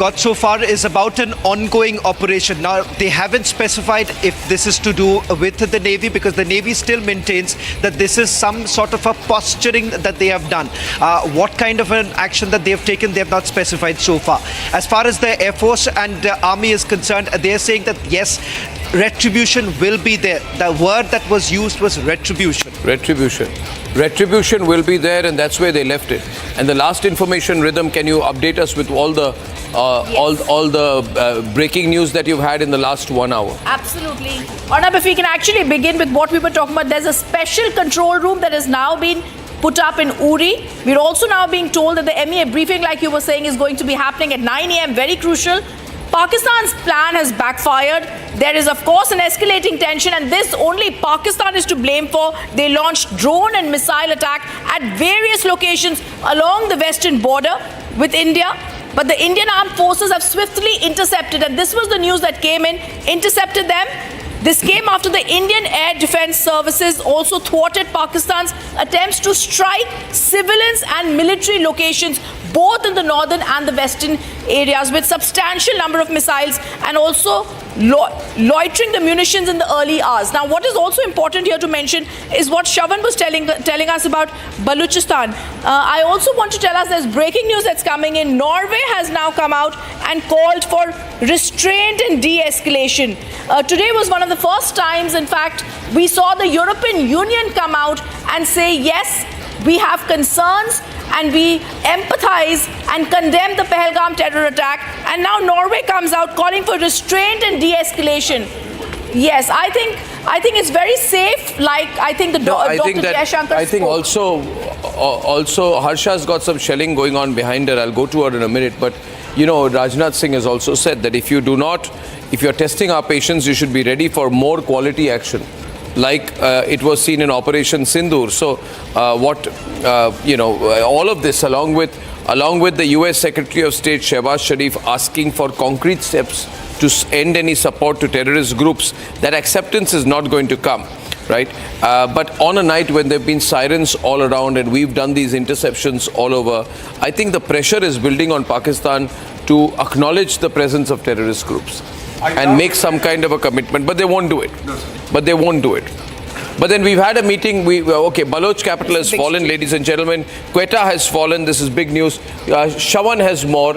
got so far is about an ongoing operation. Now, they haven't specified if this is to do with the Navy, because the Navy still maintains that this is some sort of a posturing that they have done. What kind of an action that they have taken, they have not specified so far. As far as the Air Force and Army is concerned, they are saying that yes, retribution will be there. The word that was used was retribution. Retribution will be there, and that's where they left it. And the last information, Rhythm, can you update us with all the breaking news that you've had in the last 1 hour? Absolutely. Arnab, if we can actually begin with what we were talking about, there's a special control room that has now been put up in Uri. We're also now being told that the MEA briefing, like you were saying, is going to be happening at 9 a.m. Very crucial. Pakistan's plan has backfired. There is, of course, an escalating tension, and this only Pakistan is to blame for. They launched drone and missile attack at various locations along the western border with India. But the Indian armed forces have swiftly intercepted, and this was the news that came in, intercepted them. This came after the Indian Air Defence Services also thwarted Pakistan's attempts to strike civilians and military locations, both in the northern and the western areas, with substantial number of missiles and also loitering the munitions in the early hours. Now, what is also important here to mention is what Shravan was telling us about Balochistan. I also want to tell us there's breaking news that's coming in. Norway has now come out and called for restraint and de-escalation. Today was one of the first times, in fact, we saw the European Union come out and say, yes, we have concerns and we empathize and condemn the Pahalgam terror attack. And now Norway comes out calling for restraint and de-escalation. Yes, I think it's very safe. Like I think I think also Harsha's got some shelling going on behind her. I'll go to her in a minute. But you know, Rajnath Singh has also said that if you're testing our patience, you should be ready for more quality action, like it was seen in Operation Sindoor. So all of this, along with the US Secretary of State Shehbaz Sharif asking for concrete steps to end any support to terrorist groups, that acceptance is not going to come, right? But on a night when there have been sirens all around and we've done these interceptions all over, I think the pressure is building on Pakistan to acknowledge the presence of terrorist groups and make some kind of a commitment, but they won't do it. But then we've had a meeting. Baloch capital has fallen, ladies and gentlemen. Quetta has fallen. This is big news. Shravan has more.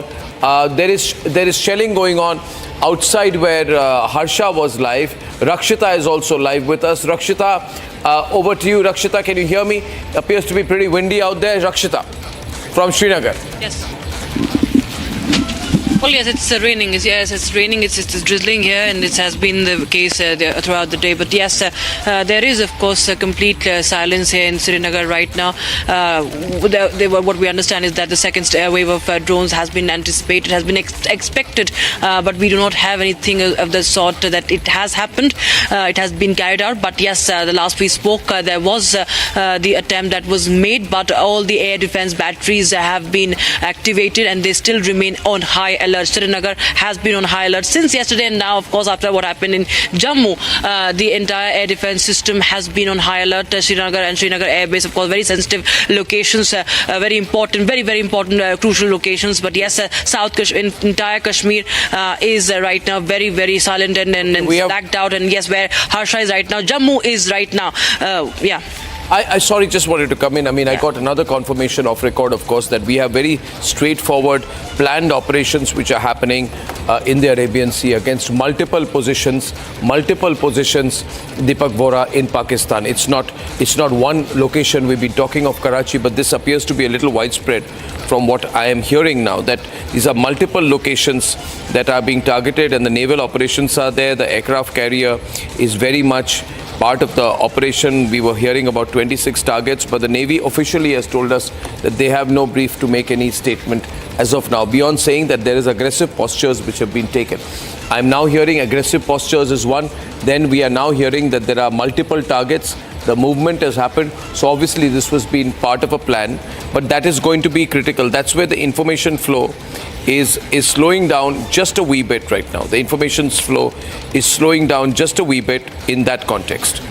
There is shelling going on outside where Harsha was live. Rakshita is also live with us. Rakshita, over to you. Rakshita, can you hear me? Appears to be pretty windy out there. Rakshita, from Srinagar. Yes. Well, yes, it's raining. Yes, it's raining. It's drizzling here, and it has been the case throughout the day. But yes, there is, of course, a complete silence here in Srinagar right now. What we understand is that the second wave of drones has been anticipated, has been expected, but we do not have anything of the sort that it has happened. It has been carried out. But yes, the last we spoke, there was the attempt that was made, but all the air defense batteries have been activated, and they still remain on high alert. Srinagar has been on high alert since yesterday, and now, of course, after what happened in Jammu, the entire air defense system has been on high alert. Srinagar and Srinagar Air Base, of course, very sensitive locations, very important, very important, crucial locations. But yes, entire Kashmir is right now very, very silent and blacked out. And yes, where Harsha is right now, Jammu is right now. I sorry, just wanted to come in. I mean, I got another confirmation off record, of course, that we have very straightforward planned operations which are happening in the Arabian Sea against multiple positions, Deepak Vora, in Pakistan. It's not one location. We've been talking of Karachi, but this appears to be a little widespread from what I am hearing now, that these are multiple locations that are being targeted, and the naval operations are there. The aircraft carrier is very much part of the operation. We were hearing about 26 targets, but the Navy officially has told us that they have no brief to make any statement as of now, beyond saying that there is aggressive postures which have been taken. I'm now hearing aggressive postures is one. Then we are now hearing that there are multiple targets. The movement has happened. So obviously this was being part of a plan, but that is going to be critical. That's where the information flow is slowing down just a wee bit right now. The information flow is slowing down just a wee bit in that context.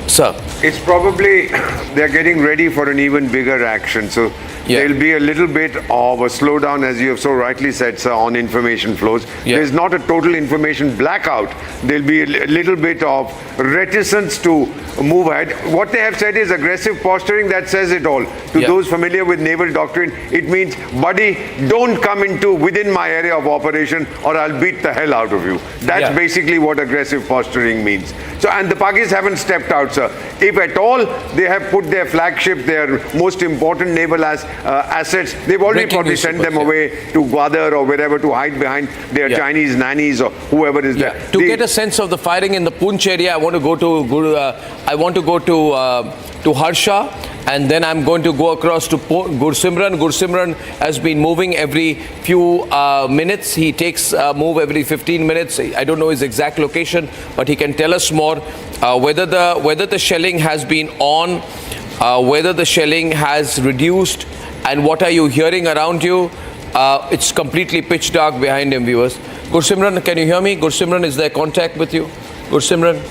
Sir? It's probably they're getting ready for an even bigger action. So There'll be a little bit of a slowdown, as you have so rightly said, sir, on information flows. There's not a total information blackout. There'll be a little bit of reticence to move ahead. What they have said is aggressive posturing. That says it all. To those familiar with naval doctrine, it means, buddy, don't come into within my area of operation or I'll beat the hell out of you. That's basically what aggressive posturing means. So, and the Pakis haven't stepped out, sir. If at all they have put their flagship, their most important naval assets, they've already probably sent them away to Gwadar or wherever to hide behind their Chinese nannies or whoever is there. To get a sense of the firing in the Poonch area, I want to go to Harsha, and then I'm going to go across to Gursimran. Gursimran has been moving every few minutes. He takes move every 15 minutes. I don't know his exact location, but he can tell us more whether the shelling has been on, whether the shelling has reduced, and what are you hearing around you. It's completely pitch dark behind him, viewers. Gursimran, can you hear me? Gursimran, is there contact with you? Gursimran,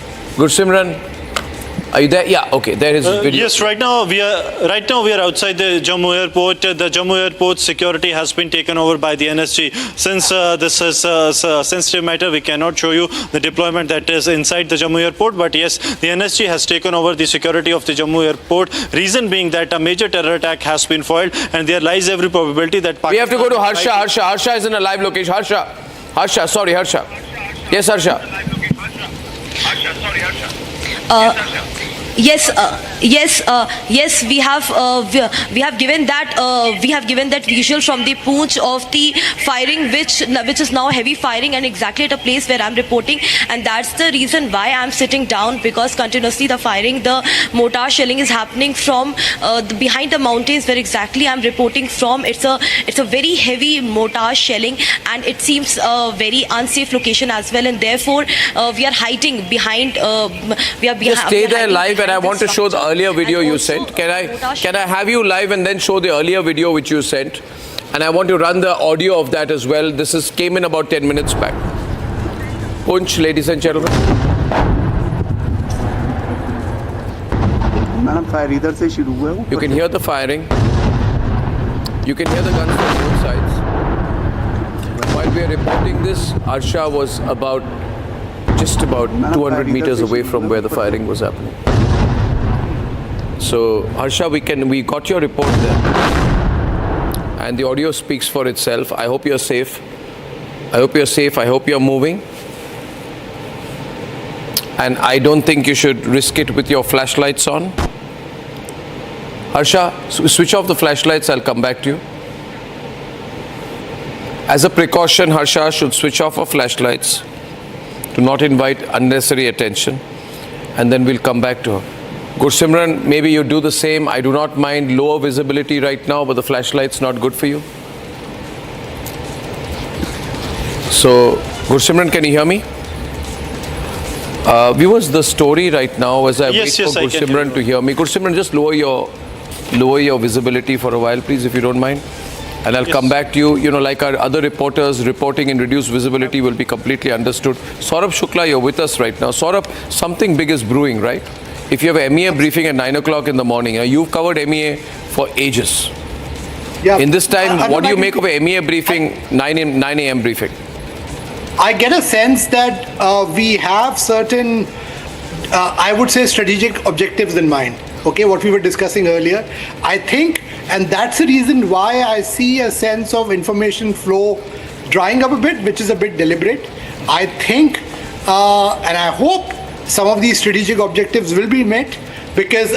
are you there? Yeah, okay, there is video. Yes, right now we are outside the Jammu airport. The Jammu airport security has been taken over by the NSG. Since this is a sensitive matter, we cannot show you the deployment that is inside the Jammu airport. But yes, the NSG has taken over the security of the Jammu airport. Reason being that a major terror attack has been foiled, and there lies every probability that Pakistan. We have to go to Harsha. Harsha is in a live location. Harsha. Sorry, Harsha. Yes, Harsha. Yes, we have given that visual from the Poonch of the firing, which is now heavy firing, and exactly at a place where I'm reporting, and that's the reason why I'm sitting down, because continuously the firing, the mortar shelling is happening from behind the mountains where exactly I'm reporting from. It's a very heavy mortar shelling, and it seems a very unsafe location as well, and therefore we are hiding behind. Just stay there live, and I want to show the earlier video you sent. Can I have you live and then show the earlier video which you sent? And I want to run the audio of that as well. This came in about 10 minutes back. Poonch, ladies and gentlemen. You can hear the firing. You can hear the guns from both sides. While we are reporting this, Harsha was just about 200 meters away from where the firing was happening. So, Harsha, we got your report there, and the audio speaks for itself. I hope you're safe. I hope you're moving. And I don't think you should risk it with your flashlights on. Harsha, switch off the flashlights. I'll come back to you. As a precaution, Harsha should switch off her flashlights to not invite unnecessary attention, and then we'll come back to her. Gursimran, maybe you do the same. I do not mind lower visibility right now, but the flashlight's not good for you. So, Gursimran, can you hear me? Viewers, the story right now, as I wait for Gursimran to hear me. Gursimran, just lower your visibility for a while, please, if you don't mind. And I'll come back to you. You know, like our other reporters, reporting in reduced visibility will be completely understood. Saurabh Shukla, you're with us right now. Saurabh, something big is brewing, right? If you have a MEA briefing at 9 o'clock in the morning, you've covered MEA for ages. Yeah. In this time, what do you make of a MEA briefing, 9 a.m. briefing? I get a sense that we have certain, I would say, strategic objectives in mind. Okay, what we were discussing earlier. I think, and that's the reason why I see a sense of information flow drying up a bit, which is a bit deliberate. I think, and I hope, some of these strategic objectives will be met, because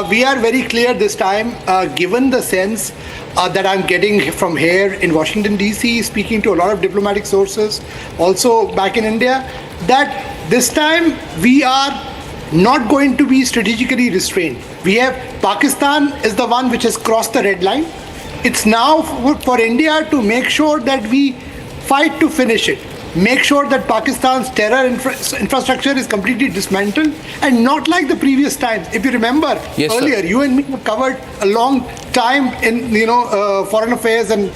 we are very clear this time, given the sense that I'm getting from here in Washington, D.C., speaking to a lot of diplomatic sources, also back in India, that this time we are not going to be strategically restrained. We have Pakistan is the one which has crossed the red line. It's now for India to make sure that we fight to finish it. Make sure that Pakistan's terror infrastructure is completely dismantled, and not like the previous times. If you remember, earlier, you and me have covered a long time in foreign affairs and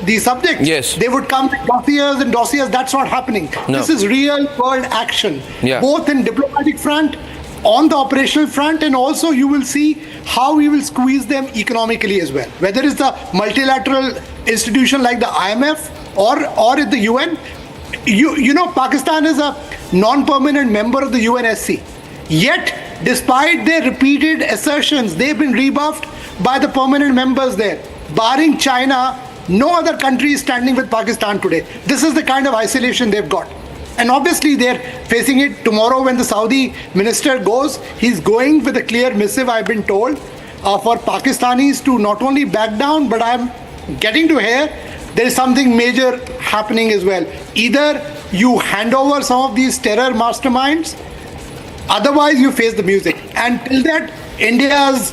these subjects. Yes. They would come with dossiers. That's not happening. No. This is real world action, both in diplomatic front, on the operational front, and also you will see how we will squeeze them economically as well. Whether it's the multilateral institution like the IMF or at the UN. You know, Pakistan is a non-permanent member of the UNSC. Yet, despite their repeated assertions, they've been rebuffed by the permanent members there. Barring China, no other country is standing with Pakistan today. This is the kind of isolation they've got. And obviously they're facing it tomorrow when the Saudi minister goes. He's going with a clear missive, I've been told, for Pakistanis to not only back down, but I'm getting to hear there is something major happening as well. Either you hand over some of these terror masterminds, otherwise you face the music. And till that, India's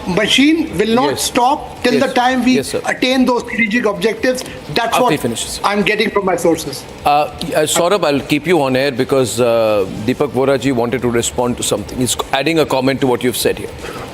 machine will not stop till the time we attain those strategic objectives. That's what I'm getting from my sources. Saurabh, I'll keep you on air because Deepak Voraji wanted to respond to something. He's adding a comment to what you've said here.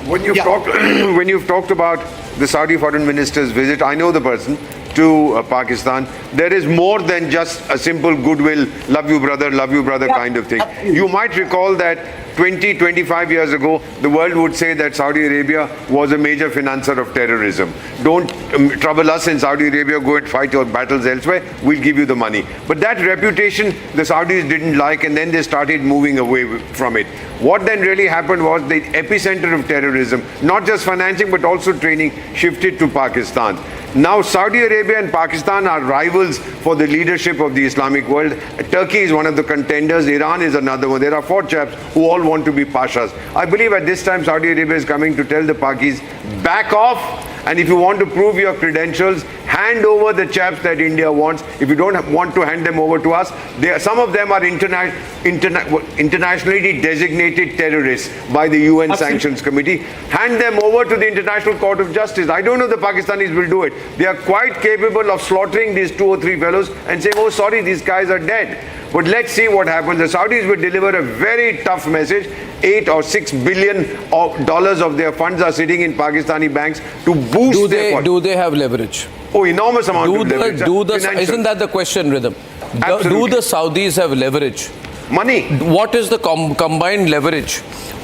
When you've talked about the Saudi foreign minister's visit, I know the person, to Pakistan, there is more than just a simple goodwill, love you brother kind of thing. You might recall that 20-25 years ago, the world would say that Saudi Arabia was a major financer of terrorism. Don't trouble us in Saudi Arabia, go and fight your battles elsewhere, we'll give you the money. But that reputation the Saudis didn't like, and then they started moving away from it. What then really happened was the epicenter of terrorism, not just financing but also training, shifted to Pakistan. Now Saudi Arabia and Pakistan are rivals for the leadership of the Islamic world. Turkey is one of the contenders, Iran is another one. There are 4 chaps who all want to be pashas. I believe at this time Saudi Arabia is coming to tell the Pakis, back off, and if you want to prove your credentials, hand over the chaps that India wants. If you don't want to hand them over to us, some of them are internationally designated terrorists by the UN Sanctions Committee. Hand them over to the International Court of Justice. I don't know the Pakistanis will do it. They are quite capable of slaughtering these 2 or 3 fellows and saying, oh sorry, these guys are dead. But let's see what happens. The Saudis will deliver a very tough message. $8 or $6 billion of their funds are sitting in Pakistani banks to boost their... Do they have leverage? Oh, enormous amount of leverage. Isn't that the question, Rhythm? Do the Saudis have leverage? Money. What is the combined leverage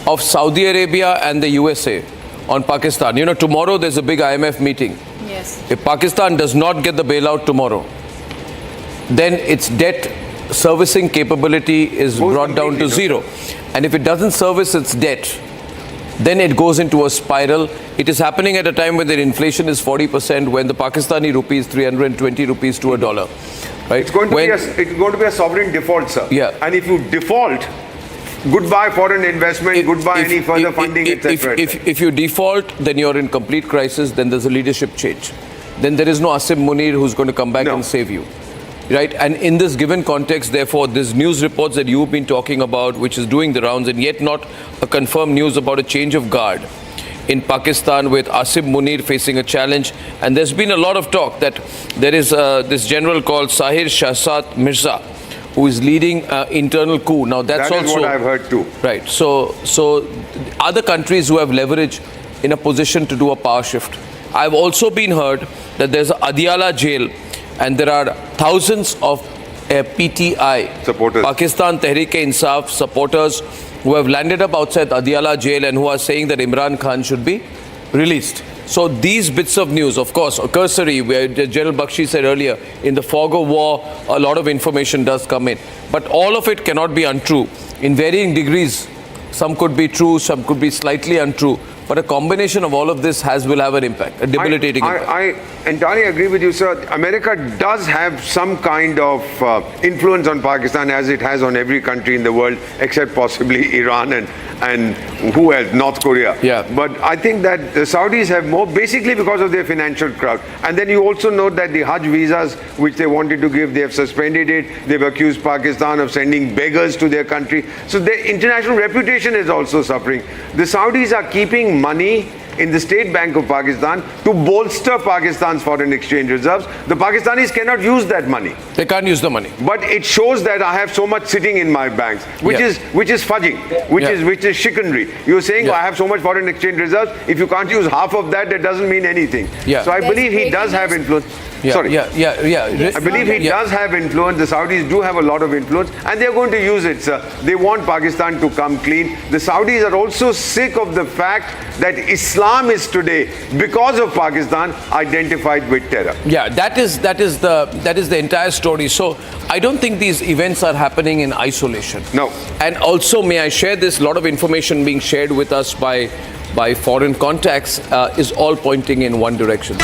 of Saudi Arabia and the USA on Pakistan? You know, tomorrow there's a big IMF meeting. Yes. If Pakistan does not get the bailout tomorrow, then its debt servicing capability is brought down to 0. And if it doesn't service its debt, then it goes into a spiral. It is happening at a time when the inflation is 40%, when the Pakistani rupee is 320 rupees to a dollar. Right? It's going to be a sovereign default, sir. Yeah. And if you default, goodbye foreign investment, goodbye any further funding, etc. If you default, then you're in complete crisis, then there's a leadership change. Then there is no Asim Munir who's going to come back and save you. Right? And in this given context, therefore, these news reports that you've been talking about, which is doing the rounds, and yet not a confirmed news about a change of guard in Pakistan with Asim Munir facing a challenge. And there's been a lot of talk that there is this general called Sahir Shahzad Mirza, who is leading internal coup. Now that's that also what I've heard too. Right. So other countries who have leverage in a position to do a power shift. I've also been heard that there's a Adiala jail, and there are thousands of PTI supporters, Pakistan Tehreek-e-Insaf supporters, who have landed up outside Adiala jail and who are saying that Imran Khan should be released. So these bits of news, of course, a cursory, where General Bakshi said earlier, in the fog of war, a lot of information does come in. But all of it cannot be untrue. In varying degrees, some could be true, some could be slightly untrue. But a combination of all of this will have an impact, a debilitating impact. I entirely agree with you, sir. America does have some kind of influence on Pakistan, as it has on every country in the world, except possibly Iran and who else? North Korea. Yeah. But I think that the Saudis have more, basically because of their financial crowd. And then you also note that the Hajj visas, which they wanted to give, they have suspended it. They've accused Pakistan of sending beggars to their country. So their international reputation is also suffering. The Saudis are keeping money in the State Bank of Pakistan to bolster Pakistan's foreign exchange reserves. The Pakistanis cannot use that money. They can't use the money. But it shows that I have so much sitting in my banks, which is fudging, which is chicanery. You're saying I have so much foreign exchange reserves. If you can't use half of that, that doesn't mean anything. So I believe he does have influence. Sorry. I believe he does have influence. The Saudis do have a lot of influence, and they're going to use it, sir. They want Pakistan to come clean. The Saudis are also sick of the fact that Islam is today, because of Pakistan, identified with terror. Yeah, that is the entire story. So I don't think these events are happening in isolation. No. And also, may I share this? A lot of information being shared with us by foreign contacts is all pointing in one direction.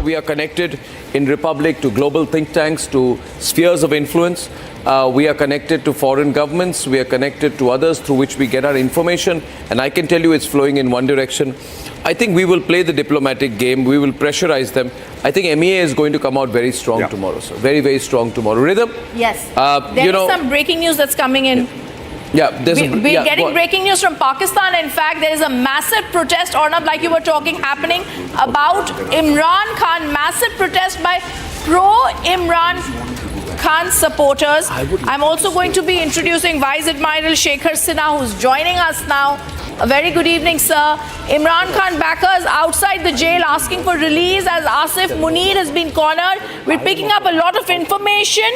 We are connected in Republic to global think tanks, to spheres of influence. We are connected to foreign governments. We are connected to others through which we get our information. And I can tell you it's flowing in one direction. I think we will play the diplomatic game. We will pressurize them. I think MEA is going to come out very strong tomorrow, sir. Very, very strong tomorrow. Rhythm? Yes. There is some breaking news that's coming in. Yeah, we're getting breaking news from Pakistan. In fact, there is a massive protest, Arnab, like you were talking, happening about Imran Khan. Massive protest by pro-Imran Khan supporters. I'm also going to be introducing Vice Admiral Shekhar Sinha, who's joining us now. A very good evening, sir. Imran Khan backers outside the jail asking for release as Asif Munir has been cornered. We're picking up a lot of information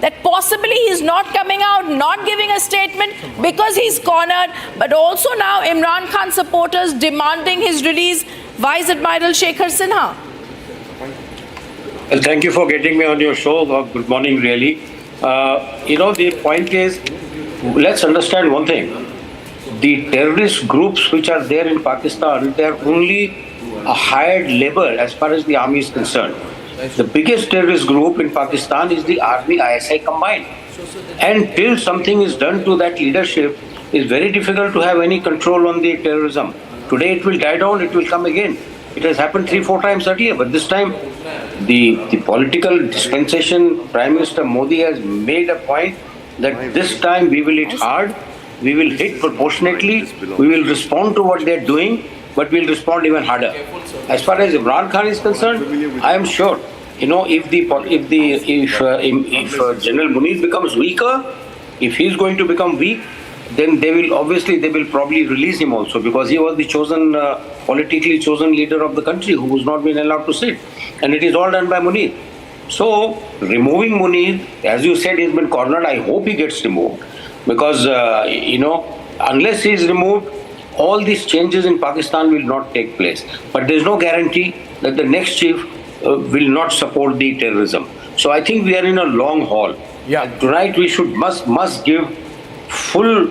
that possibly he's not coming out, not giving a statement because he's cornered, but also now Imran Khan supporters demanding his release. Vice Admiral Shekhar Sinha. Well, thank you for getting me on your show. Good morning, really. The point is, let's understand one thing. The terrorist groups which are there in Pakistan, they're only a hired labor as far as the army is concerned. The biggest terrorist group in Pakistan is the Army ISI combined. And till something is done to that leadership, it's very difficult to have any control on the terrorism. Today it will die down, it will come again. It has happened 3-4 times earlier, but this time the political dispensation, Prime Minister Modi has made a point that this time we will hit hard, we will hit proportionately, we will respond to what they're doing, but we'll respond even harder. As far as Imran Khan is concerned, I am sure, if General Munir becomes weaker, if he's going to become weak, then they will probably release him also, because he was the politically chosen leader of the country who was not being allowed to sit. And it is all done by Munir. So, removing Munir, as you said, he's been cornered. I hope he gets removed, because, unless he is removed, all these changes in Pakistan will not take place. But there is no guarantee that the next chief will not support the terrorism. So I think we are in a long haul. Yeah. Tonight we must give full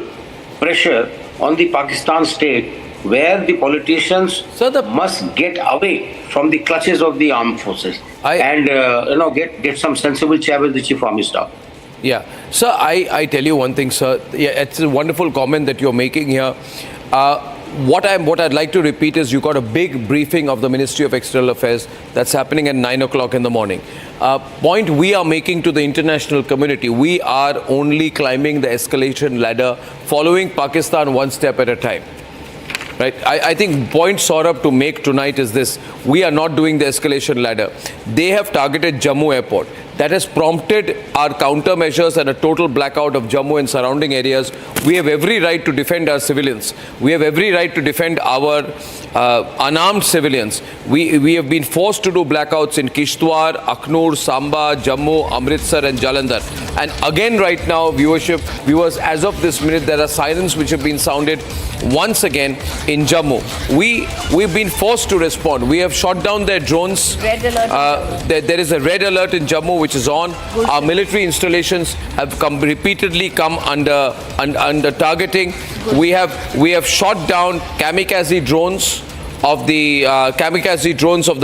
pressure on the Pakistan state, where the politicians must get away from the clutches of the armed forces and get some sensible chair with the chief army staff. Yeah. Sir, I tell you one thing, sir. Yeah, it's a wonderful comment that you're making here. What I'd like to repeat is you got a big briefing of the Ministry of External Affairs that's happening at 9 o'clock in the morning. Point we are making to the international community, we are only climbing the escalation ladder, following Pakistan one step at a time. Right? I think point Saurabh to make tonight is this: we are not doing the escalation ladder. They have targeted Jammu airport. That has prompted our countermeasures and a total blackout of Jammu and surrounding areas. We have every right to defend our civilians. We have every right to defend our unarmed civilians. We have been forced to do blackouts in Kishtwar, Akhnur, Samba, Jammu, Amritsar and Jalandhar. And again right now, viewers, as of this minute, there are sirens which have been sounded once again in Jammu. We've been forced to respond. We have shot down their drones. Red alert. There is a red alert in Jammu which is on. Our military installations have repeatedly come under targeting. We have shot down kamikaze drones of the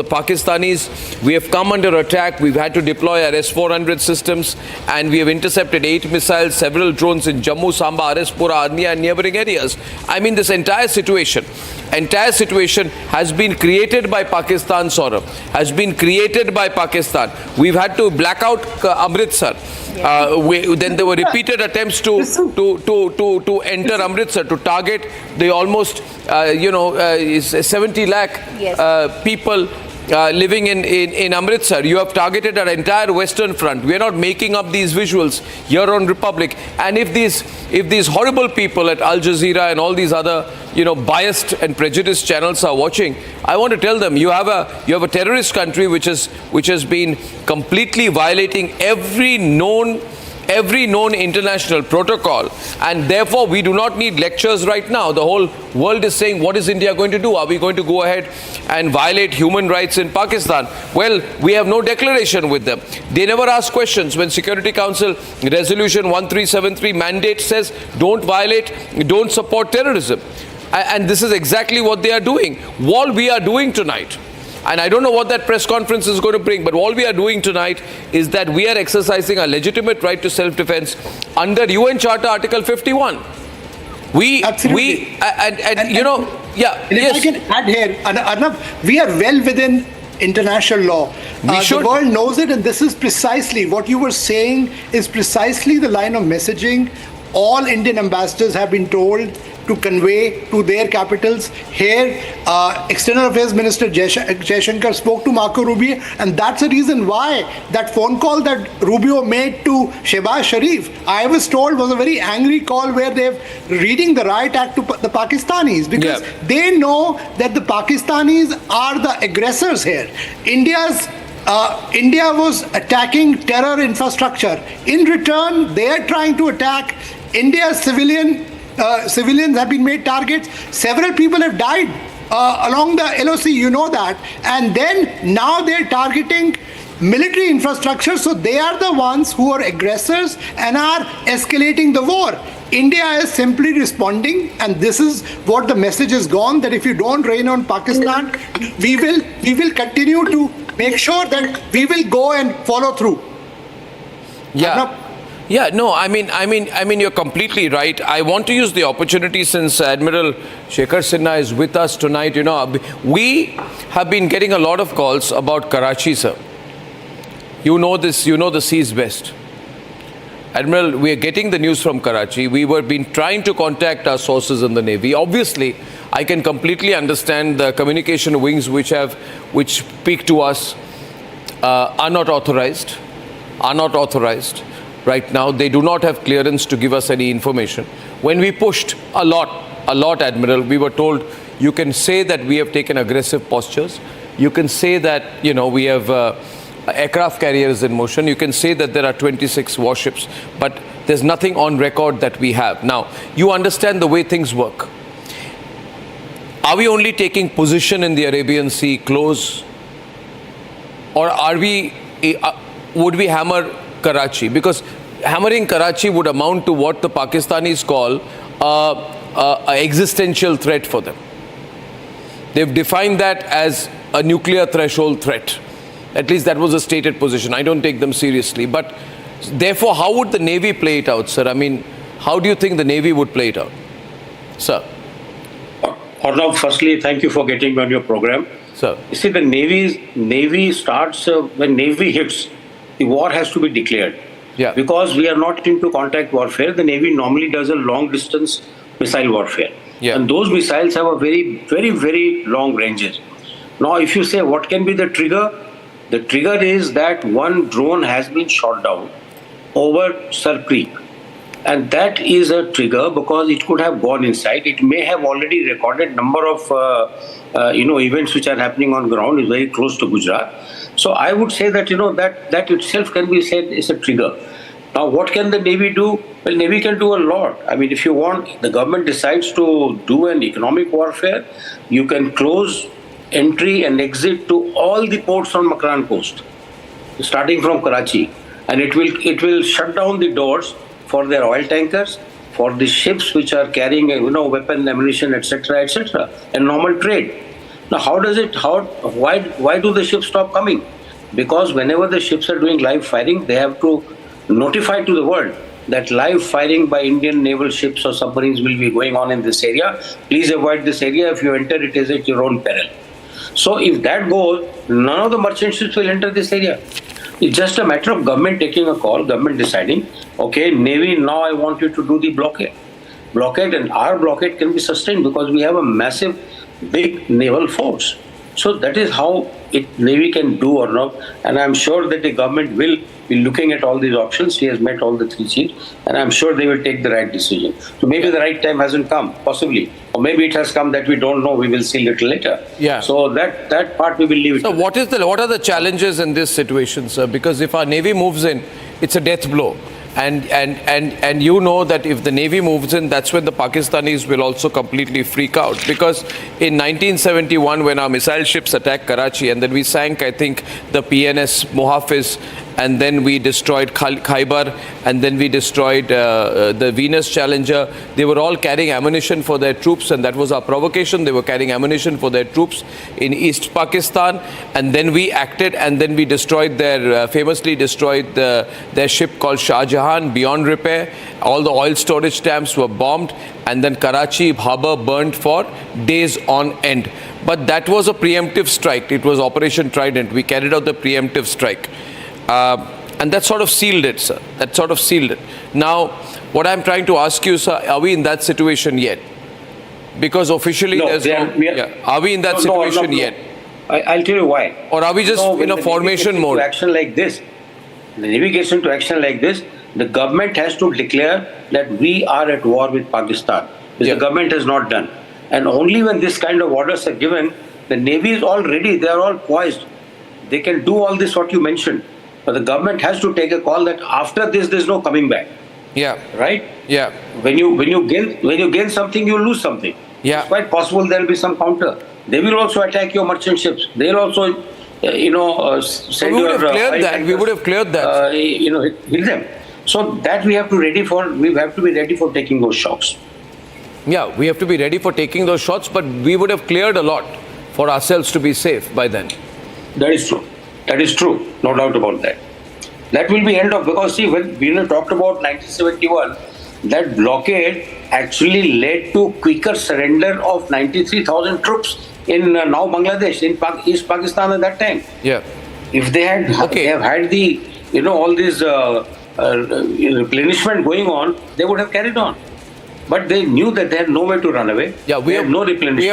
Pakistanis. We have come under attack. We've had to deploy our S-400 systems, and we have intercepted 8 missiles, several drones in Jammu, Samba, Arispura, Arnia and neighboring areas. I mean, this entire situation has been created by Pakistan, Saurabh, has been created by Pakistan. We've had to black out Amritsar. Then there were repeated attempts to enter Amritsar, to target the almost 70 lakh people living in Amritsar. You have targeted our entire Western Front. We are not making up these visuals here on Republic. And if these horrible people at Al Jazeera and all these other biased and prejudiced channels are watching, I want to tell them you have a terrorist country which has been completely violating every known international protocol, and therefore we do not need lectures right now. The whole world is saying, what is India going to do? Are we going to go ahead and violate human rights in Pakistan? Well, we have no declaration with them. They never ask questions. When Security Council Resolution 1373 mandate says don't violate, don't support terrorism. And this is exactly what they are doing. What we are doing tonight, and I don't know what that press conference is going to bring, but all we are doing tonight is that we are exercising a legitimate right to self-defense under UN Charter Article 51. Absolutely. Yes. If I can add here, Arnab, we are well within international law. The world knows it, and this is precisely what you were saying is precisely the line of messaging all Indian ambassadors have been told to convey to their capitals. Here, External Affairs Minister Jaishankar spoke to Marco Rubio, and that's the reason why that phone call that Rubio made to Shehbaz Sharif, I was told, was a very angry call where they're reading the riot act to the Pakistanis, because they know that the Pakistanis are the aggressors here. India was attacking terror infrastructure. In return, they are trying to attack India's civilians have been made targets. Several people have died along the LOC, you know that. And then now they're targeting military infrastructure. So they are the ones who are aggressors and are escalating the war. India is simply responding, and this is what the message has gone, that if you don't rain on Pakistan, we will continue to make sure that we will go and follow through. Yeah, no, I mean, you're completely right. I want to use the opportunity, since Admiral Shekhar Sinha is with us tonight. We have been getting a lot of calls about Karachi, sir. You know this, you know the seas best. Admiral, we are getting the news from Karachi. We were been trying to contact our sources in the Navy. Obviously, I can completely understand the communication wings which speak to us are not authorized. Right now, they do not have clearance to give us any information. When we pushed a lot, Admiral, we were told, you can say that we have taken aggressive postures. You can say that, we have aircraft carriers in motion. You can say that there are 26 warships, but there's nothing on record that we have. Now, you understand the way things work. Are we only taking position in the Arabian Sea close? Or would we hammer Karachi? Because hammering Karachi would amount to what the Pakistanis call an existential threat for them. They've defined that as a nuclear threshold threat. At least that was a stated position. I don't take them seriously. But therefore, how would the Navy play it out, sir? I mean, how do you think the Navy would play it out? Sir. Arnab, firstly, thank you for getting me on your program. Sir. You see, the Navy starts, when Navy hits, the war has to be declared. Yeah. Because we are not into contact warfare, the Navy normally does a long distance missile warfare. Yeah. And those missiles have a very, very, very long ranges. Now, if you say what can be the trigger is that one drone has been shot down over Sir Creek. And that is a trigger because it could have gone inside. It may have already recorded number of events which are happening on ground. Is very close to Gujarat. So I would say that that itself can be said is a trigger. Now, what can the Navy do? Well, Navy can do a lot. I mean, if you want, the government decides to do an economic warfare, you can close entry and exit to all the ports on Makran coast, starting from Karachi, and it will shut down the doors for their oil tankers, for the ships which are carrying weapon, ammunition, etc., and normal trade. Now, why do the ships stop coming? Because whenever the ships are doing live firing, they have to notify to the world that live firing by Indian naval ships or submarines will be going on in this area. Please avoid this area. If you enter, it is at your own peril. So if that goes, none of the merchant ships will enter this area. It's just a matter of government taking a call, government deciding, okay, Navy, now I want you to do the blockade. Blockade, and our blockade can be sustained because we have a massive, big naval force. So that is how Navy can do or not. And I'm sure that the government will be looking at all these options. He has met all the three chiefs, and I'm sure they will take the right decision. So maybe the right time hasn't come, possibly. Or maybe it has come that we don't know. We will see a little later. Yeah. So that part we will leave it. So what are the challenges in this situation, sir? Because if our Navy moves in, it's a death blow. And you know that if the Navy moves in, that's when the Pakistanis will also completely freak out. Because in 1971, when our missile ships attacked Karachi, and then we sank, I think, the PNS Muhafiz, and then we destroyed Khyber, and then we destroyed the Venus Challenger. They were all carrying ammunition for their troops, and that was our provocation. They were carrying ammunition for their troops in East Pakistan, and then we acted, and then we destroyed their, famously destroyed their ship called Shah Jahan beyond repair. All the oil storage dams were bombed, and then Karachi harbour burned for days on end. But that was a preemptive strike. It was Operation Trident. We carried out the preemptive strike. And that sort of sealed it, sir. That sort of sealed it. Now, what I'm trying to ask you, sir, are we in that situation yet? Because officially there's no... Are we in that situation yet? I'll tell you why. Or are we just in a formation mode? Action like this, the Navy gets into action like this, the government has to declare that we are at war with Pakistan, which the government has not done. And only when this kind of orders are given, the Navy is all ready, they are all poised. They can do all this what you mentioned. But the government has to take a call that after this, there's no coming back. Yeah. Right? Yeah. When you gain something, you lose something. Yeah. It's quite possible there will be some counter. They will also attack your merchant ships. They will also, send we would have cleared that. We would have cleared that. Hit them. So that we have to ready for. We have to be ready for taking those shocks. Yeah, we have to be ready for taking those shots, but we would have cleared a lot for ourselves to be safe by then. That is true. That is true. No doubt about that. That will be end of, because see, when we talked about 1971, that blockade actually led to quicker surrender of 93,000 troops in now Bangladesh, in East Pakistan at that time. Yeah. If they had, they have had the, all this replenishment going on, they would have carried on. But they knew that they had nowhere to run away. Yeah, we have no replenishment. We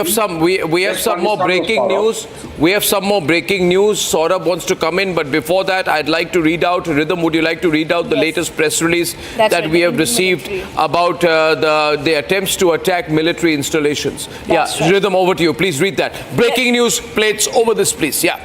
have some more breaking news. We have some more breaking news. Saurabh wants to come in, but before that, I'd like to read out. Rhythm, would you like to read out the latest press release that we have received about the attempts to attack military installations? Rhythm, over to you. Please read that. Breaking news plates over this, please. Yeah.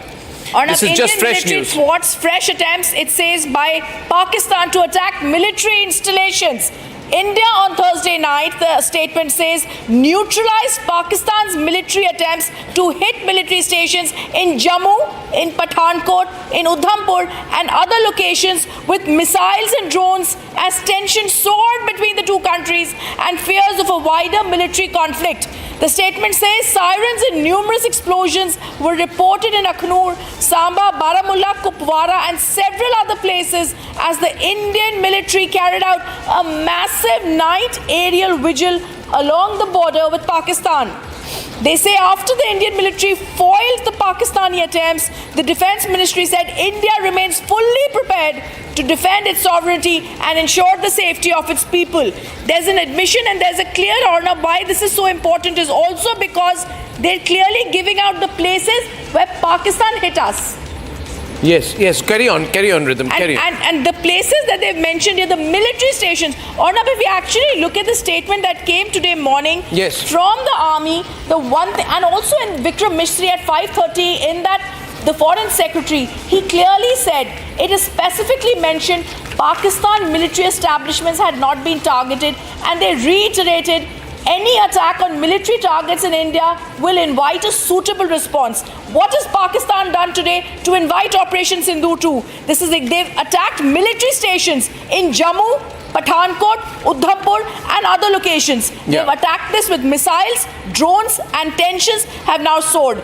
This is just fresh news. Thwarts fresh attempts, it says, by Pakistan to attack military installations. India on Thursday night, the statement says, neutralized Pakistan's military attempts to hit military stations in Jammu, in Pathankot, in Udhampur and other locations with missiles and drones as tension soared between the two countries and fears of a wider military conflict. The statement says sirens and numerous explosions were reported in Akhnur, Samba, Baramulla, Kupwara and several other places as the Indian military carried out a massive night aerial vigil along the border with Pakistan. They say after the Indian military foiled the Pakistani attempts, the Defence Ministry said India remains fully prepared to defend its sovereignty and ensure the safety of its people. There's an admission and there's a clear honor why this is so important is also because they're clearly giving out the places where Pakistan hit us. Yes, carry on, Rhythm, carry on. And the places that they've mentioned here, the military stations. Arnab, if we actually look at the statement that came today morning from the army, the one thing, and also in Vikram Misri at 5:30 in that, the foreign secretary, he clearly said, it is specifically mentioned Pakistan military establishments had not been targeted, and they reiterated any attack on military targets in India will invite a suitable response. What has Pakistan done today to invite Operation Sindoor 2? They've attacked military stations in Jammu, Pathankot, Udhampur and other locations. They've attacked this with missiles, drones and tensions have now soared.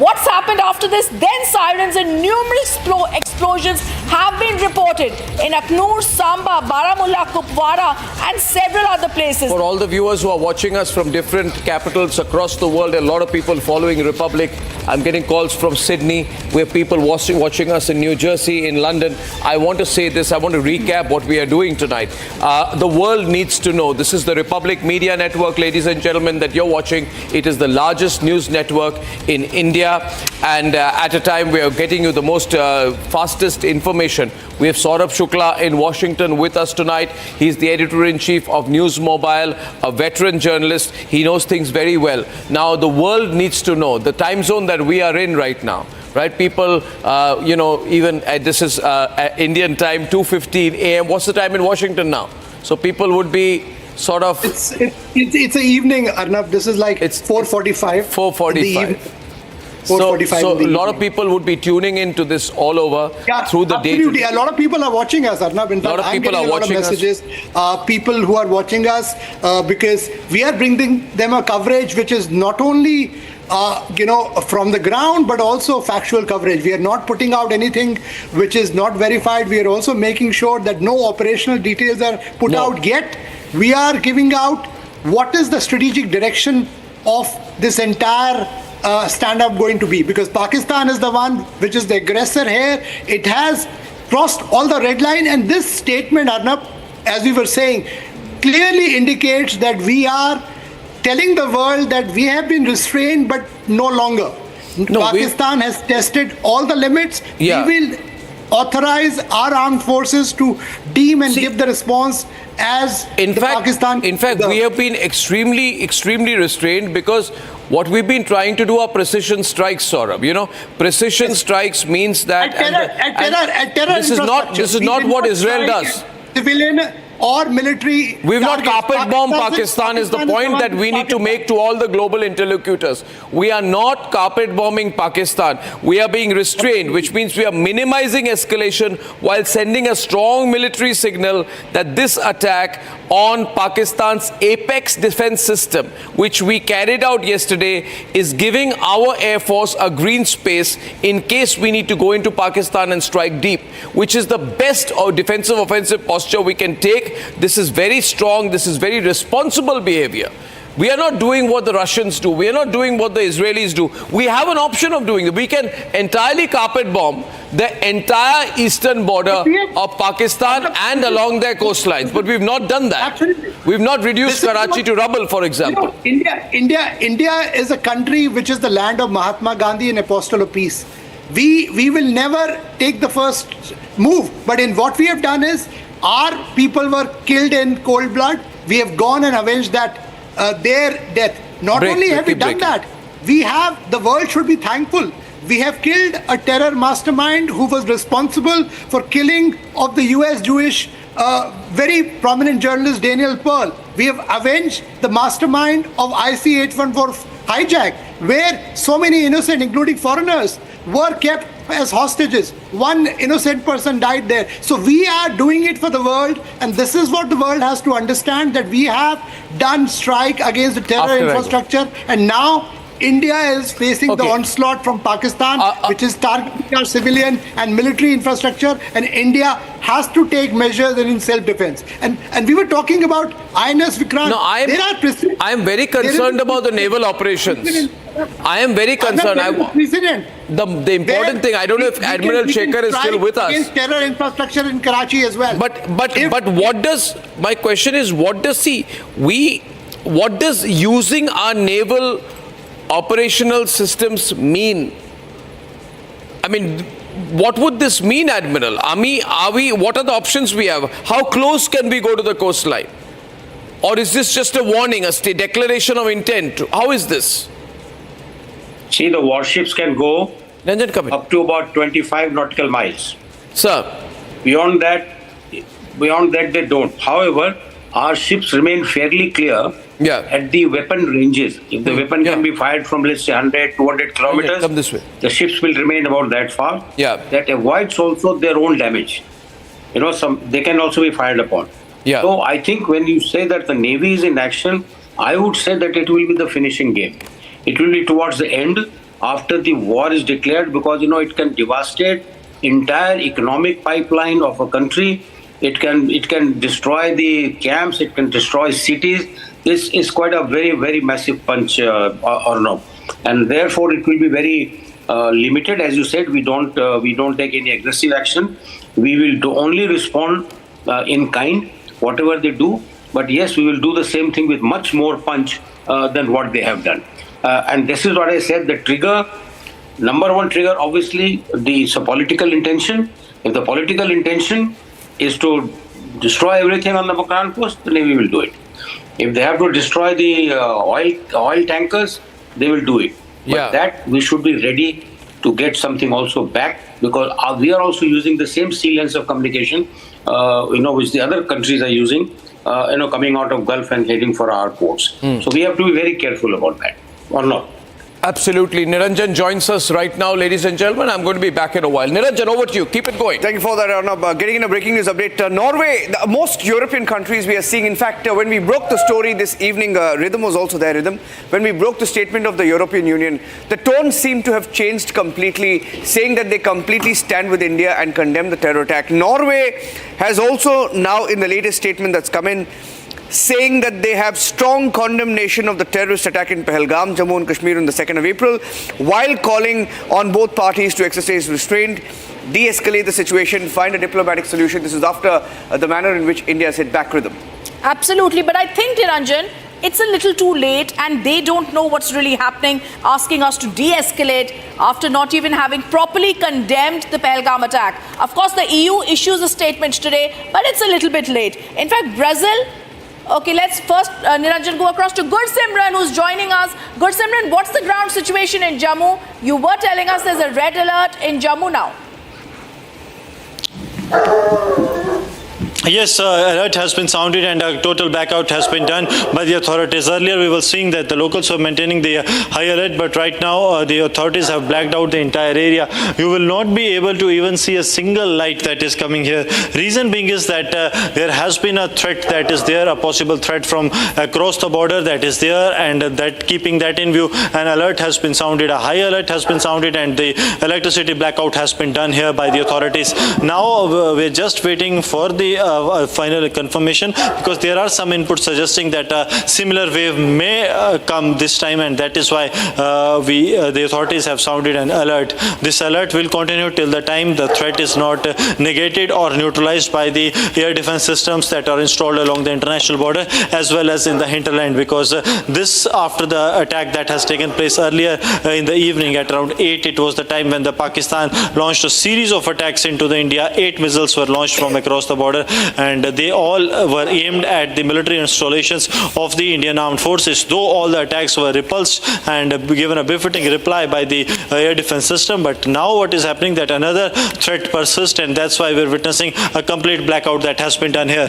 What's happened after this? Then sirens and numerous explosions have been reported in Aknoor, Samba, Baramulla, Kupwara and several other places. For all the viewers who are watching us from different capitals across the world, a lot of people following Republic. I'm getting calls from Sydney. We have people watching us in New Jersey, in London. I want to say this. I want to recap what we are doing tonight. The world needs to know. This is the Republic Media Network, ladies and gentlemen, that you're watching. It is the largest news network in India. And at a time we are getting you the most fastest information. We have Saurabh Shukla in Washington with us tonight. He's the editor-in-chief of News Mobile, a veteran journalist. He knows things very well. Now, the world needs to know the time zone that we are in right now. Right, people, even this is Indian time, 2:15 a.m. What's the time in Washington now? So people would be sort of... It's an evening, Arnab. This is like it's 4:45. 4:45. So a lot of people would be tuning into this all over through the day. Absolutely. A lot of people are watching us, Arnab. In fact, I'm getting a lot of messages. People who are watching us because we are bringing them a coverage which is not only from the ground, but also factual coverage. We are not putting out anything which is not verified. We are also making sure that no operational details are put out yet. We are giving out what is the strategic direction of this entire stand-up going to be, because Pakistan is the one which is the aggressor here. It has crossed all the red line, and this statement, Arnab, as we were saying, clearly indicates that we are telling the world that we have been restrained, but no longer. Pakistan has tested all the limits. Yeah. We will authorize our armed forces to deem and give the response as Pakistan. In fact, we have been extremely restrained because what we've been trying to do are precision strikes, Saurabh. Precision strikes means that this is not what Israel does. Civilian or military. We've not carpet bombed Pakistan is the point that we need to make to all the global interlocutors. We are not carpet bombing Pakistan. We are being restrained, which means we are minimizing escalation while sending a strong military signal that this attack on Pakistan's apex defense system, which we carried out yesterday, is giving our Air Force a green space in case we need to go into Pakistan and strike deep, which is the best defensive offensive posture we can take. This is very strong. This is very responsible behavior. We are not doing what the Russians do. We are not doing what the Israelis do. We have an option of doing it. We can entirely carpet bomb the entire eastern border of Pakistan and along their coastlines. But we've not done that. Absolutely. We've not reduced Karachi to rubble, for example. India is a country which is the land of Mahatma Gandhi and Apostle of Peace. We will never take the first move. But in what we have done is, our people were killed in cold blood. We have gone and avenged their death. Not only have we done that, the world should be thankful. We have killed a terror mastermind who was responsible for killing of the US Jewish very prominent journalist Daniel Pearl. We have avenged the mastermind of IC-814 hijack, where so many innocent, including foreigners, were kept as hostages. One innocent person died there. So we are doing it for the world, and this is what the world has to understand, that we have done strike against the terror infrastructure, and now India is facing the onslaught from Pakistan, which is targeting our civilian and military infrastructure, and India has to take measures in self-defense. And we were talking about INS Vikrant. No, I am very concerned about the naval operations. I am very concerned. The important thing, I don't know if Admiral Shekhar is still with us. Against terror infrastructure in Karachi as well. But what does, my question is, what does using our naval operational systems mean? I mean, what would this mean, Admiral? What are the options we have? How close can we go to the coastline? Or is this just a warning, a declaration of intent? How is this? See, the warships can go up to about 25 nautical miles. Sir. Beyond that, they don't. However, our ships remain fairly clear at the weapon ranges. If the weapon can be fired from, let's say, 100, 200 kilometers, come this way. The ships will remain about that far. That avoids also their own damage. They can also be fired upon. So I think when you say that the Navy is in action, I would say that it will be the finishing game. It will be towards the end, after the war is declared, because, it can devastate entire economic pipeline of a country. It can destroy the camps. It can destroy cities. This is quite a very, very massive punch, or no, and therefore it will be very limited. As you said, we don't take any aggressive action. We will only respond in kind, whatever they do. But yes, we will do the same thing with much more punch than what they have done. And this is what I said. The trigger, number one trigger, obviously, it's a political intention. If the political intention is to destroy everything on the Makran coast, the Navy will do it. If they have to destroy the oil tankers, they will do it. But that we should be ready to get something also back, because we are also using the same sea lens of communication, which the other countries are using, coming out of Gulf and heading for our ports. So we have to be very careful about that, or not. Absolutely. Niranjan joins us right now, ladies and gentlemen. I'm going to be back in a while. Niranjan, over to you. Keep it going. Thank you for that, Arnab. Getting in a breaking news update. Norway, most European countries we are seeing, in fact, when we broke the story this evening, Rhythm was also there, Rhythm. When we broke the statement of the European Union, the tone seemed to have changed completely, saying that they completely stand with India and condemn the terror attack. Norway has also now, in the latest statement that's come in, saying that they have strong condemnation of the terrorist attack in Pahalgam, Jammu and Kashmir on the 2nd of April, while calling on both parties to exercise restraint, de-escalate the situation, find a diplomatic solution. This is after the manner in which India has hit back, Rhythm. Absolutely, but I think, Niranjan, it's a little too late and they don't know what's really happening, asking us to de-escalate after not even having properly condemned the Pahalgam attack. Of course, the EU issues a statement today, but it's a little bit late. In fact, Brazil... Okay, let's first, Niranjan, go across to Gursimran, who's joining us. Gursimran, what's the ground situation in Jammu? You were telling us there's a red alert in Jammu now. Yes, alert has been sounded and a total blackout has been done by the authorities. Earlier we were seeing that the locals were maintaining the high alert, but right now the authorities have blacked out the entire area. You will not be able to even see a single light that is coming here. Reason being is that there has been a threat that is there, a possible threat from across the border that is there, and that keeping that in view, an alert has been sounded, a high alert has been sounded, and the electricity blackout has been done here by the authorities. Now we're just waiting for the final confirmation, because there are some inputs suggesting that a similar wave may come this time, and that is why the authorities have sounded an alert. This alert will continue till the time the threat is not negated or neutralized by the air defense systems that are installed along the international border as well as in the hinterland, because this, after the attack that has taken place earlier in the evening at around 8, it was the time when the Pakistan launched a series of attacks into the India. 8 missiles were launched from across the border, and they all were aimed at the military installations of the Indian Armed Forces, though all the attacks were repulsed and given a befitting reply by the air defense system. But now what is happening, that another threat persists, and that's why we're witnessing a complete blackout that has been done here.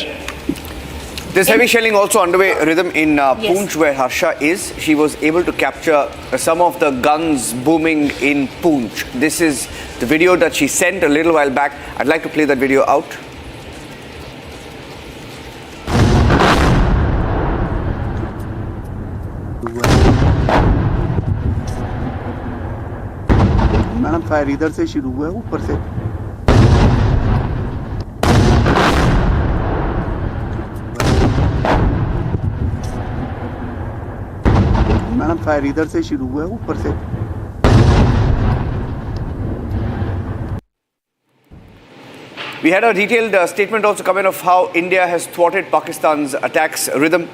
There's heavy shelling also underway, Rhythm, in Poonch, where Harsha is. She was able to capture some of the guns booming in Poonch. This is the video that she sent a little while back. I'd like to play that video out. Madam fire इधर से शुरू हुआ है, ऊपर से madam fire इधर से शुरू हुआ है, ऊपर से We had a detailed statement also coming of how India has thwarted Pakistan's attacks, Rhythm.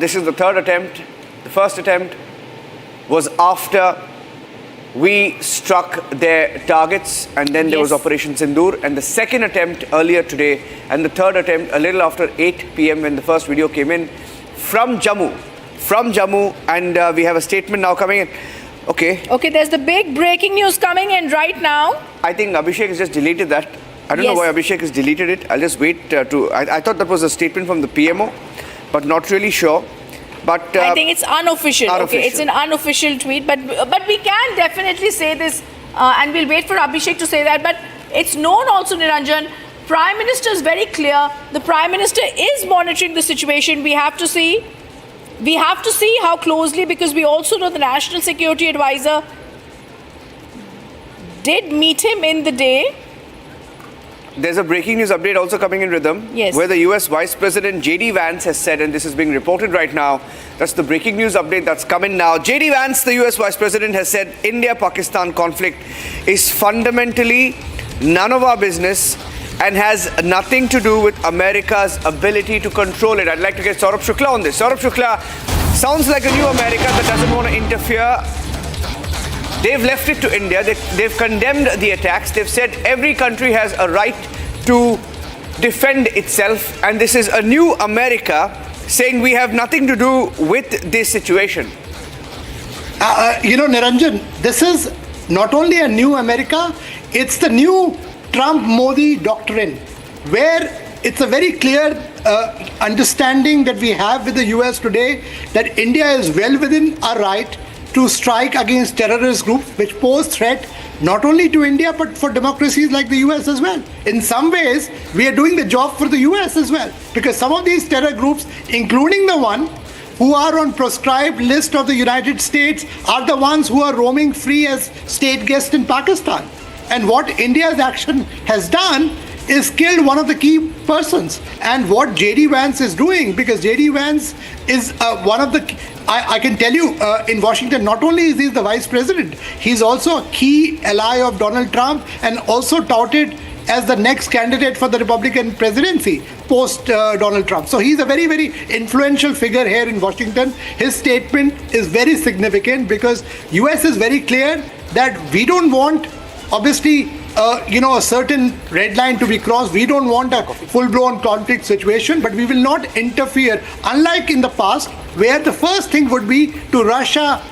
This is the third attempt. The first attempt was after we struck their targets, and then there was Operation Sindoor, and the second attempt earlier today, and the third attempt a little after 8 p.m. when the first video came in from Jammu, and we have a statement now coming in. Okay, there's the big breaking news coming in right now. I think Abhishek has just deleted that. I don't know why Abhishek has deleted it. I'll just wait I thought that was a statement from the PMO, but not really sure. But I think it's unofficial. Okay, it's an unofficial tweet, but we can definitely say this, and we'll wait for Abhishek to say that. But it's known also, Niranjan, Prime Minister is very clear. The Prime Minister is monitoring the situation. We have to see how closely, because we also know the National Security Advisor did meet him in the day. there's a breaking news update also coming in Rhythm, where the US Vice President JD Vance has said, and this is being reported right now, that's the breaking news update that's coming now. JD Vance, the US Vice President, has said India-Pakistan conflict is fundamentally none of our business and has nothing to do with America's ability to control it. I'd like to get Saurabh Shukla on this. Saurabh Shukla, sounds like a new America that doesn't want to interfere. They've left it to India. They've condemned the attacks. They've said every country has a right to defend itself. And this is a new America saying we have nothing to do with this situation. Niranjan, this is not only a new America, it's the new Trump-Modi doctrine, where it's a very clear understanding that we have with the US today that India is well within our right to strike against terrorist groups which pose threat not only to India but for democracies like the US as well. In some ways, we are doing the job for the US as well, because some of these terror groups, including the one who are on proscribed list of the United States, are the ones who are roaming free as state guests in Pakistan. And what India's action has done is killed one of the key persons. And what JD Vance is doing, because JD Vance is one of the, I can tell you, in Washington, not only is he the vice president, he's also a key ally of Donald Trump and also touted as the next candidate for the Republican presidency post Donald Trump. So he's a very, very influential figure here in Washington. His statement is very significant because US is very clear that we don't want, obviously, a certain red line to be crossed. We don't want a full-blown conflict situation, but we will not interfere, unlike in the past, where the first thing would be to rush a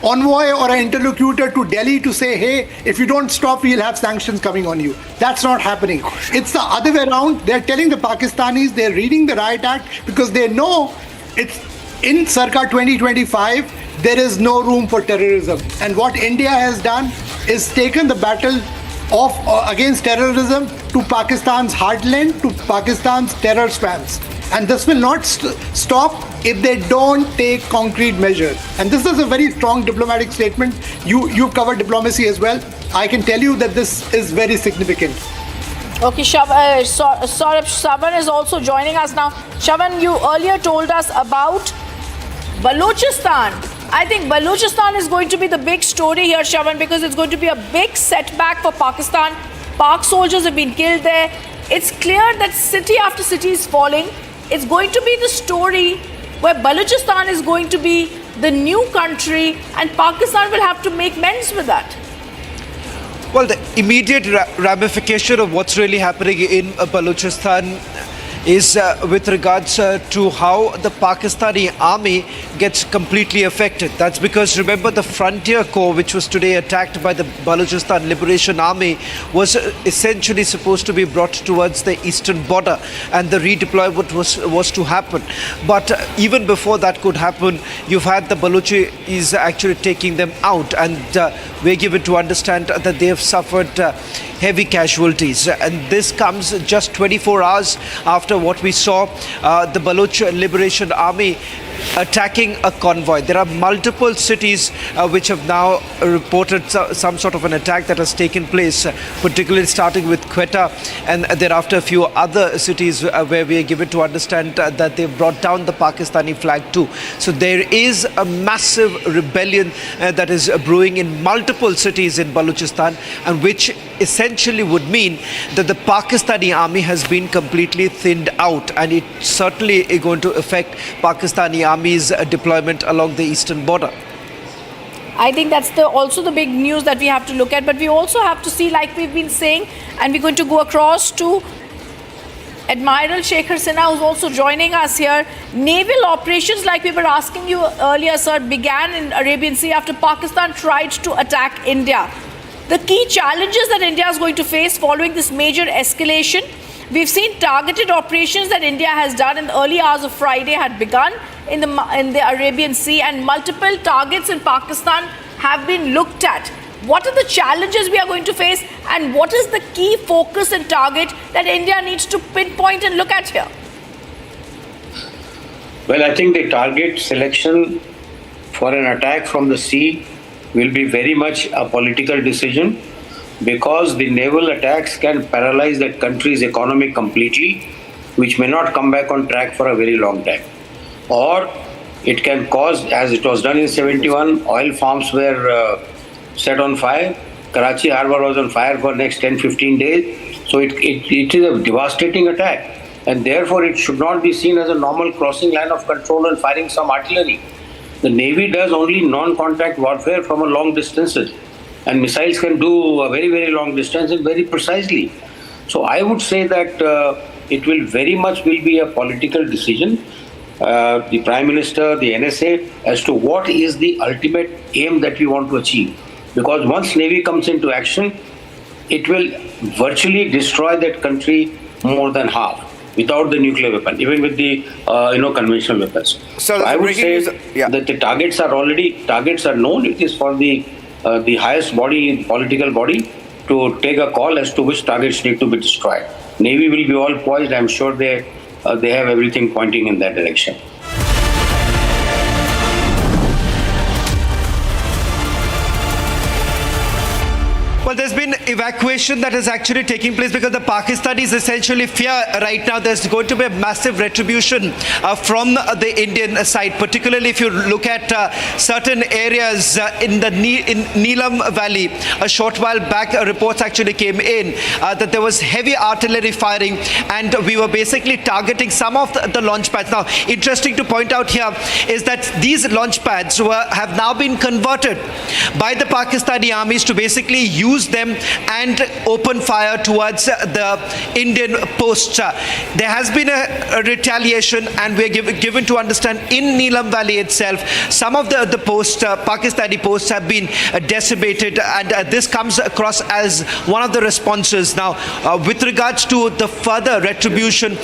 envoy or an interlocutor to Delhi to say, hey, if you don't stop, we'll have sanctions coming on you. That's not happening. It's the other way around. They're telling the Pakistanis, they're reading the Riot Act because they know it's in circa 2025, there is no room for terrorism. And what India has done is taken the battle against terrorism to Pakistan's heartland, to Pakistan's terror swamps. And this will not stop if they don't take concrete measures. And this is a very strong diplomatic statement. You've covered diplomacy as well. I can tell you that this is very significant. Okay, Saurabh, Shavan is also joining us now. Shavan, you earlier told us about Balochistan. I think Balochistan is going to be the big story here, Shavan, because it's going to be a big setback for Pakistan. Pak soldiers have been killed there. It's clear that city after city is falling. It's going to be the story where Balochistan is going to be the new country and Pakistan will have to make amends with that. Well, the immediate ramification of what's really happening in Balochistan is with regards to how the Pakistani army gets completely affected. That's because, remember, the Frontier Corps, which was today attacked by the Balochistan Liberation Army, was essentially supposed to be brought towards the eastern border, and the redeployment was to happen. But even before that could happen, you've had the Balochis actually taking them out, and we're given to understand that they have suffered heavy casualties. And this comes just 24 hours after what we saw, the Baloch Liberation Army attacking a convoy. There are multiple cities which have now reported some sort of an attack that has taken place, particularly starting with Quetta, and thereafter a few other cities where we are given to understand that they've brought down the Pakistani flag too. So there is a massive rebellion that is brewing in multiple cities in Balochistan, and which essentially would mean that the Pakistani army has been completely thinned out, and it certainly is going to affect Pakistani army's deployment along the eastern border. I think that's also the big news that we have to look at, but we also have to see, like we've been saying, and we're going to go across to Admiral Shekhar Sinha, who's also joining us here. Naval operations, like we were asking you earlier, sir, began in Arabian Sea after Pakistan tried to attack India. The key challenges that India is going to face following this major escalation: we've seen targeted operations that India has done in the early hours of Friday had begun in the Arabian Sea, and multiple targets in Pakistan have been looked at. What are the challenges we are going to face, and what is the key focus and target that India needs to pinpoint and look at here? Well, I think the target selection for an attack from the sea will be very much a political decision. because the naval attacks can paralyze that country's economy completely, which may not come back on track for a very long time. Or it can cause, as it was done in 71, oil farms were set on fire. Karachi harbour was on fire for the next 10-15 days. So it is a devastating attack. And therefore it should not be seen as a normal crossing line of control and firing some artillery. The Navy does only non-contact warfare from a long distances. And missiles can do a very, very long distance and very precisely. So I would say that it will very much be a political decision. The Prime Minister, the NSA, as to what is the ultimate aim that we want to achieve. Because once Navy comes into action, it will virtually destroy that country more than half without the nuclear weapon, even with the conventional weapons. So I would say that the targets are known. It is for the highest body, political body, to take a call as to which targets need to be destroyed. Navy will be all poised. I'm sure they have everything pointing in that direction. Well, there's been evacuation that is actually taking place because the Pakistanis essentially fear right now there's going to be a massive retribution from the Indian side, particularly if you look at certain areas in the Neelam Valley. A short while back, reports actually came in that there was heavy artillery firing and we were basically targeting some of the launch pads. Now, interesting to point out here is that these launch pads have now been converted by the Pakistani armies to basically use them and open fire towards the Indian posts. There has been a retaliation and we're given to understand in Neelam Valley itself, some of the posts, Pakistani posts have been decimated, and this comes across as one of the responses. Now, with regards to the further retribution,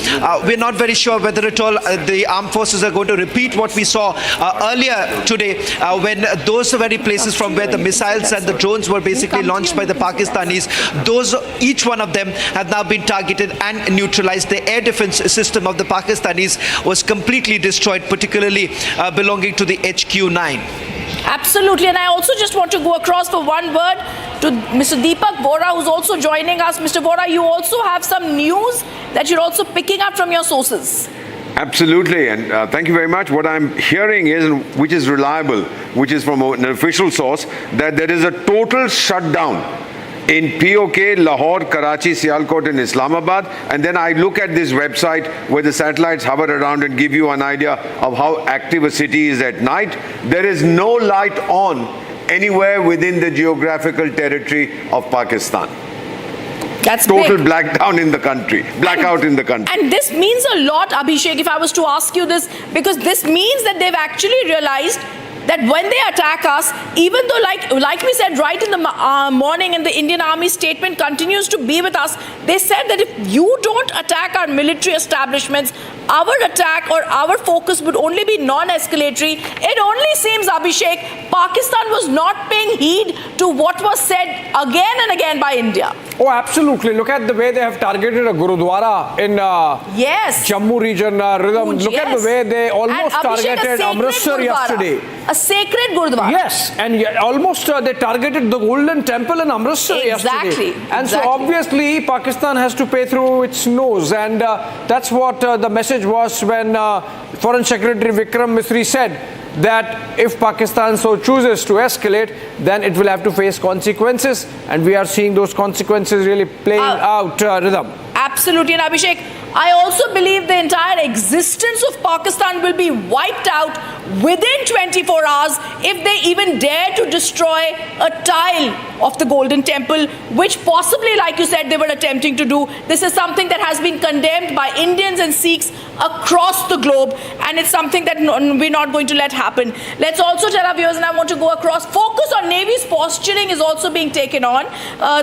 we're not very sure whether at all the armed forces are going to repeat what we saw earlier today when those very places from where the missiles and the drones were basically launched by the Pakistanis, each one of them have now been targeted and neutralized. The air defense system of the Pakistanis was completely destroyed, particularly belonging to the HQ-9. Absolutely, and I also just want to go across for one word to Mr. Deepak Vora, who's also joining us. Mr. Vora, you also have some news that you're also picking up from your sources. Absolutely, and thank you very much. What I'm hearing is, which is reliable, which is from an official source, that there is a total shutdown in POK, Lahore, Karachi, Sialkot and Islamabad. And then I look at this website where the satellites hover around and give you an idea of how active a city is at night. There is no light on anywhere within the geographical territory of Pakistan. That's total big. blackout in the country. And this means a lot, Abhishek, if I was to ask you this, because this means that they've actually realized that when they attack us, even though like we said right in the morning, and the Indian Army statement continues to be with us, they said that if you don't attack our military establishments, our attack or our focus would only be non-escalatory. It only seems, Abhishek, Pakistan was not paying heed to what was said again and again by India. Oh, absolutely. Look at the way they have targeted a Gurudwara in Jammu region. Look at the way they almost targeted Amritsar yesterday. A sacred Gurudwara. Yes, and almost they targeted the Golden Temple in Amritsar yesterday. And so obviously Pakistan has to pay through its nose, and that's what the message was when Foreign Secretary Vikram Misri said that if Pakistan so chooses to escalate, then it will have to face consequences, and we are seeing those consequences really playing out, Rhythm. Absolutely, and Abhishek, I also believe the entire existence of Pakistan will be wiped out within 24 hours if they even dare to destroy a tile of the Golden Temple, which possibly, like you said, they were attempting to do. This is something that has been condemned by Indians and Sikhs across the globe, and it's something that we're not going to let happen. Let's also tell our viewers, and I want to go across, focus on Navy's posturing is also being taken on.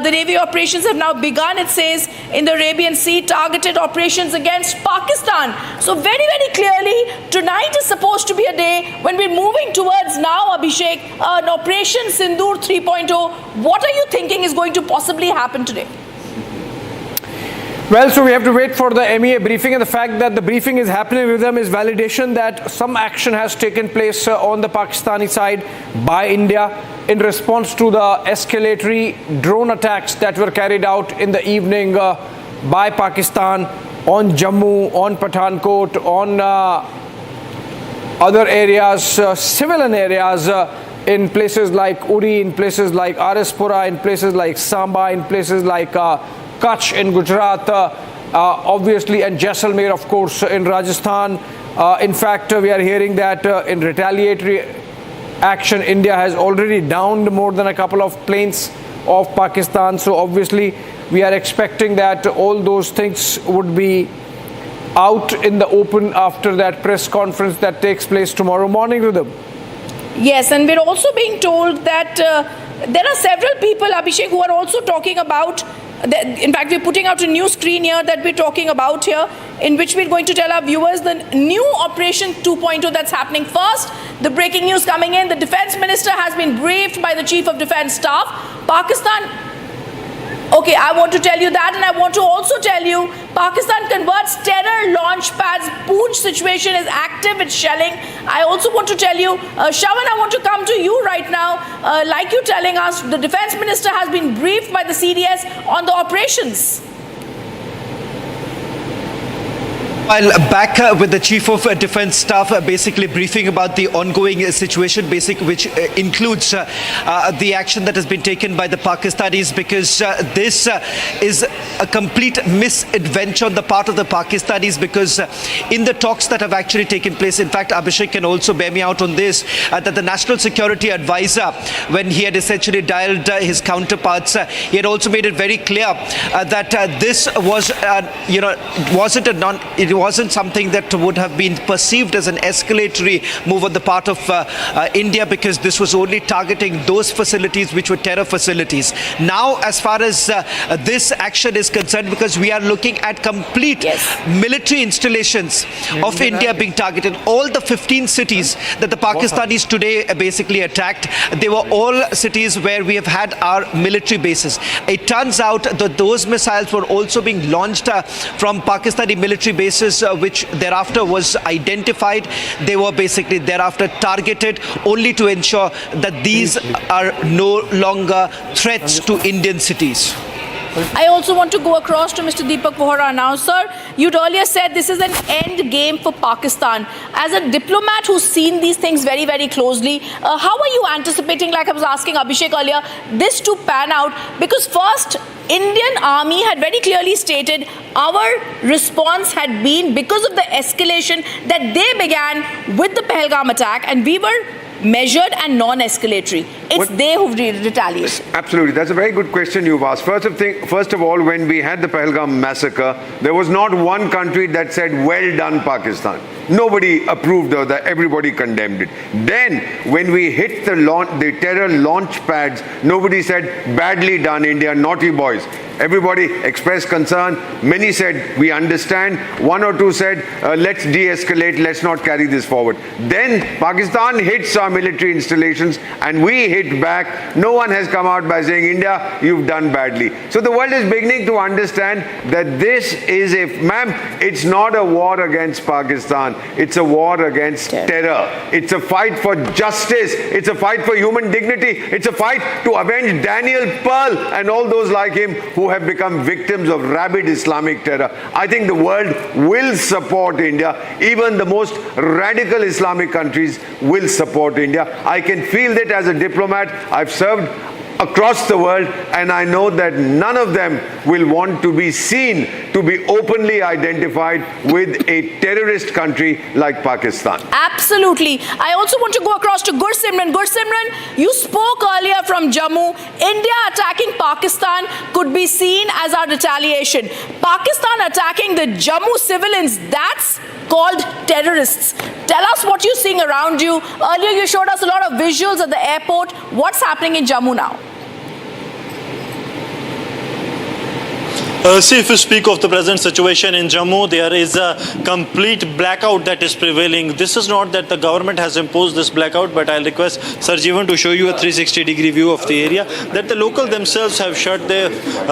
The Navy operations have now begun, it says, in the Arabian Sea, targeted operations against Pakistan. So very, very clearly, tonight is supposed to be a day when we're moving towards now, Abhishek, an Operation Sindoor 3.0. What are you thinking is going to possibly happen today? Well, so we have to wait for the MEA briefing, and the fact that the briefing is happening with them is validation that some action has taken place on the Pakistani side by India. in response to the escalatory drone attacks that were carried out in the evening by Pakistan on Jammu, on Pathankot, on other areas, civilian areas, in places like Uri, in places like Arispura, in places like Samba, in places like Kutch in Gujarat, obviously, and Jaisalmer, of course, in Rajasthan. In fact, we are hearing that in retaliatory action, India has already downed more than a couple of planes of Pakistan. So obviously, we are expecting that all those things would be out in the open after that press conference that takes place tomorrow morning, Rhythm. Yes, and we're also being told that there are several people, Abhishek, who are also talking about, in fact, we're putting out a new screen here that we're talking about here, in which we're going to tell our viewers the new Operation 2.0 that's happening. First, the breaking news coming in, the Defense Minister has been briefed by the Chief of Defense Staff. Pakistan, okay, I want to tell you that, and I want to also tell you, Pakistan converts terror launch pads. Poonch situation is active, it's shelling. I also want to tell you, Shawan, I want to come to you right now. Like you telling us, the Defense Minister has been briefed by the CDS on the operations. While back with the Chief of Defence Staff basically briefing about the ongoing situation, which includes the action that has been taken by the Pakistanis, because this is a complete misadventure on the part of the Pakistanis, because in the talks that have actually taken place, in fact, Abhishek can also bear me out on this, that the National Security Advisor, when he had essentially dialed his counterparts, he had also made it very clear that this was, it wasn't something that would have been perceived as an escalatory move on the part of India, because this was only targeting those facilities which were terror facilities. Now, as far as this action is concerned, because we are looking at complete military installations of India being targeted, all the 15 cities that the Pakistanis today basically attacked, they were all cities where we have had our military bases. It turns out that those missiles were also being launched from Pakistani military bases, which thereafter was identified. They were basically thereafter targeted only to ensure that these are no longer threats to Indian cities. I also want to go across to Mr. Deepak Vohra now. Sir, you'd earlier said this is an end game for Pakistan. As a diplomat who's seen these things very, very closely, how are you anticipating, like I was asking Abhishek earlier, this to pan out? Because first, Indian Army had very clearly stated our response had been because of the escalation that they began with the Pahalgam attack, and we were measured and non-escalatory. It's they who retaliate. Absolutely. That's a very good question you've asked. First of all, when we had the Pahalgam massacre, there was not one country that said, well done, Pakistan. Nobody approved of that. Everybody condemned it. Then, when we hit the terror launch pads, nobody said, badly done, India, naughty boys. Everybody expressed concern. Many said, we understand. One or two said, let's de-escalate, let's not carry this forward. Then Pakistan hits our military installations and we hit back. No one has come out by saying, India, you've done badly. So the world is beginning to understand that this is it's not a war against Pakistan. It's a war against terror. It's a fight for justice. It's a fight for human dignity. It's a fight to avenge Daniel Pearl and all those like him who have become victims of rabid Islamic terror. I think the world will support India. Even the most radical Islamic countries will support India. I can feel that as a diplomat. I've served across the world, and I know that none of them will want to be seen to be openly identified with a terrorist country like Pakistan. Absolutely. I also want to go across to Gursimran. Gursimran, you spoke earlier from Jammu. India attacking Pakistan could be seen as our retaliation. Pakistan attacking the Jammu civilians, that's called terrorists. Tell us what you're seeing around you. Earlier you showed us a lot of visuals at the airport. What's happening in Jammu now? See, if you speak of the present situation in Jammu, there is a complete blackout that is prevailing. This is not that the government has imposed this blackout, but I'll request Sir Jeevan to show you a 360-degree view of the area, that the local themselves have shut their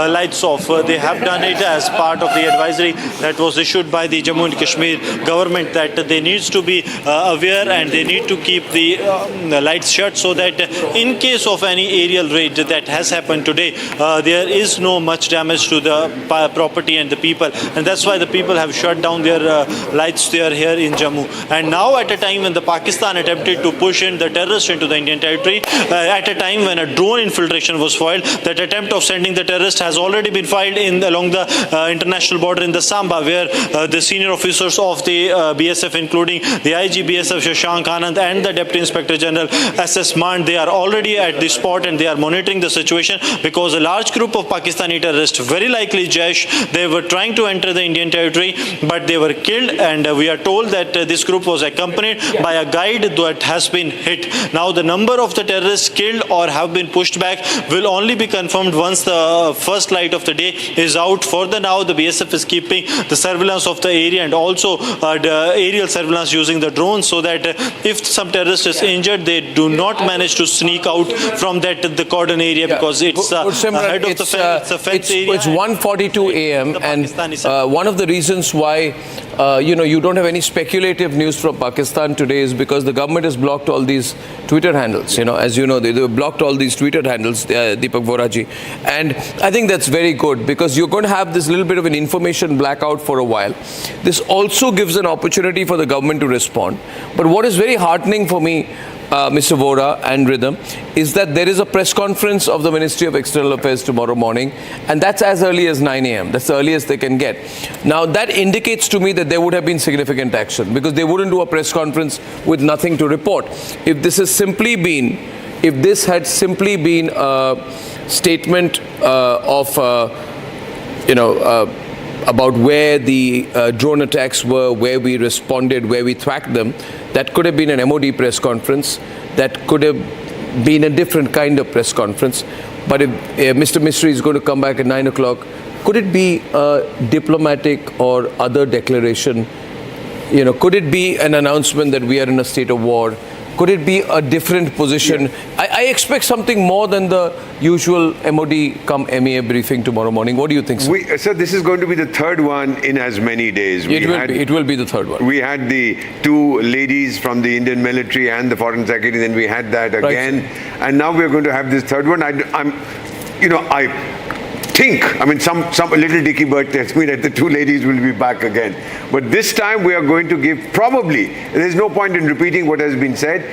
lights off. They have done it as part of the advisory that was issued by the Jammu and Kashmir government, that they need to be aware and they need to keep the lights shut, so that in case of any aerial raid that has happened today, there is no much damage to the property and the people, and that's why the people have shut down their lights there here in Jammu. And now at a time when the Pakistan attempted to push in the terrorists into the Indian territory, at a time when a drone infiltration was foiled, that attempt of sending the terrorist has already been filed in along the international border in the Samba, where the senior officers of the BSF, including the IG BSF Shashank Anand and the Deputy Inspector General SS Mand, they are already at the spot and they are monitoring the situation, because a large group of Pakistani terrorists, very likely Jaish, they were trying to enter the Indian territory, but they were killed, and we are told that this group was accompanied by a guide that has been hit. Now the number of the terrorists killed or have been pushed back will only be confirmed once the first light of the day is out. For the now, the BSF is keeping the surveillance of the area and also the aerial surveillance using the drones, so that if some terrorist is injured, they do not manage to sneak out from the cordon area, because it's ahead of the fence, it's a fence area. It's 1:42 a.m. and one of the reasons why you don't have any speculative news from Pakistan today is because the government has blocked all these Twitter handles. As you know, they blocked all these Twitter handles, Deepak Voraji, and I think that's very good, because you're going to have this little bit of an information blackout for a while. This also gives an opportunity for the government to respond. But what is very heartening for me, Mr. Vora and Rhythm, is that there is a press conference of the Ministry of External Affairs tomorrow morning, and that's as early as 9 a.m. That's the earliest they can get. Now, that indicates to me that there would have been significant action, because they wouldn't do a press conference with nothing to report. If this had simply been a statement about where the drone attacks were, where we responded, where we thwacked them, that could have been an MOD press conference. That could have been a different kind of press conference. But if Mr. Misri is going to come back at 9 o'clock, could it be a diplomatic or other declaration? Could it be an announcement that we are in a state of war? Could it be a different position? Yeah. I expect something more than the usual MOD come MEA briefing tomorrow morning. What do you think, sir? Sir, this is going to be the third one in as many days. It will be the third one. We had the two ladies from the Indian military and the foreign secretary, then we had that again. Right. And now we're going to have this third one. Some little dicky bird tells me that the two ladies will be back again. But this time we are going to give, probably, there's no point in repeating what has been said,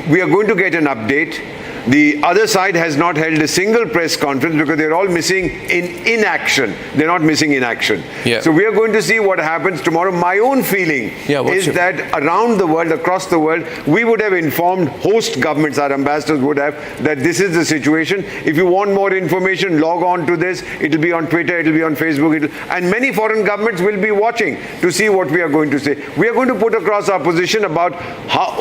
we are going to get an update. The other side has not held a single press conference because they're all missing in inaction. They're not missing in action. Yeah. So we are going to see what happens tomorrow. My own feeling is that around the world, across the world, we would have informed host governments, our ambassadors would have, that this is the situation. If you want more information, log on to this. It'll be on Twitter, it'll be on Facebook, and many foreign governments will be watching to see what we are going to say. We are going to put across our position about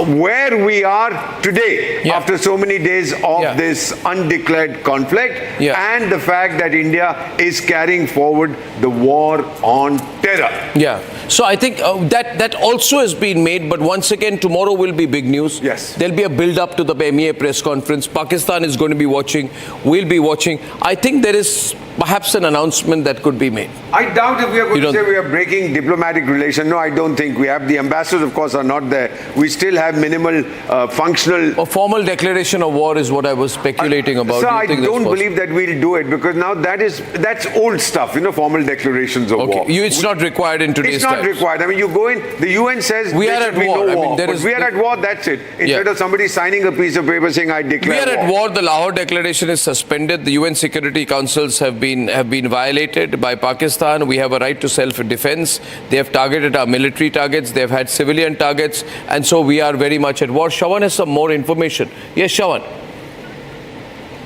where we are today after so many days of this undeclared conflict and the fact that India is carrying forward the war on terror. Yeah. So I think that also has been made, but once again, tomorrow will be big news. Yes. There'll be a build-up to the MEA press conference. Pakistan is going to be watching. We'll be watching. I think there is perhaps an announcement that could be made. I doubt if we are going to say we are breaking diplomatic relations. No, I don't think we have. The ambassadors, of course, are not there. We still have minimal functional... A formal declaration of war is what I was speculating about. Sir, I don't believe that we'll do it, because now that's old stuff, formal declarations of war. It's not required in today's time. It's not required. I mean, you go in, the UN says we are at war. We are at war, that's it. Instead of somebody signing a piece of paper saying, I declare war. We are at war. The Lahore Declaration is suspended. The UN Security Councils have been violated by Pakistan. We have a right to self-defense. They have targeted our military targets. They have had civilian targets. And so we are very much at war. Shawan has some more information. Yes, Shawan.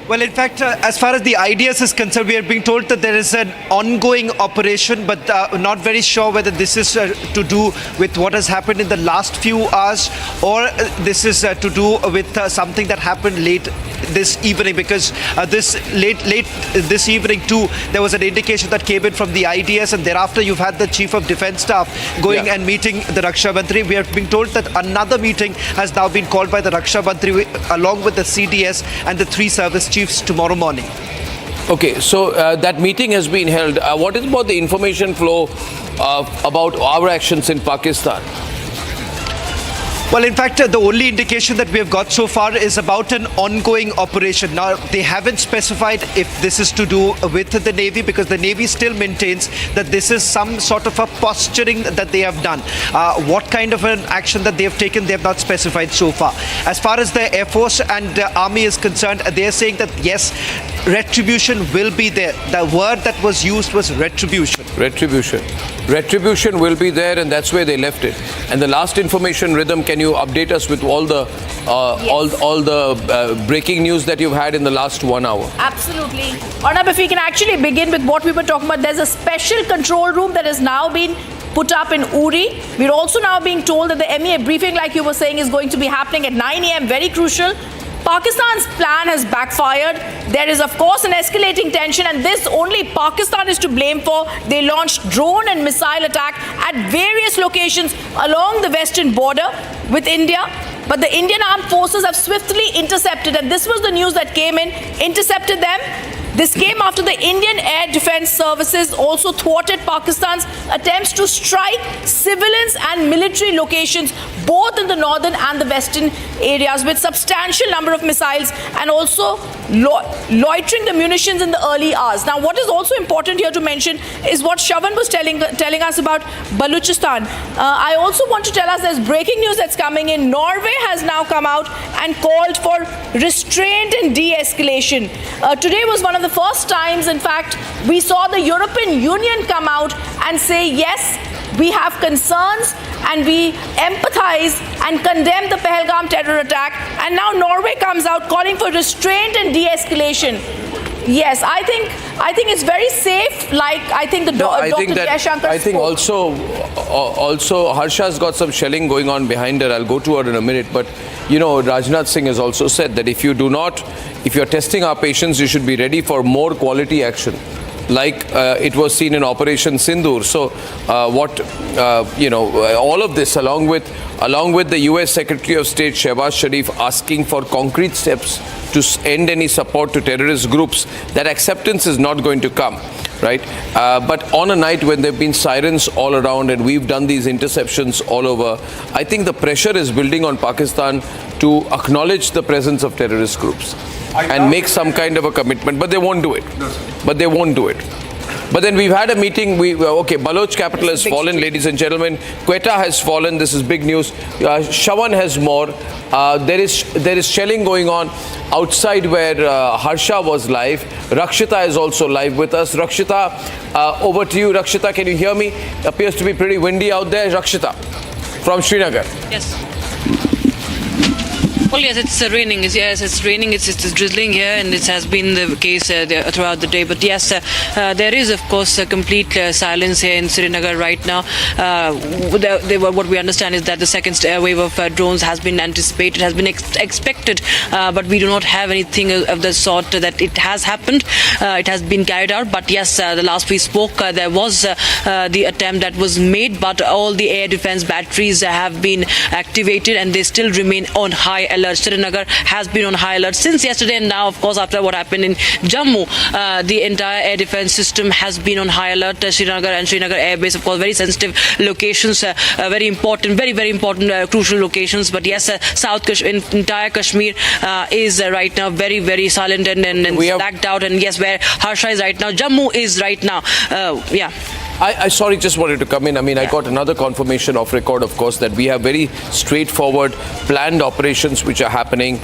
Well, in fact, as far as the IDS is concerned, we are being told that there is an ongoing operation, but not very sure whether this is to do with what has happened in the last few hours, or this is to do with something that happened late this evening, because this evening too, there was an indication that came in from the IDS, and thereafter you've had the Chief of Defence Staff going and meeting the Raksha Mantri. We are being told that another meeting has now been called by the Raksha Mantri along with the CDS and the 3 service chiefs tomorrow morning. Okay, so that meeting has been held. What is about the information flow about our actions in Pakistan? Well, in fact, the only indication that we have got so far is about an ongoing operation. Now, they haven't specified if this is to do with the Navy, because the Navy still maintains that this is some sort of a posturing that they have done. What kind of an action that they have taken, they have not specified so far. As far as the Air Force and Army is concerned, they are saying that yes, retribution will be there. The word that was used was retribution. Retribution. Retribution will be there, and that's where they left it. And the last information, Rhythm, can you update us with all the all the breaking news that you've had in the last 1 hour? Absolutely. Arnab, if we can actually begin with what we were talking about, there's a special control room that has now been put up in Uri. We're also now being told that the MEA briefing, like you were saying, is going to be happening at 9 a.m. Very crucial. Pakistan's plan has backfired. There is, of course, an escalating tension, and this only Pakistan is to blame for. They launched drone and missile attack at various locations along the western border with India. But the Indian armed forces have swiftly intercepted, and this was the news that came in, intercepted them. This came after the Indian Air Defence Services also thwarted Pakistan's attempts to strike civilians and military locations, both in the northern and the western areas, with substantial number of missiles and also loitering the munitions in the early hours. Now, what is also important here to mention is what Shavan was telling us about Balochistan. I also want to tell us there's breaking news that's coming in. Norway has now come out and called for restraint and de-escalation. Today was one of the first times, in fact, we saw the European Union come out and say, yes, we have concerns and we empathize and condemn the Pahalgam terror attack. And now Norway comes out calling for restraint and de-escalation. Yes, I think it's very safe. Like I think the I Dr. think that, Jayashankar I think spoke. also Harsha's got some shelling going on behind her. I'll go to her in a minute. But you know, Rajnath Singh has also said that if you're testing our patience, you should be ready for more quality action, like it was seen in Operation Sindoor. So all of this, along with the US Secretary of State Shehbaz Sharif asking for concrete steps to end any support to terrorist groups, that acceptance is not going to come, right? But on a night when there have been sirens all around and we've done these interceptions all over, I think the pressure is building on Pakistan to acknowledge the presence of terrorist groups and make some kind of a commitment, but they won't do it. But then we've had a meeting. Baloch capital has fallen, ladies and gentlemen. Quetta has fallen. This is big news. Shawan has more. There is shelling going on outside where Harsha was live. Rakshita is also live with us. Rakshita, over to you. Rakshita, can you hear me? Appears to be pretty windy out there. Rakshita, from Srinagar. Yes. Well, yes, it's raining. It's raining. It's drizzling here, and it has been the case throughout the day. But yes, there is, of course, a complete silence here in Srinagar right now. What we understand is that the second wave of drones has been anticipated, has been expected, but we do not have anything of the sort that it has happened. It has been carried out. But yes, the last we spoke, there was the attempt that was made, but all the air defense batteries have been activated, and they still remain on high alert. Srinagar has been on high alert since yesterday, and now, of course, after what happened in Jammu, the entire air defense system has been on high alert. Srinagar and Srinagar Air Base, of course, very sensitive locations, very important, very important, crucial locations. But yes, entire Kashmir is right now very silent and blacked out. And yes, where Harsha is right now, Jammu is right now. I sorry, just wanted to come in. I mean, I got another confirmation off record, of course, that we have very straightforward planned operations which are happening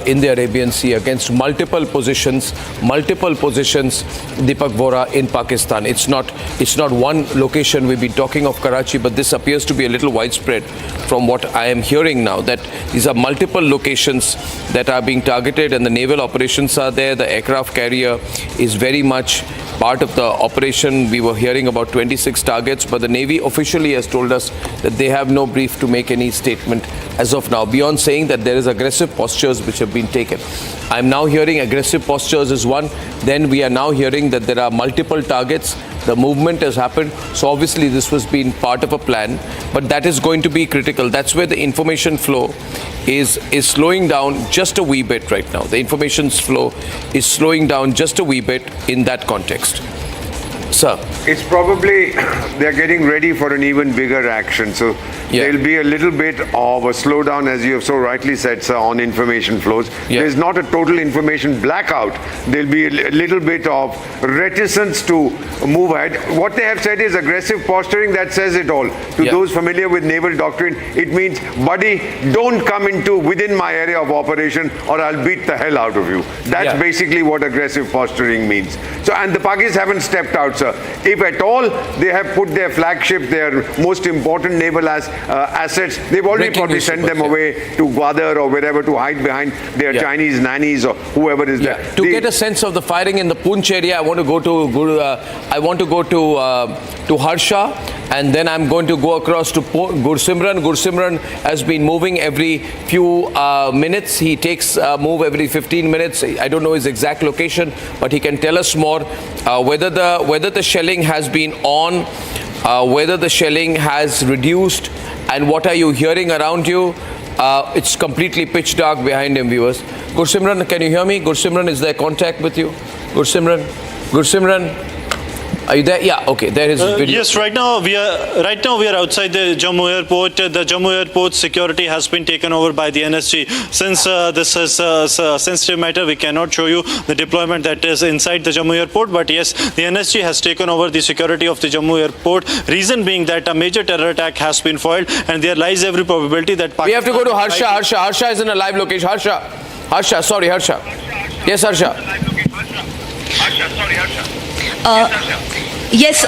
in the Arabian Sea against multiple positions, Deepak Vora, in Pakistan. It's not one location. We've been talking of Karachi, but this appears to be a little widespread from what I am hearing now, that these are multiple locations that are being targeted, and the naval operations are there. The aircraft carrier is very much part of the operation. We were hearing about 26 targets, but the Navy officially has told us that they have no brief to make any statement as of now, beyond saying that there is aggressive postures which have been taken. I'm now hearing aggressive postures is one. Then we are now hearing that there are multiple targets. The movement has happened. So obviously this was being part of a plan, but that is going to be critical. That's where the information flow is slowing down just a wee bit right now. The information flow is slowing down just a wee bit in that context. Sir. It's probably they're getting ready for an even bigger action. So there'll be a little bit of a slowdown, as you have so rightly said, sir, on information flows. There's not a total information blackout. There'll be a little bit of reticence to move ahead. What they have said is aggressive posturing. That says it all. To those familiar with naval doctrine, it means, buddy, don't come into within my area of operation or I'll beat the hell out of you. That's basically what aggressive posturing means. So, and the Pakis haven't stepped out, sir. If at all they have put their flagship, their most important naval assets, they've already probably sent them away to Gwadar or wherever to hide behind their Chinese nannies or whoever is there. To get a sense of the firing in the Poonch area, I want to go to Harsha, and then I'm going to go across to Gursimran. Gursimran has been moving every few minutes. He takes move every 15 minutes. I don't know his exact location, but he can tell us more whether the shelling has been on, whether the shelling has reduced, and what are you hearing around you. It's completely pitch dark behind him, viewers. Gursimran, can you hear me? Gursimran, is there contact with you? Gursimran, are you there? Yeah, okay, there is video. Yes, right now we are outside the Jammu airport. The Jammu airport security has been taken over by the NSG. Since this is a sensitive matter, we cannot show you the deployment that is inside the Jammu airport. But yes, the NSG has taken over the security of the Jammu airport. Reason being that a major terror attack has been foiled, and there lies every probability that Pakistan. We have to go to Harsha. Harsha is in a live location. Harsha. Sorry, Harsha. Yes, Harsha. Yes,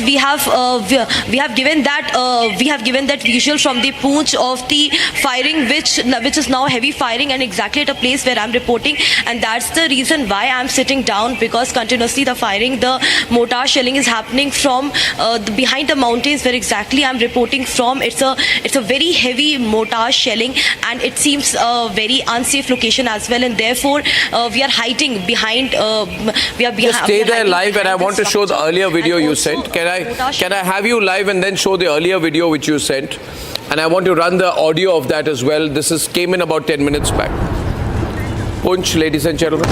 we have given that visual from the Poonch of the firing, which is now heavy firing, and exactly at a place where I'm reporting, and that's the reason why I'm sitting down, because continuously the firing, the mortar shelling is happening from behind the mountains where exactly I'm reporting from. It's a very heavy mortar shelling, and it seems a very unsafe location as well, and therefore we are hiding behind. Just stay there live, and I want to show the earlier video you sent. Can I have you live and then show the earlier video which you sent? And I want to run the audio of that as well. This came in about 10 minutes back. Poonch, ladies and gentlemen.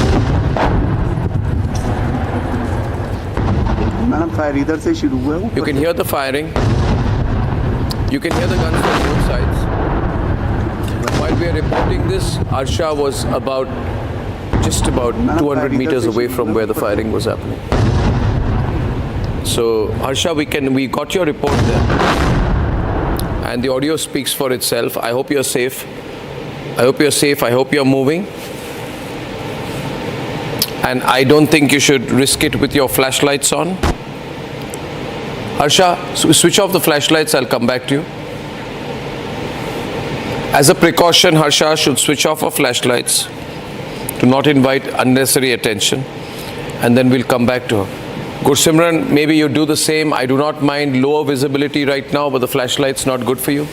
Madam fire इधर से शुरू हुआ है. You can hear the firing. You can hear the guns from both sides. While we are reporting this, Harsha was just about 200 meters away from where the firing was happening. So, Harsha, we got your report there, and the audio speaks for itself. I hope you're safe. I hope you're moving. And I don't think you should risk it with your flashlights on. Harsha, switch off the flashlights. I'll come back to you. As a precaution, Harsha should switch off her flashlights to not invite unnecessary attention, and then we'll come back to her. Gursimran, maybe you do the same. I do not mind lower visibility right now, but the flashlight's not good for you.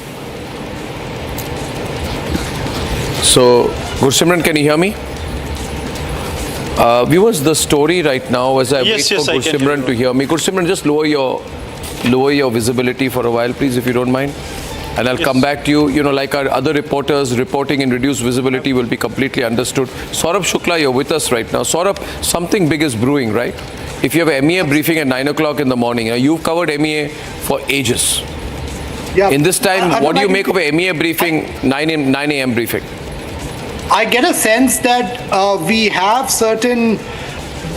So, Gursimran, can you hear me? Viewers, the story right now, as I wait for Gursimran to hear me. Gursimran, just lower your visibility for a while, please, if you don't mind. And I'll come back to you. You know, like our other reporters, reporting in reduced visibility will be completely understood. Saurabh Shukla, you're with us right now. Saurabh, something big is brewing, right? If you have a MEA briefing at 9 o'clock in the morning, you've covered MEA for ages. Yeah. In this time, what do you make of a MEA briefing, 9 a.m. briefing? I get a sense that we have certain,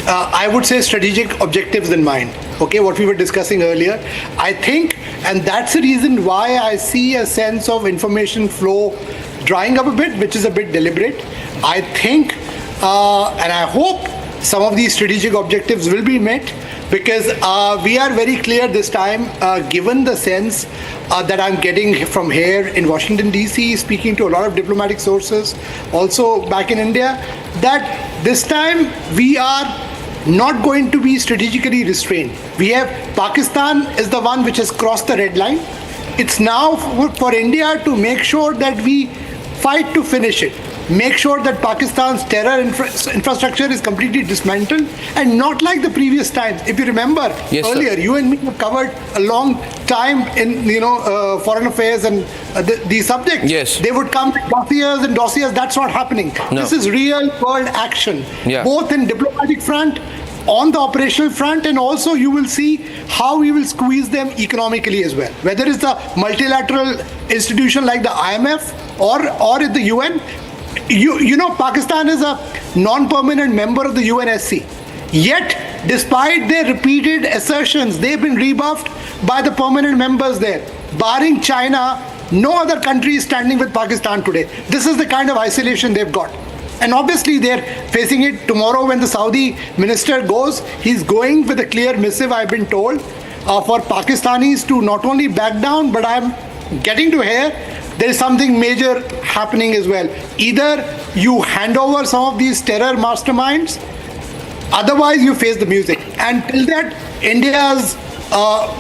I would say, strategic objectives in mind. okay, what we were discussing earlier. I think, and that's the reason why I see a sense of information flow drying up a bit, which is a bit deliberate. I think, and I hope some of these strategic objectives will be met, because we are very clear this time, given the sense that I'm getting from here in Washington, D.C., speaking to a lot of diplomatic sources, also back in India, that this time we are not going to be strategically restrained. We have Pakistan is the one which has crossed the red line. It's now for India to make sure that we fight to finish it. Make sure that Pakistan's terror infrastructure is completely dismantled, and not like the previous times. If you remember, earlier, you and me have covered a long time in foreign affairs and these subjects. Yes. They would come with dossiers and dossiers. That's not happening. No. This is real world action, Yeah. both in diplomatic front, on the operational front, and also you will see how we will squeeze them economically as well. Whether it's a multilateral institution like the IMF or at the UN. You know, Pakistan is a non-permanent member of the UNSC. Yet, despite their repeated assertions, they've been rebuffed by the permanent members there. Barring China, no other country is standing with Pakistan today. This is the kind of isolation they've got. And obviously, they're facing it tomorrow when the Saudi minister goes. He's going with a clear missive, I've been told, for Pakistanis to not only back down, but I'm getting to hear there is something major happening as well. Either you hand over some of these terror masterminds, otherwise you face the music. And till that, India's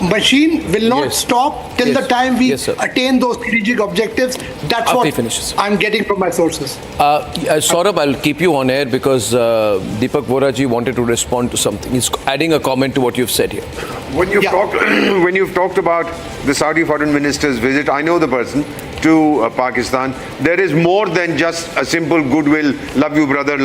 machine will not stop till the time we attain those strategic objectives. That's what I'm getting from my sources. Saurabh, I'll keep you on air because Deepak Voraji wanted to respond to something. He's adding a comment to what you've said here. When you've talked about the Saudi foreign minister's visit, I know the person, to Pakistan, there is more than just a simple goodwill, love you brother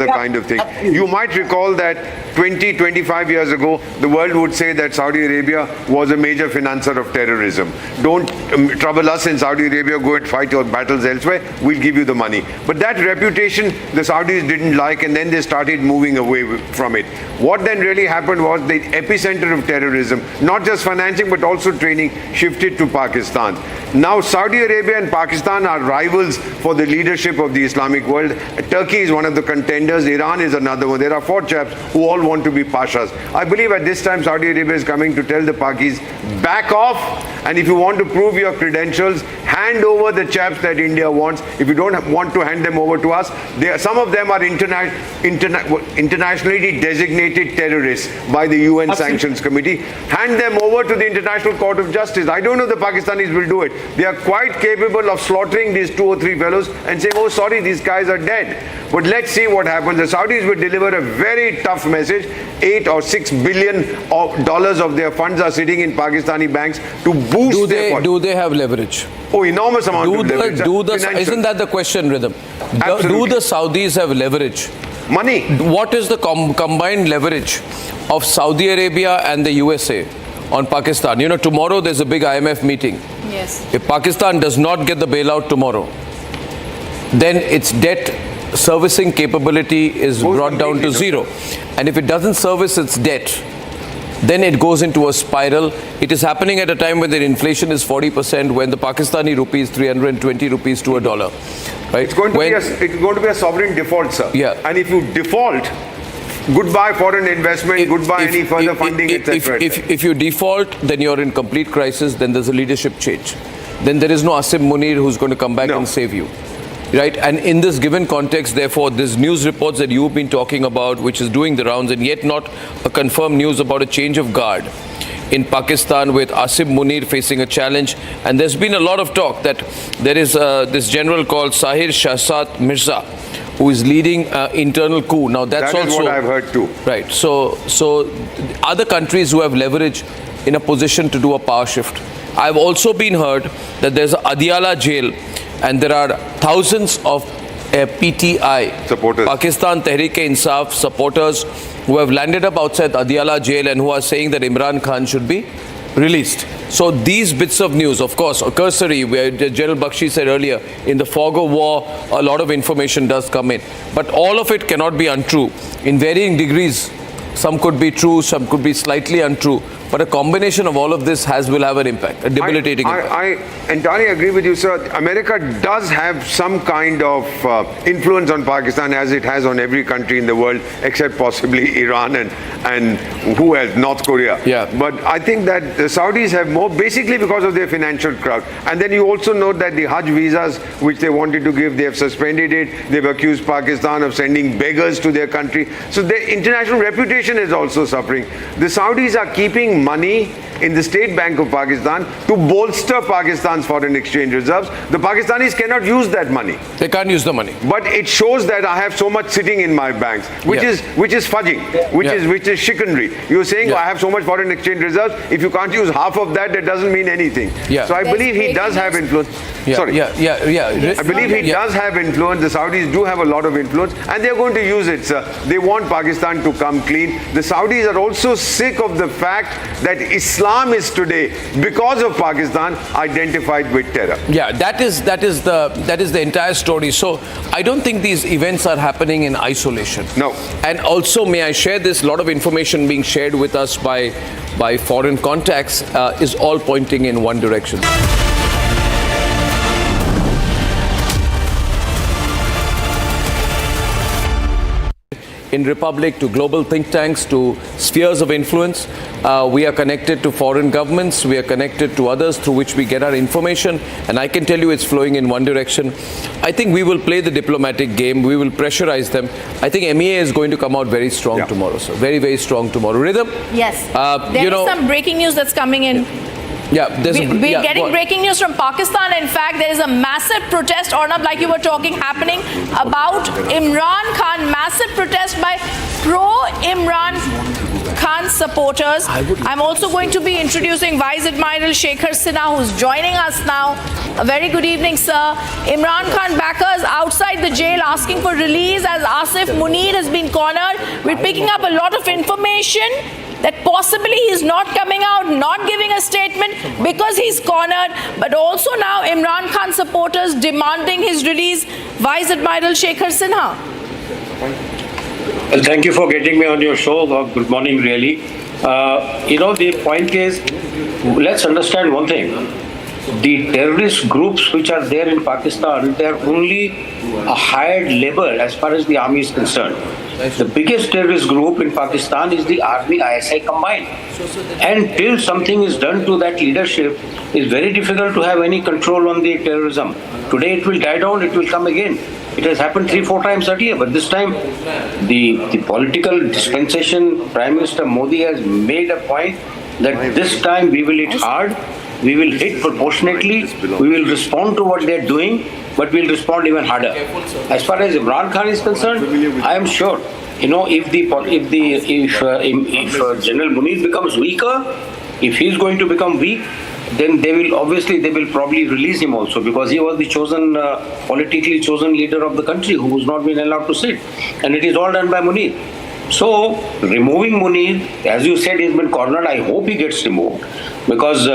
kind of thing. You might recall that 25 years ago, the world would say that Saudi Arabia was a major financer of terrorism. Don't trouble us in Saudi Arabia, go and fight your battles elsewhere, we'll give you the money. But that reputation the Saudis didn't like, and then they started moving away from it. What then really happened was the epicenter of terrorism, not just financing but also training, shifted to Pakistan. Now Saudi Arabia and Pakistan are rivals for the leadership of the Islamic world. Turkey is one of the contenders. Iran is another one. There are 4 chaps who all want to be pashas. I believe at this time Saudi Arabia is coming to tell the Pakis, back off, and if you want to prove your credentials, hand over the chaps that India wants. If you don't want to hand them over to us, some of them are internationally designated terrorists by the UN Sanctions Committee. Hand them over to the International Court of Justice. I don't know if the Pakistanis will do it. They are quite capable of slaughtering these 2 or 3 fellows and saying, oh sorry, these guys are dead. But let's see what happens. The Saudis will deliver a very tough message. $8 or $6 billion of their funds are sitting in Pakistani banks to boost Do they have leverage? Oh, enormous amount of leverage. Isn't that the question, Rhythm? Do the Saudis have leverage? Money. What is the combined leverage of Saudi Arabia and the USA on Pakistan? You know, tomorrow there's a big IMF meeting. Yes. If Pakistan does not get the bailout tomorrow, then its debt servicing capability is brought down to 0. And if it doesn't service its debt, then it goes into a spiral. It is happening at a time when the inflation is 40%, when the Pakistani rupee is 320 rupees to a dollar. Right? It's going to be a sovereign default, sir. Yeah. And if you default, goodbye foreign investment, goodbye any further funding, etc. If you default, then you're in complete crisis, then there's a leadership change. Then there is no Asim Munir who's going to come back and save you. Right? And in this given context, therefore, these news reports that you've been talking about, which is doing the rounds, and yet not a confirmed news about a change of guard in Pakistan with Asim Munir facing a challenge. And there's been a lot of talk that there is this general called Sahir Shahzad Mirza, who is leading internal coup. Now that's that is also what I've heard too. Right. So other countries who have leverage in a position to do a power shift. I've also been heard that there's an Adiala jail, and there are thousands of PTI supporters, Pakistan Tehreek-e-Insaf supporters, who have landed up outside Adiala jail and who are saying that Imran Khan should be released. So these bits of news, of course, a cursory, where General Bakshi said earlier, in the fog of war, a lot of information does come in. But all of it cannot be untrue. In varying degrees, Some could be true, some could be slightly untrue. But a combination of all of this will have an impact, a debilitating impact. I entirely agree with you, sir. America does have some kind of influence on Pakistan, as it has on every country in the world, except possibly Iran and who else? North Korea. Yeah. But I think that the Saudis have more, basically because of their financial crowd. And then you also note that the Hajj visas, which they wanted to give, they have suspended it. They've accused Pakistan of sending beggars to their country. So their international reputation is also suffering. The Saudis are keeping money in the State Bank of Pakistan to bolster Pakistan's foreign exchange reserves. The Pakistanis cannot use that money. They can't use the money. But it shows that I have so much sitting in my banks, which is fudging, which is chicanery. You're saying I have so much foreign exchange reserves. If you can't use half of that, that doesn't mean anything. Yeah. So I believe he does have influence. I believe he does have influence. The Saudis do have a lot of influence, and they're going to use it, sir. They want Pakistan to come clean. The Saudis are also sick of the fact that Islam is today, because of Pakistan, identified with terror. Yeah, that is the entire story. So I don't think these events are happening in isolation. No. And also, may I share this? A lot of information being shared with us by foreign contacts is all pointing in one direction. In Republic, to global think tanks, to spheres of influence. We are connected to foreign governments. We are connected to others through which we get our information. And I can tell you it's flowing in one direction. I think we will play the diplomatic game. We will pressurize them. I think MEA is going to come out very strong tomorrow, sir. Very, very strong tomorrow. Rhythm? Yes. There is some breaking news that's coming in. Yeah, we're getting breaking news from Pakistan. In fact, there is a massive protest, Arnab, like you were talking, happening about Imran Khan. Massive protest by pro-Imran Khan supporters. I'm also going to be introducing Vice Admiral Shekhar Sinha, who's joining us now. A very good evening, sir. Imran Khan backers outside the jail asking for release as Asif Munir has been cornered. We're picking up a lot of information that possibly he's not coming out, not giving a statement because he's cornered, but also now Imran Khan supporters demanding his release. Vice Admiral Shekhar Sinha. Well, thank you for getting me on your show. Good morning, really. The point is, let's understand one thing. The terrorist groups which are there in Pakistan, they're only a hired labor as far as the army is concerned. The biggest terrorist group in Pakistan is the Army ISI combined. And till something is done to that leadership, it's very difficult to have any control on the terrorism. Today it will die down, it will come again. It has happened 3-4 times earlier, but this time the political dispensation, Prime Minister Modi has made a point that this time we will hit hard, we will hit proportionately, we will respond to what they're doing, but we'll respond even harder. As far as Imran Khan is concerned, I am sure, if General Munir becomes weaker, if he's going to become weak, then they will probably release him also, because he was the politically chosen leader of the country who was not being allowed to sit. And it is all done by Munir. So, removing Munir, as you said, he's been cornered. I hope he gets removed. Because,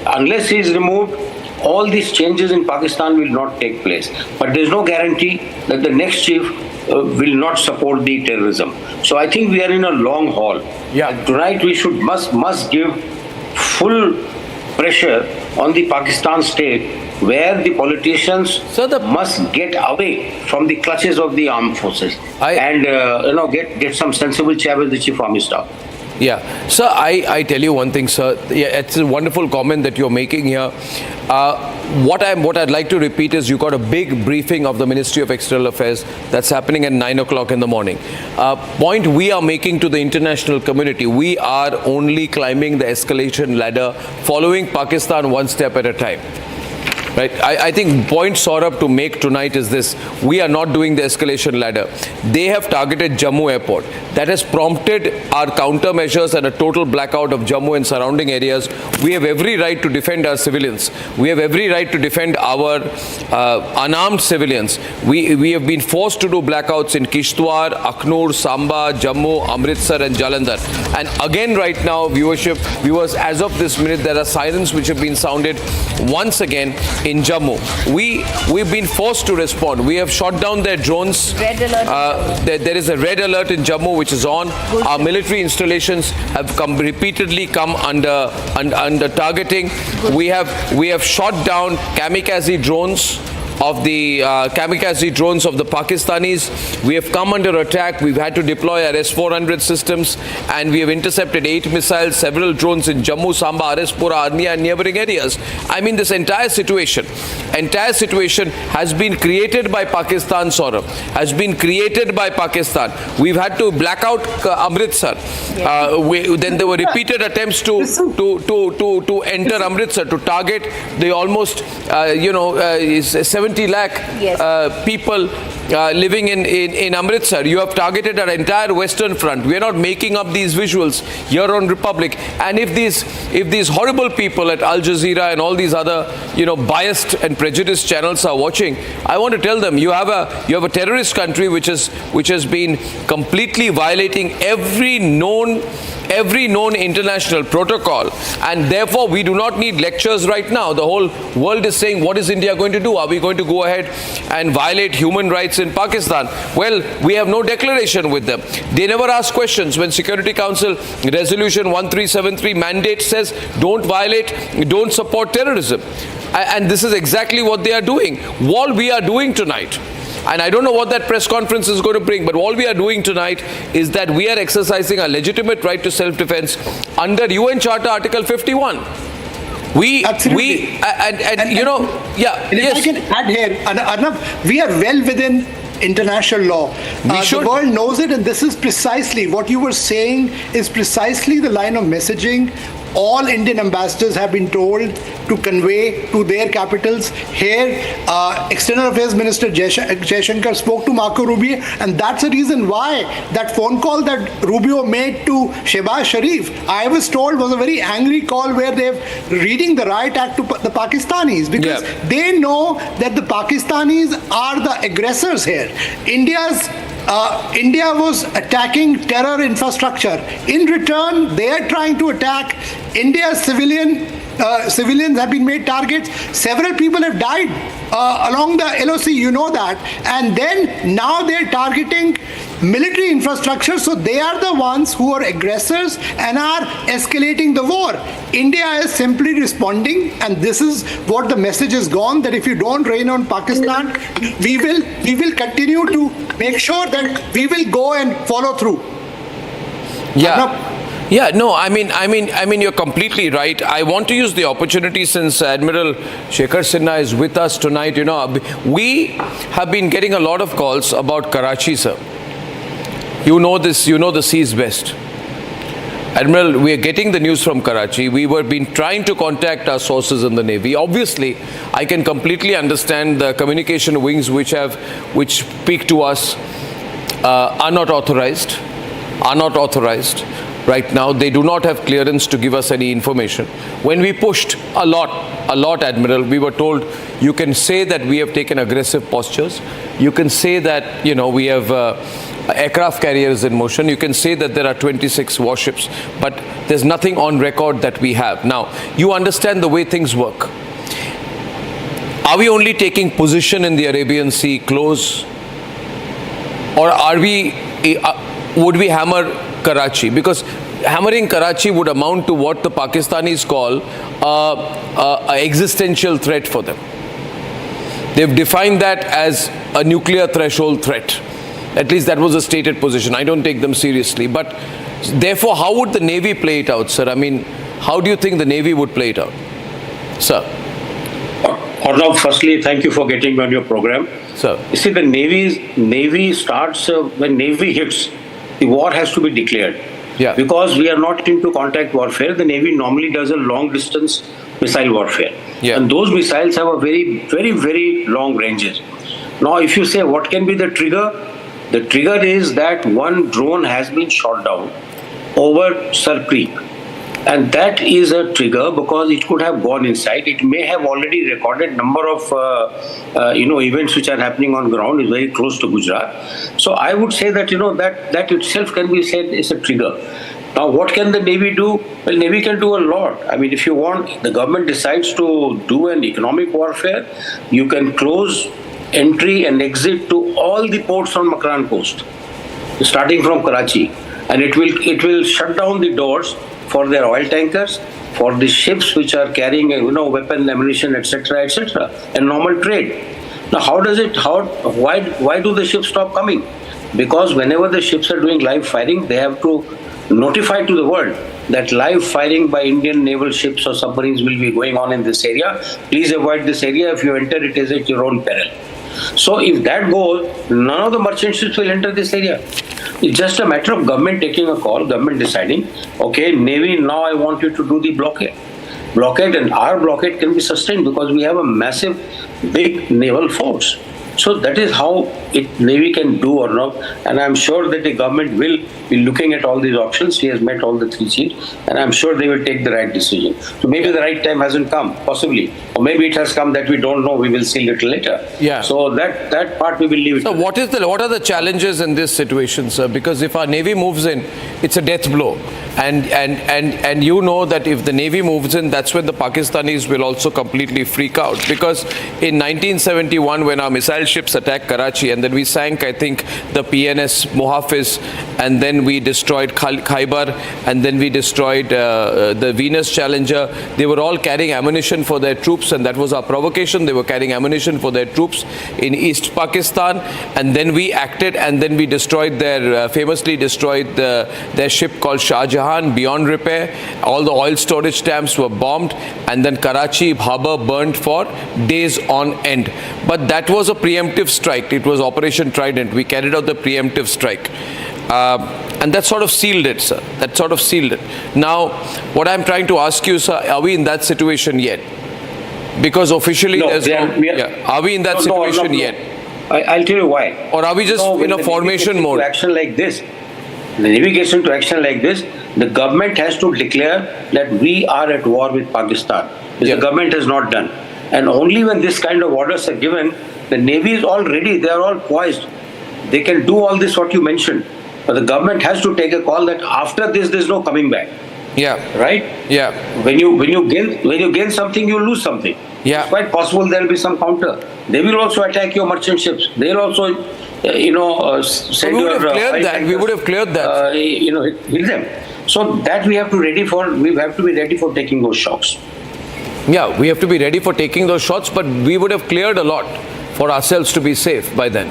unless he is removed, all these changes in Pakistan will not take place. But there's no guarantee that the next chief will not support the terrorism. So I think we are in a long haul. Yeah. Tonight we must give full pressure on the Pakistan state, where the politicians must get away from the clutches of the armed forces and get some sensible chat with the chief army staff. Yeah, sir, I tell you one thing, sir. Yeah, it's a wonderful comment that you're making here. What I'd like to repeat is you got a big briefing of the Ministry of External Affairs that's happening at 9 o'clock in the morning. Point we are making to the international community, we are only climbing the escalation ladder, following Pakistan one step at a time. Right. I think point Saurabh to make tonight is this: we are not doing the escalation ladder. They have targeted Jammu airport. That has prompted our countermeasures and a total blackout of Jammu and surrounding areas. We have every right to defend our civilians. We have every right to defend our unarmed civilians. We have been forced to do blackouts in Kishtwar, Akhnur, Samba, Jammu, Amritsar and Jalandhar. And again right now, viewers, as of this minute, there are sirens which have been sounded once again. in Jammu. We've been forced to respond. We have shot down their drones. Red alert. There is a red alert in Jammu which is on. Our military installations have repeatedly come under targeting. We have shot down kamikaze drones of the Pakistanis. We have come under attack. We've had to deploy our S-400 systems, and we have intercepted 8 missiles, several drones in Jammu, Samba, Arispura, Arnia and neighboring areas. I mean, this entire situation has been created by Pakistan, Saurabh, has been created by Pakistan. We've had to black out Amritsar. Then there were repeated attempts to enter Amritsar, to target the almost 70 lakh people living in Amritsar. You have targeted our entire western front. We are not making up these visuals here on Republic. And if these horrible people at Al Jazeera and all these other biased and prejudiced channels are watching, I want to tell them you have a terrorist country which has been completely violating every known international protocol, and therefore we do not need lectures right now. The whole world is saying, what is India going to do? Are we going to go ahead and violate human rights in Pakistan? Well, we have no declaration with them. They never ask questions. When Security Council Resolution 1373 mandate says don't violate, don't support terrorism. And this is exactly what they are doing. All we are doing tonight, and I don't know what that press conference is going to bring, but all we are doing tonight is that we are exercising a legitimate right to self-defense under UN Charter Article 51. If I can add here, Arnab, we are well within international law. The world knows it, and this is precisely what you were saying is precisely the line of messaging all Indian ambassadors have been told to convey to their capitals. Here, External Affairs Minister Jaishankar spoke to Marco Rubio, and that's the reason why that phone call that Rubio made to Shehbaz Sharif, I was told, was a very angry call where they're reading the riot act to the Pakistanis, because they know that the Pakistanis are the aggressors here. India was attacking terror infrastructure. In return, they are trying to attack India's civilians have been made targets. Several people have died along the LOC, you know that. And then now they're targeting military infrastructure, so they are the ones who are aggressors and are escalating the war. India is simply responding, and this is what the message has gone, that if you don't rain on Pakistan, we will continue to make sure that we will go and follow through. Yeah, no, I mean, you're completely right. I want to use the opportunity, since Admiral Shekhar Sinha is with us tonight. We have been getting a lot of calls about Karachi, sir. You know this, you know the seas best. Admiral, we are getting the news from Karachi. We were been trying to contact our sources in the Navy. Obviously, I can completely understand the communication wings which speak to us are not authorized right now. They do not have clearance to give us any information. When we pushed a lot, Admiral, we were told, you can say that we have taken aggressive postures. You can say that, we have aircraft carriers in motion. You can say that there are 26 warships, but there's nothing on record that we have. Now, you understand the way things work. Are we only taking position in the Arabian Sea close, or would we hammer Karachi? Because hammering Karachi would amount to what the Pakistanis call an existential threat for them. They've defined that as a nuclear threshold threat. At least that was a stated position. I don't take them seriously. But therefore, how would the Navy play it out, sir? I mean, how do you think the Navy would play it out, sir? Arnab, firstly, thank you for getting me on your program. Sir. You see, the Navy starts, when Navy hits, the war has to be declared. Yeah. Because we are not into contact warfare, the Navy normally does a long distance missile warfare. Yeah. And those missiles have a very, very, very long ranges. Now, if you say what can be the trigger? The trigger is that one drone has been shot down over Sir Creek. And that is a trigger because it could have gone inside. It may have already recorded number of events which are happening on ground. Is very close to Gujarat. So I would say that that itself can be said is a trigger. Now, what can the Navy do? Well, Navy can do a lot. I mean, if you want, the government decides to do an economic warfare, you can close entry and exit to all the ports on Makran coast, starting from Karachi, and it will shut down the doors for their oil tankers, for the ships which are carrying, weapon, ammunition, etc., and normal trade. Now, why do the ships stop coming? Because whenever the ships are doing live firing, they have to notify to the world that live firing by Indian naval ships or submarines will be going on in this area. Please avoid this area. If you enter, it is at your own peril. So if that goes, none of the merchant ships will enter this area. It's just a matter of government taking a call, government deciding, okay, Navy, now I want you to do the blockade, and our blockade can be sustained because we have a massive, big naval force. So that is how Navy can do or not, and I'm sure that the government will be looking at all these options. He has met all the three chiefs, and I'm sure they will take the right decision. So maybe the right time hasn't come, possibly, or maybe it has come that we don't know. We will see a little later. Yeah. So that part we will leave it. So what are the challenges in this situation, sir? Because if our Navy moves in, it's a death blow, and you know that if the Navy moves in, that's when the Pakistanis will also completely freak out. Because in 1971, when our missile ships attacked Karachi, and then we sank, I think, the PNS Muhafiz, and then we destroyed Khyber, and then we destroyed the Venus Challenger. They were all carrying ammunition for their troops, and that was our provocation. They were carrying ammunition for their troops in East Pakistan, and then we acted, and then we destroyed famously destroyed their ship called Shah Jahan beyond repair. All the oil storage dams were bombed, and then Karachi harbour burned for days on end. But that was a preemptive strike. It was Operation Trident. We carried out the preemptive strike. And that sort of sealed it, sir. That sort of sealed it. Now, what I'm trying to ask you, sir, are we in that situation yet? Because officially, no, are we in that situation yet? I'll tell you why. Or are we just in a formation mode? Action like this, the Navy gets into action like this, the government has to declare that we are at war with Pakistan, which the government has not done. And only when this kind of orders are given, the Navy is all ready, they are all poised. They can do all this what you mentioned. But the government has to take a call that after this, there's no coming back. Yeah. Right? Yeah. When you gain something, you lose something. Yeah. It's quite possible there will be some counter. They will also attack your merchant ships. They will also, send your... We would have cleared that. Hit them. So that we have to ready for. We have to be ready for taking those shocks. Yeah, we have to be ready for taking those shots, but we would have cleared a lot for ourselves to be safe by then.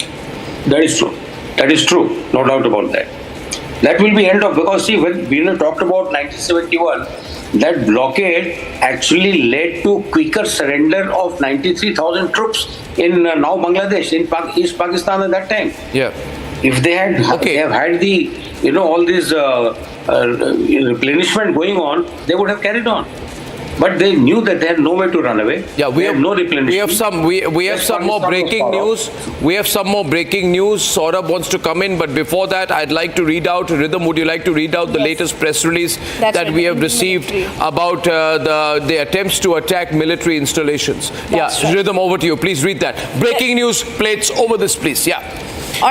That is true. That is true. No doubt about that. That will be end of, because see, when we talked about 1971, that blockade actually led to quicker surrender of 93,000 troops in now Bangladesh, in East Pakistan at that time. Yeah. If they had had the, all this replenishment going on, they would have carried on. But they knew that they had nowhere to run away. Yeah, we have no replenishment. We have some more breaking news. We have some more breaking news. Saurabh wants to come in, but before that, I'd like to read out. Rhythm, would you like to read out the latest press release that we have received about the attempts to attack military installations? Rhythm, over to you. Please read that. Breaking news plates over this, please. Yeah.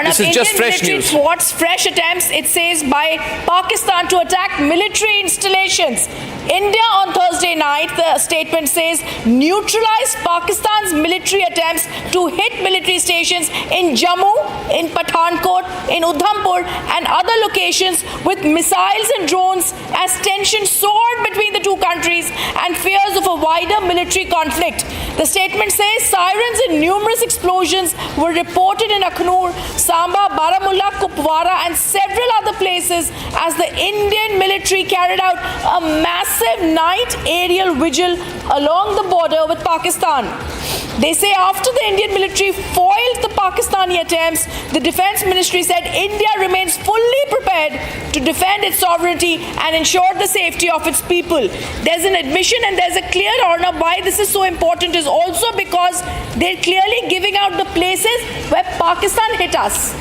This is just fresh news. Thwarts fresh attempts, it says, by Pakistan to attack military installations. India on Thursday night, the statement says, neutralized Pakistan's military attempts to hit military stations in Jammu, in Pathankot, in Udhampur and other locations with missiles and drones as tension soared between the two countries and fears of a wider military conflict. The statement says sirens and numerous explosions were reported in Akhnur, Samba, Baramulla, Kupwara and several other places as the Indian military carried out a massive night aerial vigil along the border with Pakistan. They say after the Indian military foiled the Pakistani attempts, the Defense Ministry said India remains fully prepared to defend its sovereignty and ensure the safety of its people. There's an admission and there's a clear honor. Why this is so important is also because they're clearly giving out the places where Pakistan hit us.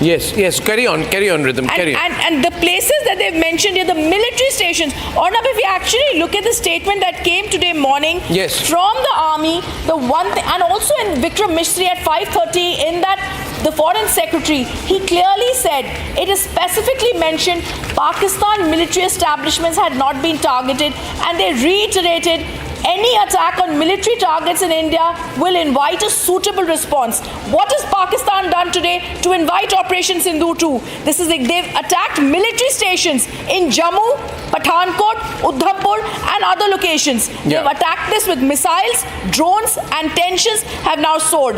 Yes, carry on, Rhythm, carry on. And the places that they've mentioned here, the military stations. Arnab, if we actually look at the statement that came today morning from the army, the one thing, and also in Vikram Misri at 5:30, in that the foreign secretary, he clearly said, it is specifically mentioned Pakistan military establishments had not been targeted, and they reiterated any attack on military targets in India will invite a suitable response. What has Pakistan done today to invite Operation Sindoor 2? They've attacked military stations in Jammu, Pathankot, Udhampur and other locations. They've attacked this with missiles, drones, and tensions have now soared.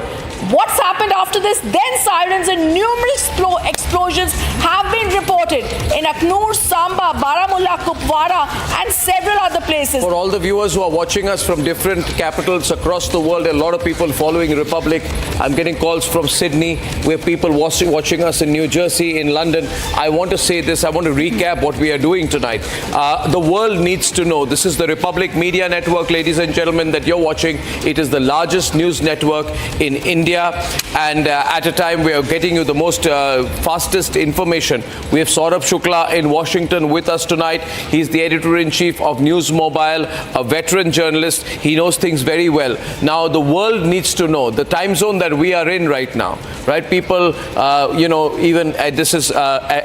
What's happened after this? Then sirens and numerous explosions have been reported in Aknoor, Samba, Baramulla, Kupwara and several other places. For all the viewers who are watching us from different capitals across the world, a lot of people following Republic. I'm getting calls from Sydney. We have people watching us in New Jersey, in London. I want to say this. I want to recap what we are doing tonight. The world needs to know. This is the Republic Media Network, ladies and gentlemen, that you're watching. It is the largest news network in India. And at a time we are getting you the most fastest information. We have Saurabh Shukla in Washington with us tonight. He's the editor-in-chief of News Mobile, a veteran journalist. He knows things very well. Now the world needs to know the time zone that we are in right now, right? People, even this is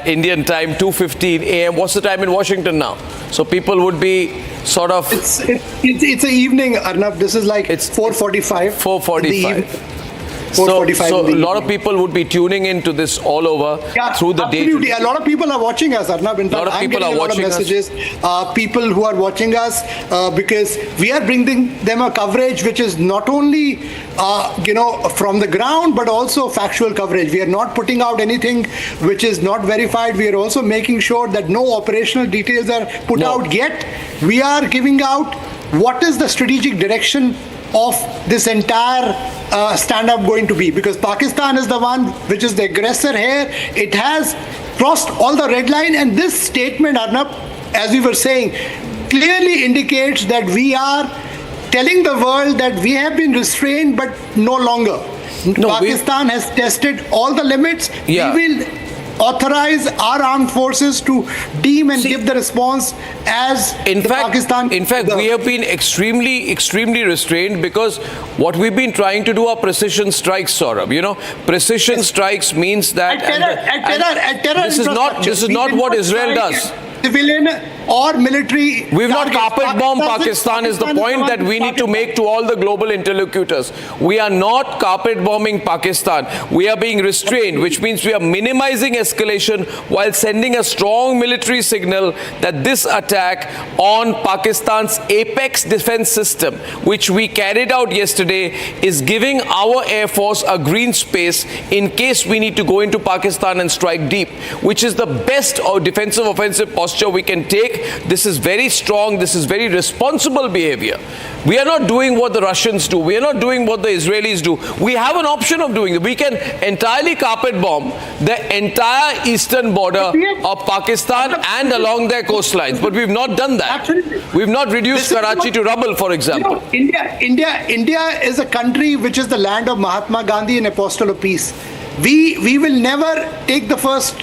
Indian time, 2:15 a.m. What's the time in Washington now? So people would be sort of... It's an evening, Arnab. This is like it's 4:45. 4:45. So a lot of people would be tuning into this all over through the day. Absolutely. A lot of people are watching us, Arnab. In fact, I'm getting a lot of messages. People who are watching us because we are bringing them a coverage which is not only, from the ground, but also factual coverage. We are not putting out anything which is not verified. We are also making sure that no operational details are put out yet. We are giving out what is the strategic direction of this entire stand-up going to be, because Pakistan is the one which is the aggressor here. It has crossed all the red line, and this statement, Arnab, as we were saying, clearly indicates that we are telling the world that we have been restrained, but no longer. Pakistan has tested all the limits. We will authorize our armed forces to deem and give the response as Pakistan. In fact, we have been extremely restrained because what we've been trying to do are precision strikes, Saurabh. Precision strikes means that this is not what Israel does. Civilian or military. We've not carpet bombed Pakistan is the point that we need to make to all the global interlocutors. We are not carpet bombing Pakistan. We are being restrained, which means we are minimizing escalation while sending a strong military signal that this attack on Pakistan's apex defense system, which we carried out yesterday, is giving our Air Force a green space in case we need to go into Pakistan and strike deep, which is the best defensive offensive posture we can take. This is very strong. This is very responsible behavior. We are not doing what the Russians do. We are not doing what the Israelis do. We have an option of doing it. We can entirely carpet bomb the entire eastern border of Pakistan and along their coastlines. But we've not done that. Absolutely. We've not reduced Karachi to rubble, for example. India is a country which is the land of Mahatma Gandhi and Apostle of Peace. We will never take the first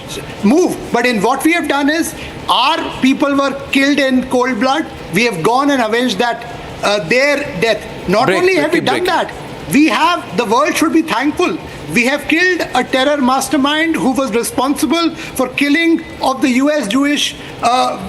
move, but in what we have done is our people were killed in cold blood. We have gone and avenged their death. Not only have we done that, the world should be thankful. We have killed a terror mastermind who was responsible for killing of the US Jewish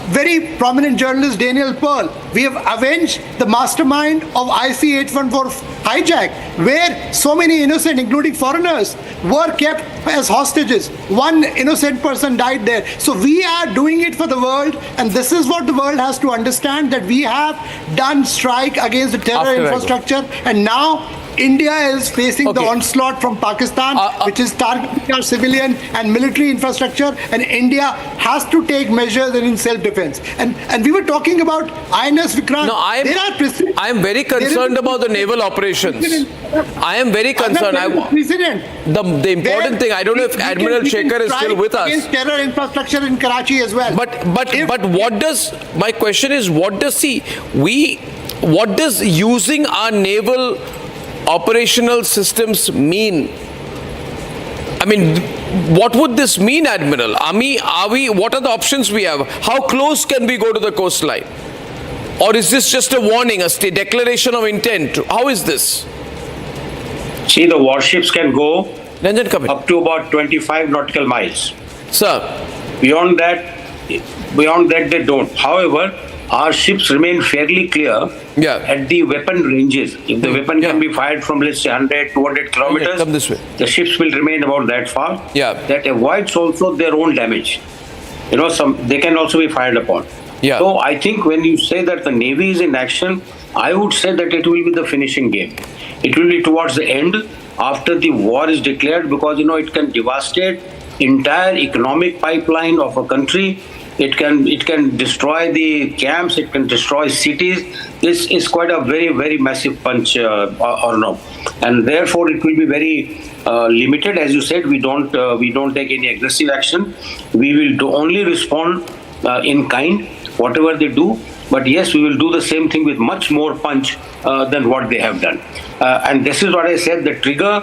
very prominent journalist Daniel Pearl. We have avenged the mastermind of IC-814 hijack, where so many innocent, including foreigners, were kept as hostages. One innocent person died there. So we are doing it for the world, and this is what the world has to understand, that we have done strike against the terror infrastructure, and now India is facing the onslaught from Pakistan, which is targeting our civilian and military infrastructure, and India has to take measures in self-defense. And we were talking about INS Vikrant. No, I am very concerned about the naval operations. I am very concerned. The important thing, I don't know if Admiral Shekhar is still with us. Against terror infrastructure in Karachi as well. But what does, my question is, what does using our naval operational systems mean? I mean, what would this mean, Admiral? What are the options we have? How close can we go to the coastline? Or is this just a warning, a declaration of intent? How is this? See, the warships can go up to about 25 nautical miles. Sir. Beyond that, they don't. However, our ships remain fairly clear at the weapon ranges. If the weapon can be fired from, let's say, 100, 200 kilometers, come this way. The ships will remain about that far. Yeah. That avoids also their own damage. They can also be fired upon. Yeah. So I think when you say that the Navy is in action, I would say that it will be the finishing game. It will be towards the end after the war is declared, because it can devastate entire economic pipeline of a country. It can destroy the camps. It can destroy cities. This is quite a very, very massive punch, and therefore it will be very limited. As you said, we don't take any aggressive action. We will only respond in kind, whatever they do. But yes, we will do the same thing with much more punch than what they have done. And this is what I said, the trigger,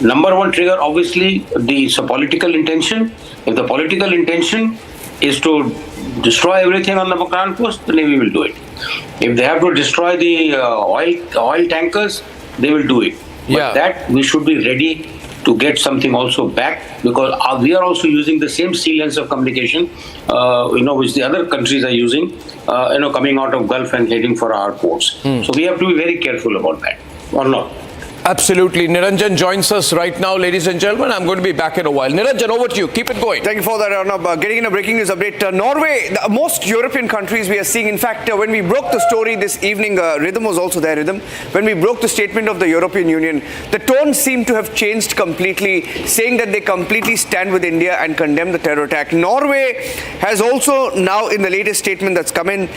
number one trigger, obviously, the political intention. If the political intention is to destroy everything on the Makran coast, the Navy will do it. If they have to destroy the oil tankers, they will do it. But that we should be ready to get something also back, because we are also using the same sea lens of communication, which the other countries are using, coming out of Gulf and heading for our ports. So we have to be very careful about that, or not. Absolutely. Niranjan joins us right now, ladies and gentlemen. I'm going to be back in a while. Niranjan, over to you. Keep it going. Thank you for that, Arnab. Getting in a breaking news update. Norway, most European countries we are seeing, in fact, when we broke the story this evening, Rhythm was also there, Rhythm. When we broke the statement of the European Union, the tone seemed to have changed completely, saying that they completely stand with India and condemn the terror attack. Norway has also now, in the latest statement that's come in,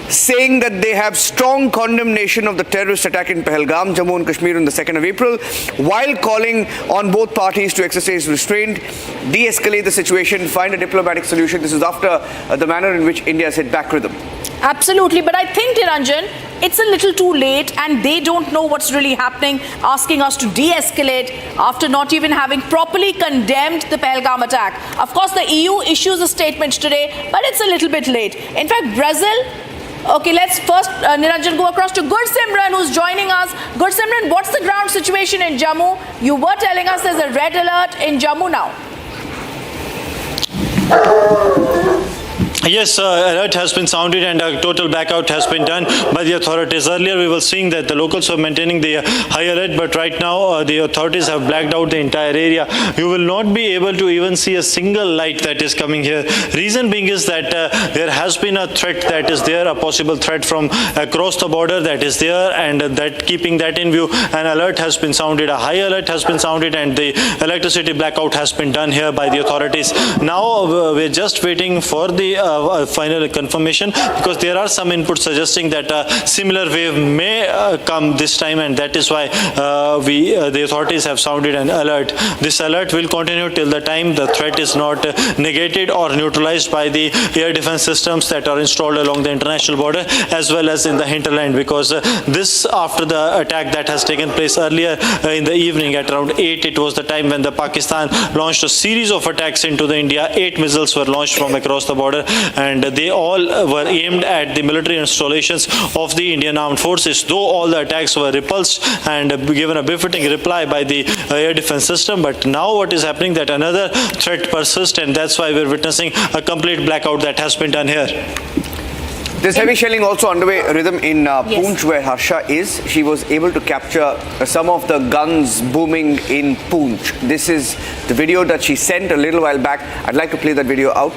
saying that they have strong condemnation of the terrorist attack in Pahalgam, Jammu and Kashmir on the 2nd of April, while calling on both parties to exercise restraint, de-escalate the situation, find a diplomatic solution. This is after the manner in which India has hit back, Rhythm. Absolutely, but I think, Niranjan, it's a little too late and they don't know what's really happening, asking us to de-escalate after not even having properly condemned the Pahalgam attack. Of course, the EU issues a statement today, but it's a little bit late. In fact, Brazil... Okay, let's first, Niranjan, go across to Gursimran, who's joining us. Gursimran, what's the ground situation in Jammu? You were telling us there's a red alert in Jammu now. Yes, alert has been sounded and a total blackout has been done by the authorities. Earlier we were seeing that the locals were maintaining the high alert, but right now the authorities have blacked out the entire area. You will not be able to even see a single light that is coming here. Reason being is that there has been a threat that is there, a possible threat from across the border that is there, and that keeping that in view, an alert has been sounded, a high alert has been sounded, and the electricity blackout has been done here by the authorities. Now we're just waiting for the final confirmation, because there are some inputs suggesting that a similar wave may come this time, and that is why the authorities have sounded an alert. This alert will continue till the time the threat is not negated or neutralized by the air defense systems that are installed along the international border as well as in the hinterland, because this, after the attack that has taken place earlier in the evening at around 8, it was the time when the Pakistan launched a series of attacks into the India. 8 missiles were launched from across the border, and they all were aimed at the military installations of the Indian Armed Forces, though all the attacks were repulsed and given a befitting reply by the air defense system. But now what is happening, that another threat persists, and that's why we're witnessing a complete blackout that has been done here. There's heavy shelling also underway, Rhythm, in Poonch, where Harsha is. She was able to capture some of the guns booming in Poonch. This is the video that she sent a little while back. I'd like to play that video out.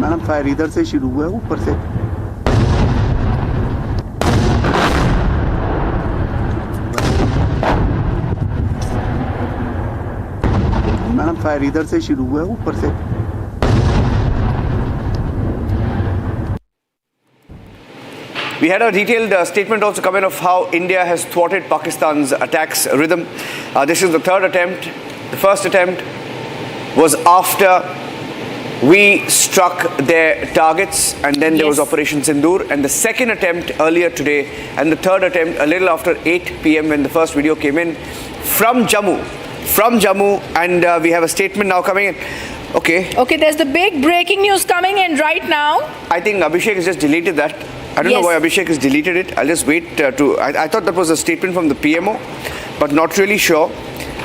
Madam fire इधर से शुरू हुआ है ऊपर से madam fire इधर से शुरू हुआ है ऊपर से We had a detailed statement also coming of how India has thwarted Pakistan's attacks, Rhythm. This is the third attempt. The first attempt was after we struck their targets, and then there was Operation Sindoor, and the second attempt earlier today, and the third attempt a little after 8 p.m. when the first video came in from Jammu, and we have a statement now coming in. Okay, there's the big breaking news coming in right now. I think Abhishek has just deleted that. I don't know why Abhishek has deleted it. I'll just wait I thought that was a statement from the PMO, but not really sure.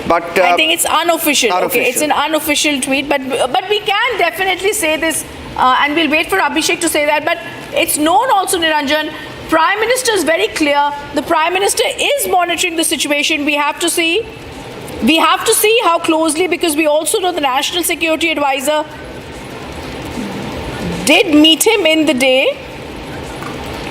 But I think it's unofficial. Okay, it's an unofficial tweet, but we can definitely say this, and we'll wait for Abhishek to say that. But it's known also, Niranjan, Prime Minister is very clear. The Prime Minister is monitoring the situation. We have to see how closely, because we also know the National Security Advisor did meet him in the day.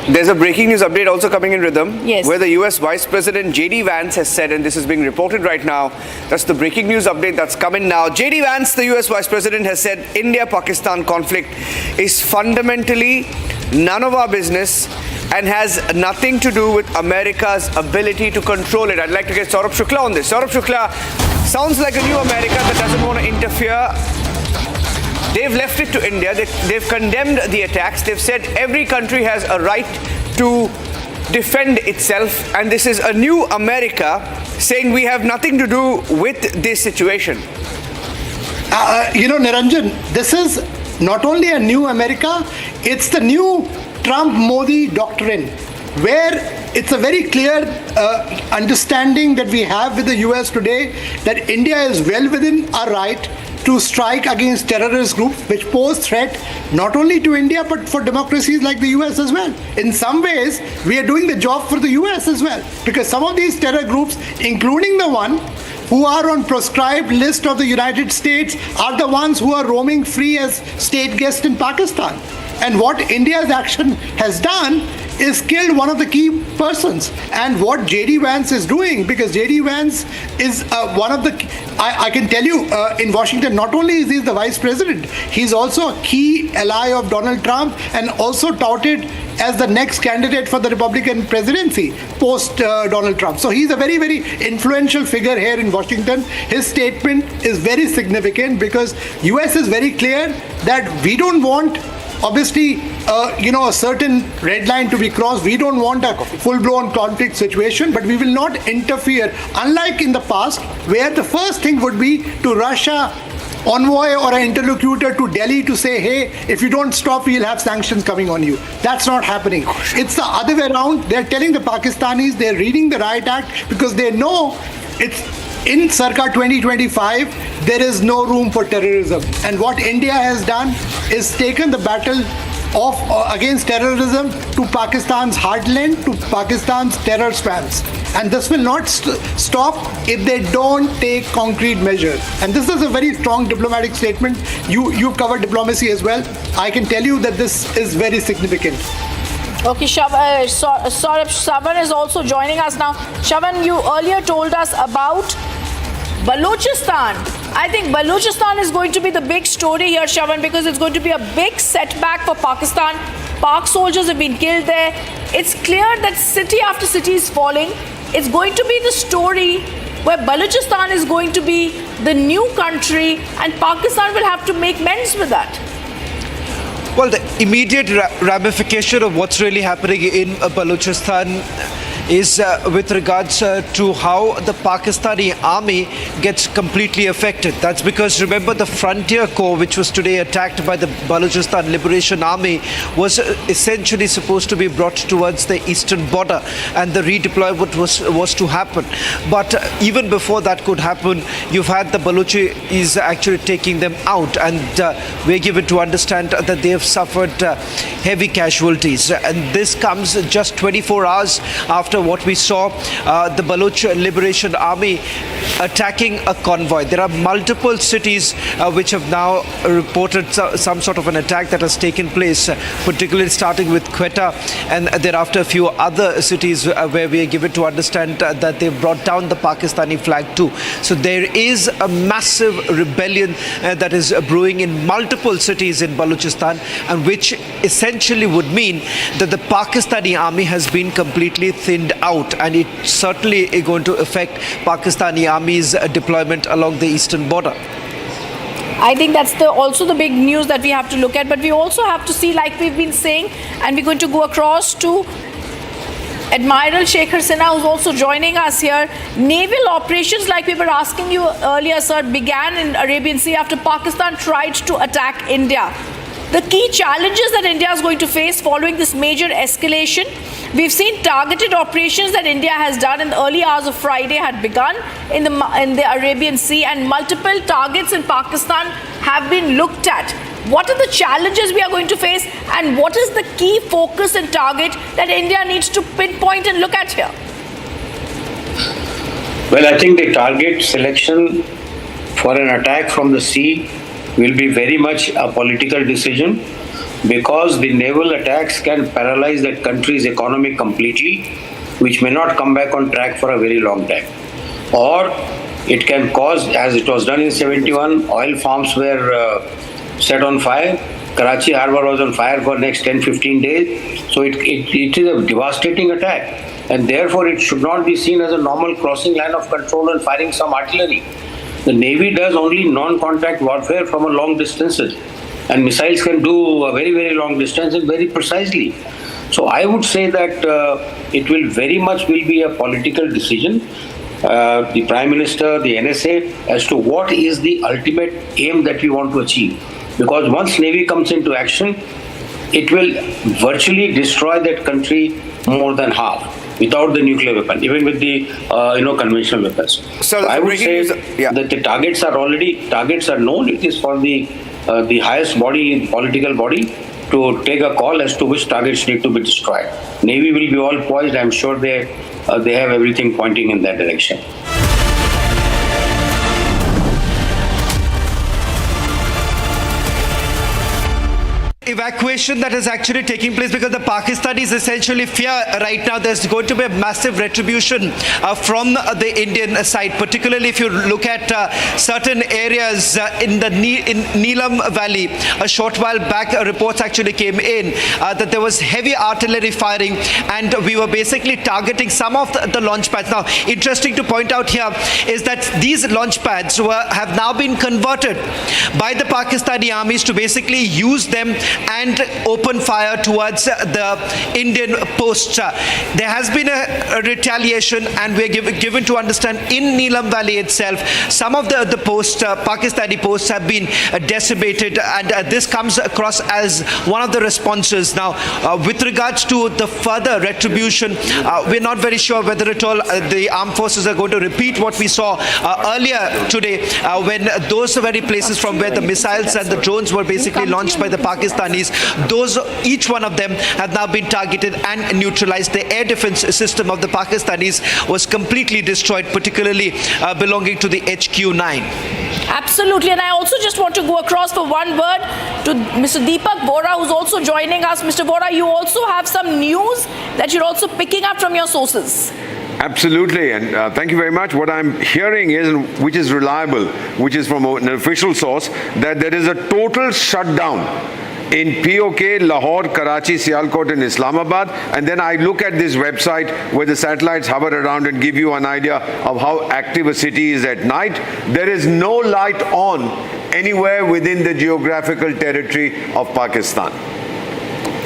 There's a breaking news update also coming in Rhythm, where the US Vice President JD Vance has said, and this is being reported right now, that's the breaking news update that's coming now. JD Vance, the US Vice President, has said India-Pakistan conflict is fundamentally none of our business and has nothing to do with America's ability to control it. I'd like to get Saurabh Shukla on this. Saurabh Shukla, sounds like a new America that doesn't want to interfere. They've left it to India. They've condemned the attacks. They've said every country has a right to defend itself. And this is a new America saying we have nothing to do with this situation. Niranjan, this is not only a new America, it's the new Trump-Modi doctrine, where it's a very clear understanding that we have with the US today that India is well within our right to strike against terrorist groups which pose threat not only to India but for democracies like the US as well. In some ways, we are doing the job for the US as well, because some of these terror groups, including the one who are on proscribed list of the United States, are the ones who are roaming free as state guests in Pakistan. And what India's action has done is killed one of the key persons. And what JD Vance is doing, because JD Vance is one of the, I can tell you, in Washington, not only is he the vice president, he's also a key ally of Donald Trump and also touted as the next candidate for the Republican presidency post Donald Trump. So he's a very, very influential figure here in Washington. His statement is very significant because US is very clear that we don't want, obviously, a certain red line to be crossed. We don't want a full-blown conflict situation, but we will not interfere, unlike in the past, where the first thing would be to rush a envoy or an interlocutor to Delhi to say, hey, if you don't stop, we'll have sanctions coming on you. That's not happening. It's the other way around. They're telling the Pakistanis, they're reading the Riot Act because they know it's in circa 2025, there is no room for terrorism. And what India has done is taken the battle against terrorism to Pakistan's heartland, to Pakistan's terror swamps. And this will not stop if they don't take concrete measures. And this is a very strong diplomatic statement. You've covered diplomacy as well. I can tell you that this is very significant. Okay, Saurabh Shavan is also joining us now. Shavan, you earlier told us about Balochistan. I think Balochistan is going to be the big story here, Shavan, because it's going to be a big setback for Pakistan. Pak soldiers have been killed there. It's clear that city after city is falling. It's going to be the story where Balochistan is going to be the new country and Pakistan will have to make amends with that. Well, the immediate ramification of what's really happening in Balochistan is with regards to how the Pakistani army gets completely affected. That's because, remember, the Frontier Corps, which was today attacked by the Balochistan Liberation Army, was essentially supposed to be brought towards the eastern border, and the redeployment was to happen. But even before that could happen, you've had the Balochis actually taking them out, and we're given to understand that they have suffered heavy casualties. And this comes just 24 hours after what we saw, the Baloch Liberation Army attacking a convoy. There are multiple cities which have now reported some sort of an attack that has taken place, particularly starting with Quetta, and thereafter a few other cities where we are given to understand that they've brought down the Pakistani flag too. So there is a massive rebellion that is brewing in multiple cities in Balochistan, and which essentially would mean that the Pakistani army has been completely thinned out, and it certainly is going to affect Pakistani army's deployment along the eastern border. I think that's also the big news that we have to look at. But we also have to see, like we've been saying, and we're going to go across to Admiral Shekhar Sinha, who's also joining us here. Naval operations, like we were asking you earlier, sir, began in Arabian Sea after Pakistan tried to attack India. The key challenges that India is going to face following this major escalation. We've seen targeted operations that India has done in the early hours of Friday had begun in the Arabian Sea, and multiple targets in Pakistan have been looked at. What are the challenges we are going to face, and what is the key focus and target that India needs to pinpoint and look at here? Well, I think the target selection for an attack from the sea will be very much a political decision, because the naval attacks can paralyze that country's economy completely, which may not come back on track for a very long time. Or it can cause, as it was done in 71, oil farms were set on fire. Karachi harbor was on fire for the next 10-15 days. So it is a devastating attack. And therefore it should not be seen as a normal crossing line of control and firing some artillery. The Navy does only non-contact warfare from a long distances. And missiles can do a very, very long distance and very precisely. So I would say that it will very much be a political decision. The Prime Minister, the NSA, as to what is the ultimate aim that we want to achieve. Because once Navy comes into action, it will virtually destroy that country more than half without the nuclear weapon, even with the conventional weapons. So I would say that the targets are known. It is for the highest body, political body, to take a call as to which targets need to be destroyed. Navy will be all poised. I'm sure they have everything pointing in that direction. Evacuation that is actually taking place, because the Pakistanis essentially fear right now there's going to be a massive retribution from the Indian side, particularly if you look at certain areas in Neelam Valley. A short while back, reports actually came in that there was heavy artillery firing, and we were basically targeting some of the launch pads. Now, interesting to point out here is that these launch pads have now been converted by the Pakistani armies to basically use them and open fire towards the Indian posts. There has been a retaliation, and we're given to understand in Neelam Valley itself, some of the posts, Pakistani posts, have been decimated, and this comes across as one of the responses. Now, with regards to the further retribution, we're not very sure whether at all the armed forces are going to repeat what we saw earlier today, when those very places from where the missiles and the drones were basically launched by the Pakistanis, each one of them have now been targeted and neutralized. The air defense system of the Pakistanis was completely destroyed, particularly belonging to the HQ-9. Absolutely, and I also just want to go across for one word to Mr. Deepak Vora, who's also joining us. Mr. Vora, you also have some news that you're also picking up from your sources. Absolutely, and thank you very much. What I'm hearing is, which is reliable, which is from an official source, that there is a total shutdown in POK, Lahore, Karachi, Sialkot and Islamabad. And then I look at this website where the satellites hover around and give you an idea of how active a city is at night. There is no light on anywhere within the geographical territory of Pakistan.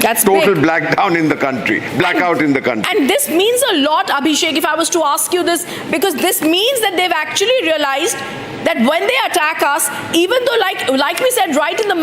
That's total big. blackout in the country. And this means a lot, Abhishek, if I was to ask you this, because this means that they've actually realized that when they attack us, even though like we said right in the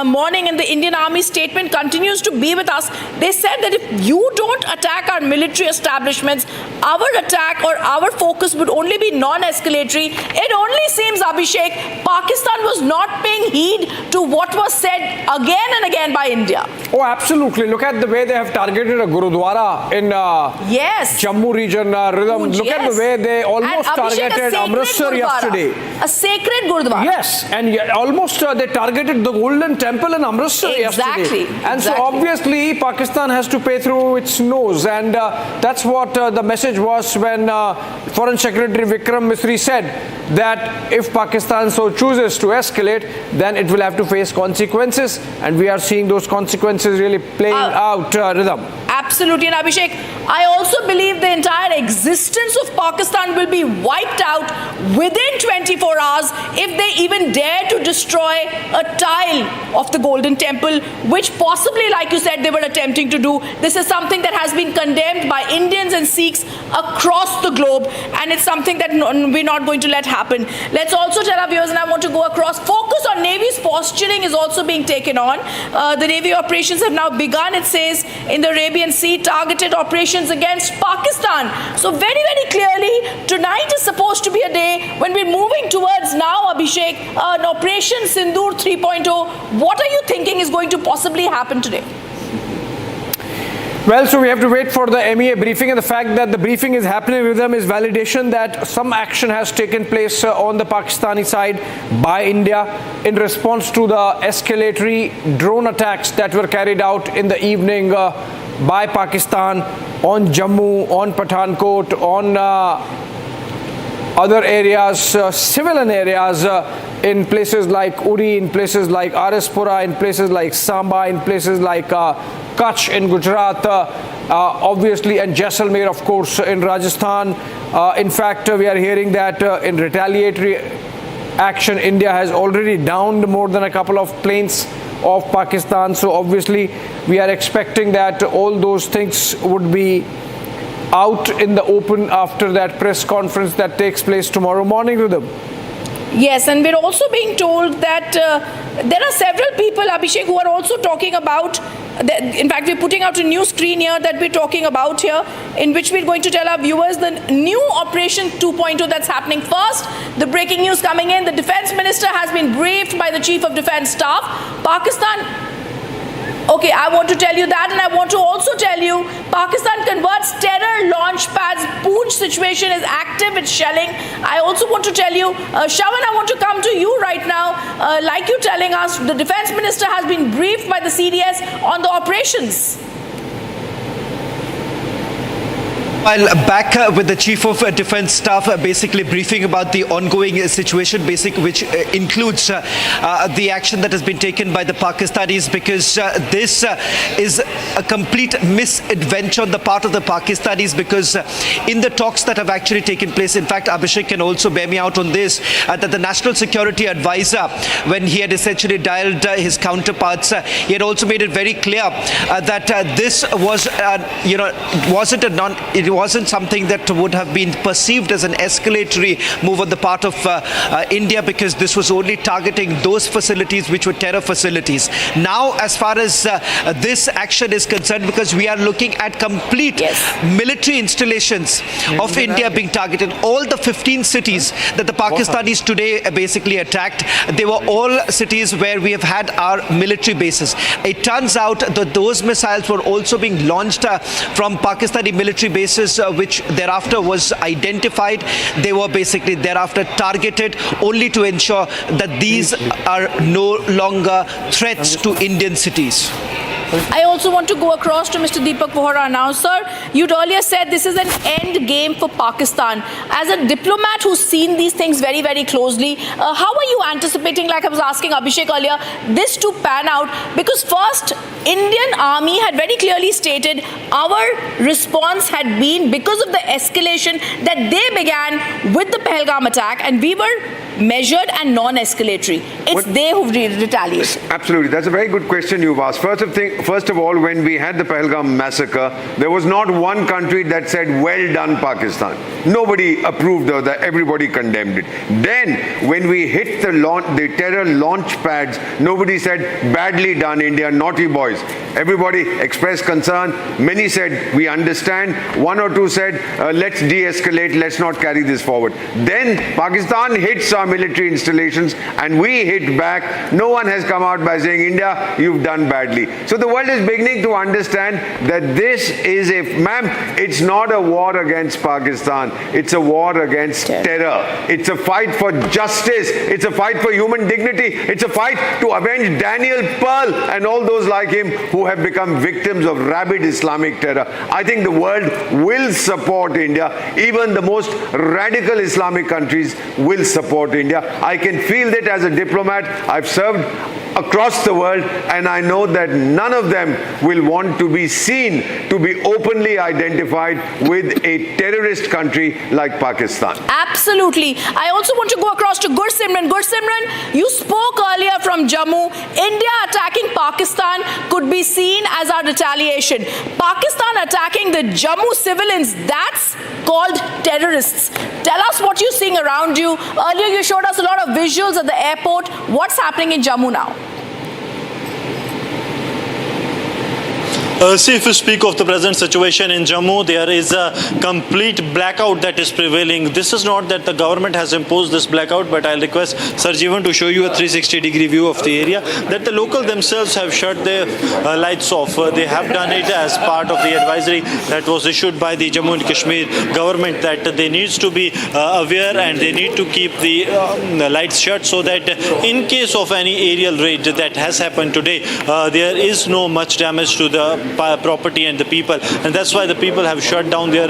morning, and the Indian Army statement continues to be with us, they said that if you don't attack our military establishments, our attack or our focus would only be non-escalatory. It only seems, Abhishek, Pakistan was not paying heed to what was said again and again by India. Oh, absolutely. Look at the way they have targeted a Gurudwara in Jammu region. Look at the way they almost targeted Amritsar yesterday. A sacred Gurudwara. Yes, and almost they targeted the Golden Temple in Amritsar yesterday. And so obviously Pakistan has to pay through its nose, and that's what the message was when Foreign Secretary Vikram Misri said that if Pakistan so chooses to escalate, then it will have to face consequences, and we are seeing those consequences really playing out, Rhythm. Absolutely. And Abhishek, I also believe the entire existence of Pakistan will be wiped out within 24 hours if they even dare to destroy a tile of the Golden Temple, which possibly, like you said, they were attempting to do. This is something that has been condemned by Indians and Sikhs across the globe, and it's something that we're not going to let happen. Let's also tell our viewers, and I want to go across, focus on Navy's posturing is also being taken on. The Navy operations have now begun, it says, in the Arabian Sea, targeted operations against Pakistan. So very, very clearly, tonight is supposed to be a day when we're moving towards now, Abhishek, an Operation Sindoor 3.0. What are you thinking is going to possibly happen today? Well, so we have to wait for the MEA briefing, and the fact that the briefing is happening with them is validation that some action has taken place on the Pakistani side by India in response to the escalatory drone attacks that were carried out in the evening by Pakistan on Jammu, on Pathankot, on other areas, civilian areas, in places like Uri, in places like Arispura, in places like Samba, in places like Kutch in Gujarat, obviously, and Jaisalmer, of course, in Rajasthan. In fact, we are hearing that in retaliatory action, India has already downed more than a couple of planes of Pakistan. So obviously, we are expecting that all those things would be out in the open after that press conference that takes place tomorrow morning with them. Yes, and we're also being told that there are several people, Abhishek, who are also talking about, in fact, we're putting out a new screen here that we're talking about here, in which we're going to tell our viewers the new Operation 2.0 that's happening. First, the breaking news coming in, the Defense Minister has been briefed by the Chief of Defense Staff. Pakistan... Okay, I want to tell you that, and I want to also tell you Pakistan converts terror launch pads. Poonch situation is active, it's shelling. I also want to tell you, Shawan, I want to come to you right now. Like you telling us, the Defense Minister has been briefed by the CDS on the operations. While back with the Chief of Defence Staff basically briefing about the ongoing situation, which includes the action that has been taken by the Pakistanis, because this is a complete misadventure on the part of the Pakistanis, because in the talks that have actually taken place, in fact, Abhishek can also bear me out on this, that the National Security Advisor, when he had essentially dialed his counterparts, he had also made it very clear that this was, it wasn't something that would have been perceived as an escalatory move on the part of India, because this was only targeting those facilities which were terror facilities. Now, as far as this action is concerned, because we are looking at complete military installations of India being targeted, all the 15 cities that the Pakistanis today basically attacked, they were all cities where we have had our military bases. It turns out that those missiles were also being launched from Pakistani military bases, which thereafter was identified. They were basically thereafter targeted only to ensure that these are no longer threats to Indian cities. I also want to go across to Mr. Deepak Vohra now. Sir, you'd earlier said this is an end game for Pakistan. As a diplomat who's seen these things very, very closely, how are you anticipating, like I was asking Abhishek earlier, this to pan out? Because first, Indian Army had very clearly stated our response had been because of the escalation that they began with the Pahalgam attack, and we were measured and non-escalatory. It's they who retaliated. Absolutely. That's a very good question you've asked. First of all, when we had the Pahalgam massacre, there was not one country that said, well done, Pakistan. Nobody approved of that. Everybody condemned it. Then, when we hit the terror launch pads, nobody said, badly done, India, naughty boys. Everybody expressed concern. Many said, we understand. One or two said, let's de-escalate, let's not carry this forward. Then, Pakistan hits our military installations and we hit back. No one has come out by saying, India, you've done badly. So the world is beginning to understand that this is it's not a war against Pakistan. It's a war against terror. It's a fight for justice. It's a fight for human dignity. It's a fight to avenge Daniel Pearl and all those like him who have become victims of rabid Islamic terror. I think the world will support India. Even the most radical Islamic countries will support India. I can feel that as a diplomat. I've served across the world, and I know that none of them will want to be seen to be openly identified with a terrorist country like Pakistan. Absolutely. I also want to go across to Gursimran. Gursimran, you spoke earlier from Jammu. India attacking Pakistan could be seen as our retaliation. Pakistan attacking the Jammu civilians, that's called terrorists. Tell us what you're seeing around you. Earlier you showed us a lot of visuals at the airport. What's happening in Jammu now? See, if you speak of the present situation in Jammu, there is a complete blackout that is prevailing. This is not that the government has imposed this blackout, but I'll request Sir Jeevan to show you a 360-degree view of the area, that the local themselves have shut their lights off. They have done it as part of the advisory that was issued by the Jammu and Kashmir government, that they needs to be aware and they need to keep the lights shut, so that in case of any aerial raid that has happened today, there is no much damage to the property and the people, and that's why the people have shut down their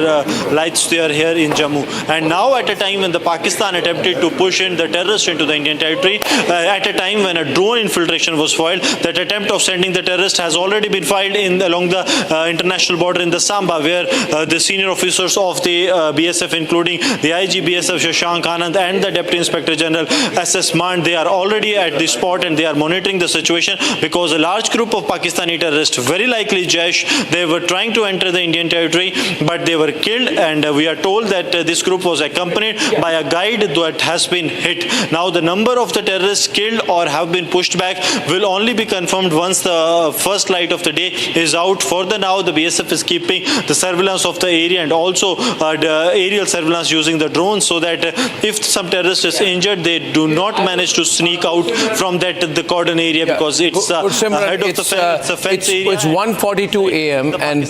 lights there here in Jammu. And now at a time when the Pakistan attempted to push in the terrorists into the Indian territory, at a time when a drone infiltration was foiled, that attempt of sending the terrorist has already been filed in along the international border in the Samba, where the senior officers of the BSF, including the IG BSF Shashank Anand and the Deputy Inspector General SS Mand, they are already at the spot and they are monitoring the situation, because a large group of Pakistani terrorists, very likely Jaish, they were trying to enter the Indian territory, but they were killed, and we are told that this group was accompanied by a guide that has been hit. Now the number of the terrorists killed or have been pushed back will only be confirmed once the first light of the day is out. For the now, the BSF is keeping the surveillance of the area and also the aerial surveillance using the drones, so that if some terrorist is injured, they do not manage to sneak out from the cordon area, because it's ahead of the fence area. It's 1:42 a.m. and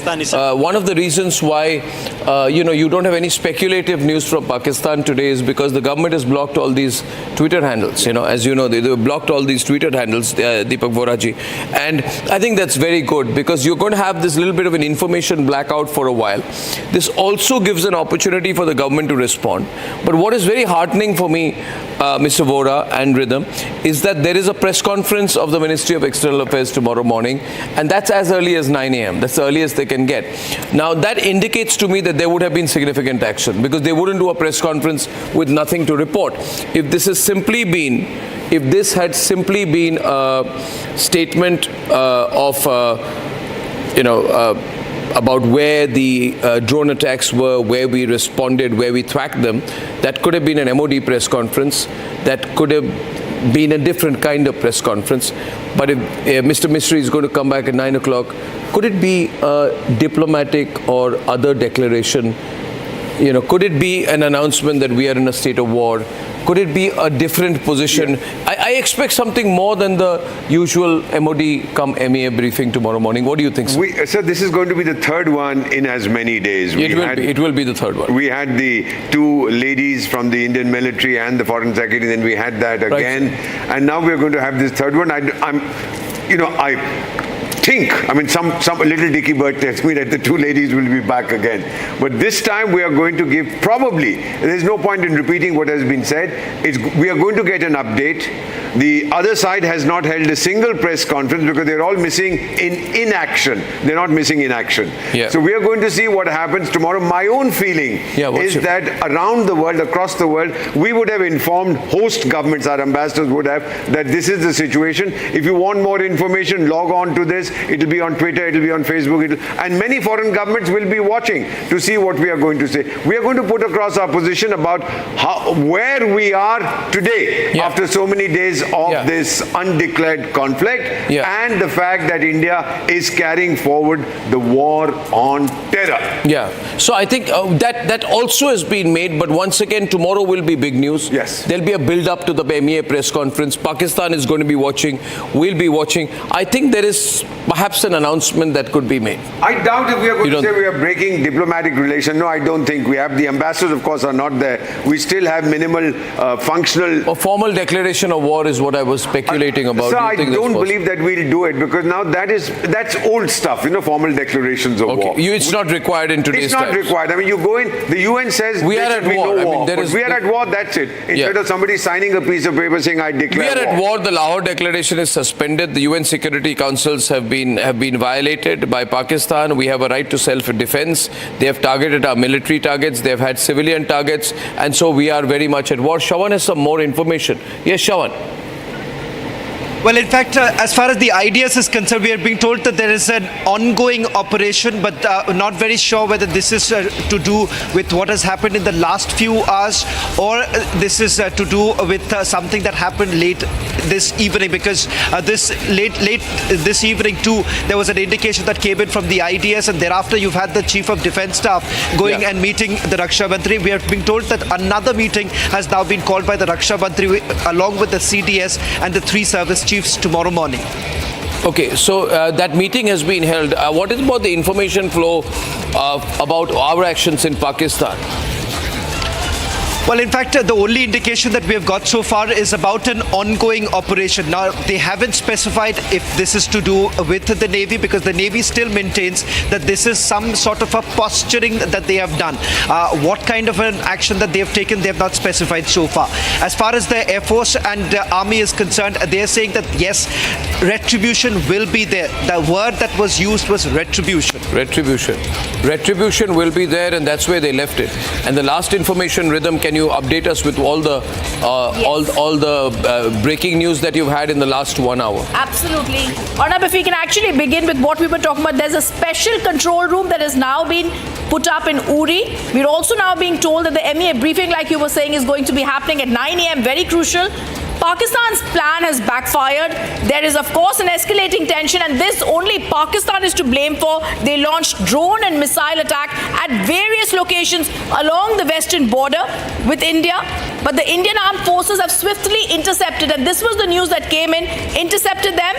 one of the reasons why you don't have any speculative news from Pakistan today is because the government has blocked all these Twitter handles. As you know, they blocked all these Twitter handles, Deepak Voraji, and I think that's very good, because you're going to have this little bit of an information blackout for a while. This also gives an opportunity for the government to respond. But what is very heartening for me, Mr. Vora and Rhythm, is that there is a press conference of the Ministry of External Affairs tomorrow morning, and that's as early as 9 a.m. That's the earliest they can get. Now, that indicates to me that there would have been significant action, because they wouldn't do a press conference with nothing to report. If this had simply been a statement about where the drone attacks were, where we responded, where we tracked them, that could have been an MOD press conference. That could have been a different kind of press conference. But if Mr. Misri is going to come back at 9 o'clock, could it be a diplomatic or other declaration? Could it be an announcement that we are in a state of war? Could it be a different position? Yeah. I expect something more than the usual MOD come MEA briefing tomorrow morning. What do you think, sir? Sir, this is going to be the third one in as many days. It will be the third one. We had the two ladies from the Indian military and the foreign secretary, then we had that again. Right. And now we're going to have this third one. I think, some little dicky bird tells me that the two ladies will be back again. But this time we are going to give, probably, there's no point in repeating what has been said, we are going to get an update. The other side has not held a single press conference because they're all missing in inaction. They're not missing in action. Yeah. So we are going to see what happens tomorrow. My own feeling is that around the world, across the world, we would have informed host governments, our ambassadors would have, that this is the situation. If you want more information, log on to this. It'll be on Twitter, it'll be on Facebook, and many foreign governments will be watching to see what we are going to say. We are going to put across our position about where we are today after so many days of this undeclared conflict and the fact that India is carrying forward the war on terror. Yeah. So I think that also has been made, but once again, tomorrow will be big news. Yes. There'll be a build-up to the MEA press conference. Pakistan is going to be watching. We'll be watching. I think there is perhaps an announcement that could be made. I doubt if we are going to say we are breaking diplomatic relations. No, I don't think we have. The ambassadors, of course, are not there. We still have minimal functional... A formal declaration of war is what I was speculating about. Sir, Do you I think that's don't possible? believe that we'll do it because now that's old stuff, formal declarations of war. It's not required in today's It's not times. required. I mean, you go in, the UN says We there are should at be war. no I mean, war. there But is- we are at war, that's it. Instead Yeah. of somebody signing a piece of paper saying, I declare We are at war. The Lahore Declaration is suspended. The UN Security Councils have been violated by Pakistan. We have a right to self-defense. They have targeted our military targets. They have had civilian targets. And so we are very much at war. Shawan has some more information. Yes, Shawan. Well, in fact, as far as the IDS is concerned, we are being told that there is an ongoing operation, but not very sure whether this is to do with what has happened in the last few hours or this is to do with something that happened late this evening, because this late this evening too, there was an indication that came in from the IDS, and thereafter you've had the Chief of Defence Staff going and meeting the Raksha Mantri. We are being told that another meeting has now been called by the Raksha Mantri along with the CDS and the three service chiefs tomorrow morning. Okay, so that meeting has been held. What is about the information flow about our actions in Pakistan? Well, in fact, the only indication that we have got so far is about an ongoing operation. Now, they haven't specified if this is to do with the Navy, because the Navy still maintains that this is some sort of a posturing that they have done. What kind of an action that they have taken, they have not specified so far. As far as the Air Force and Army is concerned, they are saying that yes, retribution will be there. The word that was used was retribution. Retribution will be there, and that's where they left it. And the last information, Rhythm, can you update us with all the all the breaking news that you've had in the last 1 hour? Absolutely. Arnab, if we can actually begin with what we were talking about, there's a special control room that has now been put up in Uri. We're also now being told that the MEA briefing, like you were saying, is going to be happening at 9 a.m. Very crucial. Pakistan's plan has backfired. There is, of course, an escalating tension, and this only Pakistan is to blame for. They launched drone and missile attack at various locations along the western border with India. But the Indian armed forces have swiftly intercepted, and this was the news that came in, intercepted them.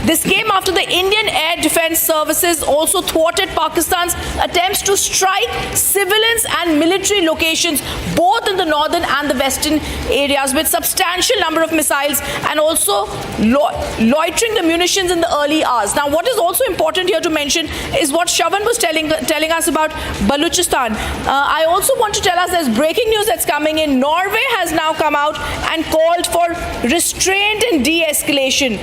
This came after the Indian Air Defence Services also thwarted Pakistan's attempts to strike civilians and military locations, both in the northern and the western areas, with substantial number of missiles and also loitering the munitions in the early hours. Now, what is also important here to mention is what Shawan was telling us about Balochistan. I also want to tell us there's breaking news that's coming in. Norway has now come out and called for restraint and de-escalation.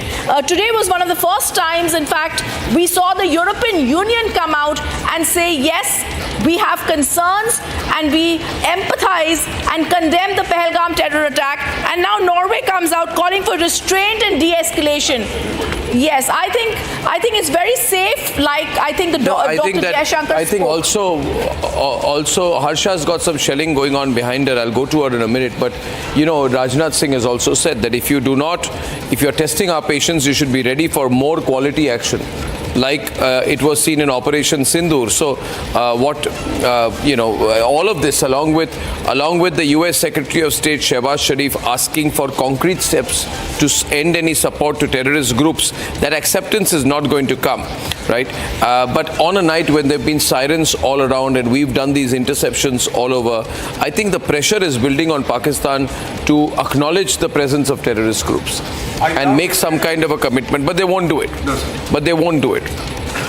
Today was one of the first times, in fact, we saw the European Union come out and say, yes, we have concerns and we empathize and condemn the Pahalgam terror attack. And now Norway comes out calling for restraint and de-escalation. Yes, I think it's very safe. Like I think the Dr. Jayashankar I think also Harsha's got some shelling going on behind her. I'll go to her in a minute. But Rajnath Singh has also said that if you're testing our patience, you should be ready for more quality action, like it was seen in Operation Sindoor. So all of this, along with the US Secretary of State Shehbaz Sharif asking for concrete steps to end any support to terrorist groups, that acceptance is not going to come, right? But on a night when there have been sirens all around and we've done these interceptions all over, I think the pressure is building on Pakistan to acknowledge the presence of terrorist groups and make some kind of a commitment, but they won't do it.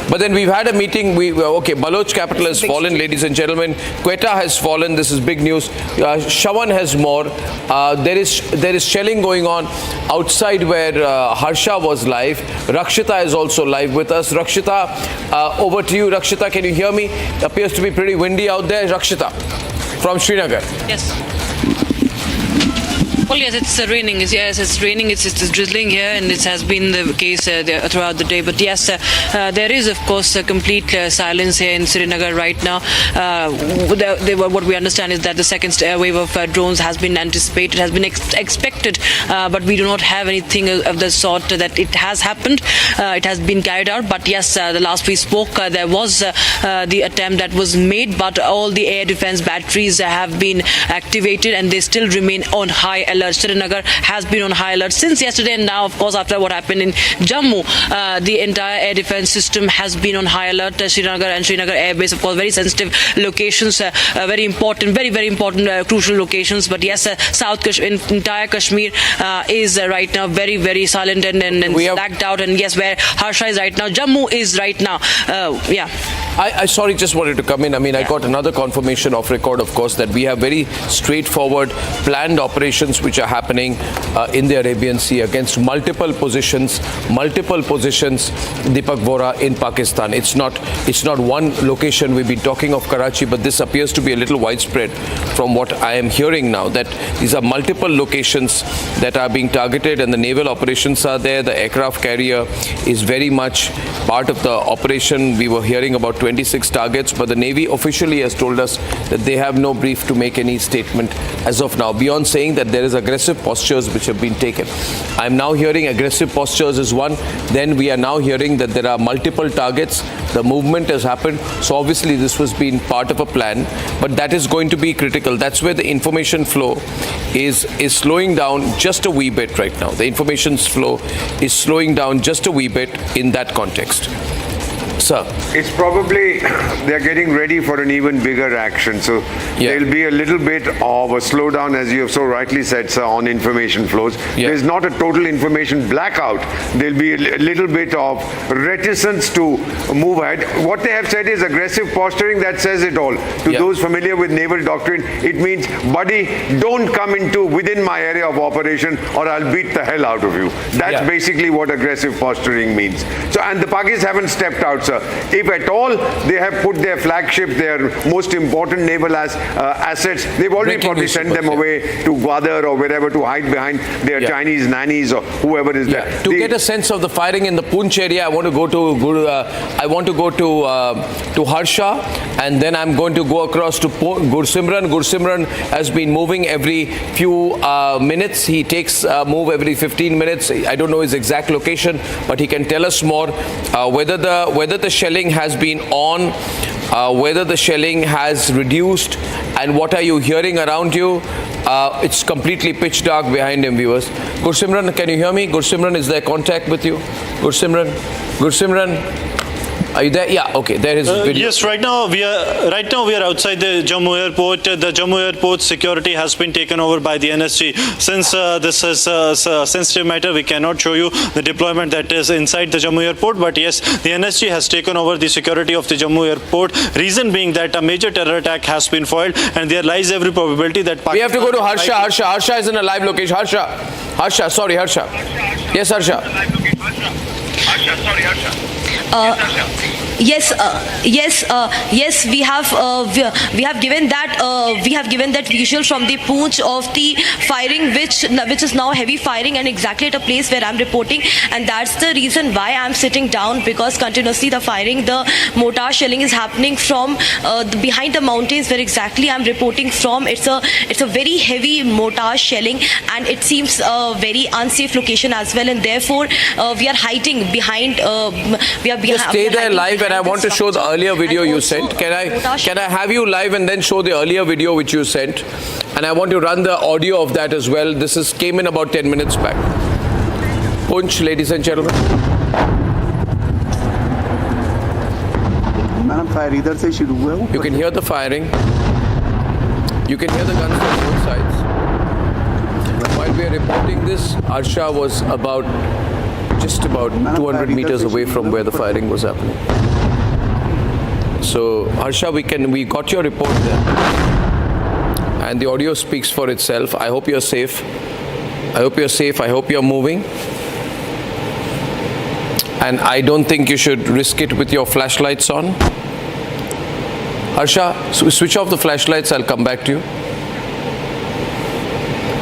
But then we've had a meeting. Baloch capital has fallen, ladies and gentlemen. Quetta has fallen. This is big news. Shawan has more. There is shelling going on outside where Harsha was live. Rakshita is also live with us. Rakshita, over to you. Rakshita, can you hear me? It appears to be pretty windy out there. Rakshita, from Srinagar. Yes. Well, yes, it's raining. Yes, it's raining. It's drizzling here, and it has been the case throughout the day. But yes, there is, of course, a complete silence here in Srinagar right now. What we understand is that the second wave of drones has been anticipated, has been expected, but we do not have anything of the sort that it has happened. It has been carried out. But yes, the last we spoke, there was the attempt that was made, but all the air defense batteries have been activated, and they still remain on high alert. alert. Srinagar has been on high alert since yesterday, and now, of course, after what happened in Jammu, the entire air defense system has been on high alert. Srinagar and Srinagar Air Base, of course, very sensitive locations, very important, very important, crucial locations. But yes, South Kashmir, entire Kashmir is right now very silent and blacked out. And yes, where Harsha is right now, Jammu is right now. I sorry, just wanted to come in. I mean, I got another confirmation off record, of course, that we have very straightforward planned operations which are happening in the Arabian Sea against multiple positions, Deepak Vora, in Pakistan. It's not one location. We've been talking of Karachi, but this appears to be a little widespread from what I am hearing now, that these are multiple locations that are being targeted, and the naval operations are there. The aircraft carrier is very much part of the operation. We were hearing about 26 targets, but the Navy officially has told us that they have no brief to make any statement as of now, beyond saying that there is aggressive postures which have been taken. I'm now hearing aggressive postures is one. Then we are now hearing that there are multiple targets. The movement has happened. So obviously this was being part of a plan, but that is going to be critical. That's where the information flow is slowing down just a wee bit right now. The information flow is slowing down just a wee bit in that context. Sir. It's probably they're getting ready for an even bigger action. So there'll be a little bit of a slowdown, as you have so rightly said, sir, on information flows. There's not a total information blackout. There'll be a little bit of reticence to move ahead. What they have said is aggressive posturing. That says it all. To those familiar with naval doctrine, it means, buddy, don't come into within my area of operation or I'll beat the hell out of you. That's basically what aggressive posturing means. So, and the Pakis haven't stepped out, sir. If at all they have put their flagship, their most important naval assets, they've already probably sent them away to Gwadar or wherever to hide behind their Chinese nannies or whoever is there. To get a sense of the firing in the Poonch area, I want to go to Harsha, and then I'm going to go across to Gursimran. Gursimran has been moving every few minutes. He takes move every 15 minutes. I don't know his exact location, but he can tell us more whether the shelling has been on, whether the shelling has reduced, and what are you hearing around you. It's completely pitch dark behind him, viewers. Gursimran, can you hear me? Gursimran, is there contact with you? Gursimran, are you there? Yeah, okay, there is video. Yes, right now we are outside the Jammu airport. The Jammu airport security has been taken over by the NSG. Since this is a sensitive matter, we cannot show you the deployment that is inside the Jammu airport. But yes, the NSG has taken over the security of the Jammu airport. Reason being that a major terror attack has been foiled, and there lies every probability that Pakistan. We have to go to Harsha. Harsha is in a live location. Harsha. Yes, Harsha. Yes, we have given that visual from the Poonch of the firing, which is now heavy firing, and exactly at a place where I'm reporting, and that's the reason why I'm sitting down, because continuously the firing, the mortar shelling is happening from behind the mountains where exactly I'm reporting from. It's a very heavy mortar shelling, and it seems a very unsafe location as well, and therefore we are hiding behind. Just stay there live, and I want to show the earlier video you sent. Can I have you live and then show the earlier video which you sent? And I want to run the audio of that as well. This came in about 10 minutes back. Poonch, ladies and gentlemen. You can hear the firing. You can hear the guns from both sides. While we are reporting this, Harsha was just about 200 meters away from where the firing was happening. So, Harsha, we got your report there, and the audio speaks for itself. I hope you're safe. I hope you're moving. And I don't think you should risk it with your flashlights on. Harsha, switch off the flashlights. I'll come back to you.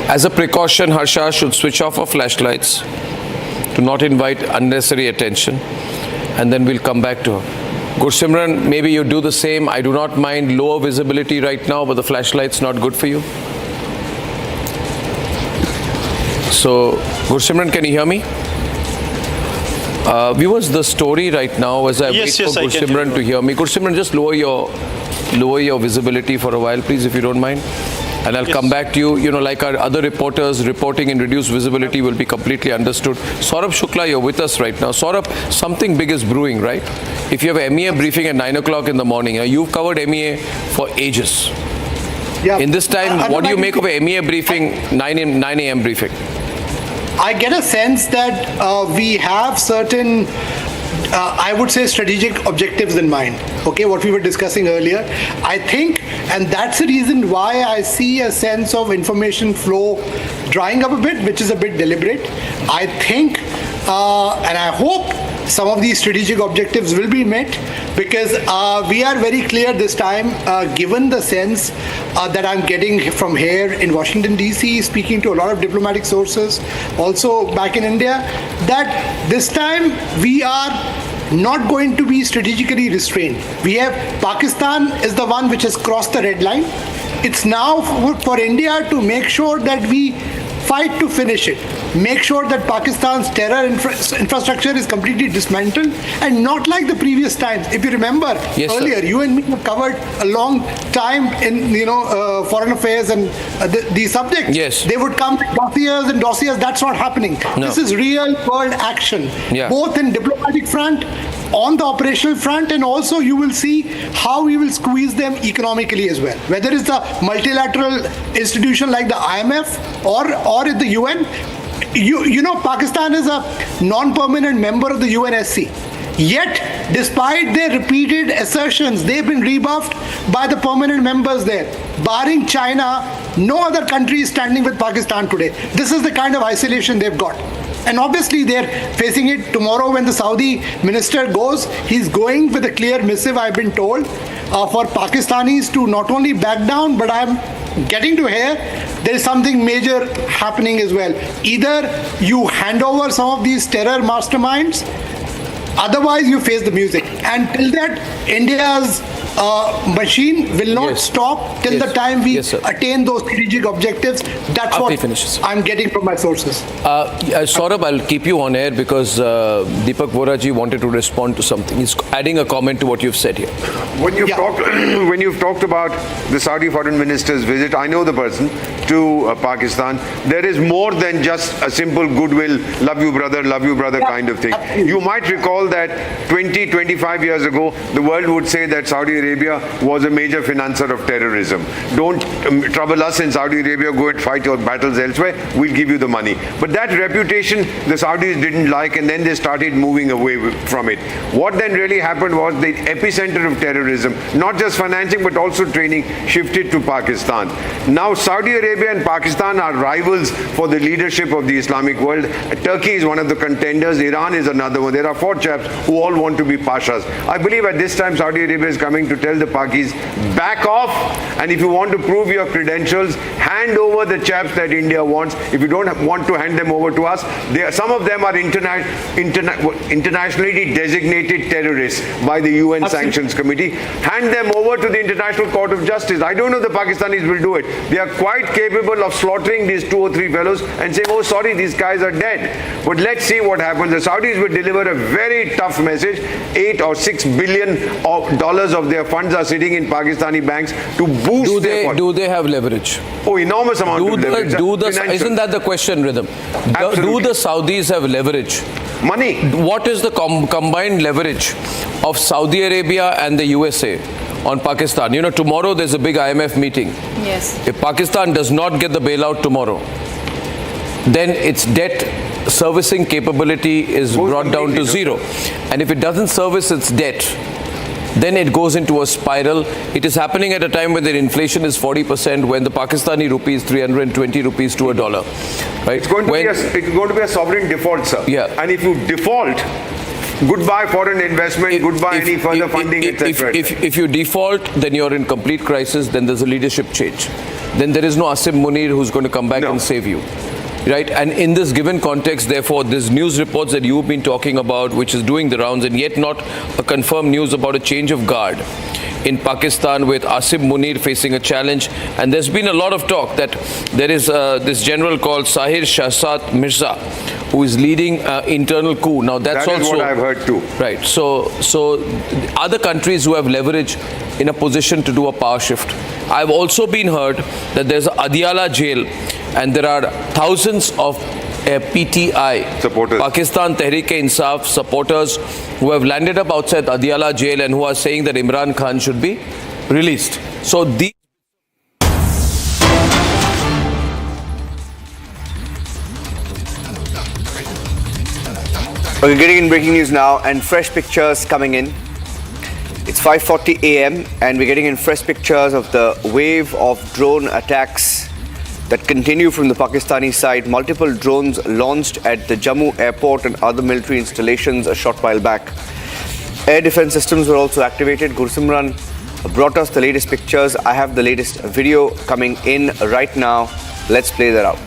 As a precaution, Harsha should switch off our flashlights to not invite unnecessary attention, and then we'll come back to her. Gursimran, maybe you do the same. I do not mind lower visibility right now, but the flashlight's not good for you. So, Gursimran, can you hear me? Viewers, the story right now, as I wait for Gursimran to hear me. Gursimran, just lower your visibility for a while, please, if you don't mind. And I'll come back to you, like our other reporters, reporting in reduced visibility will be completely understood. Saurabh Shukla, you're with us right now. Saurabh, something big is brewing, right? If you have a MEA briefing at 9 o'clock in the morning, you've covered MEA for ages. Yeah. In this time, what do you make of a MEA briefing, 9 a.m. briefing? I get a sense that we have certain I would say strategic objectives in mind, okay, what we were discussing earlier. I think, and that's the reason why I see a sense of information flow drying up a bit, which is a bit deliberate. I think, and I hope some of these strategic objectives will be met, because we are very clear this time, given the sense that I'm getting from here in Washington, D.C., speaking to a lot of diplomatic sources, also back in India, that this time we are not going to be strategically restrained. We have Pakistan is the one which has crossed the red line. It's now for India to make sure that we fight to finish it. Make sure that Pakistan's terror infrastructure is completely dismantled, and not like the previous times. If you remember, earlier, you and me have covered a long time in foreign affairs and these subjects. Yes. They would come with dossiers and dossiers. That's not happening. No. This is real world action, both in diplomatic front, on the operational front, and also you will see how we will squeeze them economically as well. Whether it's a multilateral institution like the IMF or at the UN. You know, Pakistan is a non-permanent member of the UNSC. Yet, despite their repeated assertions, they've been rebuffed by the permanent members there. Barring China, no other country is standing with Pakistan today. This is the kind of isolation they've got. And obviously, they're facing it tomorrow when the Saudi minister goes. He's going with a clear missive, I've been told, for Pakistanis to not only back down, but I'm getting to hear there is something major happening as well. Either you hand over some of these terror masterminds, otherwise you face the music. And till that, India's machine will not stop till the time we attain those strategic objectives. That's what I'm getting from my sources. Saurabh, I'll keep you on air because Deepak Voraji wanted to respond to something. He's adding a comment to what you've said here. When you've talked about the Saudi foreign minister's visit, I know the person, to Pakistan, there is more than just a simple goodwill, love you brother kind of thing. You might recall that 20-25 years ago, the world would say that Saudi Arabia was a major financer of terrorism. Don't trouble us in Saudi Arabia, go and fight your battles elsewhere, we'll give you the money. But that reputation the Saudis didn't like, and then they started moving away from it. What then really happened was the epicenter of terrorism, not just financing but also training, shifted to Pakistan. Now Saudi Arabia and Pakistan are rivals for the leadership of the Islamic world. Turkey is one of the contenders, Iran is another one. There are 4 chaps who all want to be pashas. I believe at this time Saudi Arabia is coming to tell the Pakis, back off, and if you want to prove your credentials, hand over the chaps that India wants. If you don't want to hand them over to us, some of them are internationally designated terrorists by the UN Sanctions Committee. Hand them over to the International Court of Justice. I don't know the Pakistanis will do it. They are quite capable of slaughtering these 2 or 3 fellows and saying, oh sorry, these guys are dead. But let's see what happens. The Saudis will deliver a very tough message. $8 or $6 billion of their funds are sitting in Pakistani banks to boost their... Do they have leverage? Oh, enormous amount of leverage. Isn't that the question, Rhythm? Do the Saudis have leverage? Money. What is the combined leverage of Saudi Arabia and the USA on Pakistan? You know, tomorrow there's a big IMF meeting. Yes. If Pakistan does not get the bailout tomorrow, then its debt servicing capability is brought down to 0. And if it doesn't service its debt, then it goes into a spiral. It is happening at a time when the inflation is 40%, when the Pakistani rupee is 320 rupees to $1. Right? It's going to be a sovereign default, sir. Yeah. And if you default, goodbye foreign investment, goodbye any further funding, etc. If you default, then you're in complete crisis, then there's a leadership change. Then there is no Asim Munir who's going to come back and save you. Right? And in this given context, therefore, these news reports that you've been talking about, which is doing the rounds, and yet not a confirmed news about a change of guard in Pakistan with Asim Munir facing a challenge. And there's been a lot of talk that there is this general called Sahir Shahzad Mirza, who is leading internal coup. Now that's that is also what I've heard too. Right. So other countries who have leverage in a position to do a power shift. I've also been heard that there's a Adiala jail and there are thousands of PTI supporters, Pakistan Tehreek-e-Insaf supporters who have landed up outside Adiala jail and who are saying that Imran Khan should be released. So these We're getting in breaking news now and fresh pictures coming in. It's 5:40 a.m. and we're getting in fresh pictures of the wave of drone attacks that continue from the Pakistani side. Multiple drones launched at the Jammu airport and other military installations a short while back. Air defense systems were also activated. Gursimran brought us the latest pictures. I have the latest video coming in right now. Let's play that out.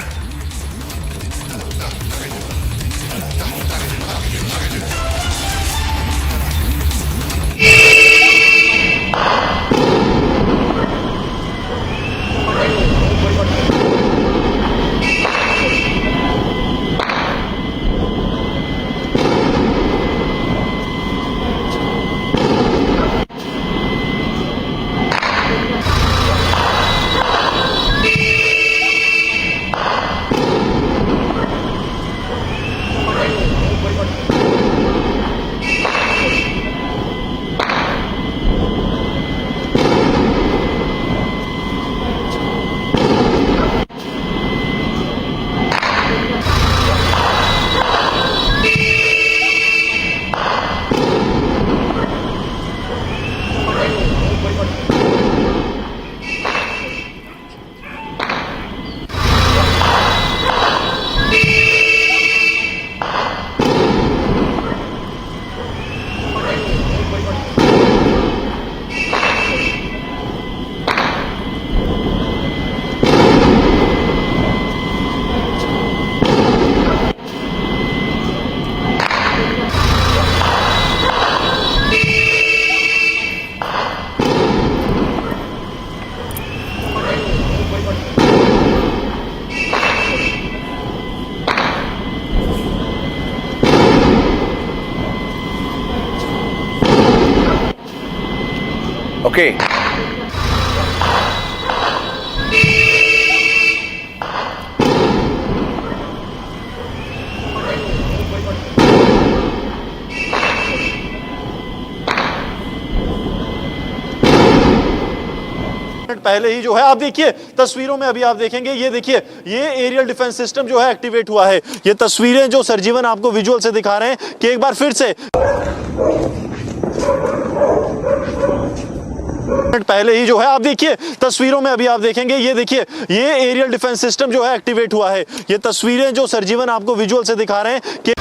Okay. पहले ही जो है आप देखिए तस्वीरों में अभी आप देखेंगे ये देखिए ये एरियल डिफेंस सिस्टम जो है एक्टिवेट हुआ है। ये तस्वीरें जो सरजीवन आपको विजुअल से दिखा रहे हैं कि एक बार फिर से पहले ही जो है आप देखिए तस्वीरों में अभी आप देखेंगे ये देखिए ये एरियल डिफेंस सिस्टम जो है एक्टिवेट हुआ है। ये तस्वीरें जो सरजीवन आपको विजुअल से दिखा रहे हैं कि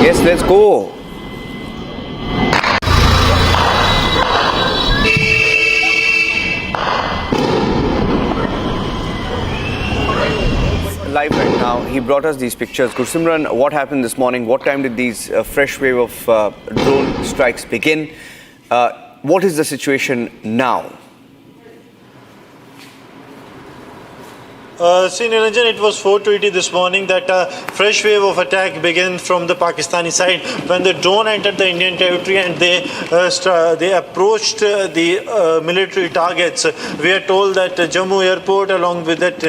Yes, let's go. Live right now, he brought us these pictures. Gursimran, what happened this morning? What time did these fresh wave of drone strikes begin? What is the situation now? See, Niranjan, it was 4:20 this morning that a fresh wave of attack began from the Pakistani side when the drone entered the Indian territory and they approached the military targets. We are told that Jammu airport, along with that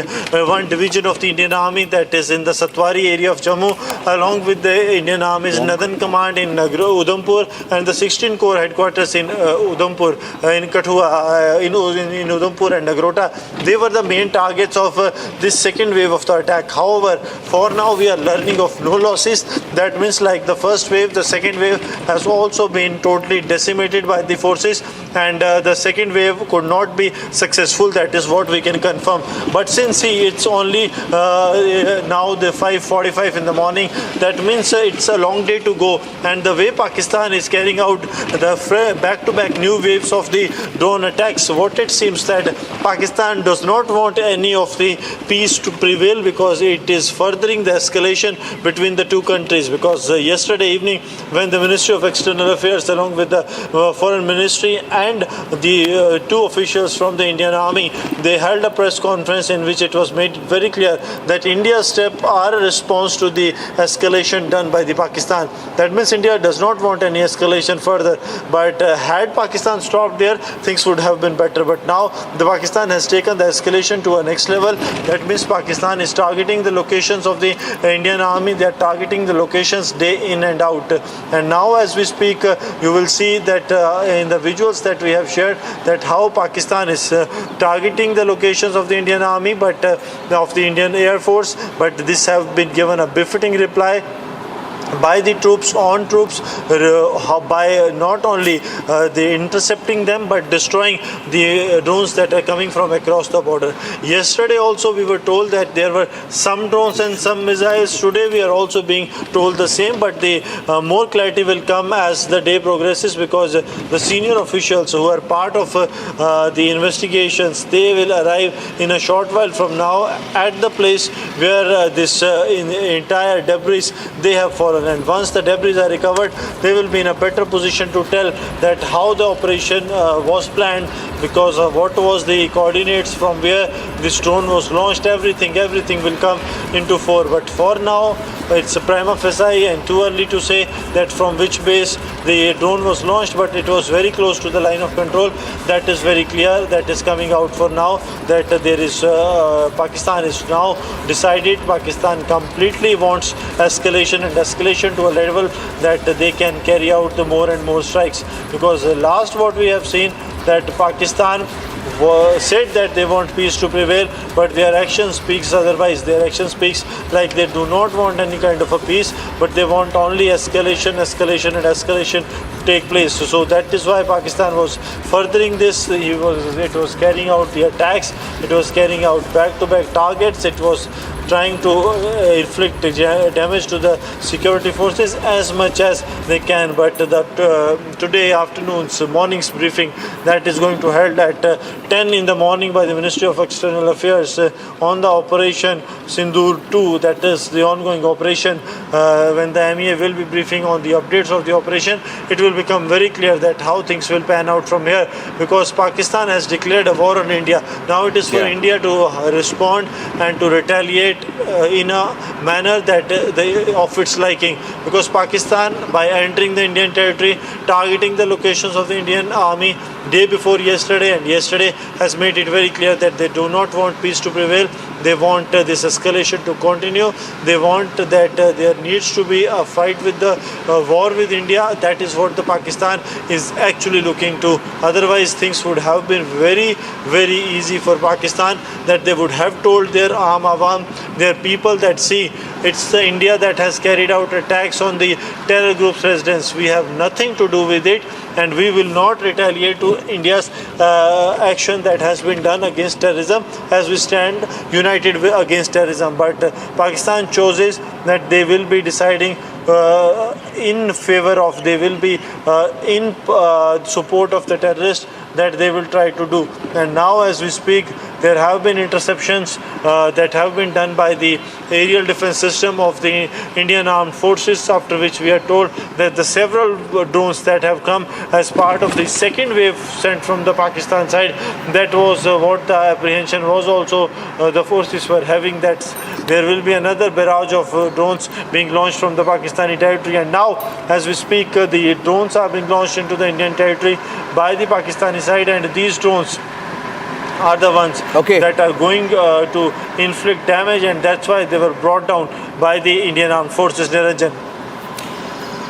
one division of the Indian Army that is in the Satwari area of Jammu, along with the Indian Army's Northern Command in Udhampur and the 16 Corps headquarters in Udhampur, in Kathua, in Udhampur and Nagrota, they were the main targets of this second wave of the attack. However, for now we are learning of no losses. That means, like the first wave, the second wave has also been totally decimated by the forces, and the second wave could not be successful. That is what we can confirm. But since it's only now the 5:45 in the morning, that means it's a long day to go, and the way Pakistan is carrying out the back-to-back new waves of the drone attacks, what it seems that Pakistan does not want any of the peace to prevail, because it is furthering the escalation between the two countries. Because yesterday evening, when the Ministry of External Affairs along with the Foreign Ministry and the two officials from the Indian Army, they held a press conference in which it was made very clear that India's steps are a response to the escalation done by the Pakistan. That means India does not want any escalation further, but had Pakistan stopped there, things would have been better. But now the Pakistan has taken the escalation to a next level. That means Pakistan is targeting the locations of the Indian Army. They are targeting the locations day in and out. And now as we speak, you will see that in the visuals that we have shared, that how Pakistan is targeting the locations of the Indian Army, but of the Indian Air Force. But this have been given a befitting reply by the troops, by not only the intercepting them but destroying the drones that are coming from across the border. Yesterday also we were told that there were some drones and some missiles. Today we are also being told the same, but the more clarity will come as the day progresses, because the senior officials who are part of the investigations, they will arrive in a short while from now at the place where this entire debris they have fallen. And once the debris are recovered, they will be in a better position to tell that how the operation was planned, because of what was the coordinates from where this drone was launched. Everything will come into fore. But for now, it's a prima facie and too early to say that from which base the drone was launched, but it was very close to the line of control. That is very clear. That is coming out for now, that there is Pakistan is now decided. Pakistan completely wants escalation to a level that they can carry out the more and more strikes. Because last what we have seen, that Pakistan said that they want peace to prevail, but their action speaks otherwise. Their action speaks like they do not want any kind of a peace, but they want only escalation to take place. So that is why Pakistan was furthering this. It was carrying out the attacks, it was carrying out back-to-back targets, it was trying to inflict damage to the security forces as much as they can. But today afternoon's morning's briefing that is going to held at 10 in the morning by the Ministry of External Affairs on the Operation Sindoor 2, that is the ongoing operation. When the MEA will be briefing on the updates of the operation, it will become very clear that how things will pan out from here, because Pakistan has declared a war on India. Now it is for India to respond and to retaliate in a manner that of its liking, because Pakistan, by entering the Indian territory, targeting the locations of the Indian Army day before yesterday, and yesterday has made it very clear that they do not want peace to prevail. They want this escalation to continue. They want that there needs to be a fight with the war with India. That is what the Pakistan is actually looking to. Otherwise, things would have been very, very easy for Pakistan, that they would have told their awam, their people, that see, it's the India that has carried out attacks on the terror group's residence. We have nothing to do with it, and we will not retaliate to India's action that has been done against terrorism, as we stand united against terrorism. But Pakistan chooses that they will be deciding in favor of, they will be in support of the terrorists, that they will try to do. And now as we speak, there have been interceptions that have been done by the aerial defense system of the Indian Armed Forces, after which we are told that the several drones that have come as part of the second wave sent from the Pakistan side, that was what the apprehension was also the forces were having, that there will be another barrage of drones being launched from the Pakistani territory. And now, as we speak, the drones are being launched into the Indian territory by the Pakistani side, and these drones are the ones that are going to inflict damage, and that's why they were brought down by the Indian Armed Forces. Niranjan.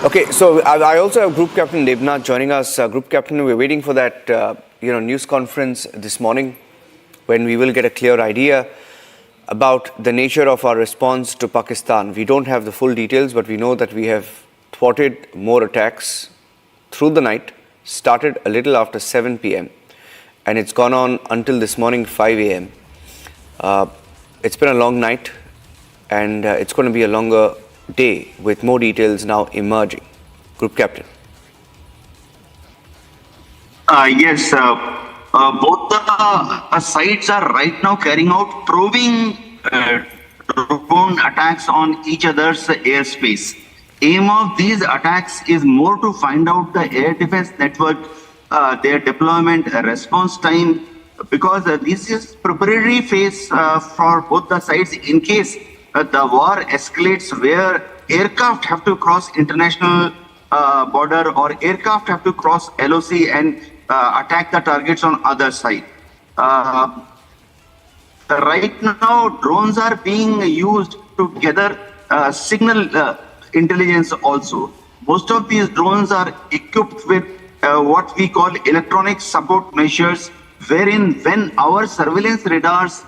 Okay, so I also have Group Captain Devnath joining us. Group Captain, we're waiting for that news conference this morning when we will get a clear idea about the nature of our response to Pakistan. We don't have the full details, but we know that we have thwarted more attacks through the night, started a little after 7 p.m. and it's gone on until this morning 5 a.m. It's been a long night, and it's going to be a longer day with more details now emerging. Group Captain. Yes, both the sides are right now carrying out probing drone attacks on each other's airspace. Aim of these attacks is more to find out the air defense network, their deployment response time, because this is preparatory phase for both the sides in case the war escalates, where aircraft have to cross international border or aircraft have to cross LOC and attack the targets on other side. Right now, drones are being used to gather signal intelligence also. Most of these drones are equipped with what we call electronic support measures, wherein when our surveillance radars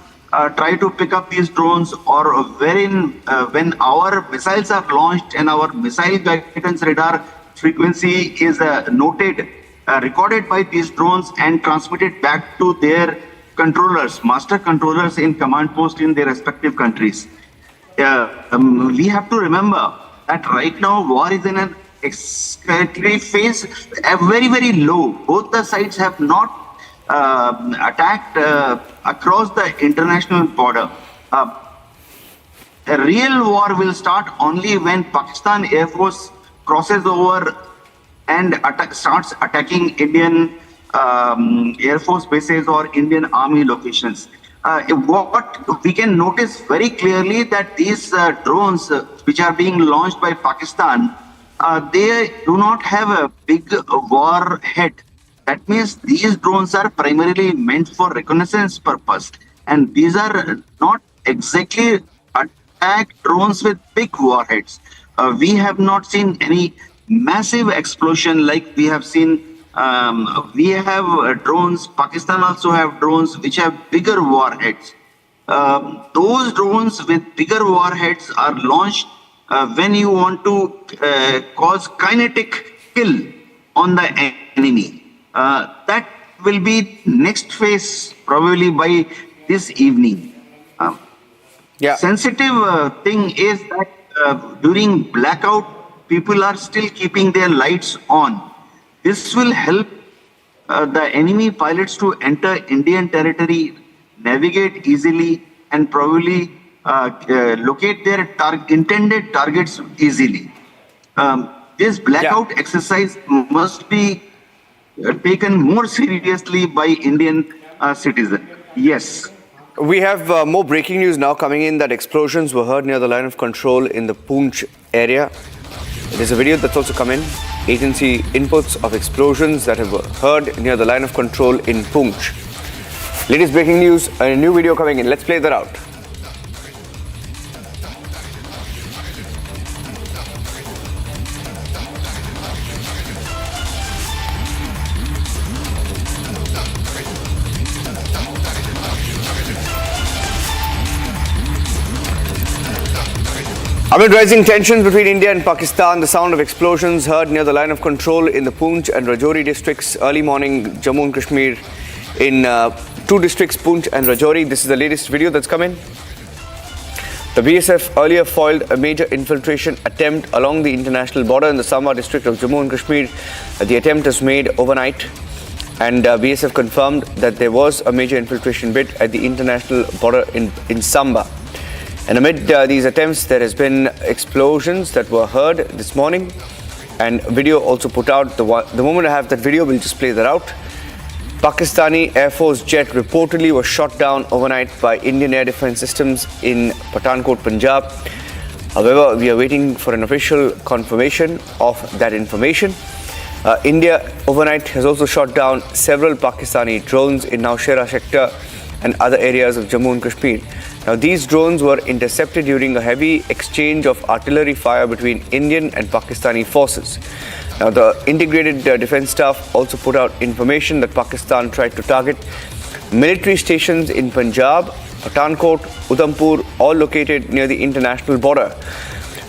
try to pick up these drones, or wherein when our missiles are launched and our missile guidance radar frequency is noted, recorded by these drones and transmitted back to their controllers, master controllers in command post in their respective countries. We have to remember that right now war is in an escalatory phase, very, very low. Both the sides have not attacked across the international border. A real war will start only when Pakistan Air Force crosses over and starts attacking Indian Air Force bases or Indian Army locations. What we can notice very clearly that these drones which are being launched by Pakistan, they do not have a big warhead. That means these drones are primarily meant for reconnaissance purpose, and these are not exactly attack drones with big warheads. We have not seen any massive explosion like we have seen. We have drones, Pakistan also have drones which have bigger warheads. Those drones with bigger warheads are launched when you want to cause kinetic kill on the enemy. That will be next phase probably by this evening. Sensitive thing is that during blackout, people are still keeping their lights on. This will help the enemy pilots to enter Indian territory, navigate easily, and probably locate their intended targets easily. This blackout exercise must be taken more seriously by Indian citizens. Yes. We have more breaking news now coming in that explosions were heard near the line of control in the Poonch area. There's a video that's also come in. Agency inputs of explosions that have heard near the line of control in Poonch. Latest breaking news, a new video coming in. Let's play that out. Amid rising tensions between India and Pakistan, the sound of explosions heard near the line of control in the Poonch and Rajouri districts early morning, Jammu and Kashmir, in two districts, Poonch and Rajouri. This is the latest video that's come in. The BSF earlier foiled a major infiltration attempt along the international border in the Samba district of Jammu and Kashmir. The attempt was made overnight, and BSF confirmed that there was a major infiltration bid at the international border in Samba. And amid these attempts, there has been explosions that were heard this morning, and video also put out. The moment I have that video, we'll just play that out. Pakistani Air Force jet reportedly was shot down overnight by Indian air defense systems in Pathankot, Punjab. However, we are waiting for an official confirmation of that information. India overnight has also shot down several Pakistani drones in Nowshera sector and other areas of Jammu and Kashmir. Now, these drones were intercepted during a heavy exchange of artillery fire between Indian and Pakistani forces. Now, the integrated defense staff also put out information that Pakistan tried to target military stations in Punjab, Pathankot, Udhampur, all located near the international border.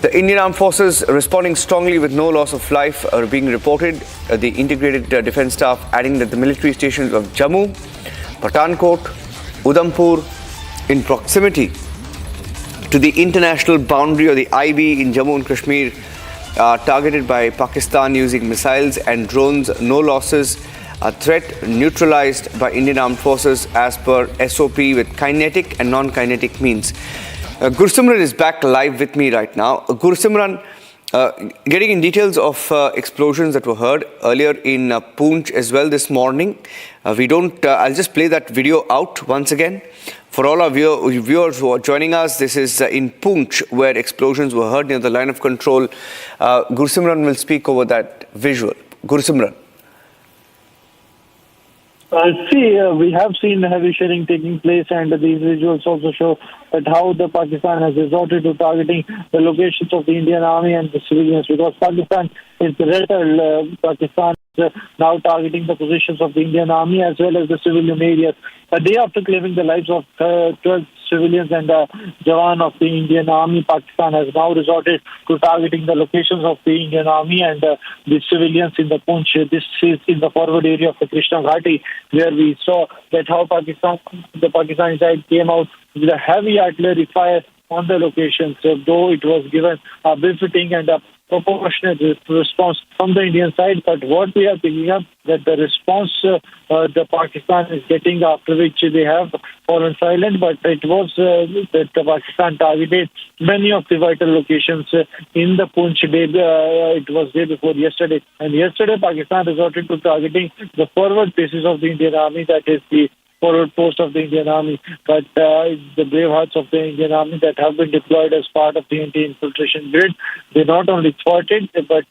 The Indian Armed Forces responding strongly with no loss of life are being reported. The integrated defense staff adding that the military stations of Jammu, Pathankot, Udhampur in proximity to the international boundary or the IB in Jammu and Kashmir targeted by Pakistan using missiles and drones. No losses. A threat neutralized by Indian Armed Forces as per SOP with kinetic and non-kinetic means. Gursimran is back live with me right now. Gursimran, getting in details of explosions that were heard earlier in Poonch as well this morning. I'll just play that video out once again. For all our viewers who are joining us, this is in Poonch where explosions were heard near the line of control. Gursimran will speak over that visual. Gursimran. We have seen heavy shelling taking place, and these visuals also show that how the Pakistan has resorted to targeting the locations of the Indian Army and the civilians, because Pakistan is Pakistan is now targeting the positions of the Indian Army as well as the civilian areas. A day after claiming the lives of 12 civilians and Jawan of the Indian Army, Pakistan has now resorted to targeting the locations of the Indian Army and the civilians in the Poonch. This is in the forward area of the Krishna Ghati, where we saw that how the Pakistani side came out with a heavy artillery fire on the locations, though it was given a befitting and a proportionate response from the Indian side. But what we are picking up that the response the Pakistan is getting, after which they have fallen silent, but it was that the Pakistan targeted many of the vital locations in the Poonch day. It was day before yesterday, and yesterday Pakistan resorted to targeting the forward bases of the Indian Army, that is the forward post of the Indian Army. But the brave hearts of the Indian Army that have been deployed as part of the anti-infiltration grid, they not only fought it, but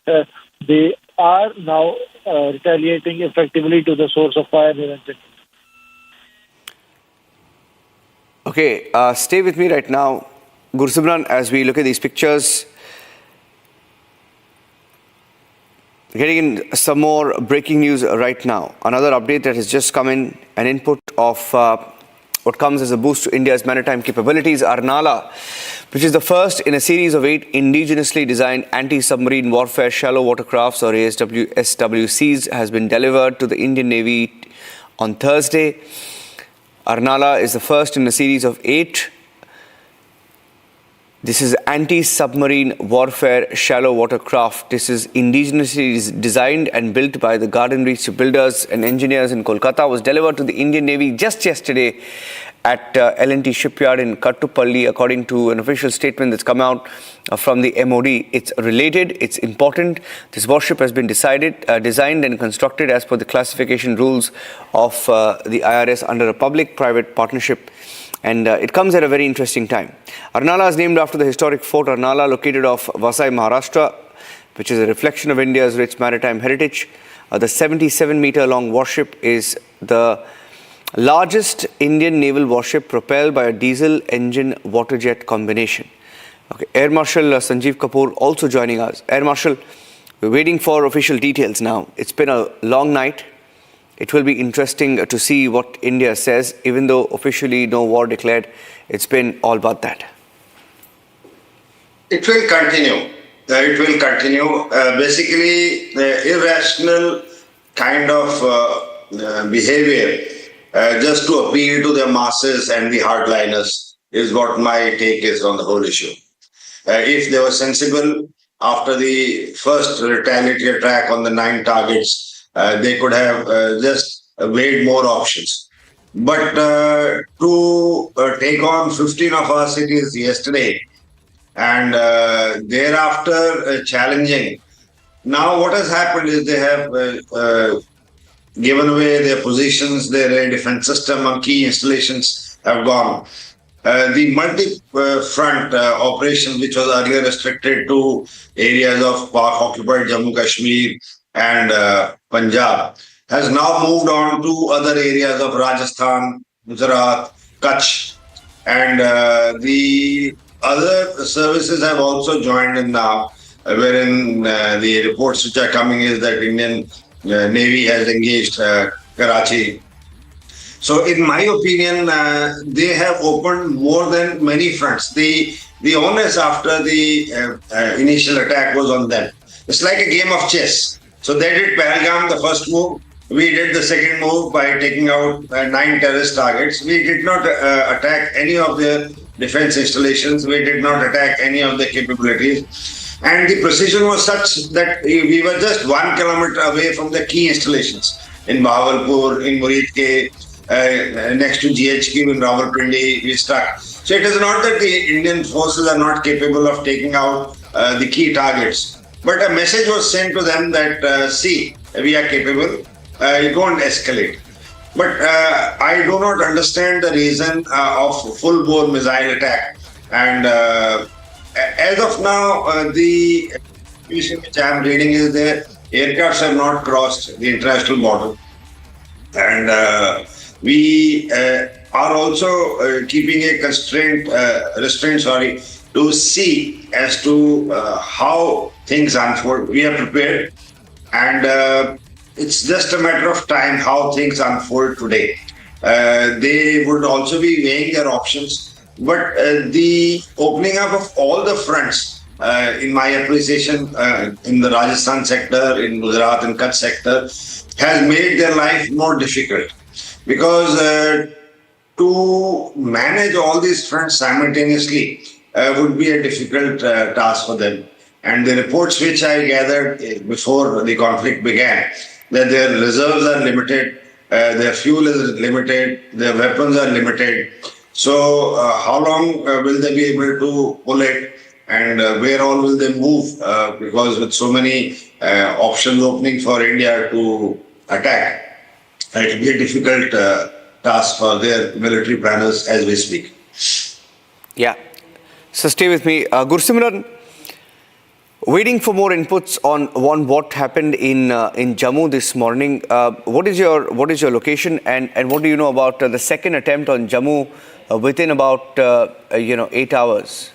they are now retaliating effectively to the source of fire. Okay, stay with me right now, Gursimran, as we look at these pictures. Getting in some more breaking news right now. Another update that has just come in, an input of what comes as a boost to India's maritime capabilities. Arnala, which is the first in a series of 8 indigenously designed anti-submarine warfare shallow watercrafts or SWCs, has been delivered to the Indian Navy on Thursday. Arnala is the first in a series of 8. This is anti-submarine warfare shallow watercraft. This is indigenously designed and built by the Garden Reach builders and engineers in Kolkata. Was delivered to the Indian Navy just yesterday at L&T shipyard in Kattupalli, according to an official statement that's come out from the MOD. It's related, it's important. This warship has been designed and constructed as per the classification rules of the IRS under a public-private partnership. And it comes at a very interesting time. Arnala is named after the historic Fort Arnala, located off Vasai, Maharashtra, which is a reflection of India's rich maritime heritage. The 77-meter-long warship is the largest Indian naval warship propelled by a diesel engine water-jet combination. Okay, Air Marshal Sanjeev Kapoor also joining us. Air Marshal, we're waiting for official details now. It's been a long night. It will be interesting to see what India says, even though officially no war declared. It's been all about that. It will continue. It will continue. Basically, the irrational kind of behavior just to appeal to the masses and the hardliners is what my take is on the whole issue. If they were sensible after the first retaliatory attack on the 9 targets, they could have just weighed more options. But to take on 15 of our cities yesterday and thereafter challenging. Now what has happened is they have given away their positions, their air defense system on key installations have gone. The multi-front operation, which was earlier restricted to areas of Pak-occupied Jammu Kashmir and Punjab, has now moved on to other areas of Rajasthan, Gujarat, Kutch, and the other services have also joined in now, wherein the reports which are coming is that Indian Navy has engaged Karachi. So in my opinion, they have opened more than many fronts. The onus after the initial attack was on them. It's like a game of chess. So they did Pahalgam, the first move. We did the second move by taking out 9 terrorist targets. We did not attack any of their defense installations. We did not attack any of their capabilities. And the precision was such that we were just 1 kilometer away from the key installations in Bahawalpur, in Muridke, next to GHQ in Rawalpindi, we struck. So it is not that the Indian forces are not capable of taking out the key targets, but a message was sent to them that, see, we are capable, you don't escalate. But I do not understand the reason of full-bore missile attack. And as of now, the information which I am reading is that aircrafts have not crossed the international border. And we are also keeping a restraint, to see as to how things unfold. We are prepared, and it's just a matter of time how things unfold today. They would also be weighing their options, but the opening up of all the fronts, in my appreciation, in the Rajasthan sector, in Gujarat and Kutch sector, has made their life more difficult. Because to manage all these fronts simultaneously would be a difficult task for them. And the reports which I gathered before the conflict began, that their reserves are limited, their fuel is limited, their weapons are limited. So how long will they be able to pull it, and where all will they move? Because with so many options opening for India to attack, it will be a difficult task for their military planners as we speak. Yeah. So stay with me. Gursimran, waiting for more inputs on what happened in Jammu this morning. What is your location, and what do you know about the second attempt on Jammu within about 8 hours?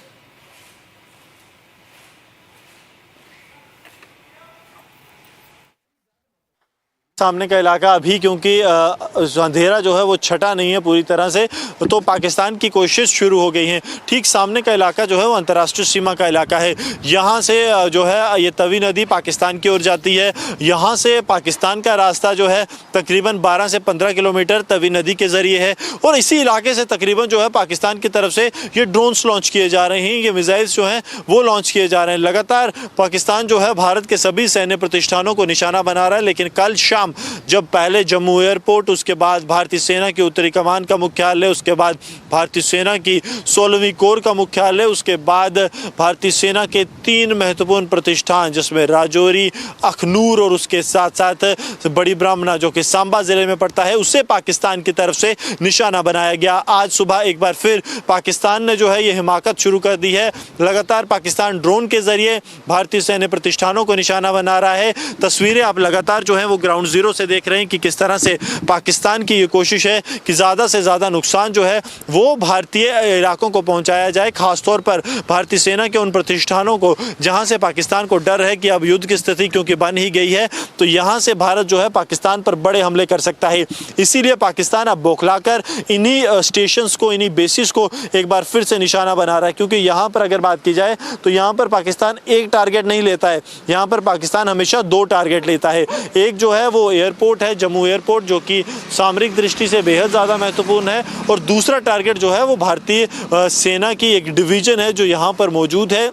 सामने का इलाका अभी क्योंकि अंधेरा जो है वो छटा नहीं है पूरी तरह से, तो पाकिस्तान की कोशिश शुरू हो गई है। ठीक सामने का इलाका जो है वो अंतर्राष्ट्रीय सीमा का इलाका है। यहाँ से जो है ये तवी नदी पाकिस्तान की ओर जाती है। यहाँ से पाकिस्तान का रास्ता जो है तकरीबन 12 से 15 किलोमीटर तवी नदी के ज़रिए है, और इसी इलाके से तकरीबन जो है पाकिस्तान की तरफ से ये ड्रोन्स लॉन्च किए जा रहे हैं, ये मिसाइल्स जो हैं वो लॉन्च किए जा रहे हैं। लगातार पाकिस्तान जो है भारत के सभी सैन्य प्रतिष्ठानों को निशाना बना रहा है, लेकिन कल शाम जब पहले जम्मू एयरपोर्ट, उसके बाद भारतीय सेना की उत्तरी कमान का मुख्यालय, उसके बाद भारतीय सेना की 16वीं कोर का मुख्यालय, उसके बाद भारतीय सेना के 3 महत्वपूर्ण प्रतिष्ठान जिसमें राजौरी, अखनूर और उसके साथ साथ बड़ी ब्राह्मणा जो कि सांबा जिले में पड़ता है, उसे पाकिस्तान की तरफ से निशाना बनाया गया। आज सुबह एक बार फिर पाकिस्तान ने जो है ये हिमाकत शुरू कर दी है। लगातार पाकिस्तान ड्रोन के जरिए भारतीय सैन्य प्रतिष्ठानों को निशाना बना रहा है। तस्वीरें आप लगातार जो है वो ग्राउंड जीरो से देख रहे हैं कि किस तरह से पाकिस्तान की ये कोशिश है कि ज़्यादा से ज़्यादा नुकसान जो है वो भारतीय इलाकों को पहुंचाया जाए, खासतौर पर भारतीय सेना के उन प्रतिष्ठानों को जहां से पाकिस्तान को डर है कि अब युद्ध की स्थिति क्योंकि बन ही गई है, तो यहां से भारत जो है पाकिस्तान पर बड़े हमले कर सकता है। इसीलिए पाकिस्तान अब बौखलाकर इन्हीं स्टेशंस को, इन्हीं बेसिस को एक बार फिर से निशाना बना रहा है, क्योंकि यहाँ पर अगर बात की जाए तो यहाँ पर पाकिस्तान एक टारगेट नहीं लेता है, यहाँ पर पाकिस्तान हमेशा 2 टारगेट लेता है। एक जो है वो एयरपोर्ट है, जम्मू एयरपोर्ट, जो कि सामरिक दृष्टि से बेहद ज़्यादा महत्वपूर्ण है, और दूसरा टारगेट जो है वो भारतीय सेना की एक डिवीज़न है जो यहाँ पर मौजूद है।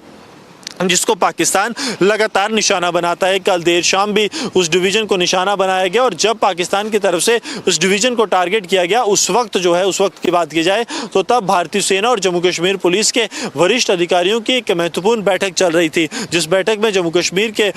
जिसको पाकिस्तान लगातार निशाना बनाता है। कल देर शाम भी उस डिवीज़न को निशाना बनाया गया और जब पाकिस्तान की तरफ से उस डिवीज़न को टारगेट किया गया उस वक्त जो है, उस वक्त की बात की जाए तो तब भारतीय सेना और जम्मू कश्मीर पुलिस के वरिष्ठ अधिकारियों की एक महत्वपूर्ण बैठक चल रही थी, जिस बैठक में जम्मू कश्मीर के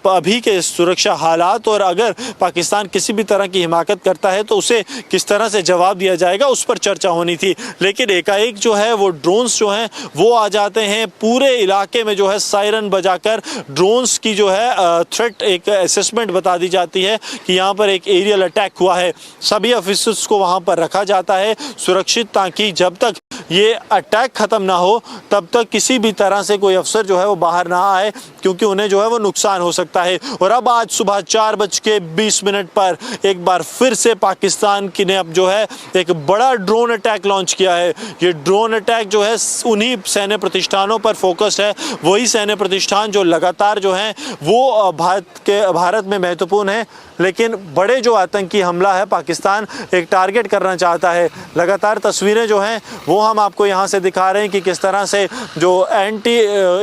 अभी के सुरक्षा हालात और अगर पाकिस्तान किसी भी तरह की हिमाकत करता है तो उसे किस तरह से जवाब दिया जाएगा उस पर चर्चा होनी थी। लेकिन एकाएक जो है वो ड्रोन्स जो हैं वो आ जाते हैं, पूरे इलाके में जो है सायरन बजाकर ड्रोन्स की जो है थ्रेट एक असेसमेंट बता दी जाती है कि यहाँ पर एक एरियल अटैक हुआ है। सभी ऑफिसर्स को वहाँ पर रखा जाता है सुरक्षित, ताकि जब तक ये अटैक ख़त्म ना हो तब तक किसी भी तरह से कोई अफसर जो है वो बाहर ना आए, क्योंकि उन्हें जो है वो नुकसान हो सकता है। और अब आज सुबह 4:20 पर एक बार फिर से पाकिस्तान की ने अब जो है एक बड़ा ड्रोन अटैक लॉन्च किया है। ये ड्रोन अटैक जो है उन्हीं सैन्य प्रतिष्ठानों पर फोकस है, वही सैन्य प्रतिष्ठान जो लगातार जो हैं वो भारत में महत्वपूर्ण है। लेकिन बड़े जो आतंकी हमला है पाकिस्तान एक टारगेट करना चाहता है। लगातार तस्वीरें जो हैं वो हम आपको यहाँ से दिखा रहे हैं कि किस तरह से जो एंटी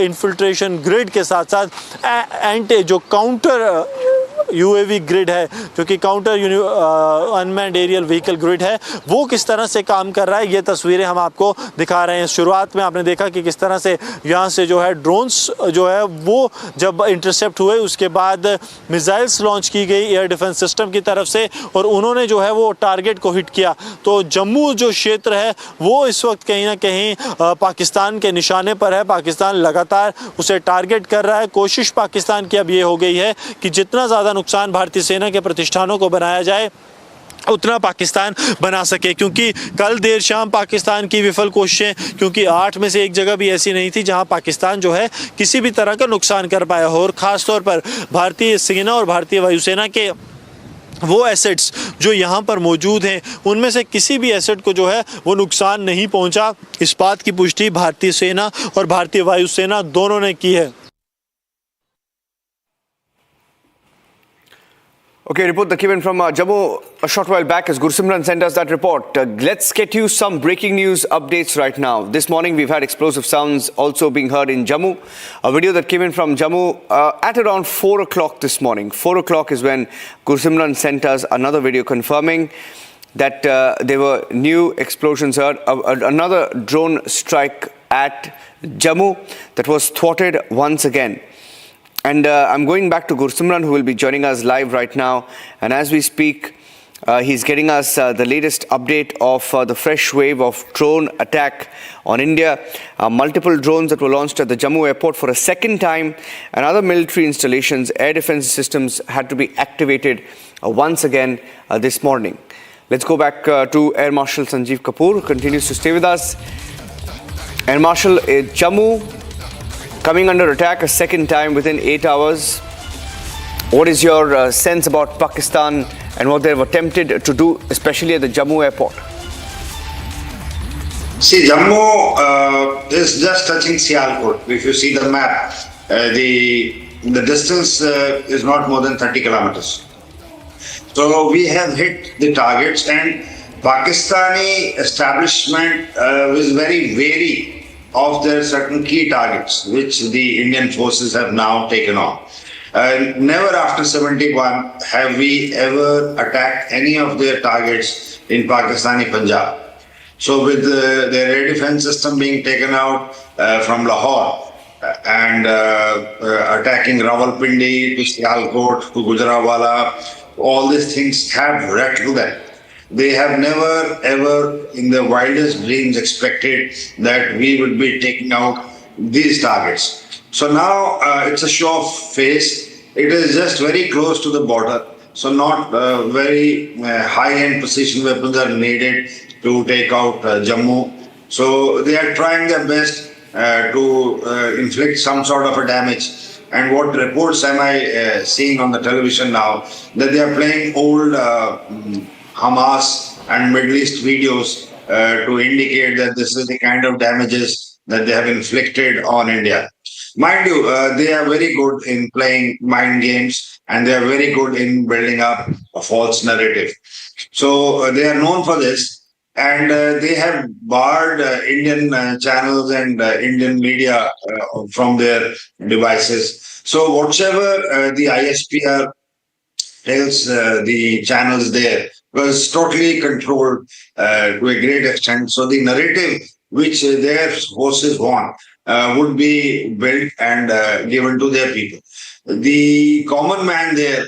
इन्फिल्ट्रेशन ग्रिड के साथ साथ एंटी जो काउंटर यूएवी ग्रिड है, जो कि counter unmanned aerial vehicle grid है, वो किस तरह से काम कर रहा है ये तस्वीरें हम आपको दिखा रहे हैं। शुरुआत में आपने देखा कि किस तरह से यहाँ से जो है ड्रोन्स जो है वो जब इंटरसेप्ट हुए उसके बाद मिसाइल्स लॉन्च की गई एयर डिफेंस सिस्टम की तरफ से और उन्होंने जो है वो टारगेट को हिट किया। तो जम्मू जो क्षेत्र है वो इस वक्त कहीं ना कहीं पाकिस्तान के निशाने पर है। पाकिस्तान लगातार उसे टारगेट कर रहा है। कोशिश पाकिस्तान की अब ये हो गई है कि जितना ज़्यादा नुकसान भारतीय सेना के प्रतिष्ठानों को बनाया जाए उतना पाकिस्तान बना सके, क्योंकि कल देर शाम पाकिस्तान की विफल कोशिशें, क्योंकि 8 में से एक जगह भी ऐसी नहीं थी जहां पाकिस्तान जो है किसी भी तरह का नुकसान कर पाया हो। और ख़ास तौर पर भारतीय सेना और भारतीय वायुसेना के वो एसेट्स जो यहाँ पर मौजूद हैं उनमें से किसी भी एसेट को जो है वो नुकसान नहीं पहुँचा। इस बात की पुष्टि भारतीय सेना और भारतीय वायुसेना दोनों ने की है। Okay, report that came in from Jammu a short while back as Gursimran sent us that report. Let's get you some breaking news updates right now. This morning we've had explosive sounds also being heard in Jammu. A video that came in from Jammu at around 4 o'clock this morning. 4 o'clock is when Gursimran sent us another video confirming that there were new explosions heard. Another drone strike at Jammu that was thwarted once again. And I'm going back to Gursimran, who will be joining us live right now. And as we speak, he's getting us the latest update of the fresh wave of drone attack on India. Multiple drones that were launched at the Jammu airport for a second time, and other military installations, air defense systems had to be activated once again this morning. Let's go back to Air Marshal Sanjeev Kapoor, who continues to stay with us. Air Marshal, Jammu coming under attack a second time within 8 hours. What is your sense about Pakistan and what they've attempted to do, especially at the Jammu airport? See, Jammu is just touching Sialkot. If you see the map, the distance is not more than 30 kilometers. So we have hit the targets, and Pakistani establishment is very wary of their certain key targets, which the Indian forces have now taken on. Never after 71 have we ever attacked any of their targets in Pakistani Punjab. So with their air defense system being taken out from Lahore and attacking Rawalpindi to Sialkot to Gujranwala, all these things have rattled them. They have never ever in their wildest dreams expected that we would be taking out these targets. So now it's a show of face. It is just very close to the border. So not very high-end precision weapons are needed to take out Jammu. So they are trying their best to inflict some sort of a damage. And what reports am I seeing on the television now, that they are playing old Hamas and Middle East videos to indicate that this is the kind of damages that they have inflicted on India. Mind you, they are very good in playing mind games, and they are very good in building up a false narrative. So they are known for this. and they have barred Indian channels and Indian media from their devices. So whatever the ISPR tells the channels there was totally controlled to a great extent. So the narrative which their forces want would be built and given to their people. The common man there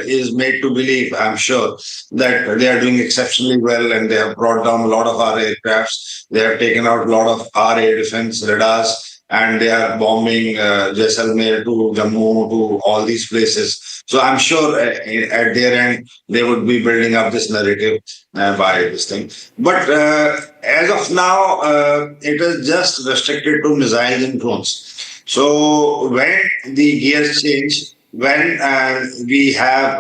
is made to believe, I'm sure, that they are doing exceptionally well and they have brought down a lot of our aircrafts. They have taken out a lot of our air defense radars and they are bombing Jaisalmer to Jammu to all these places. So I'm sure at their end, they would be building up this narrative by this thing. But as of now, it is just restricted to missiles and drones. So when the gears change, when we have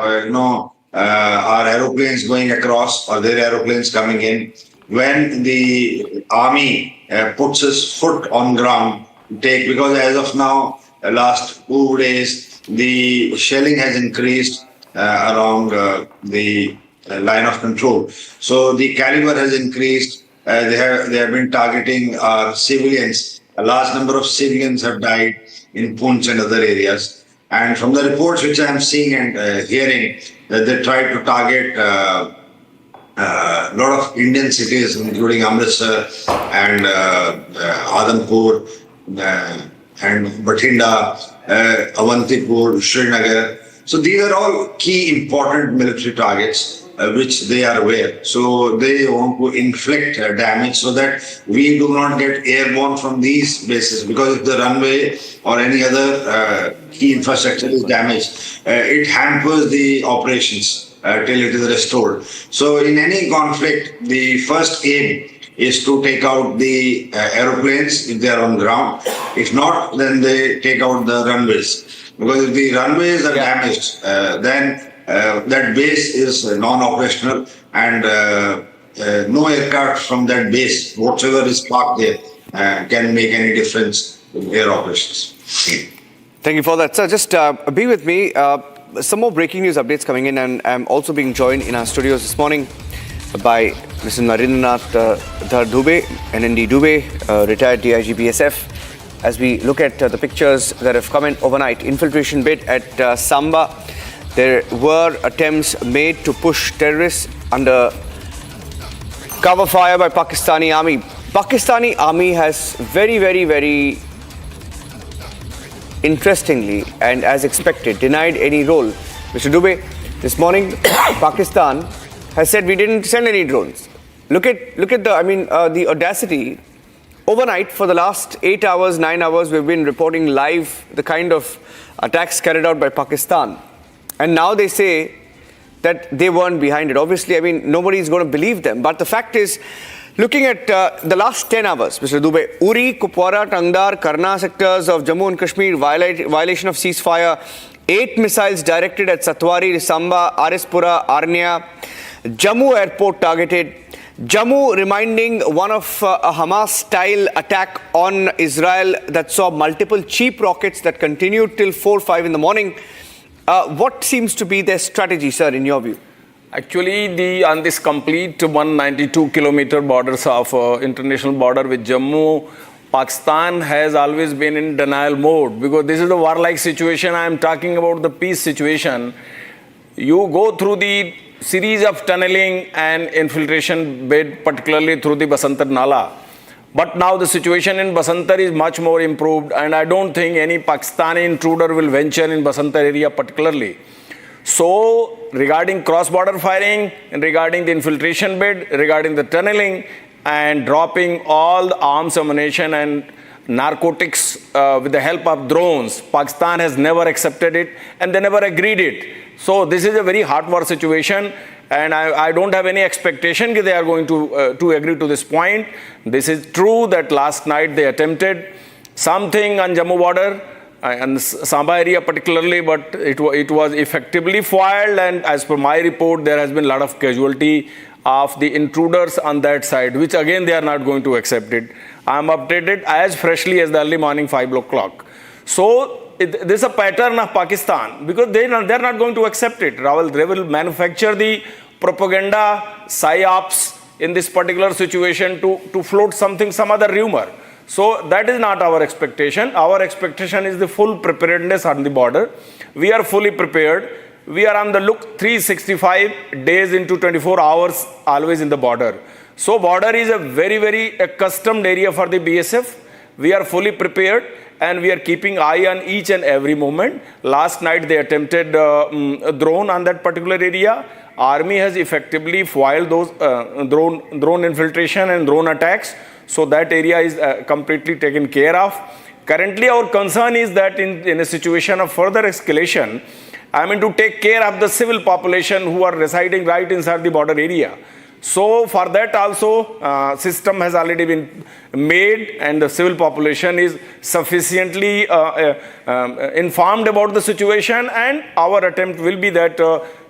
our aeroplanes going across or their aeroplanes coming in, when the army puts its foot on ground, because as of now, last 2 days, the shelling has increased along the line of control. So the caliber has increased. They have been targeting our civilians. A large number of civilians have died in Poonch and other areas. And from the reports which I am seeing and hearing, that they tried to target a lot of Indian cities, including Amritsar and Adhampur and Bathinda, Avantipur, Srinagar. So these are all key important military targets which they are aware. So they want to inflict damage so that we do not get airborne from these bases, because if the runway or any other key infrastructure is damaged, it hampers the operations till it is restored. So in any conflict, the first aim is to take out the aeroplanes if they are on ground. If not, then they take out the runways. Because if the runways are damaged, then that base is non-operational and no aircraft from that base, whatever is parked there, can make any difference in air operations. Thank you for that. Sir, just be with me. Some more breaking news updates coming in, and I'm also being joined in our studios this morning by Mr. Narendranath Dubey, NND Dubey, retired DIG BSF. As we look at the pictures that have come in overnight, infiltration bid at Samba. There were attempts made to push terrorists under cover fire by Pakistani army. Pakistani army has very interestingly and as expected denied any role. Mr. Dubey, this morning Pakistan has said we didn't send any drones. Look at the audacity. Overnight, for the last 8 hours, 9 hours, we've been reporting live the kind of attacks carried out by Pakistan. And now they say that they weren't behind it. Obviously, nobody's going to believe them. But the fact is, looking at the last 10 hours, Mr. Dubey, Uri, Kupwara, Tangdar, Karna sectors of Jammu and Kashmir, violation of ceasefire, 8 missiles directed at Satwari, Samba, Arispura, Arnia, Jammu airport targeted, Jammu reminding one of a Hamas-style attack on Israel that saw multiple cheap rockets that continued till 4-5 in the morning. What seems to be their strategy, sir, in your view? Actually, on this complete 192-kilometer borders of international border with Jammu, Pakistan has always been in denial mode, because this is a warlike situation. I am talking about the peace situation. You go through the series of tunneling and infiltration bid, particularly through the Basantar Nala. But now the situation in Basantar is much more improved, and I don't think any Pakistani intruder will venture in Basantar area particularly. So regarding cross-border firing, and regarding the infiltration bid, regarding the tunneling, and dropping all the arms, ammunition and narcotics with the help of drones, Pakistan has never accepted it and they never agreed it. So this is a very hot war situation, and I don't have any expectation that they are going to agree to this point. This is true that last night they attempted something on Jammu border and Samba area particularly, but it was effectively foiled, and as per my report, there has been a lot of casualty of the intruders on that side, which again they are not going to accept it. I am updated as freshly as the early morning 5 o'clock. So this is a pattern of Pakistan, because they're not going to accept it. They will manufacture the propaganda, psyops, in this particular situation to float something, some other rumor. So that is not our expectation. Our expectation is the full preparedness on the border. We are fully prepared. We are on the look 365 days into 24 hours always in the border. So border is a very, very accustomed area for the BSF. We are fully prepared and we are keeping eye on each and every moment. Last night they attempted a drone on that particular area. Army has effectively foiled those drone infiltration and drone attacks. So that area is completely taken care of. Currently our concern is that in a situation of further escalation, to take care of the civil population who are residing right inside the border area. So for that also, system has already been made and the civil population is sufficiently informed about the situation, and our attempt will be that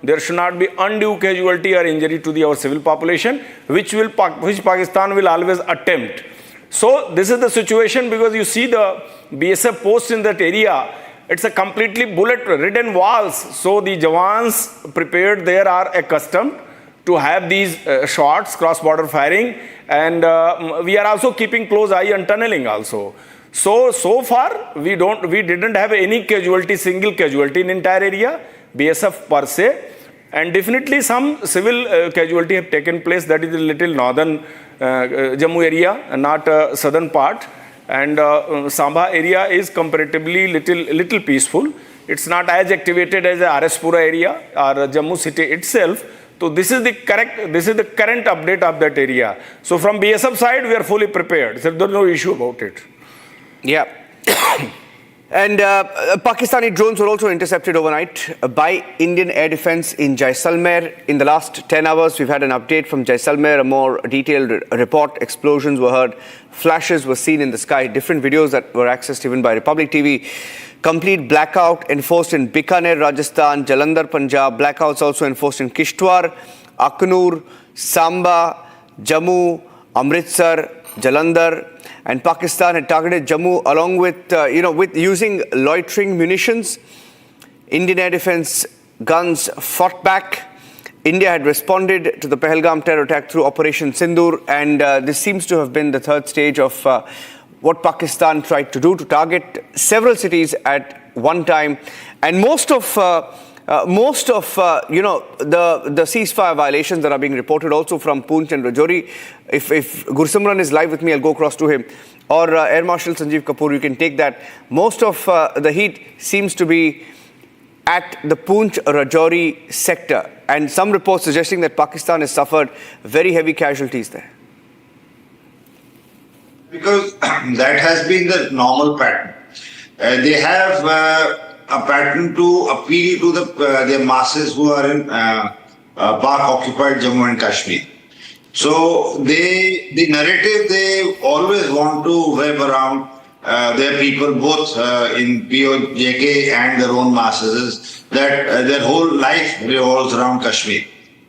there should not be undue casualty or injury to our civil population, which Pakistan will always attempt. So this is the situation, because you see the BSF posts in that area, it's a completely bullet-ridden walls. So the Jawans prepared there are accustomed to have these shots, cross-border firing, and we are also keeping close eye on tunneling also. So far we didn't have any casualty, single casualty in entire area, BSF per se, and definitely some civil casualty have taken place. That is a little northern Jammu area, not southern part, and Samba area is comparatively little peaceful. It's not as activated as the Araspura area or Jammu city itself. So this is the current update of that area. So from BSF side, we are fully prepared. So there's no issue about it. Yeah. And Pakistani drones were also intercepted overnight by Indian air defense in Jaisalmer. In the last 10 hours, we've had an update from Jaisalmer, a more detailed report. Explosions were heard, flashes were seen in the sky, different videos that were accessed even by Republic TV. Complete blackout enforced in Bikaner, Rajasthan, Jalandhar, Punjab. Blackouts also enforced in Kishtwar, Aknur, Samba, Jammu, Amritsar, Jalandhar. And Pakistan had targeted Jammu along with, with using loitering munitions. Indian air defense guns fought back. India had responded to the Pahalgam terror attack through Operation Sindoor, and this seems to have been the third stage of what Pakistan tried to do, to target several cities at one time. And most of the ceasefire violations that are being reported also from Poonch and Rajouri. If Gursimran is live with me, I'll go across to him. Or Air Marshal Sanjeev Kapoor, you can take that. Most of the heat seems to be at the Poonch-Rajouri sector. And some reports suggesting that Pakistan has suffered very heavy casualties there. Because that has been the normal pattern. They have a pattern to appeal to the masses who are in Pak-occupied Jammu and Kashmir. So the narrative they always want to web around their people, both in POJK and their own masses, is that their whole life revolves around Kashmir.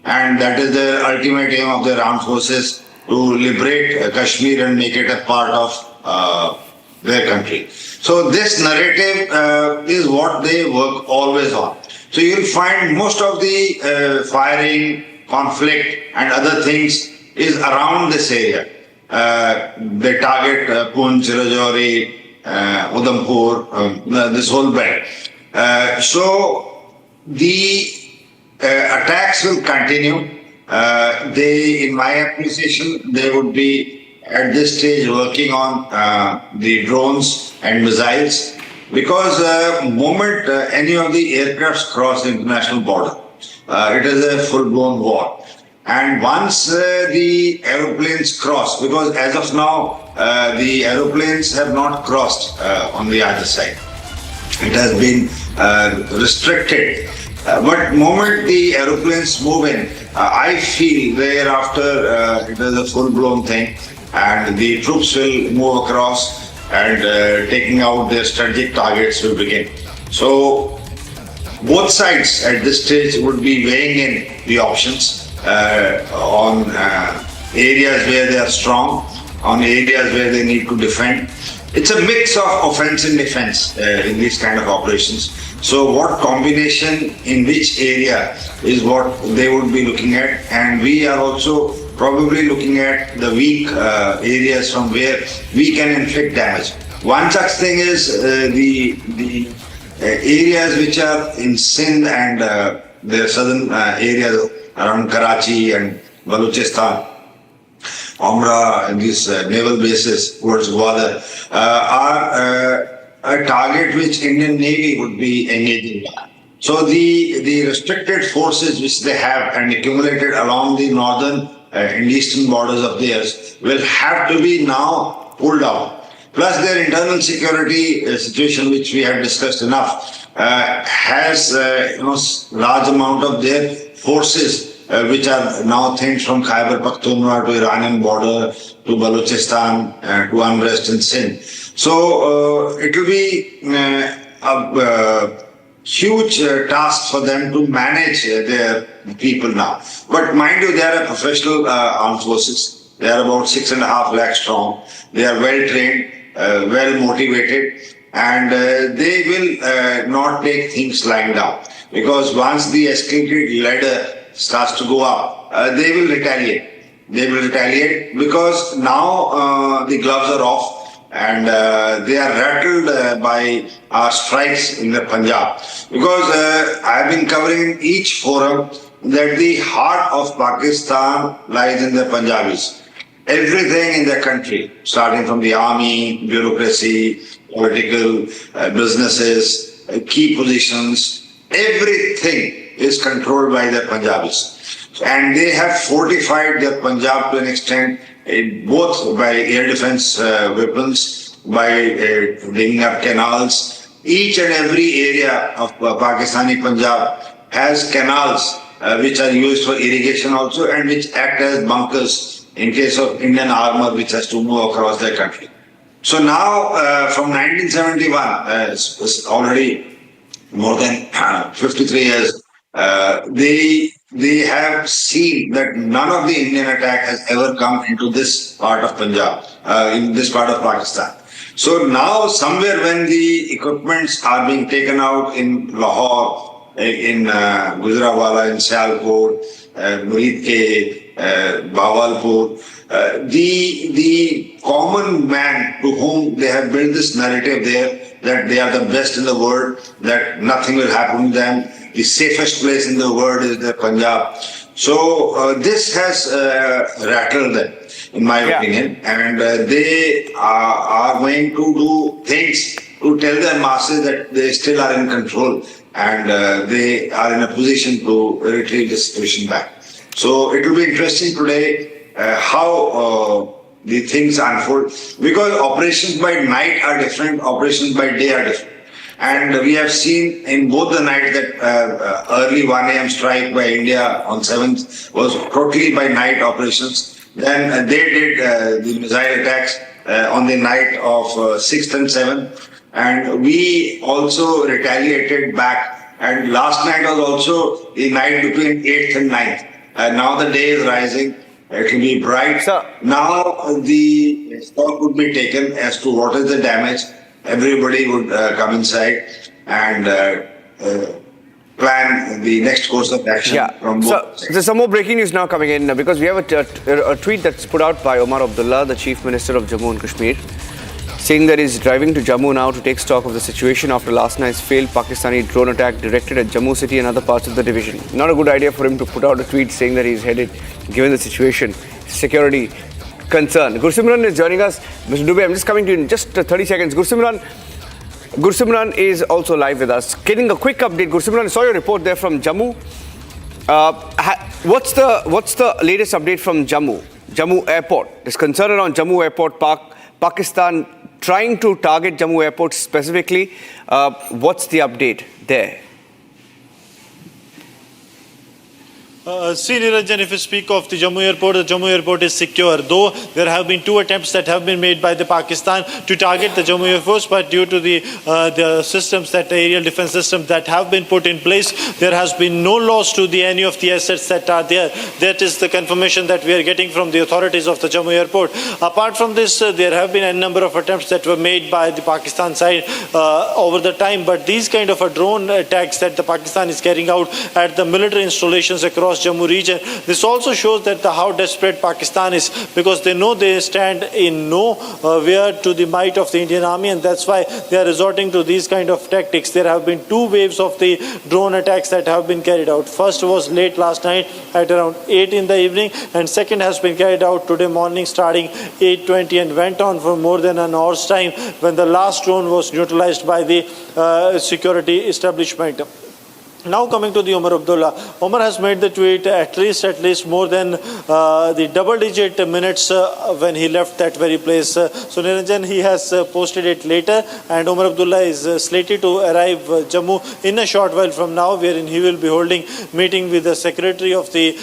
And that is the ultimate aim of their armed forces, to liberate Kashmir and make it a part of their country. So this narrative is what they work always on. So you'll find most of the firing, conflict and other things is around this area. They target Poonch, Rajouri, Udhampur, this whole belt. So the attacks will continue. In my appreciation, they would be at this stage working on the drones and missiles, because the moment any of the aircrafts cross the international border, it is a full-blown war. And once the aeroplanes cross, because as of now, the aeroplanes have not crossed on the other side. It has been restricted. But moment the aeroplanes move in, I feel thereafter it is a full-blown thing, and the troops will move across and taking out their strategic targets will begin. So both sides at this stage would be weighing in the options on areas where they are strong, on areas where they need to defend. It's a mix of offense and defense in these kind of operations. So what combination in which area is what they would be looking at, and we are also probably looking at the weak areas from where we can inflict damage. One such thing is the areas which are in Sindh and the southern areas around Karachi and Balochistan, Umrah and these naval bases towards Gwadar are a target which Indian Navy would be engaging in. So the restricted forces which they have and accumulated along the northern and eastern borders of theirs will have to be now pulled out. Plus their internal security situation, which we have discussed enough, has large amount of their forces which are now thinned from Khyber Pakhtunkhwa to Iranian border to Balochistan to unrest in Sindh. So it will be a huge task for them to manage their people now. But mind you, they are a professional armed forces. They are about 6.5 lakh strong. They are well trained, well motivated, and they will not take things lying down. Because once the escalated ladder starts to go up, they will retaliate. They will retaliate because now the gloves are off and they are rattled by our strikes in the Punjab. Because I have been covering in each forum that the heart of Pakistan lies in the Punjabis. Everything in the country, starting from the army, bureaucracy, political, businesses, key positions, everything is controlled by the Punjabis. And they have fortified their Punjab to an extent, both by air defense weapons, by digging up canals. Each and every area of Pakistani Punjab has canals which are used for irrigation also and which act as bunkers in case of Indian armor which has to move across the country. So now from 1971, it's already more than 53 years, they have seen that none of the Indian attack has ever come into this part of Punjab, in this part of Pakistan. So now somewhere when the equipments are being taken out in Lahore, in Gujranwala, in Sialkot, Muridke, Rawalpindi, the common man to whom they have built this narrative there that they are the best in the world, that nothing will happen to them, the safest place in the world is the Punjab. So this has rattled them, in my opinion, and they are going to do things to tell their masses that they still are in control and they are in a position to retrieve the situation back. So it will be interesting today how the things unfold, because operations by night are different, operations by day are different. And we have seen in both the night that early 1 a.m. strike by India on 7th was totally by night operations. Then they did the missile attacks on the night of 6th and 7th. And we also retaliated back. And last night was also the night between 8th and 9th. Now the day is rising. It will be bright. Now the stock would be taken as to what is the damage. Everybody would come inside and plan the next course of action from both. So there's some more breaking news now coming in because we have a tweet that's put out by Omar Abdullah, the Chief Minister of Jammu and Kashmir, saying that he's driving to Jammu now to take stock of the situation after last night's failed Pakistani drone attack directed at Jammu city and other parts of the division. Not a good idea for him to put out a tweet saying that he's headed, given the situation, security concern. Gursimran is joining us. Mr. Dubey, I'm just coming to you in just 30 seconds. Gursimran is also live with us. Getting a quick update. Gursimran, I saw your report there from Jammu. What's the latest update from Jammu Airport? There's concern around Jammu Airport, Pakistan trying to target Jammu Airport specifically. What's the update there? See, Niranjan, if you speak of the Jammu airport is secure, though there have been 2 attempts that have been made by the Pakistan to target the Jammu Air Force, but due to the systems, that aerial defense systems that have been put in place, there has been no loss to any of the assets that are there. That is the confirmation that we are getting from the authorities of the Jammu airport. Apart from this, there have been a number of attempts that were made by the Pakistan side over the time, but these kind of drone attacks that the Pakistan is carrying out at the military installations across across Jammu region. This also shows that how desperate Pakistan is, because they know they stand in nowhere to the might of the Indian Army, and that's why they are resorting to these kind of tactics. There have been 2 waves of the drone attacks that have been carried out. First was late last night at around 8 in the evening, and second has been carried out today morning starting 8:20 and went on for more than an hour's time, when the last drone was neutralized by the security establishment. Now coming to the Omar Abdullah. Omar has made the tweet at least more than the double-digit minutes when he left that very place. So Niranjan, he has posted it later, and Omar Abdullah is slated to arrive Jammu in a short while from now, wherein he will be holding meeting with the Secretary of the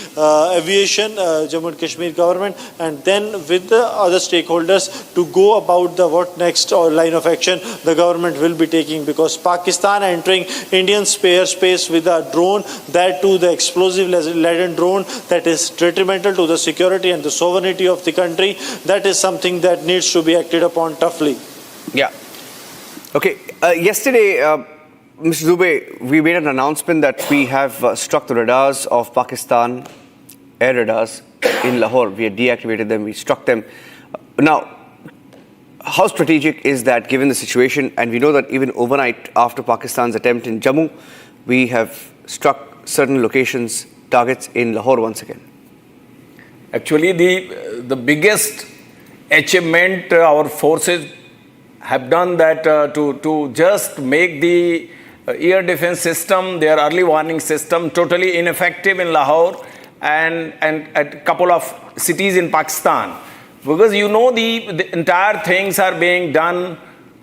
Aviation, Jammu and Kashmir government, and then with the other stakeholders to go about the what next or line of action the government will be taking, because Pakistan entering Indian space with a drone, that too the explosive-laden drone that is detrimental to the security and the sovereignty of the country, that is something that needs to be acted upon toughly. Yeah. Okay. Yesterday, Mr. Dubey, we made an announcement that we have struck the radars of Pakistan, air radars in Lahore. We had deactivated them, we struck them. Now, how strategic is that given the situation? And we know that even overnight after Pakistan's attempt in Jammu, we have struck certain locations, targets in Lahore once again. Actually, the biggest achievement our forces have done that to just make the air defense system, their early warning system, totally ineffective in Lahore and a couple of cities in Pakistan. Because you know the entire things are being done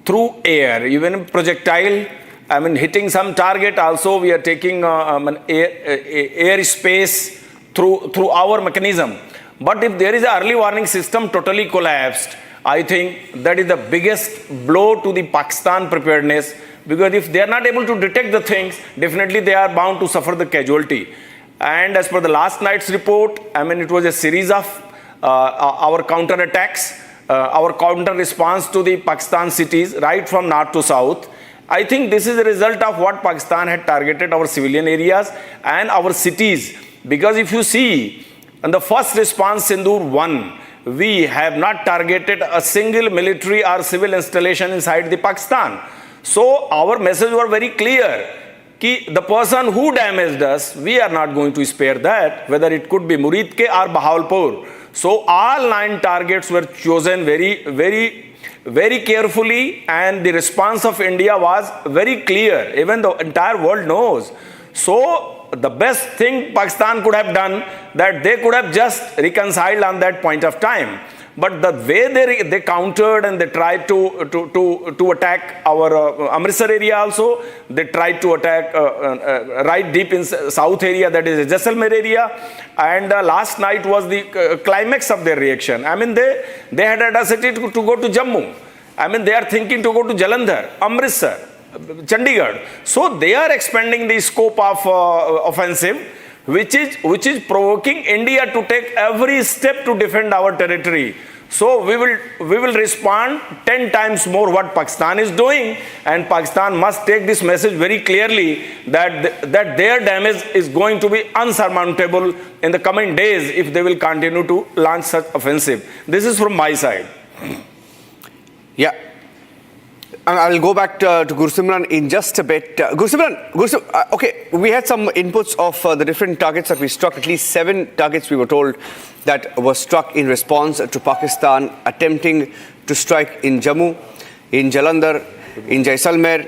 through air, even projectile. I mean, hitting some target also, we are taking air space through our mechanism. But if there is an early warning system totally collapsed, I think that is the biggest blow to the Pakistan preparedness, because if they are not able to detect the things, definitely they are bound to suffer the casualty. And as per the last night's report, I mean, it was a series of our counter-attacks, our counter-response to the Pakistan cities, right from north to south. I think this is a result of what Pakistan had targeted our civilian areas and our cities. Because if you see, in the first response, Sindoor 1, we have not targeted a single military or civil installation inside the Pakistan. So our message was very clear. The person who damaged us, we are not going to spare that, whether it could be Muridke or Bahawalpur. So all 9 targets were chosen very carefully, and the response of India was very clear. Even the entire world knows. So the best thing Pakistan could have done, that they could have just reconciled on that point of time. But the way they countered and they tried to attack our Amritsar area also, they tried to attack right deep in south area, that is Jaisalmer area. And last night was the climax of their reaction. I mean, they had audacity to go to Jammu. I mean, they are thinking to go to Jalandhar, Amritsar, Chandigarh. So they are expanding the scope of offensive, which is provoking India to take every step to defend our territory. So we will respond 10 times more what Pakistan is doing, and Pakistan must take this message very clearly that their damage is going to be unsurmountable in the coming days if they will continue to launch such offensive. This is from my side. Yeah. I'll go back to Gursimran in just a bit. Gursimran, okay, we had some inputs of the different targets that we struck. At least 7 targets we were told that were struck in response to Pakistan attempting to strike in Jammu, in Jalandhar, in Jaisalmer.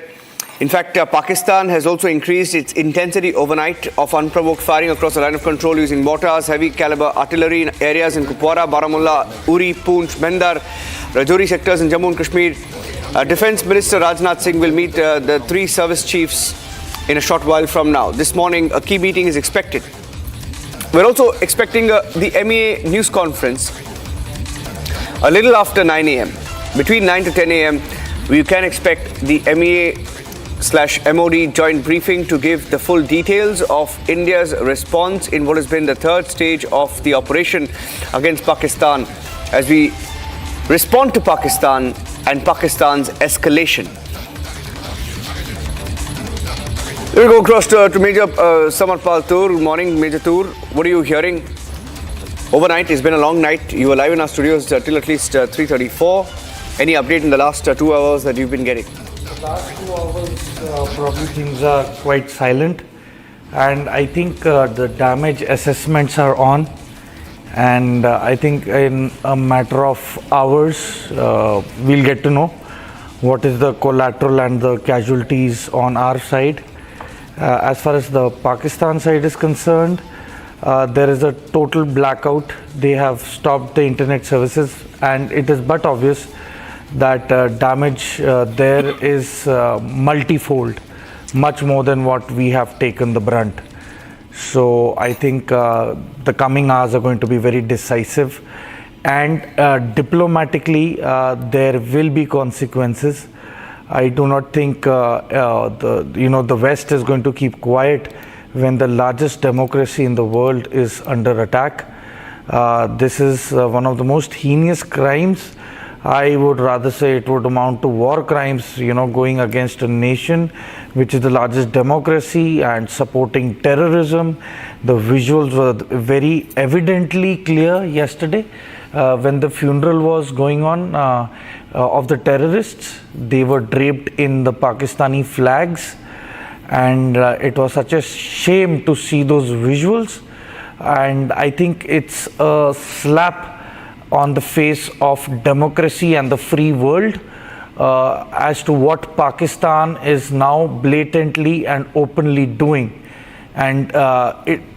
In fact, Pakistan has also increased its intensity overnight of unprovoked firing across the line of control using mortars, heavy caliber artillery in areas in Kupwara, Baramulla, Uri, Poonch, Mendar, Rajouri sectors in Jammu and Kashmir. Defense Minister Rajnath Singh will meet the 3 service chiefs in a short while from now. This morning, a key meeting is expected. We're also expecting the MEA news conference a little after 9 a.m. Between 9 to 10 a.m., we can expect the MEA/MOD joint briefing to give the full details of India's response in what has been the 3rd stage of the operation against Pakistan as we respond to Pakistan and Pakistan's escalation. Let me go across to Major Samarpal Toor. Good morning, Major Toor. What are you hearing? Overnight, it's been a long night. You were live in our studios till at least 3:34. Any update in the last 2 hours that you've been getting? The last 2 hours, probably things are quite silent. And I think the damage assessments are on. And I think in a matter of hours, we'll get to know what is the collateral and the casualties on our side. As far as the Pakistan side is concerned, there is a total blackout. They have stopped the internet services, and it is but obvious that damage there is multifold, much more than what we have taken the brunt. So I think the coming hours are going to be very decisive, and diplomatically there will be consequences. I do not think the West is going to keep quiet when the largest democracy in the world is under attack. This is one of the most heinous crimes. I would rather say it would amount to war crimes, going against a nation which is the largest democracy and supporting terrorism. The visuals were very evidently clear yesterday when the funeral was going on of the terrorists. They were draped in the Pakistani flags, and it was such a shame to see those visuals. And I think it's a slap on the face of democracy and the free world as to what Pakistan is now blatantly and openly doing. And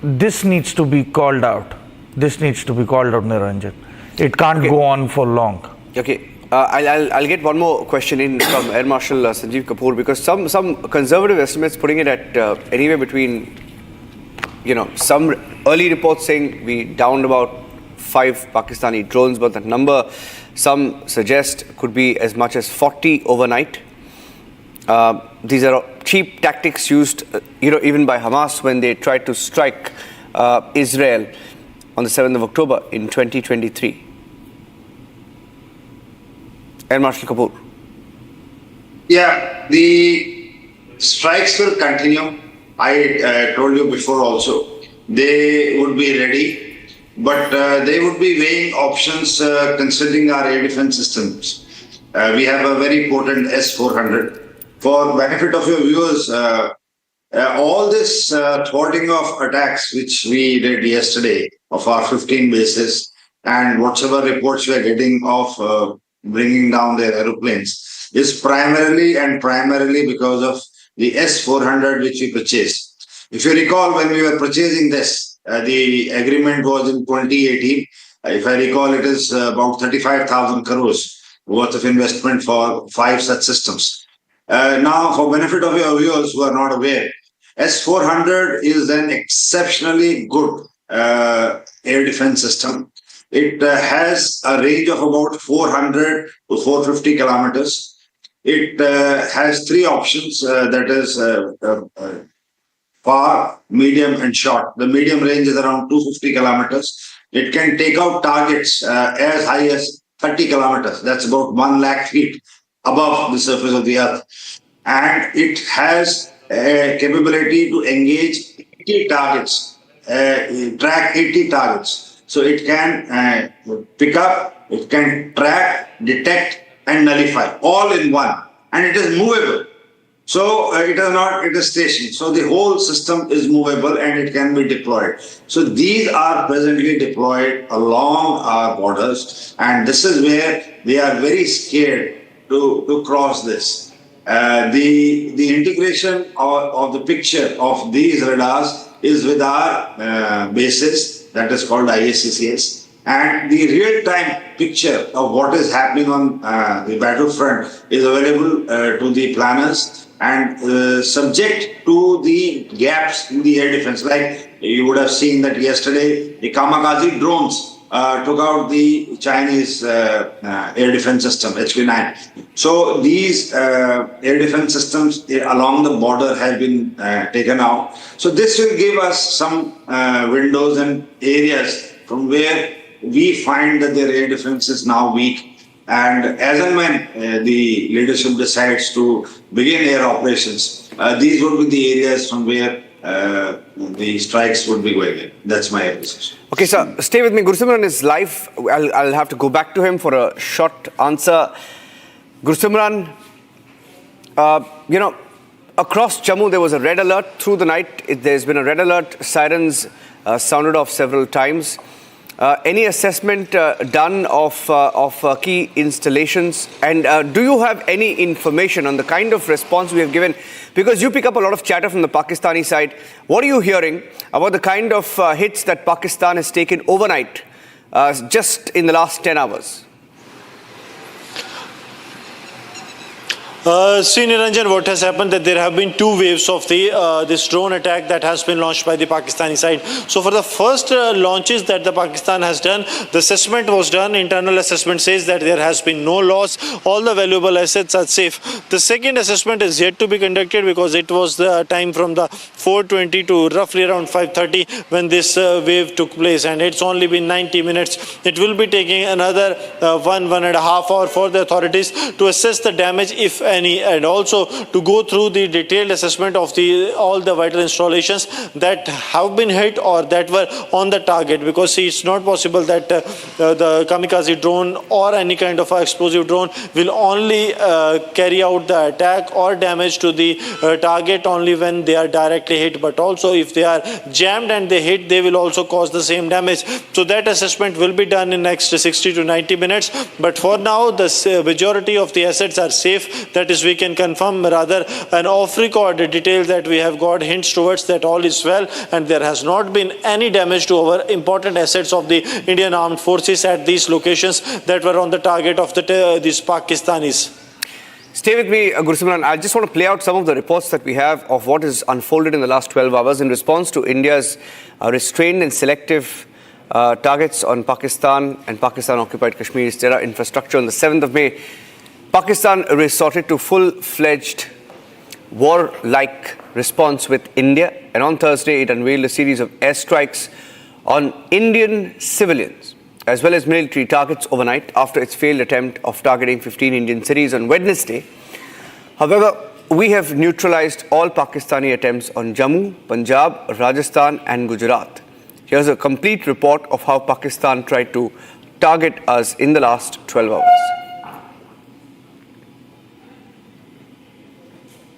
this needs to be called out. This needs to be called out, Niranjan. It can't go on for long. Okay. I'll get one more question in from Air Marshal Sanjeev Kapoor, because some conservative estimates putting it at anywhere between, some early reports saying we downed about 5 Pakistani drones, but that number some suggest could be as much as 40 overnight. These are cheap tactics used, even by Hamas when they tried to strike Israel on the 7th of October in 2023. Air Marshal Kapoor. Yeah, the strikes will continue. I told you before also, they would be ready, but they would be weighing options considering our air defense systems. We have a very potent S-400. For benefit of your viewers, all this thwarting of attacks which we did yesterday of our 15 bases, and whatever reports we are getting of bringing down their aeroplanes, is primarily because of the S-400 which we purchased. If you recall, when we were purchasing this, the agreement was in 2018. If I recall, it is about 35,000 crores worth of investment for 5 such systems. Now, for benefit of your viewers who are not aware, S-400 is an exceptionally good air defense system. It has a range of about 400 to 450 kilometers. It has 3 options, that is far, medium and short. The medium range is around 250 kilometers. It can take out targets as high as 30 kilometers. That's about 1 lakh feet above the surface of the earth. And it has a capability to engage 80 targets, track 80 targets. So it can pick up, it can track, detect and nullify all in one. And it is movable. So it is not, it is stationed. So the whole system is movable and it can be deployed. So these are presently deployed along our borders. And this is where they are very scared to cross this. The integration of the picture of these radars is with our bases, that is called IACCS. And the real-time picture of what is happening on the battlefront is available to the planners and subject to the gaps in the air defense. Like you would have seen that yesterday, the kamikaze drones took out the Chinese air defense system, HQ-9. So these air defense systems along the border have been taken out. So this will give us some windows and areas from where we find that their air defense is now weak. And as and when the leadership decides to begin air operations, these would be the areas from where the strikes would be going in. That's my appreciation. Okay, sir, stay with me. Gursimran is live. I'll have to go back to him for a short answer. Gursimran, across Jammu there was a red alert through the night. There's been a red alert. Sirens sounded off several times. Any assessment done of key installations? And do you have any information on the kind of response we have given? Because you pick up a lot of chatter from the Pakistani side. What are you hearing about the kind of hits that Pakistan has taken overnight, just in the last 10 hours? See, Niranjan, what has happened that there have been two waves of this drone attack that has been launched by the Pakistani side. So for the first launches that the Pakistan has done, the assessment was done. Internal assessment says that there has been no loss. All the valuable assets are safe. The second assessment is yet to be conducted because it was the time from the 4:20 to roughly around 5:30 when this wave took place, and it's only been 90 minutes. It will be taking another 1.5 hours for the authorities to assess the damage, if any, and also to go through the detailed assessment of all the vital installations that have been hit or that were on the target, because see, it's not possible that the kamikaze drone or any kind of explosive drone will only carry out the attack or damage to the target only when they are directly hit, but also if they are jammed and they hit, they will also cause the same damage. So that assessment will be done in next 60 to 90 minutes, but for now the majority of the assets are safe. That is, we can confirm rather an off-record detail that we have got hints towards that all is well and there has not been any damage to our important assets of the Indian Armed Forces at these locations that were on the target of these Pakistanis. Stay with me, Gursimran. I just want to play out some of the reports that we have of what has unfolded in the last 12 hours in response to India's restrained and selective targets on Pakistan and Pakistan-occupied Kashmir's terror infrastructure. On the 7th of May, Pakistan resorted to full-fledged war-like response with India, and on Thursday it unveiled a series of airstrikes on Indian civilians as well as military targets overnight after its failed attempt of targeting 15 Indian cities on Wednesday. However, we have neutralized all Pakistani attempts on Jammu, Punjab, Rajasthan and Gujarat. Here's a complete report of how Pakistan tried to target us in the last 12 hours.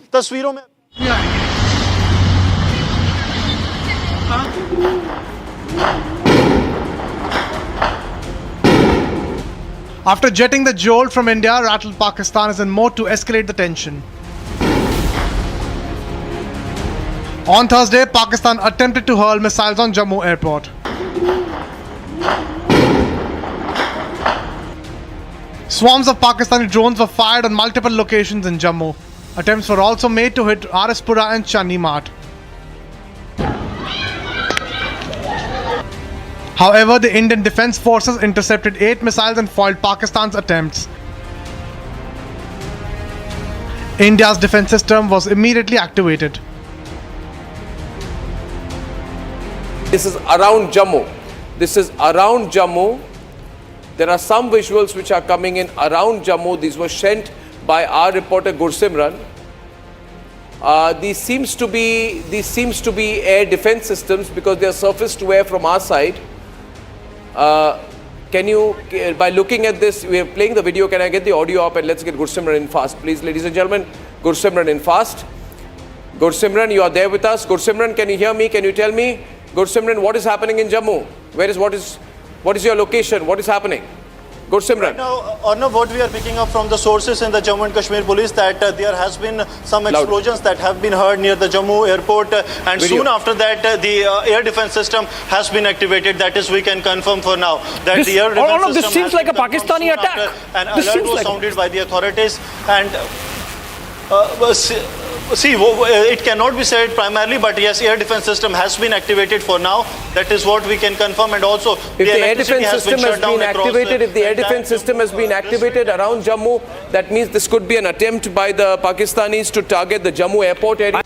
तस्वीरों में After jetting the jolt from India, rattled Pakistan is in mode to escalate the tension. On Thursday, Pakistan attempted to hurl missiles on Jammu airport. Swarms of Pakistani drones were fired on multiple locations in Jammu. Attempts were also made to hit Arispura and Chani Mart. However, the Indian Defence Forces intercepted 8 missiles and foiled Pakistan's attempts. India's defence system was immediately activated. This is around Jammu. There are some visuals which are coming in around Jammu. These were sent by our reporter Gursimran. These seems to be air defense systems because they are surface to air from our side. Can you, by looking at this, we are playing the video, can I get the audio up and let's get Gursimran in fast, please, ladies and gentlemen. Gursimran in fast. Gursimran, you are there with us. Gursimran, can you hear me? Can you tell me, Gursimran, what is happening in Jammu? What is your location? What is happening? Gursimran. Right now, Arnav, what we are picking up from the sources in the Jammu and Kashmir police that there has been some explosions that have been heard near the Jammu airport, and Video. soon after that the air defense system has been activated. That is, we can confirm for now that the air defense system this seems like a Pakistani attack. An alert was sounded by the authorities, and it cannot be said primarily, but yes, air defense system has been activated for now. That is what we can confirm, and also if the air defense system has been activated, around Jammu, that means this could be an attempt by the Pakistanis to target the Jammu airport area.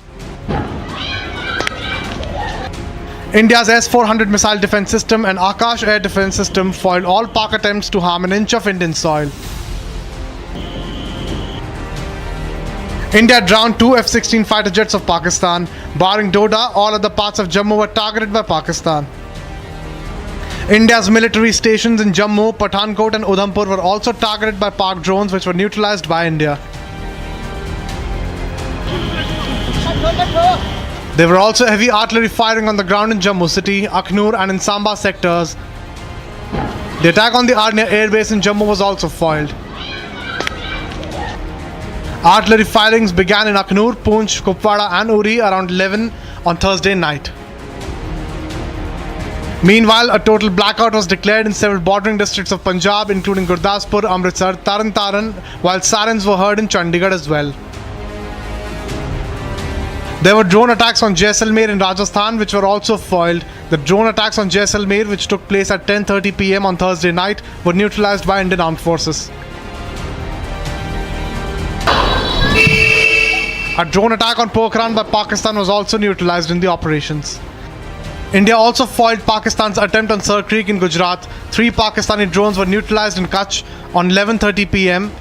India's S-400 missile defense system and Akash air defense system foiled all Pak attempts to harm an inch of Indian soil. India drowned 2 F-16 fighter jets of Pakistan. Barring Doda, all other parts of Jammu were targeted by Pakistan. India's military stations in Jammu, Pathankot and Udhampur were also targeted by Pak drones, which were neutralized by India. There were also heavy artillery firing on the ground in Jammu city, Akhnur and in Samba sectors. The attack on the Arnia airbase in Jammu was also foiled. Artillery firings began in Akhnur, Poonch, Kupwara and Uri around 11 on Thursday night. Meanwhile, a total blackout was declared in several bordering districts of Punjab, including Gurdaspur, Amritsar, Taran Taran, while sirens were heard in Chandigarh as well. There were drone attacks on Jaisalmer in Rajasthan, which were also foiled. The drone attacks on Jaisalmer, which took place at 10:30 p.m. on Thursday night, were neutralized by Indian Armed Forces. A drone attack on Pokhran by Pakistan was also neutralized in the operations. India also foiled Pakistan's attempt on Sir Creek in Gujarat. 3 Pakistani drones were neutralized in Kutch on 11:30 p.m.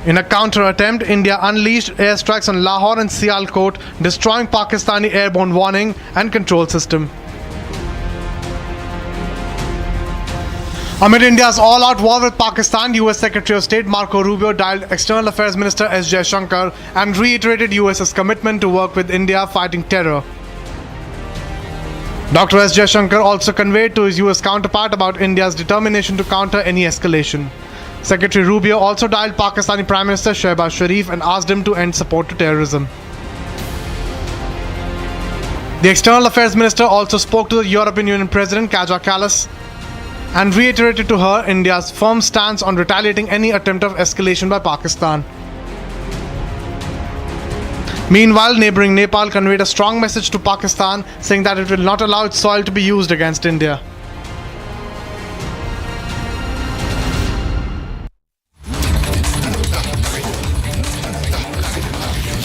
In a counter-attempt, India unleashed airstrikes on Lahore and Sialkot, destroying Pakistani airborne warning and control system. Amid India's all-out war with Pakistan, US Secretary of State Marco Rubio dialed External Affairs Minister S. Jaishankar and reiterated US's commitment to work with India fighting terror. Dr. S. Jaishankar also conveyed to his US counterpart about India's determination to counter any escalation. Secretary Rubio also dialed Pakistani Prime Minister Shehbaz Sharif and asked him to end support to terrorism. The External Affairs Minister also spoke to the European Union President Kaja Kallas and reiterated to her India's firm stance on retaliating any attempt of escalation by Pakistan. Meanwhile, neighboring Nepal conveyed a strong message to Pakistan, saying that it will not allow its soil to be used against India.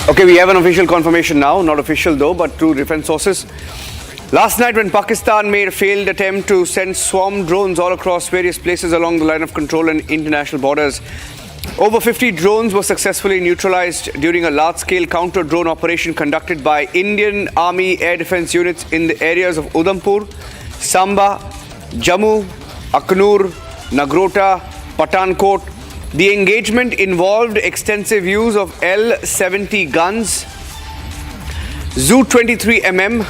Okay, we have an official confirmation now, not official though, but through different sources. Last night when Pakistan made a failed attempt to send swarm drones all across various places along the line of control and international borders, over 50 drones were successfully neutralized during a large-scale counter-drone operation conducted by Indian Army Air Defence units in the areas of Udhampur, Samba, Jammu, Akhnur, Nagrota, Pathankot. The engagement involved extensive use of L-70 guns, Zu-23mm,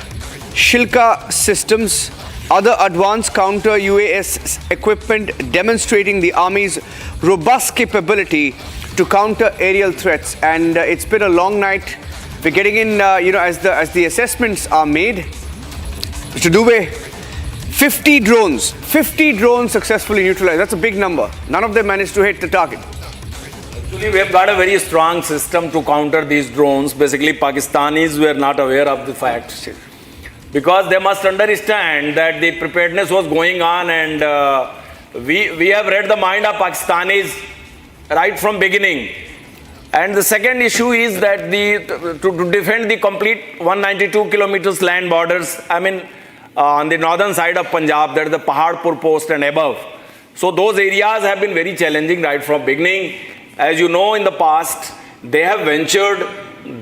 Shilka systems, other advanced counter-UAS equipment demonstrating the Army's robust capability to counter aerial threats. And it's been a long night. We're getting in, as the assessments are made. Mr. Dubey, 50 drones successfully neutralized. That's a big number. None of them managed to hit the target. Actually, we have got a very strong system to counter these drones. Basically, Pakistanis were not aware of the fact, because they must understand that the preparedness was going on, and we have read the mind of Pakistanis right from beginning. And the second issue is that to defend the complete 192 kilometers land borders, on the northern side of Punjab, that is the Paharpur post and above. So those areas have been very challenging right from beginning. As you know, in the past, they have ventured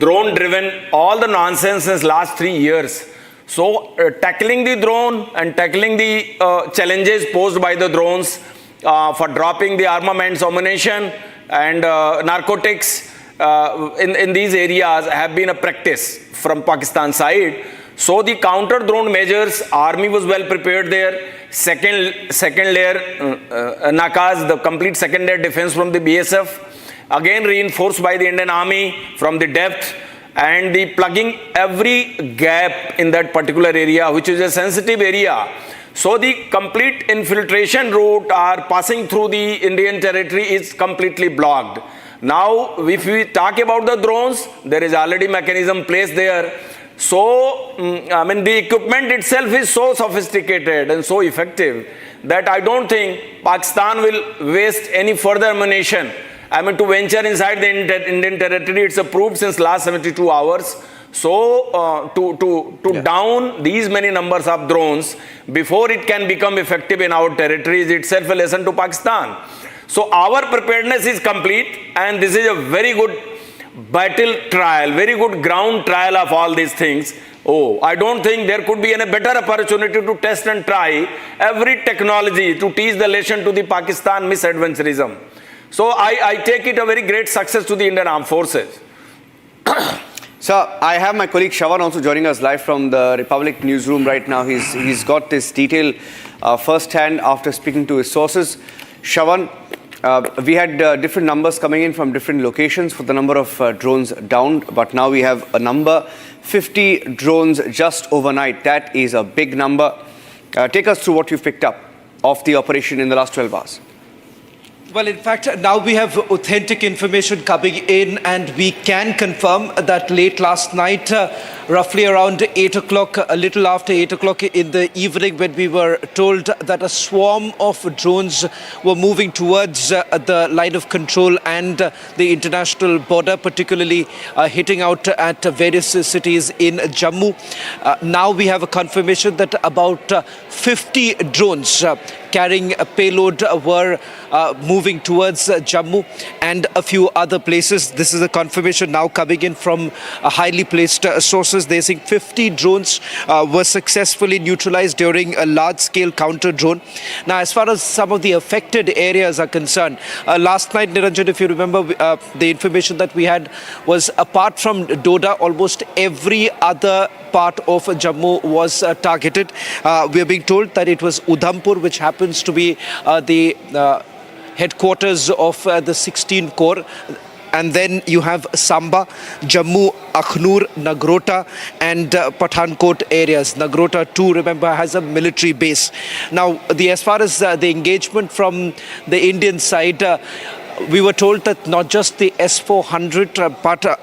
drone-driven all the nonsense since last 3 years. So tackling the drone and tackling the challenges posed by the drones for dropping the armaments, ammunition and narcotics in these areas have been a practice from Pakistan side. So the counter-drone measures, Army was well prepared there. Second layer Nakas, the complete second layer defense from the BSF, again reinforced by the Indian Army from the depth, and the plugging every gap in that particular area, which is a sensitive area. So the complete infiltration route or passing through the Indian territory is completely blocked. Now, if we talk about the drones, there is already mechanism placed there. So, the equipment itself is so sophisticated and so effective that I don't think Pakistan will waste any further ammunition. To venture inside the Indian territory, it's approved since last 72 hours. So, to down these many numbers of drones before it can become effective in our territory is itself a lesson to Pakistan. So, our preparedness is complete, and this is a very good battle trial, very good ground trial of all these things. Oh, I don't think there could be any better opportunity to test and try every technology to teach the lesson to the Pakistan misadventurism. So I take it a very great success to the Indian Armed Forces. Sir, I have my colleague Shravan also joining us live from the Republic newsroom right now. He's got this detail firsthand after speaking to his sources. Shravan, we had different numbers coming in from different locations for the number of drones downed, but now we have a number, 50 drones just overnight. That is a big number. Take us through what you've picked up of the operation in the last 12 hours. Well, in fact, now we have authentic information coming in, and we can confirm that late last night, roughly around 8 o'clock, a little after 8 o'clock in the evening, when we were told that a swarm of drones were moving towards the line of control and the international border, particularly hitting out at various cities in Jammu. Now we have a confirmation that about 50 drones carrying a payload were moving towards Jammu and a few other places. This is a confirmation now coming in from highly placed sources. They're saying 50 drones were successfully neutralized during a large-scale counter-drone. Now, as far as some of the affected areas are concerned, last night, Niranjan, if you remember, the information that we had was apart from Doda, almost every other part of Jammu was targeted. We are being told that it was Udhampur, which happens to be the headquarters of the 16 Corps. And then you have Samba, Jammu, Akhnur, Nagrota and Pathankot areas. Nagrota too, remember, has a military base. Now, as far as the engagement from the Indian side, we were told that not just the S-400, but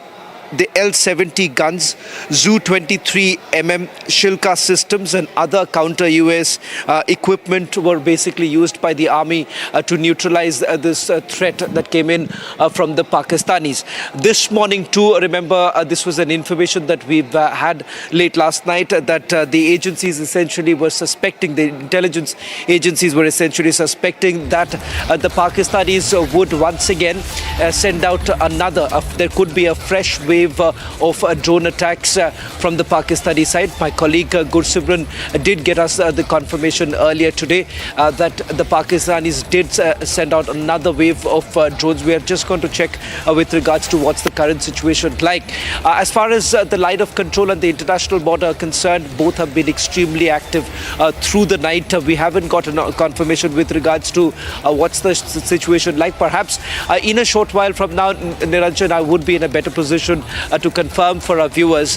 the L-70 guns, Zu-23mm Shilka systems and other counter-US equipment were basically used by the army to neutralize this threat that came in from the Pakistanis. This morning too, remember, this was an information that we've had late last night, that the agencies essentially were suspecting, the intelligence agencies were essentially suspecting that the Pakistanis would once again send out another, there could be a fresh wave of drone attacks from the Pakistani side. My colleague Gursimran did get us the confirmation earlier today that the Pakistanis did send out another wave of drones. We are just going to check with regards to what's the current situation like. As far as the line of control and the international border are concerned, both have been extremely active through the night. We haven't got a confirmation with regards to what's the situation like. Perhaps in a short while from now, Niranjan, I would be in a better position to confirm for our viewers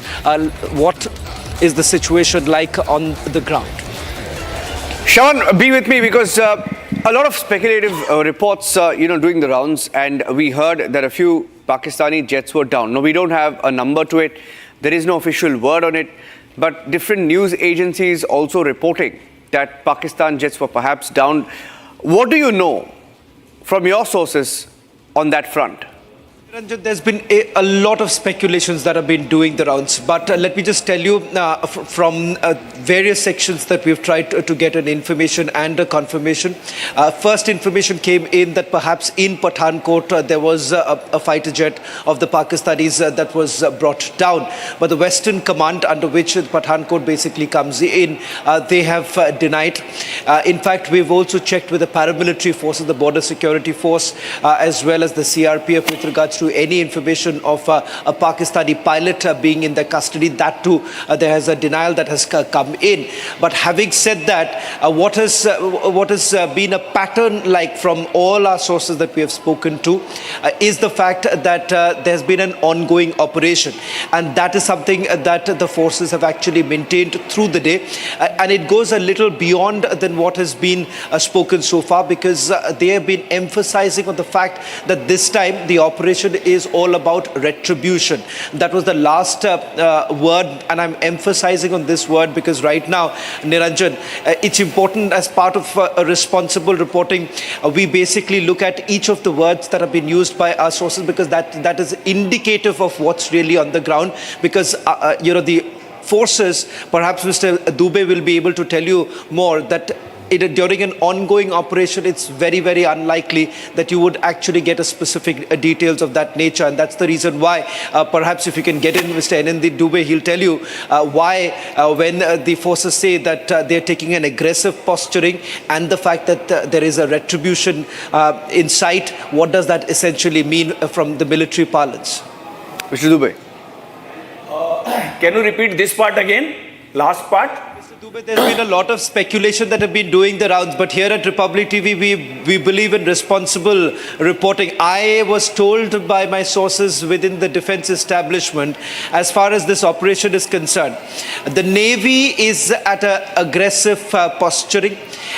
what is the situation like on the ground. Shravan, be with me, because a lot of speculative reports, doing the rounds, and we heard that a few Pakistani jets were down. No, we don't have a number to it. There is no official word on it, but different news agencies also reporting that Pakistan jets were perhaps down. What do you know from your sources on that front? Ranjan, there's been a lot of speculations that have been doing the rounds, but let me just tell you from various sections that we've tried to get an information and a confirmation. First information came in that perhaps in Pathankot there was a fighter jet of the Pakistanis that was brought down, but the Western Command, under which Pathankot basically comes in, they have denied. In fact, we've also checked with the paramilitary forces, the border security force, as well as the CRPF with regards to any information of a Pakistani pilot being in their custody. That too, there has a denial that has come in. But having said that, what has been a pattern like from all our sources that we have spoken to is the fact that there's been an ongoing operation, and that is something that the forces have actually maintained through the day, and it goes a little beyond than what has been spoken so far, because they have been emphasizing on the fact that this time the operation is all about retribution. That was the last word, and I'm emphasizing on this word because right now, Niranjan, it's important as part of a responsible reporting, we basically look at each of the words that have been used by our sources, because that is indicative of what's really on the ground, because the forces, perhaps Mr. Dubey will be able to tell you more, that during an ongoing operation, it's very, very unlikely that you would actually get a specific details of that nature. And that's the reason why, perhaps if you can get in Mr. Anandi Dubey, he'll tell you why when the forces say that they're taking an aggressive posturing and the fact that there is a retribution in sight, what does that essentially mean from the military parlance? Mr. Dubey. Can you repeat this part again? Last part? There's been a lot of speculation that have been doing the rounds, but here at Republic TV, we believe in responsible reporting. I was told by my sources within the defense establishment, as far as this operation is concerned, the Navy is at an aggressive posturing.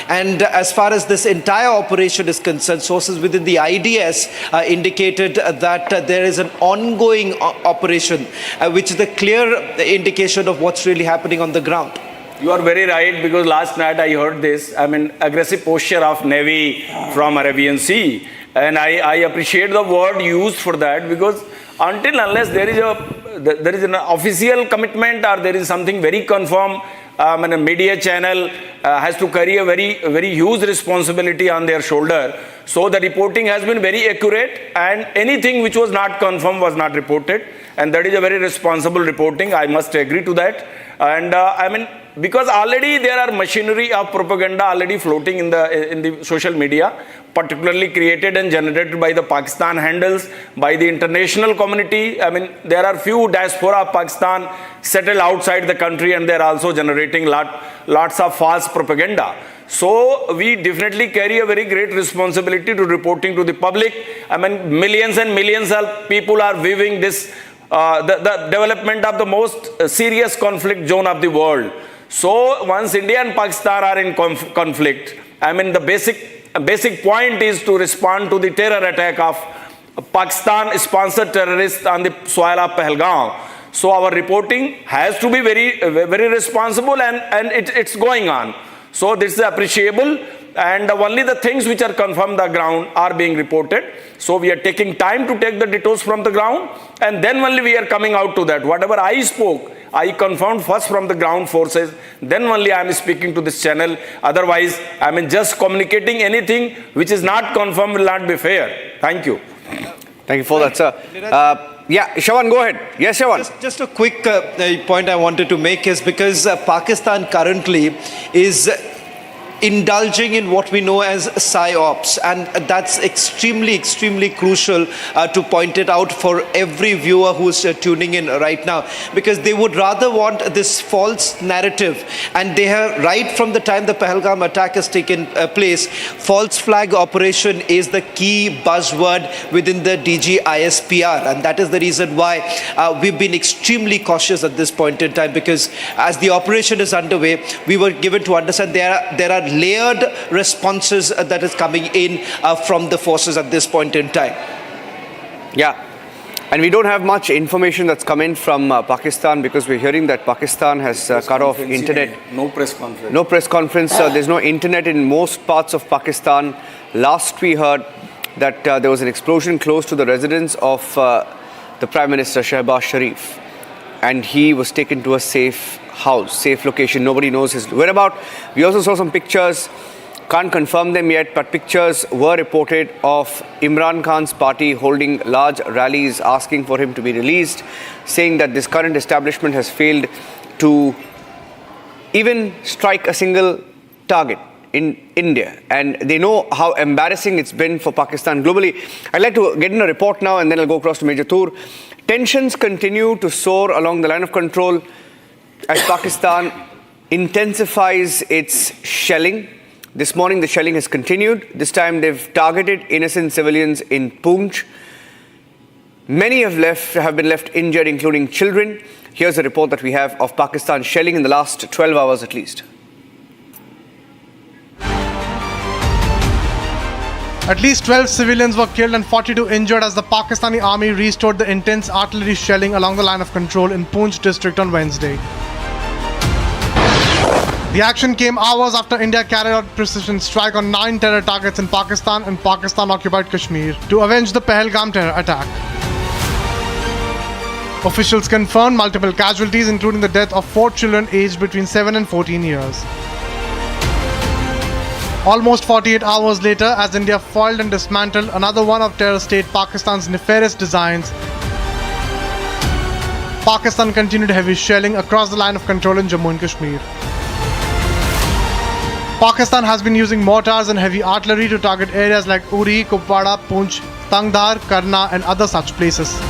And as far as this entire operation is concerned, sources within the IDS indicated that there is an ongoing operation, which is a clear indication of what's really happening on the ground. You are very right, because last night I heard this. I mean, aggressive posture of Navy from Arabian Sea. And I appreciate the word used for that, because until unless there is an official commitment or there is something very confirmed, and a media channel has to carry a very huge responsibility on their shoulder. So the reporting has been very accurate, and anything which was not confirmed was not reported. And that is a very responsible reporting. I must agree to that. And I mean, because already there are machinery of propaganda already floating in the social media, particularly created and generated by the Pakistan handles, by the international community. I mean, there are few diaspora of Pakistan settled outside the country, and they are also generating lots of false propaganda. So we definitely carry a very great responsibility to reporting to the public. I mean, millions and millions of people are viewing this, the development of the most serious conflict zone of the world. So once India and Pakistan are in conflict, I mean, the basic point is to respond to the terror attack of Pakistan-sponsored terrorists on the soil of Pahalgam. So our reporting has to be very responsible, and it's going on. So this is appreciable, and only the things which are confirmed on the ground are being reported. So we are taking time to take the details from the ground, and then only we are coming out to that. Whatever I spoke, I confirmed first from the ground forces, then only I am speaking to this channel. Otherwise, I mean, just communicating anything which is not confirmed will not be fair. Thank you. Thank you for that, sir. Yeah, Shawan, go ahead. Yes, Shawan. Just a quick point I wanted to make is because Pakistan currently is indulging in what we know as psyops, and that's extremely crucial to point it out for every viewer who's tuning in right now, because they would rather want this false narrative, and they have, right from the time the Pahalgam attack has taken place, false flag operation is the key buzzword within the DG ISPR, and that is the reason why we've been extremely cautious at this point in time, because as the operation is underway, we were given to understand there are layered responses that is coming in from the forces at this point in time. Yeah, and we don't have much information that's come in from Pakistan, because we're hearing that Pakistan has cut off internet. No press conference. No press conference. There's no internet in most parts of Pakistan. Last we heard that there was an explosion close to the residence of the Prime Minister Shehbaz Sharif, and he was taken to a safe house, safe location. Nobody knows his whereabouts. We also saw some pictures, can't confirm them yet, but pictures were reported of Imran Khan's party holding large rallies asking for him to be released, saying that this current establishment has failed to even strike a single target in India, and they know how embarrassing it's been for Pakistan globally. I'd like to get in a report now, and then I'll go across to Major Toor. Tensions continue to soar along the line of control as Pakistan intensifies its shelling. This morning the shelling has continued. This time they've targeted innocent civilians in Poonch. Many have been left injured, including children. Here's a report that we have of Pakistan shelling in the last 12 hours at least. At least 12 civilians were killed and 42 injured as the Pakistani army restored the intense artillery shelling along the line of control in Poonch district on Wednesday. The action came hours after India carried out precision strike on 9 terror targets in Pakistan and Pakistan-occupied Kashmir to avenge the Pahalgam terror attack. Officials confirmed multiple casualties, including the death of 4 children aged between 7 and 14 years. Almost 48 hours later, as India foiled and dismantled another one of terror state Pakistan's nefarious designs, Pakistan continued heavy shelling across the line of control in Jammu and Kashmir. Pakistan has been using mortars and heavy artillery to target areas like Uri, Kupwara, Poonch, Tangdhar, Karna and other such places.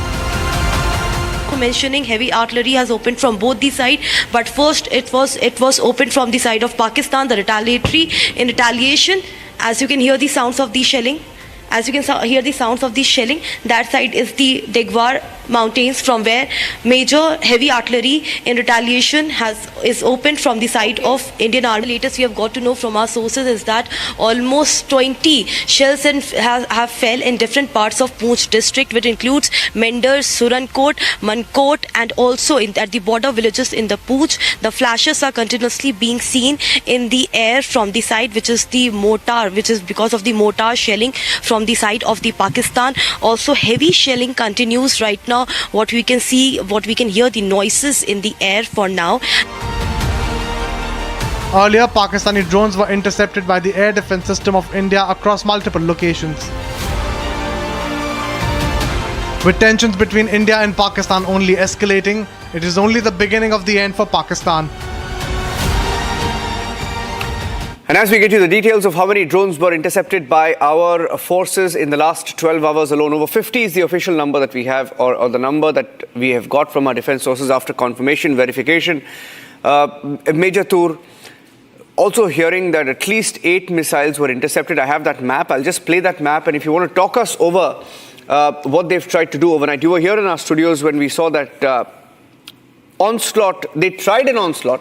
Mentioning heavy artillery has opened from both the side, but first it was opened from the side of Pakistan, the retaliatory. In retaliation, as you can hear the sounds of the shelling, that side is the Degwar mountains, from where major heavy artillery in retaliation is opened from the side of Indian Army. Latest we have got to know from our sources is that almost 20 shells have fell in different parts of Poonch district, which includes Mender, Surankot, Mankot and also at the border villages in the Poonch. The flashes are continuously being seen in the air from the side, which is because of the mortar shelling from the side of the Pakistan. Also heavy shelling continues right now. What we can hear the noises in the air for now. Earlier, Pakistani drones were intercepted by the air defense system of India across multiple locations. With tensions between India and Pakistan only escalating, it is only the beginning of the end for Pakistan. And as we get you the details of how many drones were intercepted by our forces in the last 12 hours alone, over 50 is the official number that we have, or the number that we have got from our defense sources after confirmation, verification. Major Tour also hearing that at least 8 missiles were intercepted. I have that map. I'll just play that map. And if you want to talk us over what they've tried to do overnight. You were here in our studios when we saw that onslaught. They tried an onslaught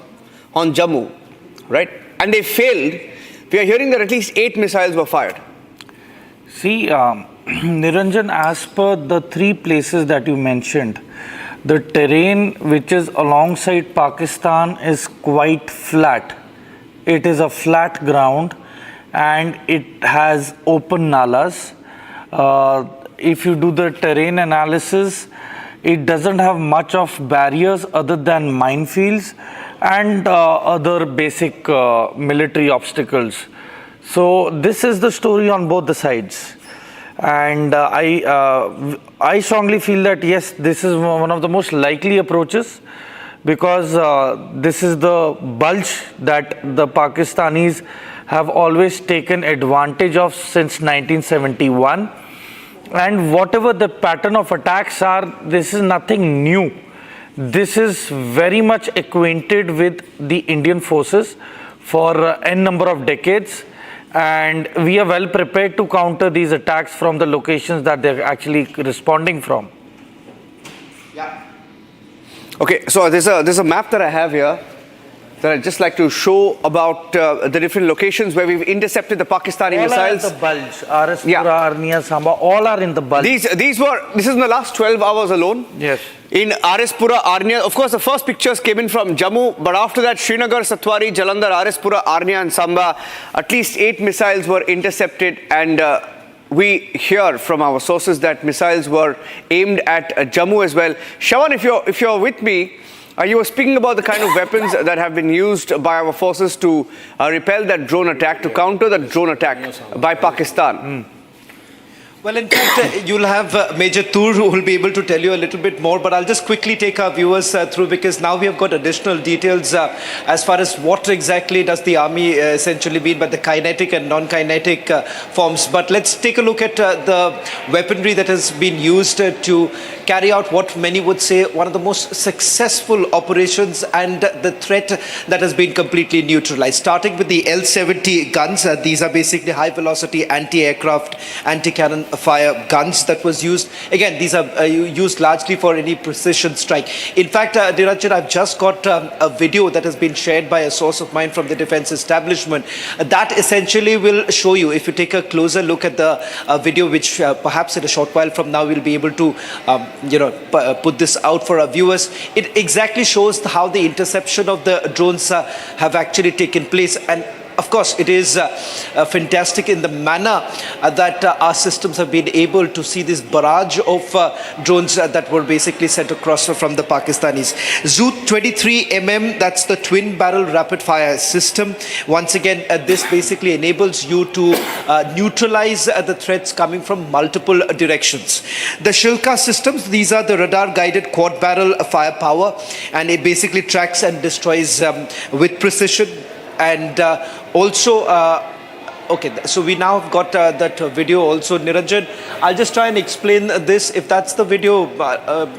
on Jammu, right? And they failed. We are hearing that at least 8 missiles were fired. See, Niranjan, as per the 3 places that you mentioned, the terrain which is alongside Pakistan is quite flat. It is a flat ground and it has open nalas. If you do the terrain analysis, it doesn't have much of barriers other than minefields and other basic military obstacles. So this is the story on both the sides. And I strongly feel that yes, this is one of the most likely approaches, because this is the bulge that the Pakistanis have always taken advantage of since 1971. And whatever the pattern of attacks are, this is nothing new. This is very much acquainted with the Indian forces for n number of decades. And we are well prepared to counter these attacks from the locations that they're actually responding from. Yeah. Okay, so there's a map that I have here that I'd just like to show about the different locations where we've intercepted the Pakistani missiles. All are in the bulge. Arispura, Arnia, Samba, all are in the bulge. This is in the last 12 hours alone. Yes. In Arispura, Arnia, of course, the first pictures came in from Jammu, but after that, Srinagar, Satwari, Jalandhar, Arispura, Arnia and Samba, at least 8 missiles were intercepted, and we hear from our sources that missiles were aimed at Jammu as well. Shawan, if you're with me, you were speaking about the kind of weapons that have been used by our forces to repel that drone attack, to counter that drone attack by Pakistan. Well, in fact, you'll have Major Toor who will be able to tell you a little bit more, but I'll just quickly take our viewers through, because now we have got additional details as far as what exactly does the army essentially mean by the kinetic and non-kinetic forms. But let's take a look at the weaponry that has been used to carry out what many would say one of the most successful operations, and the threat that has been completely neutralized. Starting with the L-70 guns, these are basically high-velocity anti-aircraft, anti-cannon fire guns that was used. Again, these are used largely for any precision strike. In fact, Niranjan, I've just got a video that has been shared by a source of mine from the defense establishment that essentially will show you, if you take a closer look at the video, which perhaps in a short while from now we'll be able to put this out for our viewers. It exactly shows how the interception of the drones have actually taken place. And of course, it is fantastic in the manner that our systems have been able to see this barrage of drones that were basically sent across from the Pakistanis. Zoot 23mm, that's the twin barrel rapid fire system. Once again, this basically enables you to neutralize the threats coming from multiple directions. The Shilka systems, these are the radar guided quad barrel firepower, and it basically tracks and destroys with precision. And also, okay, so we now have got that video also. Niranjan, I'll just try and explain this. If that's the video,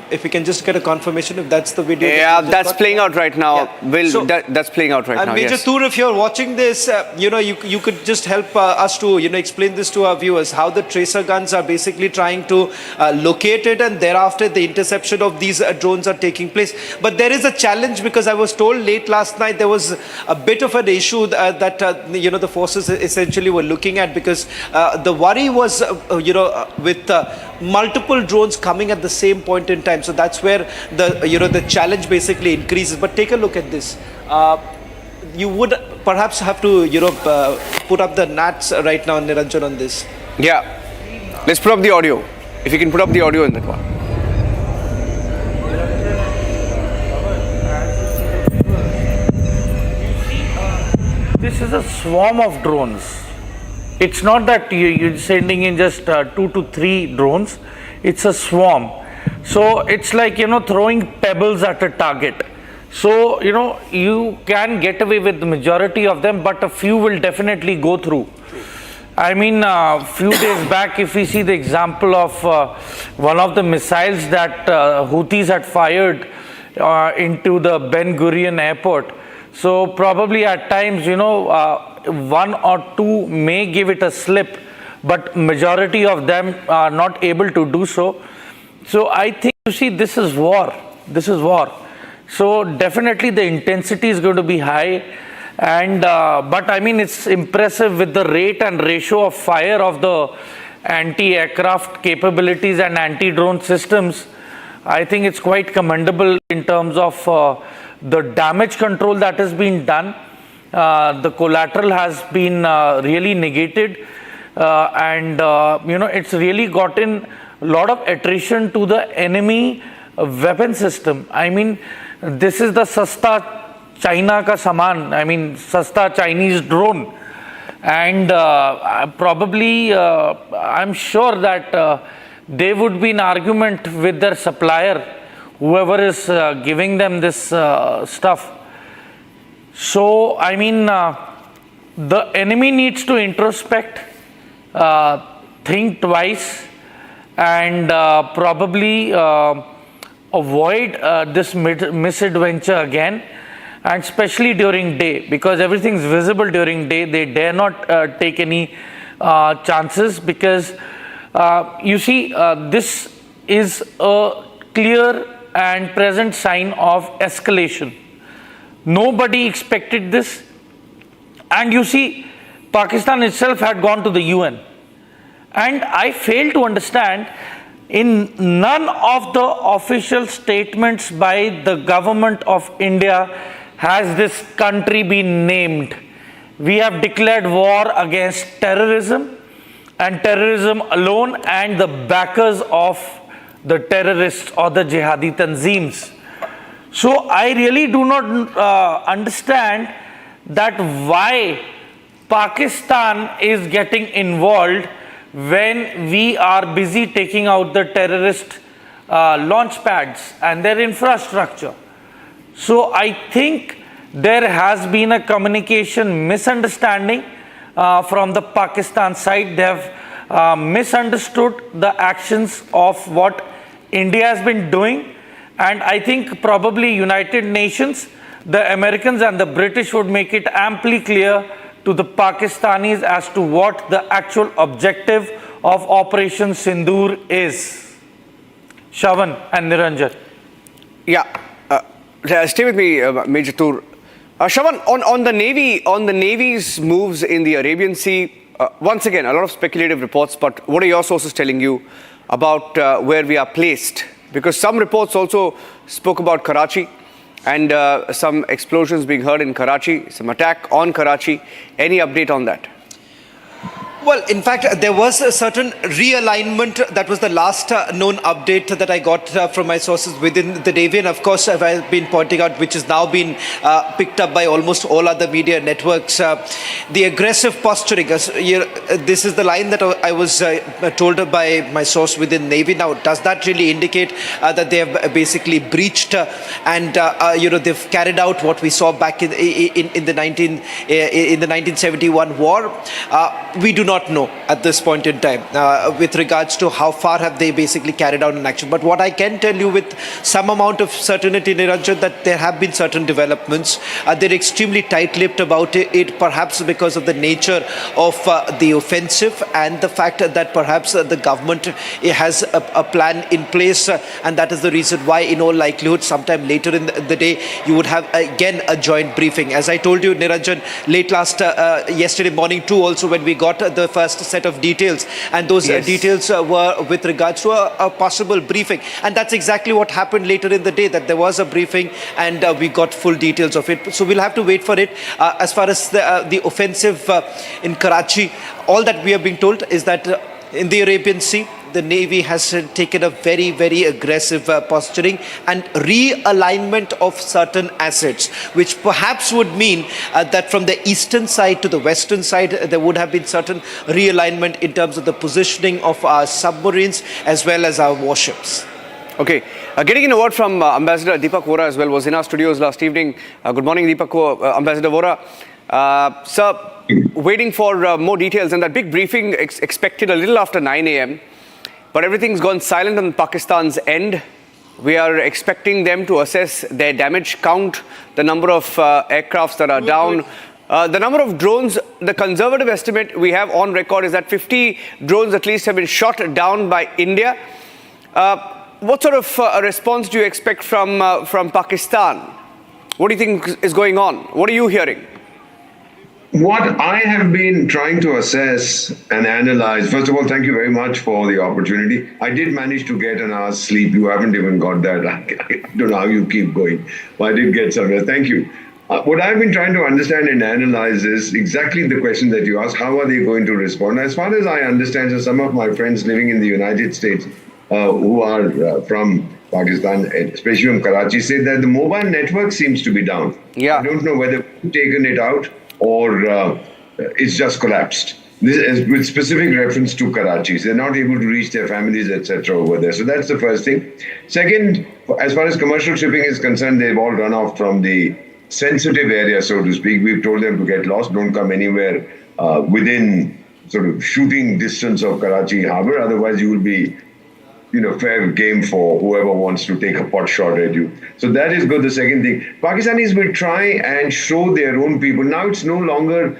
if we can just get a confirmation if that's the video. Yeah, that's playing out right now. Yeah. That's playing out right now, Major yes. Toor, if you're watching this, you could just help us to, explain this to our viewers, how the tracer guns are basically trying to locate it, and thereafter the interception of these drones are taking place. But there is a challenge, because I was told late last night there was a bit of an issue that, the forces essentially were looking at, because the worry was, with multiple drones coming at the same point in time. So that's where the challenge basically increases. But take a look at this. You would perhaps have to, put up the nats right now, Niranjan, on this. Yeah. Let's put up the audio. If you can put up the audio in that one. This is a swarm of drones. It's not that you're sending in just 2 to 3 drones. It's a swarm. So it's like, throwing pebbles at a target. So, you can get away with the majority of them, but a few will definitely go through. I mean, a few days back, if we see the example of one of the missiles that Houthis had fired into the Ben Gurion airport. So probably at times, 1 or 2 may give it a slip, but majority of them are not able to do so. So I think, this is war. This is war. So definitely the intensity is going to be high. And but I mean, it's impressive with the rate and ratio of fire of the anti-aircraft capabilities and anti-drone systems. I think it's quite commendable in terms of the damage control that has been done. The collateral has been really negated, and it's really gotten a lot of attrition to the enemy weapon system. I mean, this is the Sasta China ka saman, I mean, Sasta Chinese drone. And probably, I'm sure that there would be an argument with their supplier, whoever is giving them this stuff. So, I mean, the enemy needs to introspect, think twice, and probably avoid this misadventure again, and especially during day, because everything's visible during day. They dare not take any chances, because this is a clear and present sign of escalation. Nobody expected this. And Pakistan itself had gone to the UN. And I fail to understand, in none of the official statements by the government of India has this country been named. We have declared war against terrorism, and terrorism alone, and the backers of the terrorists or the jihadi tanzeems. So I really do not understand that why Pakistan is getting involved when we are busy taking out the terrorist launch pads and their infrastructure. So I think there has been a communication misunderstanding from the Pakistan side. They have misunderstood the actions of what India has been doing, and I think probably United Nations, the Americans and the British would make it amply clear to the Pakistanis as to what the actual objective of Operation Sindoor is. Shavan and Niranjan. Yeah, stay with me, Major Toor. Shavan, on the Navy's moves in the Arabian Sea, once again, a lot of speculative reports, but what are your sources telling you about where we are placed? Because some reports also spoke about Karachi, and some explosions being heard in Karachi, some attack on Karachi. Any update on that? Well, in fact, there was a certain realignment. That was the last known update that I got from my sources within the Navy. And of course, I've been pointing out, which has now been picked up by almost all other media networks, the aggressive posturing. This is the line that I was told by my source within Navy. Now, does that really indicate that they have basically breached and they've carried out what we saw back in the 1971 war? We do not know at this point in time with regards to how far have they basically carried out an action. But what I can tell you with some amount of certainty, Niranjan, that there have been certain developments. They're extremely tight-lipped about it, perhaps because of the nature of the offensive and the fact that perhaps the government has a plan in place, and that is the reason why, in all likelihood, sometime later in the day, you would have again a joint briefing. As I told you, Niranjan, late yesterday morning too, also when we got the first set of details, and those details were with regards to a possible briefing, and that's exactly what happened later in the day, that there was a briefing and we got full details of it. So we'll have to wait for it. As far as the offensive in Karachi, all that we are being told is that in the Arabian Sea, the Navy has taken a very, very aggressive posturing and realignment of certain assets, which perhaps would mean that from the eastern side to the western side, there would have been certain realignment in terms of the positioning of our submarines as well as our warships. Okay. Getting in a word from Ambassador Deepak Vora as well, was in our studios last evening. Good morning, Deepak, Ambassador Vora. Sir, waiting for more details, and that big briefing expected a little after 9 a.m., but everything's gone silent on Pakistan's end. We are expecting them to assess their damage, count the number of aircrafts that are down. The number of drones, the conservative estimate we have on record is that 50 drones at least have been shot down by India. What sort of response do you expect from Pakistan? What do you think is going on? What are you hearing? What I have been trying to assess and analyze, first of all, thank you very much for the opportunity. I did manage to get an hour's sleep. You haven't even got that. I don't know how you keep going, but I did get some rest. Thank you. What I've been trying to understand and analyze is exactly the question that you asked. How are they going to respond? As far as I understand, so some of my friends living in the United States who are from Pakistan, especially from Karachi, say that the mobile network seems to be down. Yeah. I don't know whether we've taken it out or it's just collapsed. This is with specific reference to Karachi. They're not able to reach their families, etc. over there. So that's the first thing. Second, as far as commercial shipping is concerned, they've all run off from the sensitive area, so to speak. We've told them to get lost, don't come anywhere within sort of shooting distance of Karachi harbour. Otherwise, you will be fair game for whoever wants to take a pot shot at you. So that is good. The second thing, Pakistanis will try and show their own people. Now it's no longer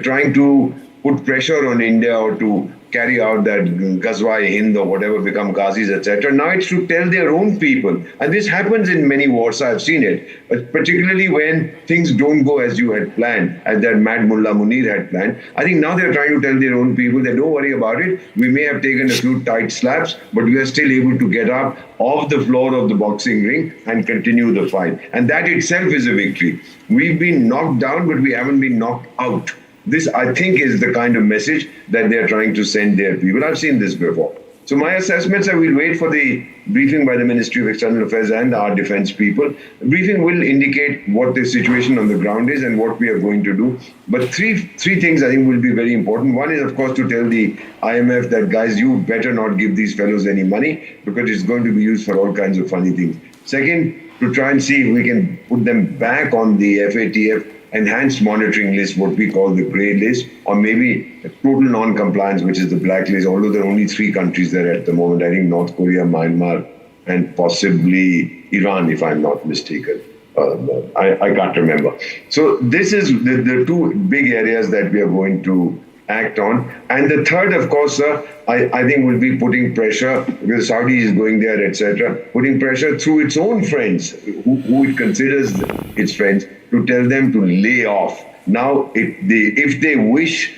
trying to put pressure on India or to carry out that Ghazwa-e-Hind or whatever, become Ghazis, etc. Now it's to tell their own people. And this happens in many wars, I've seen it. But particularly when things don't go as you had planned, as that mad Mullah Munir had planned. I think now they're trying to tell their own people that don't worry about it. We may have taken a few tight slaps, but we are still able to get up off the floor of the boxing ring and continue the fight. And that itself is a victory. We've been knocked down, but we haven't been knocked out. This, I think, is the kind of message that they're trying to send their people. I've seen this before. So my assessments are we'll wait for the briefing by the Ministry of External Affairs and our defense people. The briefing will indicate what the situation on the ground is and what we are going to do. But three things I think will be very important. One is, of course, to tell the IMF that, guys, you better not give these fellows any money because it's going to be used for all kinds of funny things. Second, to try and see if we can put them back on the FATF enhanced monitoring list, what we call the grey list, or maybe a total non-compliance, which is the black list, although there are only 3 countries there at the moment. I think North Korea, Myanmar, and possibly Iran, if I'm not mistaken. I can't remember. So this is the 2 big areas that we are going to act on. And the third, of course, sir, I think will be putting pressure, because Saudi is going there, etc., putting pressure through its own friends, who it considers its friends, to tell them to lay off. Now, if they wish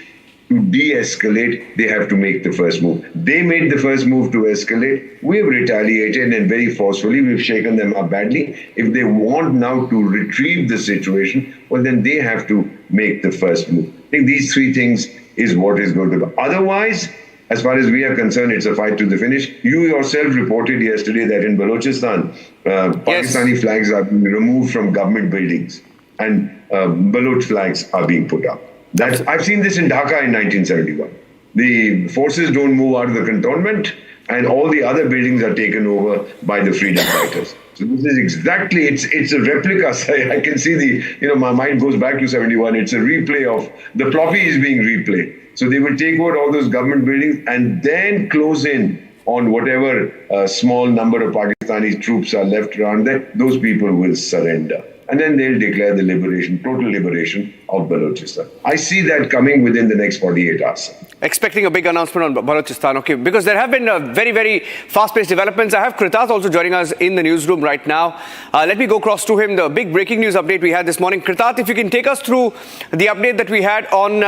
to de-escalate, they have to make the first move. They made the first move to escalate. We've retaliated and very forcefully. We've shaken them up badly. If they want now to retrieve the situation, well, then they have to make the first move. I think these three things is what is going to go. Otherwise, as far as we are concerned, it's a fight to the finish. You yourself reported yesterday that in Balochistan, Pakistani flags are being removed from government buildings and Baloch flags are being put up. I've seen this in Dhaka in 1971. The forces don't move out of the cantonment and all the other buildings are taken over by the freedom fighters. So this is exactly, it's a replica. I can see my mind goes back to 71. It's a replay of, the floppy is being replayed. So they will take over all those government buildings and then close in on whatever small number of Pakistani troops are left around there. Those people will surrender. And then they'll declare the liberation, total liberation of Balochistan. I see that coming within the next 48 hours. Expecting a big announcement on Balochistan, okay, because there have been very, very fast-paced developments. I have Kritat also joining us in the newsroom right now. Let me go across to him, the big breaking news update we had this morning. Kritat, if you can take us through the update that we had on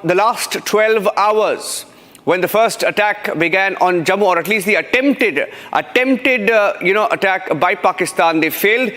the last 12 hours when the first attack began on Jammu, or at least the attempted attack by Pakistan. They failed.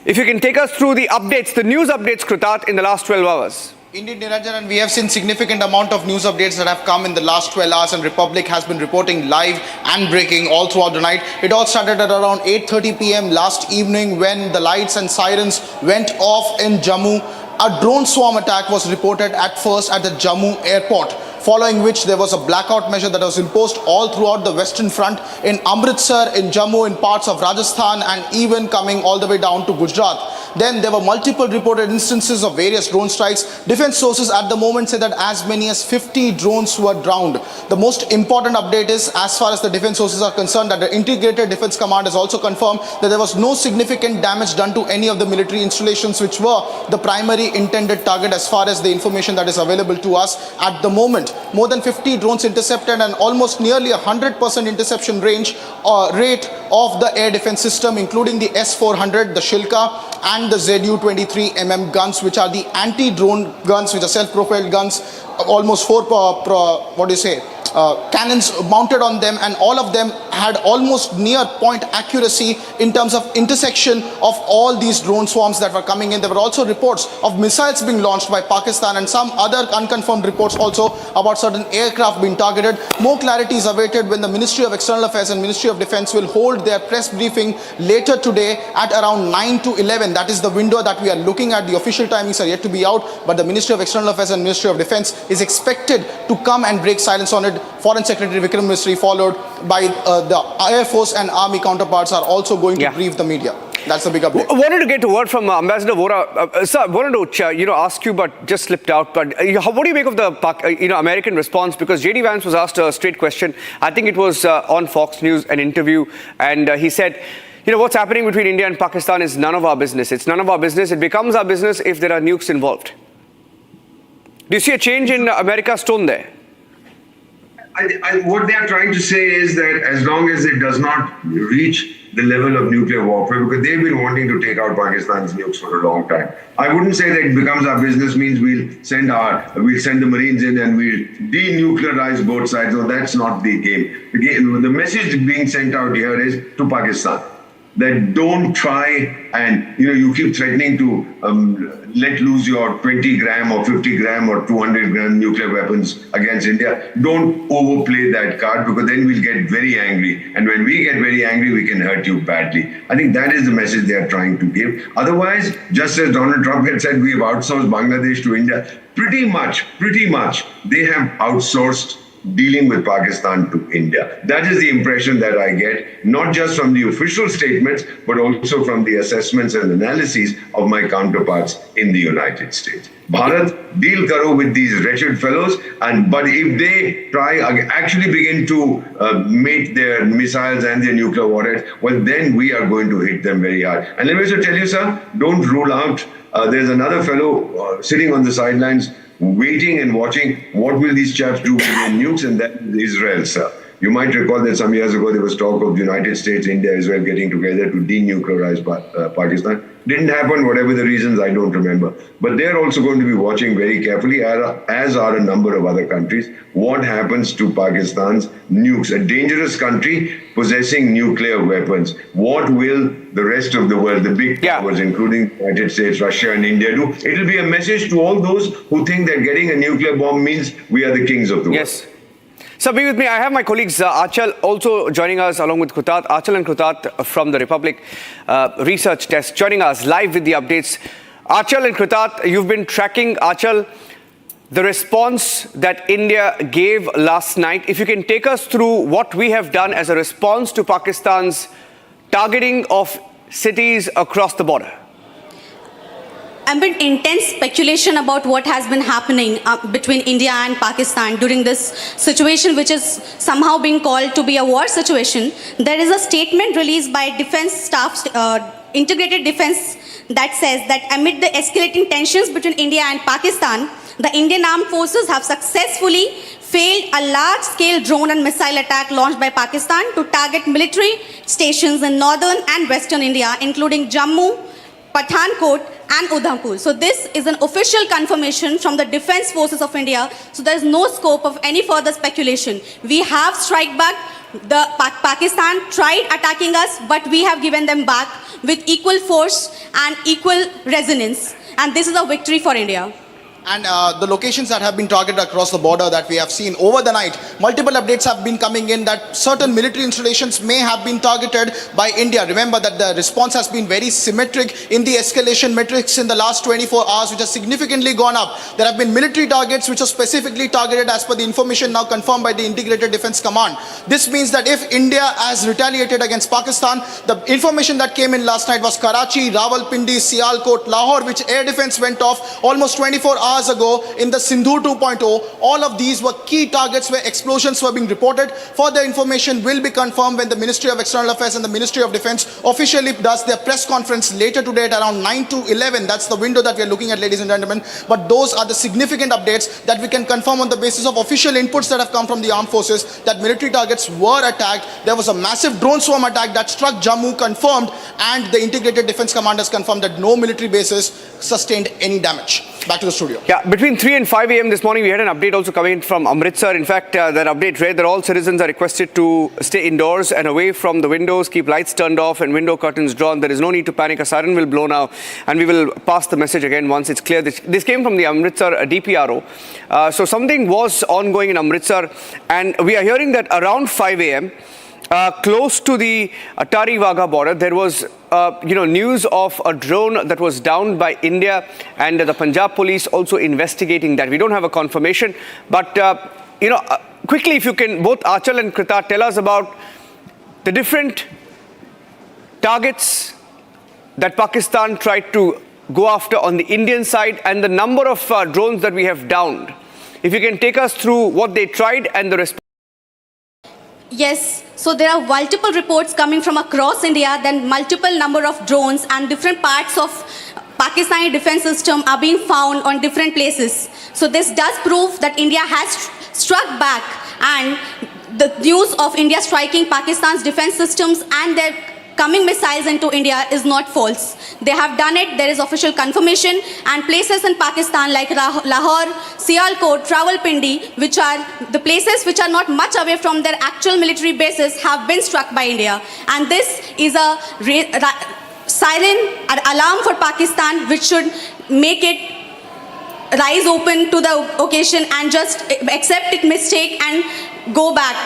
If you can take us through the updates, the news updates, Kritat, in the last 12 hours. Indeed, Niranjan, and we have seen significant amount of news updates that have come in the last 12 hours, and Republic has been reporting live and breaking all throughout the night. It all started at around 8:30 p.m. last evening when the lights and sirens went off in Jammu. A drone swarm attack was reported at first at the Jammu airport, following which there was a blackout measure that was imposed all throughout the western front in Amritsar, in Jammu, in parts of Rajasthan, and even coming all the way down to Gujarat. Then there were multiple reported instances of various drone strikes. Defense sources at the moment say that as many as 50 drones were drowned. The most important update is, as far as the defense sources are concerned, that the Integrated Defense Command has also confirmed that there was no significant damage done to any of the military installations which were the primary intended target as far as the information that is available to us at the moment. More than 50 drones intercepted and almost nearly 100% interception rate of the air defense system, including the S-400, the Shilka, and the ZU-23mm guns, which are the anti-drone guns, which are self-propelled guns, almost four cannons mounted on them, and all of them had almost near point accuracy in terms of intersection of all these drone swarms that were coming in. There were also reports of missiles being launched by Pakistan and some other unconfirmed reports also about certain aircraft being targeted. More clarity is awaited when the Ministry of External Affairs and Ministry of Defense will hold their press briefing later today at around 9 to 11. That is the window that we are looking at. The official timings are yet to be out, but the Ministry of External Affairs and Ministry of Defense is expected to come and break silence on it. Foreign Secretary Vikram Misri, followed by the Air Force and Army counterparts, are also going to brief the media. That's the big update. Wanted to get a word from Ambassador Vora. Sir, wanted to ask you, but just slipped out. But what do you make of the American response? Because JD Vance was asked a straight question. I think it was on Fox News, an interview, and he said, what's happening between India and Pakistan is none of our business. It's none of our business. It becomes our business if there are nukes involved. Do you see a change in America's tone there? What they are trying to say is that as long as it does not reach the level of nuclear warfare, because they've been wanting to take out Pakistan's nukes for a long time. I wouldn't say that it becomes our business means we'll send the Marines in and we'll denuclearize both sides. No, that's not the game. The message being sent out here is to Pakistan that don't try and, you keep threatening to let loose your 20 gram or 50 gram or 200 gram nuclear weapons against India. Don't overplay that card, because then we'll get very angry. And when we get very angry, we can hurt you badly. I think that is the message they are trying to give. Otherwise, just as Donald Trump had said, we have outsourced Bangladesh to India. Pretty much, they have outsourced dealing with Pakistan to India. That is the impression that I get, not just from the official statements, but also from the assessments and analyses of my counterparts in the United States. Bharat, deal karo with these wretched fellows, but if they try actually begin to mate their missiles and their nuclear warheads, well, then we are going to hit them very hard. And let me also tell you, sir, don't rule out, there's another fellow sitting on the sidelines waiting and watching what will these chaps do with their nukes, and that is Israel, sir. You might recall that some years ago there was talk of the United States, India, Israel getting together to denuclearize Pakistan. Didn't happen, whatever the reasons, I don't remember. But they're also going to be watching very carefully, as are a number of other countries, what happens to Pakistan's nukes. A dangerous country possessing nuclear weapons. What will the rest of the world, the big powers, including the United States, Russia and India, do? It'll be a message to all those who think that getting a nuclear bomb means we are the kings of the world. Yes. So be with me. I have my colleagues Achal also joining us along with Krutat. Achal and Krutat from the Republic Research Desk joining us live with the updates. Achal and Krutat, you've been tracking, Achal, the response that India gave last night. If you can take us through what we have done as a response to Pakistan's targeting of cities across the border. Amid intense speculation about what has been happening between India and Pakistan during this situation, which is somehow being called to be a war situation, there is a statement released by Defense Staff, Integrated Defense, that says that amid the escalating tensions between India and Pakistan, the Indian armed forces have successfully failed a large-scale drone and missile attack launched by Pakistan to target military stations in northern and western India, including Jammu, Pathankot and Udhampur. So this is an official confirmation from the Defence Forces of India. So there is no scope of any further speculation. We have strike back. The Pakistan tried attacking us, but we have given them back with equal force and equal resonance. And this is a victory for India. And the locations that have been targeted across the border that we have seen over the night, multiple updates have been coming in that certain military installations may have been targeted by India. Remember that the response has been very symmetric in the escalation metrics in the last 24 hours, which has significantly gone up. There have been military targets which are specifically targeted as per the information now confirmed by the Integrated Defense Command. This means that if India has retaliated against Pakistan, the information that came in last night was Karachi, Rawalpindi, Sialkot, Lahore, which air defense went off almost 24 hours ago in the Sindoor 2.0. All of these were key targets where explosions were being reported. Further information will be confirmed when the Ministry of External Affairs and the Ministry of Defense officially does their press conference later today at around 9 to 11. That's the window that we are looking at, ladies and gentlemen. But those are the significant updates that we can confirm on the basis of official inputs that have come from the armed forces, that military targets were attacked. There was a massive drone swarm attack that struck Jammu, confirmed, and the Integrated Defense Command has confirmed that no military bases sustained any damage. Back to the studio. Yeah, between 3 and 5 a.m. this morning, we had an update also coming in from Amritsar. In fact, that update read that all citizens are requested to stay indoors and away from the windows, keep lights turned off and window curtains drawn. There is no need to panic. A siren will blow now, and we will pass the message again once it's clear. This came from the Amritsar DPRO. So something was ongoing in Amritsar, and we are hearing that around 5 a.m., close to the Atari-Wagha border, there was news of a drone that was downed by India, and the Punjab police also investigating that. We don't have a confirmation, but quickly, if you can, both Achal and Krutat, tell us about the different targets that Pakistan tried to go after on the Indian side and the number of drones that we have downed. If you can take us through what they tried and the response. Yes, so there are multiple reports coming from across India, then multiple number of drones and different parts of Pakistani defense system are being found on different places. So this does prove that India has struck back, and the news of India striking Pakistan's defense systems and their coming missiles into India is not false. They have done it. There is official confirmation, and places in Pakistan like Lahore, Sialkot, Rawalpindi, which are the places which are not much away from their actual military bases, have been struck by India. And this is a siren alarm for Pakistan, which should make it rise open to the occasion and just accept its mistake and go back.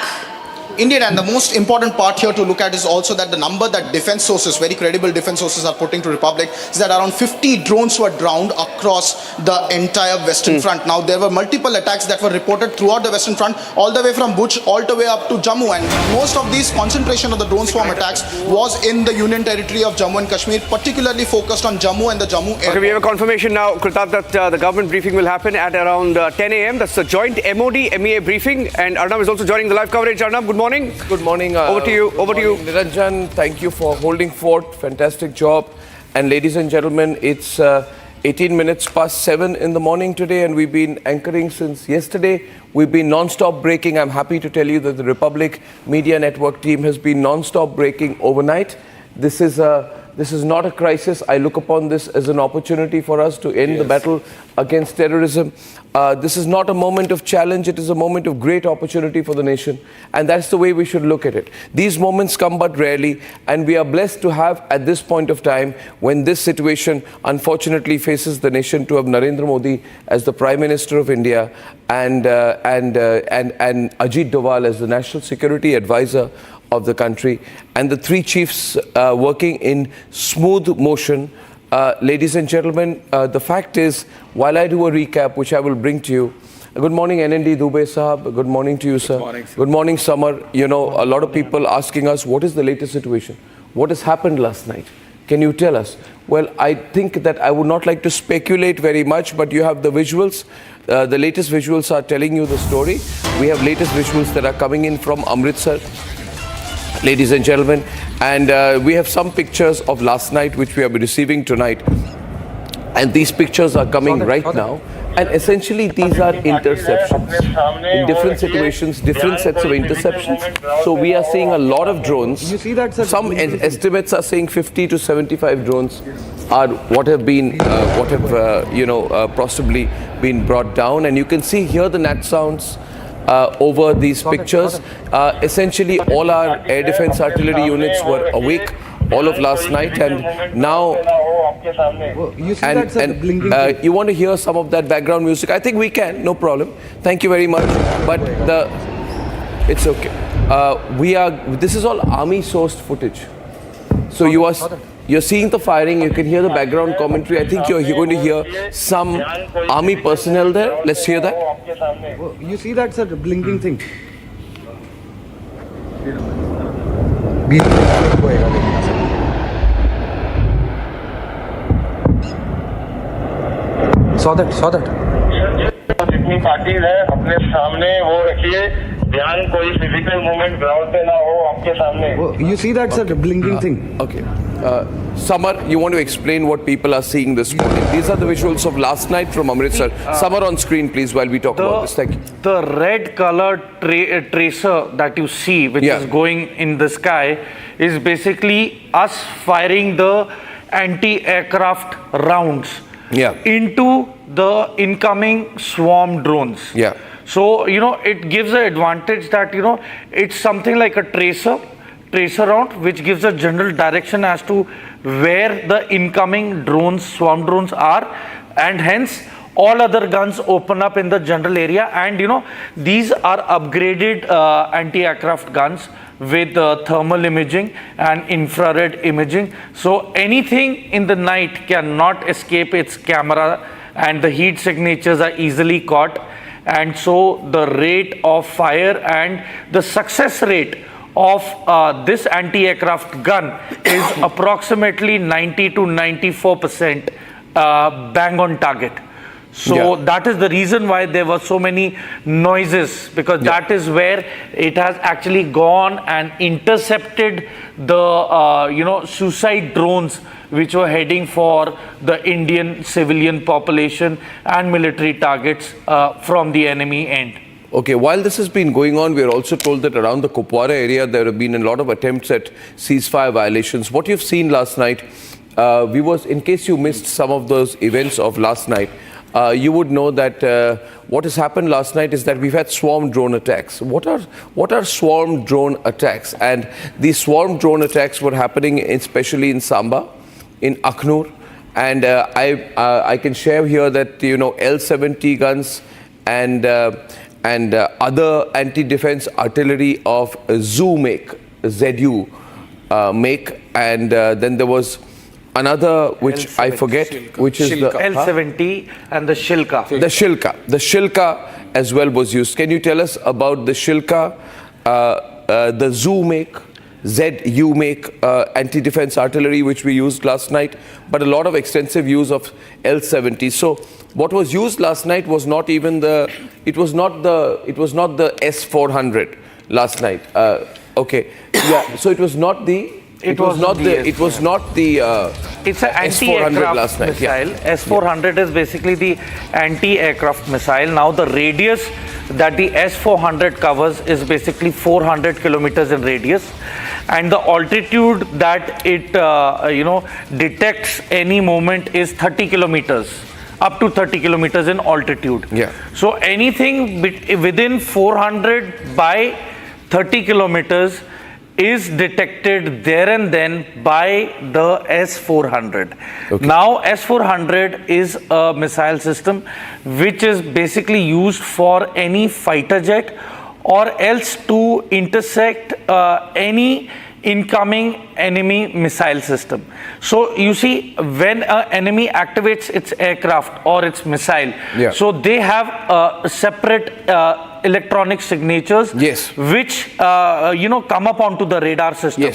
Indeed, and the most important part here to look at is also that the number that defense sources, very credible defense sources, are putting to Republic is that around 50 drones were drowned across the entire Western Front. Now, there were multiple attacks that were reported throughout the Western Front, all the way from Bhuj, all the way up to Jammu, and most of these concentration of the drone swarm attacks was in the Union Territory of Jammu and Kashmir, particularly focused on Jammu and the Jammu airport. Okay, we have a confirmation now, Krutat, that the government briefing will happen at around 10 a.m. That's the joint MOD-MEA briefing, and Arnab is also joining the live coverage. Arnab, good morning. Good morning. Over to you. Niranjan, thank you for holding fort. Fantastic job. And ladies and gentlemen, it's 18 minutes past 7 in the morning today, and we've been anchoring since yesterday. We've been non-stop breaking. I'm happy to tell you that the Republic Media Network team has been non-stop breaking overnight. This is a This is not a crisis. I look upon this as an opportunity for us to end the battle against terrorism. This is not a moment of challenge. It is a moment of great opportunity for the nation. And that's the way we should look at it. These moments come but rarely. And we are blessed to have, at this point of time, when this situation unfortunately faces the nation, to have Narendra Modi as the Prime Minister of India and Ajit Doval as the National Security Advisor of the country, and the three chiefs working in smooth motion. Ladies and gentlemen, the fact is, while I do a recap, which I will bring to you, good morning, NND Dubey Sahab. Good morning to you, sir. Good morning, sir. Good morning, Samar. You know, a lot of people asking us, what is the latest situation? What has happened last night? Can you tell us? Well, I think that I would not like to speculate very much, but you have the visuals. The latest visuals are telling you the story. We have latest visuals that are coming in from Amritsar, ladies and gentlemen, and we have some pictures of last night which we are receiving tonight, and these pictures are coming right now, and essentially these are interceptions in different situations, different sets of interceptions. So we are seeing a lot of drones. Some estimates are saying 50 to 75 drones are what have been possibly been brought down, and you can see here the net sounds over these pictures. Essentially all our air defense artillery units were awake all of last night, and now you want to hear some of that background music? I think we can, no problem. Thank you very much. But it's okay. This is all army sourced footage. So you're seeing the firing, you can hear the background commentary. I think you're going to hear some army personnel there. Let's hear that. You see that, sir, blinking thing? Saw that. जितनी parties है अपने सामने वो रखिए, ध्यान कोई physical movement ground पे ना हो आपके सामने. You see that, sir, blinking thing? Okay. Samar, you want to explain what people are seeing this morning? These are the visuals of last night from Amritsar. Samar, on screen, please, while we talk about this. Thank you. The red colored tracer that you see, which is going in the sky, is basically us firing the anti-aircraft rounds into the incoming swarm drones. So, it gives an advantage that, it's something like a tracer round, which gives a general direction as to where the incoming drones, swarm drones are, and hence all other guns open up in the general area. And these are upgraded anti-aircraft guns with thermal imaging and infrared imaging. So anything in the night cannot escape its camera, and the heat signatures are easily caught. And so the rate of fire and the success rate of this anti-aircraft gun is approximately 90 to 94% bang on target. So that is the reason why there were so many noises, because that is where it has actually gone and intercepted the suicide drones which were heading for the Indian civilian population and military targets from the enemy end. Okay, while this has been going on, we are also told that around the Kupwara area there have been a lot of attempts at ceasefire violations. What you've seen last night, in case you missed some of those events of last night, you would know that what has happened last night is that we've had swarm drone attacks. What are swarm drone attacks? And these swarm drone attacks were happening especially in Samba, in Akhnur, and I can share here that L-70 guns and other anti-defense artillery of ZU make, and then there was another which I forget, which is the L-70 and the Shilka. The Shilka as well was used. Can you tell us about the Shilka, the ZU make anti-defense artillery which we used last night, but a lot of extensive use of L-70. So what was used last night was not even the S-400 last night. So it was not the it's an anti-aircraft missile. S-400 is basically the anti-aircraft missile. Now the radius that the S-400 covers is basically 400 kilometers in radius, and the altitude that it detects any movement is 30 kilometers, up to 30 kilometers in altitude. Yeah. So anything within 400 by 30 kilometers is detected there and then by the S-400. Okay. Now S-400 is a missile system which is basically used for any fighter jet or else to intersect any incoming enemy missile system. So you see, when an enemy activates its aircraft or its missile, so they have separate electronic signatures, which come up onto the radar system.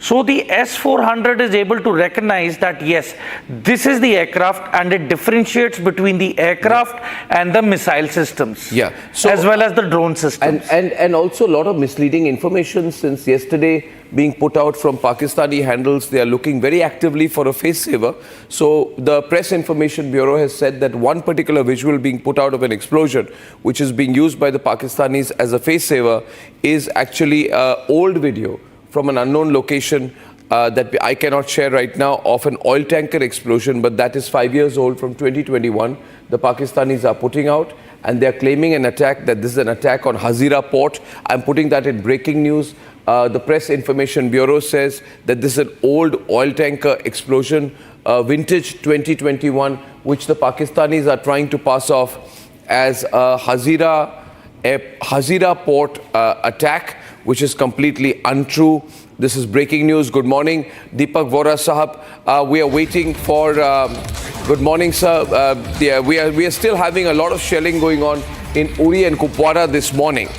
So the S-400 is able to recognize that yes, this is the aircraft, and it differentiates between the aircraft and the missile systems, as well as the drone systems. And also a lot of misleading information since yesterday being put out from Pakistani handles. They are looking very actively for a face saver. So the Press Information Bureau has said that one particular visual being put out of an explosion, which is being used by the Pakistanis as a face saver, is actually an old video from an unknown location that I cannot share right now, of an oil tanker explosion, but that is 5 years old, from 2021. The Pakistanis are putting out, and they're claiming an attack, that this is an attack on Hazira port. I'm putting that in breaking news. The Press Information Bureau says that this is an old oil tanker explosion, vintage 2021, which the Pakistanis are trying to pass off as a Hazira port attack, which is completely untrue. This is breaking news. Good morning, Deepak Vora Sahab. We are waiting for. Good morning, sir. We are still having a lot of shelling going on in Uri and Kupwara this morning,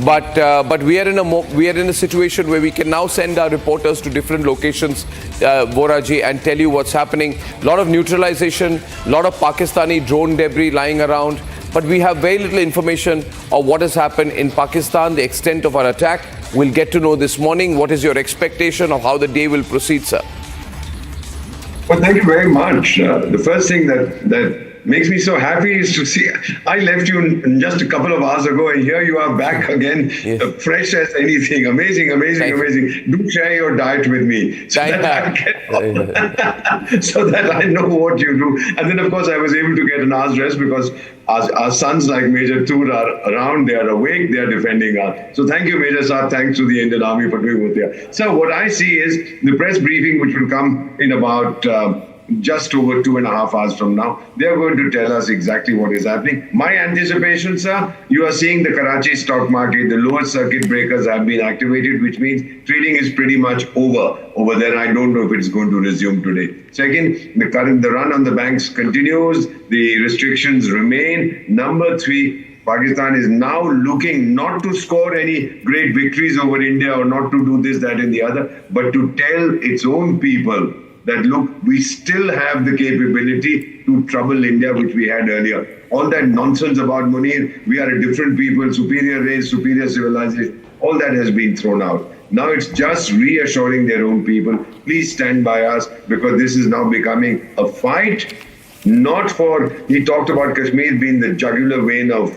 but we are in a situation where we can now send our reporters to different locations, Voraji, and tell you what's happening. A lot of neutralization, a lot of Pakistani drone debris lying around. But we have very little information of what has happened in Pakistan, the extent of our attack. We'll get to know this morning. What is your expectation of how the day will proceed, sir? Well, thank you very much. The first thing that makes me so happy is to see, I left you just a couple of hours ago, and here you are back again, fresh as anything. Amazing. Do share your diet with me so that I know what you do. And then, of course, I was able to get an hour's rest because our sons like Major Toor are around, they are awake, they are defending us. So thank you, Major Saab. Thanks to the Indian Army for doing what they are. So what I see is the press briefing, which will come in about just over 2.5 hours from now. They are going to tell us exactly what is happening. My anticipation, sir, you are seeing the Karachi stock market, the lower circuit breakers have been activated, which means trading is pretty much over there. I don't know if it's going to resume today. Second, the run on the banks continues, the restrictions remain. Number 3, Pakistan is now looking not to score any great victories over India or not to do this, that and the other, but to tell its own people that, look, we still have the capability to trouble India, which we had earlier. All that nonsense about Munir, we are a different people, superior race, superior civilization, all that has been thrown out. Now it's just reassuring their own people, please stand by us, because this is now becoming a fight, not for, he talked about Kashmir being the jugular vein of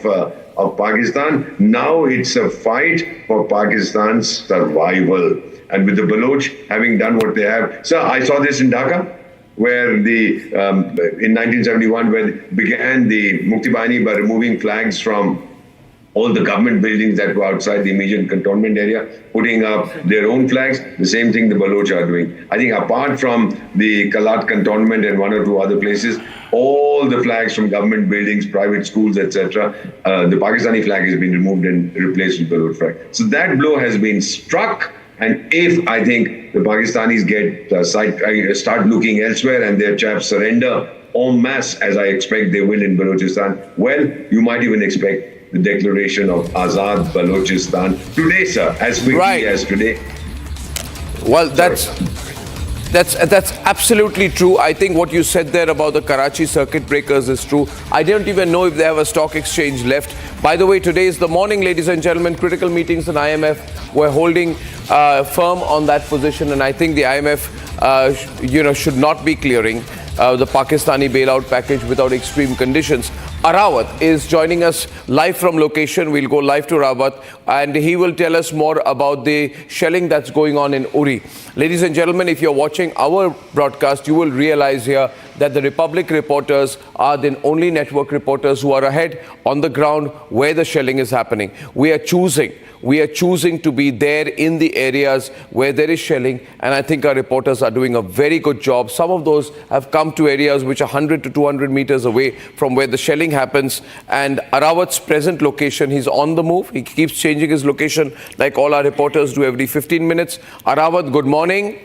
Pakistan. Now it's a fight for Pakistan's survival. And with the Baloch having done what they have. Sir, I saw this in Dhaka, where in 1971, where began the Mukti Bahini by removing flags from all the government buildings that were outside the immediate cantonment area, putting up their own flags. The same thing the Baloch are doing. I think apart from the Kalat cantonment and 1 or 2 other places, all the flags from government buildings, private schools, etc., the Pakistani flag has been removed and replaced with Baloch flag. So that blow has been struck. And if, I think, the Pakistanis start looking elsewhere and their chaps surrender en masse, as I expect they will in Balochistan, well, you might even expect the declaration of Azad Balochistan today, sir, as quickly as today. Well, that's absolutely true. I think what you said there about the Karachi circuit breakers is true. I don't even know if they have a stock exchange left. By the way, today is the morning, ladies and gentlemen. Critical meetings in IMF. We're holding firm on that position, and I think the IMF, should not be clearing the Pakistani bailout package without extreme conditions. Arawat is joining us live from location. We'll go live to Rawat and he will tell us more about the shelling that's going on in Uri. Ladies and gentlemen, if you're watching our broadcast, you will realize here that the Republic reporters are the only network reporters who are ahead on the ground where the shelling is happening. We are choosing to be there in the areas where there is shelling, and I think our reporters are doing a very good job. Some of those have come to areas which are 100 to 200 meters away from where the shelling happens, and Arawat's present location, he's on the move. He keeps changing his location like all our reporters do every 15 minutes. Arawat, good morning.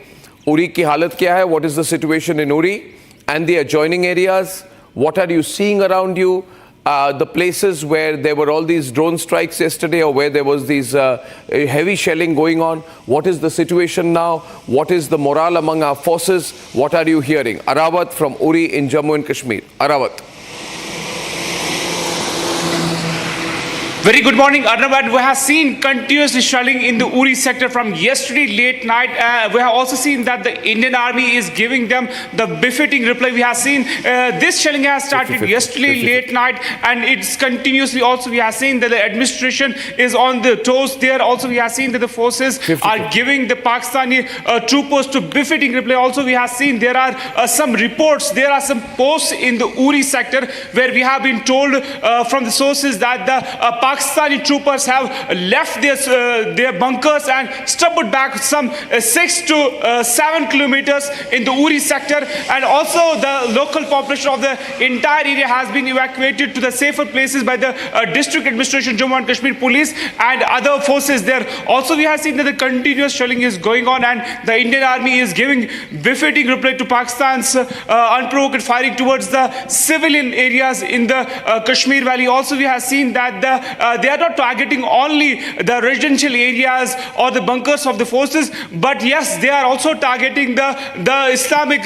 Uri ki halat kya hai? What is the situation in Uri and the adjoining areas? What are you seeing around you? The places where there were all these drone strikes yesterday or where there was these heavy shelling going on, what is the situation now? What is the morale among our forces? What are you hearing? Arawat from Uri in Jammu and Kashmir. Arawat. Very good morning, Arnab. We have seen continuous shelling in the Uri sector from yesterday late night. We have also seen that the Indian Army is giving them the befitting reply. We have seen this shelling has started yesterday late night, and it's continuously. Also, we have seen that the administration is on the toes there. Also, we have seen that the forces are giving the Pakistani troopers to befitting reply. Also, we have seen there are some reports. There are some posts in the Uri sector where we have been told from the sources that the Pakistani troopers have left their bunkers and stumbled back some 6 to 7 kilometers in the Uri sector, and also the local population of the entire area has been evacuated to the safer places by the district administration, Jammu and Kashmir police and other forces there. Also, we have seen that the continuous shelling is going on, and the Indian Army is giving befitting reply to Pakistan's unprovoked firing towards the civilian areas in the Kashmir Valley. Also, we have seen that they are not targeting only the residential areas or the bunkers of the forces, but yes, they are also targeting the Islamic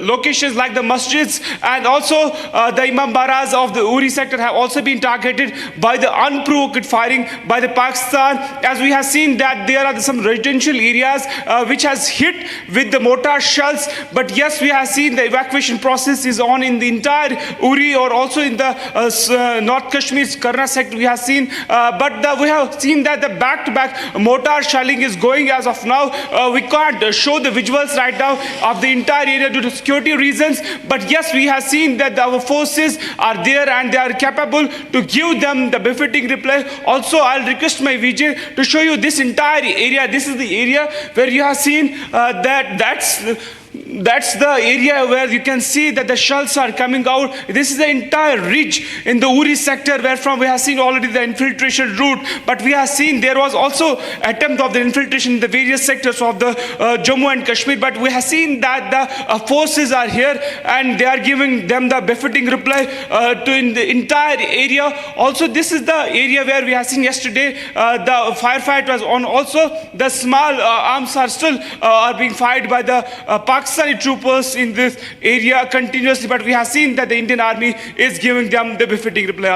locations like the masjids, and also the Imam Baras of the Uri sector have also been targeted by the unprovoked firing by the Pakistan. As we have seen that there are some residential areas which has hit with the mortar shells, but yes, we have seen the evacuation process is on in the entire Uri or also in the North Kashmir's Karna sector. We have seen but we have seen that the back-to-back mortar shelling is going as of now. We can't show the visuals right now of the entire area due to security reasons, but yes, we have seen that our forces are there and they are capable to give them the befitting reply. Also, I'll request my VJ to show you this entire area. This is the area where you have seen that's the area where you can see that the shells are coming out. This is the entire ridge in the Uri sector where from we have seen already the infiltration route, but we have seen there was also attempt of the infiltration in the various sectors of the Jammu and Kashmir, but we have seen that the forces are here and they are giving them the befitting reply to in the entire area. Also, this is the area where we have seen yesterday the firefight was on. Also, the small arms are still are being fired by the Pakistani troopers in this area continuously, but we have seen that the Indian Army is giving them the befitting reply.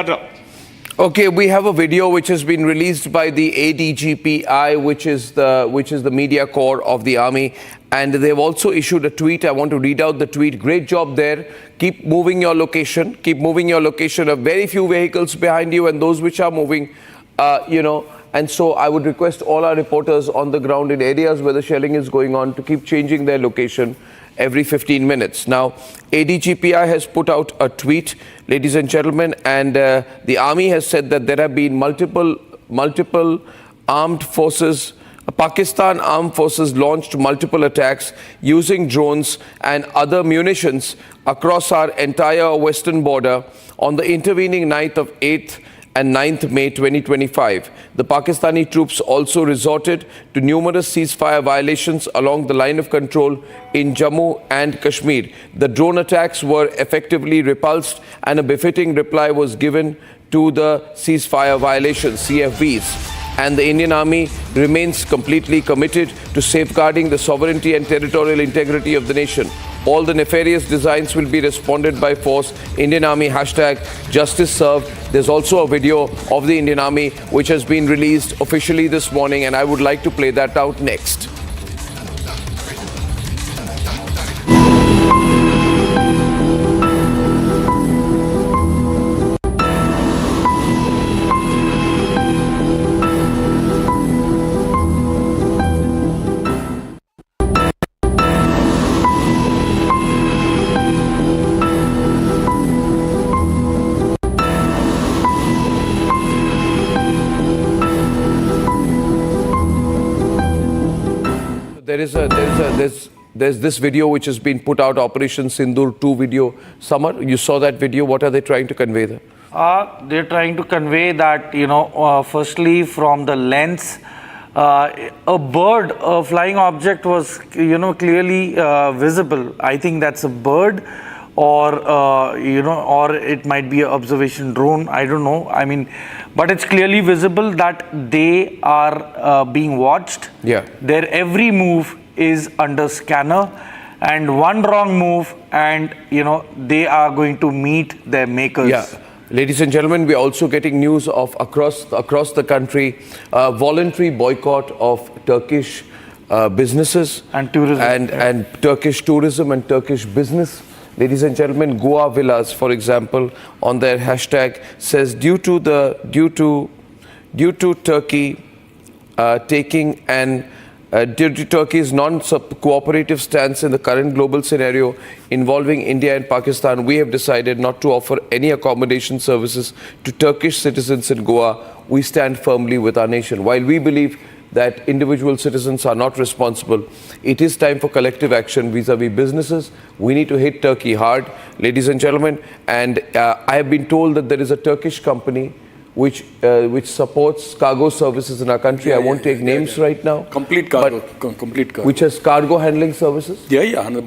Okay, we have a video which has been released by the ADGPI, which is the media corps of the army, and they've also issued a tweet. I want to read out the tweet. Great job there. Keep moving your location. Keep moving your location. A very few vehicles behind you, and those which are moving, And so I would request all our reporters on the ground in areas where the shelling is going on to keep changing their location every 15 minutes. Now, ADGPI has put out a tweet, ladies and gentlemen, and the army has said that there have been multiple armed forces. Pakistan armed forces launched multiple attacks using drones and other munitions across our entire western border on the intervening night of 8th and 9th May 2025. The Pakistani troops also resorted to numerous ceasefire violations along the line of control in Jammu and Kashmir. The drone attacks were effectively repulsed and a befitting reply was given to the ceasefire violations, CFVs. And the Indian Army remains completely committed to safeguarding the sovereignty and territorial integrity of the nation. All the nefarious designs will be responded by force. Indian Army #Justice Served. There's also a video of the Indian Army which has been released officially this morning, and I would like to play that out next. there's this video which has been put out, Operation Sindoor 2 video. Samar, you saw that video. What are they trying to convey there? They're trying to convey that, firstly from the lens, a bird, a flying object was, clearly visible. I think that's a bird, or or it might be an observation drone. I don't know. I mean, but it's clearly visible that they are being watched. Yeah. Their every move is under scanner, and one wrong move, and they are going to meet their makers. Yeah. Ladies and gentlemen, we are also getting news of across the country, voluntary boycott of Turkish businesses and tourism, and Turkish tourism and Turkish business. Ladies and gentlemen, Goa Villas, for example, on their hashtag says due to Turkey taking an due to Turkey's non-cooperative stance in the current global scenario involving India and Pakistan, we have decided not to offer any accommodation services to Turkish citizens in Goa. We stand firmly with our nation. While we believe that individual citizens are not responsible, it is time for collective action vis-a-vis businesses. We need to hit Turkey hard, ladies and gentlemen. And I have been told that there is a Turkish company which supports cargo services in our country. I won't take names right now. Complete cargo. Which has cargo handling services? Yeah. And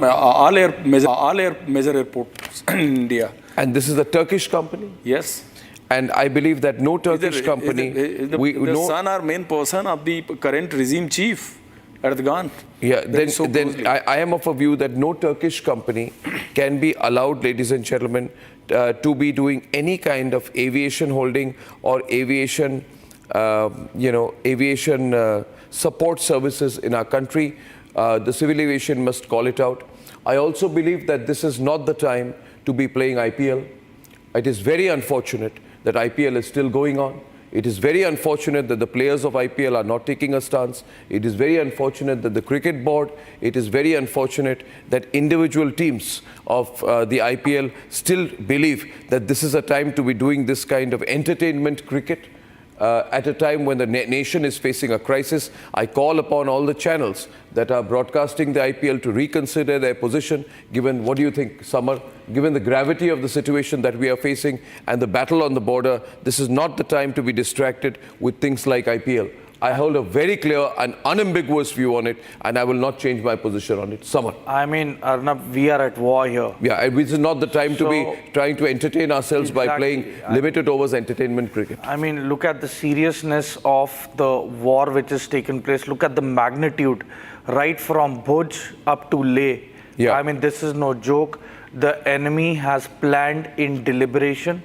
all major airports in India. And this is a Turkish company? Yes. And I believe that no Turkish company... the son or main person of the current regime chief, Erdogan. Yeah, then I am of a view that no Turkish company can be allowed, ladies and gentlemen, to be doing any kind of aviation holding or aviation, support services in our country. The civil aviation must call it out. I also believe that this is not the time to be playing IPL. It is very unfortunate that IPL is still going on. It is very unfortunate that the players of IPL are not taking a stance. It is very unfortunate that the cricket board, it is very unfortunate that individual teams of the IPL still believe that this is a time to be doing this kind of entertainment cricket. At a time when the nation is facing a crisis, I call upon all the channels that are broadcasting the IPL to reconsider their position, given, what do you think, Samar? Given the gravity of the situation that we are facing and the battle on the border, this is not the time to be distracted with things like IPL. I hold a very clear and unambiguous view on it, and I will not change my position on it. Samar. I mean, Arnab, we are at war here. Yeah, this is not the time to be trying to entertain ourselves by playing limited overs entertainment cricket. I mean, look at the seriousness of the war which has taken place. Look at the magnitude, right from Bhuj up to Leh. Yeah. I mean, this is no joke. The enemy has planned in deliberation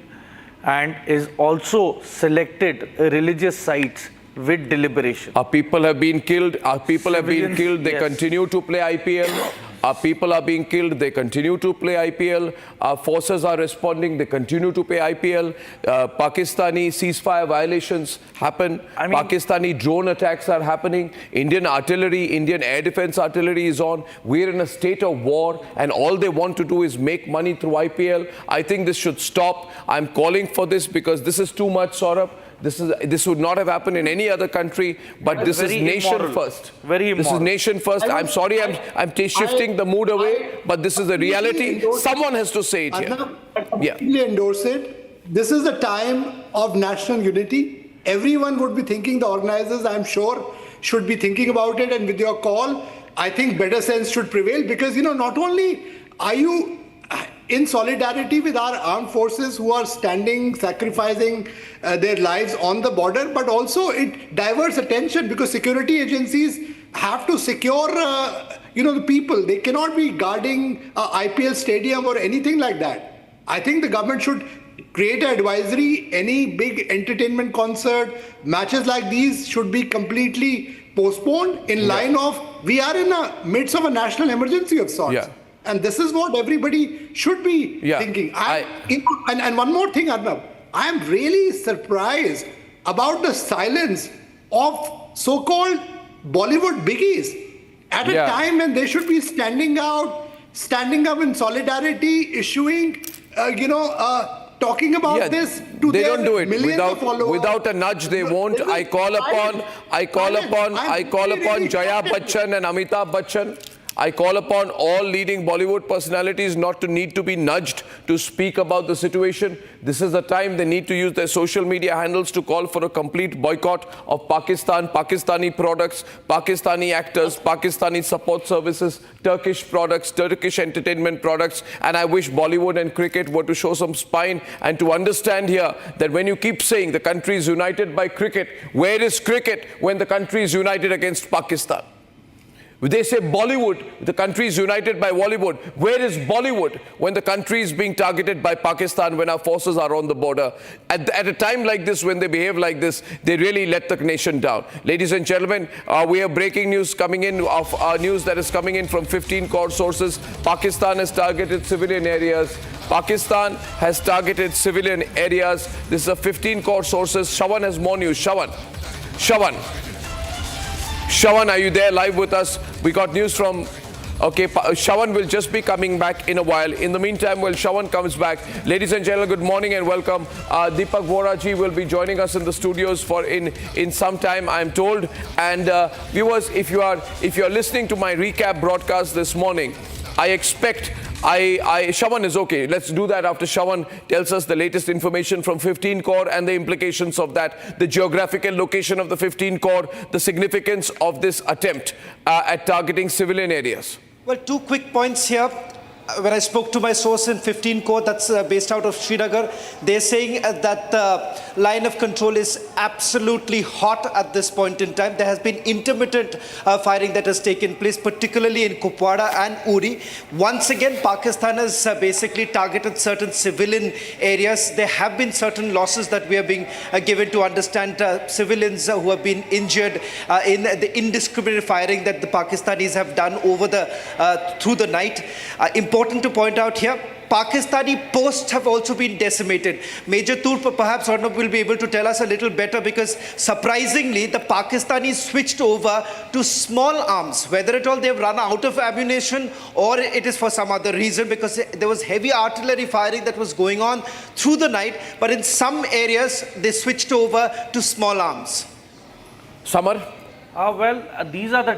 and is also selected religious sites with deliberation. Our people have been killed. Our people have been killed. They continue to play IPL. Our people are being killed. They continue to play IPL. Our forces are responding. They continue to play IPL. Pakistani ceasefire violations happen. Pakistani drone attacks are happening. Indian artillery, Indian air defense artillery is on. We're in a state of war, and all they want to do is make money through IPL. I think this should stop. I'm calling for this because this is too much, Saurabh. This would not have happened in any other country, but this is nation first. Very immoral. This is nation first. I'm sorry, I'm shifting the mood away, but this is the reality. Someone has to say it here. I completely endorse it. This is the time of national unity. Everyone would be thinking, the organizers, I'm sure, should be thinking about it. And with your call, I think better sense should prevail because, not only are you in solidarity with our armed forces who are standing, sacrificing their lives on the border, but also it diverts attention because security agencies have to secure, the people. They cannot be guarding IPL stadium or anything like that. I think the government should create an advisory. Any big entertainment concert, matches like these should be completely postponed in line of, we are in the midst of a national emergency of sorts. Yeah. And this is what everybody should be thinking. And one more thing, Arnab. I am really surprised about the silence of so-called Bollywood biggies at a time when they should be standing up in solidarity, issuing, talking about this to they their don't do it millions of followers. without a nudge. They won't. I call upon Jaya Bachchan and Amitabh Bachchan. I call upon all leading Bollywood personalities not to need to be nudged to speak about the situation. This is the time they need to use their social media handles to call for a complete boycott of Pakistan, Pakistani products, Pakistani actors, Pakistani support services, Turkish products, Turkish entertainment products. And I wish Bollywood and cricket were to show some spine and to understand here that when you keep saying the country is united by cricket, where is cricket when the country is united against Pakistan? They say Bollywood, the country is united by Bollywood. Where is Bollywood when the country is being targeted by Pakistan, when our forces are on the border? At a time like this, when they behave like this, they really let the nation down. Ladies and gentlemen, we have breaking news coming in, of news that is coming in from 15 core sources. Pakistan has targeted civilian areas. Pakistan has targeted civilian areas. This is a 15 core sources. Shawan has more news. Shawan, are you there live with us? We got news from... Okay, Shawan will just be coming back in a while. In the meantime, while Shawan comes back, ladies and gentlemen, good morning and welcome. Deepak Voraji will be joining us in the studios for in some time, I'm told. And viewers, if you're listening to my recap broadcast this morning, I expect... Shawan is okay. Let's do that after Shawan tells us the latest information from 15 Corps and the implications of that, the geographical location of the 15 Corps, the significance of this attempt at targeting civilian areas. Well, two quick points here. When I spoke to my source in 15 Corps, that's based out of Srinagar, they're saying that the line of control is absolutely hot at this point in time. There has been intermittent firing that has taken place, particularly in Kupwara and Uri. Once again, Pakistan has basically targeted certain civilian areas. There have been certain losses that we are being given to understand, civilians who have been injured in the indiscriminate firing that the Pakistanis have done over through the night. Important to point out here, Pakistani posts have also been decimated. Major Tur perhaps Arnab will be able to tell us a little better, because surprisingly the Pakistanis switched over to small arms. Whether at all they've run out of ammunition or it is for some other reason, because there was heavy artillery firing that was going on through the night, but in some areas they switched over to small arms. Samar? These are the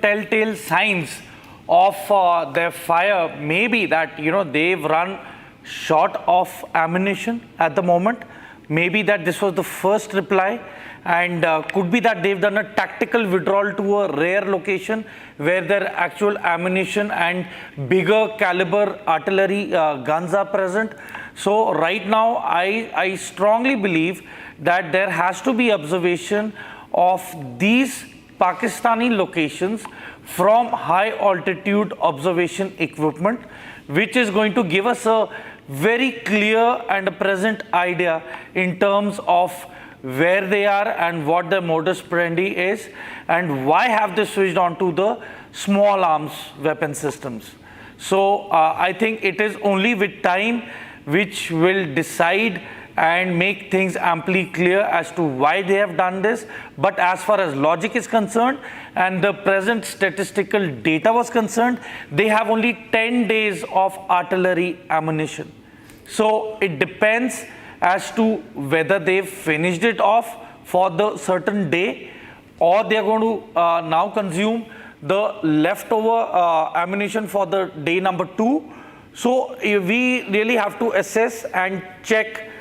telltale signs of their fire. Maybe that they've run short of ammunition at the moment. Maybe that this was the first reply, and could be that they've done a tactical withdrawal to a rare location where their actual ammunition and bigger caliber artillery guns are present. So right now I strongly believe that there has to be observation of these Pakistani locations from high altitude observation equipment, which is going to give us a very clear and a present idea in terms of where they are and what their modus operandi is, and why have they switched on to the small arms weapon systems. So I think it is only with time which will decide and make things amply clear as to why they have done this. But as far as logic is concerned and the present statistical data was concerned, they have only 10 days of artillery ammunition. So it depends as to whether they've finished it off for the certain day, or they are going to now consume the leftover ammunition for the day number 2. So we really have to assess and check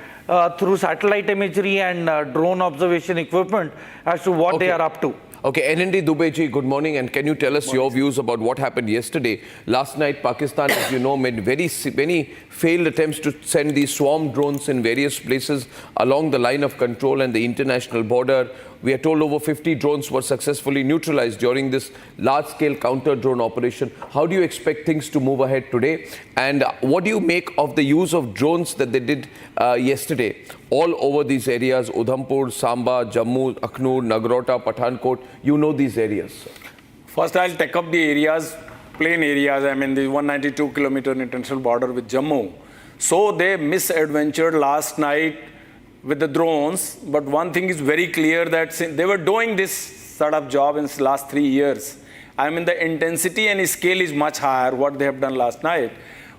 through satellite imagery and drone observation equipment as to what they are up to. Okay, NND Dubeji, good morning, and can you tell us your views about what happened yesterday? Last night, Pakistan, as you know, made many failed attempts to send these swarm drones in various places along the line of control and the international border. We are told over 50 drones were successfully neutralized during this large-scale counter-drone operation. How do you expect things to move ahead today? And what do you make of the use of drones that they did yesterday all over these areas? Udhampur, Samba, Jammu, Akhnur, Nagrota, Pathankot. You know these areas. First, I'll take up the areas, plain areas. I mean, the 192-kilometer international border with Jammu. So they misadventured last night with the drones, but one thing is very clear, that they were doing this sort of job in the last 3 years. I mean, the intensity and scale is much higher, what they have done last night.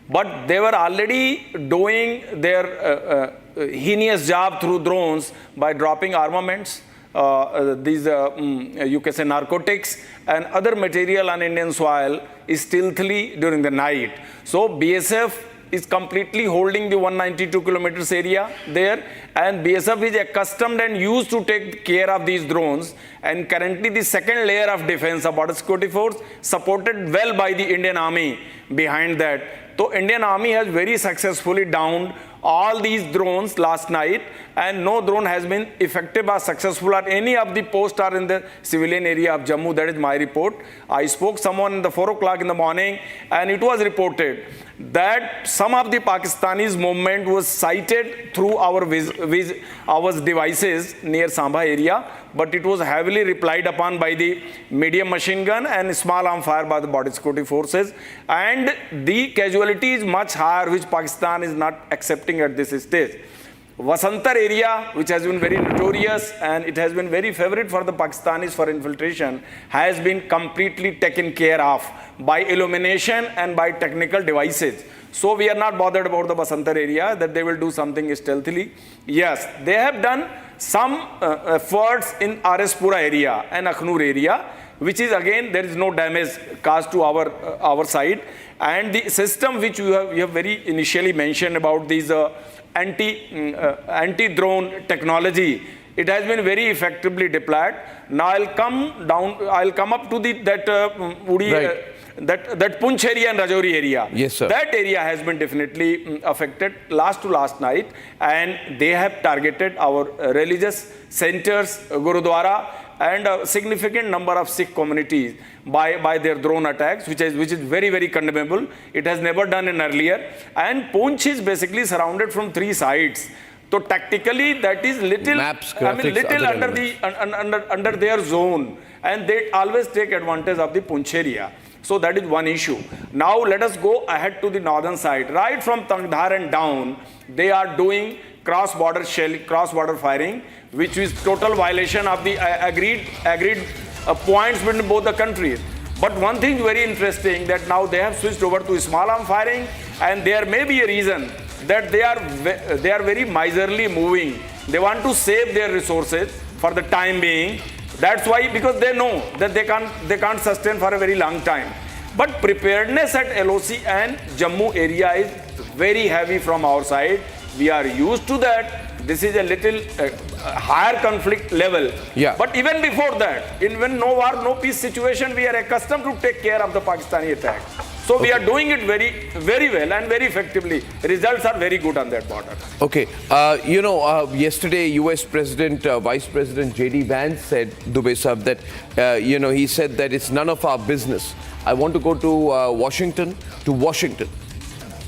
But they were already doing their heinous job through drones by dropping armaments, you can say narcotics and other material on Indian soil stealthily during the night. So BSF is completely holding the 192 kilometers area there, and BSF is accustomed and used to take care of these drones, and currently the second layer of defense of border security force, supported well by the Indian Army behind that. So Indian Army has very successfully downed all these drones last night, and no drone has been effective or successful at any of the posts or in the civilian area of Jammu. That is my report. I spoke to someone in the 4 o'clock in the morning, and it was reported that some of the Pakistanis movement was sighted through our devices near Sambha area, but it was heavily replied upon by the medium machine gun and small arm fire by the border security forces, and the casualty is much higher, which Pakistan is not accepting at this stage. Vasantar area, which has been very notorious and it has been very favorite for the Pakistanis for infiltration, has been completely taken care of by illumination and by technical devices. So we are not bothered about the Vasantar area, that they will do something stealthily. Yes, they have done some efforts in RS Pura area and Akhnur area, which is again, there is no damage caused to our side. And the system which you have very initially mentioned about these anti-drone technology, it has been very effectively deployed. Now I'll come up to that that Poonch area and Rajouri area. Yes, sir. That area has been definitely affected last night, and they have targeted our religious centers, Gurudwara, and a significant number of Sikh communities by their drone attacks, which is very, very condemnable. It has never done in earlier. And Poonch is basically surrounded from 3 sides. So tactically, that is little, under their zone, and they always take advantage of the Poonch area. So that is one issue. Now let us go ahead to the northern side. Right from Tangdhar and down, they are doing cross-border firing, which is total violation of the agreed points between both the countries. But one thing very interesting, that now they have switched over to small arm firing, and there may be a reason that they are very miserly moving. They want to save their resources for the time being. That's why, because they know that they can't sustain for a very long time. But preparedness at LOC and Jammu area is very heavy from our side. We are used to that. This is a little higher conflict level. Yeah. But even before that, when no war, no peace situation, we are accustomed to take care of the Pakistani attack. So we are doing it very, very well and very effectively. Results are very good on that border. Okay. Yesterday, US President, Vice President JD Vance said, Dubey Sahab, that, he said that it's none of our business. I want to go to Washington.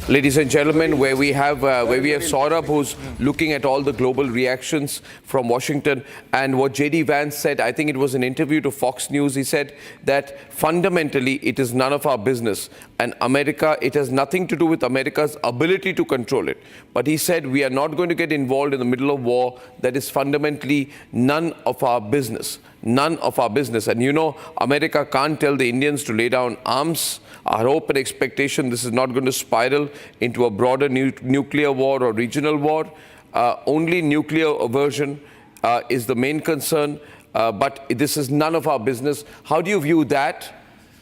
Ladies and gentlemen, where we have Saurabh, who's looking at all the global reactions from Washington. And what JD Vance said, I think it was an interview to Fox News, he said that fundamentally it is none of our business. And America, it has nothing to do with America's ability to control it. But he said we are not going to get involved in the middle of war. That is fundamentally none of our business. None of our business. And America can't tell the Indians to lay down arms. Our hope and expectation, this is not going to spiral into a broader nuclear war or regional war. Only nuclear aversion is the main concern, but this is none of our business. How do you view that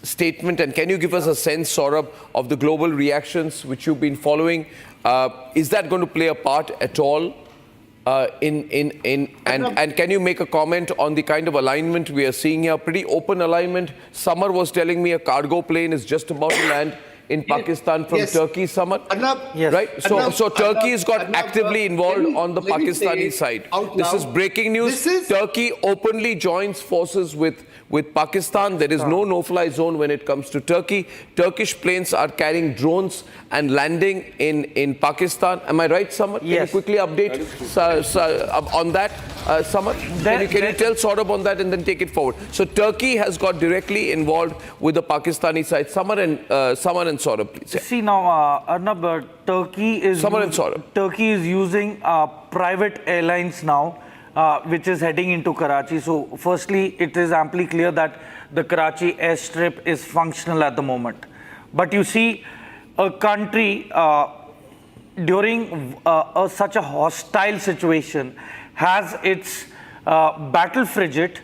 statement, and can you give us a sense, Saurabh, of the global reactions which you've been following? Is that going to play a part at all? And can you make a comment on the kind of alignment we are seeing here? Pretty open alignment. Samar was telling me a cargo plane is just about to land in Pakistan from Turkey, Samar. Yes. Right? So Turkey has got actively involved on the Pakistani side. This is breaking news. Turkey openly joins forces with Pakistan. There is no no-fly zone when it comes to Turkey. Turkish planes are carrying drones and landing in Pakistan. Am I right, Samar? Can you quickly update on that, Samar? Can you tell Saurabh on that and then take it forward? So Turkey has got directly involved with the Pakistani side. Samar and Saurabh, please. See now, Arnab, Turkey is using private airlines now, which is heading into Karachi. So firstly, it is amply clear that the Karachi airstrip is functional at the moment. But you see, a country during such a hostile situation has its battle frigate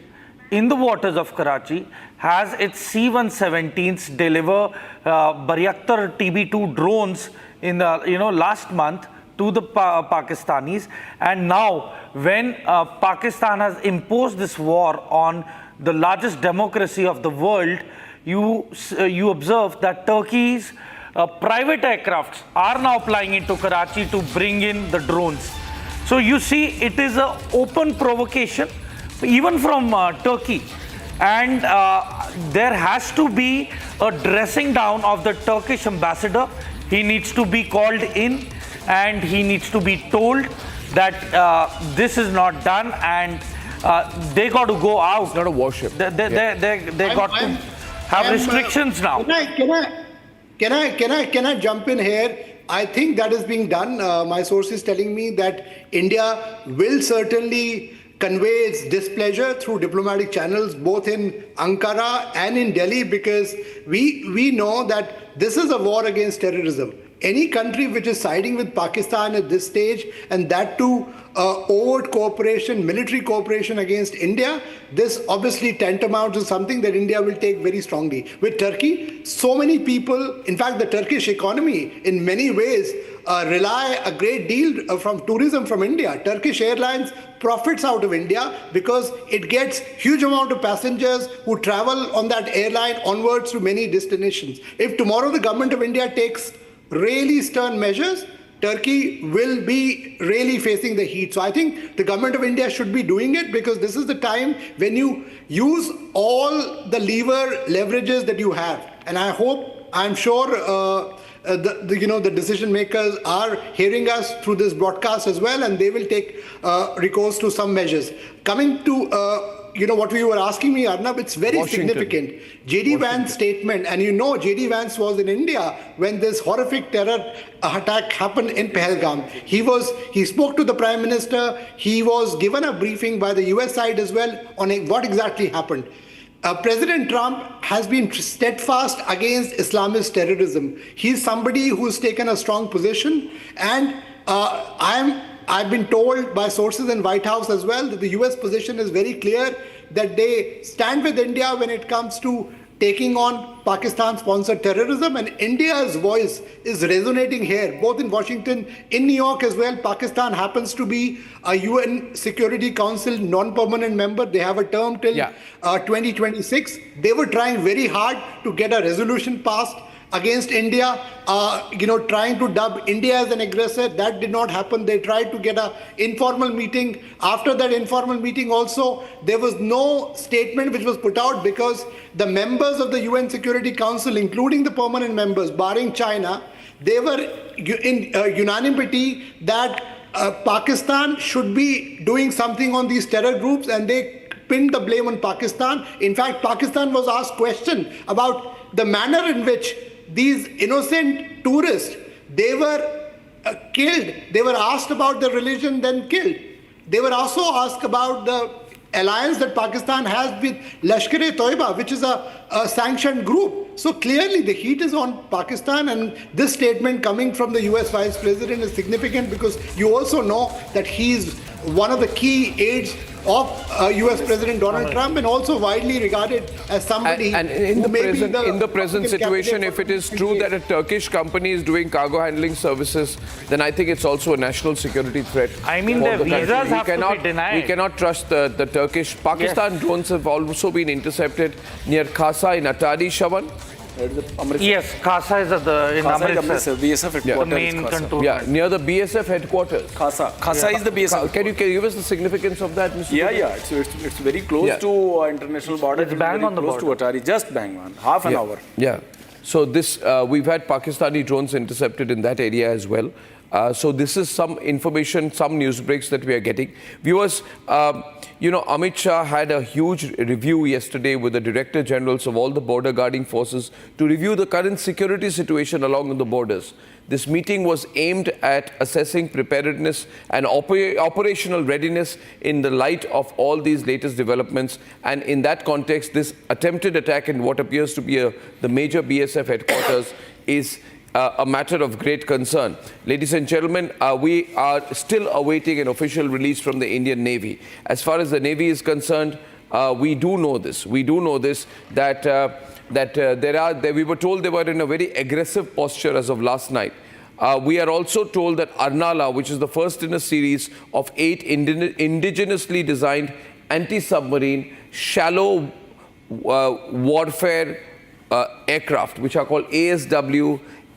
in the waters of Karachi, has its C-117s deliver Bayraktar TB2 drones in the last month to the Pakistanis, and now when Pakistan has imposed this war on the largest democracy of the world, you observe that Turkey's private aircrafts are now flying into Karachi to bring in the drones. So you see, it is an open provocation, even from Turkey. And there has to be a dressing down of the Turkish ambassador. He needs to be called in and he needs to be told that this is not done, and they got to go out. It's not a warship. They got to have restrictions now. Can I jump in here? I think that is being done. My source is telling me that India will certainly convey its displeasure through diplomatic channels, both in Ankara and in Delhi, because we know that this is a war against terrorism. Any country which is siding with Pakistan at this stage, and that too overt cooperation, military cooperation against India, this obviously tantamounts to something that India will take very strongly. With Turkey, so many people, in fact the Turkish economy in many ways rely a great deal from tourism from India. Turkish Airlines profits out of India because it gets huge amount of passengers who travel on that airline onwards to many destinations. If tomorrow the government of India takes really stern measures, Turkey will be really facing the heat. So I think the government of India should be doing it, because this is the time when you use all the leverages that you have. And I'm sure the decision makers are hearing us through this broadcast as well, and they will take recourse to some measures. Coming to what you were asking me, Arnab, it's very significant. JD Vance statement, and JD Vance was in India when this horrific terror attack happened in Pahalgam. He spoke to the Prime Minister. He was given a briefing by the US side as well on what exactly happened. President Trump has been steadfast against Islamist terrorism. He's somebody who's taken a strong position, and I've been told by sources in White House as well that the US position is very clear, that they stand with India when it comes to taking on Pakistan-sponsored terrorism, and India's voice is resonating here, both in Washington, in New York as well. Pakistan happens to be a UN Security Council non-permanent member. They have a term till 2026. They were trying very hard to get a resolution passed against India, trying to dub India as an aggressor. That did not happen. They tried to get an informal meeting. After that informal meeting also, there was no statement which was put out, because the members of the UN Security Council, including the permanent members, barring China, they were in unanimity that Pakistan should be doing something on these terror groups, and they pinned the blame on Pakistan. In fact, Pakistan was asked question about the manner in which these innocent tourists, they were killed. They were asked about their religion, then killed. They were also asked about the alliance that Pakistan has with Lashkar-e-Toiba, which is a sanctioned group. So clearly the heat is on Pakistan, and this statement coming from the US Vice President is significant, because you also know that he's one of the key aides of US President Donald Trump, and also widely regarded as somebody and in who may be in the present situation, if it is true that a Turkish company is doing cargo handling services, then I think it's also a national security threat. I mean, the visas have to be denied. We cannot trust the Turkish. Pakistan drones have also been intercepted near Khasa in Atadi, Shawan. Yes, Khasa is in Amritsar. BSF headquarters. The main control. Yeah, near the BSF headquarters. Khasa is the BSF. Can you give us the significance of that, Mr. Yeah. It's very close to international border. It's bang on the border. Close to Atari, just bang on, half an hour. Yeah. So this we've had Pakistani drones intercepted in that area as well. So this is some information, some news breaks that we are getting. Viewers, Amit Shah had a huge review yesterday with the Director Generals of all the border guarding forces to review the current security situation along the borders. This meeting was aimed at assessing preparedness and operational readiness in the light of all these latest developments. And in that context, this attempted attack in what appears to be the major BSF headquarters is a matter of great concern. Ladies and gentlemen, we are still awaiting an official release from the Indian Navy. As far as the Navy is concerned, we do know this. We do know this, that we were told they were in a very aggressive posture as of last night. We are also told that Arnala, which is the first in a series of 8 indigenously designed anti-submarine shallow warfare aircraft, which are called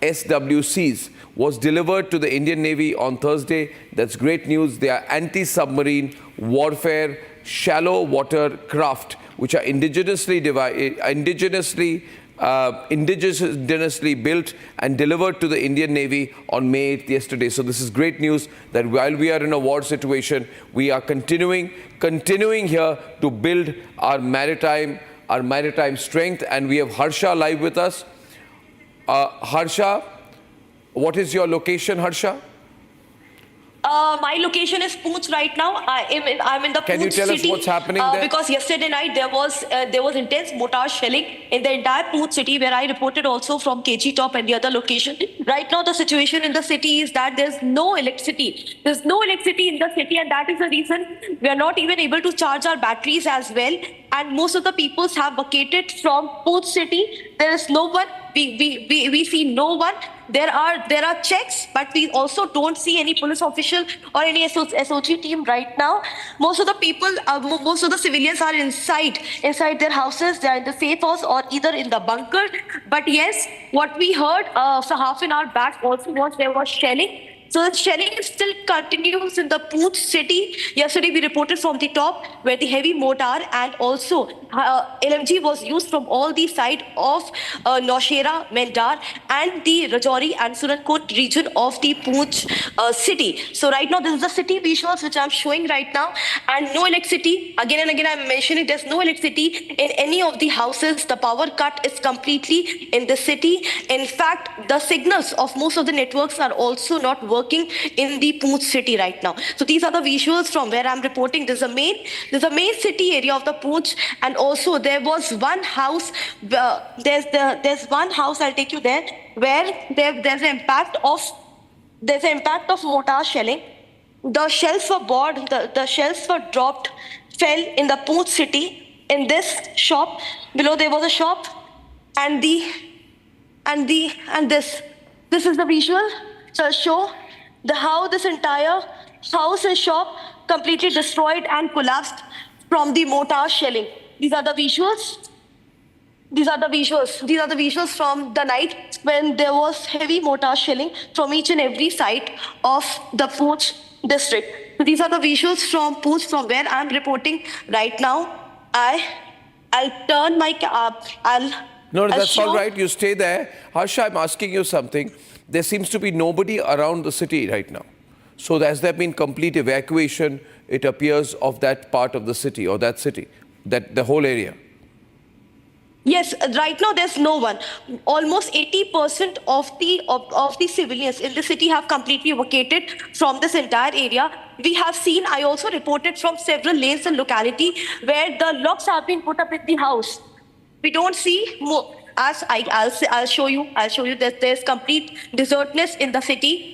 SWCs, was delivered to the Indian Navy on Thursday. That's great news. They are anti-submarine warfare shallow water craft, which are indigenously built and delivered to the Indian Navy on May 8th yesterday. So this is great news that while we are in a war situation, we are continuing here to build our maritime strength. And we have Harsha live with us. Harsha, what is your location, Harsha? My location is Poonch right now. I'm in the Poonch city. Can you tell us what's happening there? Because yesterday night there was intense mortar shelling in the entire Poonch city, where I reported also from KG Top and the other location. Right now the situation in the city is that there's no electricity. There's no electricity in the city, and that is the reason we are not even able to charge our batteries as well. And most of the peoples have vacated from Poonch city. There is no one. We see no one. There are checks, but we also don't see any police official or any SOG team right now. Most of the people, most of the civilians are inside their houses. They are in the safe house or either in the bunker. But yes, what we heard for half an hour back also was there was shelling. So the shelling still continues in the Poonch city. Yesterday we reported from the top where the heavy mortar and also LMG was used from all the sides of Naushera, Mendar and the Rajouri and Surankot region of the Poonch city. So right now this is the city visuals which I'm showing right now, and no electricity. Again and again I'm mentioning there's no electricity in any of the houses. The power cut is completely in the city. In fact, the signals of most of the networks are also not working in the Poonch city right now. So these are the visuals from where I'm reporting. There's a main city area of the Poonch, and also there was one house. There's one house, I'll take you there, where there's an impact of mortar shelling. The shells were bored. The shells were dropped, fell in the Poonch city. In this shop below there was a shop, and this is the visual. So I'll show how this entire house and shop completely destroyed and collapsed from the mortar shelling. These are the visuals. These are the visuals from the night when there was heavy mortar shelling from each and every side of the Poonch district. So these are the visuals from Poonch, from where I'm reporting right now. I'll turn my No, that's all right. You stay there. Harsha, I'm asking you something. There seems to be nobody around the city right now. So has there been complete evacuation, it appears, of that part of the city or that city, the whole area? Yes, right now there's no one. Almost 80% of the civilians in the city have completely vacated from this entire area. We have seen, I also reported from several lanes and locality where the locks have been put up in the house. We don't see more. As I'll show you that there's complete desertness in the city.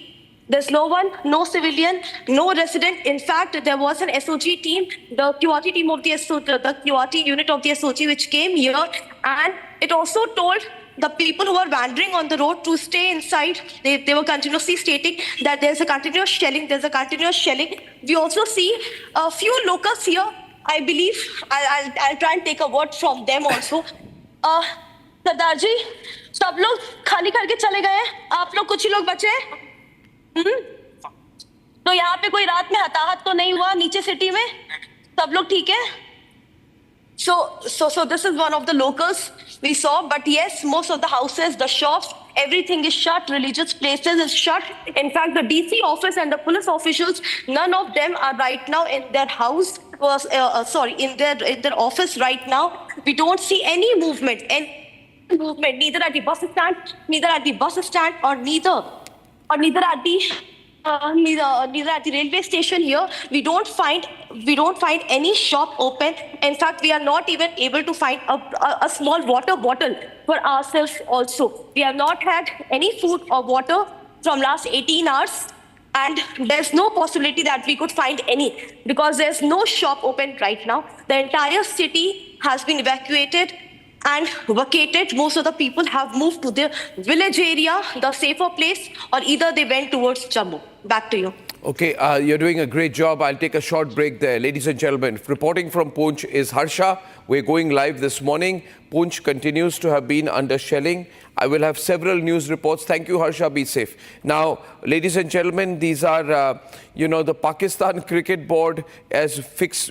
There's no one, no civilian, no resident. In fact, there was an SOG team, the QRT team of the QRT unit of the SOG, which came here, and it also told the people who were wandering on the road to stay inside. They were continuously stating that there's a continuous shelling. We also see a few locals here. I believe I'll try and take a word from them also. सरदार जी, सब लोग खाली करके चले गए हैं, आप लोग कुछ ही लोग बचे हैं? तो यहाँ पे कोई रात में हताहत तो नहीं हुआ नीचे सिटी में? सब लोग ठीक है? So this is one of the locals we saw, but yes, most of the houses, the shops, everything is shut. Religious places is shut. In fact, the DC office and the police officials, none of them are right now in their house. In their office right now. We don't see any movement. Neither at the bus stand, or neither at the neither at the railway station here. We don't find any shop open. In fact, we are not even able to find a small water bottle for ourselves also. We have not had any food or water from last 18 hours. And there's no possibility that we could find any because there's no shop open right now. The entire city has been evacuated and vacated. Most of the people have moved to the village area, the safer place, or either they went towards Jammu. Back to you. Okay, you're doing a great job. I'll take a short break there. Ladies and gentlemen, reporting from Poonch is Harsha. We're going live this morning. Poonch continues to have been under shelling. I will have several news reports. Thank you, Harsha. Be safe. Now, ladies and gentlemen, these are, the Pakistan Cricket Board has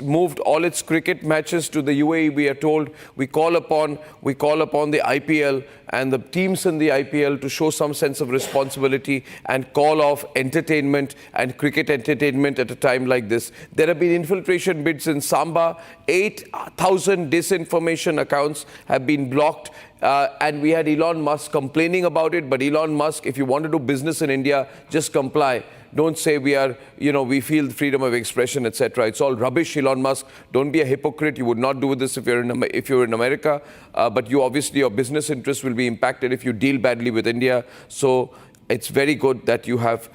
moved all its cricket matches to the UAE. We are told we call upon the IPL and the teams in the IPL to show some sense of responsibility and call off entertainment and cricket entertainment at a time like this. There have been infiltration bids in Samba. 8,000 disinformation accounts have been blocked. And we had Elon Musk complaining about it. But Elon Musk, if you want to do business in India, just comply. Don't say we feel freedom of expression, etc. It's all rubbish, Elon Musk. Don't be a hypocrite. You would not do this if you're in America. But you obviously, your business interests will be impacted if you deal badly with India. So it's very good that you have,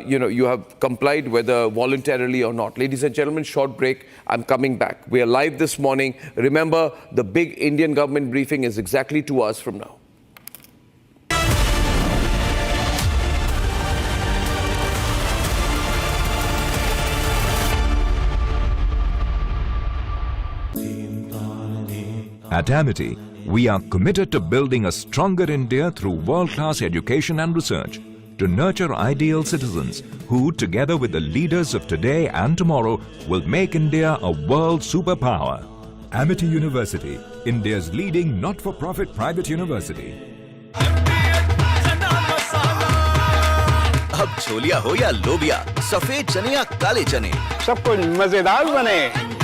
you have complied, whether voluntarily or not. Ladies and gentlemen, short break. I'm coming back. We are live this morning. Remember, the big Indian government briefing is exactly 2 hours from now. At Amity, we are committed to building a stronger India through world-class education and research to nurture ideal citizens who, together with the leaders of today and tomorrow, will make India a world superpower. Amity University, India's leading not-for-profit private university. अब छोलिया हो या लोबिया, सफेद चने या काले चने, सब कुछ मजेदार बने।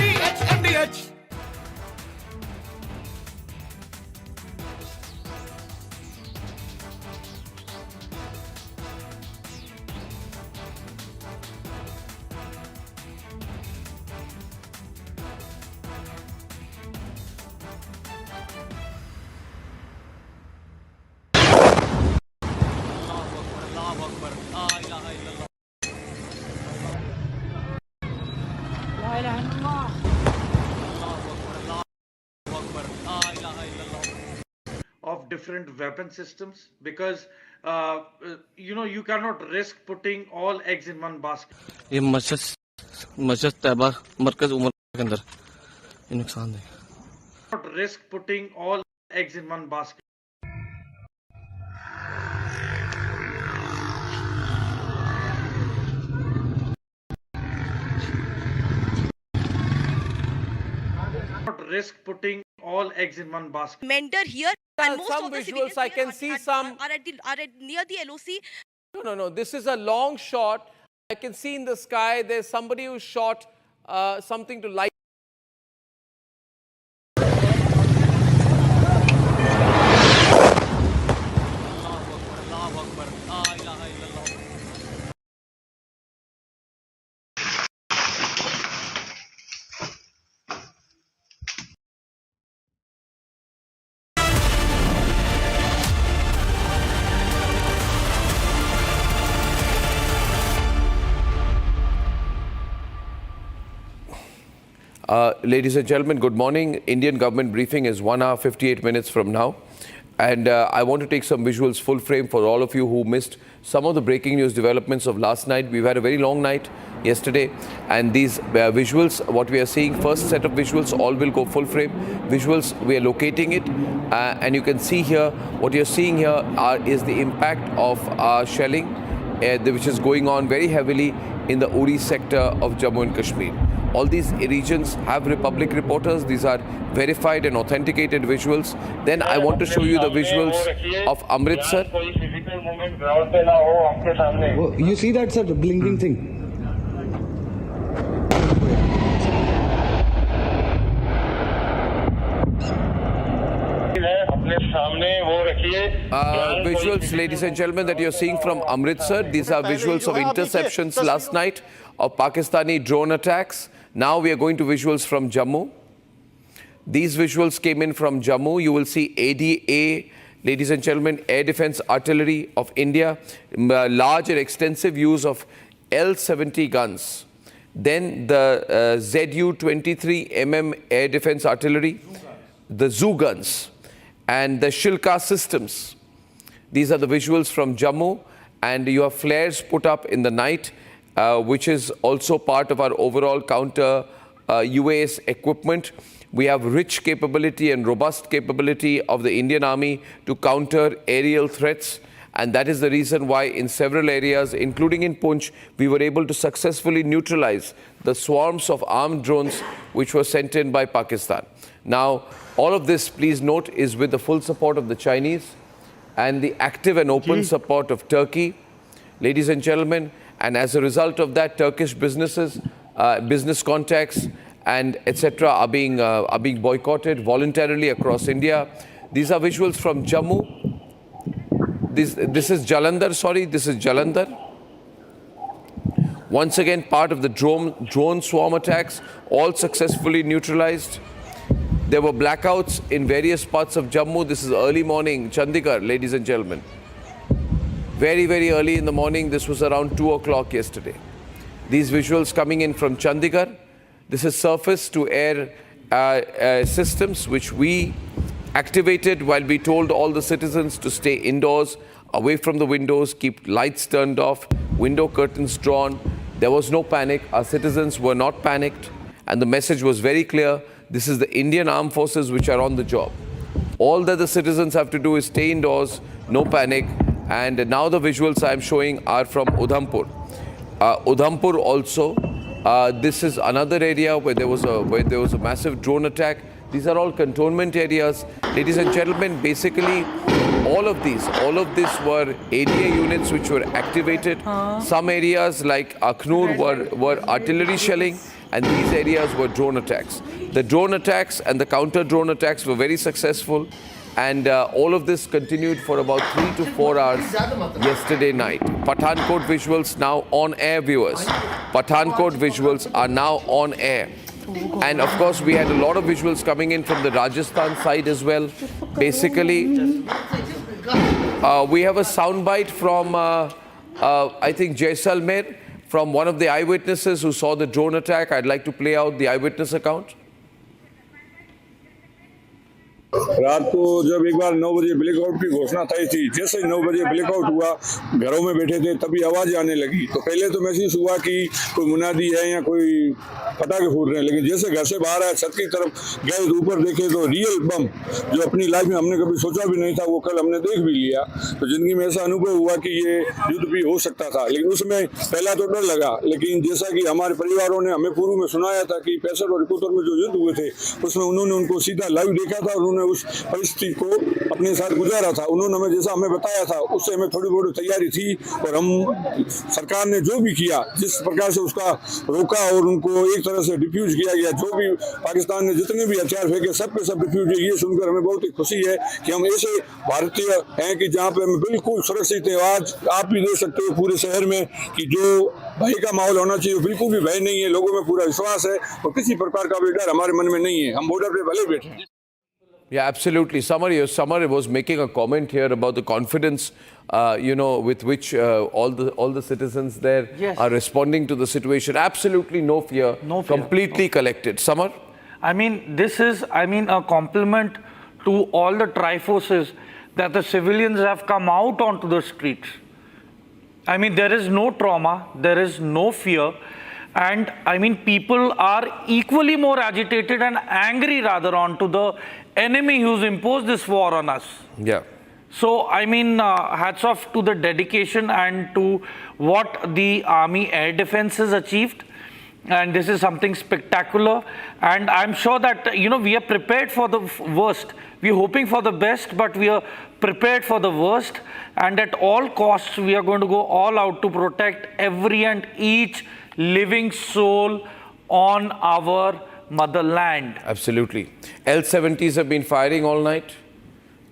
Of different weapon systems, because you cannot risk putting all eggs in one basket. ये मस्जिद तैयबा मरकज उमर के अंदर ये नुकसान है. Not risk putting all eggs in one basket. Not risk putting all eggs in one basket. Mender here. And most some of the visuals I can see some are near the LOC. No. This is a long shot. I can see in the sky there's somebody who shot something to light. Ladies and gentlemen, good morning. Indian government briefing is 1 hour 58 minutes from now. And I want to take some visuals full frame for all of you who missed some of the breaking news developments of last night. We've had a very long night yesterday. And these visuals, what we are seeing, first set of visuals, all will go full frame. Visuals, we are locating it. And you can see here, what you're seeing here is the impact of shelling, which is going on very heavily in the Uri sector of Jammu and Kashmir. All these regions have Republic reporters. These are verified and authenticated visuals. Then I want to show you the visuals of Amritsar. You see that, sir, the blinking thing? अपने सामने वो Visuals, ladies and gentlemen, that you're seeing from Amritsar. These are visuals of interceptions last night of Pakistani drone attacks. Now we are going to visuals from Jammu. These visuals came in from Jammu. You will see ADA, ladies and gentlemen, Air Defense Artillery of India, large and extensive use of L-70 guns. Then the ZU-23mm Air Defense Artillery, the ZU guns, and the Shilka systems. These are the visuals from Jammu, and you have flares put up in the night, which is also part of our overall counter UAS equipment. We have rich capability and robust capability of the Indian Army to counter aerial threats. And that is the reason why in several areas, including in Poonch, we were able to successfully neutralize the swarms of armed drones which were sent in by Pakistan. Now, all of this, please note, is with the full support of the Chinese and the active and open support of Turkey, ladies and gentlemen. And as a result of that, Turkish businesses, business contacts, and etc. are being boycotted voluntarily across India. These are visuals from Jammu. This is Jalandhar, sorry, this is Jalandhar. Once again, part of the drone swarm attacks, all successfully neutralized. There were blackouts in various parts of Jammu. This is early morning, Chandigarh, ladies and gentlemen. Very, very early in the morning. This was around 2 o'clock yesterday. These visuals coming in from Chandigarh. This is surface-to-air systems which we activated while we told all the citizens to stay indoors, away from the windows, keep lights turned off, window curtains drawn. There was no panic. Our citizens were not panicked. And the message was very clear. This is the Indian Armed Forces which are on the job. All that the citizens have to do is stay indoors, no panic. And now the visuals I'm showing are from Udhampur. Udhampur also, this is another area where there was a massive drone attack. These are all cantonment areas. Ladies and gentlemen, basically all of this were ADA units which were activated. Some areas like Akhnur were artillery shelling, and these areas were drone attacks. The drone attacks and the counter-drone attacks were very successful, and all of this continued for about 3 to 4 hours yesterday night. Pathankot visuals now on air, viewers. Pathankot visuals are now on air. And of course, we had a lot of visuals coming in from the Rajasthan side as well. Basically, we have a soundbite from, I think, Jaisalmer, from one of the eyewitnesses who saw the drone attack. I'd like to play out the eyewitness account. रात को जब एक बार 9 बजे blackout की घोषणा थी थी, जैसे ही 9 बजे ब्लैकआउट हुआ, घरों में बैठे थे, तभी आवाज़ आने लगी। तो पहले तो महसूस हुआ कि कोई मुनादी है या कोई पटाखे फूट रहे हैं, लेकिन जैसे घर से बाहर आए, छत की तरफ गए, ऊपर देखे तो रियल बम, जो अपनी लाइफ में हमने कभी सोचा भी नहीं था, वो कल हमने देख भी लिया। तो जिंदगी में ऐसा अनुभव हुआ कि ये युद्ध भी हो सकता था, लेकिन उसमें पहला तो डर लगा। लेकिन जैसा कि हमारे परिवारों ने हमें पूर्व में सुनाया था कि 65 और 71 में जो युद्ध हुए थे, उसमें उन्होंने उनको सीधा लाइव देखा था और उन्होंने उस परिस्थिति को अपने साथ गुजारा था। उन्होंने हमें जैसा हमें बताया था, उससे हमें थोड़ी बहुत तैयारी थी, और हम सरकार ने जो भी किया, जिस प्रकार से उसका रोका और उनको एक तरह से डिफ्यूज किया गया, जो भी पाकिस्तान ने जितने भी हथियार फेंके, सब पे सब डिफ्यूज हुए। ये सुनकर हमें बहुत ही खुशी है कि हम ऐसे भारतीय हैं कि जहाँ पे हम बिल्कुल सुरक्षित हैं। आज आप भी देख सकते हो पूरे शहर में कि जो भय का माहौल होना चाहिए, बिल्कुल भी भय नहीं है। लोगों में पूरा विश्वास है और किसी प्रकार का भी डर हमारे मन में नहीं है। हम बॉर्डर पे भले बैठे हैं। Yeah, absolutely. Samar was making a comment here about the confidence, with which all the citizens there are responding to the situation. Absolutely no fear. No fear. Completely collected. Samar? I mean, this is, a compliment to all the tri-forces that the civilians have come out onto the streets. I mean, there is no trauma, there is no fear. And people are equally more agitated and angry rather onto the enemy who's imposed this war on us. Yeah. So, hats off to the dedication and to what the Army Air Defense has achieved. And this is something spectacular. And I'm sure that, we are prepared for the worst. We're hoping for the best, but we are prepared for the worst. And at all costs, we are going to go all out to protect every and each living soul on our motherland. Absolutely. L-70s have been firing all night.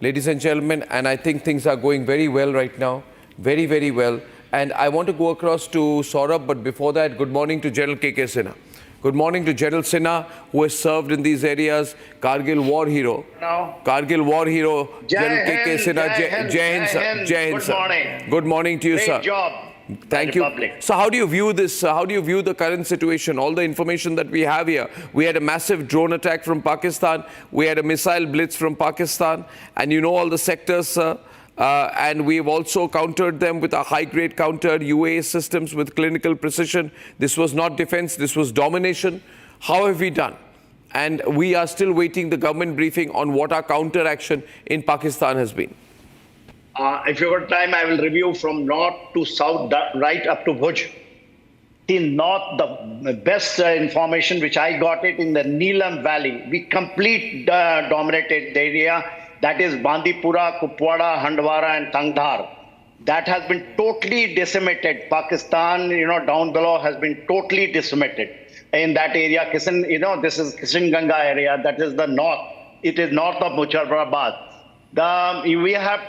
ladies and gentlemen, and I think things are going very well right now, very, very well. And I want to go across to Saurabh, but before that, good morning to General K.K. Sinha. Good morning to General Sinha, who has served in these areas, Kargil war hero. Kargil war hero, General K.K. Sinha. Jai Hind, sir. Jai Hind, sir. Good morning. Good morning to you, sir. Great job. Thank you. So how do you view this? How do you view the current situation? All the information that we have here. We had a massive drone attack from Pakistan. We had a missile blitz from Pakistan. And you know all the sectors, sir. And we've also countered them with a high-grade counter, UAS systems with clinical precision. This was not defense, this was domination. How have we done? And we are still waiting the government briefing on what our counter-action in Pakistan has been. If you got time, I will review from north to south, right up to Bhuj. In north, the best information which I got it in the Neelam Valley. We complete dominated the area. That is Bandipura, Kupwara, Handwara and Tangdhar. That has been totally decimated. Pakistan, down below has been totally decimated. In that area, this is Kishan Ganga area. That is the north. It is north of Muzaffarabad. We have,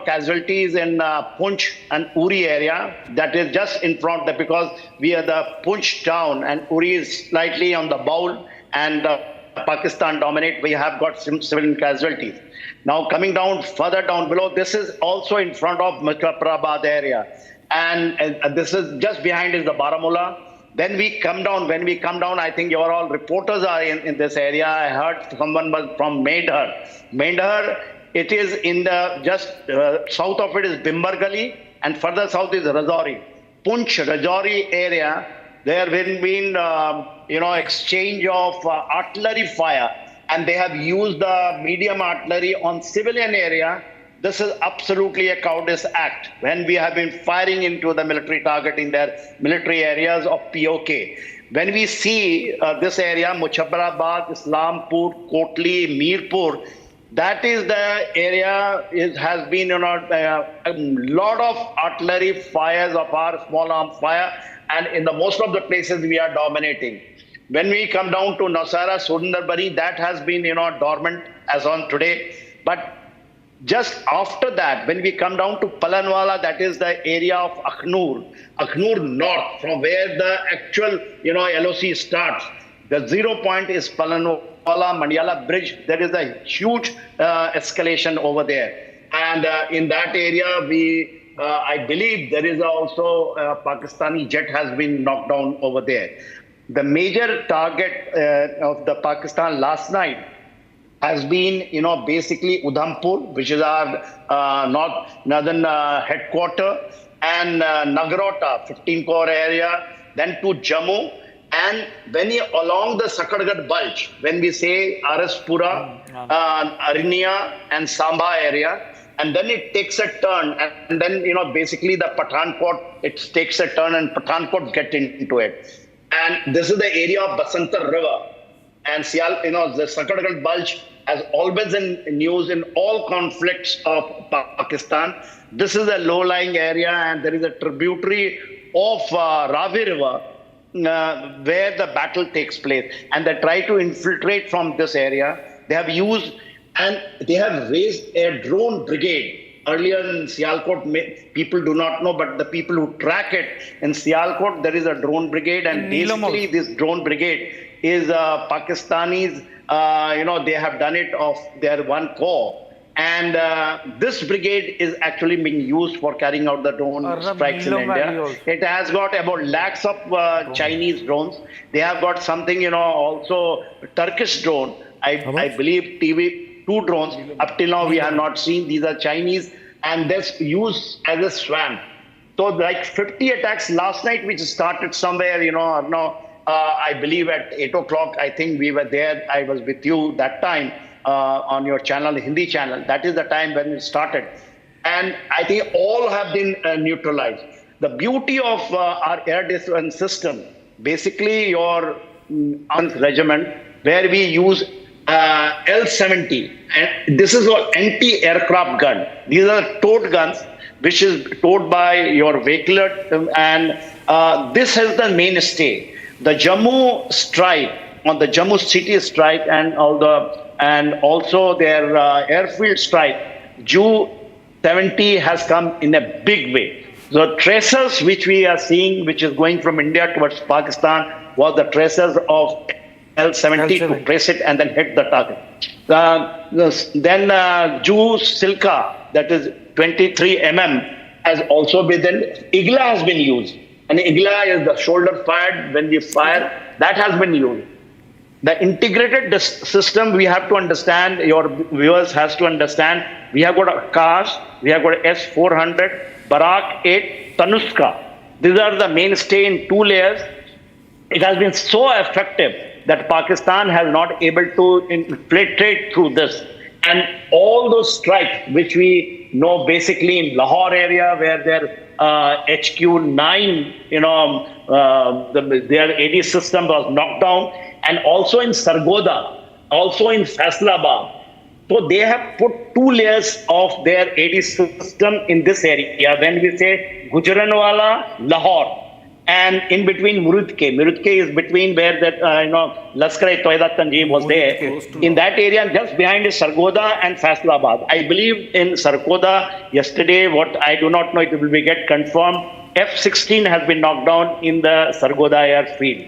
casualties in Poonch and Uri area. That is just in front because we are the Poonch town and Uri is slightly on the bowl and Pakistan dominate. We have got some civilian casualties. Now coming down further down below, this is also in front of Muzaffarabad area. And this is just behind is the Baramulla. Then we come down. When we come down, I think your all reporters are in this area. I heard someone was from Mendhar. Mendhar, it is in the just south of it is Bimbargali and further south is Rajouri. Poonch, Rajouri area, there have been, exchange of artillery fire and they have used the medium artillery on civilian area. This is absolutely a cowardice act when we have been firing into the military target in their military areas of POK. When we see this area, Muzaffarabad, Islampur, Kotli, Mirpur, that is the area, it has been a lot of artillery fires of our small arms fire, and in the most of the places we are dominating. When we come down to Nasara, Sundarbari, that has been dormant as on today. But just after that, when we come down to Palanwala, that is the area of Akhnur North, from where the actual LOC starts. The 0 point is Palanwala Mandiyala bridge. There is a huge escalation over there, and in that area I believe there is also a Pakistani jet has been knocked down over there. The major target of the Pakistan last night has been basically Udhampur, which is our northern headquarter, and Nagrota 15 core area, then to Jammu. And when you along the Sakargat Bulge, when we say Araspura, Arinia and Samba area, and then it takes a turn, and then basically the Pathankot, it takes a turn and Pathankot get into it. And this is the area of Basantar River. And the Sakargat Bulge has always in news in all conflicts of Pakistan. This is a low-lying area and there is a tributary of Ravi River, where the battle takes place, and they try to infiltrate from this area. They have used and they have raised a drone brigade. Earlier in Sialkot, people do not know, but the people who track it, in Sialkot there is a drone brigade, and basically this drone brigade is Pakistanis, they have done it of their one corps. And this brigade is actually being used for carrying out the drone strikes in India. It has got about lakhs of Chinese drones. They have got something, also Turkish drone. I believe TV2 drones. Up till now we have not seen. These are Chinese and that's used as a swamp. So like 50 attacks last night, which started somewhere, I believe at 8 o'clock. I think we were there. I was with you that time. On your channel, the Hindi channel. That is the time when it started. And I think all have been neutralized. The beauty of our air defense system, basically your regiment, where we use L-70. And this is an anti-aircraft gun. These are towed guns, which is towed by your vehicular. And this is the mainstay. The Jammu strike, on the Jammu city strike and also their airfield strike, Ju-70 has come in a big way. The tracers which we are seeing, which is going from India towards Pakistan, was the tracers of L-70 to trace it and then hit the target. Then Ju-Silka, that is 23 mm, has also been, Igla has been used. And Igla is the shoulder fired, when we fire, that has been used. The integrated system, we have to understand, your viewers has to understand, we have got a Akash, we have got S-400, Barak 8, Tanuska. These are the mainstay in 2 layers. It has been so effective that Pakistan has not able to infiltrate through this. And all those strikes, which we know basically in Lahore area, where their HQ-9, their AD system was knocked down, and also in Sargodha, also in Faisalabad. So they have put 2 layers of their AD system in this area. When we say Gujranwala, Lahore, and in between Murudke. Murudke is between where that Lashkar-e-Toiba Tanjeem was there. In that area, just behind is Sargodha and Faisalabad. I believe in Sargodha yesterday, what I do not know, it will be get confirmed. F-16 has been knocked down in the Sargodha airfield.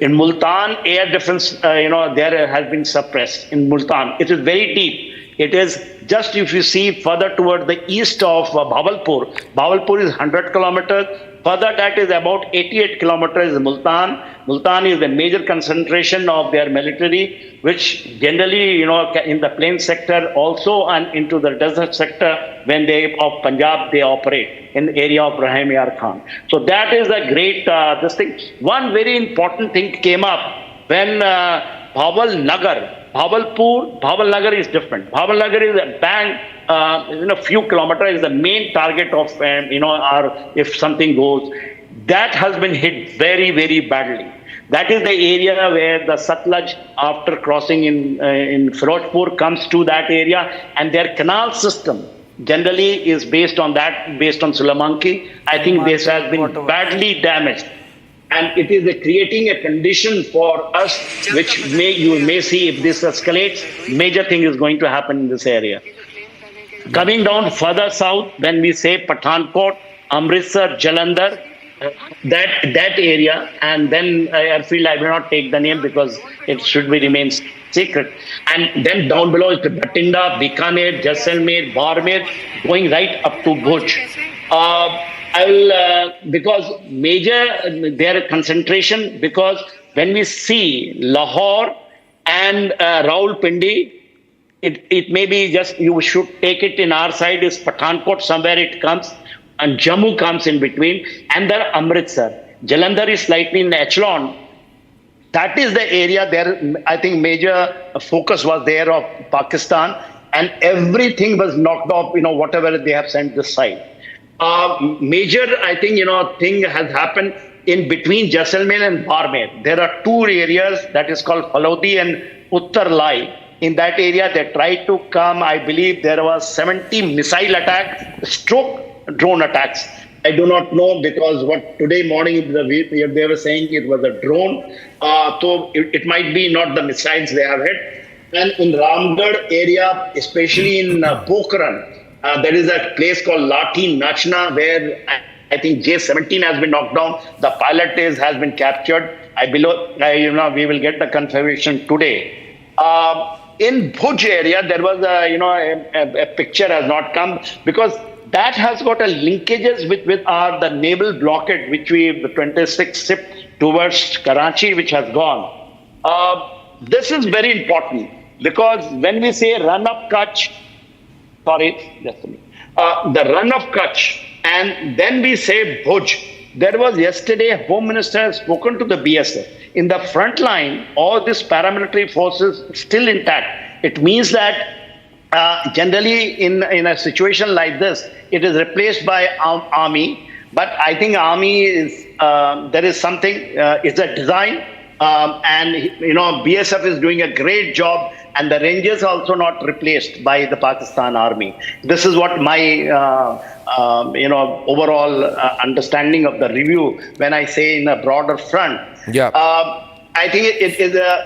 In Multan, air defense, there has been suppressed in Multan. It is very deep. It is just, if you see further toward the east of Bhavalpur. Bhavalpur is 100 kilometers. Further, that is about 88 kilometers is Multan. Multan is the major concentration of their military, which generally, in the plain sector also and into the desert sector, when they of Punjab, they operate in the area of Rahim Yar Khan. So that is a great, this thing. One very important thing came up when Bhaval Nagar is different. Bhaval Nagar is a bang, few kilometers is the main target of, if something goes. That has been hit very, very badly. That is the area where the Satluj, after crossing in Firozpur, comes to that area, and their canal system generally is based on Sulamanki. I think this has been badly damaged. And it is creating a condition for us, which you may see if this escalates, major thing is going to happen in this area. Coming down further south, when we say Pathankot, Amritsar, Jalandhar, that area, and then airfield, I will not take the name because it should remain secret. And then down below is Bhatinda, Bikaner, Jaisalmer, Barmer, going right up to Bhuj. I will, because major their concentration, because when we see Lahore and Rawalpindi, it may be just, you should take it in our side is Pathankot, somewhere it comes, and Jammu comes in between, and then Amritsar. Jalandhar is slightly in the echelon. That is the area there, I think major focus was there of Pakistan, and everything was knocked off, whatever they have sent this side. Major, I think, thing has happened in between Jaisalmer and Barmer. There are 2 areas that is called Falodi and Uttar Lai. In that area, they tried to come, I believe there was 70 missile attacks, stroke drone attacks. I do not know, because what today morning they were saying it was a drone. So it might be not the missiles they have hit. And in Ramgarh area, especially in Pokhran, there is a place called Lathi Nachna, where I think J-17 has been knocked down. The pilot has been captured. We will get the confirmation today. In Bhuj area, there was a picture has not come, because that has got a linkages with the naval blockade, which the 26th ship towards Karachi, which has gone. This is very important, because when we say run of Kutch, the run of Kutch, and then we say Bhuj. There was yesterday, Home Minister has spoken to the BSF. In the front line, all these paramilitary forces still intact. It means that generally in a situation like this, it is replaced by army. But I think army is, there is something, it's a design. And BSF is doing a great job, and the Rangers are also not replaced by the Pakistan Army. This is what my overall understanding of the review when I say in a broader front. Yeah. I think it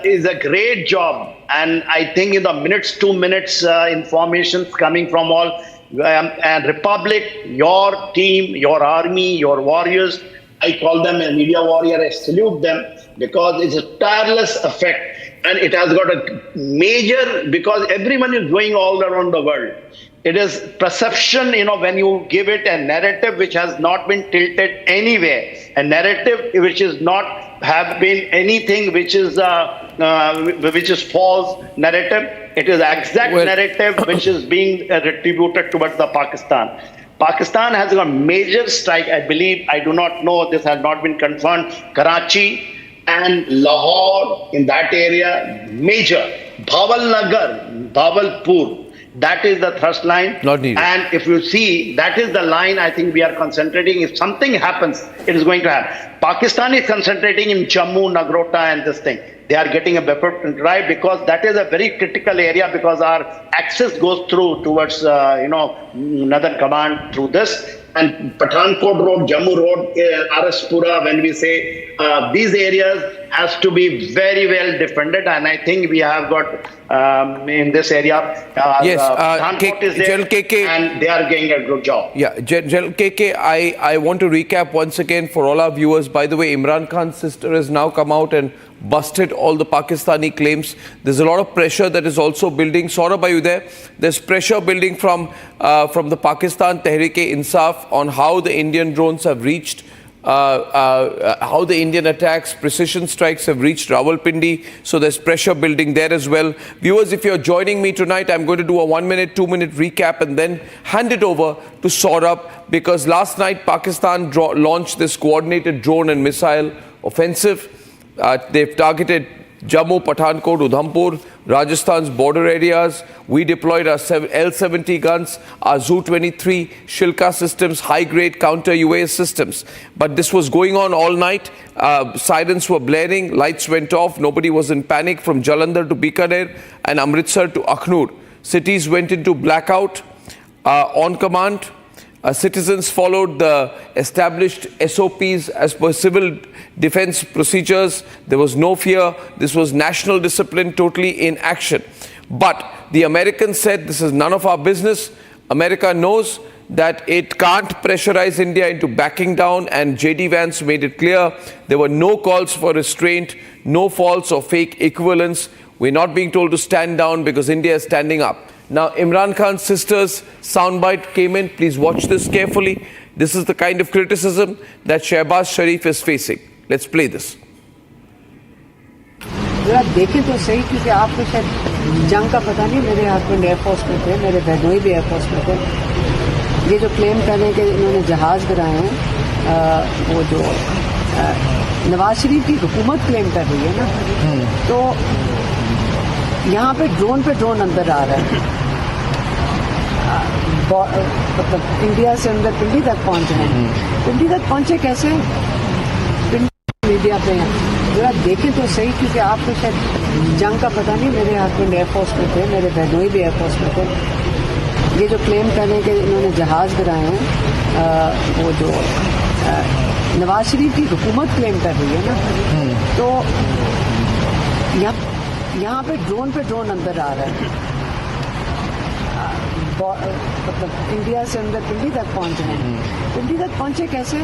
is a great job, and I think in the minutes, 2 minutes information coming from all and Republic, your team, your army, your warriors. I call them a media warrior. I salute them because it's a tireless effect, and it has got a major, because everyone is going all around the world. It is perception, when you give it a narrative which has not been tilted anywhere, a narrative which is not have been anything which is false narrative. It is exact narrative which is being retributed towards the Pakistan. Pakistan has got major strike, I believe, I do not know, this has not been confirmed, Karachi and Lahore, in that area, major. Bawalnagar, Bawalpur, that is the thrust line. Not needed. And if you see, that is the line I think we are concentrating. If something happens, it is going to happen. Pakistan is concentrating in Jammu, Nagrota and this thing. They are getting a buffer drive because that is a very critical area, because our access goes through towards, Northern Command through this. And Pathankot Road, Jammu Road, Araspura, when we say these areas has to be very well defended, and I think we have got in this area. Yes, Pathankot is there, and they are doing a good job. Yeah, General KK, I want to recap once again for all our viewers. By the way, Imran Khan's sister has now come out and busted all the Pakistani claims. There's a lot of pressure that is also building. Saurabh, are you there? There's pressure building from the Pakistan Tehreek-e-Insaf on how the Indian drones have reached, how the Indian attacks, precision strikes have reached Rawalpindi. So there's pressure building there as well. Viewers, if you're joining me tonight, I'm going to do a 1 minute, 2 minute recap and then hand it over to Saurabh, because last night Pakistan launched this coordinated drone and missile offensive. They've targeted Jammu, Pathankot, Udhampur, Rajasthan's border areas. We deployed our L-70 guns, our Zu-23 Shilka systems, high-grade counter-UAS systems. But this was going on all night. Sirens were blaring, lights went off, nobody was in panic from Jalandhar to Bikaner and Amritsar to Akhnur. Cities went into blackout on command. Citizens followed the established SOPs as per civil defense procedures. There was no fear. This was national discipline totally in action. But the Americans said this is none of our business. America knows that it can't pressurize India into backing down, and JD Vance made it clear there were no calls for restraint, no false or fake equivalence. We're not being told to stand down because India is standing up. Now, Imran Khan's sister's soundbite came in. Please watch this carefully. This is the kind of criticism that Shehbaz Sharif is facing. Let's play this. जरा देखें तो सही, क्योंकि आपको शायद जंग का पता नहीं, मेरे हस्बैंड एयरफोर्स में थे, मेरे बहनोई भी एयरफोर्स में थे। ये जो क्लेम कर रहे हैं कि इन्होंने जहाज गिराए हैं, वो जो नवाज शरीफ की हुकूमत क्लेम कर रही है ना, तो यहाँ पे ड्रोन अंदर आ रहा है। मतलब इंडिया से अंदर पिंडी तक पहुँच रहे हैं। पिंडी तक पहुँचे कैसे? पिंडी मीडिया पे हैं। जरा देखें तो सही, क्योंकि आपको शायद जंग का पता नहीं, मेरे हस्बैंड एयरफोर्स में थे, मेरे बहनोई भी एयरफोर्स में थे। ये जो क्लेम कर रहे हैं कि इन्होंने जहाज गिराए हैं, वो जो नवाज शरीफ की हुकूमत क्लेम कर रही है ना, तो यहाँ पे ड्रोन अंदर आ रहा है। मतलब इंडिया से अंदर पिंडी तक पहुँच रहे हैं। पिंडी तक पहुँचे कैसे?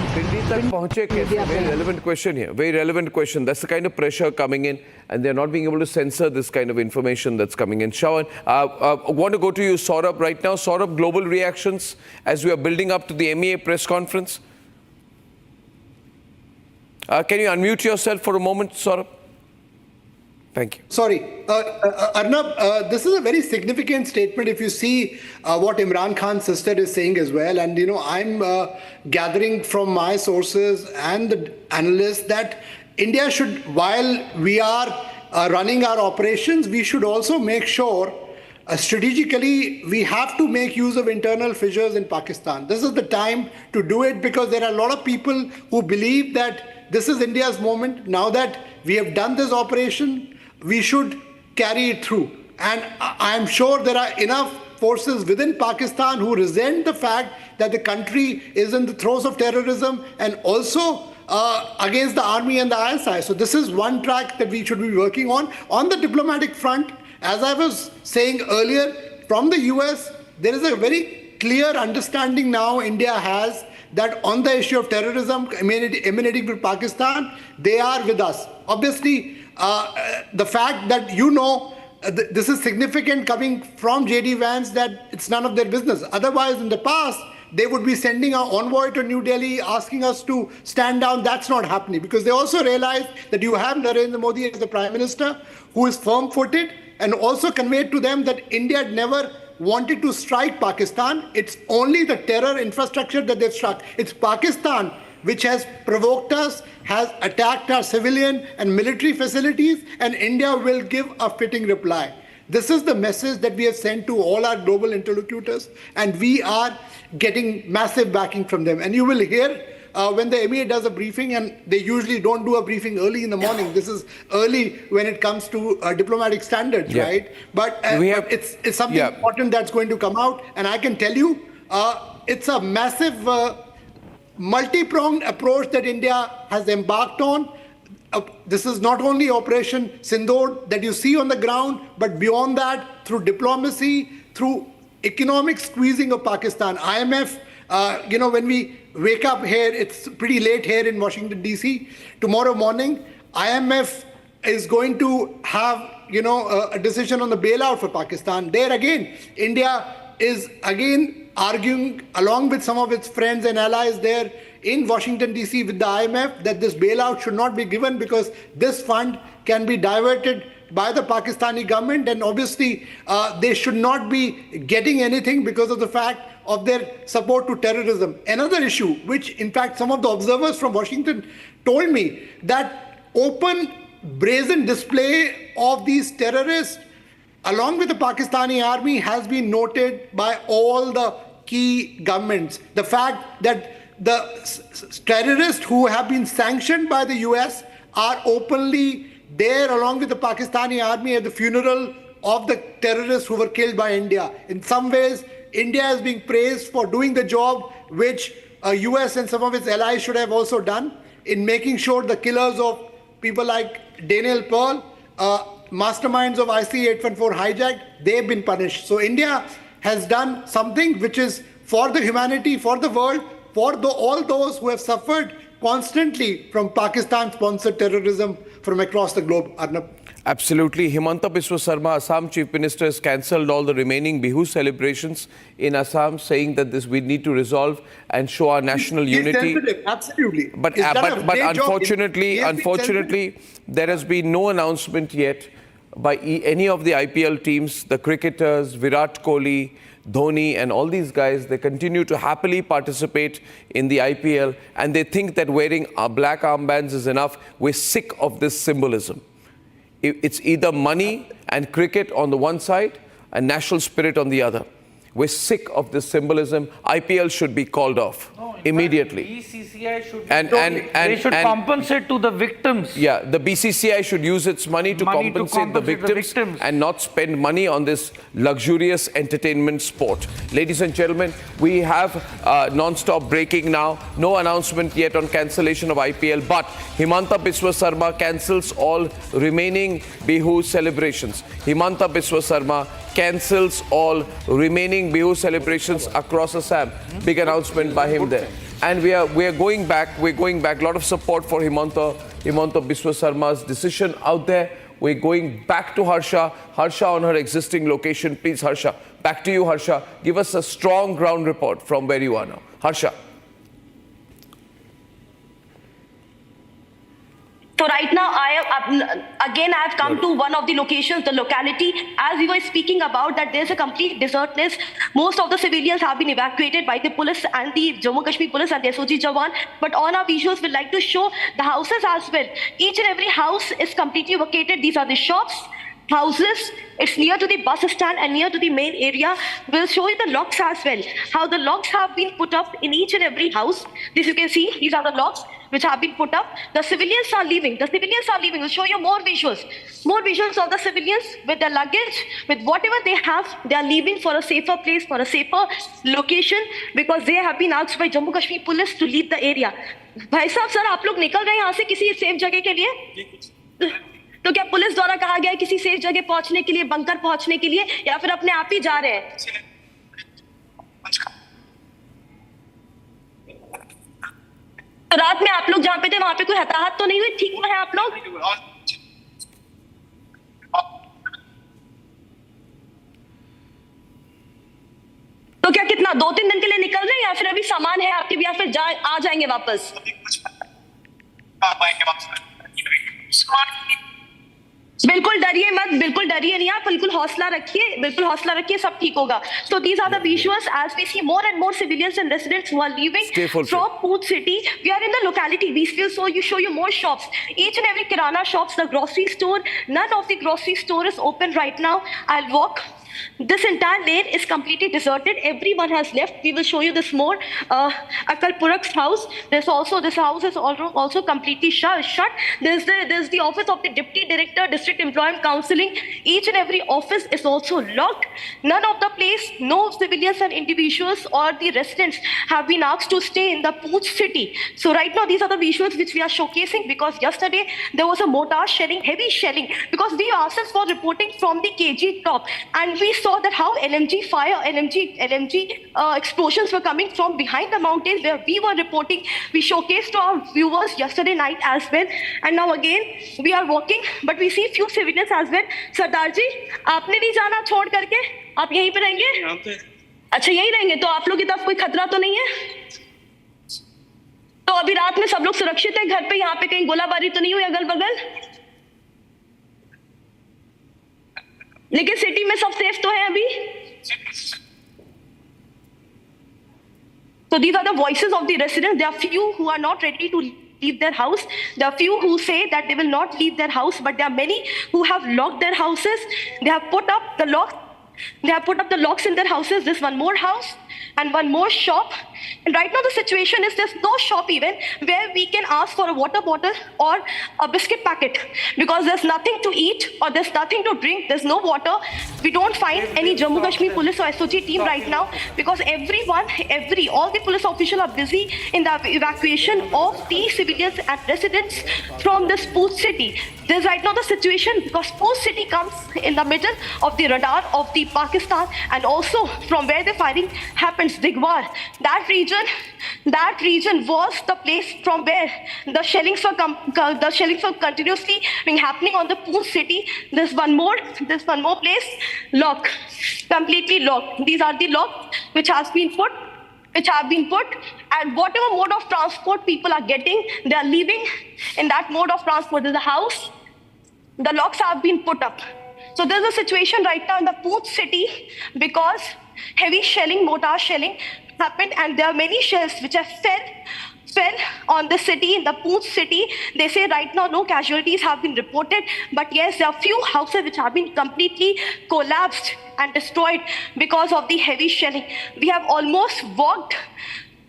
Very relevant question here. Very relevant question. That's the kind of pressure coming in, and they're not being able to censor this kind of information that's coming in. Shawan, I want to go to you, Saurabh, right now. Saurabh, global reactions as we are building up to the MEA press conference. Can you unmute yourself for a moment, Saurabh? Thank you. Sorry. Arnab, this is a very significant statement if you see what Imran Khan's sister is saying as well. And, I'm gathering from my sources and the analysts that India should, while we are running our operations, we should also make sure strategically we have to make use of internal fissures in Pakistan. This is the time to do it, because there are a lot of people who believe that this is India's moment. Now that we have done this operation, we should carry it through. And I'm sure there are enough forces within Pakistan who resent the fact that the country is in the throes of terrorism, and also against the army and the ISI. So this is one track that we should be working on. On the diplomatic front, as I was saying earlier, from the US, there is a very clear understanding now India has that on the issue of terrorism emanating from Pakistan, they are with us. Obviously, the fact that this is significant coming from JD Vance, that it's none of their business. Otherwise, in the past, they would be sending an envoy to New Delhi asking us to stand down. That's not happening, because they also realize that you have Narendra Modi as the Prime Minister, who is firm-footed, and also conveyed to them that India had never wanted to strike Pakistan. It's only the terror infrastructure that they've struck. It's Pakistan which has provoked us, has attacked our civilian and military facilities, and India will give a fitting reply. This is the message that we have sent to all our global interlocutors, and we are getting massive backing from them. And you will hear when the Emir does a briefing, and they usually don't do a briefing early in the morning. This is early when it comes to diplomatic standards, right? But it's something important that's going to come out, and I can tell you, it's a massive multi-pronged approach that India has embarked on. This is not only Operation Sindoor that you see on the ground, but beyond that, through diplomacy, through economic squeezing of Pakistan. IMF, when we wake up here, it's pretty late here in Washington, D.C. Tomorrow morning, IMF is going to have, a decision on the bailout for Pakistan. There again, India is again arguing along with some of its friends and allies there in Washington, D.C. with the IMF that this bailout should not be given, because this fund can be diverted by the Pakistani government, and obviously they should not be getting anything because of the fact of their support to terrorism. Another issue, which in fact some of the observers from Washington told me, that open brazen display of these terrorists along with the Pakistani army has been noted by all the key governments. The fact that the terrorists who have been sanctioned by the US are openly there along with the Pakistani army at the funeral of the terrorists who were killed by India. In some ways, India is being praised for doing the job which US and some of its allies should have also done in making sure the killers of people like Daniel Pearl, masterminds of IC-814 hijack, they've been punished. So India has done something which is for the humanity, for the world, for all those who have suffered constantly from Pakistan-sponsored terrorism from across the globe. Arnab. Absolutely. Himanta Biswa Sarma, Assam Chief Minister, has cancelled all the remaining Bihu celebrations in Assam, saying that this we need to resolve and show our national unity. Absolutely. But unfortunately, there has been no announcement yet by any of the IPL teams, the cricketers, Virat Kohli, Dhoni and all these guys. They continue to happily participate in the IPL, and they think that wearing black armbands is enough. We're sick of this symbolism. It's either money and cricket on the one side and national spirit on the other. We're sick of this symbolism. IPL should be called off immediately. BCCI should they should compensate to the victims. Yeah, the BCCI should use its money to compensate the victims and not spend money on this luxurious entertainment sport. Ladies and gentlemen, we have non-stop breaking now. No announcement yet on cancellation of IPL, but Himanta Biswa Sarma cancels all remaining Bihu celebrations. Himanta Biswa Sarma cancels all remaining Bihu celebrations across Assam. Big announcement by him there. And we are going back. We're going back. A lot of support for Himanta Biswa Sarma's decision out there. We're going back to Harsha. Harsha on her existing location. Please, Harsha. Back to you, Harsha. Give us a strong ground report from where you are now. Harsha. So right now, I have come to one of the locations, the locality, as we were speaking about, that there's a complete desertness. Most of the civilians have been evacuated by the police and the Jammu Kashmir police and the SOG Jawan. But on our visuals, we'd like to show the houses as well. Each and every house is completely vacated. These are the shops. houses. It's near to the bus stand and near to the main area. We'll show you the locks as well. How the locks have been put up in each and every house. This you can see, these are the locks which have been put up. The civilians are leaving. The civilians are leaving. We'll show you more visuals. More visuals of the civilians with their luggage, with whatever they have. They are leaving for a safer place, for a safer location, because they have been asked by Jammu Kashmir police to leave the area. भाई साहब sir आप लोग निकल गए यहाँ से किसी safe जगह के लिए? तो क्या पुलिस द्वारा कहा गया है किसी सेफ जगह पहुंचने के लिए, बंकर पहुंचने के लिए, या फिर अपने आप ही जा रहे हैं? तो रात में आप लोग जहाँ पे थे वहां पे कोई हताहत तो नहीं हुई? ठीक है आप लोग? तो क्या कितना 2-3 दिन के लिए निकल रहे हैं या फिर अभी सामान है आपके भी, या फिर आ जाएंगे वापस? बिल्कुल डरिए मत, बिल्कुल डरिए नहीं आप, बिल्कुल हौसला रखिए, सब ठीक होगा. So these are the visuals as we see more and more civilians and residents who are leaving from Poonch city. We are in the locality. We still show you more shops. Each and every kirana shops, the grocery store, none of the grocery store is open right now. I'll walk. This entire lane is completely deserted. Everyone has left. We will show you this more. Akal Purak's house. This house is also completely shut. There's the office of the Deputy Director, District Employment Counseling. Each and every office is also locked. None of the place, no civilians and individuals or the residents have been asked to stay in the Poonch city. So right now, these are the visuals which we are showcasing, because yesterday there was a mortar shelling, heavy shelling, because we ourselves were reporting from the KG top, and we saw that how LMG explosions were coming from behind the mountains where we were reporting. We showcased to our viewers yesterday night as well, and now again we are walking, but we see few civilians as well. सरदार जी, आपने नहीं जाना छोड़ करके? आप यहीं पे रहेंगे? अच्छा यहीं रहेंगे, तो आप लोग की तरफ कोई खतरा तो नहीं है? तो अभी रात में सब लोग सुरक्षित है घर पे? यहाँ पे कहीं गोलाबारी तो नहीं हुई अगल बगल? लेकिन सिटी में सब सेफ तो है अभी? So these are the voices of the residents. There are few who are not ready to leave their house. There are few who say that they will not leave their house, but there are many who have locked their houses. They have put up the locks. They have put up the locks in their houses. There's one more house and one more shop. And right now the situation is there's no shop even where we can ask for a water bottle or a biscuit packet, because there's nothing to eat or there's nothing to drink. There's no water. We don't find any Jammu Kashmir police or SOG team right now, because all the police officials are busy in the evacuation of the civilians and residents from this Poonch city. This is right now the situation, because Poonch city comes in the middle of the radar of the Pakistan, and also from where the fighting happens, Digwar. That region was the place from where the shellings were continuously happening on the Poonch city. There's one more place, lock, completely locked. These are the locks which have been put, and whatever mode of transport people are getting, they are leaving in that mode of transport. There's a house, the locks have been put up. So there's a situation right now in the Poonch city, because heavy shelling, mortar shelling happened, and there are many shells which have fell on the city, in the Poonch city. They say right now no casualties have been reported, but yes, there are few houses which have been completely collapsed and destroyed because of the heavy shelling. We have almost walked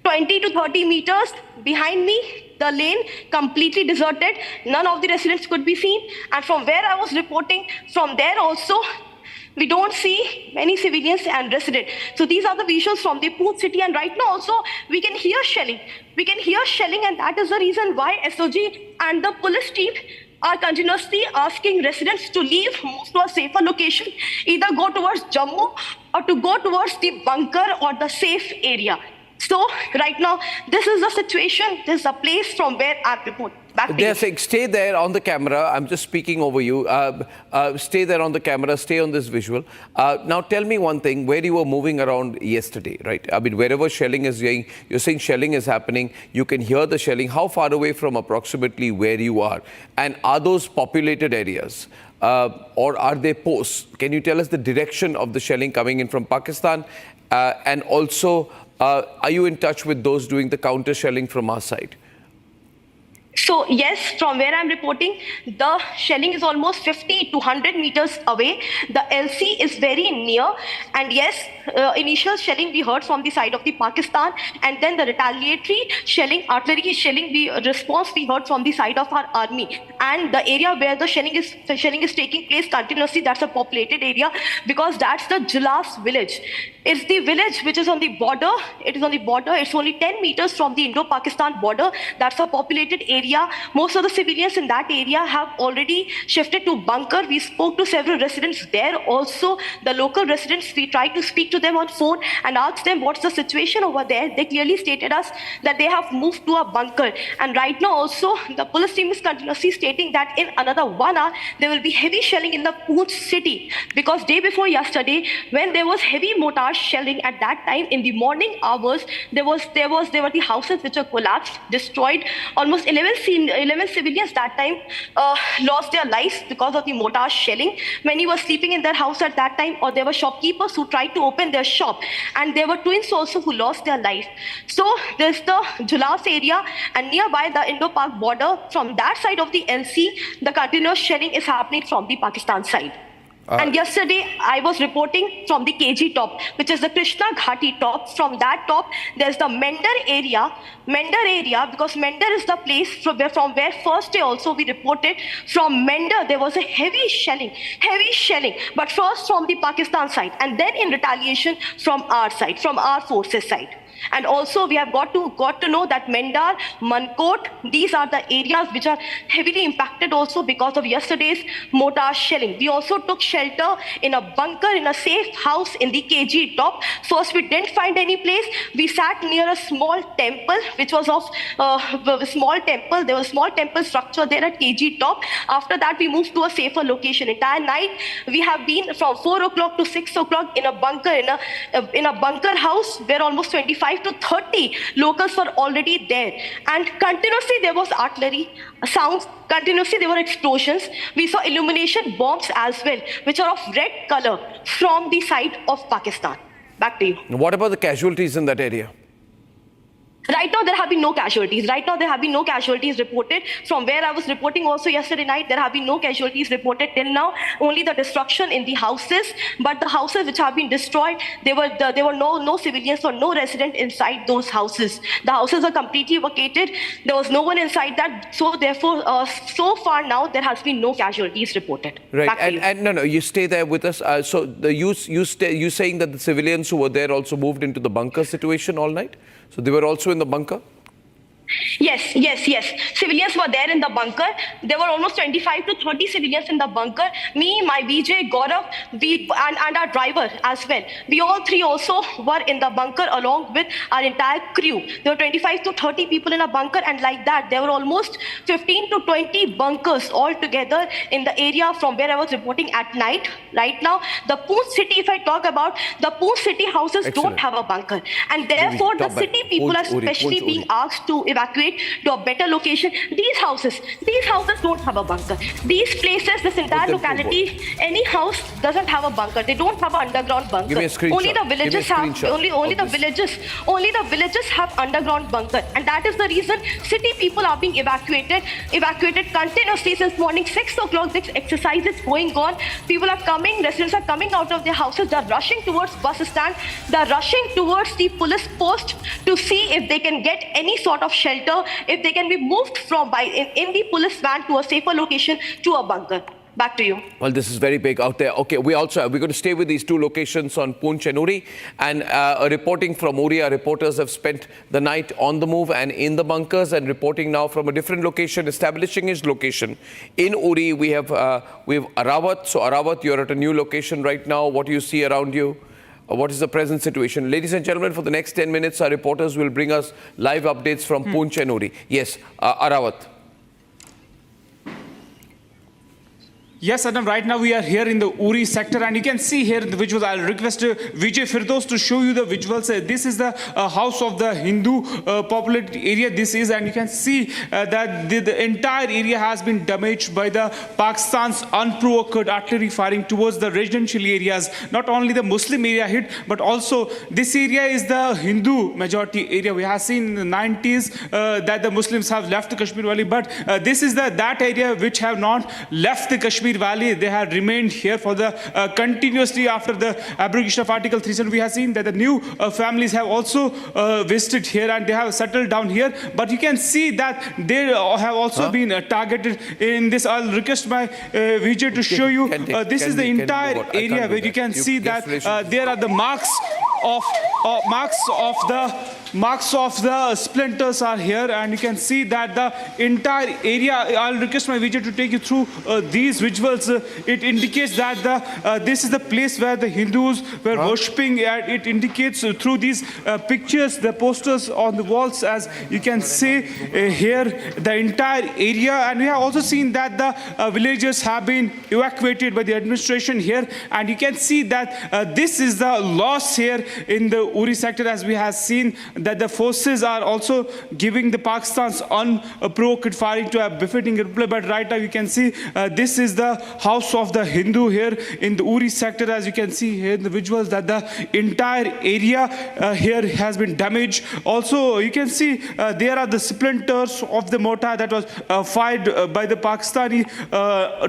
20 to 30 meters. Behind me, the lane completely deserted. None of the residents could be seen, and from where I was reporting, from there also, we don't see many civilians and residents. So these are the visuals from the Poonch city, and right now also we can hear shelling. And that is the reason why SOG and the police team are continuously asking residents to leave, move to a safer location, either go towards Jammu or to go towards the bunker or the safe area. So right now, this is the situation. This is the place from where I report. They're saying stay there on the camera. I'm just speaking over you. Stay there on the camera. Stay on this visual. Now tell me one thing, where you were moving around yesterday, right? I mean, wherever shelling is going, you're saying shelling is happening. You can hear the shelling. How far away from approximately where you are? And are those populated areas? Or are they posts? Can you tell us the direction of the shelling coming in from Pakistan? And also, are you in touch with those doing the counter shelling from our side? So yes, from where I'm reporting, the shelling is almost 50 to 100 meters away. The LC is very near, and yes, initial shelling we heard from the side of the Pakistan, and then the retaliatory shelling, artillery shelling, response we heard from the side of our army. And the area where the shelling is taking place continuously, that's a populated area, because that's the Julas village. It's the village which is on the border. It is on the border. It's only 10 meters from the Indo-Pakistan border. That's a populated area. Most of the civilians in that area have already shifted to bunker. We spoke to several residents there. Also, the local residents, we tried to speak to them on phone and ask them what's the situation over there. They clearly stated us that they have moved to a bunker. And right now also, the police team is continuously stating that in another 1 hour, there will be heavy shelling in the Poonch city. Because day before yesterday, when there was heavy mortar shelling at that time, in the morning hours, there were the houses which were collapsed, destroyed. Almost 11 civilians that time lost their lives because of the mortar shelling. Many were sleeping in their house at that time, or there were shopkeepers who tried to open their shop, and there were twins also who lost their life. So there's the Julas area, and nearby the Indo-Pak border. From that side of the LC, the continuous shelling is happening from the Pakistan side. And yesterday, I was reporting from the KG top, which is the Krishna Ghati top. From that top, there's the Mender area, because Mender is the place from where first day also we reported. From Mender, there was a heavy shelling, but first from the Pakistan side, and then in retaliation from our side, from our forces side. And also we have got to know that Mendar, Mankot, these are the areas which are heavily impacted also because of yesterday's mortar shelling. We also took shelter in a bunker, in a safe house in the KG top. First we didn't find any place. We sat near a small temple, which was of a small temple. There was a small temple structure there at KG top. After that we moved to a safer location. Entire night we have been from 4 o'clock to 6 o'clock in a bunker, in a bunker house where almost 25 to 30 locals were already there, and continuously there was artillery sounds, continuously there were explosions. We saw illumination bombs as well, which are of red color from the side of Pakistan. Back to you. What about the casualties in that area? Right now, there have been no casualties. Reported. From where I was reporting also yesterday night, there have been no casualties reported till now. Only the destruction in the houses. But the houses which have been destroyed, there were no civilians or no resident inside those houses. The houses are completely vacated. There was no one inside that. So therefore, so far now, there has been no casualties reported. Right. And no, you stay there with us. So you saying that the civilians who were there also moved into the bunker situation all night? So they were also in the bunker? Yes. Civilians were there in the bunker. There were almost 25 to 30 civilians in the bunker. Me, my BJ, Gaurav, and our driver as well. We all three also were in the bunker along with our entire crew. There were 25 to 30 people in a bunker, and like that, there were almost 15 to 20 bunkers all together in the area from where I was reporting at night. Right now, the Poonch city, if I talk about, the Poonch city houses don't have a bunker. And therefore, the city people are especially being asked to evacuate to a better location. These houses don't have a bunker. These places, this entire locality, any house doesn't have a bunker. They don't have an underground bunker. Give me a screenshot. Only the villages have underground bunker, and that is the reason city people are being evacuated continuously since morning 6 o'clock. This exercise is going on. People are coming, residents are coming out of their houses. They're rushing towards bus stand. They're rushing towards the police post to see if they can get any sort of shelter, if they can be moved from in the police van to a safer location, to a bunker. Back to you. Well, this is very big out there. Okay, we're going to stay with these two locations on Poonch and Uri. And reporting from Uri, our reporters have spent the night on the move and in the bunkers, and reporting now from a different location, establishing his location. In Uri, we have Arawat. So Arawat, you're at a new location right now. What do you see around you? What is the present situation? Ladies and gentlemen, for the next 10 minutes, our reporters will bring us live updates from Poonch and Uri. Yes, Arawat. Yes, Adam, right now we are here in the Uri sector and you can see here the visuals. I'll request Vijay Firdos to show you the visuals. This is the house of the Hindu populated area this is, and you can see that the entire area has been damaged by the Pakistan's unprovoked artillery firing towards the residential areas. Not only the Muslim area hit, but also this area is the Hindu majority area. We have seen in the 90s that the Muslims have left the Kashmir Valley, but this is that area which have not left the Kashmir Valley. They have remained here for the continuously after the abrogation of Article 3. We have seen that the new families have also visited here and they have settled down here. But you can see that they have also been targeted in this. I'll request my Vijay to show you. This is the entire area where you can see that there are the marks of the splinters are here, and you can see that the entire area. I'll request my Vijay to take you through these visuals. It indicates that this is the place where the Hindus were worshipping. It indicates through these pictures, the posters on the walls, as you can see here, the entire area. And we have also seen that the villagers have been evacuated by the administration here, and you can see that this is the loss here in the Uri sector, as we have seen that the forces are also giving the Pakistan's unprovoked firing to a befitting reply. But right now you can see this is the house of the Hindu here in the Uri sector. As you can see here in the visuals that the entire area here has been damaged. Also you can see there are the splinters of the mortar that was fired by the Pakistani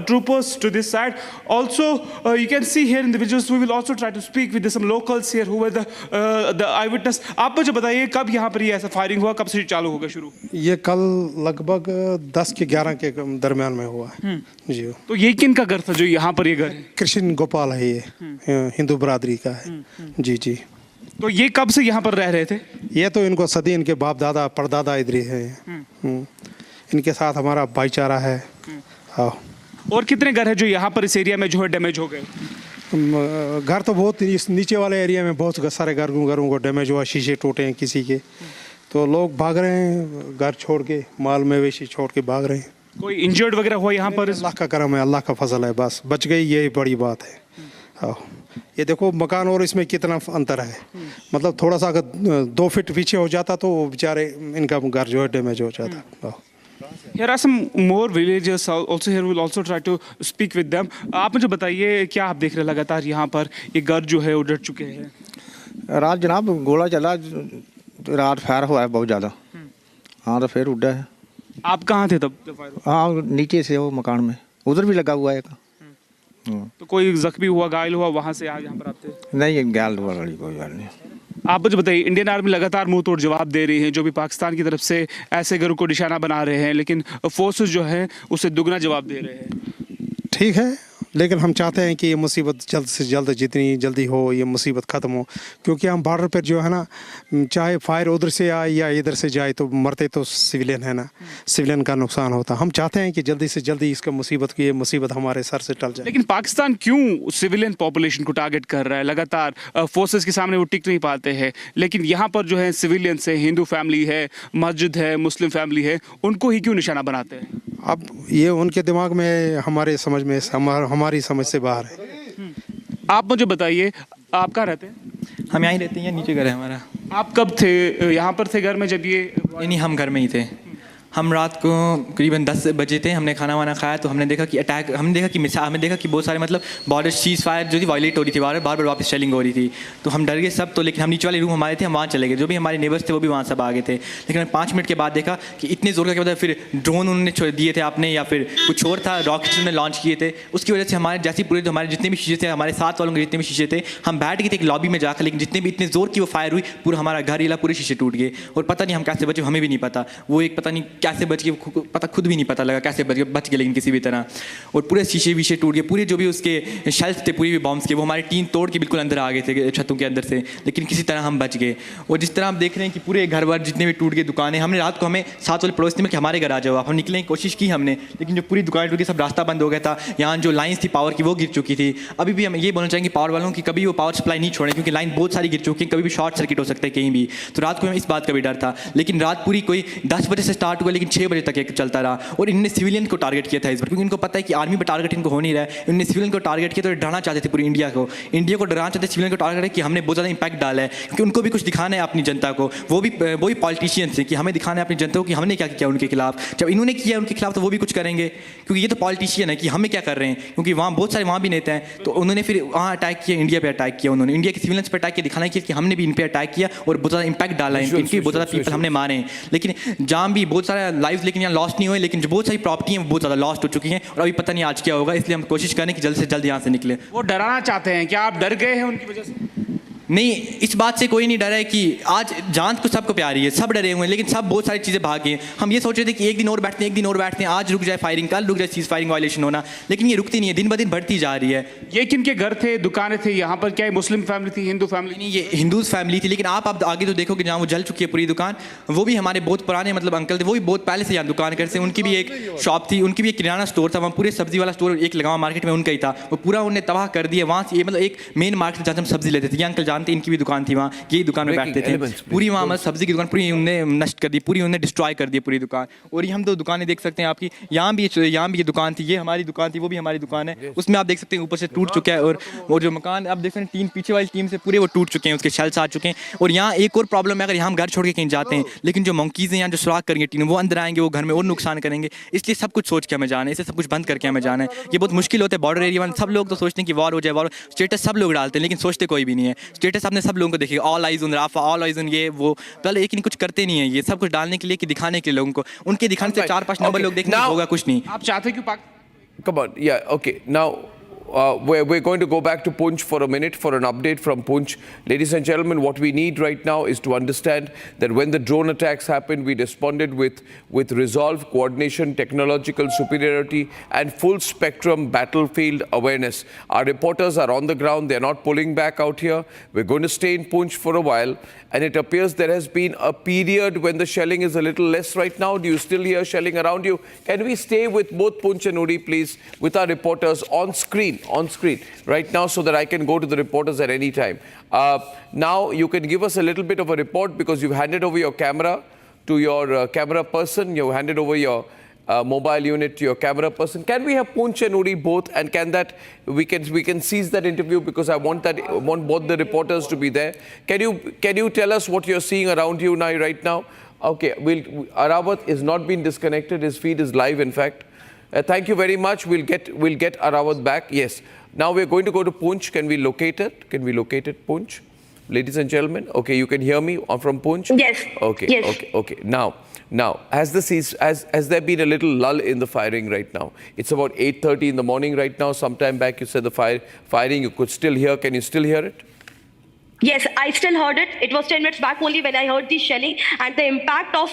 troopers to this side. Also you can see here in the visuals, we will also try to speak with some locals here who were the eyewitness. आप मुझे बताइए कब यहाँ पर ये ऐसा firing हुआ, कब से चालू होगा शुरू? ये कल लगभग 10 के 11 के दरमियान में हुआ है जी। तो ये किन का घर था जो यहाँ पर ये घर? कृष्ण गोपाल है, ये हिंदू बरादरी का है जी जी। तो ये कब से यहाँ पर रह रहे थे? ये तो इनको सदी इनके बाप दादा परदादा इधर ही है। इनके साथ हमारा भाईचारा है। और कितने घर है जो यहाँ पर इस एरिया में जो है डैमेज हो गए? घर तो बहुत इस नीचे वाले एरिया में बहुत सारे घरों को डैमेज हुआ, शीशे टूटे हैं किसी के, तो लोग भाग रहे हैं घर छोड़ के, माल मवेशी छोड़ के भाग रहे हैं। कोई इंजर्ड वगैरह हुआ यहाँ पर? अल्लाह का करम है, अल्लाह का फजल है, बस बच गई, यही बड़ी बात है। ये देखो मकान और इसमें कितना अंतर है, मतलब थोड़ा सा अगर 2 फीट पीछे हो जाता तो बेचारे इनका घर जो है डैमेज हो जाता। Here are some more villagers also here. We'll also try to speak with them. आप मुझे बताइए क्या आप देख रहे हैं लगातार यहाँ पर ये घर जो है उधर चुके हैं? रात जनाब गोला चला, रात फायर हुआ है बहुत ज़्यादा। हाँ तो फिर उड़ा है। आप कहाँ थे तब जब फायर हुआ? हाँ नीचे से वो मकान में, उधर भी लगा हुआ है। तो कोई जख्मी हुआ, घायल हुआ वहाँ से यहाँ पर आते? नहीं घायल हुआ, कोई बात नहीं। आप मुझे बताइए, इंडियन आर्मी लगातार मुंह तोड़ जवाब दे रही है, जो भी पाकिस्तान की तरफ से ऐसे घरों को निशाना बना रहे हैं, लेकिन फोर्सेस जो हैं उसे दुगना जवाब दे रहे हैं। ठीक है, लेकिन हम चाहते हैं कि ये मुसीबत जल्द से जल्द जितनी जल्दी हो ये मुसीबत ख़त्म हो, क्योंकि हम बॉर्डर पर जो है ना, चाहे फायर उधर से आए या इधर से जाए तो मरते तो सिविलियन है ना, सिविलियन का नुकसान होता। हम चाहते हैं कि जल्दी से जल्दी इसका ये मुसीबत हमारे सर से टल जाए। लेकिन पाकिस्तान क्यों सिविलियन पॉपुलेशन को टारगेट कर रहा है? लगातार फोर्सेस के सामने वो टिक नहीं पाते हैं, लेकिन यहाँ पर जो है सिविलियंस है, हिंदू फैमिली है, मस्जिद है, मुस्लिम फैमिली है, उनको ही क्यों निशाना बनाते हैं? अब ये उनके दिमाग में, हमारे समझ में, हमारी समझ से बाहर है। आप मुझे बताइए आप कहाँ रहते हैं? हम यहाँ ही रहते हैं, नीचे घर है हमारा। आप कब थे यहाँ पर थे घर में जब ये? नहीं, हम घर में ही थे। हम रात को करीबन 10 बजे थे, हमने खाना वाना खाया तो हमने देखा कि अटैक, हमने देखा कि बहुत सारे मतलब बॉर्डर सीज फायर जो थी वायलेट हो रही थी, बार बार वापस शेलिंग हो रही थी, तो हम डर गए सब। तो लेकिन हम नीचे वाले रूम हमारे थे, हम वहाँ चले गए, जो भी हमारे नेबर्स थे वो भी वहाँ सब आ गए थे। लेकिन 5 मिनट के बाद देखा कि इतने जोर का क्या, फिर ड्रोन उन्होंने दिए थे आपने, या फिर कुछ और था, रॉकेट्स उन्होंने लॉन्च किए थे, उसकी वजह से हमारे जैसे पूरे हमारे जितने भी शीशे थे, हमारे साथ वालों के जितने भी शीशे थे, हम बैठ गए थे एक लॉबी में जाकर, लेकिन जितने भी इतने जोर की वो फायर हुई, पूरा हमारा घर हिला, पूरे शीशे टूट गए, और पता नहीं हम कैसे बचे, हमें भी नहीं पता। वो एक पता नहीं कैसे बच गए, पता खुद भी नहीं पता लगा कैसे बच गए, लेकिन किसी भी तरह। और पूरे शीशे वीशे टूट गए, पूरे जो भी उसके शेल्फ थे पूरी भी बॉम्ब्स के, वो हमारे टीन तोड़ के बिल्कुल अंदर आ गए थे छतों के अंदर से, लेकिन किसी तरह हम बच गए। और जिस तरह आप देख रहे हैं कि पूरे घर बार जितने भी टूट गए, दुकानें, हमने रात को हमें साथ वाले पड़ोसी में कि हमारे घर आ जाओ आप, हम निकलने की कोशिश की हमने, लेकिन जो पूरी दुकानें टूट गई, सब रास्ता बंद हो गया था, यहाँ जो लाइन्स थी पावर की वो गिर चुकी थी। अभी भी हम ये बोलना चाहेंगे पावर वालों की कभी वो पावर सप्लाई नहीं छोड़ें, क्योंकि लाइन बहुत सारी गिर चुकी है, कभी भी शॉर्ट सर्किट हो सकता है कहीं भी। तो रात को हमें इस बात का भी डर था, लेकिन रात पूरी कोई 10 बजे से स्टार्ट हुआ, हुआ लेकिन 6 बजे तक ये चलता रहा। और इनने सिविलियन को टारगेट किया था इस बार, क्योंकि इनको पता है कि आर्मी पर टारगेट इनको हो नहीं रहा है। इनने सिविलियन को टारगेट किया तो डराना चाहते थे पूरी इंडिया को डराना चाहते थे, सिविलियन को टारगेट है कि हमने बहुत ज़्यादा इंपैक्ट डाला है, क्योंकि उनको भी कुछ दिखाना है अपनी जनता को। वही पॉलिटिशियंस हैं कि हमें दिखाना है अपनी जनता को कि हमने क्या किया उनके खिलाफ। जब इन्होंने किया उनके खिलाफ तो वो भी कुछ करेंगे, क्योंकि ये तो पॉलिटिशियन है कि हमें क्या कर रहे हैं, क्योंकि वहाँ बहुत सारे वहाँ भी नेता हैं। तो उन्होंने फिर वहाँ अटैक किया, इंडिया पे अटैक किया, उन्होंने इंडिया के सिविलियंस पे अटैक किया, दिखाना किया कि हमने भी इन पे अटैक किया और बहुत ज़्यादा इंपैक्ट डाला है, इनके बहुत ज़्यादा पीपल हमने मारे हैं। लेकिन जाम भी बहुत सारे लाइव्स लेकिन यहाँ लॉस्ट नहीं हुए, लेकिन जो बहुत सारी प्रॉपर्टी हैं वो बहुत ज़्यादा लॉस्ट हो चुकी हैं और अभी पता नहीं आज क्या होगा। इसलिए हम कोशिश करें कि जल्द से जल्द यहाँ से निकले। वो डराना चाहते हैं, क्या आप डर गए हैं उनकी वजह से? नहीं, इस बात से कोई नहीं डरा है कि आज जान को सबको प्यारी है, सब डरे हुए हैं, लेकिन सब बहुत सारी चीज़ें भाग गई हैं। हम ये सोच रहे थे कि एक दिन और बैठते हैं, आज रुक जाए फायरिंग, कल रुक जाए सीज फायरिंग वायलेशन होना, लेकिन ये रुकती नहीं है, दिन ब दिन बढ़ती जा रही है। ये किनके घर थे, दुकानें थे यहाँ पर? क्या मुस्लिम फैमिली थी, हिंदू फैमिली? नहीं, ये हिंदूज फैमिली थी, लेकिन आप आगे तो देखोगे जहाँ वो जल चुकी है पूरी दुकान, वो भी हमारे बहुत पुराने मतलब अंकल थे, वो भी बहुत पहले से यहाँ दुकान करते थे। उनकी भी एक शॉप थी, उनकी भी एक किराना स्टोर था, वहाँ पूरे सब्जी वाला स्टोर एक लगावा मार्केट में उनका ही था, वो पूरा उन्हें तबाह कर दिया। वहाँ से ये मतलब एक मेन मार्केट जहाँ हम सब्जी लेते थे, ये अंकल जानते, इनकी भी दुकान थी, यही दुकान में बैठते थे, पूरी वहाँ मतलब सब्जी की दुकान पूरी उन्हें नष्ट कर दी, पूरी उन्हें डिस्ट्रॉय कर दी पूरी दुकान। और ये हम तो दुकानें देख सकते हैं आपकी, यहाँ भी ये दुकान थी, ये हमारी दुकान थी, वो भी हमारी दुकान है, उसमें आप देख सकते हैं ऊपर से टूट चुका है। और जो मकान आप देख सकते हैं टीम पीछे वाली टीम से पूरे वो टूट चुके हैं, उसके शेल्स आ चुके हैं। और यहाँ एक और प्रॉब्लम है, अगर यहाँ हम घर छोड़ के कहीं जाते हैं, लेकिन जो मंकीज़ हैं यहाँ जो सुराख करेंगे टीम, वो अंदर आएंगे, वो घर में और नुकसान करेंगे। इसलिए सब कुछ सोच के हमें जाना है, इसे सब कुछ बंद करके हमें जाना है। ये बहुत मुश्किल होता है बॉर्डर एरिया में, सब लोग तो सोचते हैं कि वॉर हो जाए, वॉर स्टेटस सब लोग डालते हैं, लेकिन सोचते कोई भी नहीं है। स्टेटस आपने सब लोगों को देखिए, all eyes on Rafah, all eyes on ये वो, पहले लेकिन कुछ करते नहीं है, ये सब कुछ डालने के लिए कि दिखाने के लिए लोगों को, उनके दिखाने से 4-5 नंबर लोग देखने होगा कुछ नहीं। आप चाहते क्यों? Come on, yeah, okay. Now, we're going to go back to Poonch for a minute for an update from Poonch. Ladies and gentlemen, what we need right now is to understand that when the drone attacks happened, we responded with resolve, coordination, technological superiority, and full spectrum battlefield awareness. Our reporters are on the ground. They're not pulling back out here. We're going to stay in Poonch for a while. And it appears there has been a period when the shelling is a little less right now. Do you still hear shelling around you? Can we stay with both Poonch and Uri, please, with our reporters on screen right now, so that I can go to the reporters at any time. Now you can give us a little bit of a report because you've handed over your camera to your camera person. You've handed over your mobile unit to your camera person. Can we have Poonch and Uri both, and can that we can seize that interview because I want both the reporters to be there. Can you tell us what you're seeing around you now right now? Okay, Arawat is not been disconnected. His feed is live, in fact. Thank you very much. We'll get Arawat back. Yes. Now we're going to go to Poonch. Can we locate it? Poonch? Ladies and gentlemen, okay, you can hear me from Poonch? Yes. Okay. Yes. Okay. Now, has there been a little lull in the firing right now? It's about 8:30 in the morning right now. Sometime back you said the firing you could still hear. Can you still hear it? Yes, I still heard it. It was 10 minutes back only when I heard the shelling and the impact of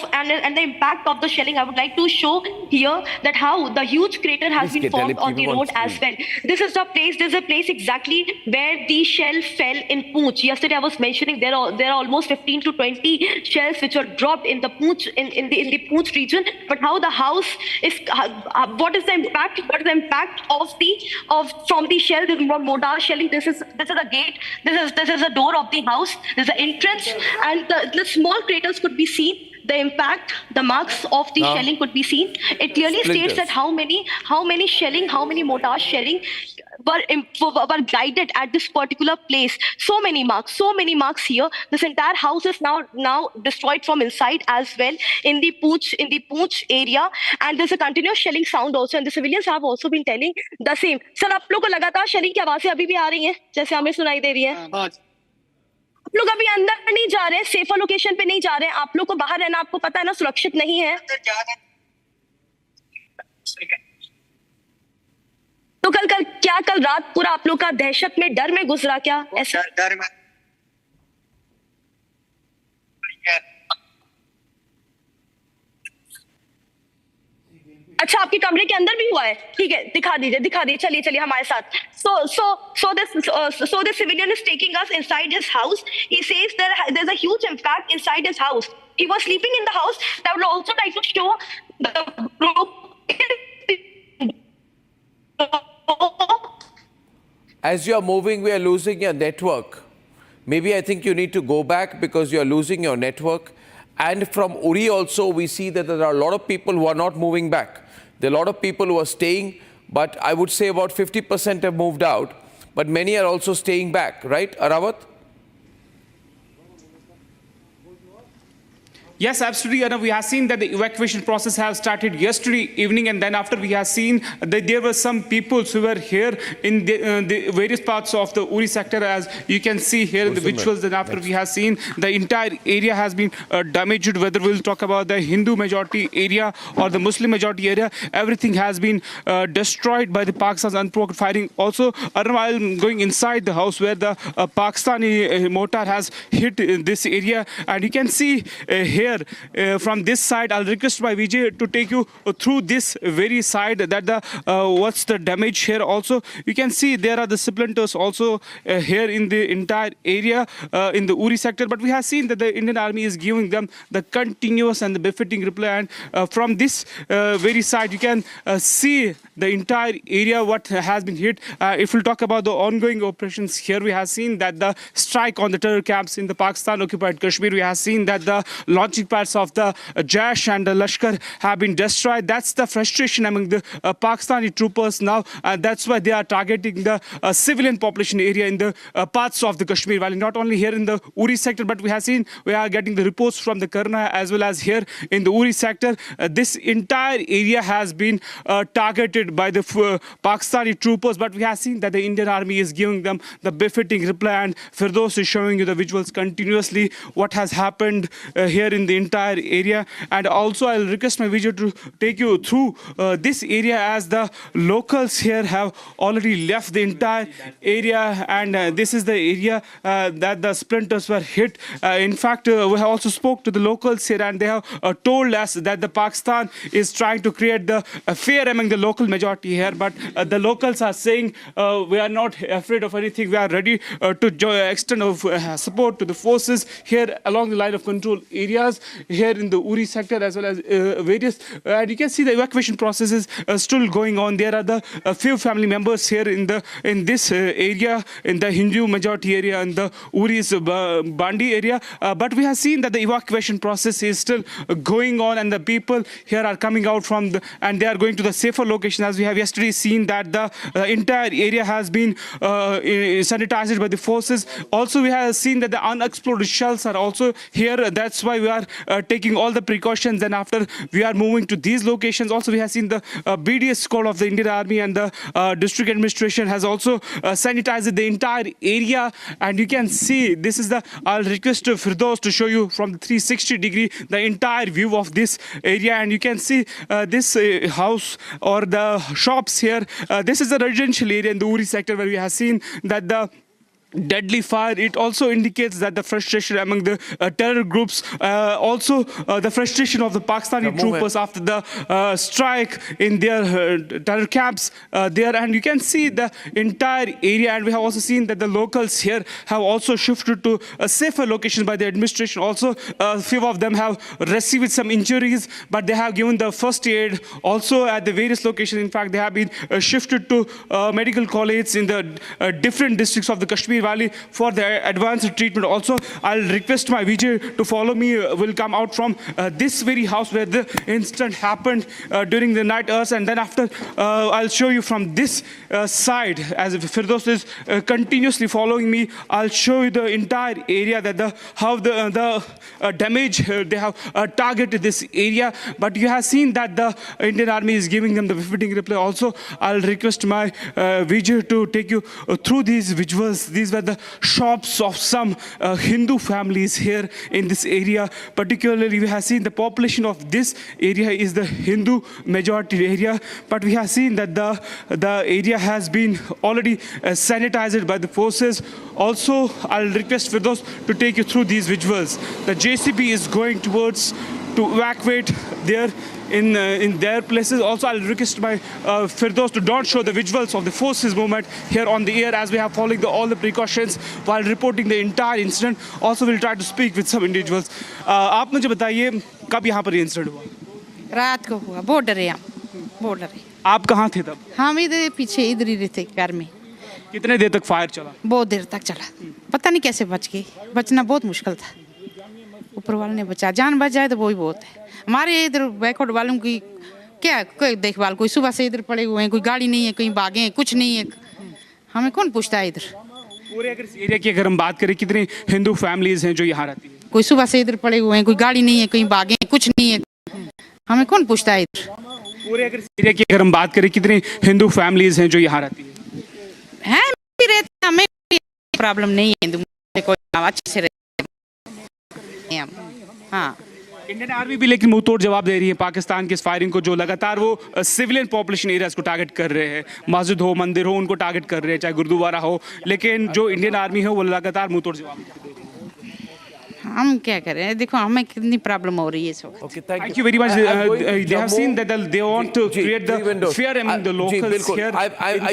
the shelling. I would like to show here that how the huge crater has been formed on the road as well. This is a place exactly where the shell fell in Poonch. Yesterday I was mentioning there are almost 15 to 20 shells which were dropped in the Poonch in the Poonch region. But how the house is, what is the impact? What is the impact from the shell? The mortar shelling. This is a gate. This is a door of the house. There's an entrance, and the small craters could be seen. The impact, the marks of the shelling could be seen. It clearly states that how many mortar shelling were guided at this particular place. So many marks here. This entire house is now destroyed from inside as well in the Poonch area, and there's a continuous shelling sound also, and the civilians have also been telling the same. Sir, आप लोगों को लगातार shelling की आवाजें अभी भी आ रही हैं जैसे हमें सुनाई दे रही है? आप लोग अभी अंदर नहीं जा रहे हैं, सेफर लोकेशन पे नहीं जा रहे हैं, आप लोग को बाहर रहना आपको पता है ना सुरक्षित नहीं है। तो कल रात पूरा आप लोग का दहशत में डर में गुजरा क्या? ऐसा डर में अच्छा आपके कमरे के अंदर भी हुआ है? ठीक है, दिखा दीजिए, चलिए हमारे साथ। So the civilian is taking us inside his house. He says there's a huge impact inside his house. He was sleeping in the house. I would also like to show As you are moving, we are losing your network. Maybe I think you need to go back because you are losing your network. And from Uri also, we see that there are a lot of people who are not moving back. There are a lot of people who are staying, but I would say about 50% have moved out, but many are also staying back, right, Arawat? Yes, absolutely. And we have seen that the evacuation process has started yesterday evening, and then after we have seen that there were some people who were here in the various parts of the Uri sector, as you can see here in the visuals. And after we have seen the entire area has been damaged, whether we'll talk about the Hindu majority area or the Muslim majority area, everything has been destroyed by the Pakistan's unprovoked firing. Also, while going inside the house where the Pakistani mortar has hit this area, and you can see here from this side, I'll request my Vijay to take you through this very side that the what's the damage here. Also, you can see there are the splinters also here in the entire area in the Uri sector. But we have seen that the Indian Army is giving them the continuous and the befitting reply. And from this very side, you can see the entire area what has been hit. If we'll talk about the ongoing operations here, we have seen that the strike on the terror camps in the Pakistan-occupied Kashmir, we have seen that the launching parts of the JASH and the Lashkar have been destroyed. That's the frustration among the Pakistani troopers now. That's why they are targeting the civilian population area in the parts of the Kashmir Valley, not only here in the Uri sector, but we have seen we are getting the reports from the Karna as well as here in the Uri sector. This entire area has been targeted by the Pakistani troopers, but we have seen that the Indian Army is giving them the befitting reply. And Firdaus is showing you the visuals continuously what has happened here in the entire area. And also I'll request my video to take you through this area, as the locals here have already left the entire area, and this is the area that the splinters were hit. In fact, we have also spoke to the locals here, and they have told us that the Pakistan is trying to create the fear among the local majority here, but the locals are saying we are not afraid of anything. We are ready to extend support to the forces here along the line of control areas here in the Uri sector, as well as various, and you can see the evacuation process is still going on. There are the few family members here in this area, in the Hindu majority area, in the Uri's Bandi area, but we have seen that the evacuation process is still going on, and the people here are coming out from and they are going to the safer location. As we have yesterday seen that the entire area has been sanitized by the forces. Also, we have seen that the unexploded shells are also here. That's why we are taking all the precautions, and after we are moving to these locations. Also, we have seen the BDS squad of the Indian Army and the district administration has also sanitized the entire area, and you can see this is the, I'll request Firdaus to show you from the 360-degree the entire view of this area, and you can see this house or the shops here. This is the residential area in the Uri sector where we have seen that the deadly fire. It also indicates that the frustration among the terror groups, also the frustration of the Pakistani troopers after the strike in their terror camps there, and you can see the entire area. And we have also seen that the locals here have also shifted to a safer location by the administration. Also, a few of them have received some injuries, but they have given the first aid also at the various locations. In fact, they have been shifted to medical colleges in the different districts of the Kashmir Valley for the advanced treatment. Also, I'll request my Vijay to follow me. Will come out from this very house where the incident happened during the night hours, and then after I'll show you from this side, as Firdaus is continuously following me. I'll show you the entire area, that how the damage they have targeted this area. But you have seen that the Indian Army is giving them the befitting reply. Also, I'll request my Vijay to take you through these visuals. These were the shops of some Hindu families here in this area. Particularly, we have seen the population of this area is the Hindu majority area, but we have seen that the area has been already sanitized by the forces. Also, I'll request Firdaus to take you through these visuals. The JCB is going towards to evacuate there in their places. Also, I'll request my Firdaus to don't show the visuals of the forces movement here on the air, as we have following all the precautions while reporting the entire incident. Also, we'll try to speak with some individuals. आप मुझे बताइए कब यहाँ पर incident हुआ? रात को हुआ, बॉर्डर है, बॉर्डर है। आप कहाँ थे तब? हम इधर पीछे इधर ही रहते घर में। कितने देर तक फायर चला? बहुत देर तक चला, पता नहीं कैसे बच गए, बचना बहुत मुश्किल था। ऊपर वाले ने बचा, जान बच जाए तो वही बहुत है। हमारे इधर बैकवर्ड वालों की क्या कोई देखभाल, कोई सुबह से इधर पड़े हुए हैं, कोई गाड़ी नहीं है, कहीं भागे हैं, कुछ नहीं है, हमें कौन पूछता है इधर। पूरे अगर इस एरिया की अगर हम बात करें, कितनी हिंदू फैमिलीज हैं जो यहाँ रहती हैं? कोई सुबह से इधर पड़े हुए हैं, कोई गाड़ी नहीं है, कहीं भागे हैं, कुछ नहीं है, हमें कौन पूछता है इधर। पूरे अगर इस एरिया की अगर हम बात करें, कितनी हिंदू फैमिलीज हैं जो यहाँ रहती हैं? रहते, हमें प्रॉब्लम नहीं है, हिंदू कोई अच्छे से रहते हैं। हाँ, इंडियन आर्मी भी लेकिन मुंह तोड़ जवाब दे रही है पाकिस्तान की इस फायरिंग को, जो लगातार वो सिविलियन पॉपुलेशन एरियाज को टारगेट कर रहे हैं, मस्जिद हो, मंदिर हो, उनको टारगेट कर रहे हैं, चाहे गुरुद्वारा हो, लेकिन जो इंडियन आर्मी है वो लगातार मुंह तोड़ जवाब दे रही है। हम क्या करें, देखो हमें कितनी प्रॉब्लम हो रही है इस वक्त। Okay, thank you very much. They have seen that they want to create the fear among the locals here.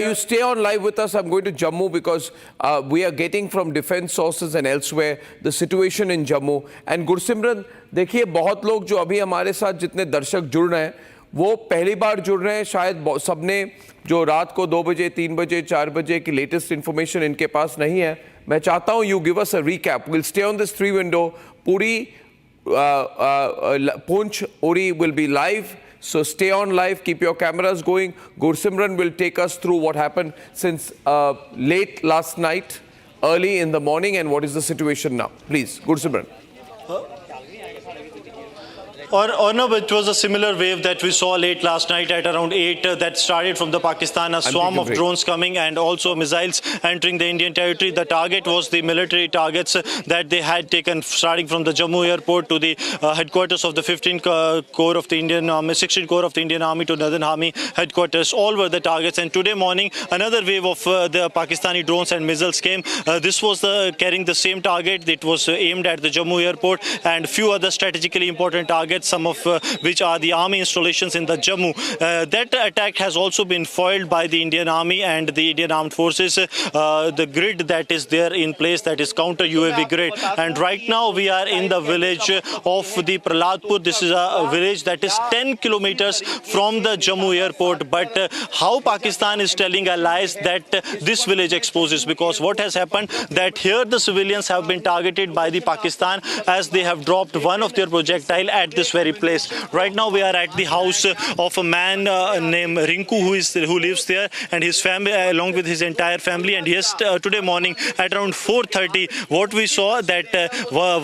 You stay on live with us. I'm going to Jammu because we are getting from defense sources and elsewhere the situation in Jammu. And Gursimran, देखिए बहुत लोग जो अभी हमारे साथ जितने दर्शक जुड़ रहे हैं वो पहली बार जुड़ रहे हैं, शायद सबने जो रात को 2 बजे 3 बजे 4 बजे की लेटेस्ट इन्फॉर्मेशन इनके पास नहीं है। मैं चाहता हूँ you give us a recap. Will stay on this 3 window. पूरी Poonch Uri will be live, so stay on live, keep your cameras going. Gursimran will take us through what happened since late last night, early in the morning, and what is the situation now. Please, Gursimran. Arnab, it was a similar wave that we saw late last night at around 8 that started from the Pakistan, a swarm of drones coming and also missiles entering the Indian territory. The target was the military targets that they had taken, starting from the Jammu airport to the headquarters of the 15th Corps of the Indian Army, 16th Corps of the Indian Army to Northern Army headquarters. All were the targets. And today morning, another wave of the Pakistani drones and missiles came. This was carrying the same target. It was aimed at the Jammu airport and few other strategically important targets, some of which are the army installations in the Jammu. That attack has also been foiled by the Indian Army and the Indian Armed Forces. The grid that is there in place, that is counter UAV grid. And right now we are in the village of the Praladpur. This is a village that is 10 kilometers from the Jammu airport. But how Pakistan is telling a lies that this village exposes, because what has happened that here the civilians have been targeted by the Pakistan as they have dropped one of their projectile at this very place. Right now we are at the house of a man named Rinku who lives there, and his family along with his entire family. And yes, today morning at around 4:30 what we saw that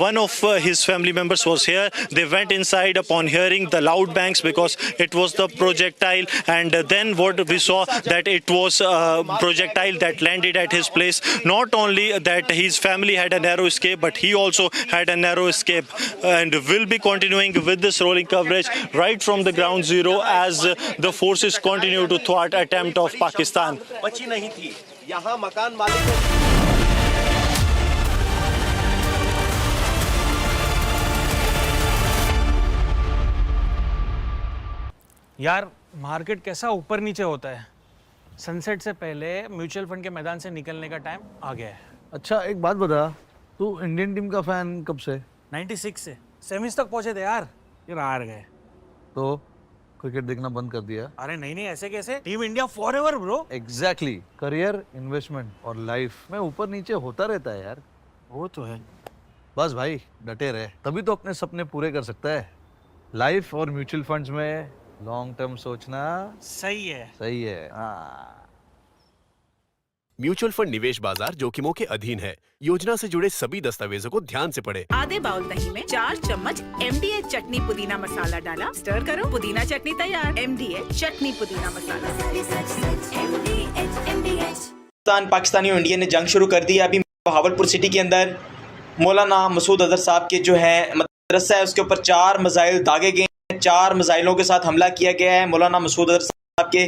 one of his family members was here. They went inside upon hearing the loud bangs because it was the projectile, and then what we saw that it was a projectile that landed at his place. Not only that his family had a narrow escape, but he also had a narrow escape. And will be continuing with this rolling coverage right from the ground zero as the forces continue to thwart attempt of Pakistan. बची नहीं थी यहाँ मकान मालिकों। यार market कैसा ऊपर नीचे होता है। सनसेट से पहले म्यूचुअल फंड के मैदान से निकलने का टाइम आ गया है। अच्छा एक बात बता, तू इंडियन टीम का फैन कब से? 96 से सेमीज तक पहुंचे थे यार, फिर हार गए। तो क्रिकेट देखना बंद कर दिया? अरे नहीं ऐसे कैसे, team India forever bro. Exactly, career, investment और लाइफ में ऊपर नीचे होता रहता है यार। वो तो है। बस भाई डटे रहे, तभी तो अपने सपने पूरे कर सकता है। लाइफ और म्यूचुअल फंड्स में लॉन्ग टर्म सोचना सही है। सही है। हाँ। म्यूचुअल फंड निवेश बाजार जोखिमों के अधीन है। योजना से जुड़े सभी दस्तावेजों को ध्यान से पढ़ें। आधे बाउल दही में 4 चम्मच MDA चटनी पुदीना मसाला डाला, स्टर करो, पुदीना चटनी तैयार। MDA चटनी पुदीना मसाला। पाकिस्तानी और इंडिया ने जंग शुरू कर दी है। अभी बहावलपुर सिटी के अंदर मौलाना मसूद अजहर साहब के जो है मदरसा है, उसके ऊपर 4 मिसाइल दागे गए हैं। 4 मिसाइलों के साथ हमला किया गया है मौलाना मसूद अजहर साहब के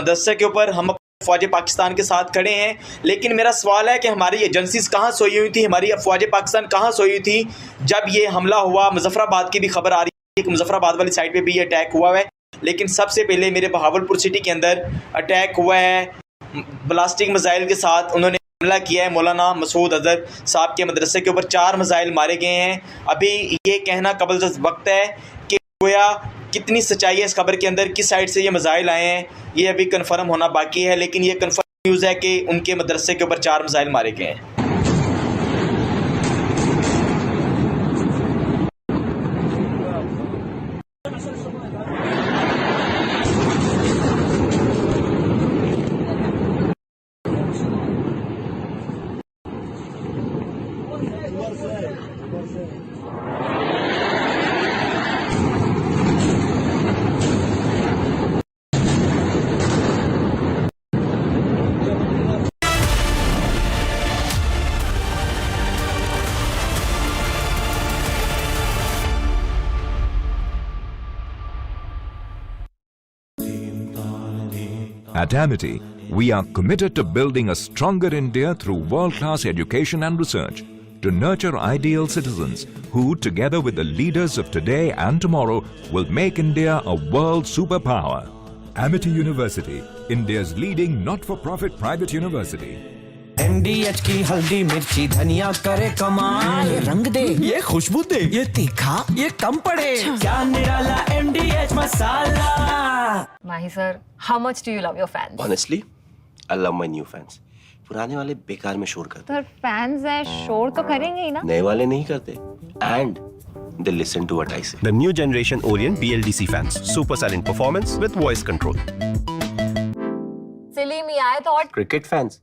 मदरसे के ऊपर। हम फ़ौज पाकिस्तान के साथ खड़े हैं, लेकिन मेरा सवाल है कि हमारी एजेंसीज कहाँ सोई हुई थी, हमारी फ़ौज पाकिस्तान कहाँ सोई हुई थी जब ये हमला हुआ। मुजफ्फराबाद की भी खबर आ रही है कि मुजफ्फराबाद वाली साइड पे भी ये अटैक हुआ है, लेकिन सबसे पहले मेरे बहावलपुर सिटी के अंदर अटैक हुआ है ब्लास्टिक मिसाइल के साथ। उन्होंने हमला किया है मौलाना मसूद अजहर साहब के मदरसे के ऊपर, 4 मिसाइल मारे गए हैं। अभी ये कहना कबल वक्त है कि गोया कितनी सच्चाई है इस खबर के अंदर, किस साइड से ये मिसाइल आए हैं, ये अभी कंफर्म होना बाकी है। लेकिन ये कंफर्म न्यूज़ है कि उनके मदरसे के ऊपर 4 मिसाइल मारे गए हैं। At Amity, we are committed to building a stronger India through world-class education and research, to nurture ideal citizens who, together with the leaders of today and tomorrow, will make India a world superpower. Amity University, India's leading not-for-profit private university. MDH की हल्दी मिर्ची धनिया करे कमाल, ये रंग दे, ये खुशबू दे, ये तीखा, ये कम पड़े, क्या निराला MDH masala. Mahi sir, how much do you love your fans? Honestly, I love my new fans. पुराने वाले बेकार में शोर करते. सर फैंस हैं, शोर तो करेंगे ही ना. नए वाले नहीं करते. And they listen to what I say. The new generation Orient BLDC fans. Super silent performance with voice control. Silly me, I thought. Cricket fans.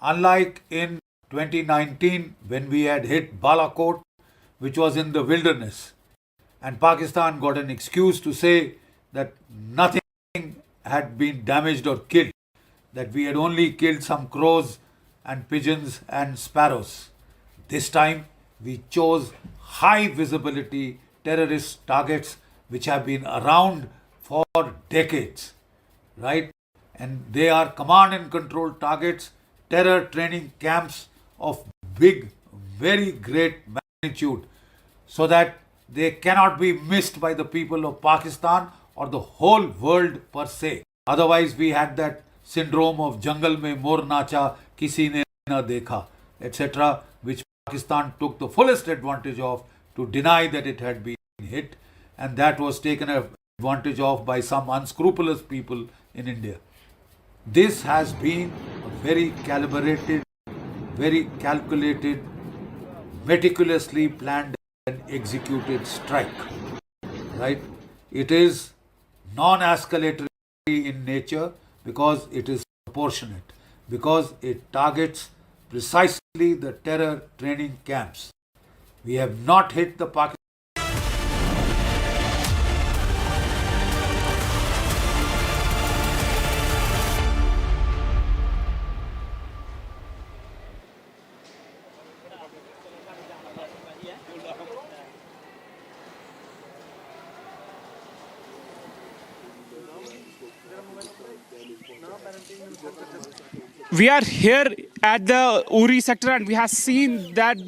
Unlike in 2019 when we had hit Balakot, which was in the wilderness, and Pakistan got an excuse to say that nothing had been damaged or killed, that we had only killed some crows and pigeons and sparrows. This time we chose high visibility terrorist targets which have been around for decades, right? And they are command and control targets, terror training camps of big, very great magnitude, so that they cannot be missed by the people of Pakistan or the whole world per se. Otherwise, we had that syndrome of jungle mein mor nacha, kisi ne na dekha, etc., which Pakistan took the fullest advantage of to deny that it had been hit, and that was taken advantage of by some unscrupulous people in India. This has been a very calibrated, very calculated, meticulously planned and executed strike, right? It is non-escalatory in nature because it is proportionate, because it targets precisely the terror training camps. We have not hit the Pakistan. We are here at the Uri sector, and we have seen that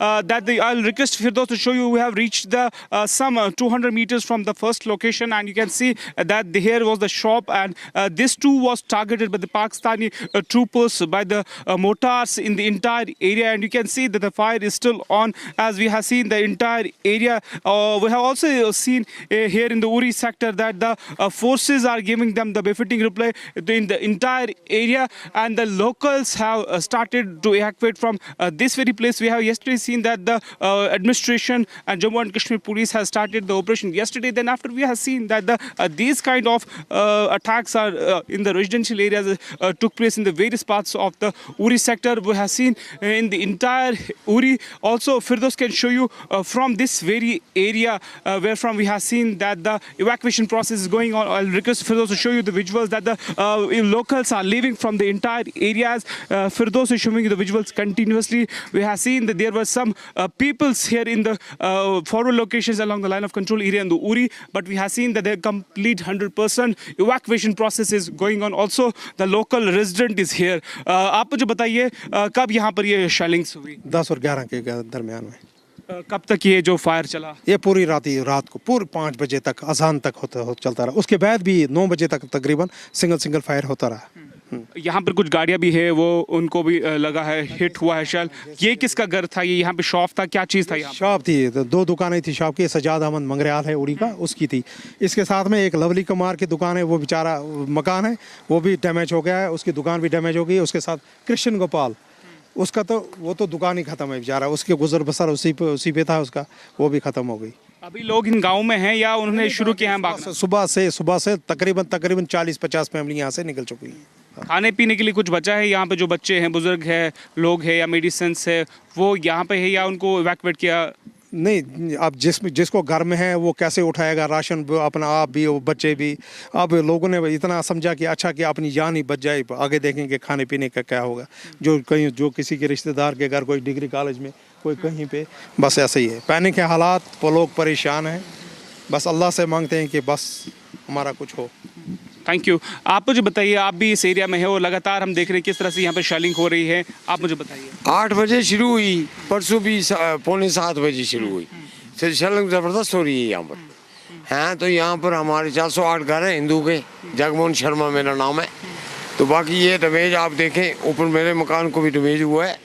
I'll request Firdaus to show you. We have reached the some 200 meters from the first location, and you can see that here was the shop, and this too was targeted by the Pakistani troopers, by the mortars in the entire area, and you can see that the fire is still on as we have seen the entire area. We have also seen here in the Uri sector that the forces are giving them the befitting reply in the entire area, and the locals have started to evacuate from this very place. We have yesterday seen that the administration and Jammu and Kashmir police has started the operation yesterday. Then after we have seen that these kind of attacks are in the residential areas took place in the various parts of the Uri sector. We have seen in the entire Uri. Also, Firdaus can show you from this very area where from we have seen that the evacuation process is going on. I'll request Firdaus to show you the visuals that the locals are leaving from the entire areas. Firdaus is showing you the visuals continuously. We have seen that there were some peoples here in the forward locations along the line of control area in the Uri, but we have seen that the complete 100% evacuation process is going on. Also, the local resident is here. आप मुझे बताइए कब यहाँ पर ये शेलिंग्स हुई? 10 और 11 के दरमियान में. कब तक ये जो फायर चला? ये पूरी रात को पूरे 5 बजे तक अजान तक चलता रहा. उसके बाद भी 9 बजे तक तकरीबन सिंगल फायर होता रहा. यहाँ पर कुछ गाड़ियाँ भी है, वो उनको भी लगा है, हिट हुआ है शेल। ये किसका घर था? ये यहाँ पे शॉप था, क्या चीज़ था यहाँ? शॉप थी, तो 2 दुकानें थी शॉप की। सजाद अहमद मंगरियाल है उड़ी का, उसकी थी। इसके साथ में एक लवली कुमार की दुकान है, वो बेचारा मकान है वो भी डैमेज हो गया है, उसकी दुकान भी डैमेज हो गई है। उसके साथ कृष्ण गोपाल, उसका तो वो तो दुकान ही ख़त्म है बेचारा, उसके गुजर बसर उसी पे था उसका, वो भी ख़त्म हो गई। अभी लोग इन गाँव में हैं या उन्होंने शुरू किया है? सुबह से तकरीबन 40-50 फैमिली यहाँ से निकल चुकी हैं। खाने पीने के लिए कुछ बचा है यहाँ पे? जो बच्चे हैं, बुजुर्ग है, लोग हैं या मेडिसिन है, वो यहाँ पे है या उनको इवैक्यूएट किया? नहीं, अब जिसको घर में है वो कैसे उठाएगा राशन, अपना आप भी वो बच्चे भी। अब लोगों ने इतना समझा कि अच्छा कि अपनी जान ही बच जाए, आगे देखेंगे खाने पीने का क्या होगा। जो किसी के रिश्तेदार के घर, कोई डिग्री कॉलेज में, कोई कहीं पे, बस ऐसे ही है। पैनिक है हालात, वो लोग परेशान हैं। बस अल्लाह से मांगते हैं कि बस हमारा कुछ हो। Thank you. आप मुझे बताइए, आप भी इस एरिया में है और लगातार हम देख रहे हैं किस तरह से यहाँ पे शेलिंग हो रही है, आप मुझे बताइए। 8 बजे शुरू हुई, परसों भी 6:45 बजे शुरू हुई। शेलिंग ज़बरदस्त हो रही है यहाँ पर। हैं तो यहाँ पर हमारे 408 घर हैं हिंदू के। जगमोहन शर्मा मेरा नाम है। तो बाकी ये डैमेज आप देखें, ऊपर मेरे मकान को भी डैमेज हुआ है,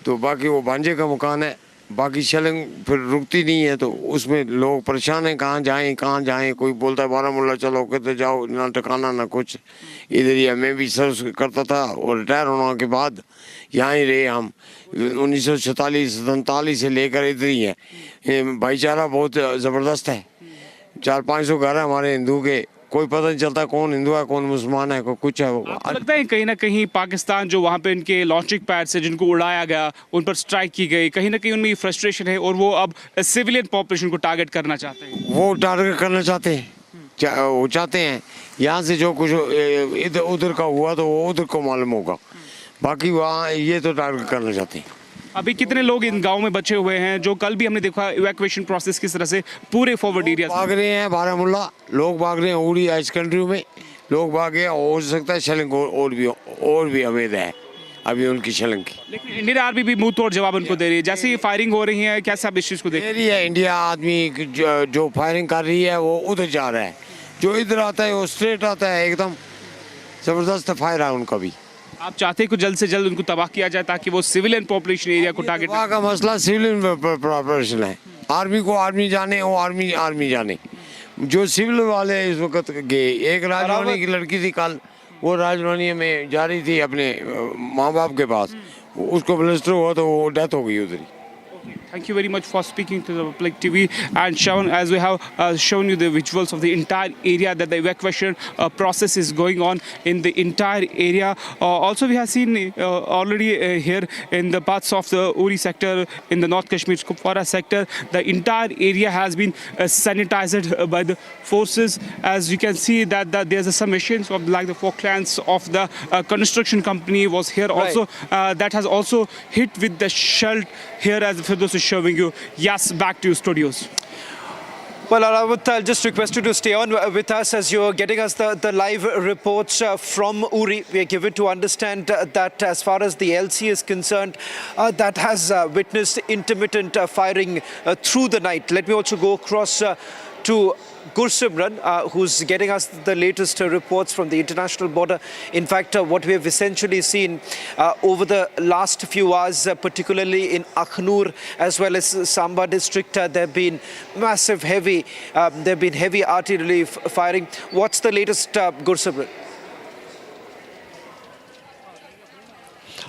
तो बाकी वो भांजे का मकान है। बाकी शेलिंग फिर रुकती नहीं है, तो उसमें लोग परेशान हैं, कहाँ जाएं। कोई बोलता है बारामूला चलो, कहते जाओ, ना ठिकाना ना कुछ। इधर ही मैं भी सर्व करता था और रिटायर होने के बाद यहाँ ही रहे हम। 1947-47 से लेकर इधर ही है। भाईचारा बहुत ज़बरदस्त है। 400-500 घर है हमारे हिंदू के, कोई पता नहीं चलता कौन हिंदू है कौन मुसलमान है, कोई कुछ है। लगता है कहीं ना कहीं पाकिस्तान जो वहाँ पे इनके लॉन्चिंग पैड से जिनको उड़ाया गया, उन पर स्ट्राइक की गई, कहीं ना कहीं उनमें ये फ्रस्ट्रेशन है और वो अब सिविलियन पॉपुलेशन को टारगेट करना चाहते हैं। वो टारगेट करना चाहते हैं, वो चाहते हैं यहाँ से जो कुछ इधर उधर का हुआ तो वो उधर को मालूम होगा। बाकी वहाँ ये तो टारगेट करना चाहते हैं। अभी कितने लोग इन गांव में बचे हुए हैं? जो कल भी हमने देखा इवैक्यूएशन प्रोसेस किस तरह से पूरे फॉरवर्ड एरिया भाग रहे हैं। बारामूला लोग भाग रहे हैं, उड़ी हाई सेकेंडरी में लोग भागे। हो सकता है शेलिंग और भी उम्मीद है अभी उनकी शेलिंग की। लेकिन इंडियन आर्मी भी मुंह तोड़ जवाब उनको दे रही है। जैसे ये फायरिंग हो रही है, कैसे आप इस चीज़ को देख रही है? इंडिया आदमी जो फायरिंग कर रही है वो उधर जा रहा है, जो इधर आता है वो स्ट्रेट आता है। एकदम ज़बरदस्त फायर है उनका भी। आप चाहते हैं कि जल्द से जल्द उनको तबाह किया जाए ताकि वो सिविलियन पॉपुलेशन एरिया को टारगेट? का मसला सिविलियन पॉपुलेशन है। आर्मी को आर्मी जाने, वो आर्मी जाने। जो सिविल वाले इस वक्त गए, एक राजवानी की लड़की थी कल, वो राजवानी में जा रही थी अपने माँ बाप के पास, उसको ब्लास्ट हुआ तो वो डेथ हो गई उधर ही। Thank you very much for speaking to the Public TV and shown, as we have shown you the visuals of the entire area, that the evacuation process is going on in the entire area. Also, we have seen already here in the parts of the Uri sector, in the North Kashmir Kupwara sector, the entire area has been sanitized by the forces. As you can see that there's some machines of like the Falklands of the construction company was here also. That has also hit with the shell here, as Firdaus is showing you. Yes, back to you studios. Well, I'll just request you to stay on with us as you're getting us the live reports from Uri. We are given to understand that as far as the LC is concerned, that has witnessed intermittent firing through the night. Let me also go across to Gursimran, who's getting us the latest reports from the international border. In fact, what we have essentially seen over the last few hours, particularly in Akhnur as well as Samba district, there have been massive heavy artillery firing. What's the latest, Gursimran?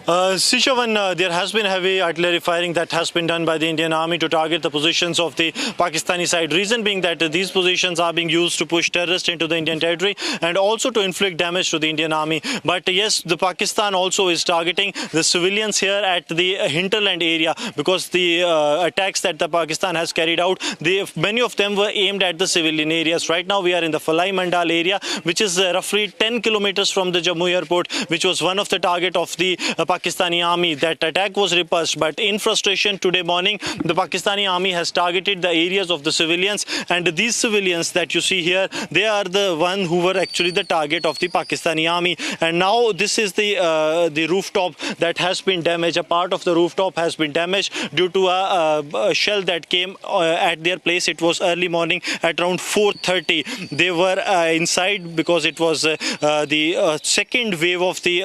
Sishavan, there has been heavy artillery firing that has been done by the Indian Army to target the positions of the Pakistani side. Reason being that these positions are being used to push terrorists into the Indian territory and also to inflict damage to the Indian Army. But yes, the Pakistan also is targeting the civilians here at the hinterland area, because the attacks that the Pakistan has carried out, many of them were aimed at the civilian areas. Right now we are in the Falai Mandal area, which is roughly 10 kilometers from the Jammu airport, which was one of the target of the Pakistani army. That attack was repulsed, but in frustration today morning, the Pakistani army has targeted the areas of the civilians, and these civilians that you see here, they are the one who were actually the target of the Pakistani army. And now this is the rooftop that has been damaged. A part of the rooftop has been damaged due to a shell that came at their place. It was early morning at around 4:30. They were inside because it was the second wave of the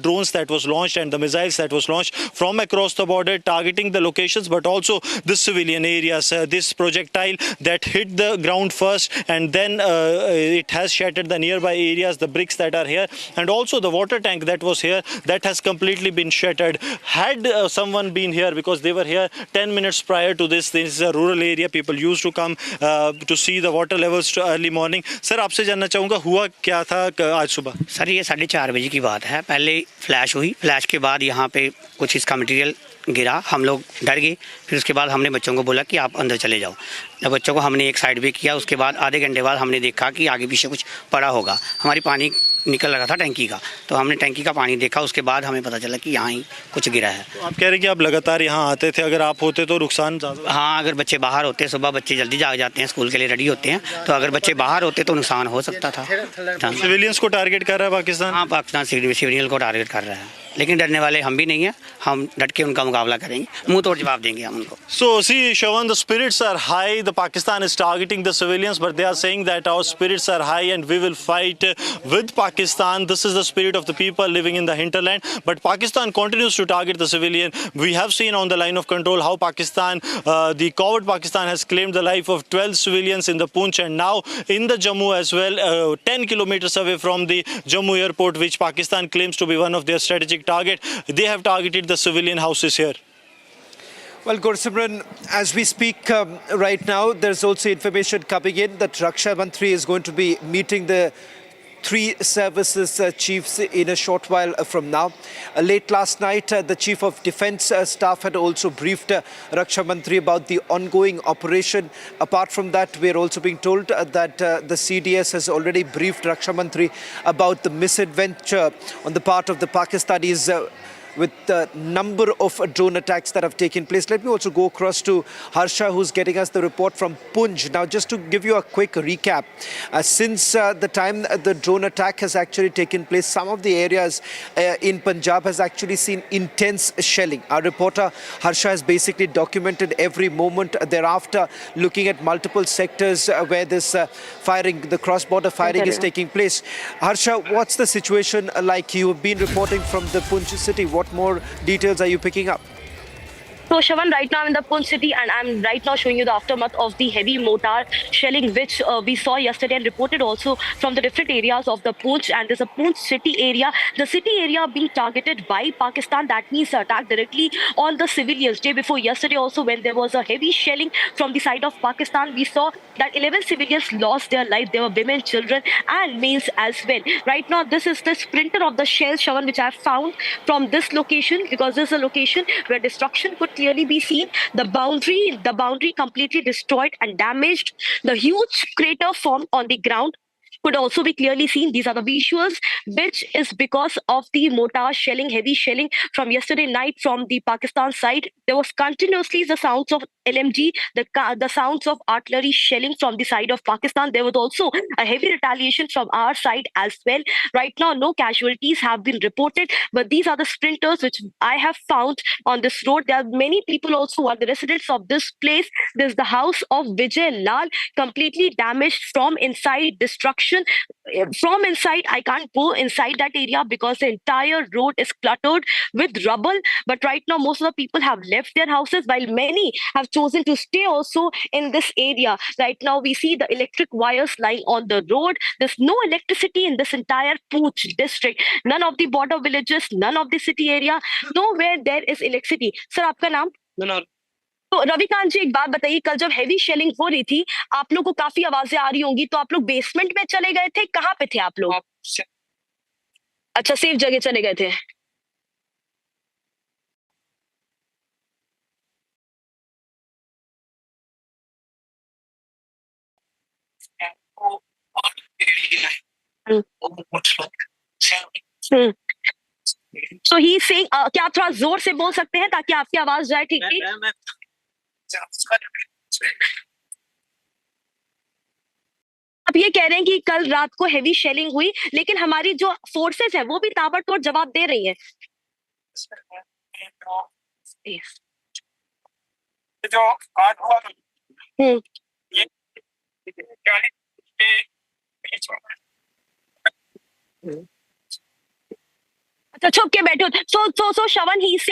drones that was launched and the missiles that was launched from across the border, targeting the locations but also the civilian areas. This projectile that hit the ground first, and then it has shattered the nearby areas, the bricks that are here, and also the water tank that was here, that has completely been shattered. Had someone been here, because they were here 10 minutes prior to this is a rural area, people used to come to see the water levels to early morning. Sir, आपसे जानना चाहूँगा हुआ क्या था आज सुबह? Sir ये 4:30 बजे की बात है। पहले फ्लैश हुई, फ्लैश के बाद यहाँ पे कुछ इसका मटेरियल गिरा, हम लोग डर गए। फिर उसके बाद हमने बच्चों को बोला कि आप अंदर चले जाओ। जब बच्चों को हमने एक साइड पे किया, उसके बाद आधे घंटे बाद हमने देखा कि आगे पीछे कुछ पड़ा होगा। हमारी पानी निकल रहा था टैंकी का, तो हमने टैंकी का पानी देखा, उसके बाद हमें पता चला कि यहाँ ही कुछ गिरा है। तो आप कह रहे हैं कि आप लगातार यहाँ आते थे, अगर आप होते तो नुकसान ज़्यादा? हाँ, अगर बच्चे बाहर होते, सुबह बच्चे जल्दी जाग जाते हैं, स्कूल के लिए रेडी होते हैं, तो अगर बच्चे बाहर होते तो नुकसान हो सकता था। सिविलियंस को टारगेट कर रहा है पाकिस्तान? हाँ, पाकिस्तान सिविलियन को टारगेट कर रहा है, लेकिन डरने वाले हम भी नहीं हैं, हम डट के उनका मुकाबला करेंगे, मुंह तोड़ जवाब देंगे हम उनको। So see, Shawan, the spirits are high. The Pakistan is targeting the civilians, but they are saying that our spirits are high and we will fight with Pakistan. This is the spirit of the people living in the hinterland. But Pakistan continues to target the civilian. We have seen on the line of control how Pakistan, the coward Pakistan, has claimed the life of 12 civilians in the Poonch, and now in the Jammu as well, 10 kilometers away from the Jammu airport, which Pakistan claims to be one of their strategic target. They have targeted the civilian houses here. Well, Gursimran, as we speak right now, there's also information coming in that Raksha Mantri is going to be meeting the three services chiefs in a short while from now. Late last night, the Chief of Defence Staff had also briefed Raksha Mantri about the ongoing operation. Apart from that, we're also being told that the CDS has already briefed Raksha Mantri about the misadventure on the part of the Pakistanis with the number of drone attacks that have taken place. Let me also go across to Harsha, who's getting us the report from Poonch. Now, just to give you a quick recap, since the time the drone attack has actually taken place, some of the areas in Punjab has actually seen intense shelling. Our reporter Harsha has basically documented every moment thereafter, looking at multiple sectors where this firing, the cross-border firing is taking place. Harsha, what's the situation like? You have been reporting from the Poonch city. What more details are you picking up? So, Shawan, right now I'm in the Poonch city, and I'm right now showing you the aftermath of the heavy mortar shelling which we saw yesterday and reported also from the different areas of the Poonch. And there's a Poonch city area. The city area being targeted by Pakistan. That means attack directly on the civilians. Day before yesterday also, when there was a heavy shelling from the side of Pakistan, we saw that 11 civilians lost their life. There were women, children and males as well. Right now, this is the splinter of the shell, Shawan, which I have found from this location, because this is a location where destruction could clearly be seen. The boundary completely destroyed and damaged. The huge crater formed on the ground could also be clearly seen. These are the visuals, which is because of the mortar shelling, heavy shelling from yesterday night from the Pakistan side. There was continuously the sounds of LMG, the sounds of artillery shelling from the side of Pakistan. There was also a heavy retaliation from our side as well. Right now, no casualties have been reported, but these are the splinters which I have found on this road. There are many people also who are the residents of this place. There's the house of Vijay Lal, completely damaged from inside, destruction. From inside, I can't go inside that area because the entire road is cluttered with rubble. But right now, most of the people have left their houses, while many have chosen to stay also in this area. Right now, we see the electric wires lying on the road. There's no electricity in this entire Poonch district. None of the border villages, none of the city area, nowhere there is electricity. Sir, आपका नाम? Manor. तो रविकांत जी, एक बात बताइए, कल जब heavy shelling हो रही थी, आप लोग को काफी आवाजें आ रही होंगी, तो आप लोग बेसमेंट में चले गए थे? कहाँ पे थे आप लोग? अच्छा, सेफ जगह चले गए थे। So he is saying, क्या आप थोड़ा जोर से बोल सकते हैं ताकि आपकी आवाज जाए ठीक ठीक? आप ये कह रहे हैं कि कल रात को हेवी शेलिंग हुई, लेकिन हमारी जो फोर्सेस है वो भी ताबड़तोड़ जवाब दे रही है। जो आज हुआ ये अच्छा छुप के बैठे होते so Shravan he's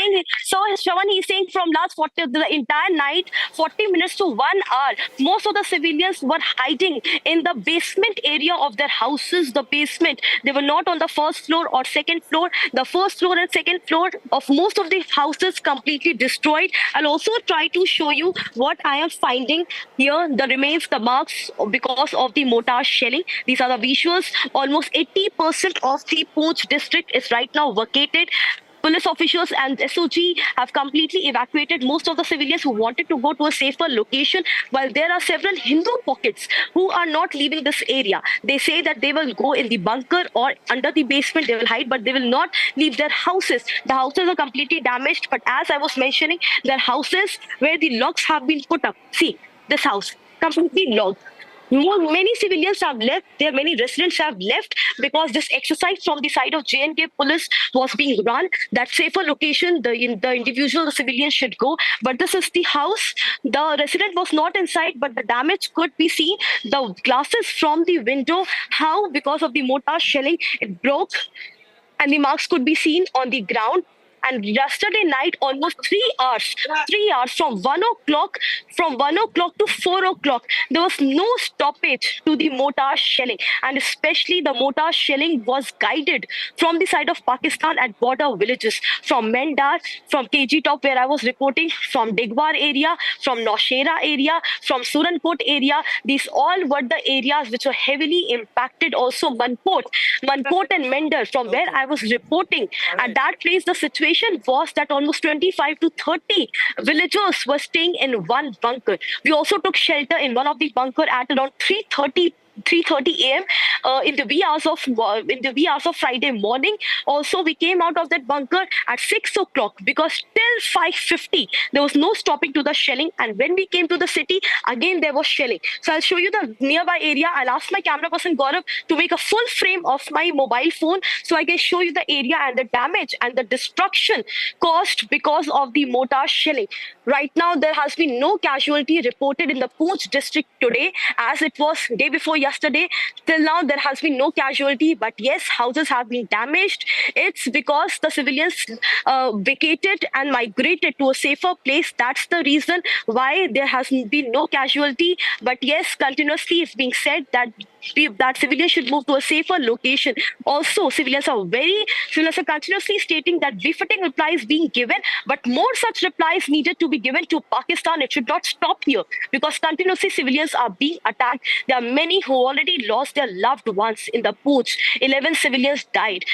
saying from last 40 the entire night 40 minutes to 1 hour most of the civilians were hiding in the basement area of their houses. The basement, they were not on the first floor or second floor. The first floor and second floor of most of the houses completely destroyed. I'll also try to show you what I am finding here, the remains, the marks because of the mortar shelling. These are the visuals. Almost 80% of the Poonch district is right now vacated. Police officials and SOG have completely evacuated most of the civilians who wanted to go to a safer location, while there are several Hindu pockets who are not leaving this area. They say that they will go in the bunker or under the basement, they will hide, but they will not leave their houses. The houses are completely damaged, but as I was mentioning, their houses where the locks have been put up. See, this house, completely locked. Many civilians have left. There many residents have left because this exercise from the side of J&K police was being run. That safer location, the individual, the civilians should go. But this is the house. The resident was not inside, but the damage could be seen. The glasses from the window, how because of the mortar shelling, it broke, and the marks could be seen on the ground. And yesterday night, almost 3 hours from 1 o'clock to 4 o'clock, there was no stoppage to the mortar shelling. And especially the mortar shelling was guided from the side of Pakistan at border villages, from Mendar, from KG Top where I was reporting, from Digwar area, from Naushera area, from Suranpot area. These all were the areas which were heavily impacted. Also Manport and Mendar, from where I was reporting. At that place, the situation was that almost 25 to 30 villagers were staying in one bunker. We also took shelter in one of the bunker at around 3:30 a.m. In the wee hours of Friday morning. Also, we came out of that bunker at 6 o'clock because till 5:50 there was no stopping to the shelling. And when we came to the city, again there was shelling. So I'll show you the nearby area. I'll ask my camera person Gaurav to make a full frame of my mobile phone so I can show you the area and the damage and the destruction caused because of the mortar shelling. Right now, there has been no casualty reported in the Poonch district today, as it was day before yesterday. Till now, there has been no casualty, but yes, houses have been damaged. It's because the civilians vacated and migrated to a safer place. That's the reason why there has been no casualty. But yes, continuously it's being said that civilians should move to a safer location. Also, civilians are continuously stating that befitting replies being given, but more such replies needed to be given to Pakistan. It should not stop here because continuously civilians are being attacked. There are many who already lost their loved ones in the Poonch. 11 civilians died.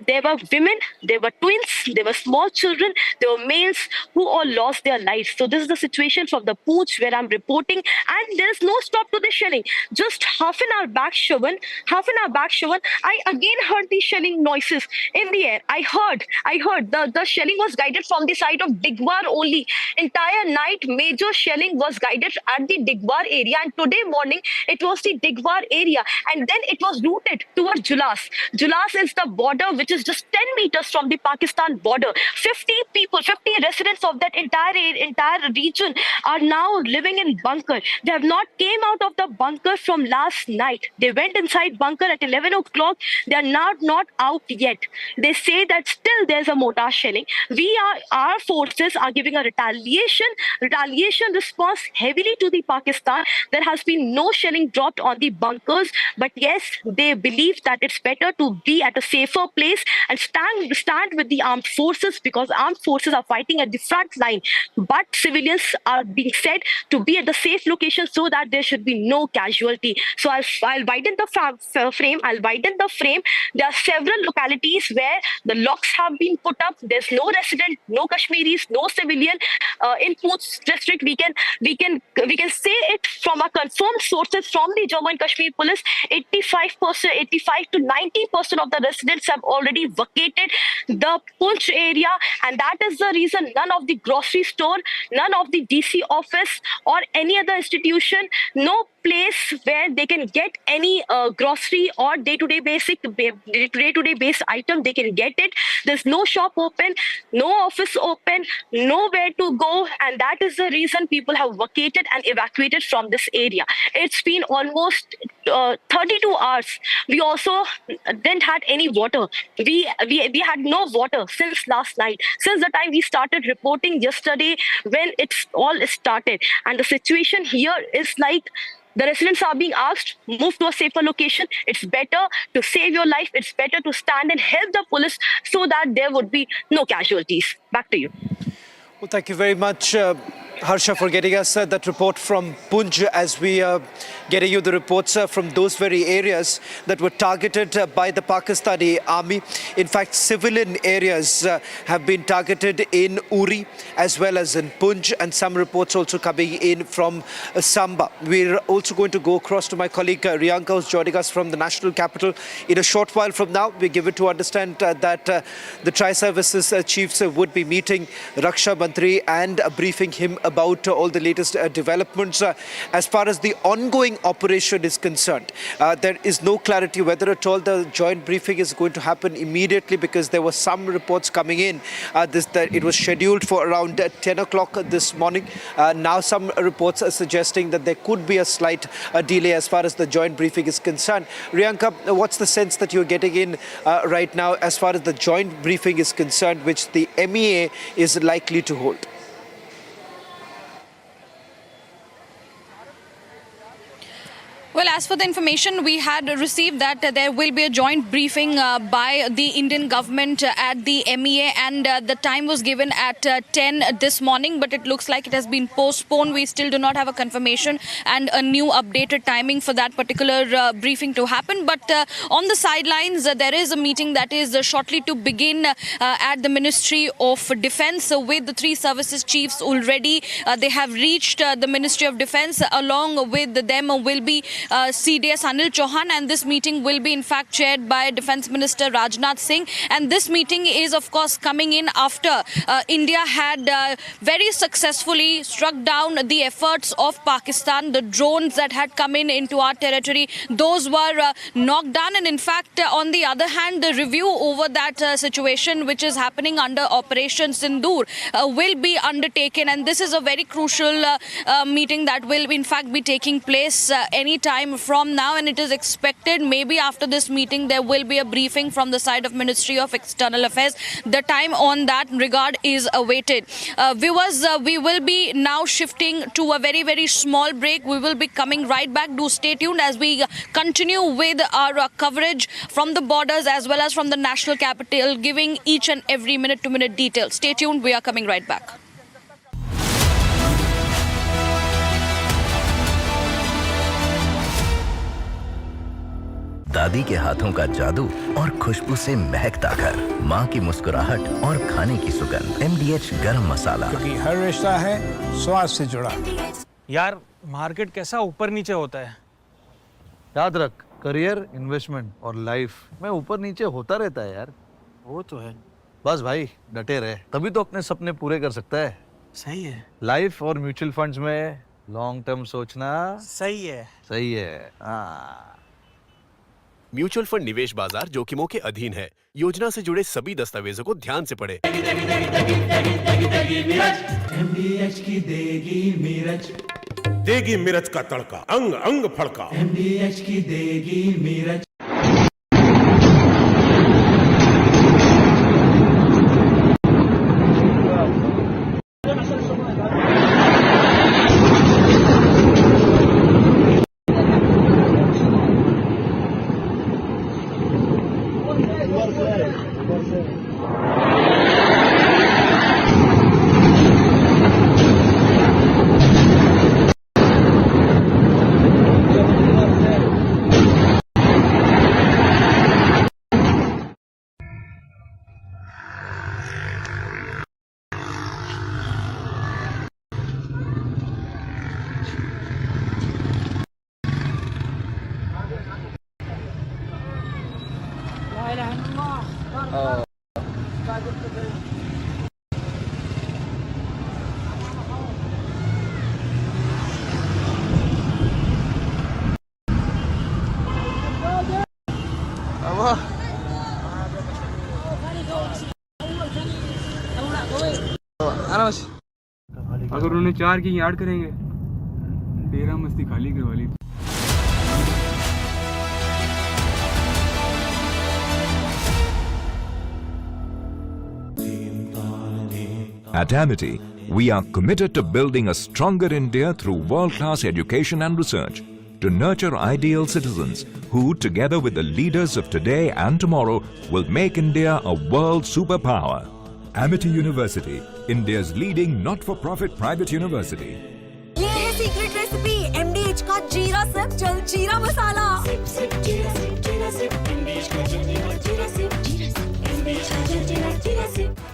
There were women, there were twins, there were small children, there were males who all lost their lives. So this is the situation from the Poonch where I'm reporting, and there is no stop to the shelling. Just half an hour back, Shravan, I again heard the shelling noises in the air. I heard the shelling was guided from the side of Digwar only. Entire night, major shelling was guided at the Digwar area, and today morning it was the Digwar area, and then it was routed towards Julas. Julas is the border which is just 10 meters from the Pakistan border. 50 residents of that entire region are now living in bunker. They have not came out of the bunker from last night. They went inside bunker at 11 o'clock. They are not out yet. They say that still there's a mortar shelling. Our forces are giving a retaliation response heavily to the Pakistan. There has been no shelling dropped on the bunkers, but yes, they believe that it's better to be at a safer place and stand with the armed forces because armed forces are fighting at the front line. But civilians are being said to be at the safe location so that there should be no casualty. So I'll widen the frame. There are several localities where the locks have been put up. There's no resident, no Kashmiris, no civilian. In Poonch district, we can say it from our confirmed sources from the Jammu and Kashmir police. 85 to 90% of the residents have already vacated the Punch area, and that is the reason none of the grocery store, none of the DC office or any other institution, no place where they can get any grocery or day-to-day based item, they can get it. There's no shop open, no office open, nowhere to go, and that is the reason people have vacated and evacuated from this area. It's been almost 32 hours. We also didn't had any water. We had no water since last night, since the time we started reporting yesterday when it's all started. And the situation here is like the residents are being asked, move to a safer location. It's better to save your life. It's better to stand and help the police so that there would be no casualties. Back to you. Well, thank you very much, Harsha, for getting us that report from Punj, as we are getting you the reports from those very areas that were targeted by the Pakistani army. In fact, civilian areas have been targeted in Uri as well as in Punj, and some reports also coming in from Samba. We're also going to go across to my colleague Riyanka, who's joining us from the national capital. In a short while from now, we're given to understand that the tri-services chiefs would be meeting Raksha Mantri and briefing him about all the latest developments. As far as the ongoing operation is concerned, there is no clarity whether at all the joint briefing is going to happen immediately, because there were some reports coming in that it was scheduled for around 10 o'clock this morning. Now some reports are suggesting that there could be a slight delay as far as the joint briefing is concerned. Riyanka, what's the sense that you're getting in right now as far as the joint briefing is concerned, which the MEA is likely to hold? Well, as for the information we had received, that there will be a joint briefing by the Indian government at the MEA, and the time was given at 10 this morning, but it looks like it has been postponed. We still do not have a confirmation and a new updated timing for that particular briefing to happen. But on the sidelines, there is a meeting that is shortly to begin at the Ministry of Defence with the three services chiefs already. They have reached the Ministry of Defence. Along with them will be CDS Anil Chauhan, and this meeting will be in fact chaired by Defence Minister Rajnath Singh. And this meeting is of course coming in after India had very successfully struck down the efforts of Pakistan. The drones that had come into our territory, those were knocked down, and in fact on the other hand, the review over that situation which is happening under Operation Sindoor will be undertaken, and this is a very crucial meeting that will in fact be taking place any time from now, and it is expected maybe after this meeting there will be a briefing from the side of Ministry of External Affairs. The time on that regard is awaited. Viewers, we will be now shifting to a very, very small break. We will be coming right back. Do stay tuned as we continue with our coverage from the borders as well as from the national capital, giving each and every minute-to-minute details. Stay tuned. We are coming right back. दादी के हाथों का जादू और खुशबू से महकता घर, माँ की मुस्कुराहट और खाने की सुगंध। MDH गरम मसाला, क्योंकि हर रिश्ता है स्वाद से जुड़ा। यार मार्केट कैसा ऊपर नीचे होता है। याद रख, करियर, इन्वेस्टमेंट और लाइफ में ऊपर नीचे होता रहता है यार। वो तो है। बस भाई डटे रहे, तभी तो अपने सपने पूरे कर सकता है। सही है। लाइफ और म्यूचुअल फंड्स में लॉन्ग टर्म सोचना सही है। सही है। हाँ। म्यूचुअल फंड निवेश बाजार जोखिमों के अधीन है। योजना से जुड़े सभी दस्तावेजों को ध्यान से पढ़ें। MDH की देगी मिर्च, देगी मिर्च का तड़का, अंग अंग फड़का। MDH की देगी मिर्च। अगर उन्होंने 4 की यार्ड करेंगे, डेरा मस्ती खाली करवा ली। At Amity, we are committed to building a stronger India through world-class education and research, to nurture ideal citizens who, together with the leaders of today and tomorrow, will make India a world superpower. Amity University, India's leading not-for-profit private university. ये है secret recipe MDH का जीरा SIP जल जीरा मसाला। SIP SIP जीरा SIP MDH का जल जीरा सिप MDH का जल जीरा SIP.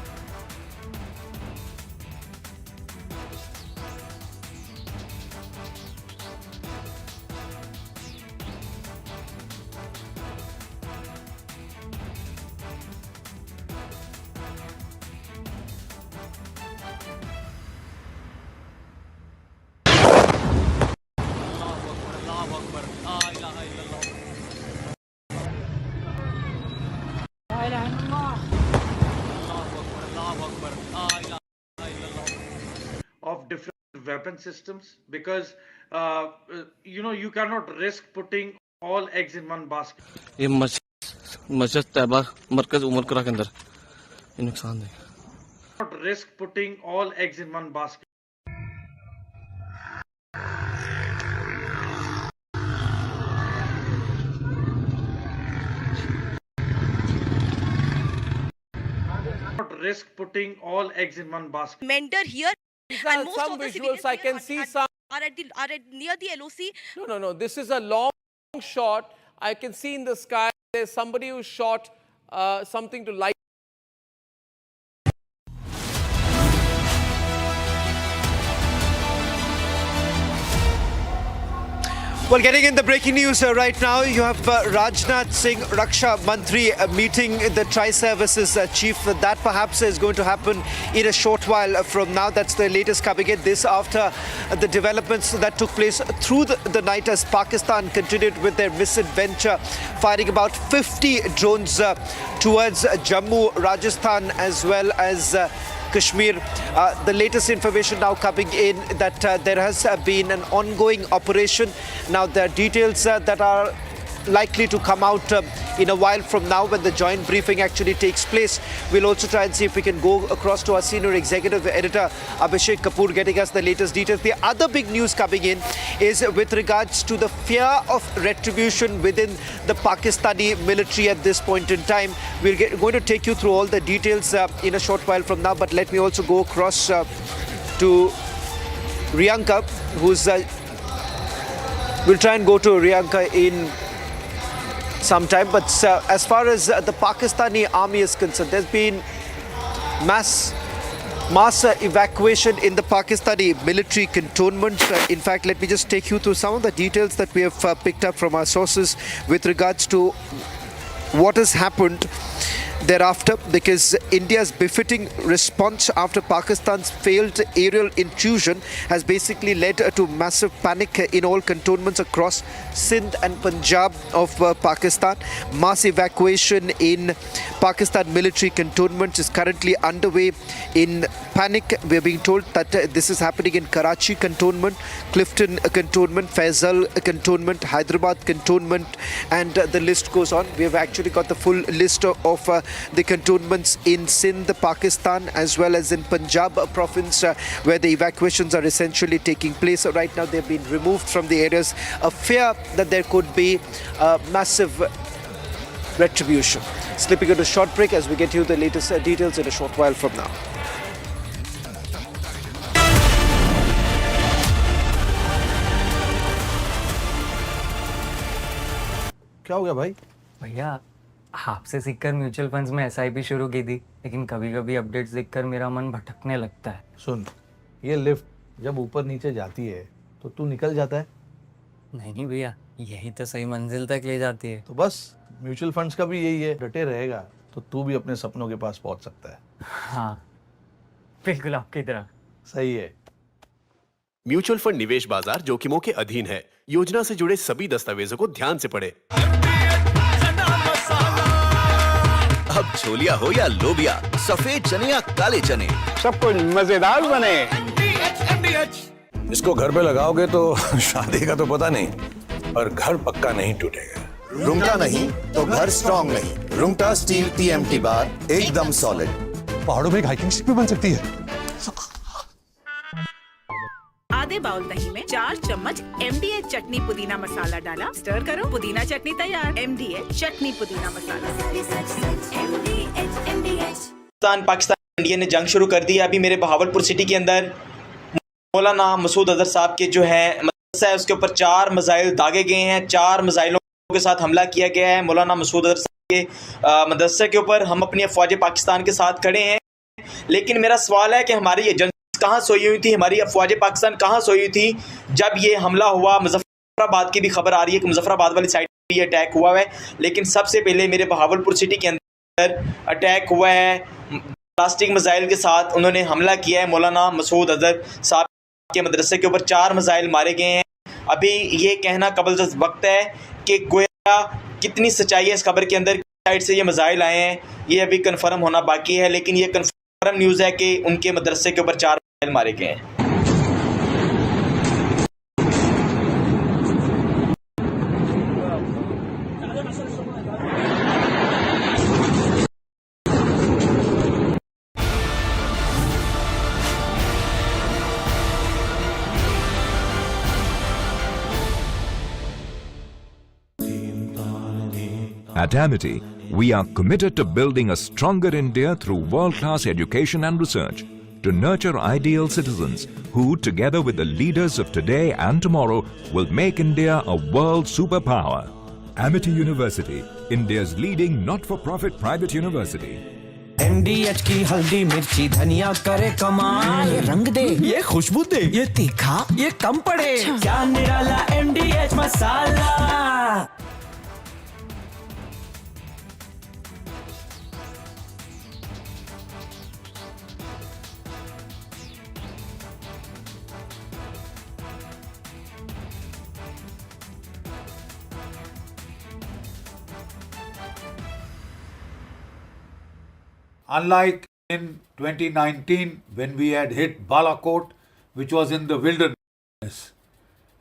Of different weapon systems, because you cannot risk putting all eggs in one basket. ये मस्जिद तैयबा मरकज उमर करा के अंदर ये नुकसान है। Not risk putting all eggs in one basket. Not risk putting all eggs in one basket. Mentor here. And most some of the visuals I can see some are near the LOC. no this is a long shot. I can see in the sky there's somebody who shot something to light. Well, getting in the breaking news right now, you have Rajnath Singh, Raksha Mantri, meeting the Tri-Services Chief. That perhaps is going to happen in a short while from now. That's the latest coming in. This after the developments that took place through the night as Pakistan continued with their misadventure, firing about 50 drones towards Jammu, Rajasthan, as well as Kashmir. The latest information now coming in that there has been an ongoing operation. Now there are details that are likely to come out in a while from now when the joint briefing actually takes place. We'll also try and see if we can go across to our senior executive editor Abhishek Kapoor getting us the latest details. The other big news coming in is with regards to the fear of retribution within the Pakistani military at this point in time. We're going to take you through all the details in a short while from now, but let me also go across to Riyanka, who's we'll try and go to Riyanka in some time, but as far as the Pakistani army is concerned, there's been mass evacuation in the Pakistani military cantonment. In fact, let me just take you through some of the details that we have picked up from our sources with regards to what has happened thereafter, because India's befitting response after Pakistan's failed aerial intrusion has basically led to massive panic in all cantonments across Sindh and Punjab of Pakistan. Mass evacuation in Pakistan military cantonments is currently underway in panic. We are being told that this is happening in Karachi cantonment, Clifton cantonment, Faisal cantonment, Hyderabad cantonment, and the list goes on. We have actually got the full list of the cantonments in Sindh, Pakistan, as well as in Punjab province, where the evacuations are essentially taking place. Right now, they've been removed from the areas of fear that there could be massive retribution. Slipping into a short break as we get you the latest details in a short while from now. क्या हो गया भाई? भैया आपसे सीखकर mutual funds में SIP शुरू की थी, लेकिन कभी कभी अपडेट्स देखकर मेरा मन भटकने लगता है। सुन, ये लिफ्ट जब ऊपर नीचे जाती है तो तू निकल जाता है। नहीं भैया, यही तो सही मंजिल तक ले जाती है। तो बस म्यूचुअल फंड्स का भी यही है, डटे रहेगा तो तू भी अपने सपनों के पास पहुंच सकता है। हाँ, बिल्कुल आपकी तरह। सही है। म्यूचुअल फंड निवेश बाजार जोखिमों के अधीन है। योजना से जुड़े सभी दस्तावेजों को ध्यान से पढ़ें। अब छोलिया हो या लोबिया, सफेद चने या काले चने, सब कुछ मजेदार बने। MDH। इसको घर पे लगाओगे तो शादी का तो पता नहीं, पर घर पक्का नहीं टूटेगा। रुंगटा नहीं तो घर स्ट्रॉन्ग नहीं। रुंगटा स्टील TMT बार एकदम सॉलिड। पहाड़ों में एक हाइकिंग स्टिक भी बन सकती है। आधे बाउल दही में 4 चम्मच MDH चटनी पुदीना मसाला डाला, स्टर करो, पुदीना चटनी तैयार। MDH चटनी पुदीना मसाला। पाकिस्तान इंडिया ने जंग शुरू कर दी है। अभी मेरे बहावलपुर सिटी के अंदर मौलाना मसूद अजहर साहब के जो है मदरसा है उसके ऊपर 4 मिसाइल दागे गए हैं। 4 मिसाइलों के साथ हमला किया गया है मौलाना मसूद अजहर साहब के मदरसे के ऊपर। हम अपनी अफवाज पाकिस्तान के साथ खड़े हैं, लेकिन मेरा सवाल है कि हमारी ये जंग कहाँ सोई हुई थी, हमारी अफवाज पाकिस्तान कहाँ सोई हुई थी जब ये हमला हुआ। मुजफ्फराबाद की भी खबर आ रही है कि मुजफ्फराबाद वाली साइड पर ये अटैक हुआ है, लेकिन सबसे पहले मेरे बहावलपुर सिटी के अंदर अटैक हुआ है। प्लास्टिक मिसाइल के साथ उन्होंने हमला किया है। मौलाना मसूद अजहर साहब के मदरसे के ऊपर 4 मिसाइल मारे गए हैं। अभी ये कहना कबल वक्त है कि गोया कितनी सच्चाई है इस खबर के अंदर, साइड से ये मिसाइल आए हैं, ये अभी कन्फर्म होना बाकी है। लेकिन ये कन्फर्म न्यूज़ है कि उनके मदरसे के ऊपर 4 मिसाइल मारे गए हैं। At Amity, we are committed to building a stronger India through world-class education and research to nurture ideal citizens who, together with the leaders of today and tomorrow, will make India a world superpower. Amity University, India's leading not-for-profit private university. MDH की हल्दी मिर्ची धनिया करे कमाल, ये रंग दे, ये खुशबू दे, ये तीखा, ये कम पड़े, क्या निराला MDH masala. Unlike in 2019 when we had hit Balakot, which was in the wilderness,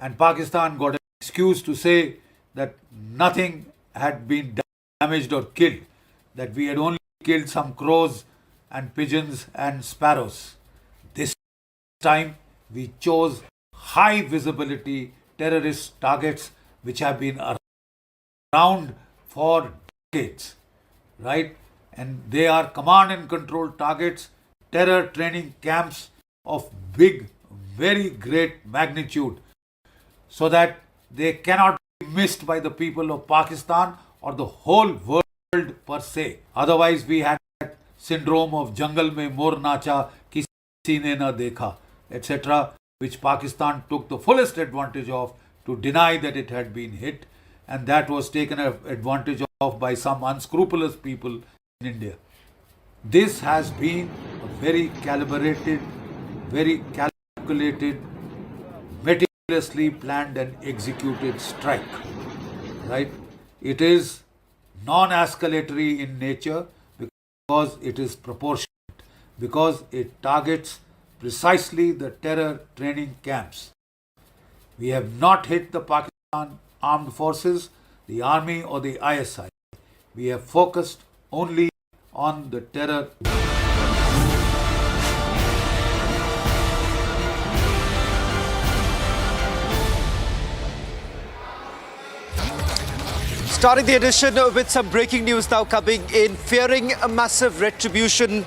and Pakistan got an excuse to say that nothing had been damaged or killed, that we had only killed some crows and pigeons and sparrows. This time we chose high visibility terrorist targets which have been around for decades, right? And they are command and control targets, terror training camps of big, very great magnitude, so that they cannot be missed by the people of Pakistan or the whole world per se. Otherwise, we had that syndrome of jungle mein mor nacha, kisi ne na dekha, etc., which Pakistan took the fullest advantage of to deny that it had been hit, and that was taken advantage of by some unscrupulous people in India. This has been a very calibrated, very calculated, meticulously planned and executed strike, right? It is non-escalatory in nature because it is proportionate, because it targets precisely the terror training camps. We have not hit the Pakistan armed forces, the army or the ISI. We have focused only on the terror. Starting the edition with some breaking news now coming in. Fearing a massive retribution,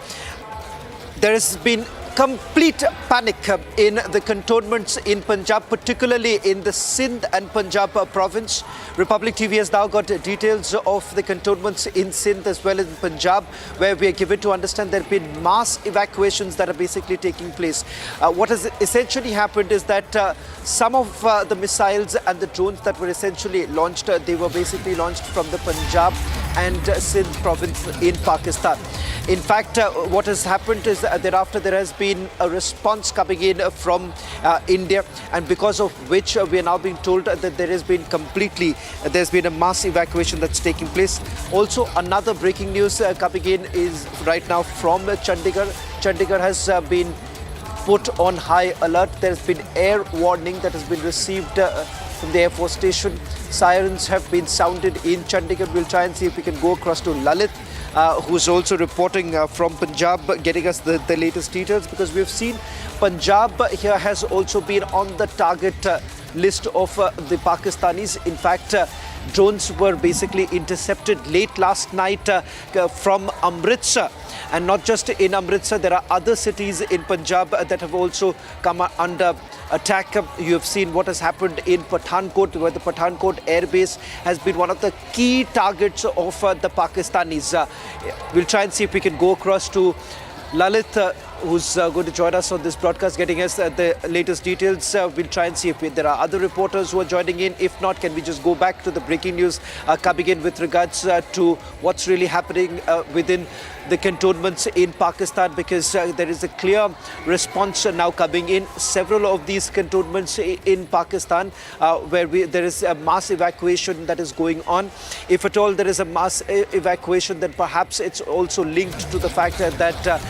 there has been complete panic in the cantonments in Punjab, particularly in the Sindh and Punjab province. Republic TV has now got details of the cantonments in Sindh as well as in Punjab, where we are given to understand there have been mass evacuations that are basically taking place. What has essentially happened is that some of the missiles and the drones that were essentially launched, they were basically launched from the Punjab and Sindh province in Pakistan. In fact, what has happened is that thereafter there has been a response coming in from India, and because of which we are now being told that there has been there's been a mass evacuation that's taking place. Also, another breaking news coming in is right now from Chandigarh. Chandigarh has been put on high alert. There's been air warning that has been received from the Air Force Station. Sirens have been sounded in Chandigarh. We'll try and see if we can go across to Lalit, who's also reporting from Punjab, getting us the latest details, because we've seen Punjab here has also been on the target list of the Pakistanis. In fact, drones were basically intercepted late last night from Amritsar. And not just in Amritsar, there are other cities in Punjab that have also come under attack. You have seen what has happened in Pathankot, where the Pathankot Air Base has been one of the key targets of the Pakistanis. We'll try and see if we can go across to Lalit, who's going to join us on this broadcast, getting us the latest details. We'll try and see if there are other reporters who are joining in. If not, can we just go back to the breaking news coming in with regards to what's really happening within the cantonments in Pakistan, because there is a clear response now coming in. Several of these cantonments in Pakistan where there is a mass evacuation that is going on. If at all there is a mass evacuation, then perhaps it's also linked to the fact that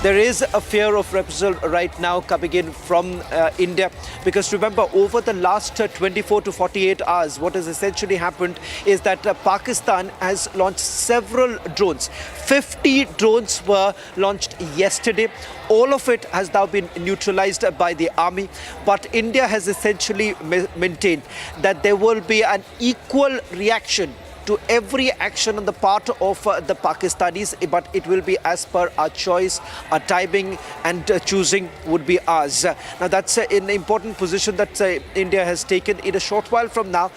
there is a fear of reprisal right now coming in from India, because remember, over the last 24 to 48 hours, what has essentially happened is that Pakistan has launched several drones. 50 drones were launched yesterday. All of it has now been neutralized by the army, but India has essentially maintained that there will be an equal reaction to every action on the part of the Pakistanis, but it will be as per our choice, our timing, and choosing would be ours. Now that's an important position that India has taken. In a short while from now,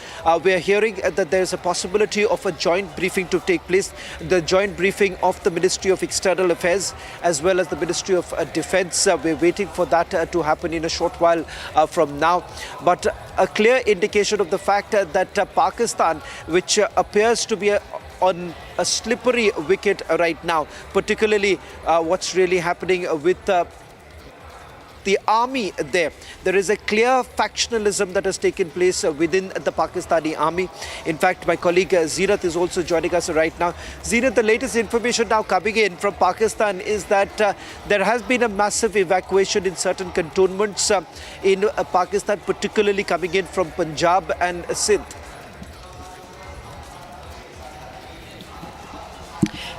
we are hearing that there is a possibility of a joint briefing to take place. The joint briefing of the Ministry of External Affairs as well as the Ministry of Defence. We're waiting for that to happen in a short while from now. But a clear indication of the fact that Pakistan, which appears to be on a slippery wicket right now, particularly what's really happening with the army there. There is a clear factionalism that has taken place within the Pakistani army. In fact, my colleague Zeenat is also joining us right now. Zeenat, the latest information now coming in from Pakistan is that there has been a massive evacuation in certain cantonments in Pakistan, particularly coming in from Punjab and Sindh.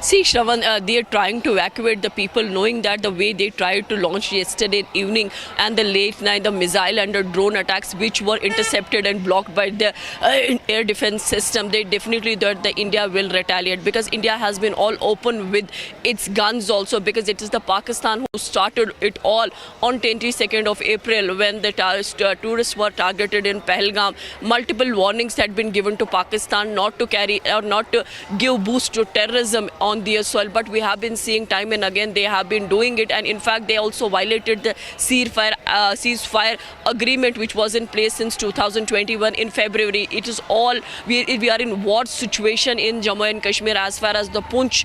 See, Shravan, they are trying to evacuate the people, knowing that the way they tried to launch yesterday evening and the late night, the missile and the drone attacks which were intercepted and blocked by the air defense system, they definitely thought that India will retaliate, because India has been all open with its guns also, because it is the Pakistan who started it all on 22nd of April when the tourists were targeted in Pahalgam. Multiple warnings had been given to Pakistan not to carry or not to give boost to terrorism on their soil, but we have been seeing time and again they have been doing it, and in fact they also violated the ceasefire agreement which was in place since 2021 in February. It is all, we are in war situation in Jammu and Kashmir. As far as the Poonch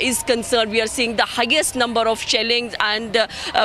is concerned, we are seeing the highest number of shellings, and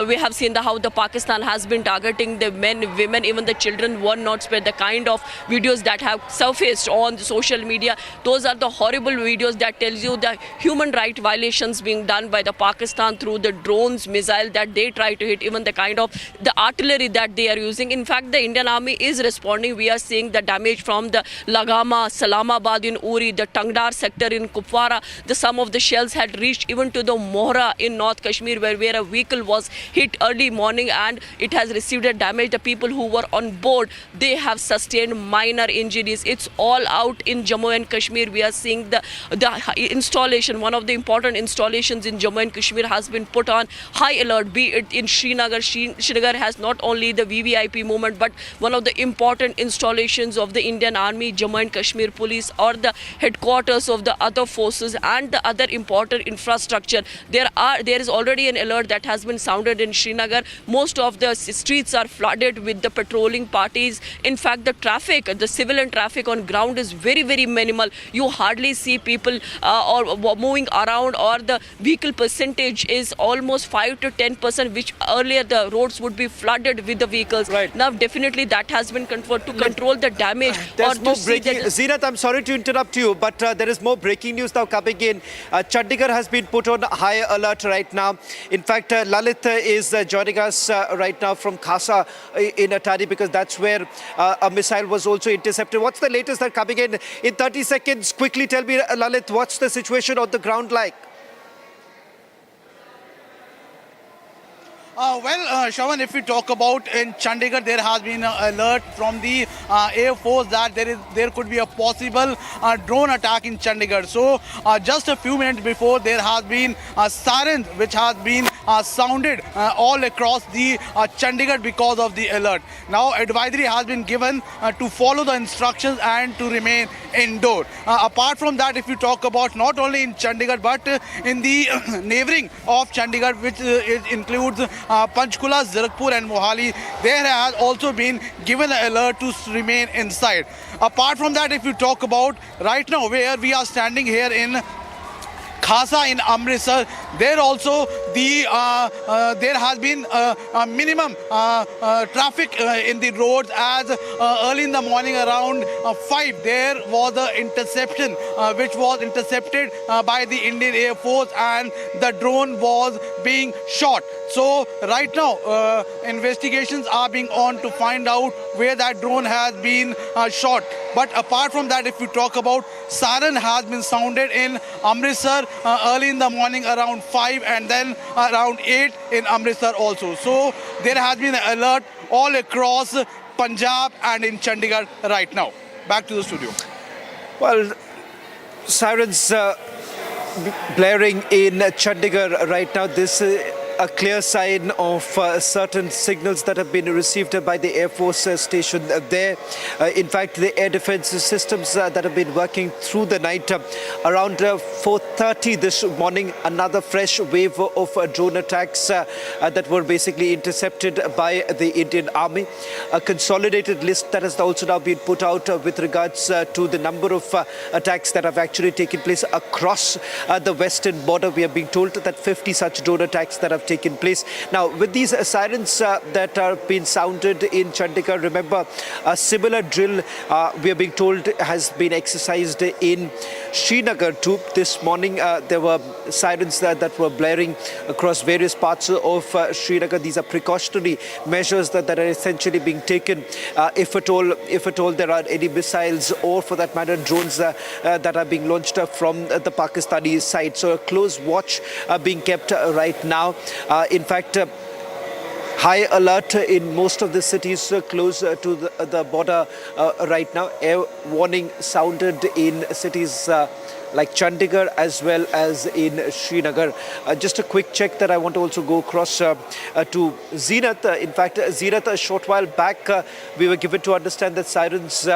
we have seen how the Pakistan has been targeting the men, women, even the children were not spared. The kind of videos that have surfaced on social media, those are the horrible videos that tells you the human right violations being done by the Pakistan through the drones, missile that they try to hit, even the kind of the artillery that they are using. In fact, the Indian army is responding. We are seeing the damage from the Lagama, Salamabad in Uri, the Tangdar sector in Kupwara. Some of the shells had reached even to the Mohra in North Kashmir, where a vehicle was hit early morning and it has received a damage. The people who were on board, they have sustained minor injuries. It's all out in Jammu and Kashmir. We are seeing the installation, one of the important installations in Jammu and Kashmir has been put on high alert, be it in Srinagar. Srinagar has not only the VVIP movement, but one of the important installations of the Indian Army, Jammu and Kashmir Police, or the headquarters of the other forces and the other important infrastructure. There is already an alert that has been sounded in Srinagar. Most of the streets are flooded with the patrolling parties. In fact, the traffic, the civilian traffic on ground is very, very minimal. You hardly see people or moving around, or the vehicle percentage is almost 5 to 10%, which earlier the roads would be flooded with the vehicles. Right. Now definitely that has been controlled to control the damage. There's more breaking. Zeenat, I'm sorry to interrupt you, but there is more breaking news now coming in. Chandigarh has been put on high alert right now. In fact, Lalit is joining us right now from Khasa in Atari, because that's where a missile was also intercepted. What's the latest that coming in? In 30 seconds, quickly tell me, Lalit, what's the situation on the ground like? Shravan, if we talk about in Chandigarh, there has been an alert from the Air Force that there could be a possible drone attack in Chandigarh. So just a few minutes before, there has been a siren which has been sounded all across the Chandigarh because of the alert. Now advisory has been given to follow the instructions and to remain indoor. Apart from that, if you talk about not only in Chandigarh but in the neighboring of Chandigarh, which it includes Panchkula, Zirakpur and Mohali, there has also been given an alert to remain inside. Apart from that, if you talk about right now where we are standing here in Khasa in Amritsar, there also there has been a minimum traffic in the roads, as early in the morning around 5 there was an interception which was intercepted by the Indian Air Force, and the drone was being shot. So right now investigations are being on to find out where that drone has been shot. But apart from that, if you talk about, siren has been sounded in Amritsar early in the morning around 5 and then around 8 in Amritsar also. So there has been an alert all across Punjab and in Chandigarh right now. Back to the studio. Well, sirens blaring in Chandigarh right now. This a clear sign of certain signals that have been received by the Air Force station there. In fact, the air defense systems that have been working through the night. Around 4:30 this morning, another fresh wave of drone attacks that were basically intercepted by the Indian Army. A consolidated list that has also now been put out with regards to the number of attacks that have actually taken place across the western border. We are being told that 50 such drone attacks that have taken place. Now, with these sirens that are being sounded in Chandigarh, remember a similar drill we are being told has been exercised in Srinagar too. This morning there were sirens that were blaring across various parts of Srinagar. These are precautionary measures that are essentially being taken if at all there are any missiles or, for that matter, drones that are being launched from the Pakistani side. So a close watch being kept right now. In fact, high alert in most of the cities close to the border right now. Air warning sounded in cities like Chandigarh as well as in Srinagar. Just a quick check that I want to also go across to Zeenat. In fact, Zeenat, a short while back, we were given to understand that sirens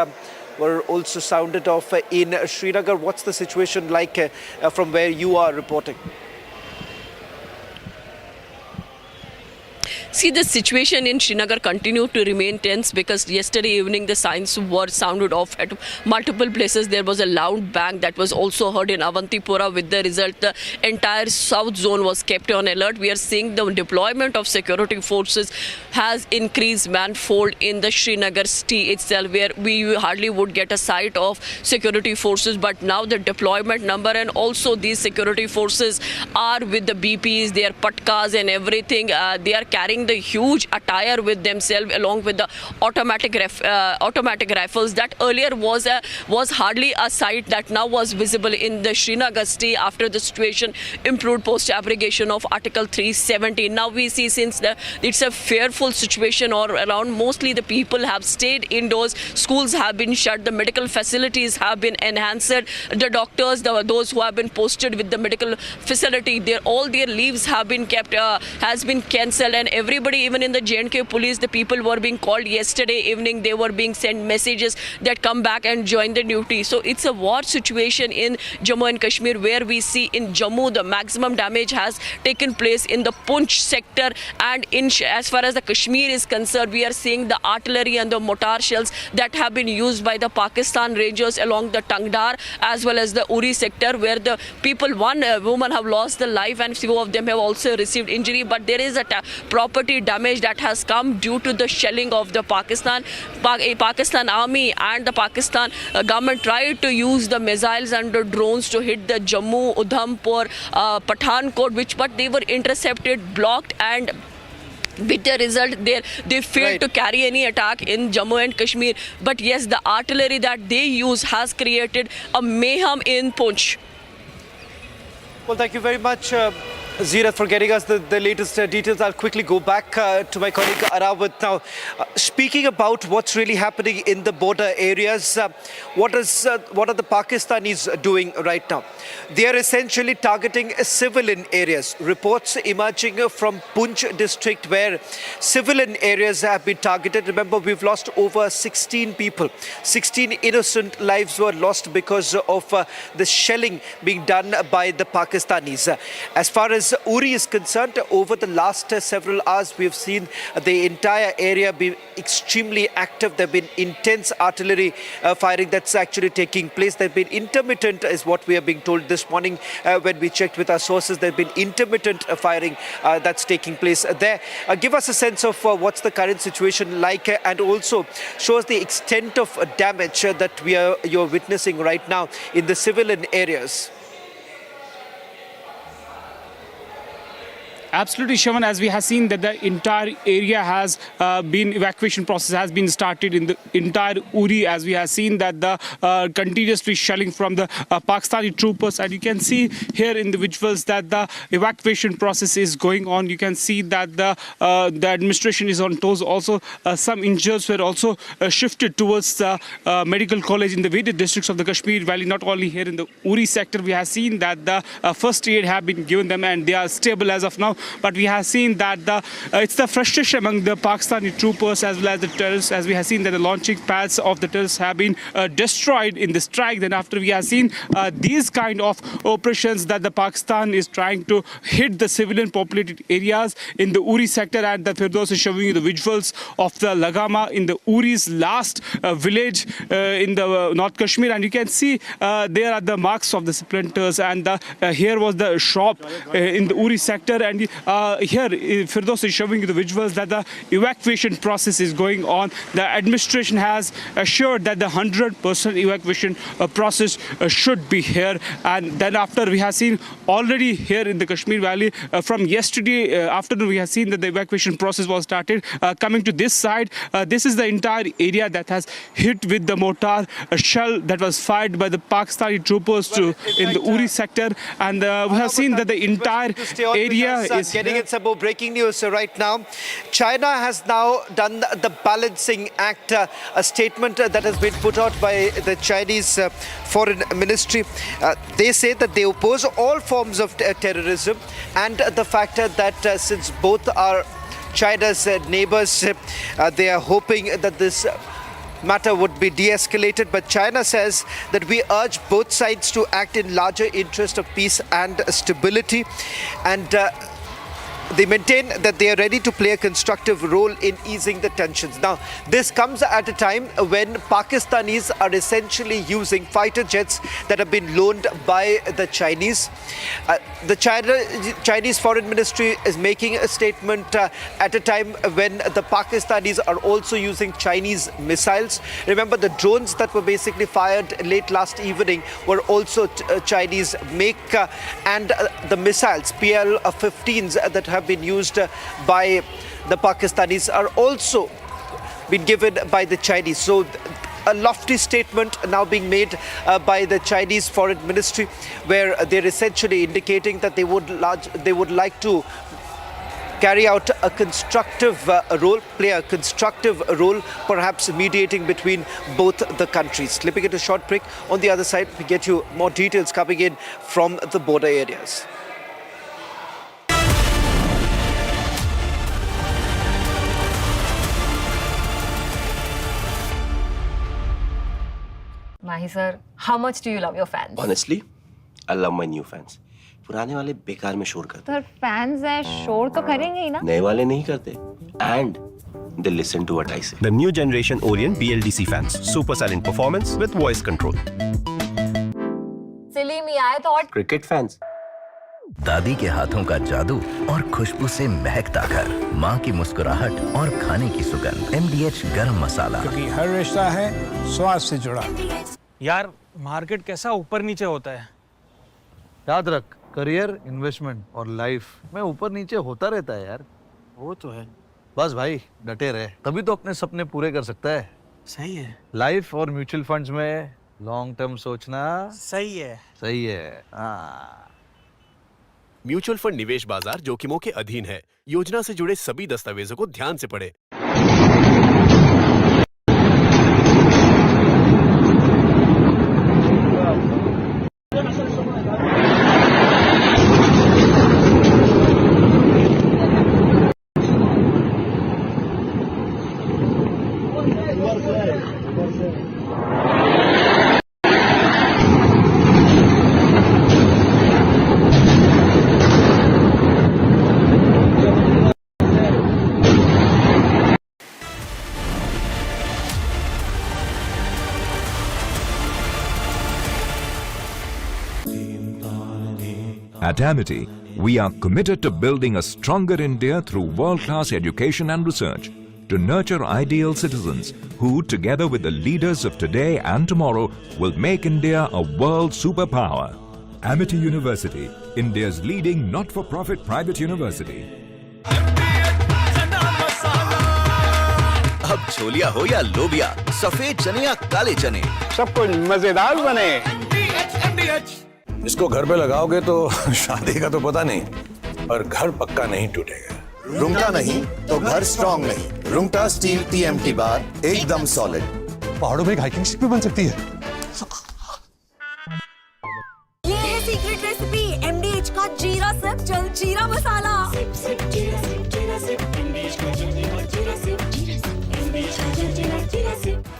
were also sounded off in Srinagar. What's the situation like from where you are reporting? See, the situation in Srinagar continued to remain tense because yesterday evening the sirens were sounded off at multiple places. There was a loud bang that was also heard in Avantipura. With the result, the entire south zone was kept on alert. We are seeing the deployment of security forces has increased manifold in the Srinagar city itself, where we hardly would get a sight of security forces. But now the deployment number, and also these security forces are with the BPs, their patkas and everything. They are carrying the huge attire with themselves, along with the automatic rifles that earlier was hardly a sight that now was visible in the Srinagar city after the situation improved post abrogation of Article 370. Now we see, since it's a fearful situation all around, mostly the people have stayed indoors. Schools have been shut, the medical facilities have been enhanced, the doctors, those who have been posted with the medical facility, all their leaves have been kept, has been cancelled, and every everybody, even in the J&K police, the people were being called yesterday evening. They were being sent messages that come back and join the duty. So it's a war situation in Jammu and Kashmir, where we see in Jammu the maximum damage has taken place in the Poonch sector, and as far as the Kashmir is concerned, we are seeing the artillery and the mortar shells that have been used by the Pakistan Rangers along the Tangdar as well as the Uri sector, where the people, one woman have lost their life and few of them have also received injury. But there is a property damage that has come due to the shelling of the Pakistan army, and the Pakistan government tried to use the missiles and the drones to hit the Jammu, Udhampur, Pathankot, but they were intercepted, blocked, and with the result, they failed to carry any attack in Jammu and Kashmir. But yes, the artillery that they use has created a mayhem in Poonch. Well, thank you very much, Zira, for getting us the latest details. I'll quickly go back to my colleague Arawat now. Speaking about what's really happening in the border areas, what are the Pakistanis doing right now? They are essentially targeting civilian areas. Reports emerging from Poonch district where civilian areas have been targeted. Remember, we've lost over 16 people. 16 innocent lives were lost because of the shelling being done by the Pakistanis. As far as Uri is concerned, over the last several hours, we have seen the entire area be extremely active. There have been intense artillery firing that's actually taking place. There have been intermittent, is what we are being told this morning when we checked with our sources. There have been intermittent firing that's taking place there. Give us a sense of what's the current situation like, and also show us the extent of damage that you're witnessing right now in the civilian areas. Absolutely, Shavan. As we have seen that the entire area has been, evacuation process has been started in the entire Uri, as we have seen that the continuously shelling from the Pakistani troopers, and you can see here in the visuals that the evacuation process is going on. You can see that the administration is on toes. Also, some injuries were also shifted towards the medical college in the various districts of the Kashmir Valley. Not only here in the Uri sector, we have seen that the first aid have been given them and they are stable as of now. But we have seen that it's the frustration among the Pakistani troopers as well as the terrorists, as we have seen that the launching pads of the terrorists have been destroyed in the strike. Then after we have seen these kind of operations that the Pakistan is trying to hit the civilian populated areas in the Uri sector, and the Firdaus is showing you the visuals of the Lagama in the Uri's last village in the North Kashmir, and you can see there are the marks of the splinters, and here was the shop in the Uri sector, and here Firdaus is showing you the visuals that the evacuation process is going on. The administration has assured that the 100% evacuation process should be here, and then after we have seen already here in the Kashmir Valley from yesterday afternoon, we have seen that the evacuation process was started. Coming to this side, this is the entire area that has hit with the mortar shell that was fired by the Pakistani troopers in the Uri sector, and we have seen that the entire area is getting in some more breaking news right now. China has now done the balancing act, a statement that has been put out by the Chinese Foreign Ministry. They say that they oppose all forms of terrorism, and the fact that since both are China's neighbors, they are hoping that this matter would be de-escalated. But China says that we urge both sides to act in larger interest of peace and stability, and they maintain that they are ready to play a constructive role in easing the tensions. Now, this comes at a time when Pakistanis are essentially using fighter jets that have been loaned by the Chinese. The Chinese Foreign Ministry is making a statement at a time when the Pakistanis are also using Chinese missiles. Remember, the drones that were basically fired late last evening were also Chinese make, and the missiles, PL-15s that have been used by the Pakistanis are also been given by the Chinese. So a lofty statement now being made by the Chinese Foreign Ministry, where they're essentially indicating that they would like to carry out a constructive role, play a constructive role, perhaps mediating between both the countries. Clipping it a short break. On the other side, we get you more details coming in from the border areas. Mahi sir, how much do you love your fans? Honestly, I love my new fans. पुराने वाले बेकार में शोर करते Sir, fans है शोर तो करेंगे ही ना? नए वाले नहीं करते and they listen to what I say. The new generation Orient BLDC fans. Super silent performance with voice control. Silly me, I thought Cricket fans. दादी के हाथों का जादू और खुशबू से महकता घर, माँ की मुस्कुराहट और खाने की सुगंध। MDH गरम मसाला, क्योंकि हर रिश्ता है स्वाद से जुड़ा। यार मार्केट कैसा ऊपर नीचे होता है। याद रख, करियर, इन्वेस्टमेंट और लाइफ में ऊपर नीचे होता रहता है यार। वो तो है। बस भाई डटे रहे, तभी तो अपने सपने पूरे कर सकता है। सही है। लाइफ और म्यूचुअल फंड्स में लॉन्ग टर्म सोचना सही है। सही है। हाँ। म्यूचुअल फंड निवेश बाजार जोखिमों के अधीन है। योजना से जुड़े सभी दस्तावेजों को ध्यान से पढ़ें। At Amity, we are committed to building a stronger India through world-class education and research to nurture ideal citizens who, together with the leaders of today and tomorrow, will make India a world superpower. Amity University, India's leading not-for-profit private university. अब छोलिया हो या लोबिया, सफेद चने या काले चने, सब कुछ मजेदार बने। इसको घर पे लगाओगे तो शादी का तो पता नहीं, पर घर पक्का नहीं टूटेगा। रुंगटा नहीं तो घर स्ट्रॉन्ग नहीं। रुंगटा स्टील TMT बार एकदम सॉलिड। पहाड़ों में एक हाइकिंग स्टिक भी बन सकती है। ये है सीक्रेट रेसिपी MDH का जीरा सिप जल जीरा मसाला। सिप सिप जीरा सिप जीरा सिप MDH का जल जीरा सिप MDH का जल जीरा SIP.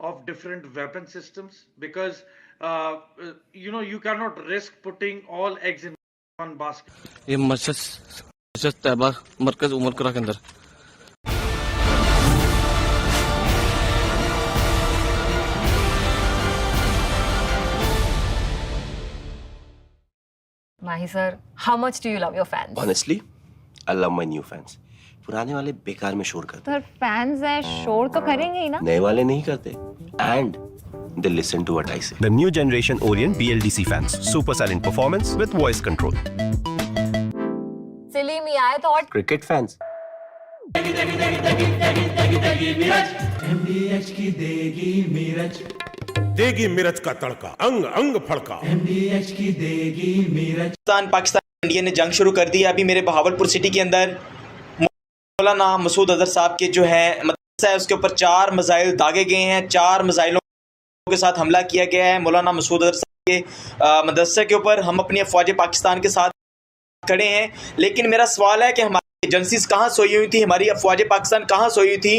Of different weapon systems, because you cannot risk putting all eggs in one basket. ये मस्जिद तैयबा मरकज उमर करा के अंदर। Mahi sir, how much do you love your fans? Honestly, I love my new fans. पुराने वाले बेकार में शोर करते Sir, fans है शोर तो करेंगे ही ना? नए वाले नहीं करते and they listen to what I say. The new generation Orient BLDC fans. Super silent performance with voice control. Silly me, I thought Cricket fans. MDH की देगी मिर्च, देगी मिर्च का तड़का, अंग अंग फड़का। MDH की देगी मिर्च। पाकिस्तान इंडिया ने जंग शुरू कर दी है। अभी मेरे बहावलपुर सिटी के अंदर मौलाना मसूद अजहर साहब के जो है मदरसा है उसके ऊपर 4 मिसाइल दागे गए हैं। 4 मिसाइलों के साथ हमला किया गया है मौलाना मसूद अजहर साहब के मदरसे के ऊपर। हम अपनी अफवाज पाकिस्तान के साथ खड़े हैं, लेकिन मेरा सवाल है कि हमारी एजेंसीज कहाँ सोई हुई थी, हमारी अफवाज पाकिस्तान कहाँ सोई हुई थी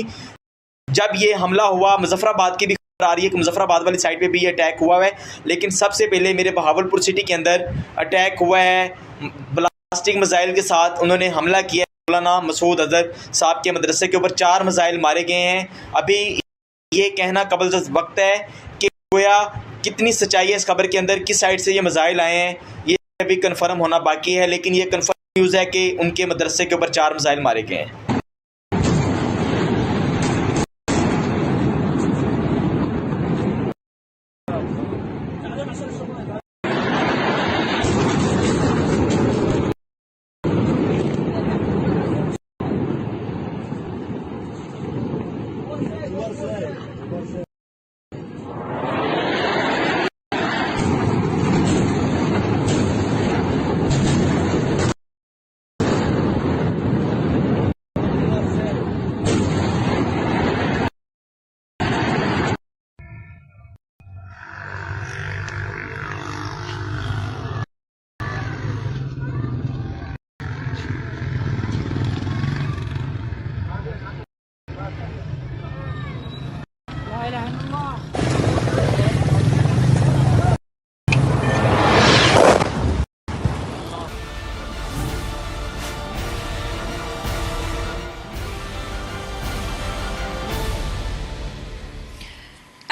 जब ये हमला हुआ। मुजफ्फराबाद की भी खबर आ रही है कि मुजफ्फराबाद वाली साइड पे भी ये अटैक हुआ है, लेकिन सबसे पहले मेरे बहावलपुर सिटी के अंदर अटैक हुआ है ब्लास्टिक मिसाइल के साथ। उन्होंने हमला किया मौलाना मसूद अजहर साहब के मदरसे के ऊपर 4 मिसाइल मारे गए हैं। अभी ये कहना कबल वक्त है कि गोया कितनी सच्चाई है इस खबर के अंदर, किस साइड से ये मिसाइल आए हैं, ये अभी कंफर्म होना बाकी है। लेकिन ये कंफर्म न्यूज़ है कि उनके मदरसे के ऊपर 4 मिसाइल मारे गए हैं।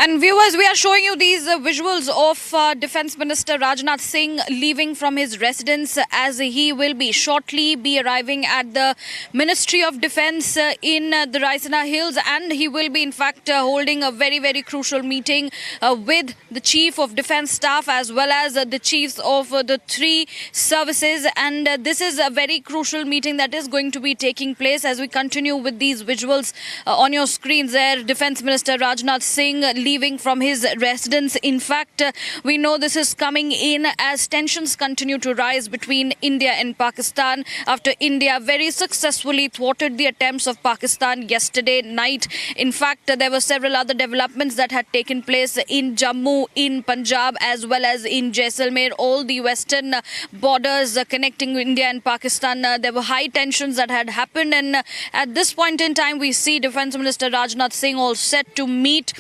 And viewers, we are showing you these visuals of Defence Minister Rajnath Singh leaving from his residence as he will be shortly be arriving at the Ministry of Defence in the Raisina Hills, and he will be in fact holding a very crucial meeting with the Chief of Defence Staff as well as the chiefs of the three services, and this is a very crucial meeting that is going to be taking place as we continue with these visuals on your screens there. Defence Minister Rajnath Singh leaving from his residence. In fact, we know this is coming in as tensions continue to rise between India and Pakistan after India very successfully thwarted the attempts of Pakistan yesterday night. In fact, there were several other developments that had taken place in Jammu, in Punjab as well as in Jaisalmer, all the western borders connecting India and Pakistan. There were high tensions that had happened, and at this point in time we see Defence Minister Rajnath Singh all set to meet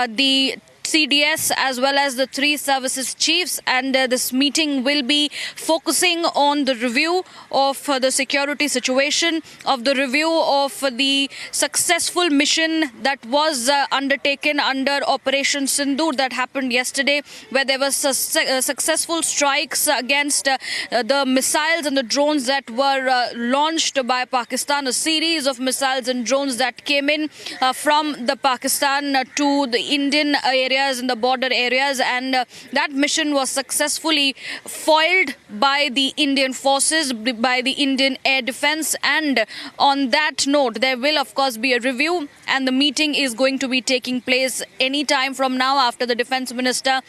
the CDS as well as the three services chiefs, and this meeting will be focusing on the review of the security situation, of the review of the successful mission that was undertaken under Operation Sindoor that happened yesterday, where there was successful strikes against the missiles and the drones that were launched by Pakistan, a series of missiles and drones that came in from the Pakistan to the Indian areas in the border areas, and that mission was successfully foiled by the Indian forces, by the Indian Air Defence. And on that note, there will of course be a review, and the meeting is going to be taking place any time from now after the Defence Minister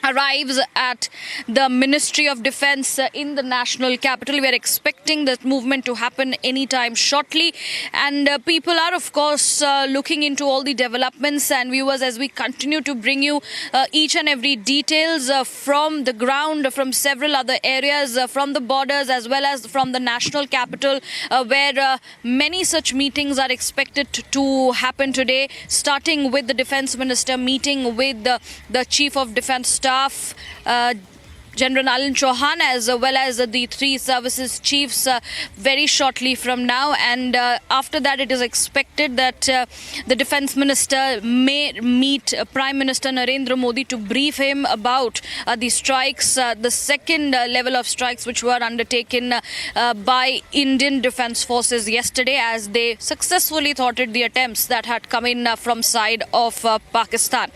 arrives at the Ministry of Defence in the national capital. We are expecting that movement to happen anytime shortly, and people are of course looking into all the developments. And viewers, as we continue to bring you each and every details from the ground, from several other areas, from the borders as well as from the national capital, where many such meetings are expected to happen today, starting with the Defence Minister meeting with the Chief of Defence Staff, General Alan Chauhan, as well as the three services chiefs very shortly from now. And after that, it is expected that the Defence Minister may meet Prime Minister Narendra Modi to brief him about the strikes, the second level of strikes which were undertaken by Indian Defence Forces yesterday, as they successfully thwarted the attempts that had come in from side of Pakistan.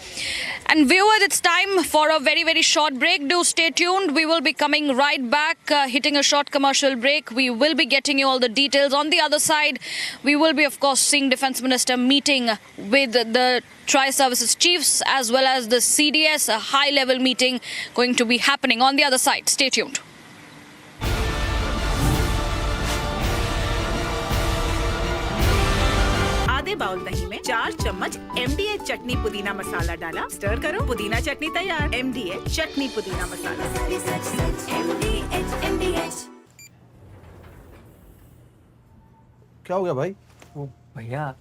And viewers, it's time for a very short break. Do stay tuned. We will be coming right back, hitting a short commercial break. We will be getting you all the details. On the other side, we will be of course seeing Defence Minister meeting with the Tri-Services Chiefs as well as the CDS, a high-level meeting going to be happening on the other side. Stay tuned. आधे bowl दही में 4 चम्मच MDH चटनी पुदीना मसाला डाला, stir करो, पुदीना चटनी तैयार। MDH चटनी पुदीना मसाला। क्या हो गया भाई? भैया,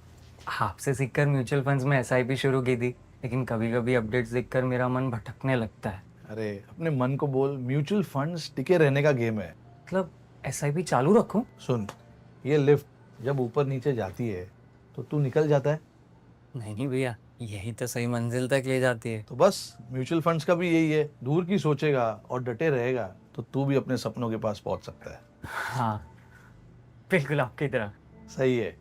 आपसे सीखकर म्यूचुअल फंड्स में SIP शुरू की थी, लेकिन कभी-कभी अपडेट्स देखकर मेरा मन भटकने लगता है। अरे अपने मन को बोल, म्यूचुअल फंड्स टिके रहने का गेम है। मतलब SIP चालू रखूं? सुन, ये लिफ्ट जब ऊपर नीचे जाती है तो तू निकल जाता है। नहीं भैया, यही तो सही मंजिल तक ले जाती है। तो बस म्यूचुअल फंड्स का भी यही है, दूर की सोचेगा और डटे रहेगा तो तू भी अपने सपनों के पास पहुंच सकता है। हाँ, बिल्कुल आपकी तरह। सही है।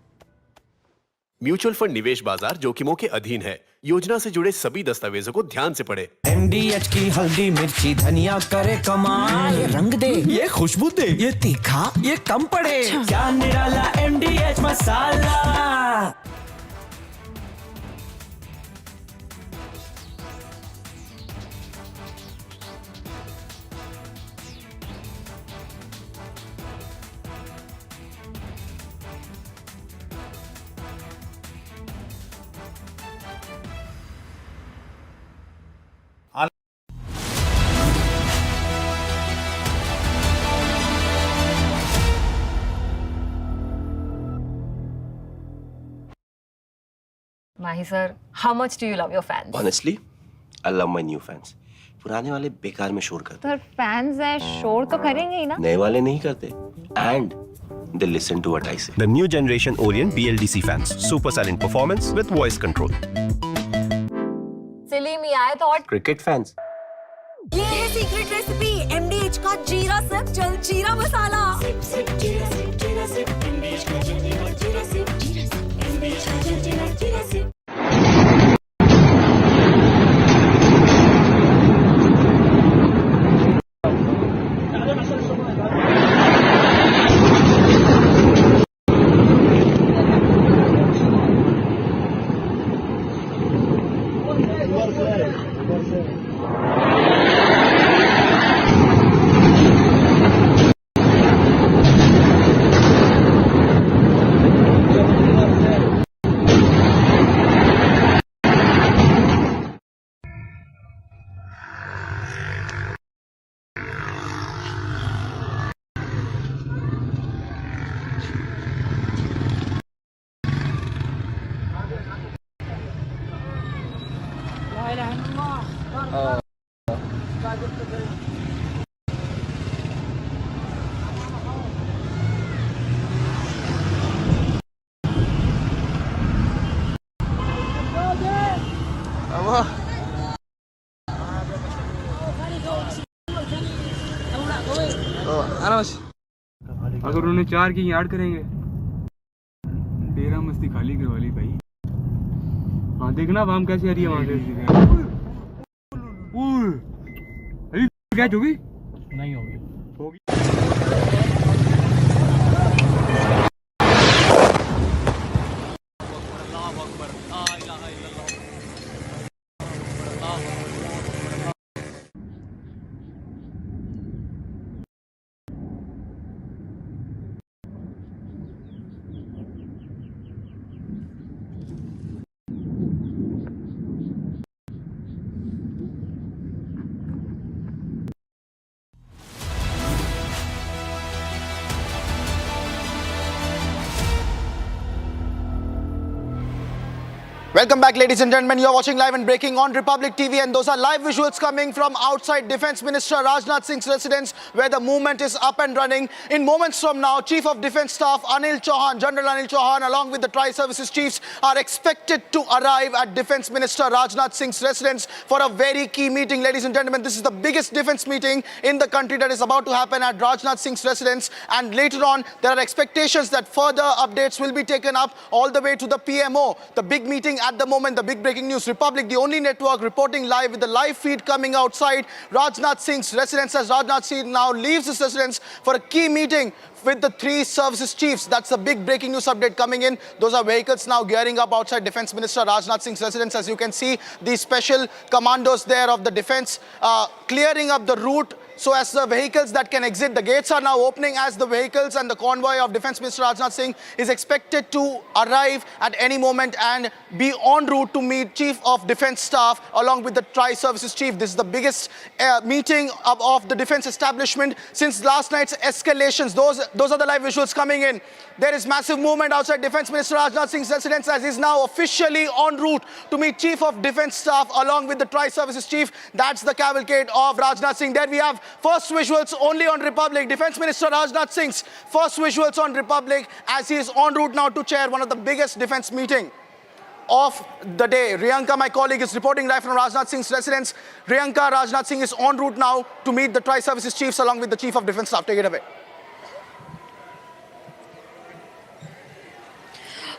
म्यूचुअल फंड निवेश बाजार जोखिमों के अधीन है। योजना से जुड़े सभी दस्तावेजों को ध्यान से पढ़ें। MDH की हल्दी मिर्ची धनिया करे कमाल, ये रंग दे, ये खुशबू दे, ये तीखा, ये कम पड़े, क्या निराला MDH masala. Mahi sir, how much do you love your fans? Honestly, I love my new fans. पुराने वाले बेकार में शोर करते सर फैंस हैं, शोर तो करेंगे ही ना। नए वाले नहीं करते and they listen to what I say. The new generation Orient BLDC fans. Super silent performance with voice control. Say I thought cricket fans ये है सीक्रेट रेसिपी MDH का जीरा सिप जलजीरा मसाला। सिप सिप जीरा सिप जीरा SIP MDH का जलजीरा जीरा SIP MDH का जलजीरा जीरा सिप। अगर उन्होंने 4 की याद करेंगे डेरा मस्ती खाली करवा ली भाई। हाँ देखना वाम कैसे आ रही है वहां से। कैच होगी नहीं होगी। Welcome back, ladies and gentlemen. You're watching live and breaking on Republic TV, and those are live visuals coming from outside Defence Minister Rajnath Singh's residence, where the movement is up and running. In moments from now, Chief of Defence Staff General Anil Chauhan, along with the Tri-Services Chiefs, are expected to arrive at Defence Minister Rajnath Singh's residence for a very key meeting. Ladies and gentlemen, this is the biggest defence meeting in the country that is about to happen at Rajnath Singh's residence, and later on, there are expectations that further updates will be taken up all the way to the PMO. The big meeting at the moment, the big breaking news. Republic, the only network reporting live with the live feed coming outside Rajnath Singh's residence as Rajnath Singh now leaves his residence for a key meeting with the 3 services chiefs. That's the big breaking news update coming in. Those are vehicles now gearing up outside Defence Minister Rajnath Singh's residence. As you can see, the special commandos there of the defence clearing up the route so as the vehicles that can exit. The gates are now opening as the vehicles and the convoy of Defence Minister Rajnath Singh is expected to arrive at any moment and be en route to meet Chief of Defence Staff along with the Tri-Services Chief. This is the biggest meeting of the defence establishment since last night's escalations. Those are the live visuals coming in. There is massive movement outside Defence Minister Rajnath Singh's residence as he's now officially en route to meet Chief of Defence Staff along with the Tri-Services Chief. That's the cavalcade of Rajnath Singh. There we have first visuals only on Republic. Defence Minister Rajnath Singh's first visuals on Republic as he is en route now to chair one of the biggest defence meeting of the day. Riyanka, my colleague, is reporting live from Rajnath Singh's residence. Riyanka, Rajnath Singh is en route now to meet the Tri-Services Chiefs along with the Chief of Defence Staff. Take it away.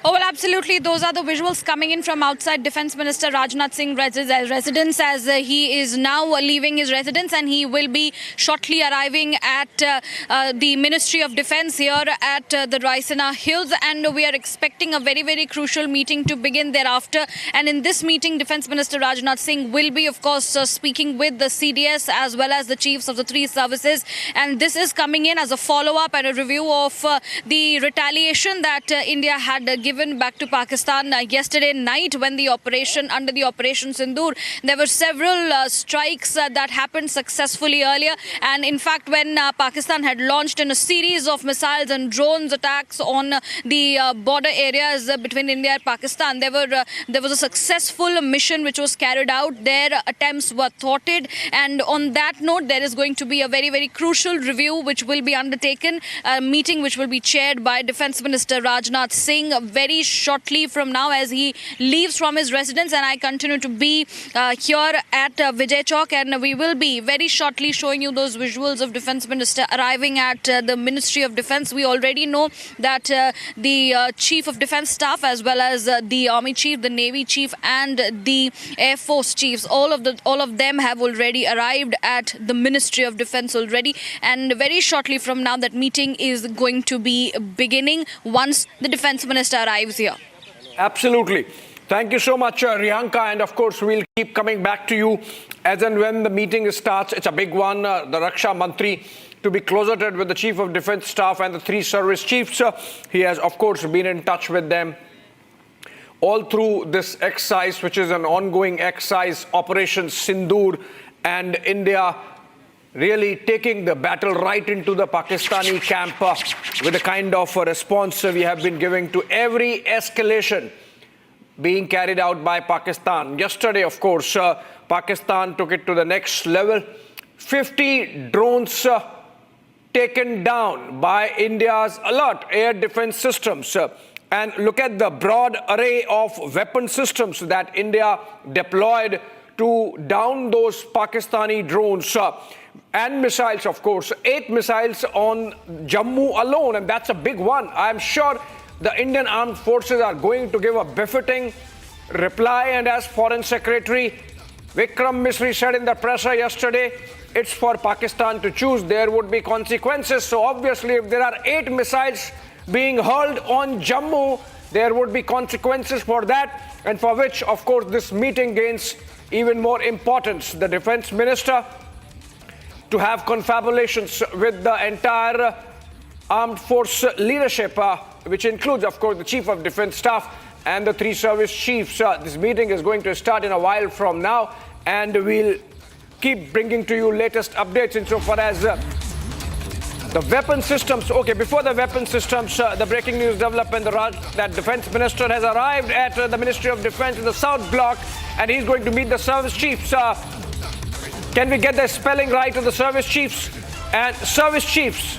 Oh, well, absolutely. Those are the visuals coming in from outside Defence Minister Rajnath Singh residence as he is now leaving his residence and he will be shortly arriving at the Ministry of Defence here at the Raisina Hills, and we are expecting a very, very crucial meeting to begin thereafter. And in this meeting, Defence Minister Rajnath Singh will be, of course, speaking with the CDS as well as the chiefs of the 3 services. And this is coming in as a follow-up and a review of the retaliation that India had given back to Pakistan yesterday night when under the Operation Sindoor, there were several strikes that happened successfully earlier. And in fact, when Pakistan had launched in a series of missiles and drones attacks on the border areas between India and Pakistan, there was a successful mission which was carried out. Their attempts were thwarted, and on that note, there is going to be a very, very crucial review which will be undertaken, a meeting which will be chaired by Defence Minister Rajnath Singh. very shortly from now as he leaves from his residence, and I continue to be here at Vijay Chowk, and we will be very shortly showing you those visuals of Defence Minister arriving at the Ministry of Defence. We already know that the Chief of Defence Staff, as well as the Army Chief, the Navy Chief and the Air Force Chiefs, all of them have already arrived at the Ministry of Defence already, and very shortly from now that meeting is going to be beginning once the Defence Minister arrives here. Absolutely. Thank you so much, Riyanka, and of course we'll keep coming back to you as and when the meeting starts. It's a big one. The Raksha Mantri to be closeted with the Chief of Defence Staff and the 3 service chiefs. He has of course been in touch with them all through this exercise, which is an ongoing exercise, Operation Sindoor, and India really taking the battle right into the Pakistani camp with the kind of response we have been giving to every escalation being carried out by Pakistan. Yesterday, of course, Pakistan took it to the next level. 50 drones taken down by India's alert air defense systems. And look at the broad array of weapon systems that India deployed to down those Pakistani drones and missiles, of course. 8 missiles on Jammu alone, and that's a big one. I'm sure the Indian armed forces are going to give a befitting reply, and as Foreign Secretary Vikram Misri said in the presser yesterday, it's for Pakistan to choose. There would be consequences. So obviously, if there are 8 missiles being hurled on Jammu, there would be consequences for that, and for which, of course, this meeting gains even more importance. The Defence Minister to have confabulations with the entire armed force leadership, which includes, of course, the Chief of Defence Staff and the 3 service chiefs. This meeting is going to start in a while from now, and we'll keep bringing to you latest updates insofar as the weapon systems. Okay, before the weapon systems, the breaking news development, that Defence Minister has arrived at the Ministry of Defence in the South Block, and he's going to meet the service chiefs. Can we get the spelling right of the service chiefs? And service chiefs.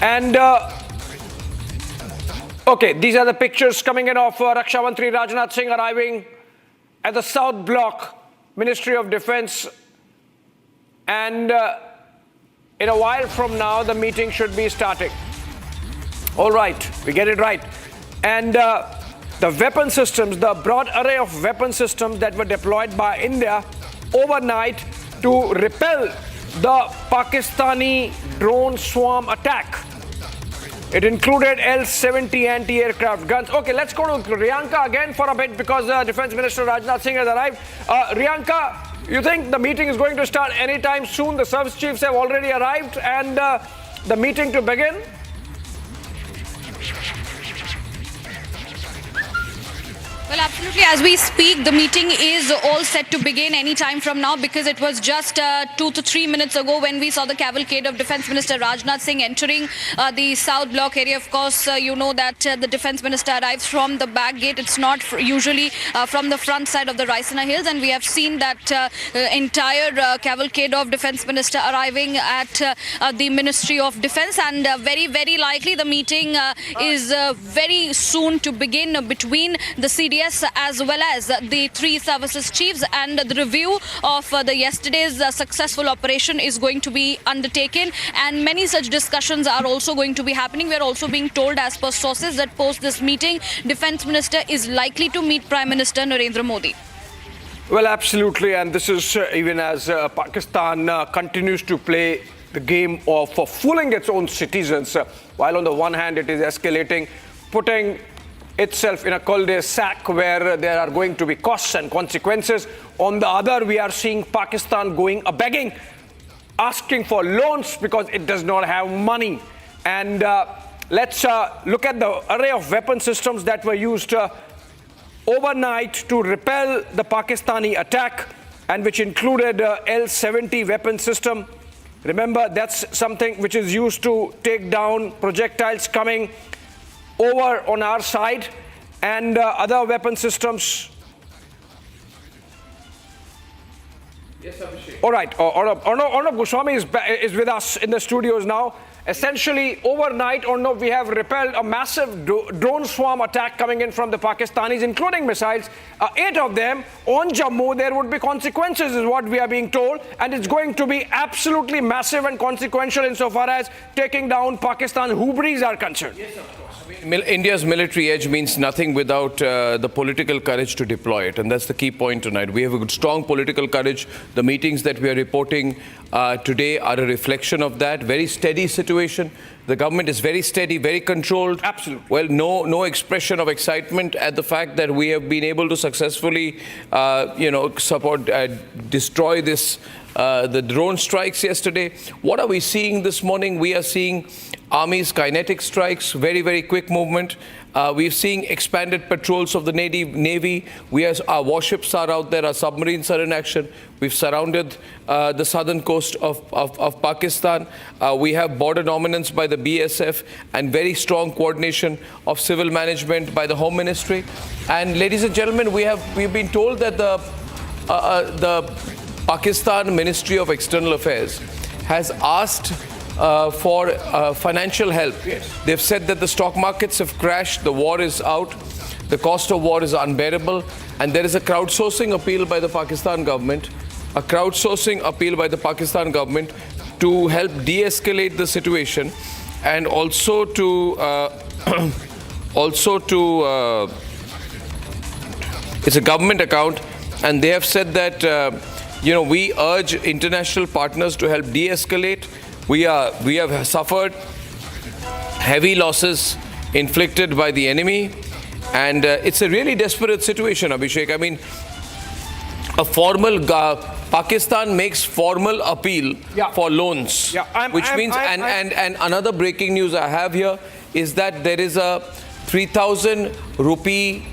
And okay, these are the pictures coming in of Raksha Mantri Rajnath Singh arriving at the South Block, Ministry of Defence. And in a while from now, the meeting should be starting. All right, we get it right. And the weapon systems, the broad array of weapon systems that were deployed by India overnight to repel the Pakistani drone swarm attack. It included L-70 anti-aircraft guns. Okay, let's go to Riyanka again for a bit because Defence Minister Rajnath Singh has arrived. Riyanka, you think the meeting is going to start anytime soon? The service chiefs have already arrived and the meeting to begin? Well, absolutely. As we speak, the meeting is all set to begin any time from now because it was just 2 to 3 minutes ago when we saw the cavalcade of Defence Minister Rajnath Singh entering the South Block area. Of course, you know that the Defence Minister arrives from the back gate. It's not usually from the front side of the Raisina Hills, and we have seen that entire cavalcade of Defence Minister arriving at the Ministry of Defence, and very, very likely the meeting is very soon to begin between the CDS as well as the 3 services chiefs, and the review of the yesterday's successful operation is going to be undertaken, and many such discussions are also going to be happening. We are also being told as per sources that post this meeting, Defence Minister is likely to meet Prime Minister Narendra Modi. Well, absolutely, and this is even as Pakistan continues to play the game of fooling its own citizens, while on the one hand it is escalating, putting itself in a cul-de-sac where there are going to be costs and consequences. On the other, we are seeing Pakistan going a-begging, asking for loans because it does not have money. And let's look at the array of weapon systems that were used overnight to repel the Pakistani attack, and which included L-70 weapon system. Remember, that's something which is used to take down projectiles coming over on our side, and other weapon systems. Yes, Abhishek. All right, Arnab Goswami is with us in the studios now. Essentially, overnight, or no, we have repelled a massive drone swarm attack coming in from the Pakistanis, including missiles. 8 of them on Jammu. There would be consequences, is what we are being told, and it's going to be absolutely massive and consequential insofar as taking down Pakistan's hubris are concerned. Yes, of course. India's military edge means nothing without the political courage to deploy it, and that's the key point tonight. We have a strong political courage. The meetings that we are reporting today are a reflection of that. Very steady situation. The government is very steady, very controlled. Absolutely. Well, no expression of excitement at the fact that we have been able to successfully, destroy this, the drone strikes yesterday. What are we seeing this morning? We are seeing Army's kinetic strikes, very, very quick movement. We're seeing expanded patrols of the Navy. Our warships are out there, our submarines are in action. We've surrounded the southern coast of Pakistan. We have border dominance by the BSF and very strong coordination of civil management by the Home Ministry. And ladies and gentlemen, we've been told that the Pakistan Ministry of External Affairs has asked for financial help. Yes. They've said that the stock markets have crashed, the war is out, the cost of war is unbearable, and there is a crowdsourcing appeal by the Pakistan government, to help de-escalate the situation, and also to it's a government account, and they have said that we urge international partners to help de-escalate. We have suffered heavy losses inflicted by the enemy, and it's a really desperate situation, Abhishek. I mean, Pakistan makes formal appeal for loans, which means another breaking news I have here is that there is a 3,000 rupee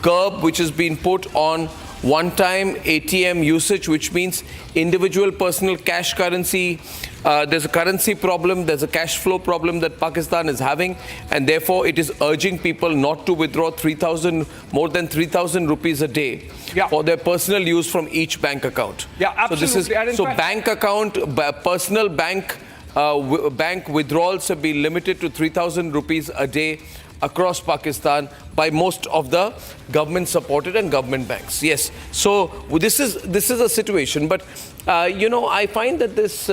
curb which has been put on one-time ATM usage, which means individual personal cash currency. There's a currency problem, there's a cash flow problem that Pakistan is having, and therefore it is urging people not to withdraw more than 3,000 rupees a day for their personal use from each bank account. Yeah, absolutely. So bank account, personal bank withdrawals have been limited to 3,000 rupees a day across Pakistan by most of the government-supported and government banks. Yes. So this is a situation, but I find that this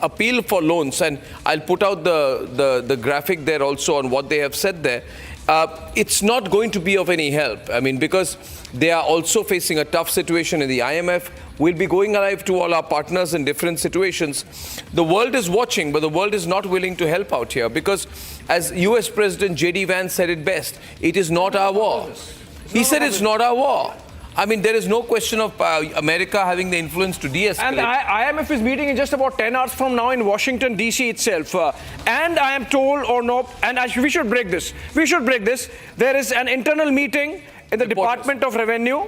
appeal for loans, and I'll put out the graphic there also on what they have said there. It's not going to be of any help. I mean, because they are also facing a tough situation in the IMF. We'll be going live to all our partners in different situations. The world is watching, but the world is not willing to help out here because, as US President JD Vance said it best, it is not our war. He said it's not our war. I mean, there is no question of America having the influence to de-escalate. And the IMF is meeting in just about 10 hours from now in Washington, D.C. itself. And I am told, or no, and we should break this. We should break this. There is an internal meeting in the Department of Revenue.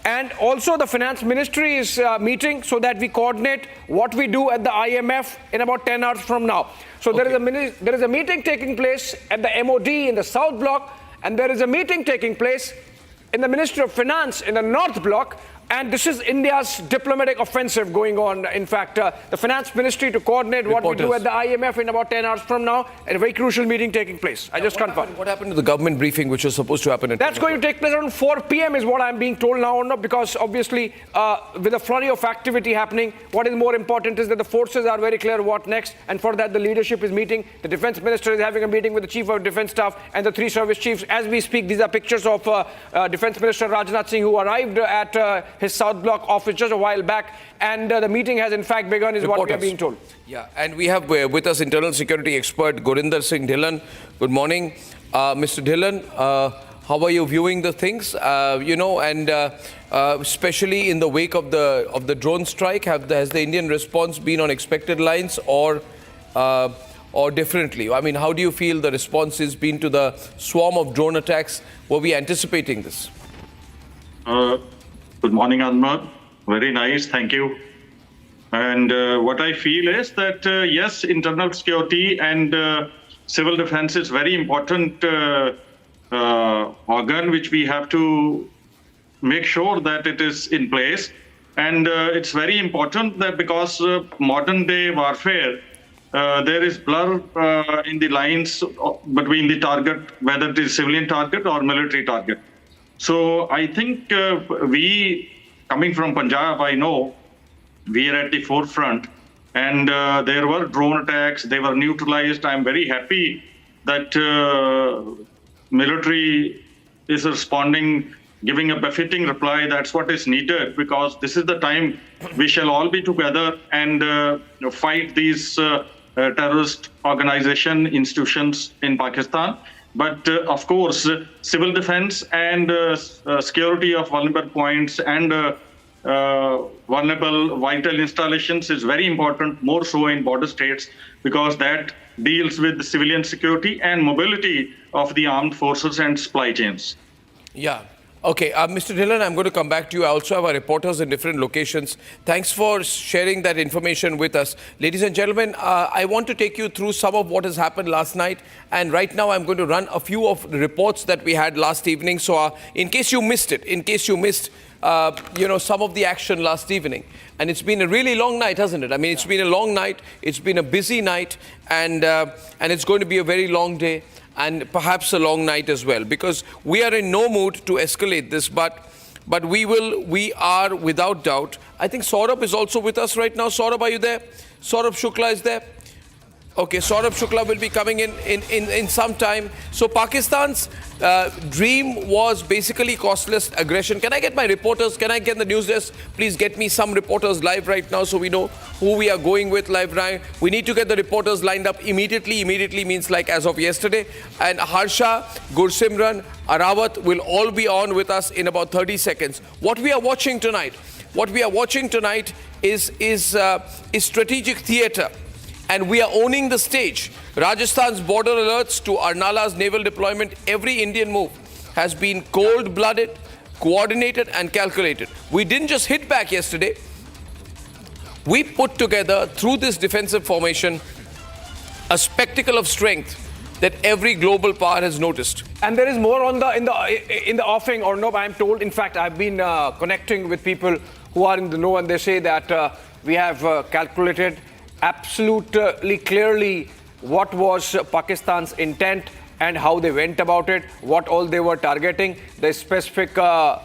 And also the Finance Ministry is meeting so that we coordinate what we do at the IMF in about 10 hours from now. So there is a meeting taking place at the MOD in the South Block, and there is a meeting taking place in the Ministry of Finance in the North Block. And this is India's diplomatic offensive going on. In fact, the Finance Ministry to coordinate what we do at the IMF in about 10 hours from now, and a very crucial meeting taking place. I just confirmed. What happened to the government briefing, which was supposed to happen at That's going to take place around 4 p.m. is what I'm being told now, because obviously with a flurry of activity happening, what is more important is that the forces are very clear what next, and for that the leadership is meeting. The Defence Minister is having a meeting with the Chief of Defence Staff and the 3 service chiefs. As we speak, these are pictures of Defence Minister Rajnath Singh, who arrived at his South Block office just a while back, and the meeting has in fact begun, is what we are being told. Yeah, and we have with us internal security expert Gurinder Singh Dhillon. Good morning, Mr. Dhillon. How are you viewing the things? Especially in the wake of the drone strike, has the Indian response been on expected lines or differently? I mean, how do you feel the response has been to the swarm of drone attacks? Were we anticipating this? Good morning, Ahmad. Very nice, thank you. And what I feel is that, yes, internal security and civil defense is very important organ, which we have to make sure that it is in place. And it's very important that because modern day warfare, there is blur in the lines between the target, whether it is civilian target or military target. So I think we, coming from Punjab, I know we are at the forefront, and there were drone attacks, they were neutralized. I'm very happy that military is responding, giving a befitting reply. That's what is needed, because this is the time we shall all be together and fight these terrorist organization institutions in Pakistan. But of course, civil defense and security of vulnerable points and vulnerable vital installations is very important, more so in border states, because that deals with the civilian security and mobility of the armed forces and supply chains. Yeah. Okay, Mr. Dhillon, I'm going to come back to you. I also have our reporters in different locations. Thanks for sharing that information with us. Ladies and gentlemen, I want to take you through some of what has happened last night. And right now, I'm going to run a few of the reports that we had last evening. So in case you missed it, some of the action last evening. And it's been a really long night, hasn't it? I mean, it's been a long night. It's been a busy night. And it's going to be a very long day. And perhaps a long night as well, because we are in no mood to escalate this, but we are without doubt. I think Saurabh is also with us right now. Saurabh, are you there? Saurabh Shukla is there. Okay, Saurabh Shukla will be coming in some time. So Pakistan's dream was basically costless aggression. Can I get my reporters? Can I get the news desk? Please get me some reporters live right now so we know who we are going with live now. We need to get the reporters lined up immediately. Immediately means like as of yesterday. And Harsha, Gursimran, Arawat will all be on with us in about 30 seconds. What we are watching tonight is strategic theatre. And we are owning the stage. Rajasthan's border alerts to Arnala's naval deployment. Every Indian move has been cold-blooded, coordinated and calculated. We didn't just hit back yesterday. We put together, through this defensive formation, a spectacle of strength that every global power has noticed. And there is more on in the offing, or no, I'm told. In fact, I've been connecting with people who are in the know, and they say that we have calculated absolutely clearly what was Pakistan's intent and how they went about it, what all they were targeting, the specific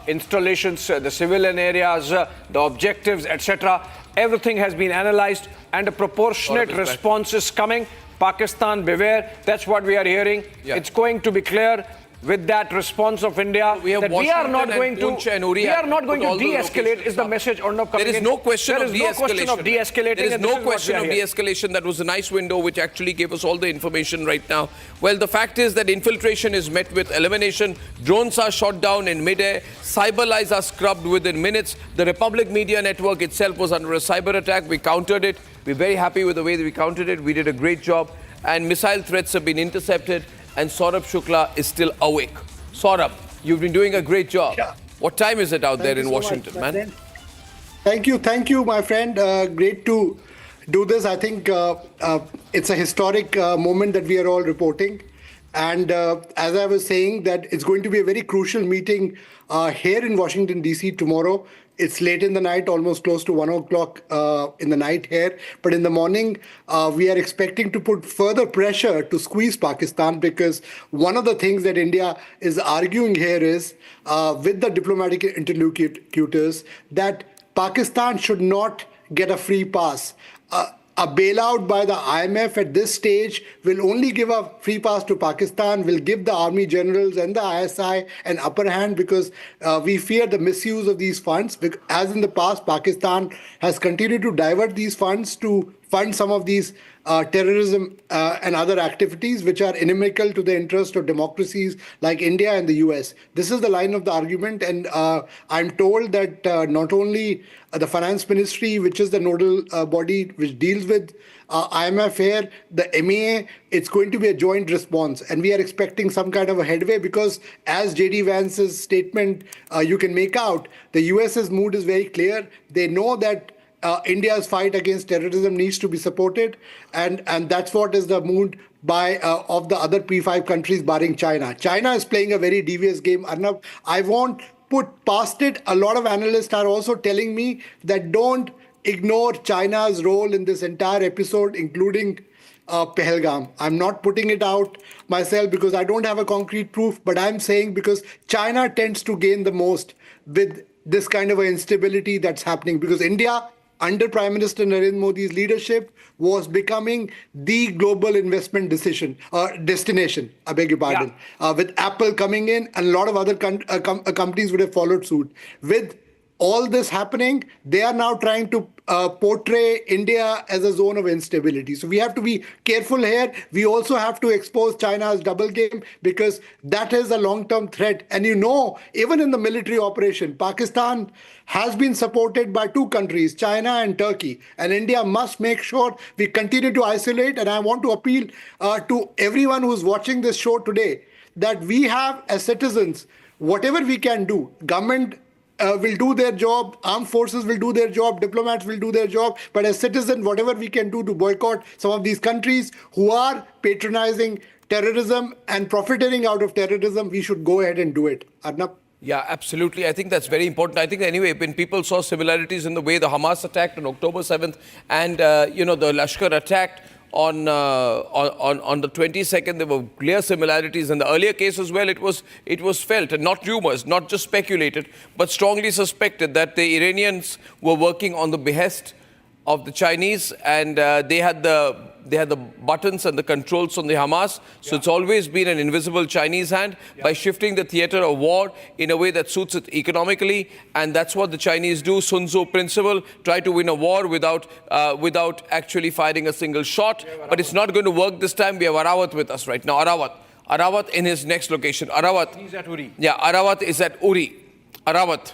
installations, the civilian areas, the objectives, etc. Everything has been analyzed and a proportionate response is coming. Pakistan, beware. That's what we are hearing. Yeah. It's going to be clear with that response of India we that we are not going to de-escalate is the message or not coming in. There is no question of de-escalating. There is no question of de-escalation. That was a nice window which actually gave us all the information right now. Well, the fact is that infiltration is met with elimination. Drones are shot down in mid-air. Cyber lies are scrubbed within minutes. The Republic Media Network itself was under a cyber attack. We countered it. We're very happy with the way that we countered it. We did a great job. And missile threats have been intercepted. And Saurabh Shukla is still awake. Saurabh, you've been doing a great job. Yeah. What time is it out there in Washington, man? Thank you, my friend. Great to do this. I think it's a historic moment that we are all reporting. And as I was saying, that it's going to be a very crucial meeting here in Washington, D.C. tomorrow. It's late in the night, almost close to 1 o'clock in the night here. But in the morning, we are expecting to put further pressure to squeeze Pakistan, because one of the things that India is arguing here is, with the diplomatic interlocutors, that Pakistan should not get a free pass. A bailout by the IMF at this stage will only give a free pass to Pakistan, will give the army generals and the ISI an upper hand, because we fear the misuse of these funds. As in the past, Pakistan has continued to divert these funds to fund some of these terrorism and other activities which are inimical to the interest of democracies like India and the US. This is the line of the argument, and I'm told that not only the finance ministry, which is the nodal body which deals with IMF here, the MEA, it's going to be a joint response. And we are expecting some kind of a headway, because as JD Vance's statement you can make out, the US's mood is very clear. They know that India's fight against terrorism needs to be supported, and that's what is the mood by of the other P5 countries barring China. China is playing a very devious game. Arnab, I won't put past it. A lot of analysts are also telling me that don't ignore China's role in this entire episode, including Pahalgam. I'm not putting it out myself because I don't have a concrete proof, but I'm saying because China tends to gain the most with this kind of instability that's happening, because India, under Prime Minister Narendra Modi's leadership, was becoming the global investment destination. I beg your pardon. With Apple coming in, and a lot of other companies would have followed suit. With all this happening, they are now trying to portray India as a zone of instability. So we have to be careful here. We also have to expose China's double game, because that is a long-term threat. And even in the military operation, Pakistan has been supported by two countries, China and Turkey. And India must make sure we continue to isolate. And I want to appeal to everyone who's watching this show today that we have, as citizens, whatever we can do. Government will do their job, armed forces will do their job, diplomats will do their job, but as citizens, whatever we can do to boycott some of these countries who are patronizing terrorism and profiting out of terrorism, we should go ahead and do it. Arnab? Yeah, absolutely. I think that's very important. I think anyway, when people saw similarities in the way the Hamas attacked on October 7th and, the Lashkar attacked on the 22nd, there were clear similarities. In the earlier case as well, it was felt, and not rumors, not just speculated, but strongly suspected that the Iranians were working on the behest of the Chinese, and they had the buttons and the controls on the Hamas. So it's always been an invisible Chinese hand by shifting the theater of war in a way that suits it economically. And that's what the Chinese do. Sun Tzu principle, try to win a war without actually firing a single shot. But it's not going to work this time. We have Arawat with us right now. Arawat in his next location. Arawat. He's at Uri. Yeah, Arawat is at Uri. Arawat.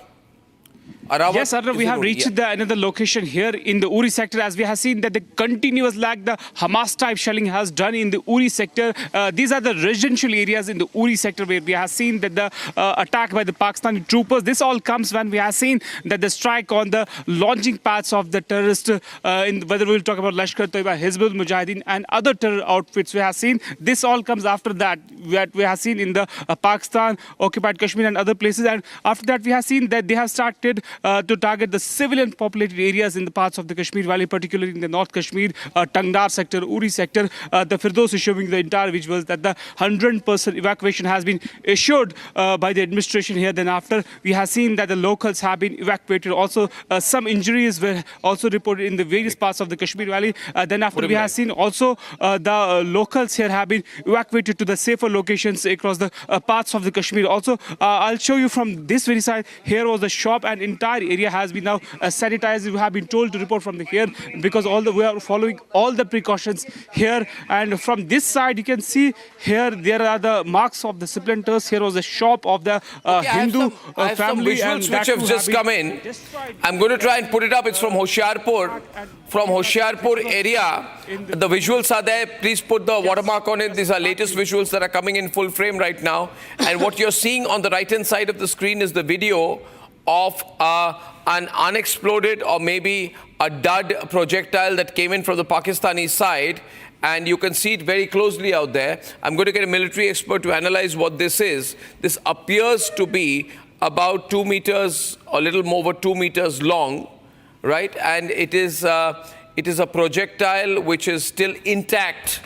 Yes, Arnav, we have reached another location here in the Uri sector, as we have seen that the continuous the Hamas-type shelling has done in the Uri sector. These are the residential areas in the Uri sector where we have seen that the attack by the Pakistani troopers. This all comes when we have seen that the strike on the launching pads of the terrorists, whether we'll talk about Lashkar-e-Toiba, Hizbul Mujahideen and other terror outfits we have seen. This all comes after that we have seen in the Pakistan, occupied Kashmir and other places. And after that we have seen that they have started to target the civilian populated areas in the parts of the Kashmir Valley, particularly in the North Kashmir, Tangdar sector, Uri sector. The Firdaus is showing the entire visuals that the 100% evacuation has been assured by the administration here. Then after, we have seen that the locals have been evacuated. Also, some injuries were also reported in the various parts of the Kashmir Valley. Then after, we have seen also the locals here have been evacuated to the safer locations across the parts of the Kashmir. Also, I'll show you from this very side. Here was the shop, and entire area has been now sanitized. We have been told to report from here because we are following all the precautions here. And from this side, you can see here there are the marks of the splinters. Here was the shop of the Hindu family. I have some visuals which have just come in. I'm going to try and put it up. It's from Hoshiarpur. From Hoshiarpur area. The visuals are there. Please put the watermark on it. These are latest visuals that are coming in full frame right now. And what you're seeing on the right-hand side of the screen is the video of an unexploded or maybe a dud projectile that came in from the Pakistani side. And you can see it very closely out there. I'm going to get a military expert to analyze what this is. This appears to be about 2 meters, a little more over 2 meters long, right? And it is a projectile which is still intact.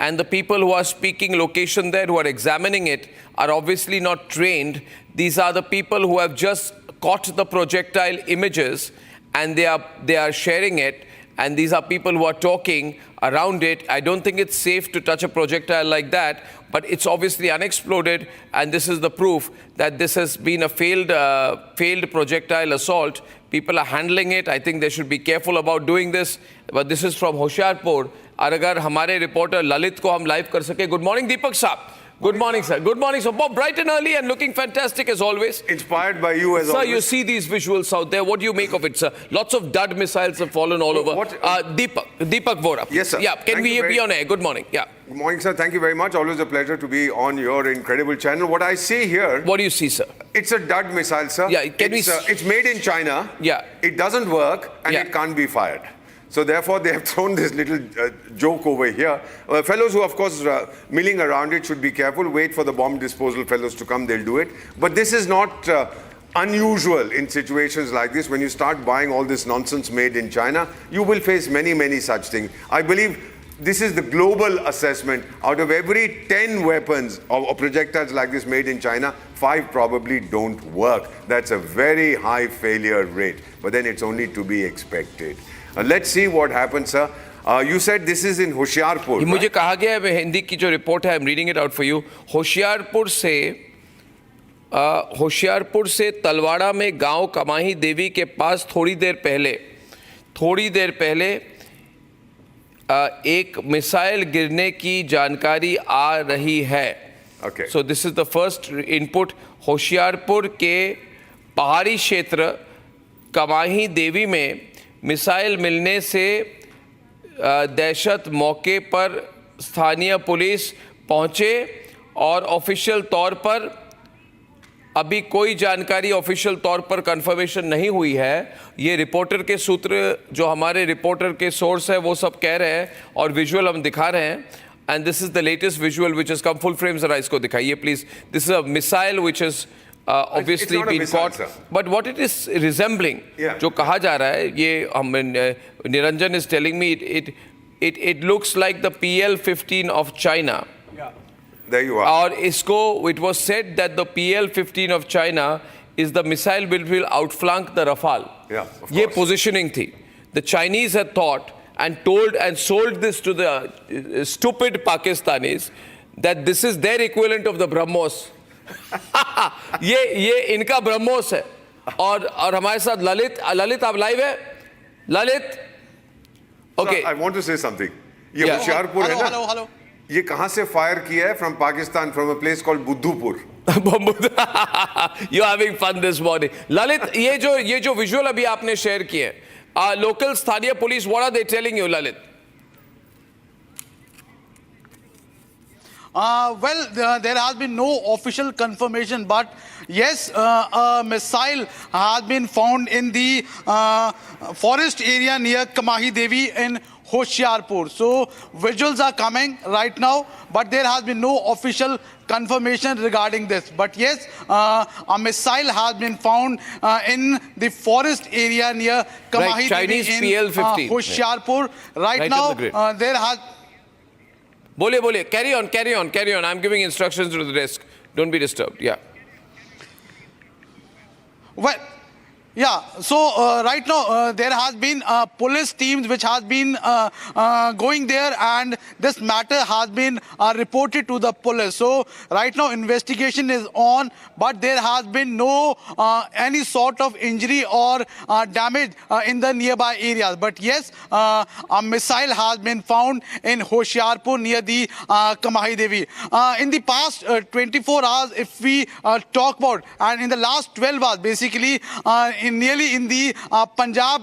And the people who are speaking location there, who are examining it, are obviously not trained. These are the people who have just caught the projectile images and they are sharing it, and these are people who are talking around it. I don't think it's safe to touch a projectile like that, but it's obviously unexploded, and this is the proof that this has been a failed projectile assault. People are handling it. I think they should be careful about doing this. But this is from Hoshiarpur. और अगर हमारे reporter Lalit को हम live कर सके. Good morning, Deepak साहब. Good morning, sir. Good morning, sir. Bob, bright and early and looking fantastic as always. Inspired by you as always. Sir, you see these visuals out there. What do you make of it, sir? Lots of dud missiles have fallen all over. Deepak Vora. Yes, sir. Yeah, can we be on air? Good morning. Yeah. Good morning, sir. Thank you very much. Always a pleasure to be on your incredible channel. What I see here... What do you see, sir? It's a dud missile, sir. Yeah, it's made in China. Yeah. It doesn't work and it can't be fired. So therefore, they have thrown this little joke over here. Fellows who, of course, milling around it should be careful. Wait for the bomb disposal fellows to come. They'll do it. But this is not unusual in situations like this. When you start buying all this nonsense made in China, you will face many, many such things. I believe this is the global assessment. Out of every 10 weapons or projectiles like this made in China, 5 probably don't work. That's a very high failure rate. But then it's only to be expected. Let's see what happens, sir. You said this is in Hoshiarpur. मुझे कहा गया है, हिंदी की जो report है, I'm reading it out for you. Hoshiarpur से तलवाड़ा में गांव कमाही देवी के पास थोड़ी देर पहले एक मिसाइल गिरने की जानकारी आ रही है. Okay. So this is the first input. Hoshiarpur के पहाड़ी क्षेत्र कमाही देवी में मिसाइल मिलने से दहशत. मौके पर स्थानीय पुलिस पहुंचे और ऑफिशियल तौर पर अभी कोई जानकारी ऑफिशियल तौर पर कंफर्मेशन नहीं हुई है. ये रिपोर्टर के सूत्र, जो हमारे रिपोर्टर के सोर्स है, वो सब कह रहे हैं और विजुअल हम दिखा रहे हैं. And this is the latest visual which has come. Full frame जरा इसको दिखाइए please. This is a missile which is obviously been caught, but what it is resembling, जो कहा जा रहा है, ये हम Niranjan is telling me it looks like the PL-15 of China. There you are. और इसको it was said that the PL-15 of China is the missile which will outflank the Rafale. Yeah, of ये course. positioning थी. The Chinese had thought and told and sold this to the stupid Pakistanis that this is their equivalent of the BrahMos. ये इनका ब्रह्मोस है. और हमारे साथ ललित आप live है. Lalit, Okay. I want to say something. ये होशियारपुर है ना? Hello. ये कहाँ से फायर किया है? From Pakistan, from a place called बुद्धूपुर. You're having fun this morning. Lalit, ये जो विजुअल अभी आपने शेयर किए, लोकल स्थानीय police, what are they telling you, Lalit? Well, there has been no official confirmation, but yes, a missile has been found in the forest area near Kamahi Devi in Hoshiarpur. So visuals are coming right now, but there has been no official confirmation regarding this. But yes, a missile has been found in the forest area near Kamahi Chinese Devi in PL-15. Hoshiarpur. Right now, there has... बोले carry on. I'm giving instructions to the desk. Don't be disturbed. Yeah. Well, yeah, so right now there has been police teams which has been going there, and this matter has been reported to the police. So right now investigation is on, but there has been no any sort of injury or damage in the nearby areas. But yes, a missile has been found in Hoshiarpur near the Kamahi Devi. In the past 24 hours, if we talk about, and in the last 12 hours, basically nearly in the Punjab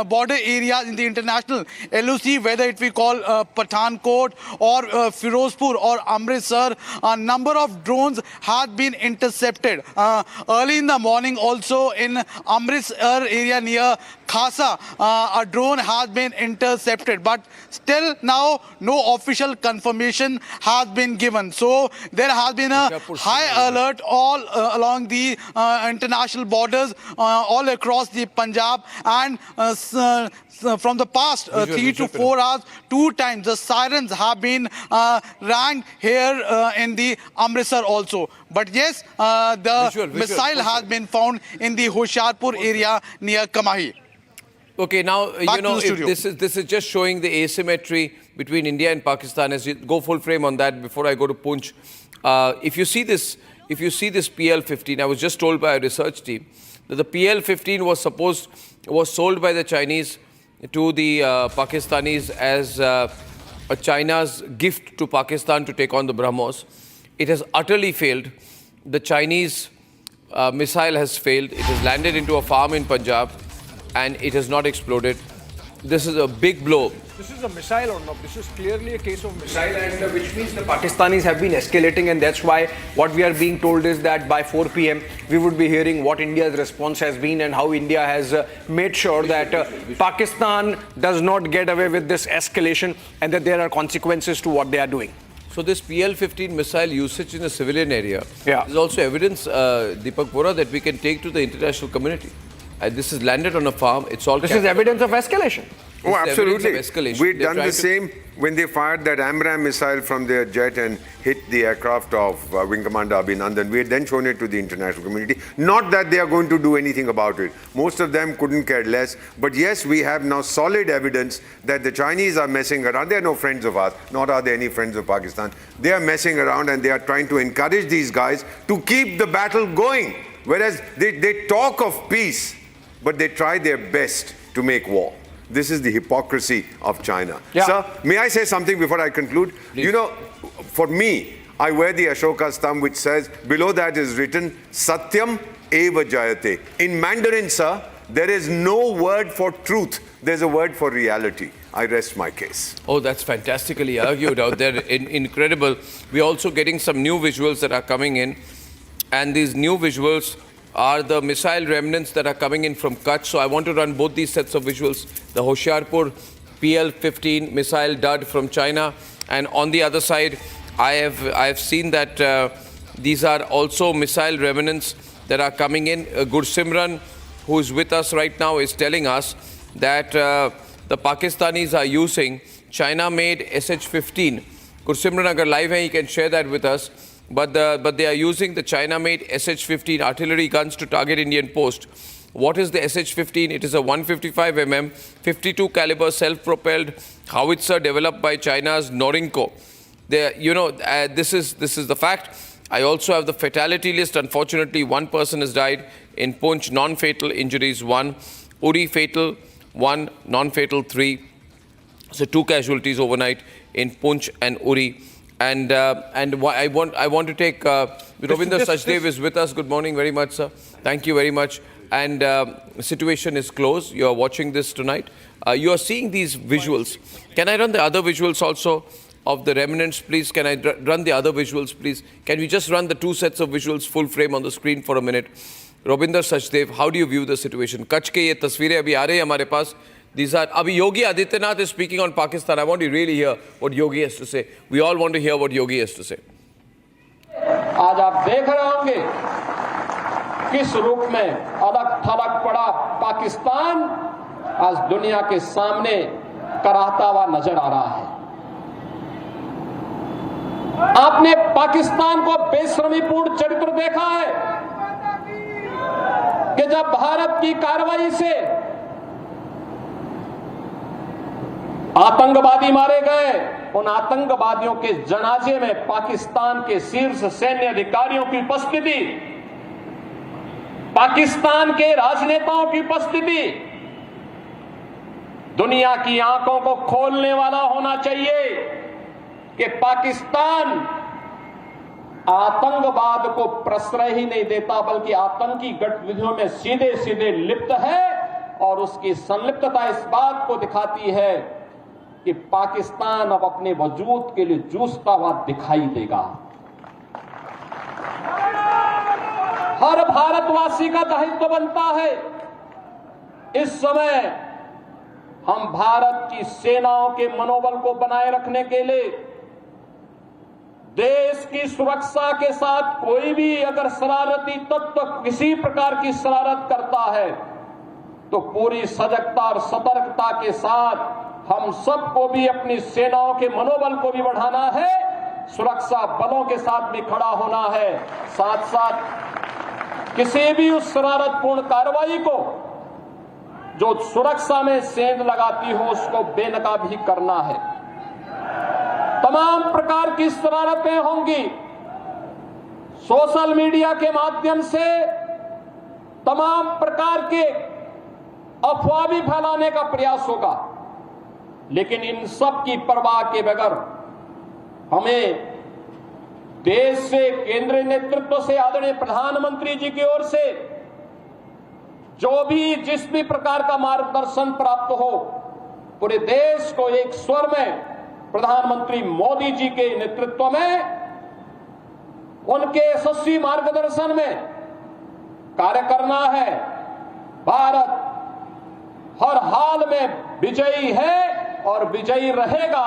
border areas, in the international LOC, whether it we call Pathankot or Firozpur or Amritsar, a number of drones had been intercepted. Early in the morning also in Amritsar area near Khasa, a drone has been intercepted, but still now no official confirmation has been given. So there has been a high alert all along the international borders, all across the Punjab, and from the past 3 to 4 hours, 2 times the sirens have been rang here in the Amritsar also. But yes, the missile has been found in the Hoshiarpur area near Kamahi. Okay, now, this is just showing the asymmetry between India and Pakistan. As you go full frame on that before I go to Poonch. If you see this PL-15, I was just told by a research team that the PL-15 was sold by the Chinese to the Pakistanis as China's gift to Pakistan to take on the BrahMos. It has utterly failed. The Chinese missile has failed. It has landed into a farm in Punjab, and it has not exploded. This is a big blow. This is a missile or not? This is clearly a case of missile, and which means the Pakistanis have been escalating, and that's why what we are being told is that by 4 p.m. we would be hearing what India's response has been and how India has made sure that Pakistan does not get away with this escalation and that there are consequences to what they are doing. So this PL-15 missile usage in the civilian area, yeah, is also evidence, Deepak Vora, that we can take to the international community. This is landed on a farm. It's all. This is evidence of escalation. Oh, absolutely. Escalation. We've done the same when they fired that AMRAAM missile from their jet and hit the aircraft of Wing Commander Abhinandan. We had then shown it to the international community. Not that they are going to do anything about it. Most of them couldn't care less. But yes, we have now solid evidence that the Chinese are messing around. They are no friends of ours, nor are they any friends of Pakistan. They are messing around and they are trying to encourage these guys to keep the battle going. Whereas they talk of peace, but they try their best to make war. This is the hypocrisy of China. Yeah. Sir, may I say something before I conclude? Please. You know, for me, I wear the Ashoka's thumb which says, below that is written, Satyam eva jayate. In Mandarin, sir, there is no word for truth. There's a word for reality. I rest my case. Oh, that's fantastically argued out there. Incredible. We're also getting some new visuals that are coming in. And these new visuals are the missile remnants that are coming in from Kutch. So I want to run both these sets of visuals. The Hoshiarpur PL-15 missile dud from China. And on the other side, I have seen that these are also missile remnants that are coming in. Gursimran, who is with us right now, is telling us that the Pakistanis are using China-made SH-15. Gursimran, agar live hai, he can share that with us. But they are using the China-made SH-15 artillery guns to target Indian post. What is the SH-15? It is a 155 mm, 52 caliber self-propelled howitzer developed by China's Norinco. This is the fact. I also have the fatality list. Unfortunately, one person has died in Poonch. Non-fatal injuries 1, Uri fatal 1, non-fatal 3. So 2 casualties overnight in Poonch and Uri. And I want to take Ravinder Sachdev is with us. Good morning very much, sir. Thank you very much. And the situation is close. You are watching this tonight. You are seeing these visuals. Can I run the other visuals also of the remnants, please? Can I run the other visuals, please? Can we just run the 2 sets of visuals full frame on the screen for a minute? Ravinder Sachdev, how do you view the situation? Kutch ke ye tasveerein abhi aa rahi hai hamare paas. These are, Abhi Yogi Adityanath is speaking on Pakistan. I want to really hear what Yogi has to say. We all want to hear what Yogi has to say. आज आप देख रहे होंगे किस रूप में अलग थलग पड़ा पाकिस्तान आज दुनिया के सामने कराहता हुआ नजर आ रहा है। आपने पाकिस्तान को बेशर्मीपूर्ण चरित्र देखा है कि जब भारत की कार्रवाई से आतंकवादी मारे गए, उन आतंकवादियों के जनाजे में पाकिस्तान के शीर्ष सैन्य अधिकारियों की उपस्थिति, पाकिस्तान के राजनेताओं की उपस्थिति दुनिया की आंखों को खोलने वाला होना चाहिए कि पाकिस्तान आतंकवाद को प्रश्रय ही नहीं देता बल्कि आतंकी गतिविधियों में सीधे सीधे लिप्त है और उसकी संलिप्तता इस बात को दिखाती है कि पाकिस्तान अब अपने वजूद के लिए जूझता हुआ दिखाई देगा। हर भारतवासी का दायित्व बनता है इस समय हम भारत की सेनाओं के मनोबल को बनाए रखने के लिए देश की सुरक्षा के साथ कोई भी अगर शरारती तत्व किसी प्रकार की शरारत करता है तो पूरी सजगता और सतर्कता के साथ हम सबको भी अपनी सेनाओं के मनोबल को भी बढ़ाना है, सुरक्षा बलों के साथ भी खड़ा होना है, साथ साथ किसी भी उस शरारतपूर्ण कार्रवाई को जो सुरक्षा में सेंध लगाती हो उसको बेनकाब भी करना है। तमाम प्रकार की शरारतें होंगी, सोशल मीडिया के माध्यम से तमाम प्रकार के अफवाह भी फैलाने का प्रयास होगा, लेकिन इन सब की परवाह के बगैर हमें देश से केंद्रीय नेतृत्व से आदरणीय प्रधानमंत्री जी की ओर से जो भी जिस भी प्रकार का मार्गदर्शन प्राप्त हो पूरे देश को एक स्वर में प्रधानमंत्री मोदी जी के नेतृत्व में उनके यशस्वी मार्गदर्शन में कार्य करना है। भारत हर हाल में विजयी है और विजयी रहेगा,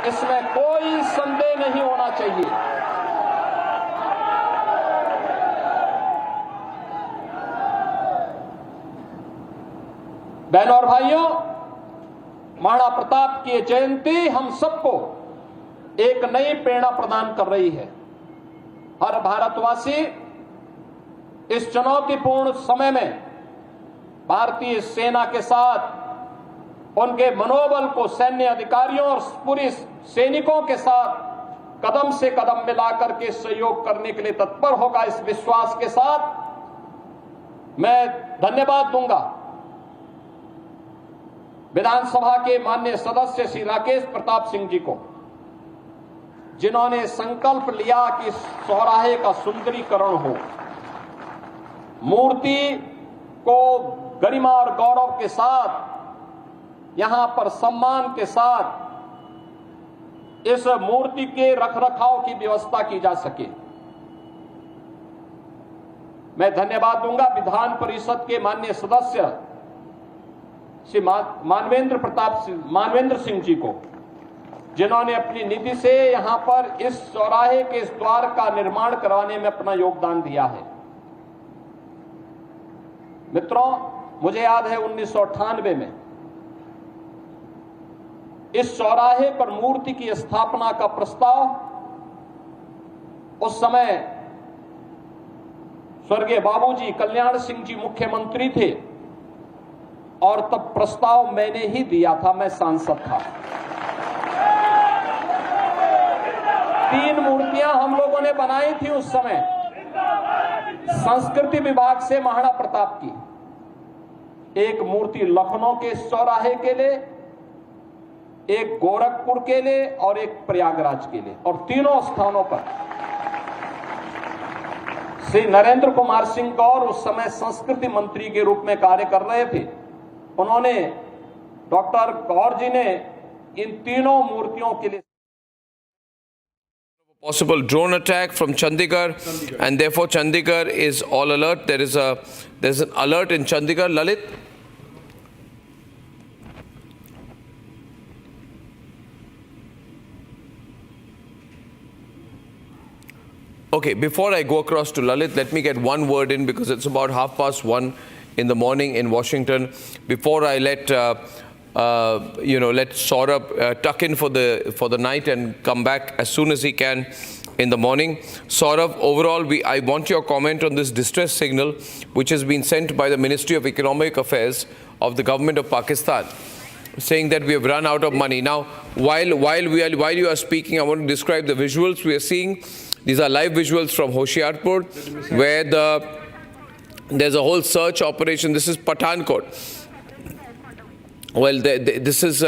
इसमें कोई संदेह नहीं होना चाहिए। बहनों और भाइयों, महाराणा प्रताप की जयंती हम सबको एक नई प्रेरणा प्रदान कर रही है। हर भारतवासी इस चुनौतीपूर्ण समय में भारतीय सेना के साथ उनके मनोबल को सैन्य अधिकारियों और पूरी सैनिकों के साथ कदम से कदम मिलाकर के सहयोग करने के लिए तत्पर होगा। इस विश्वास के साथ मैं धन्यवाद दूंगा विधानसभा के माननीय सदस्य श्री राकेश प्रताप सिंह जी को, जिन्होंने संकल्प लिया कि चौराहे का सुंदरीकरण हो, मूर्ति को गरिमा और गौरव के साथ, यहां पर सम्मान के साथ इस मूर्ति के रखरखाव की व्यवस्था की जा सके। मैं धन्यवाद दूंगा विधान परिषद के माननीय सदस्य श्री मानवेंद्र सिंह जी को, जिन्होंने अपनी निधि से यहां पर इस चौराहे के इस द्वार का निर्माण करवाने में अपना योगदान दिया है। मित्रों, मुझे याद है 1998 में इस चौराहे पर मूर्ति की स्थापना का प्रस्ताव उस समय स्वर्गीय बाबूजी कल्याण सिंह जी मुख्यमंत्री थे और तब प्रस्ताव मैंने ही दिया था, मैं सांसद था। 3 मूर्तियां हम लोगों ने बनाई थी उस समय संस्कृति विभाग से महाराणा प्रताप की। एक मूर्ति लखनऊ के चौराहे के लिए, एक गोरखपुर के लिए और एक प्रयागराज के लिए, और तीनों स्थानों पर श्री नरेंद्र कुमार सिंह गौर उस समय संस्कृति मंत्री के रूप में कार्य कर रहे थे। उन्होंने, डॉक्टर गौर जी ने इन तीनों मूर्तियों के लिए possible drone attack from Chandigarh, and therefore Chandigarh is all alert. There's an alert in Chandigarh. Lalit? Okay, before I go across to Lalit, let me get one word in because it's about 1:30 in the morning in Washington. Before I let let Saurabh tuck in for the night and come back as soon as he can in the morning. Saurabh, overall, I want your comment on this distress signal which has been sent by the Ministry of Economic Affairs of the government of Pakistan, saying that we have run out of money. Now, while you are speaking, I want to describe the visuals we are seeing. These are live visuals from Hoshiarpur, where there's a whole search operation. This is Pathankot. Well, this is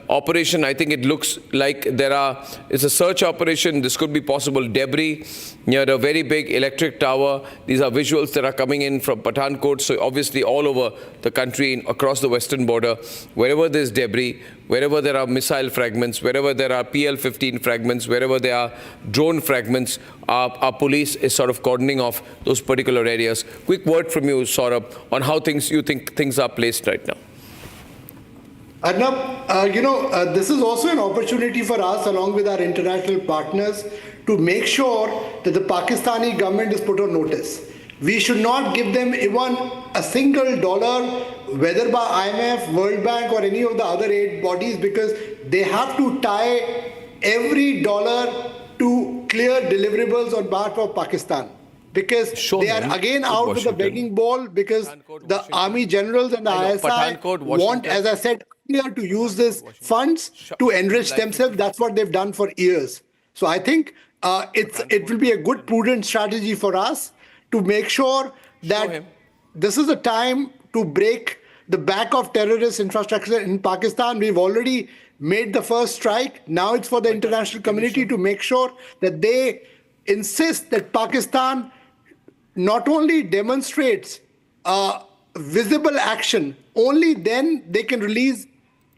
operation. I think it looks like it's a search operation. This could be possible debris near a very big electric tower. These are visuals that are coming in from Pathankot. So obviously all over the country, across the western border, wherever there's debris, wherever there are missile fragments, wherever there are PL-15 fragments, wherever there are drone fragments, our police is sort of cordoning off those particular areas. Quick word from you, Saurabh, on how you think things are placed right now. Arnab, this is also an opportunity for us, along with our international partners, to make sure that the Pakistani government is put on notice. We should not give them even a single dollar, whether by IMF, World Bank or any of the other aid bodies, because they have to tie every dollar to clear deliverables on behalf of Pakistan. Because they are again out with the begging ball, because the army generals and the ISI want, as I said earlier, to use these funds to enrich themselves. That's what they've done for years. So I think it will be a good, prudent strategy for us to make sure that this is a time to break the back of terrorist infrastructure in Pakistan. We've already made the first strike. Now it's for the international community to make sure that they insist that Pakistan not only demonstrates visible action, only then they can release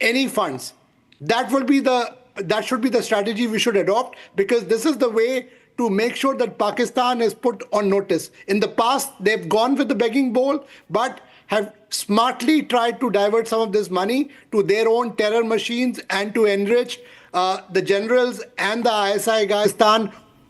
any funds. That should be the strategy we should adopt, because this is the way to make sure that Pakistan is put on notice. In the past, they've gone with the begging bowl, but have smartly tried to divert some of this money to their own terror machines and to enrich the generals and the ISI guys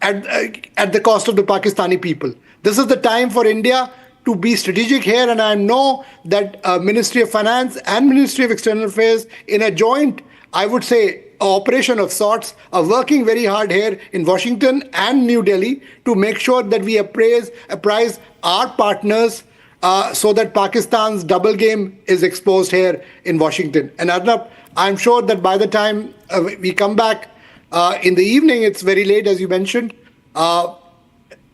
at the cost of the Pakistani people. This is the time for India to be strategic here, and I know that Ministry of Finance and Ministry of External Affairs, in a joint, I would say, operation of sorts, are working very hard here in Washington and New Delhi to make sure that we apprise our partners so that Pakistan's double game is exposed here in Washington. And Arnab, I'm sure that by the time we come back in the evening, it's very late, as you mentioned,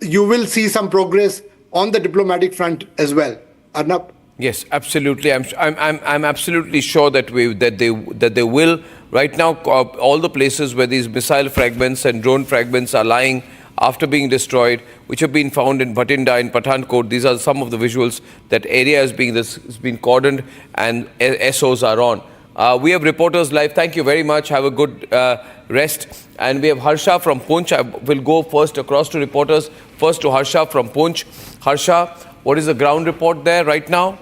you will see some progress on the diplomatic front as well. Arnab? Yes, absolutely. I'm absolutely sure that they will. Right now, all the places where these missile fragments and drone fragments are lying after being destroyed, which have been found in Bhatinda, in Pathankot, these are some of the visuals. That area has been cordoned and SOs are on. We have reporters live. Thank you very much. Have a good rest. And we have Harsha from Poonch. I will go first across to reporters. First to Harsha from Poonch. Harsha, what is the ground report there right now?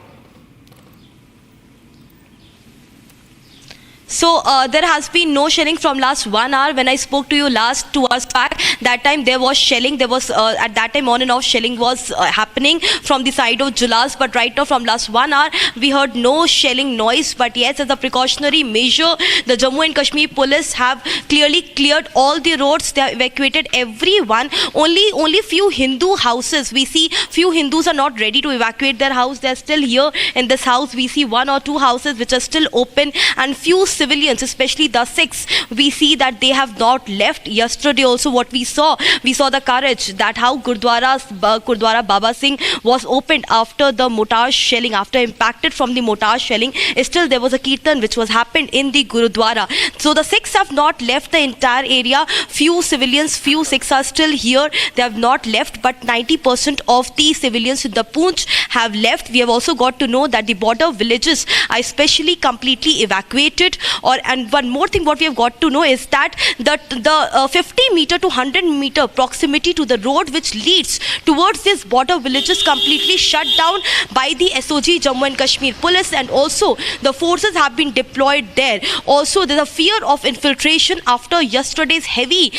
So there has been no shelling from last 1 hour. When I spoke to you last 2 hours back, that time there was shelling. There was at that time on and off shelling was happening from the side of Julas. But right now from last 1 hour, we heard no shelling noise. But yes, as a precautionary measure, the Jammu and Kashmir police have clearly cleared all the roads. They have evacuated everyone. Only few Hindu houses. We see few Hindus are not ready to evacuate their house. They are still here in this house. We see 1 or 2 houses which are still open, and few civilians, especially the Sikhs, we see that they have not left. Yesterday also what we saw the courage that how Gurdwara Baba Singh was opened after the mortar shelling, after impacted from the mortar shelling. Still there was a kirtan which was happened in the Gurudwara. So the Sikhs have not left the entire area. Few civilians, few Sikhs are still here. They have not left, but 90% of the civilians in the Poonch have left. We have also got to know that the border villages are especially completely evacuated. And one more thing what we have got to know is that the 50 meter to 100 meter proximity to the road which leads towards these border villages completely shut down by the SOG Jammu and Kashmir police, and also the forces have been deployed there. Also there is a fear of infiltration after yesterday's heavy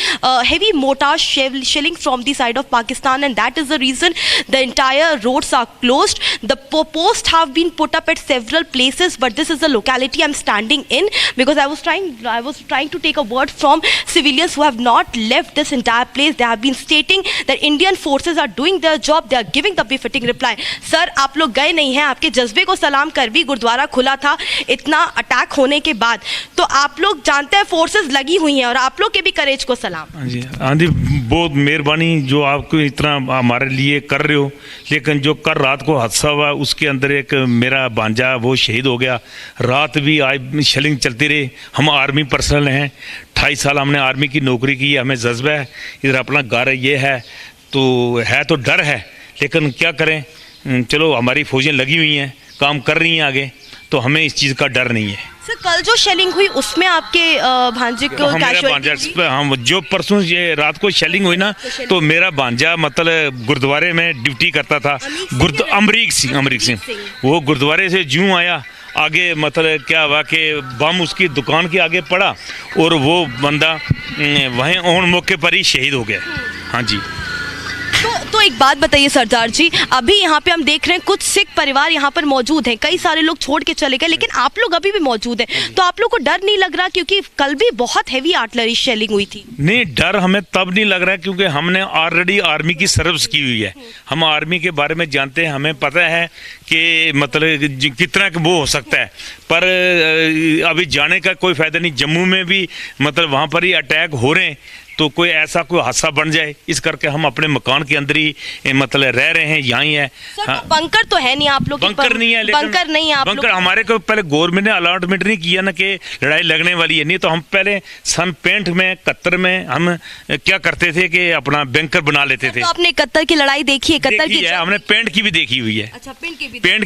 mortar shelling from the side of Pakistan, and that is the reason the entire roads are closed. The posts have been put up at several places, but this is the locality I'm standing in, because I was trying to take a word from civilians who have not left this entire place. They have been stating that Indian forces are doing their job. They are giving the befitting reply. Sir, आप लोग गए नहीं हैं, आपके जज्बे को सलाम कर भी गुरुद्वारा खुला था इतना अटैक होने के बाद, तो आप लोग जानते हैं फोर्सेस लगी हुई हैं, और आप लोग के भी करेज को सलाम। हाँ जी, बहुत मेहरबानी जो आपको इतना हमारे लिए कर रहे हो। लेकिन जो कल रात को हादसा हुआ उसके अंदर एक मेरा भांजा वो शहीद हो गया। रात भी आज शेलिंग चलती रही। हम आर्मी पर्सनल हैं, 28 साल हमने आर्मी की नौकरी की है, हमें जज्बा है, इधर अपना घर ये है तो डर है, लेकिन क्या करें, चलो हमारी फौजें लगी हुई हैं, काम कर रही हैं आगे, तो हमें इस चीज़ का डर नहीं है। सर, कल जो शेलिंग हुई उसमें आपके भांजे को हम जो परसों ये रात को शेलिंग हुई ना, तो मेरा भांजा मतलब गुरुद्वारे में ड्यूटी करता था, अमरीक सिंह, वो गुरुद्वारे से जूं आया, आगे मतलब क्या हुआ कि बम उसकी दुकान के आगे पड़ा और वो बंदा वहीं ऑन मौके पर ही शहीद हो गया। हाँ जी। तो एक बात बताइए सरदार जी, अभी यहाँ पे हम देख रहे हैं कुछ सिख परिवार यहाँ पर मौजूद हैं, कई सारे लोग छोड़ के चले गए, लेकिन आप लोग अभी भी मौजूद हैं, तो आप लोग को डर नहीं लग रहा? क्योंकि कल भी बहुत हैवी आर्टिलरी शेलिंग हुई थी। नहीं, डर हमें तब नहीं लग रहा है क्योंकि हमने ऑलरेडी आर्मी की सर्विस की हुई है, हम आर्मी के बारे में जानते हैं, हमें पता है कि मतलब कितना वो हो सकता है, पर अभी जाने का कोई फायदा नहीं। जम्मू में भी मतलब वहाँ पर ही अटैक हो रहे हैं, तो कोई ऐसा कोई हादसा बन जाए इस करके हम अपने मकान के अंदर ही मतलब रह रहे हैं, यहाँ ही है। हाँ। तो बंकर तो है नहीं आप लोग? बंकर नहीं है, लेकिन बंकर नहीं है आप बंकर हमारे को पहले गवर्नमेंट ने अलॉटमेंट नहीं किया ना कि लड़ाई लगने वाली है, नहीं तो हम पहले सन 65 में 71 में हम क्या करते थे कि अपना बंकर बना लेते थे। तो आपने 71 की लड़ाई देखी है? 71 की हमने पेंट की भी देखी हुई है। अच्छा, पेंट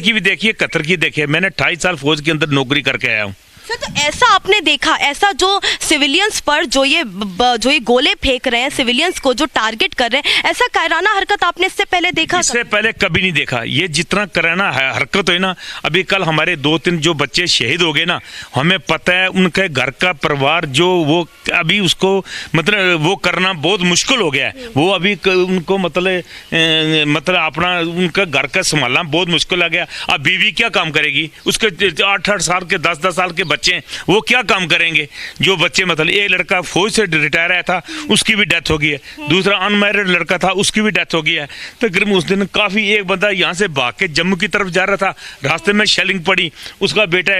की भी देखी है, 71 की देखी है। मैंने 28 साल फौज के अंदर नौकरी करके आया हूँ, सर तो ऐसा आपने देखा, ऐसा जो सिविलियंस पर जो ये गोले फेंक रहे हैं, सिविलियंस को जो टारगेट कर रहे हैं, ऐसा कायराना हरकत आपने इससे पहले देखा? इससे पहले कभी नहीं देखा। ये जितना कराना हरकत है ना, अभी कल हमारे 2-3 जो बच्चे शहीद हो गए ना, हमें पता है उनके घर का परिवार जो वो अभी उसको मतलब वो करना बहुत मुश्किल हो गया है। वो अभी उनको मतलब अपना उनका घर का संभालना बहुत मुश्किल आ गया। अब बीवी क्या काम करेगी? उसके 8-8 साल के 10-10 साल के बच्चे हैं, वो क्या काम करेंगे? जो बच्चे मतलब एक लड़का फौज से रिटायर आया था, उसकी भी डेथ हो गई है। दूसरा अनमैरिड लड़का था, उसकी भी डेथ हो गई है। तकरीबन उस दिन काफी एक बंदा यहाँ से भाग के जम्मू की तरफ जा रहा था, रास्ते में शेलिंग पड़ी, उसका बेटा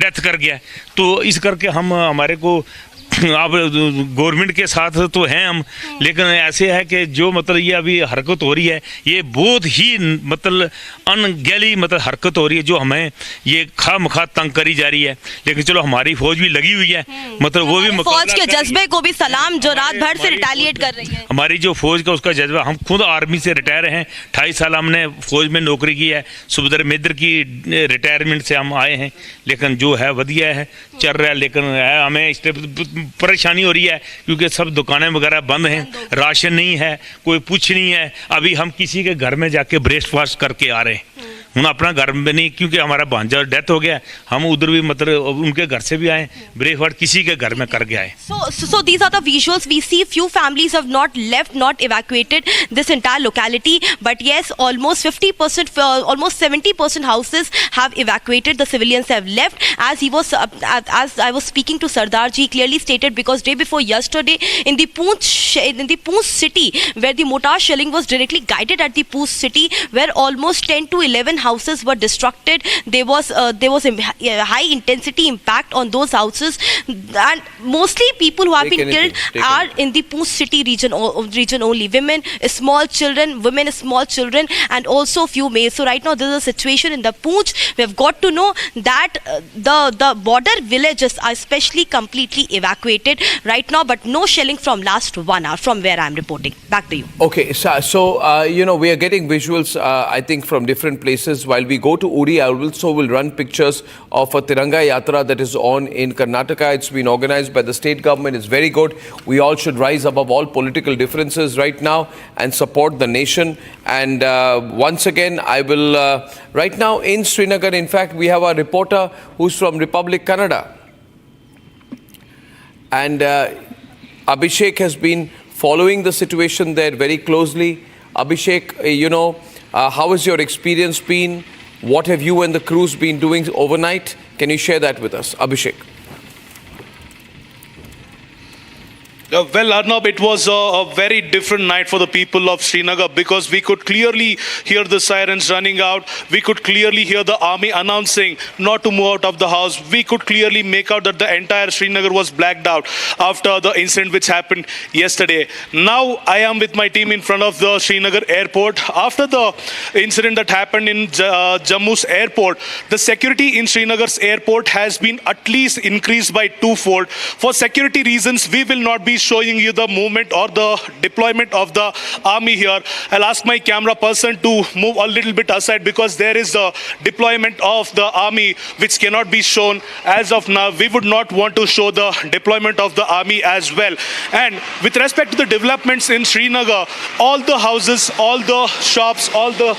डेथ कर गया। तो इस करके हम हमारे को अब गवर्नमेंट के साथ तो हैं हम, लेकिन ऐसे है कि जो मतलब ये अभी हरकत हो रही है, ये बहुत ही मतलब अनगैली मतलब हरकत हो रही है, जो हमें ये खामखा तंग करी जा रही है। लेकिन चलो हमारी फौज भी लगी हुई है, मतलब वो भी फौज के जज्बे को भी सलाम, जो रात भर से रिटालिएट कर रही है। हमारी जो फौज का उसका जज्बा, हम खुद आर्मी से रिटायर हैं, 28 साल हमने फौज में नौकरी की है, सुबेदार मेजर की रिटायरमेंट से हम आए हैं। लेकिन जो है वधिया है, चल रहा है, लेकिन है हमें इस परेशानी हो रही है क्योंकि सब दुकानें वगैरह बंद हैं, राशन नहीं है, कोई कुछ नहीं है। अभी हम किसी के घर में जाके ब्रेकफास्ट करके आ रहे हैं, हम अपना घर में नहीं, क्योंकि हमारा भांजा डेथ हो गया, हम उधर भी मतलब उनके घर से भी आए, ब्रेकफास्ट किसी के घर में करके आए। So these are the visuals we see. Few families have not left, not evacuated this entire locality, but yes, almost 50%, almost 70% houses have evacuated. The civilians have left. As I was speaking to Sardar ji, clearly stated, because day before yesterday in the Poonch city, where the mortar shelling was directly guided at the Poonch city, where almost 10 to 11 houses were destructed. There was a high intensity impact on those houses, and mostly people who have been killed are in the Poonch city region only. Women, small children, and also few males. So right now there is a situation in the Poonch. We have got to know that the border villages are especially completely evacuated right now, but no shelling from last 1 hour from where I am reporting. Back to you. Okay, so we are getting visuals, I think, from different places. While we go to Uri, I also will run pictures of a Tiranga Yatra that is on in Karnataka. It's been organized by the state government. It's very good. We all should rise above all political differences right now and support the nation. And once again, I will, right now in Srinagar, in fact, we have a reporter who's from Republic Canada. And Abhishek has been following the situation there very closely. Abhishek, how has your experience been? What have you and the crews been doing overnight? Can you share that with us, Abhishek? Well, Arnab, it was a very different night for the people of Srinagar, because we could clearly hear the sirens running out. We could clearly hear the army announcing not to move out of the house. We could clearly make out that the entire Srinagar was blacked out after the incident which happened yesterday. Now I am with my team in front of the Srinagar airport. After the incident that happened in Jammu's airport, the security in Srinagar's airport has been at least increased by 2-fold. For security reasons, we will not be showing you the movement or the deployment of the army here. I'll ask my camera person to move a little bit aside, because there is the deployment of the army which cannot be shown as of now. We would not want to show the deployment of the army as well. And with respect to the developments in Srinagar, all the houses, all the shops, all the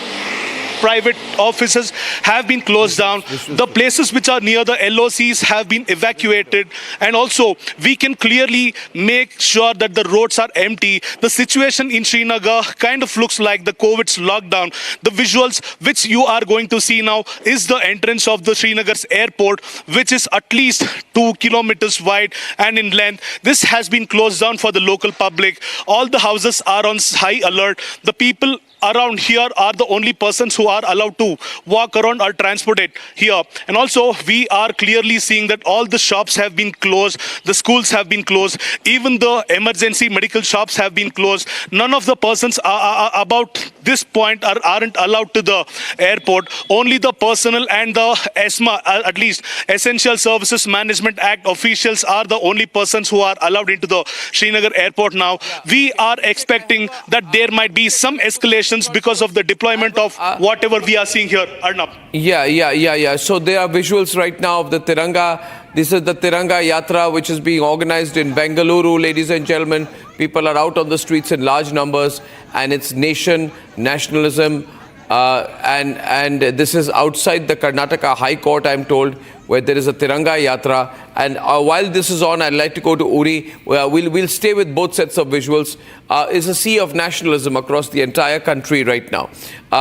private offices have been closed down. The places which are near the LOCs have been evacuated, and also we can clearly make sure that the roads are empty. The situation in Srinagar kind of looks like the COVID's lockdown. The visuals which you are going to see now is the entrance of the Srinagar's airport, which is at least 2 kilometers wide and in length. This has been closed down for the local public. All the houses are on high alert. The people around here are the only persons who are allowed to walk around or transported here. And also we are clearly seeing that all the shops have been closed, the schools have been closed, even the emergency medical shops have been closed. None of the persons are about this point aren't allowed to the airport. Only the personnel and the ESMA, at least Essential Services Management Act officials, are the only persons who are allowed into the Srinagar airport now. We are expecting that there might be some escalation because of the deployment of whatever we are seeing here, Arnab. Yeah. So there are visuals right now of the Tiranga This is the Tiranga Yatra, which is being organized in Bengaluru, ladies and gentlemen. People are out on the streets in large numbers, and it's nationalism. And this is outside the Karnataka High Court, I'm told, where there is a Tiranga Yatra. And while this is on, I'd like to go to Uri. We'll stay with both sets of visuals. It's a sea of nationalism across the entire country right now.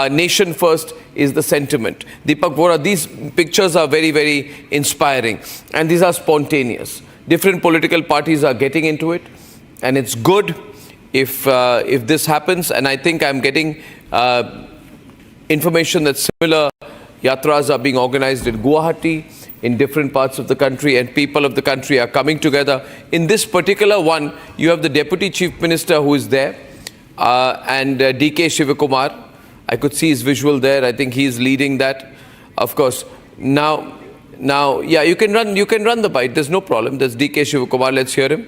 Nation first is the sentiment. Deepak Vora, these pictures are very, very inspiring. And these are spontaneous. Different political parties are getting into it. And it's good if this happens. And I think I'm getting information that similar yatras are being organized in Guwahati, in different parts of the country, and people of the country are coming together. In this particular one, you have the Deputy Chief Minister who is there, and DK Shivakumar. I could see his visual there. I think he is leading that. Of course, now, yeah, you can run the bite. There's no problem. There's DK Shivakumar. Let's hear him.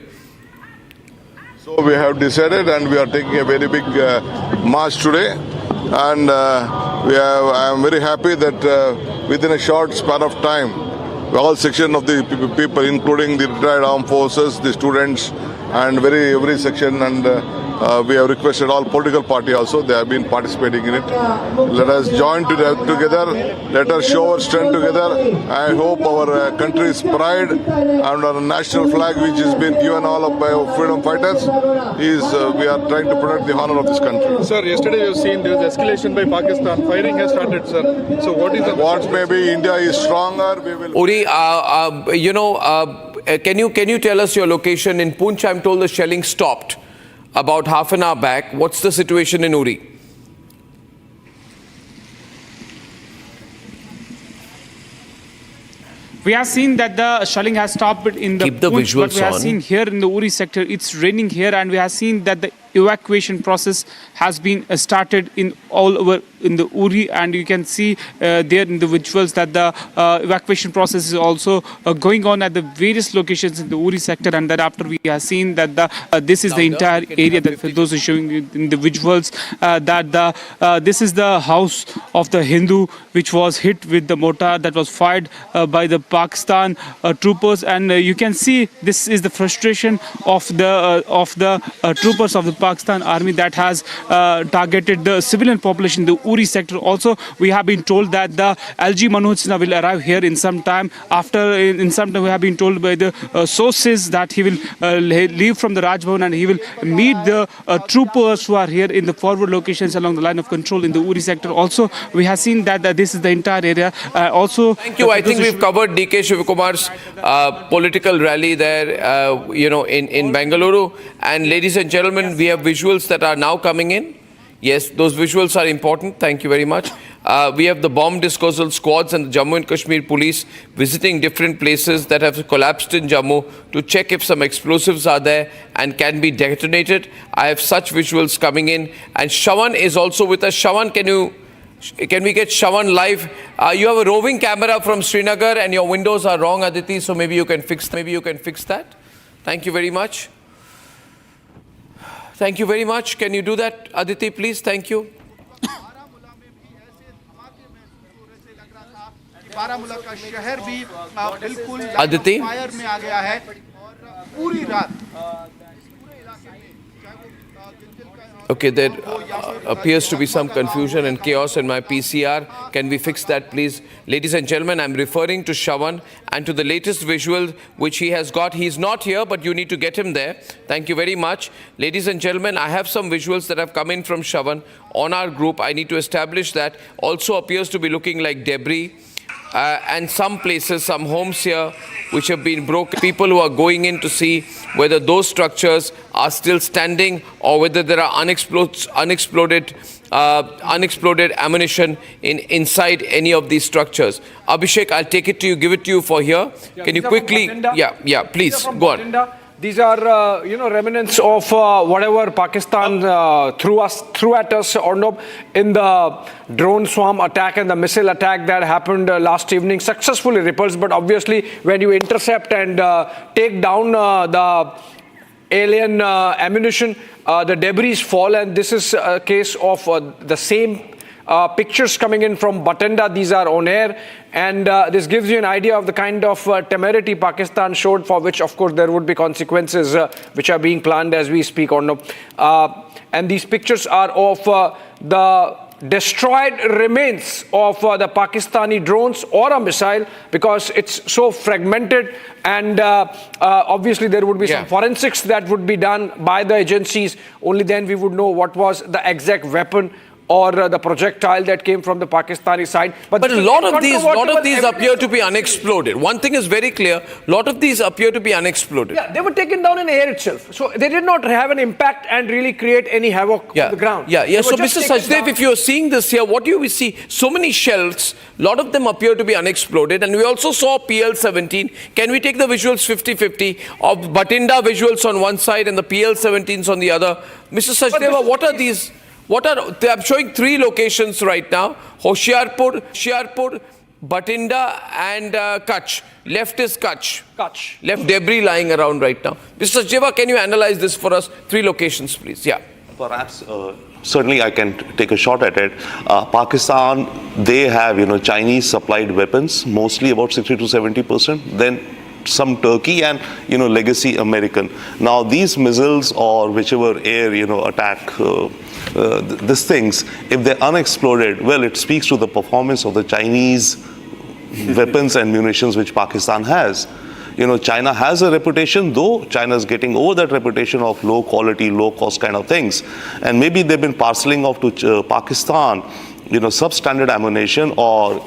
So we have decided, and we are taking a very big march today. And I am very happy that within a short span of time, all sections of the people, including the retired armed forces, the students, and every section, and we have requested all political parties also. They have been participating in it. Let us join together. Let us show our strength together. I hope our country's pride and our national flag, which has been given all up by our freedom fighters, we are trying to protect the honor of this country. Sir, yesterday we have seen there was escalation by Pakistan. Firing has started, sir. So what is the... What maybe India is stronger, we will... Uri, can you tell us your location? In Poonch, I'm told the shelling stopped about half an hour back. What's the situation in Uri? We have seen that the shelling has stopped in the Poonch, but we have seen here in the Uri sector, it's raining here, and we have seen that the evacuation process has been started in all over in the Uri, and you can see there in the visuals that the evacuation process is also going on at the various locations in the Uri sector, and thereafter we have seen that this is the entire area that for those are showing in the visuals this is the house of the Hindu which was hit with the mortar that was fired by the Pakistan troopers, and you can see this is the frustration of the troopers of the Pakistan army that has targeted the civilian population in the Uri sector. Also, we have been told that the LG Manoj Sinha will arrive here in some time. In some time, we have been told by the sources that he will leave from the Raj Bhavan and he will meet the troopers who are here in the forward locations along the line of control in the Uri sector. Also, we have seen that this is the entire area. Thank you. I think we've covered DK Shivakumar's political rally there, in Bengaluru. And ladies and gentlemen, we have visuals that are now coming in. Yes, those visuals are important. Thank you very much. We have the bomb disposal squads and the Jammu and Kashmir police visiting different places that have collapsed in Jammu to check if some explosives are there and can be detonated. I have such visuals coming in. And Shawan is also with us. Shawan, can we get Shawan live? You have a roving camera from Srinagar and your windows are wrong, Aditi, so maybe you can fix that. Thank you very much. Thank you very much. Can you do that, Aditi, please? Thank you. Aditi? Okay, there appears to be some confusion and chaos in my PCR. Can we fix that, please? Ladies and gentlemen, I'm referring to Shawan and to the latest visual which he has got. He's not here, but you need to get him there. Thank you very much. Ladies and gentlemen, I have some visuals that have come in from Shawan on our group. I need to establish that. Also appears to be looking like debris. And some places, some homes here which have been broken. People who are going in to see whether those structures are still standing or whether there are unexploded ammunition inside any of these structures. Abhishek, I'll take it to you, give it to you for here. Can you quickly... Yeah, please, go on. These are, remnants of whatever Pakistan threw at us in the drone swarm attack and the missile attack that happened last evening. Successfully repulsed, but obviously when you intercept and take down the alien ammunition, the debris fall, and this is a case of the same pictures coming in from Bathinda. These are on air, and this gives you an idea of the kind of temerity Pakistan showed, for which, of course, there would be consequences which are being planned as we speak. And these pictures are of the destroyed remains of the Pakistani drones or a missile, because it's so fragmented, and obviously there would be some forensics that would be done by the agencies. Only then we would know what was the exact weapon or the projectile that came from the Pakistani side. But a lot of these appear to be unexploded. One thing is very clear, a lot of these appear to be unexploded. Yeah, they were taken down in the air itself. So they did not have an impact and really create any havoc on the ground. Yeah. So Mr. Sajdev, if you're seeing this here, what do we see? So many shells, a lot of them appear to be unexploded. And we also saw PL-17. Can we take the visuals 50-50 of Bathinda visuals on one side and the PL-17s on the other? Mr. Sajdeva, what are these? I'm showing 3 locations right now: Hoshiarpur, Bathinda, and Kutch. Left is Kutch. Left debris lying around right now. Mr. Sajdev, can you analyze this for us? 3 locations, please. Yeah. Perhaps, certainly I can take a shot at it. Pakistan, they have, Chinese supplied weapons, mostly about 60 to 70%. Then some Turkey and, legacy American. Now, these missiles or whichever air, attack, these things, if they're unexploded, well, it speaks to the performance of the Chinese weapons and munitions which Pakistan has. China has a reputation, though China is getting over that reputation of low quality, low cost kind of things. And maybe they've been parceling off to Pakistan, substandard ammunition or,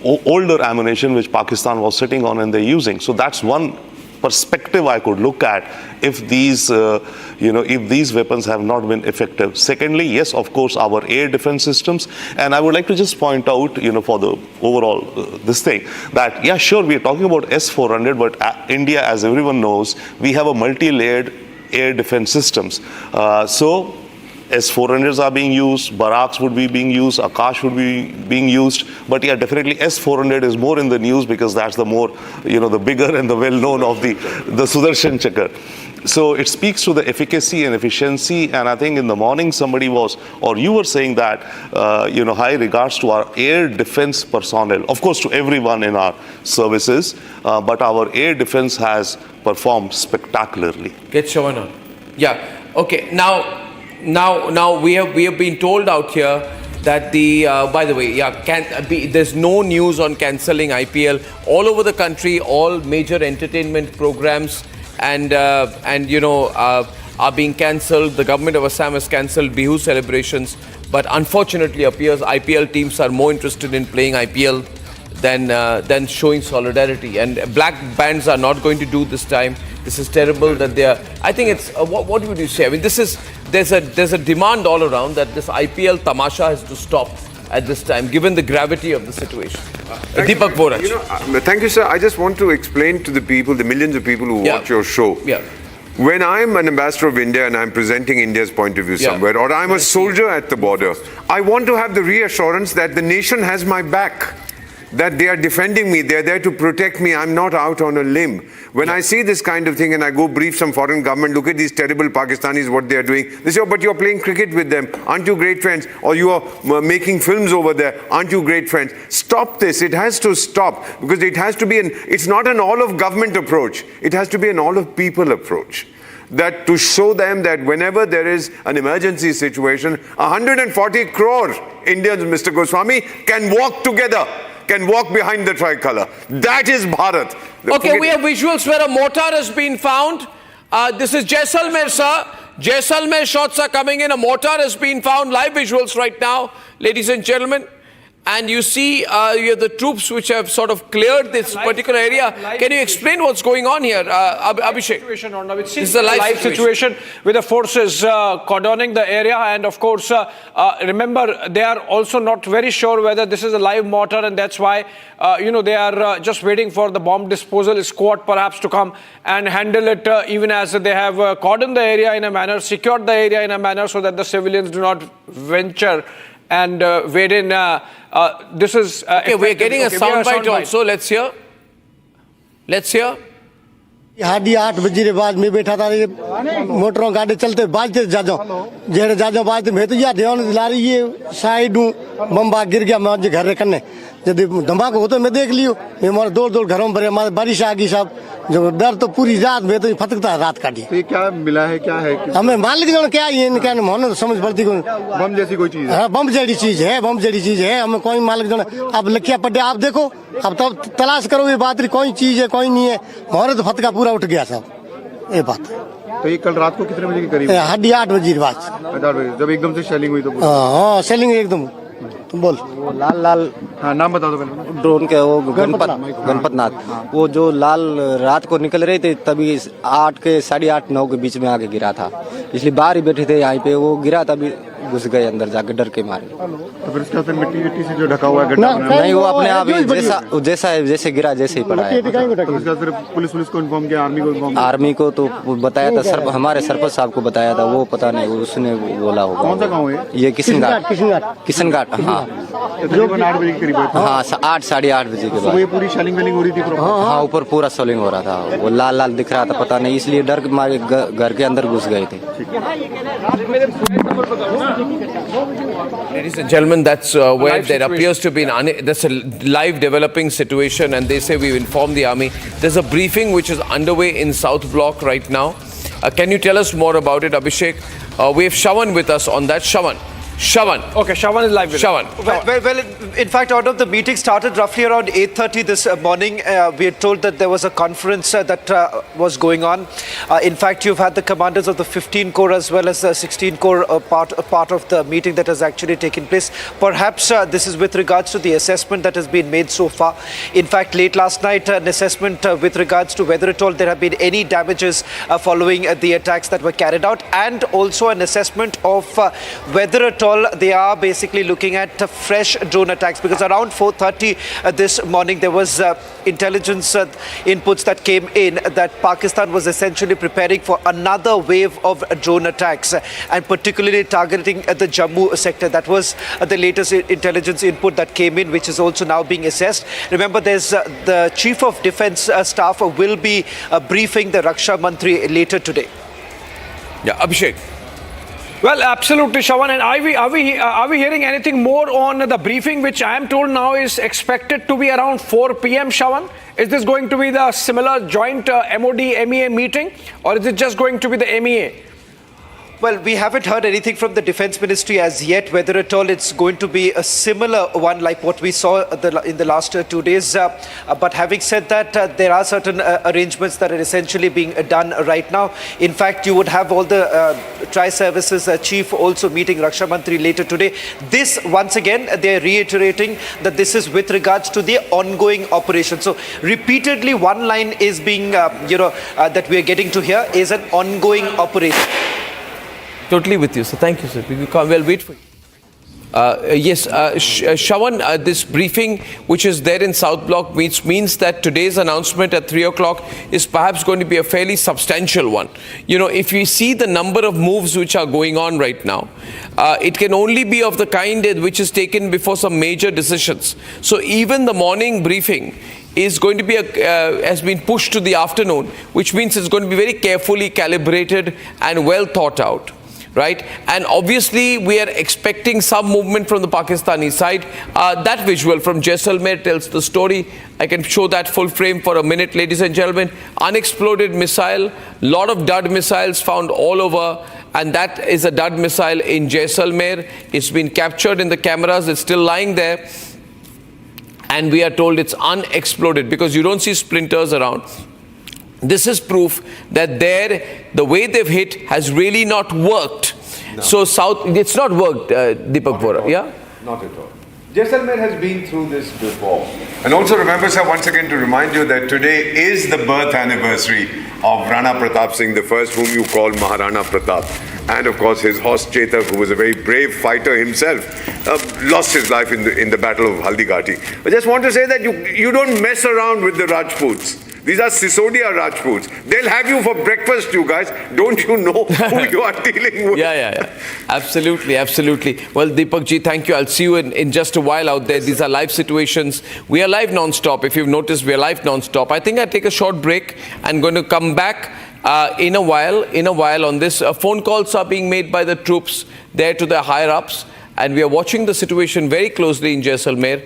older ammunition which Pakistan was sitting on and they're using. So that's one perspective I could look at if these, if these weapons have not been effective. Secondly, yes, of course, our air defense systems. And I would like to just point out, for the overall this thing, that, yeah, sure, we're talking about S-400, but India, as everyone knows, we have a multi-layered air defense systems. So S-400s are being used, Barracks would be being used, Akash would be being used. But yeah, definitely S-400 is more in the news because that's the more, the bigger and the well-known of the Sudarshan Chakra. So it speaks to the efficacy and efficiency. And I think in the morning somebody was, or you were saying that, high regards to our air defense personnel, of course to everyone in our services, but our air defense has performed spectacularly. Get shown on. Yeah. Okay. Now we have been told out here that by the way, there's no news on cancelling IPL. All over the country, all major entertainment programs and are being cancelled. The government of Assam has cancelled Bihu celebrations, but unfortunately appears IPL teams are more interested in playing IPL than showing solidarity. And black bands are not going to do this time. This is terrible that they are. I think it's what would you say? I mean, there's a demand all around that this IPL tamasha has to stop at this time, given the gravity of the situation. Deepak Borach. Thank you, sir. I just want to explain to the people, the millions of people who watch your show. Yeah. When I'm an ambassador of India and I'm presenting India's point of view somewhere, or I'm a soldier at the border, I want to have the reassurance that the nation has my back, that they are defending me, they're there to protect me, I'm not out on a limb. When I see this kind of thing and I go brief some foreign government, look at these terrible Pakistanis, what they're doing. They say, oh, but you're playing cricket with them, aren't you great friends? Or you are making films over there, aren't you great friends? Stop this, it has to stop, because it has to be it's not an all of government approach, it has to be an all of people approach. That to show them that whenever there is an emergency situation, 140 crore Indians, Mr. Goswami, can walk together, can walk behind the tricolour. That is Bharat. Okay, we have visuals where a mortar has been found. This is Jaisalmer, sir. Jaisalmer shots are coming in. A mortar has been found. Live visuals right now, ladies and gentlemen. And you see, you have the troops which have sort of cleared this particular area. Can you explain what's going on here, Abhishek? This is a live situation with the forces cordoning the area. And of course, remember, they are also not very sure whether this is a live mortar. And that's why, they are just waiting for the bomb disposal squad perhaps to come and handle it, even as they have cordoned the area in a manner, secured the area in a manner so that the civilians do not venture and wade in. This is okay. We're getting a soundbite also. Let's hear. Yeah, साढ़े 8 बजे के बाद मैं बैठा था, ये मोटरों गाड़ी चलते बाजते जाजो जेड़े जाजो बाजते मैं तो यार ध्यान दिला रही ये साइड बम्बा गिर गया मैं घर करने जब धमाका होता मैं देख लियो मैं हमारे दौड़ घरों में भरे हमारे बारिश आ गई साहब जो डर तो पूरी रात में तो फटकता रात काटी। तो ये क्या मिला है, क्या है? हमें मालिक जो क्या ये क्या मोहन तो समझ पड़ती कोई बम जैसी कोई चीज है? हाँ बम जड़ी चीज है, बम जड़ी चीज है। हमें कोई मालिक जो अब लखिया पड्डे आप देखो अब तब तलाश करो ये बात कोई चीज है कोई नहीं है। मोहन तो फटका पूरा उठ गया साहब ये बात। तो ये कल रात को कितने बजे के करीब? 8:30 बजे के बाद 8 बजे जब एकदम से शेलिंग हुई तो? हाँ शेलिंग एकदम। तुम बोल। वो लाल हाँ नाम बता दो पहले। ड्रोन के वो गणपत नाथ वो जो लाल रात को निकल रहे थे तभी 8 9 के बीच में आके गिरा था, इसलिए बाहर ही बैठे थे यहाँ पे, वो गिरा तभी घुस गए अंदर जाके डर के मारे। तो फिर उसके मिट्टी से जो ढका हुआ है नहीं वो अपने आप ही जैसे गिरा जैसे ही पड़ा है। तो पुलिस को इन्फॉर्म किया, आर्मी को इन्फॉर्म? आर्मी को तो बताया था हमारे सरपंच साहब को बताया था, वो पता नहीं उसने बोला होगा। कौन सा गाँव है ये? किशनघाट। हाँ 8 बजे के करीब? हाँ 8 साढ़े 8 बजे के बाद ये पूरी शेलिंग हो रही थी? हाँ ऊपर पूरा सोलिंग हो रहा था, वो लाल दिख रहा था, पता नहीं इसलिए डर के मारे घर के अंदर घुस गए थे। Ladies and gentlemen, that's where there appears to be that's a live developing situation, and they say we've informed the army. There's a briefing which is underway in South Block right now. Can you tell us more about it, Abhishek? We have Shawan with us on that. Shawan. Okay, Shawan is live with Shawan. Well, in fact, out of the meeting started roughly around 8:30 this morning. We had told that there was a conference that was going on. In fact, you've had the commanders of the 15 Corps as well as the 16 Corps part of the meeting that has actually taken place. Perhaps this is with regards to the assessment that has been made so far. In fact, late last night, an assessment with regards to whether at all there have been any damages following the attacks that were carried out, and also an assessment of whether at all they are basically looking at fresh drone attacks, because around 4:30 this morning there was intelligence inputs that came in that Pakistan was essentially preparing for another wave of drone attacks and particularly targeting the Jammu sector. That was the latest intelligence input that came in, which is also now being assessed. Remember, there's the Chief of Defence Staff will be briefing the Raksha Mantri later today. Yeah, Abhishek. Well, absolutely, Shawan. And are we hearing anything more on the briefing, which I am told now is expected to be around 4 p.m., Shawan? Is this going to be the similar joint MOD-MEA meeting, or is it just going to be the MEA? Well, we haven't heard anything from the Defence Ministry as yet, whether at all it's going to be a similar one like what we saw in the last 2 days. But having said that, there are certain arrangements that are essentially being done right now. In fact, you would have all the Tri-Services Chief also meeting Raksha Mantri later today. This, once again, they're reiterating that this is with regards to the ongoing operation. So, repeatedly, one line is being, that we are getting to here is an ongoing operation. Totally with you. So thank you, sir. We'll wait for you. Yes, Shawan, this briefing which is there in South Block means that today's announcement at 3 o'clock is perhaps going to be a fairly substantial one. You know, if you see the number of moves which are going on right now, it can only be of the kind which is taken before some major decisions. So even the morning briefing is going to be has been pushed to the afternoon, which means it's going to be very carefully calibrated and well thought out. Right, and obviously we are expecting some movement from the Pakistani side. That visual from Jaisalmer tells the story. I can show that full frame for a minute, ladies and gentlemen. Unexploded missile, lot of dud missiles found all over, and that is a dud missile in Jaisalmer. It's been captured in the cameras. It's still lying there, and we are told it's unexploded because you don't see splinters around. This is proof that the way they've hit has really not worked. No. So it's not worked, Deepak Bora, yeah? Not at all. Jaisalmer has been through this before. And also remember, sir, once again to remind you that today is the birth anniversary of Rana Pratap Singh, the first whom you call Maharana Pratap. And of course his horse Chetak, who was a very brave fighter himself, lost his life in the battle of Haldighati. I just want to say that you don't mess around with the Rajputs. These are Sisodia Rajputs. They'll have you for breakfast, you guys. Don't you know who you are dealing with? Yeah. Absolutely. Well, Deepak ji, thank you. I'll see you in just a while out there. These are live situations. We are live non-stop. If you've noticed, we are live non-stop. I think I'll take a short break and going to come back in a while on this. Phone calls are being made by the troops there to the higher-ups, and we are watching the situation very closely in Jaisalmer.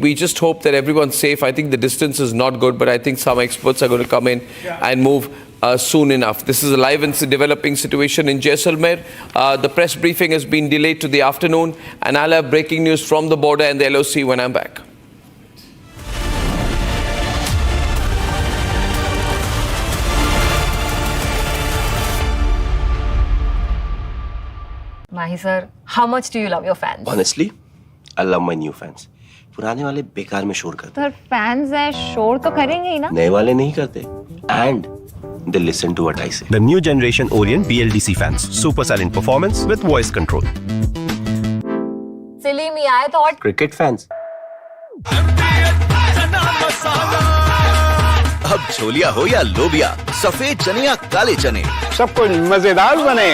We just hope that everyone's safe. I think the distance is not good, but I think some experts are going to come in and move soon enough. This is a live and developing situation in Jaisalmer. The press briefing has been delayed to the afternoon, and I'll have breaking news from the border and the LOC when I'm back. Mahi sir, how much do you love your fans? Honestly, I love my new fans. पुराने वाले बेकार में शोर करते Sir, fans हैं शोर तो करेंगे ही ना? नए वाले नहीं करते. And they listen to what I say. The new generation Orient BLDC fans. Super silent performance with voice control. Silly me आए तो और Cricket fans. अब छोलिया हो या लोबिया, सफेद चने या काले चने, सब कुछ मजेदार बने.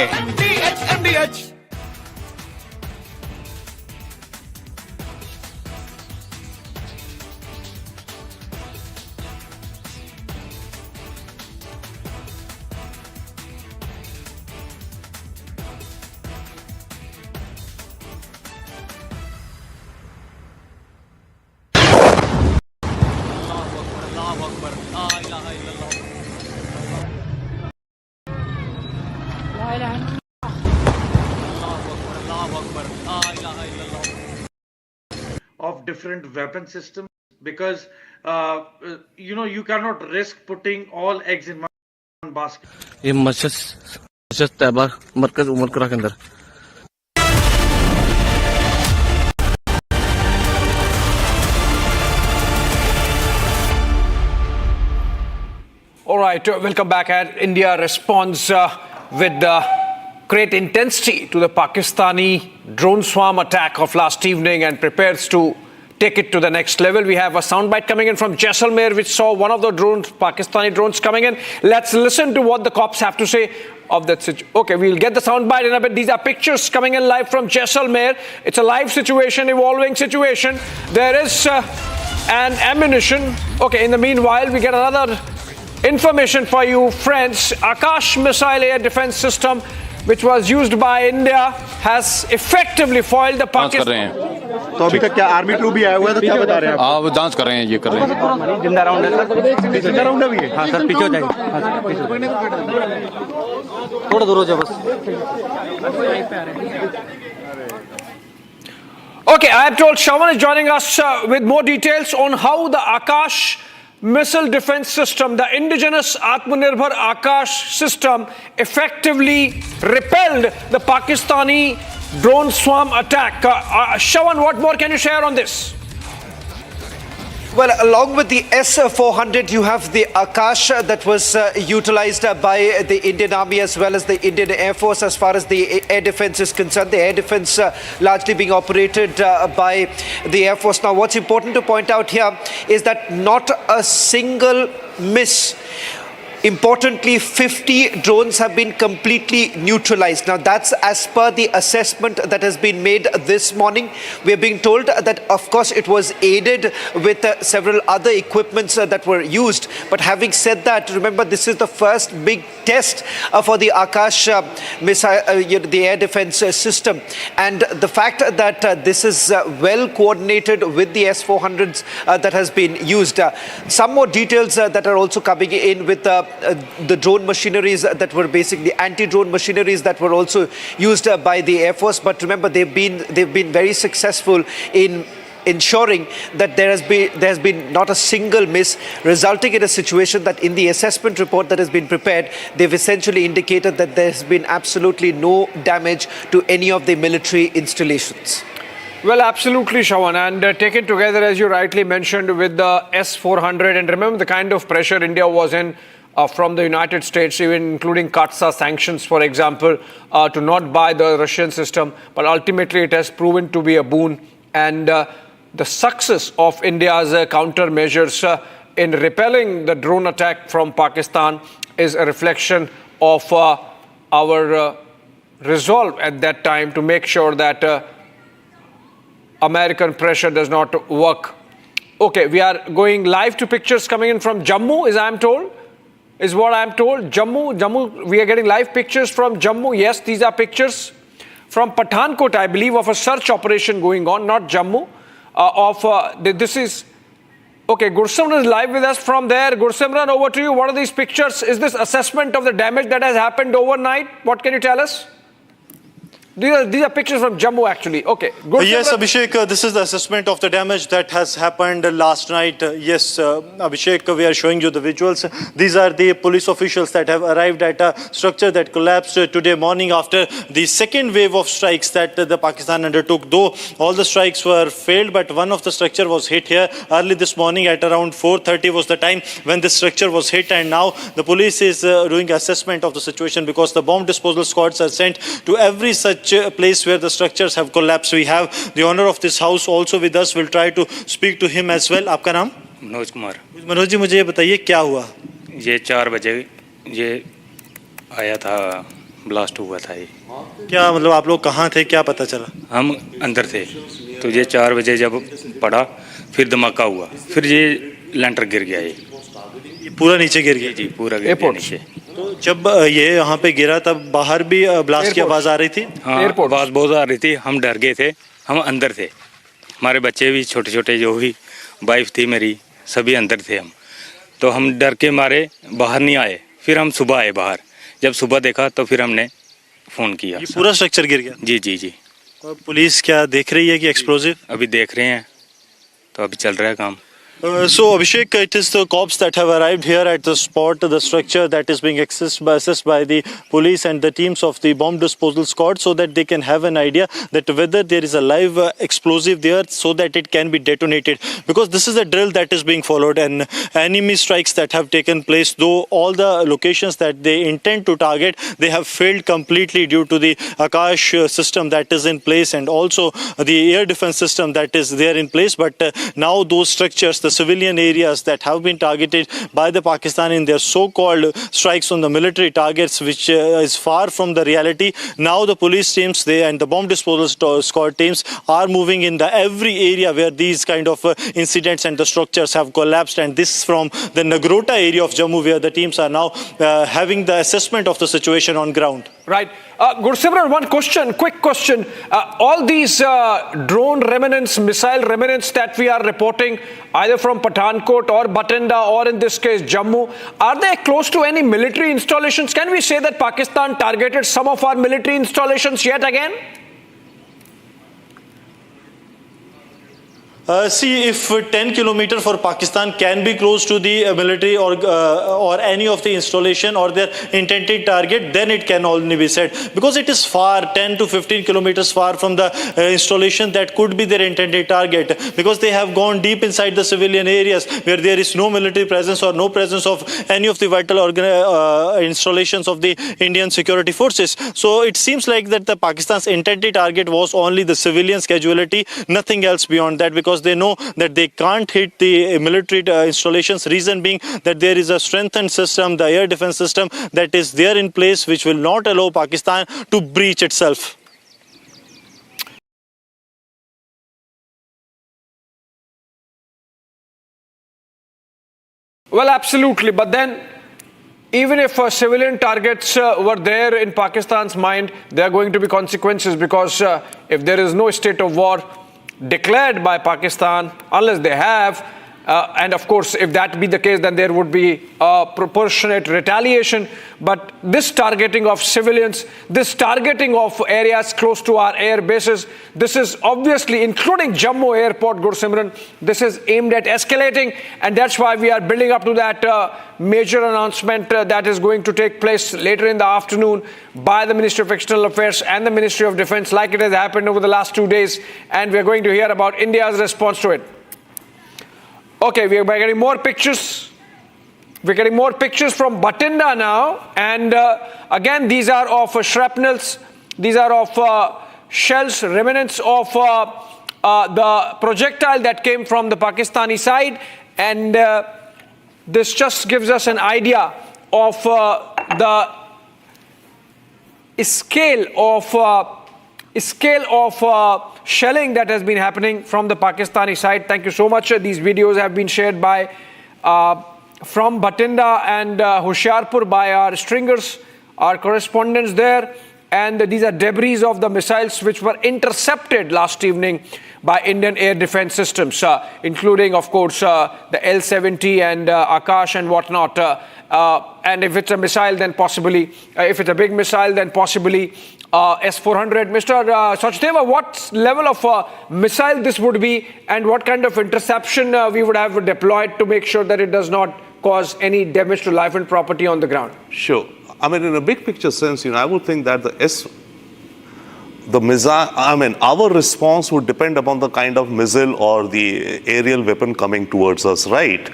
Of different weapon systems, because you cannot risk putting all eggs in one basket. ये मस्जिद तैयबा मरकज उमरकरा के अंदर. All right, welcome back. India responds with great intensity to the Pakistani drone swarm attack of last evening and prepares to take it to the next level. We have a soundbite coming in from Jaisalmer, which saw one of the drones, Pakistani drones, coming in. Let's listen to what the cops have to say of that situation. Okay, we'll get the soundbite in a bit. These are pictures coming in live from Jaisalmer. It's a live situation, evolving situation. There is an ammunition. Okay, in the meanwhile, we get another information for you, friends. Akash missile air defense system, which was used by India, has effectively foiled the Pakistan. तो अभी तक क्या army troop भी आया हुआ है तो क्या बता रहे हैं आप? वो डांस कर रहे हैं, ये कर रहे हैं. जिंदा राउंड है सर. जिंदा राउंड है भी. हाँ सर, पीछे हो जाइए. थोड़ा दूर हो जाओ बस. Okay, I am told Shawan is joining us with more details on how the Akash missile defense system, the indigenous Atmanirbhar Akash system, effectively repelled the Pakistani drone swarm attack. Shawan, what more can you share on this? Well, along with the S-400, you have the Akash that was utilized by the Indian Army as well as the Indian Air Force as far as the air defense is concerned. The air defense largely being operated by the Air Force. Now, what's important to point out here is that not a single miss. Importantly, 50 drones have been completely neutralized. Now, that's as per the assessment that has been made this morning. We are being told that, of course, it was aided with several other equipments that were used. But having said that, remember, this is the first big test for the Akash missile, the air defense system. And the fact that this is well coordinated with the S-400s that has been used. Some more details that are also coming in with the drone machineries that were basically anti-drone machineries that were also used by the Air Force. But remember, they've been very successful in ensuring that there has been not a single miss, resulting in a situation that in the assessment report that has been prepared, they've essentially indicated that there has been absolutely no damage to any of the military installations. Well, absolutely, Shawan, and taken together, as you rightly mentioned, with the S-400, and remember the kind of pressure India was in from the United States, even including CAATSA sanctions, for example, to not buy the Russian system. But ultimately, it has proven to be a boon. And the success of India's countermeasures in repelling the drone attack from Pakistan is a reflection of our resolve at that time to make sure that American pressure does not work. Okay, we are going live to pictures coming in from Jammu, as I'm told, is what I'm told. Jammu, we are getting live pictures from Jammu. Yes, these are pictures from Pathankot, I believe, of a search operation going on, not Jammu. This is, okay, Gursimran is live with us from there. Gursimran, over to you. What are these pictures? Is this assessment of the damage that has happened overnight? What can you tell us? These are pictures from Jammu, actually. Okay. Yes, Abhishek, this is the assessment of the damage that has happened last night. Yes, Abhishek, we are showing you the visuals. These are the police officials that have arrived at a structure that collapsed today morning after the second wave of strikes that the Pakistan undertook. Though all the strikes were failed, but one of the structure was hit here early this morning at around 4:30 was the time when this structure was hit. And now the police is doing assessment of the situation because the bomb disposal squads are sent to every such place where the structures have collapsed. We have the owner of this house also with us. We'll try to speak to him as well. आपका नाम? मनोज कुमार। मनोज जी, मुझे ये बताइए क्या हुआ? ये 4 बजे ये आया था, ब्लास्ट हुआ था ये। क्या मतलब आप लोग कहाँ थे, क्या पता चला? हम अंदर थे, तो ये 4 बजे जब पड़ा फिर धमाका हुआ, फिर ये लेंटर गिर गया, ये पूरा नीचे गिर गया? जी, पूरा गिर गया नीचे। तो जब ये यहाँ पे गिरा तब बाहर भी ब्लास्ट की आवाज आ रही थी? हाँ, आवाज बहुत आ रही थी, हम डर गए थे, हम अंदर थे, हमारे बच्चे भी छोटे छोटे जो भी वाइफ थी मेरी, सभी अंदर थे हम, तो हम डर के मारे बाहर नहीं आए। फिर हम सुबह आए बाहर, जब सुबह देखा तो फिर हमने फ़ोन किया। ये पूरा स्ट्रक्चर गिर गया? जी जी जी। और पुलिस क्या देख रही है कि एक्सप्लोजिव? अभी देख रहे हैं, तो अभी चल रहा है काम। So Abhishek, it is the cops that have arrived here at the spot, the structure that is being assessed by the police and the teams of the bomb disposal squad, so that they can have an idea that whether there is a live explosive there so that it can be detonated. Because this is a drill that is being followed, and enemy strikes that have taken place, though all the locations that they intend to target, they have failed completely due to the Akash system that is in place and also the air defense system that is there in place. But now those structures, the civilian areas that have been targeted by the Pakistan in their so-called strikes on the military targets, which is far from the reality. Now the police teams and the bomb disposal squad teams are moving in the every area where these kind of incidents and the structures have collapsed. And this from the Nagrota area of Jammu, where the teams are now having the assessment of the situation on ground. Right. Gursimran, one question, quick question. All these drone remnants, missile remnants that we are reporting, either from Pathankot or Bathinda or in this case Jammu, are they close to any military installations? Can we say that Pakistan targeted some of our military installations yet again? See, if 10 kilometers for Pakistan can be close to the military or any of the installation or their intended target, then it can only be said. Because it is far, 10 to 15 kilometers far from the installation that could be their intended target. Because they have gone deep inside the civilian areas where there is no military presence or no presence of any of the vital installations of the Indian security forces. So it seems like that the Pakistan's intended target was only the civilians' casualty, nothing else beyond that, because they know that they can't hit the military installations. Reason being that there is a strengthened system, the air defense system that is there in place, which will not allow Pakistan to breach itself. Well, absolutely. But then, even if civilian targets were there in Pakistan's mind, there are going to be consequences, because if there is no state of war declared by Pakistan, unless they have, and of course, if that be the case, then there would be proportionate retaliation. But this targeting of civilians, this targeting of areas close to our air bases, this is obviously, including Jammu airport, Gursimran, this is aimed at escalating, and that's why we are building up to that major announcement that is going to take place later in the afternoon by the Ministry of External Affairs and the Ministry of Defense, like it has happened over the last 2 days, and we are going to hear about India's response to it. Okay, we are getting more pictures. We're getting more pictures from Bathinda now, and again, these are of shrapnels, these are of shells, remnants of the projectile that came from the Pakistani side, and this just gives us an idea of the scale of shelling that has been happening from the Pakistani side. Thank you so much. These videos have been shared by from Bathinda and Hoshiarpur by our stringers, our correspondents there. And these are debris of the missiles which were intercepted last evening by Indian air defense systems, including, of course, the L-70 and Akash and whatnot. And if it's a missile, then possibly, if it's a big missile, then possibly S-400. Mr. Sachdeva, what level of missile this would be, and what kind of interception we would have deployed to make sure that it does not cause any damage to life and property on the ground? Sure. I mean, in a big picture sense, I would think that the missile, our response would depend upon the kind of missile or the aerial weapon coming towards us, right?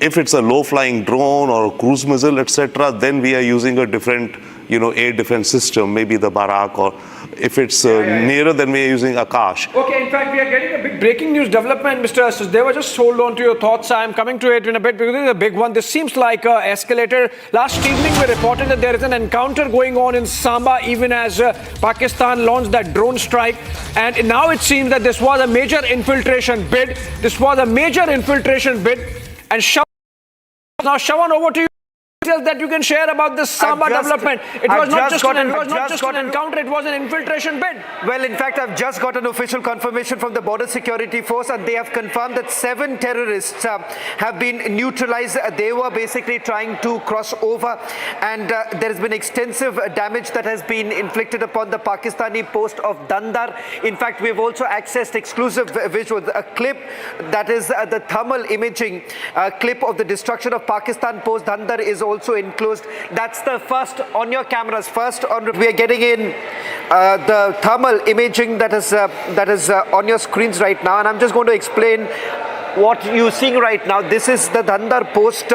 If it's a low-flying drone or a cruise missile, etc., then we are using a different, air defense system, maybe the Barak, or if it's nearer, then we are using Akash. Okay, in fact, we are getting a big breaking news development, Mr. Sachdeva. Just hold on to your thoughts. I am coming to it in a bit because this is a big one. This seems like an escalator. Last evening, we reported that there is an encounter going on in Samba, even as Pakistan launched that drone strike. And now it seems that this was a major infiltration bid. And Shawan, over to you. That you can share about this Samba development. It was not just an encounter, it was an infiltration bid. Well, in fact, I've just got an official confirmation from the Border Security Force, and they have confirmed that 7 terrorists have been neutralized. They were basically trying to cross over, and there has been extensive damage that has been inflicted upon the Pakistani post of Dandar. In fact, we've also accessed exclusive visuals, a clip that is the thermal imaging clip of the destruction of Pakistan post Dandar is also enclosed. That's the first on your cameras. We are getting in the thermal imaging that is on your screens right now, and I'm just going to explain what you're seeing right now. This is the Dandar post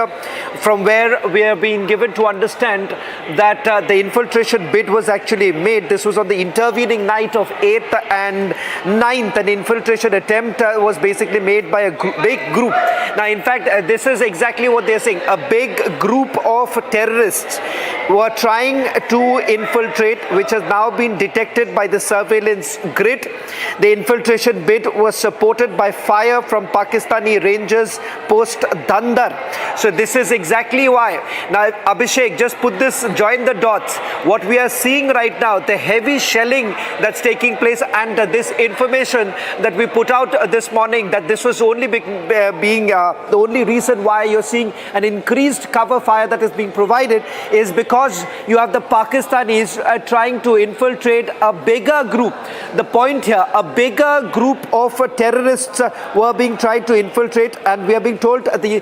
from where we are being given to understand that the infiltration bid was actually made. This was on the intervening night of 8th and 9th. An infiltration attempt was basically made by a big group. Now, in fact, this is exactly what they're saying. A big group of terrorists were trying to infiltrate, which has now been detected by the surveillance grid. The infiltration bid was supported by fire from Pakistani Rangers post Dandar. So this is exactly why. Now, Abhishek, just join the dots. What we are seeing right now, the heavy shelling that's taking place, and this information that we put out this morning, that this was only being the only reason why you're seeing an increased cover fire that is being provided is because you have the Pakistanis trying to infiltrate a bigger group. The point here, a bigger group of terrorists were being tried to infiltrate, and we are being told the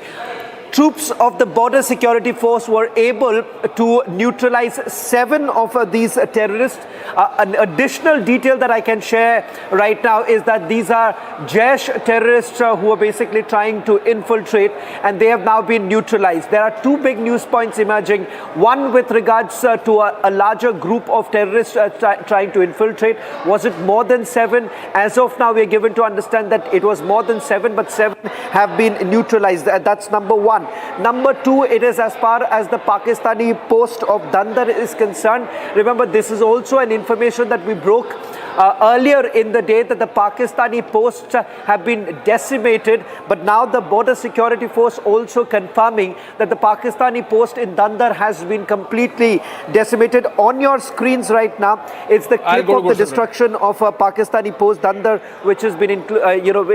troops of the Border Security Force were able to neutralize 7 of these terrorists. An additional detail that I can share right now is that these are Jaish terrorists who are basically trying to infiltrate, and they have now been neutralized. There are 2 big news points emerging. One with regards to a larger group of terrorists trying to infiltrate. Was it more than 7? As of now, we are given to understand that it was more than 7, but 7 have been neutralized. That's number 1. Number 2, it is as far as the Pakistani post of Dandar is concerned. Remember, this is also an information that we broke earlier in the day, that the Pakistani posts have been decimated, but now the Border Security Force also confirming that the Pakistani post in Dandar has been completely decimated. On your screens right now, it's the clip of the destruction of a Pakistani post Dandar, which has been,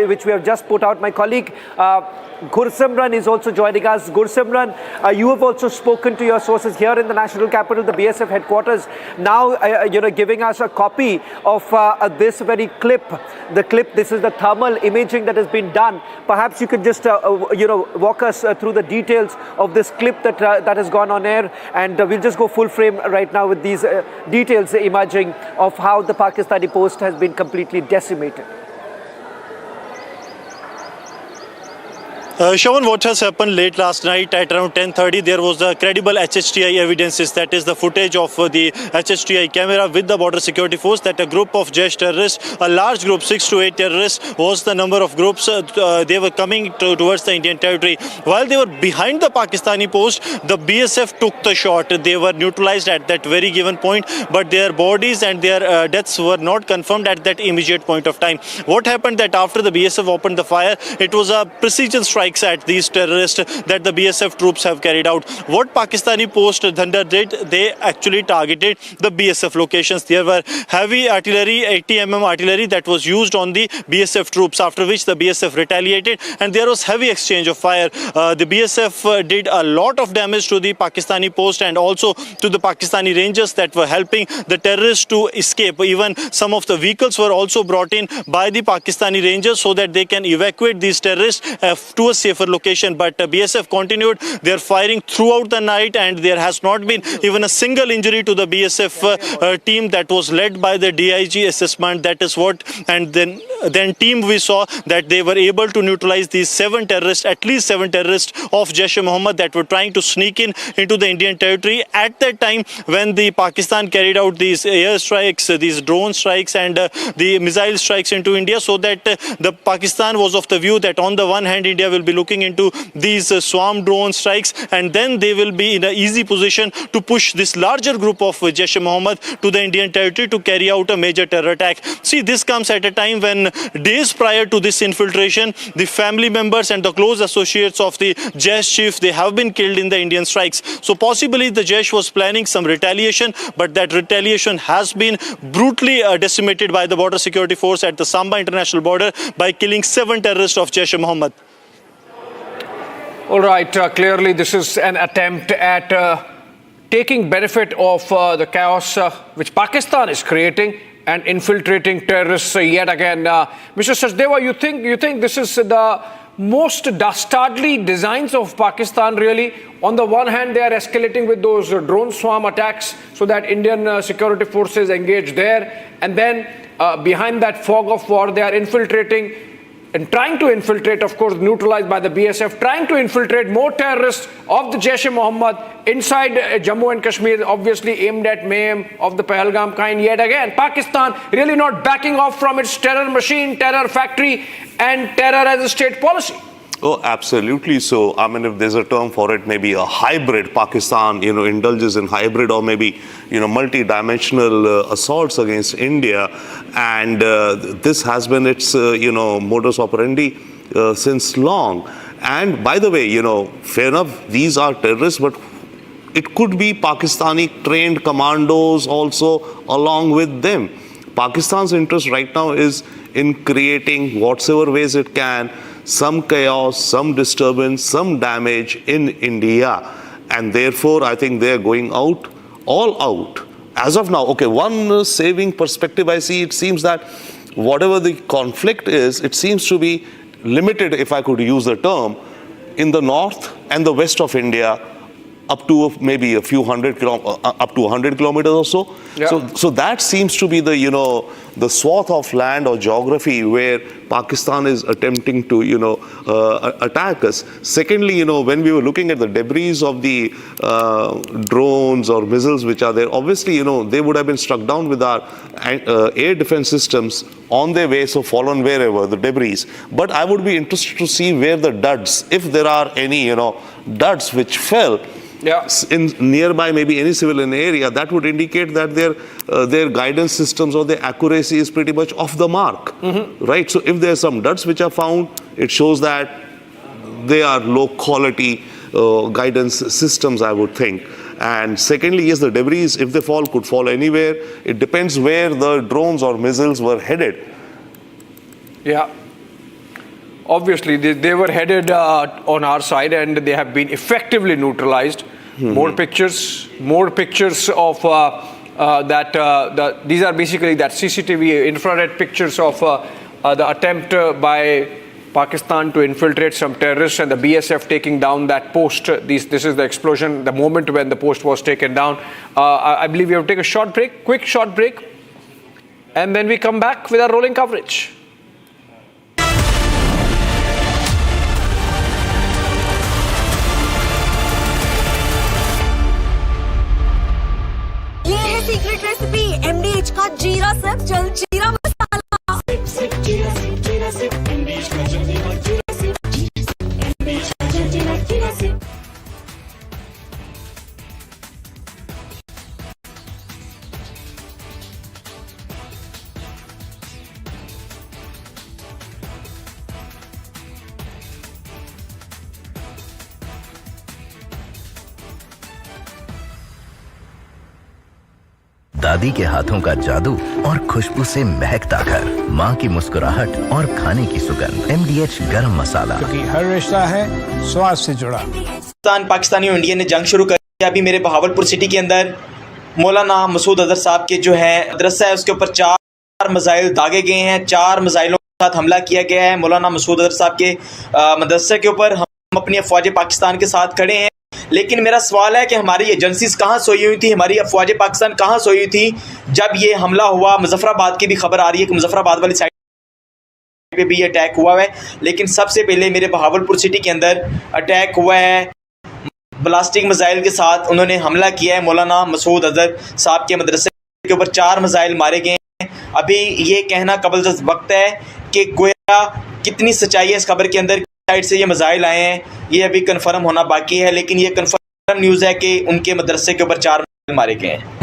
which we have just put out. My colleague Gursimran is also joining us. Gursimran, you have also spoken to your sources here in the national capital, the BSF headquarters, now giving us a copy of this very clip. The clip, this is the thermal imaging that has been done. Perhaps you could just walk us through the details of this clip that has gone on air, and we'll just go full frame right now with these details emerging of how the Pakistani post has been completely decimated. Shawan, what has happened late last night at around 10:30, there was the credible HHTI evidences, that is the footage of the HHTI camera with the border security force, that a group of Jaish terrorists, a large group, 6 to 8 terrorists was the number of groups, they were coming towards the Indian territory. While they were behind the Pakistani post, the BSF took the shot. They were neutralized at that very given point, but their bodies and their deaths were not confirmed at that immediate point of time. What happened that after the BSF opened the fire, it was a precision strike at these terrorists that the BSF troops have carried out. What Pakistani post Thunder did, they actually targeted the BSF locations. There were heavy artillery, 80 mm artillery that was used on the BSF troops, after which the BSF retaliated and there was heavy exchange of fire. The BSF did a lot of damage to the Pakistani post and also to the Pakistani rangers that were helping the terrorists to escape. Even some of the vehicles were also brought in by the Pakistani rangers so that they can evacuate these terrorists to a safer location, but BSF continued their firing throughout the night and there has not been even a single injury to the BSF team that was led by the DIG assessment. That is what, and then team we saw that they were able to neutralize these 7 terrorists, at least 7 terrorists of Jaish-e-Mohammed that were trying to sneak in into the Indian territory at that time when the Pakistan carried out these air strikes, these drone strikes and the missile strikes into India, so that the Pakistan was of the view that on the one hand India will be looking into these swarm drone strikes and then they will be in an easy position to push this larger group of Jaish-e-Mohammed to the Indian territory to carry out a major terror attack. See, this comes at a time when days prior to this infiltration, the family members and the close associates of the Jaish chief, they have been killed in the Indian strikes. So possibly the Jaish was planning some retaliation, but that retaliation has been brutally decimated by the border security force at the Samba international border by killing 7 terrorists of Jaish-e-Mohammed. All right, clearly this is an attempt at taking benefit of the chaos which Pakistan is creating and infiltrating terrorists yet again. Mr. Sachdeva, you think this is the most dastardly designs of Pakistan really? On the one hand, they are escalating with those drone swarm attacks so that Indian security forces engage there, and then behind that fog of war, they are infiltrating and trying to infiltrate, of course, neutralized by the BSF, trying to infiltrate more terrorists of the Jaish-e-Mohammed inside Jammu and Kashmir, obviously aimed at mayhem of the Pahalgam kind yet again. Pakistan really not backing off from its terror machine, terror factory, and terror as a state policy. Oh, absolutely. So, I mean, if there's a term for it, maybe a hybrid. Pakistan, indulges in hybrid or maybe, multi-dimensional assaults against India. And this has been its, modus operandi since long. And by the way, fair enough, these are terrorists, but it could be Pakistani trained commandos also along with them. Pakistan's interest right now is in creating whatsoever ways it can some chaos, some disturbance, some damage in India. And therefore, I think they're going out, all out. As of now, okay, one saving perspective I see, it seems that whatever the conflict is, it seems to be limited, if I could use the term, in the north and the west of India, up to maybe a few hundred up to 100 kilometers or so. Yeah. So that seems to be the the swath of land or geography where Pakistan is attempting to attack us. Secondly, when we were looking at the debris of the drones or missiles which are there, obviously they would have been struck down with our air defense systems on their way, so fallen wherever the debris. But I would be interested to see where the duds, if there are any duds which fell. Yeah. In nearby maybe any civilian area, that would indicate that their guidance systems or their accuracy is pretty much off the mark, right? So if there are some duds which are found, it shows that they are low quality guidance systems, I would think. And secondly, yes, the debris, if they fall, could fall anywhere. It depends where the drones or missiles were headed. Yeah. Obviously, they were headed on our side and they have been effectively neutralized. More pictures of these are basically that CCTV infrared pictures of the attempt by Pakistan to infiltrate some terrorists and the BSF taking down that post. This is the explosion, the moment when the post was taken down. I believe we have to take a quick short break, and then we come back with our rolling coverage. Secret recipe MDH का जीरा सिर्फ जल जीरा मसाला। दादी के हाथों का जादू और खुशबू से महकता घर, माँ की मुस्कुराहट और खाने की सुगंध। MDH गरम मसाला, क्योंकि हर रिश्ता है स्वाद से जुड़ा। पाकिस्तानी और इंडिया ने जंग शुरू कर दिया। अभी मेरे बहावलपुर सिटी के अंदर मौलाना मसूद अजहर साहब के जो है मदरसा है उसके ऊपर 4 मिसाइल दागे गए हैं। 4 मिसाइलों के साथ हमला किया गया है मौलाना मसूद अजहर साहब के मदरसे के ऊपर। हम अपनी अफवाज पाकिस्तान के साथ खड़े हैं, लेकिन मेरा सवाल है कि हमारी एजेंसीज कहाँ सोई हुई थी, हमारी अफवाज पाकिस्तान कहाँ सोई हुई थी जब ये हमला हुआ। मुजफ्फराबाद की भी खबर आ रही है कि मुजफ्फराबाद वाली साइड पे भी अटैक हुआ है, लेकिन सबसे पहले मेरे बहावलपुर सिटी के अंदर अटैक हुआ है ब्लास्टिक मिसाइल के साथ। उन्होंने हमला किया है मौलाना मसूद अजहर साहब के मदरसे के ऊपर। 4 मिसाइल मारे गए हैं। अभी ये कहना कबल वक्त है कि गोया कितनी सच्चाई है इस खबर के अंदर, साइड से ये मिसाइल आए हैं, ये अभी कंफर्म होना बाकी है। लेकिन ये कंफर्म न्यूज़ है कि उनके मदरसे के ऊपर 4 मिसाइल मारे गए हैं।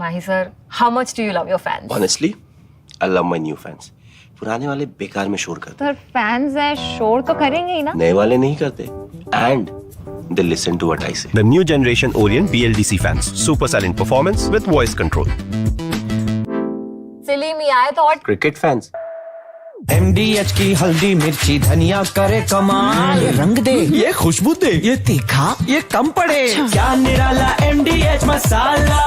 Mahi sir, how much do you love your fans? Honestly, I love my new fans. पुराने वाले बेकार में शोर करते सर फैंस हैं, शोर तो करेंगे ही ना। नए वाले नहीं करते and they listen to what I say. The new generation Orient BLDC fans. Super silent performance with voice control. सिली में आए तो और Cricket fans. MDH की हल्दी मिर्ची धनिया करे कमाल। ये रंग दे, ये खुशबू दे, ये तीखा, ये कम पड़े। क्या निराला MDH masala.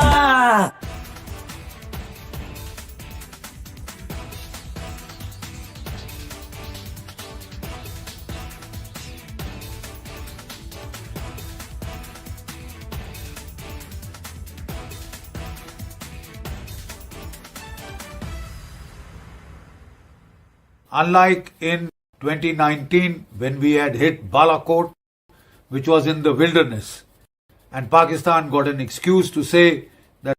Unlike in 2019 when we had hit Balakot, which was in the wilderness, and Pakistan got an excuse to say that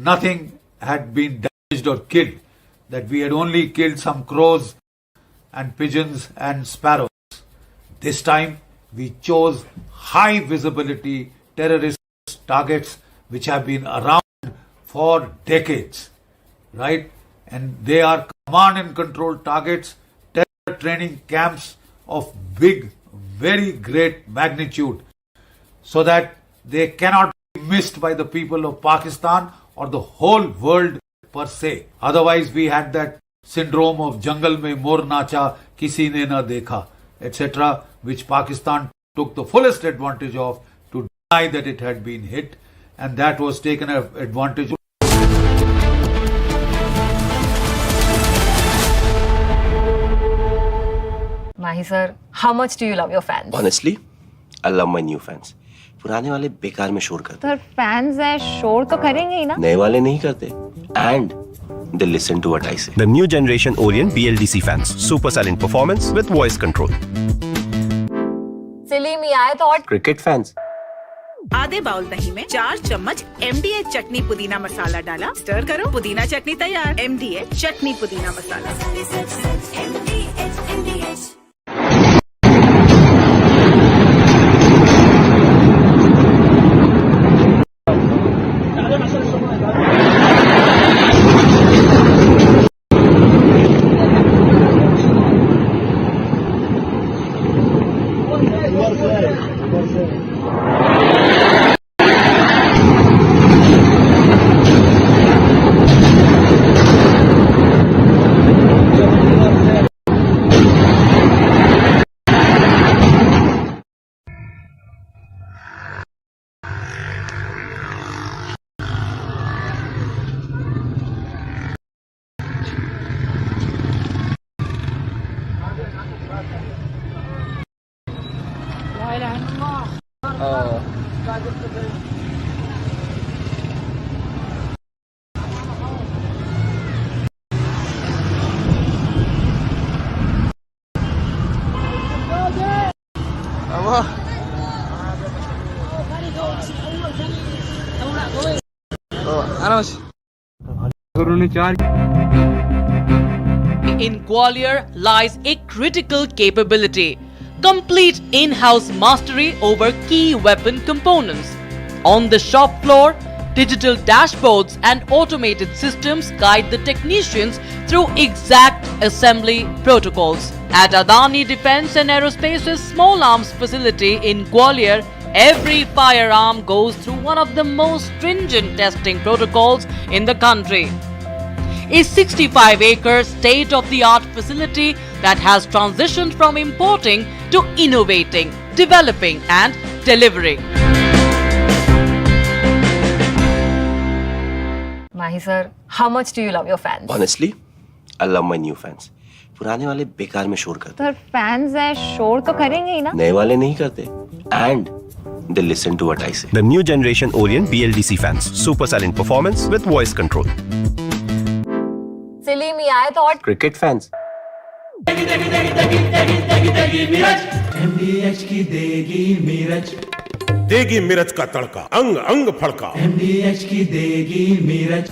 nothing had been damaged or killed, that we had only killed some crows and pigeons and sparrows. This time we chose high visibility terrorist targets which have been around for decades, right? And they are command and control targets, terror training camps of big, very great magnitude, so that they cannot be missed by the people of Pakistan or the whole world per se. Otherwise we had that syndrome of jungle mein mor nacha, kisi ne na dekha, etc., which Pakistan took the fullest advantage of to deny that it had been hit, and that was taken advantage of. Mahi sir, how much do you love your fans? Honestly, I love my new fans. पुराने वाले बेकार में शोर करते sir fans हैं, शोर तो करेंगे ही ना। नए वाले नहीं करते and they listen to what I say. The new generation Orient BLDC fans. Super silent performance with voice control. सिली में आए तो और Cricket fans. आधे बाउल दही में 4 चम्मच MDH चटनी पुदीना मसाला डाला, स्टर करो, पुदीना चटनी तैयार। MDH चटनी पुदीना मसाला। In Gwalior lies a critical capability, complete in-house mastery over key weapon components. On the shop floor, digital dashboards and automated systems guide the technicians through exact assembly protocols. At Adani Defence and Aerospace's small arms facility in Gwalior, every firearm goes through one of the most stringent testing protocols in the country. A 65-acre state-of-the-art facility that has transitioned from importing to innovating, developing and delivering. Mahi sir, how much do you love your fans? Honestly, I love my new fans. पुराने वाले बेकार में शोर करते Sir, fans हैं, शोर तो करेंगे ही ना? नए वाले नहीं करते. And they listen to what I say. The new generation Orient BLDC fans. Super silent performance with voice control. Silly me, I thought. Cricket fans. MDH की देगी मिर्च, देगी मिर्च का तड़का, अंग अंग फड़का. MDH की देगी मिर्च.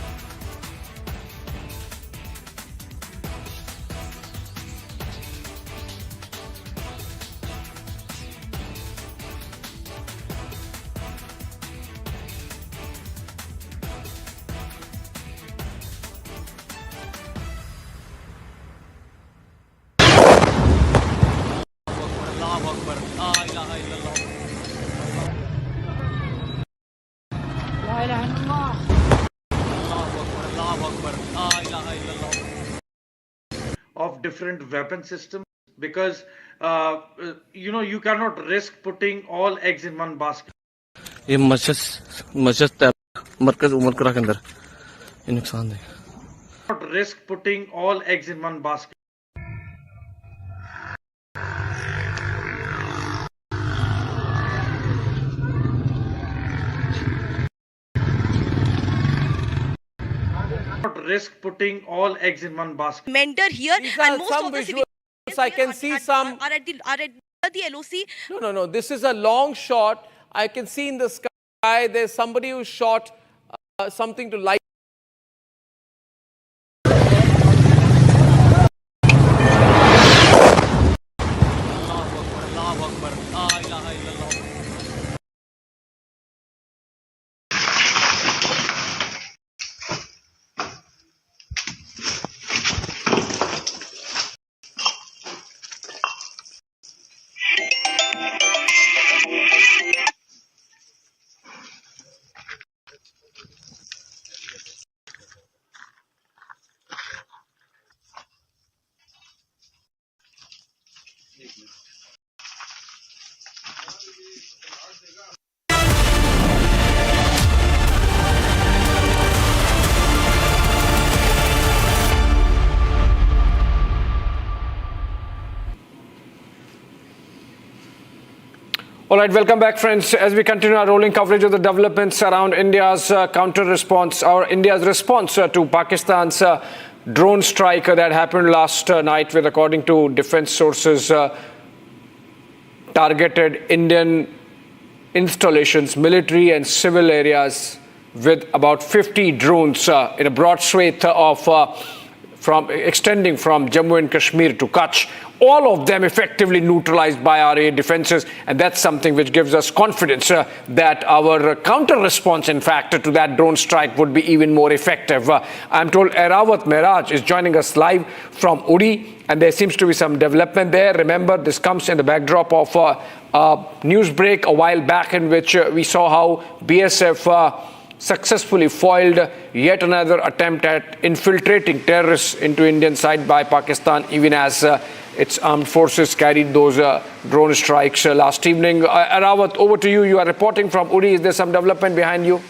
Of different weapon systems, because you cannot risk putting all eggs in one basket. ये मशस मरकज उमर करा के अंदर ये नुकसान है. Not risk putting all eggs in one basket. Not risk putting all eggs in one basket. Mentor here, and most of the visuals. I can see some are at the LOC. No. This is a long shot. I can see in the sky there's somebody who shot something to light. All right, welcome back, friends. As we continue our rolling coverage of the developments around India's counter-response, or India's response to Pakistan's drone strike that happened last night, with, according to defense sources, targeted Indian installations, military and civil areas, with about 50 drones in a broad swathe of extending from Jammu and Kashmir to Kutch. All of them effectively neutralized by our air defenses, and that's something which gives us confidence that our counter-response, in fact, to that drone strike would be even more effective. I'm told Erawat Mehraj is joining us live from Uri, and there seems to be some development there. Remember, this comes in the backdrop of a news break a while back in which we saw how BSF successfully foiled yet another attempt at infiltrating terrorists into Indian side by Pakistan, even as its armed forces carried those drone strikes last evening. Erawat, over to you. You are reporting from Uri. Is there some development behind you?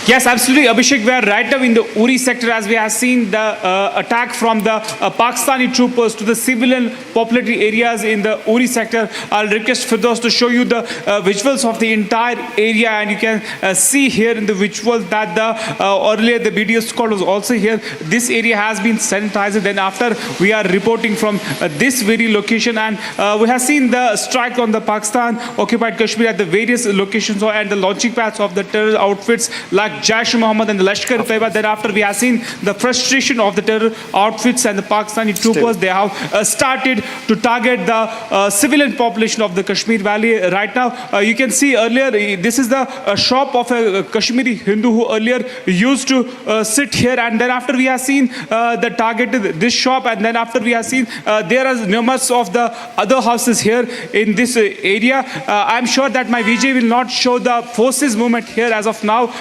Yes, absolutely, Abhishek. We are right now in the Uri sector as we have seen the attack from the Pakistani troopers to the civilian populated areas in the Uri sector. I'll request Firdaus to show you the visuals of the entire area, and you can see here in the visuals that the earlier the BDO squad was also here. This area has been sanitized. Then after we are reporting from this very location, and we have seen the strike on the Pakistan occupied Kashmir at the various locations and the launching pads of the terror outfits like Jaish-e-Mohammed and the Lashkar-e-Taiba. Then after we have seen the frustration of the terror outfits and the Pakistani troopers. They have started to target the civilian population of the Kashmir Valley right now. You can see earlier, this is the shop of a Kashmiri Hindu who earlier used to sit here, and then after we have seen the targeted this shop, and then after we have seen there are numerous of the other houses here in this area. I'm sure that my VJ will not show the forces movement here as of now.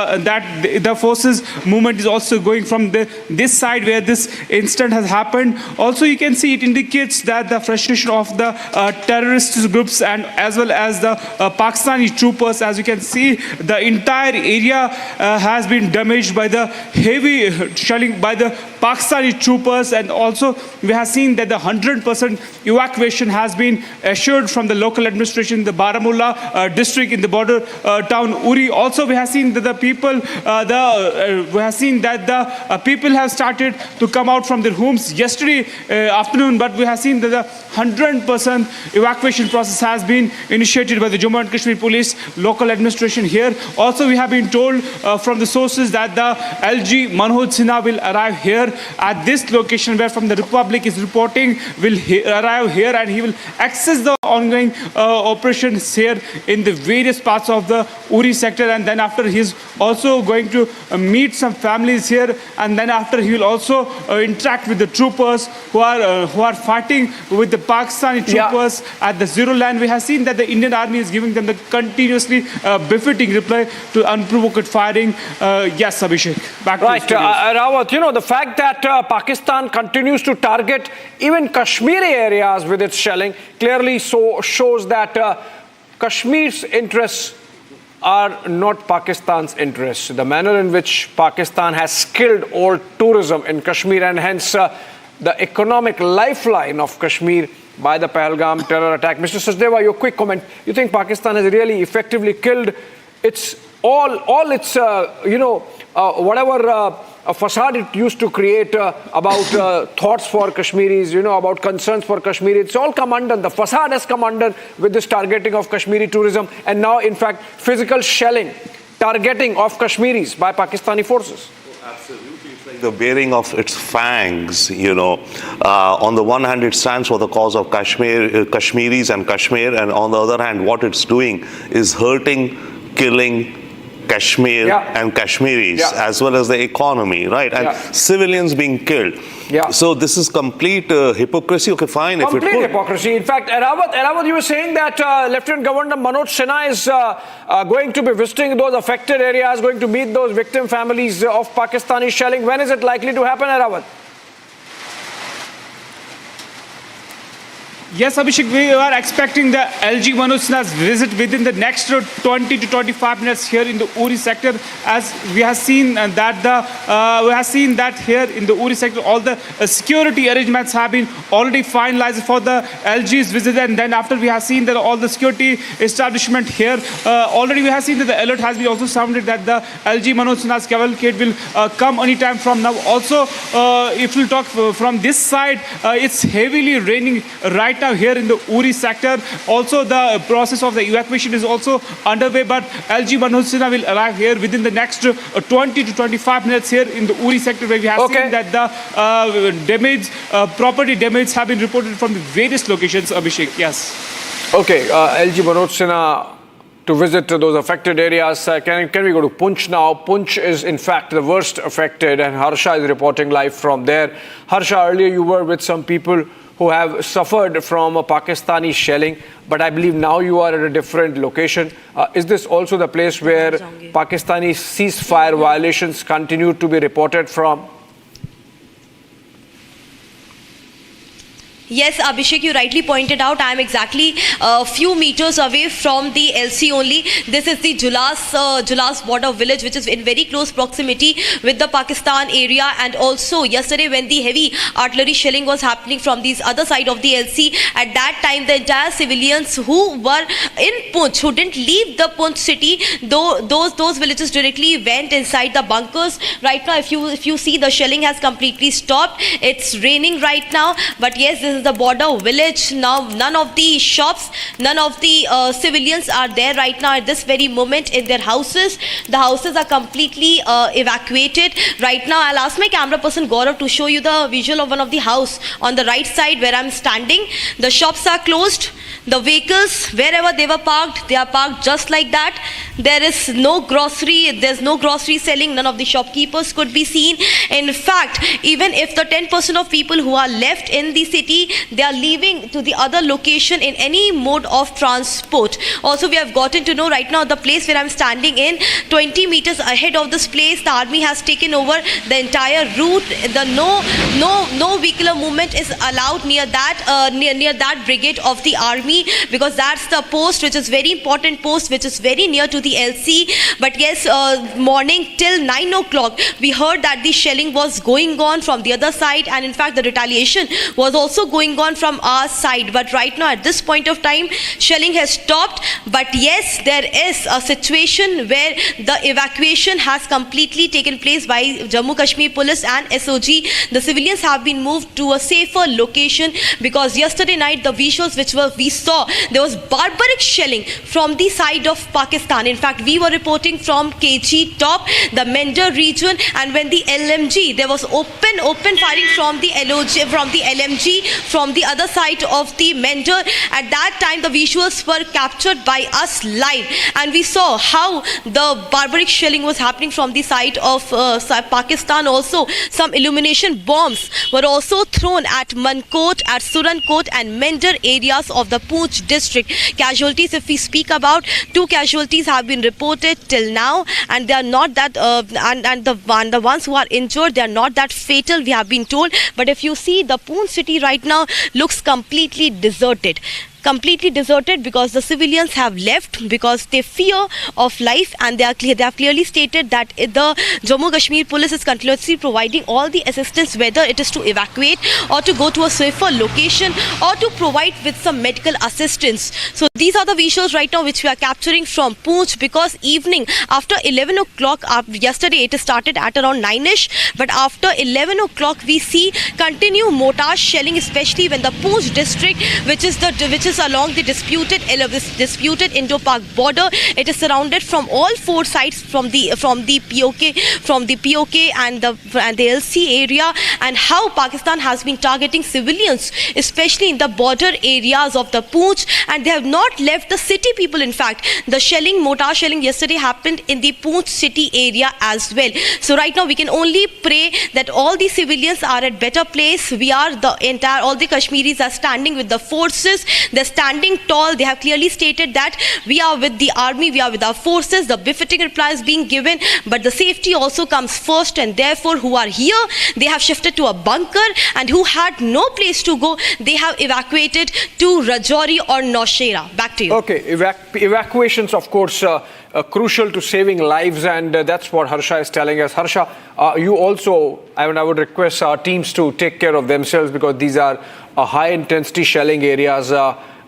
That the forces movement is also going from this side where this incident has happened. Also, you can see it indicates that the frustration of the terrorist groups and as well as the Pakistani troopers. As you can see, the entire area has been damaged by the heavy shelling by the Pakistani troopers, and also we have seen that the 100% evacuation has been assured from the local administration in the Baramulla district in the border town Uri. Also, we have seen that the people, people have started to come out from their homes yesterday afternoon, but we have seen that the 100% evacuation process has been initiated by the Jammu and Kashmir Police local administration here. Also, we have been told from the sources that the LG Manoj Sinha will arrive here at this location where from the Republic is reporting will arrive here, and he will access the ongoing operations here in the various parts of the Uri sector, and then after he is also going to meet some families here, and then after he will also interact with the troopers who are fighting with the Pakistani troopers at the zero line. We have seen that the Indian Army is giving them the continuously befitting reply to unprovoked firing. Yes, Abhishek, back to you. Rawat, you know, the fact that Pakistan continues to target even Kashmiri areas with its shelling clearly shows that Kashmir's interests are not Pakistan's interests. The manner in which Pakistan has killed all tourism in Kashmir, and hence the economic lifeline of Kashmir by the Pahalgam terror attack. Mr. Sachdeva, your quick comment. You think Pakistan has really effectively killed its all its whatever a facade it used to create about thoughts for Kashmiris, about concerns for Kashmiri. It's all come undone. The facade has come undone with this targeting of Kashmiri tourism, and now, in fact, physical shelling, targeting of Kashmiris by Pakistani forces. Absolutely. It's like the bearing of its fangs, on the one hand, it stands for the cause of Kashmiris and Kashmir, and on the other hand, what it's doing is hurting, killing Kashmir and Kashmiris, as well as the economy, right? And civilians being killed. So this is complete hypocrisy. Okay, fine. Complete hypocrisy. In fact, Rawat, you were saying that Lieutenant Governor Manoj Sinha is going to be visiting those affected areas, going to meet those victim families of Pakistani shelling. When is it likely to happen, Rawat? Yes, Abhishek, we are expecting the LG Manoj Sinha's visit within the next 20 to 25 minutes here in the Uri sector, as we have seen that here in the Uri sector, all the security arrangements have been already finalized for the LG's visit, and then after we have seen that all the security establishment here, already we have seen that the alert has been also sounded that the LG Manoj Sinha's cavalcade will come anytime from now. Also, if we talk from this side, it's heavily raining right now here in the Uri sector. Also, the process of the evacuation is also underway, but LG Manoj Sinha will arrive here within the next 20 to 25 minutes here in the Uri sector, where we have seen that the property damage have been reported from the various locations, Abhishek. Yes. Okay, LG Manoj Sinha to visit those affected areas. Can we go to Poonch now? Poonch is in fact the worst affected, and Harsha is reporting live from there. Harsha, earlier you were with some people who have suffered from a Pakistani shelling, but I believe now you are at a different location. Is this also the place where Pakistani ceasefire violations continue to be reported from? Yes, Abhishek, you rightly pointed out. I am exactly a few meters away from the LC only. This is the Julas border village, which is in very close proximity with the Pakistan area. And also yesterday, when the heavy artillery shelling was happening from the other side of the LC, at that time the entire civilians who were in Poonch, who didn't leave the Poonch city, those villages directly went inside the bunkers. Right now, if you see, the shelling has completely stopped. It's raining right now, but yes, this is the border village. Now none of the shops, none of the civilians are there right now at this very moment in their houses. The houses are completely evacuated. Right now, I'll ask my camera person Gaurav to show you the visual of one of the house on the right side where I'm standing. The shops are closed. The vehicles, wherever they were parked, they are parked just like that. There's no grocery selling. None of the shopkeepers could be seen. In fact, even if the 10% of people who are left in the city, they are leaving to the other location in any mode of transport. Also, we have gotten to know right now the place where I'm standing in, 20 meters ahead of this place, the army has taken over the entire route. The no vehicular movement is allowed near that near that brigade of the army, because that's the post, which is very important post, which is very near to the LC. But yes, morning till 9 o'clock, we heard that the shelling was going on from the other side, and in fact the retaliation was also going on from our side. But right now at this point of time, shelling has stopped. But yes, there is a situation where the evacuation has completely taken place by Jammu Kashmir Police and SOG. The civilians have been moved to a safer location, because yesterday night the visuals which we saw, there was barbaric shelling from the side of Pakistan. In fact, we were reporting from KG top, the Mender region, and when the LMG, there was open firing from the LMG from the other side of the Mender. At that time, the visuals were captured by us live, and we saw how the barbaric shelling was happening from the side of Pakistan. Also, some illumination bombs were also thrown at Mankot, at Surankot and Mender areas of the Poonch district. Casualties, if we speak about, 2 casualties have been reported till now, and they are not that and the ones who are injured, they are not that fatal, we have been told. But if you see, the Poonch city right now looks completely deserted. Because the civilians have left because they fear of life, and they have clearly stated that the Jammu Kashmir Police is continuously providing all the assistance, whether it is to evacuate or to go to a safer location or to provide with some medical assistance. So these are the visuals right now which we are capturing from Poonch, because evening after 11 o'clock, yesterday it started at around 9ish, but after 11 o'clock we see continue mortar shelling, especially when the Poonch district, which is along the disputed Indo-Pak border. It is surrounded from all 4 sides, from the POK and the LC area, and how Pakistan has been targeting civilians, especially in the border areas of the Poonch, and they have not left the city people. In fact, the mortar shelling yesterday happened in the Poonch city area as well. So right now we can only pray that all the civilians are at better place. All the Kashmiris are standing with the forces. They're standing tall. They have clearly stated that we are with the army, we are with our forces. The befitting reply is being given, but the safety also comes first, and therefore who are here, they have shifted to a bunker, and who had no place to go, they have evacuated to Rajouri or Nowshera. Back to you. Okay, evacuations, of course, crucial to saving lives, and that's what Harsha is telling us. Harsha, you also, I would request our teams to take care of themselves, because these are high intensity shelling areas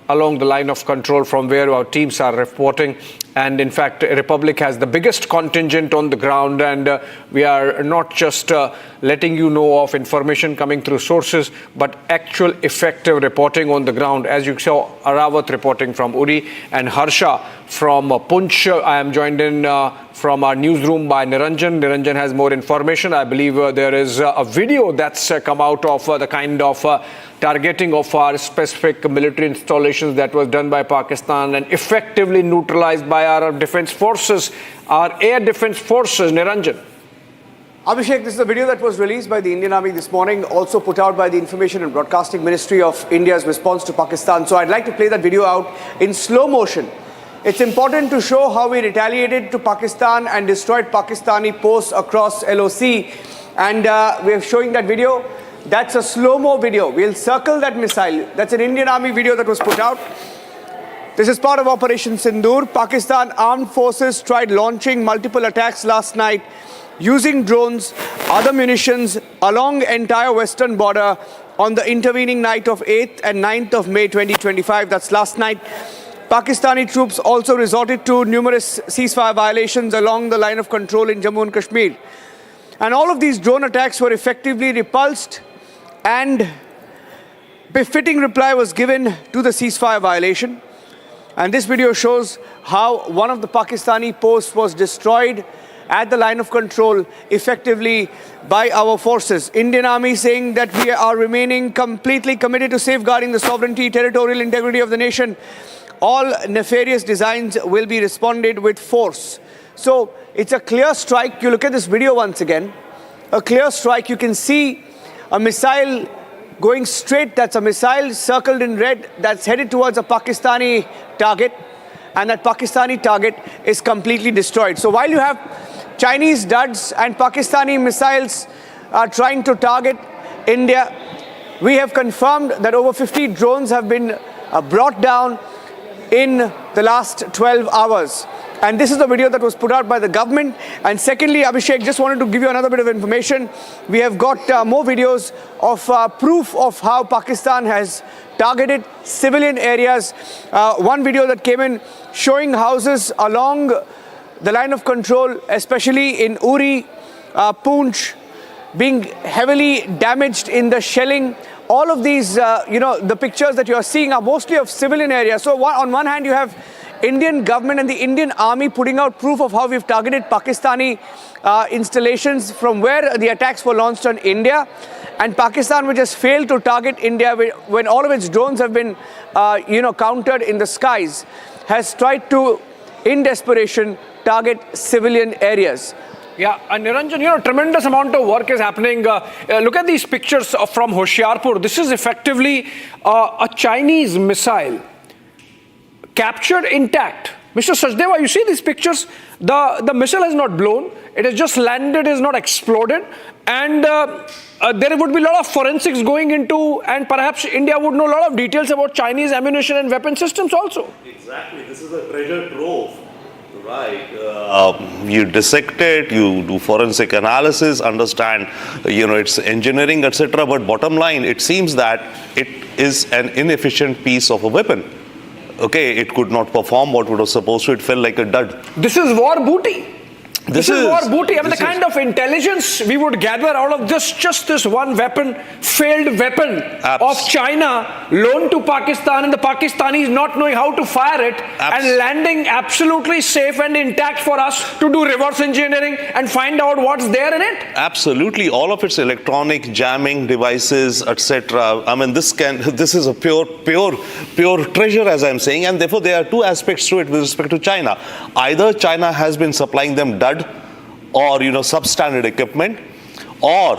along the line of control from where our teams are reporting. And in fact, Republic has the biggest contingent on the ground, and we are not just letting you know of information coming through sources, but actual effective reporting on the ground. As you saw, Arawat reporting from Uri, and Harsha from Poonch. I am joined in from our newsroom by Niranjan. Niranjan has more information. I believe there is a video that's come out of the kind of targeting of our specific military installations that was done by Pakistan and effectively neutralized by our defense forces, our air defense forces. Niranjan. Abhishek, this is a video that was released by the Indian Army this morning, also put out by the Information and Broadcasting Ministry of India's response to Pakistan. So I'd like to play that video out in slow motion. It's important to show how we retaliated to Pakistan and destroyed Pakistani posts across LOC. And we're showing that video. That's a slow-mo video. We'll circle that missile. That's an Indian Army video that was put out. This is part of Operation Sindoor. Pakistan Armed Forces tried launching multiple attacks last night using drones, other munitions along entire western border on the intervening night of 8th and 9th of May 2025. That's last night. Pakistani troops also resorted to numerous ceasefire violations along the line of control in Jammu and Kashmir. And all of these drone attacks were effectively repulsed, and befitting reply was given to the ceasefire violation. And this video shows how one of the Pakistani posts was destroyed at the line of control effectively by our forces. Indian Army saying that we are remaining completely committed to safeguarding the sovereignty, territorial integrity of the nation. All nefarious designs will be responded with force. So it's a clear strike. You look at this video once again, a clear strike. You can see a missile going straight. That's a missile circled in red that's headed towards a Pakistani target, and that Pakistani target is completely destroyed. So while you have Chinese duds and Pakistani missiles trying to target India, we have confirmed that over 50 drones have been brought down in the last 12 hours. And this is the video that was put out by the government. And secondly, Abhishek, just wanted to give you another bit of information. We have got more videos of proof of how Pakistan has targeted civilian areas. One video that came in showing houses along the line of control, especially in Uri, Poonch, being heavily damaged in the shelling. All of these, the pictures that you are seeing are mostly of civilian areas. So on one hand, you have Indian government and the Indian Army putting out proof of how we've targeted Pakistani installations from where the attacks were launched on India. And Pakistan, which has failed to target India when all of its drones have been, countered in the skies, has tried to, in desperation, target civilian areas. Yeah, and Niranjan, tremendous amount of work is happening. Look at these pictures from Hoshiarpur. This is effectively a Chinese missile captured intact. Mr. Sachdeva, you see these pictures? The missile has not blown. It has just landed, it has not exploded. And there would be a lot of forensics going into, and perhaps India would know a lot of details about Chinese ammunition and weapon systems also. Exactly. This is a treasure trove. Right. You dissect it, you do forensic analysis, understand, its engineering, etc. But bottom line, it seems that it is an inefficient piece of a weapon. Okay, it could not perform what it was supposed to. It felt like a dud. This is war booty. This is war booty. I mean, the kind of intelligence we would gather out of just this one weapon, failed weapon of China, loaned to Pakistan, and the Pakistanis not knowing how to fire it, and landing absolutely safe and intact for us to do reverse engineering and find out what's there in it. Absolutely, all of its electronic jamming devices, etc. I mean, this is a pure treasure, as I'm saying, and therefore there are two aspects to it with respect to China. Either China has been supplying them dud or substandard equipment, or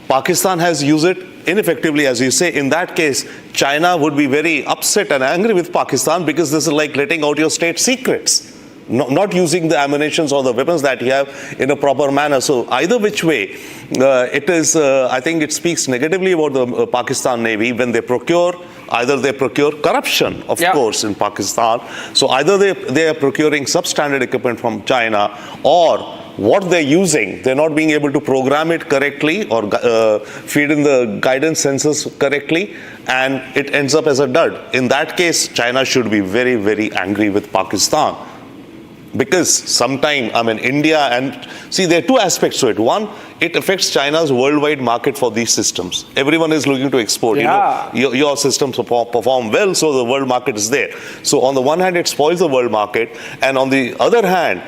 Pakistan has used it ineffectively, as you say. In that case, China would be very upset and angry with Pakistan, because this is like letting out your state secrets, not using the ammunitions or the weapons that you have in a proper manner. So either which way, it is, I think it speaks negatively about the Pakistan Navy when they procure. Either they procure corruption, of course, in Pakistan. So either they are procuring substandard equipment from China, or what they're using, they're not being able to program it correctly or feed in the guidance sensors correctly, and it ends up as a dud. In that case, China should be very, very angry with Pakistan. Because sometime, India, and see, there are two aspects to it. One, it affects China's worldwide market for these systems. Everyone is looking to export. Your systems perform well, so the world market is there. So on the one hand, it spoils the world market, and on the other hand,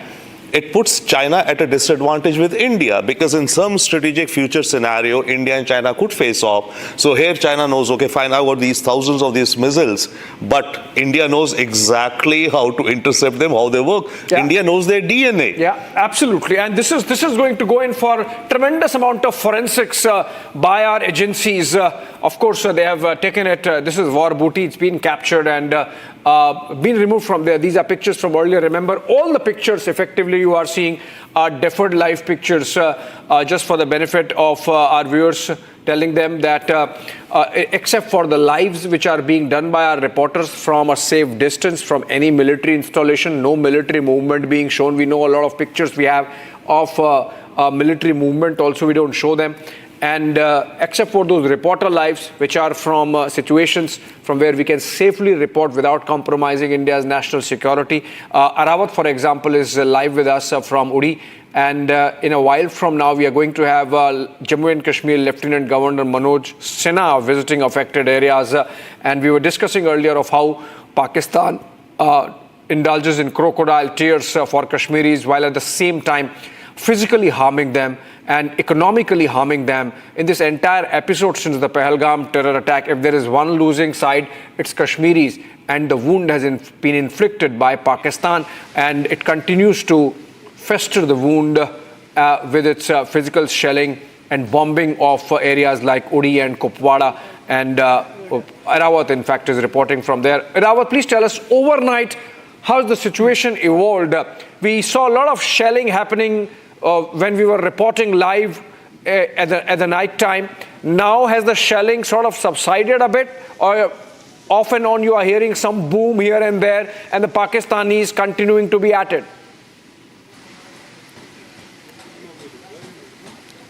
it puts China at a disadvantage with India, because in some strategic future scenario, India and China could face off. So here China knows, okay, fine, I got these thousands of these missiles, but India knows exactly how to intercept them, how they work. India knows their DNA. Yeah, absolutely. And this is going to go in for tremendous amount of forensics by our agencies Of course, they have taken it. This is war booty. It's been captured and been removed from there. These are pictures from earlier. Remember, all the pictures effectively you are seeing are deferred live pictures, just for the benefit of our viewers, telling them that except for the lives which are being done by our reporters from a safe distance from any military installation, no military movement being shown. We know a lot of pictures we have of military movement also, we don't show them. And except for those reporter lives, which are from situations from where we can safely report without compromising India's national security. Arawat, for example, is live with us from Uri. And in a while from now, we are going to have Jammu and Kashmir Lieutenant Governor Manoj Sinha visiting affected areas. And we were discussing earlier of how Pakistan indulges in crocodile tears for Kashmiris, while at the same time physically harming them and economically harming them. In this entire episode since the Pahalgam terror attack, if there is one losing side, it's Kashmiris. And the wound has been inflicted by Pakistan, and it continues to fester the wound with its physical shelling and bombing of areas like Uri and Kupwara. And Arawat, in fact, is reporting from there. Arawat, please tell us, overnight, how's the situation evolved? We saw a lot of shelling happening when we were reporting live at the night time. Now has the shelling sort of subsided a bit, or off and on you are hearing some boom here and there, and the Pakistanis continuing to be at it?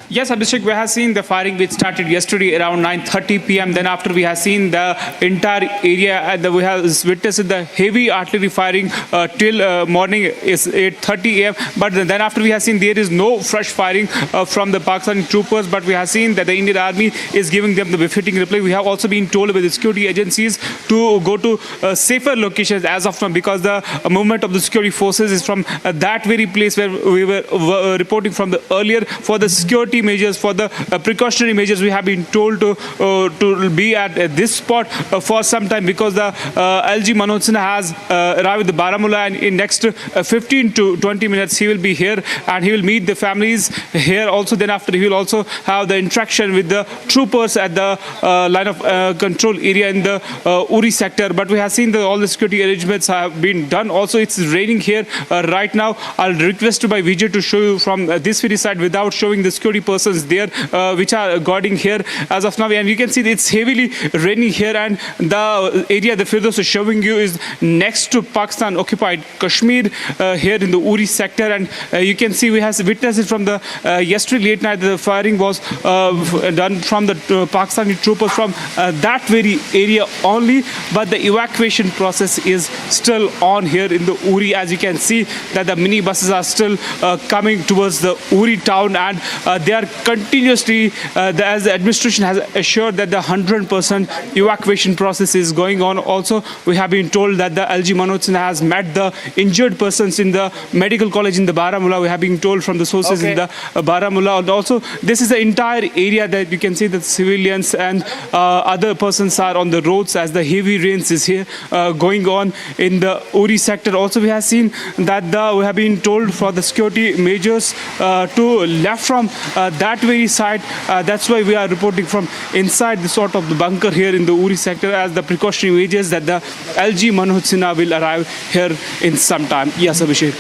Yes, Abhishek, we have seen the firing which started yesterday around 9:30 p.m. Then after we have seen the entire area, and we have witnessed the heavy artillery firing till morning is 8:30 a.m. But then after we have seen there is no fresh firing from the Pakistani troopers, but we have seen that the Indian Army is giving them the befitting reply. We have also been told by the security agencies to go to safer locations as of now, because the movement of the security forces is from that very place where we were reporting from the earlier. For the security measures, for the precautionary measures, we have been told to be at this spot for some time, because the LG Manoj Sinha has arrived at the Baramulla, and in next 15 to 20 minutes he will be here and he will meet the families here also. Then after, he will also have the interaction with the troopers at the line of control area in the Uri sector. But we have seen that all the security arrangements have been done. Also, it's raining here right now. I'll request my Vijay to show you from this very side without showing the security persons there which are guarding here as of now. And you can see it's heavily raining here, and the area that Firdaus is showing you is next to Pakistan occupied Kashmir here in the Uri sector. And you can see we have witnessed it from the yesterday late night. The firing was done from the Pakistani troopers from that very area only, but the evacuation process is still on here in the Uri. As you can see that the mini buses are still coming towards the Uri town, and they are continuously, as the administration has assured that the 100% evacuation process is going on. Also, we have been told that the LG Manoj Sinha has met the injured persons in the medical college in the Baramulla. We have been told from the sources in the Baramulla. And also, this is the entire area that you can see that civilians and other persons are on the roads as the heavy rains is here going on in the Uri sector. Also, we have seen that we have been told for the security measures to left from that very side. That's why we are reporting from inside the sort of the bunker here in the Uri sector, as the precautionary measures that the LG Manoj Sinha will arrive here in some time. Yes, Abhishek.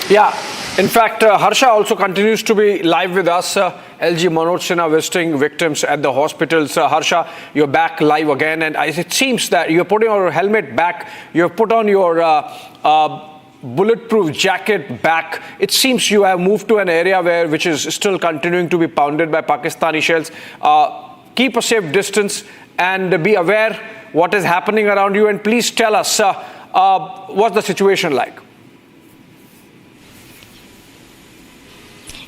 Yeah, in fact, Harsha also continues to be live with us. LG Manoj Sinha visiting victims at the hospitals. Harsha, you're back live again, and it seems that you're putting your helmet back, you've put on your bulletproof jacket back. It seems you have moved to an area which is still continuing to be pounded by Pakistani shells. Keep a safe distance and be aware what is happening around you, and please tell us what's the situation like.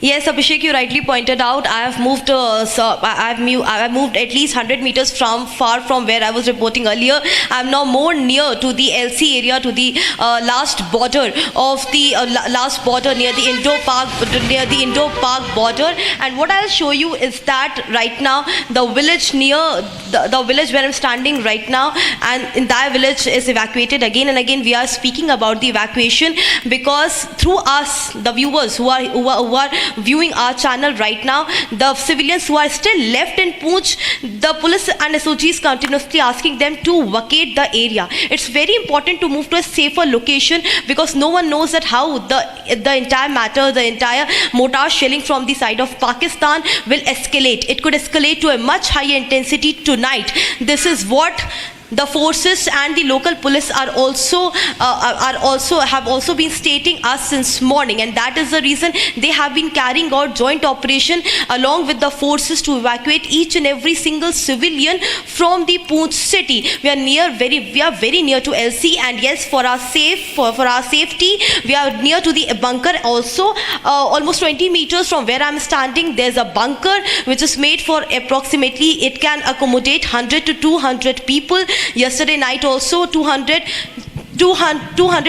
Yes, Abhishek, you rightly pointed out. I have moved. I have moved at least 100 meters far from where I was reporting earlier. I am now more near to the LC area, to the last border of the last border near the Indo-Pak border. And what I'll show you is that right now the village near the village where I'm standing right now, and in that village is evacuated again and again. We are speaking about the evacuation because through us, the viewers who are viewing our channel right now, the civilians who are still left in Poonch, the police and SOGs continuously asking them to vacate the area. It's very important to move to a safer location because no one knows that how the entire matter, the entire mortar shelling from the side of Pakistan will escalate. It could escalate to a much higher intensity tonight. This is what the forces and the local police have also been stating us since morning, and that is the reason they have been carrying out joint operation along with the forces to evacuate each and every single civilian from the Poonch city. We are very near to LC, and yes, for our safety, we are near to the bunker also. Almost 20 meters from where I am standing, there's a bunker which is made for approximately, it can accommodate 100 to 200 people. Yesterday night also 200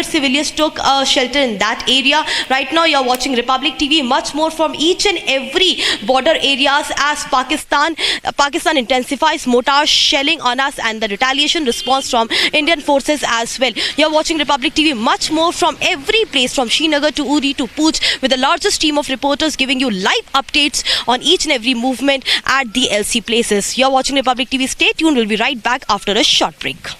civilians took shelter in that area. Right now you are watching Republic TV, much more from each and every border areas as Pakistan intensifies mortar shelling on us and the retaliation response from Indian forces as well. You are watching Republic TV, much more from every place, from Srinagar to Uri to Poonch, with the largest team of reporters giving you live updates on each and every movement at the LC places. You are watching Republic TV. Stay tuned. We'll be right back after a short break.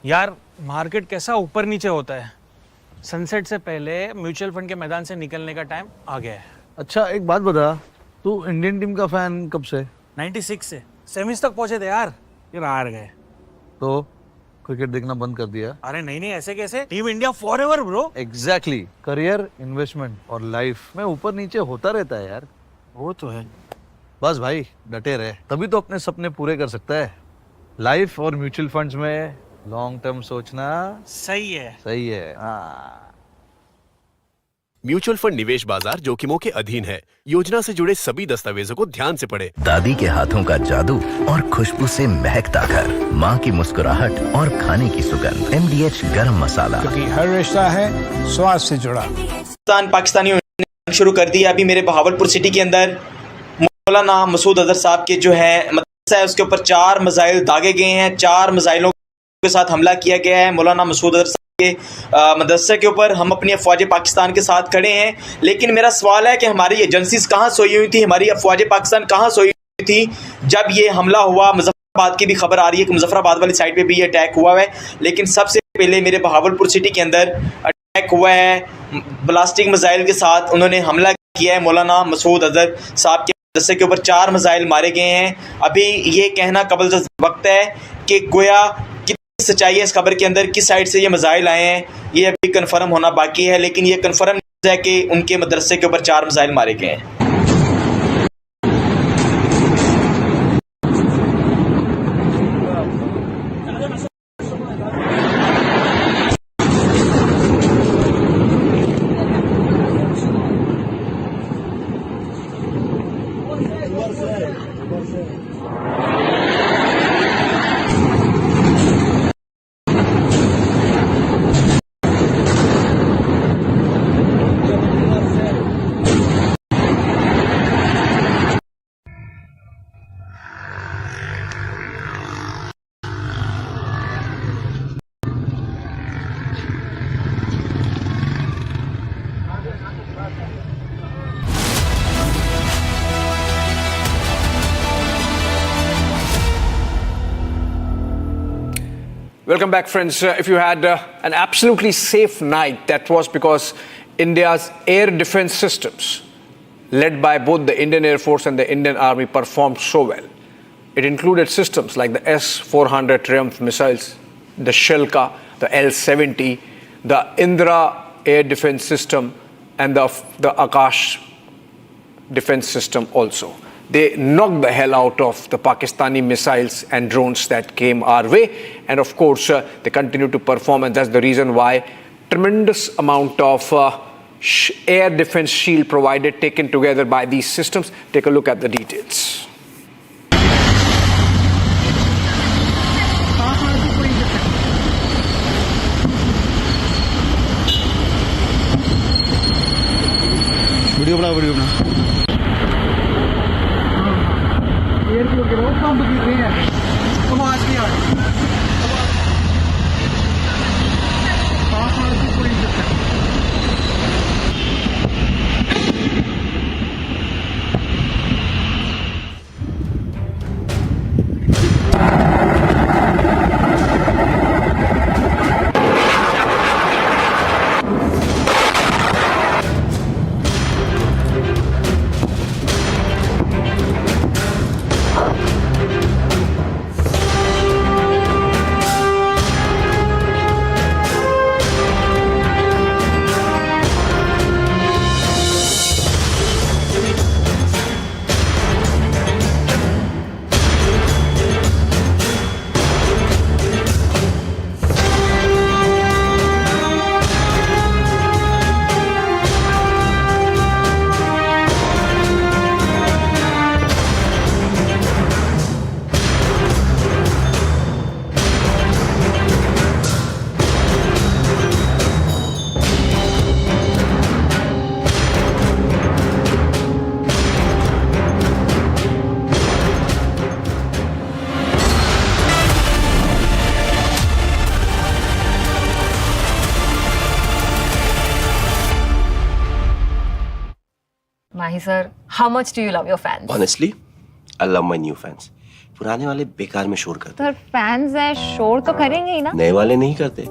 यार market कैसा ऊपर नीचे होता है। Sunset से पहले mutual fund के मैदान से निकलने का टाइम आ गया है। अच्छा एक बात बता, तू इंडियन टीम का फैन कब से? 96 से सेमीज तक पहुंचे थे यार, फिर हार गए। तो क्रिकेट देखना बंद कर दिया? अरे नहीं ऐसे कैसे, team India forever bro. Exactly, career, investment और लाइफ में ऊपर नीचे होता रहता है यार। वो तो है, बस भाई डटे रहे, तभी तो अपने सपने पूरे कर सकता है। लाइफ और म्यूचुअल फंड्स में लॉन्ग टर्म सोचना सही है। सही है, हाँ। म्यूचुअल फंड निवेश बाजार जोखिमों के अधीन है। योजना से जुड़े सभी दस्तावेजों को ध्यान से पढ़ें। दादी के हाथों का जादू और खुशबू से महकता घर, माँ की मुस्कुराहट और खाने की सुगंध। MDH गरम मसाला, क्योंकि हर रिश्ता है स्वाद से जुड़ा। पाकिस्तानियों ने शुरू कर दिया। अभी मेरे बहावलपुर सिटी के अंदर मौलाना मसूद अजहर साहब के जो है मदरसा है, उसके ऊपर 4 मिसाइल दागे गए हैं। 4 मिसाइलों के साथ हमला किया गया है मौलाना मसूद अजहर के मदरसे के ऊपर। हम अपनी अफवाज पाकिस्तान के साथ खड़े हैं, लेकिन मेरा सवाल है कि हमारी एजेंसीज कहाँ सोई हुई थी, हमारी अफवाज पाकिस्तान कहाँ सोई हुई थी जब ये हमला हुआ। मुजफ्फराबाद की भी खबर आ रही है कि मुजफ्फराबाद वाली साइड पे भी ये अटैक हुआ है, लेकिन सबसे पहले मेरे बहावलपुर सिटी के अंदर अटैक हुआ है ब्लास्टिक मिसाइल के साथ। उन्होंने हमला किया है मौलाना मसूद अजहर साहब के मदरसे के ऊपर। 4 मिसाइल मारे गए हैं। अभी ये कहना कबल वक्त है कि गोया सच्चाई है इस खबर के अंदर, किस साइड से ये मिसाइल आए हैं, ये अभी कंफर्म होना बाकी है, लेकिन ये कंफर्म है कि उनके मदरसे के ऊपर 4 मिसाइल मारे गए हैं। Welcome back, friends. If you had an absolutely safe night, that was because India's air defense systems, led by both the Indian Air Force and the Indian Army, performed so well. It included systems like the S-400 Triumph missiles, the Shelka, the L-70, the Indra air defense system, and the Akash defense system also. They knocked the hell out of the Pakistani missiles and drones that came our way. And of course, they continue to perform, and that's the reason why tremendous amount of air defense shield provided, taken together by these systems. Take a look at the details. Video बना pump गिर रहे हैं, आवाज नहीं आ रही। Mahi sir, how much do you love your fans? Honestly, I love my new fans. पुराने वाले बेकार में शोर करते Sir, fans है शोर तो करेंगे ही ना? नए वाले नहीं करते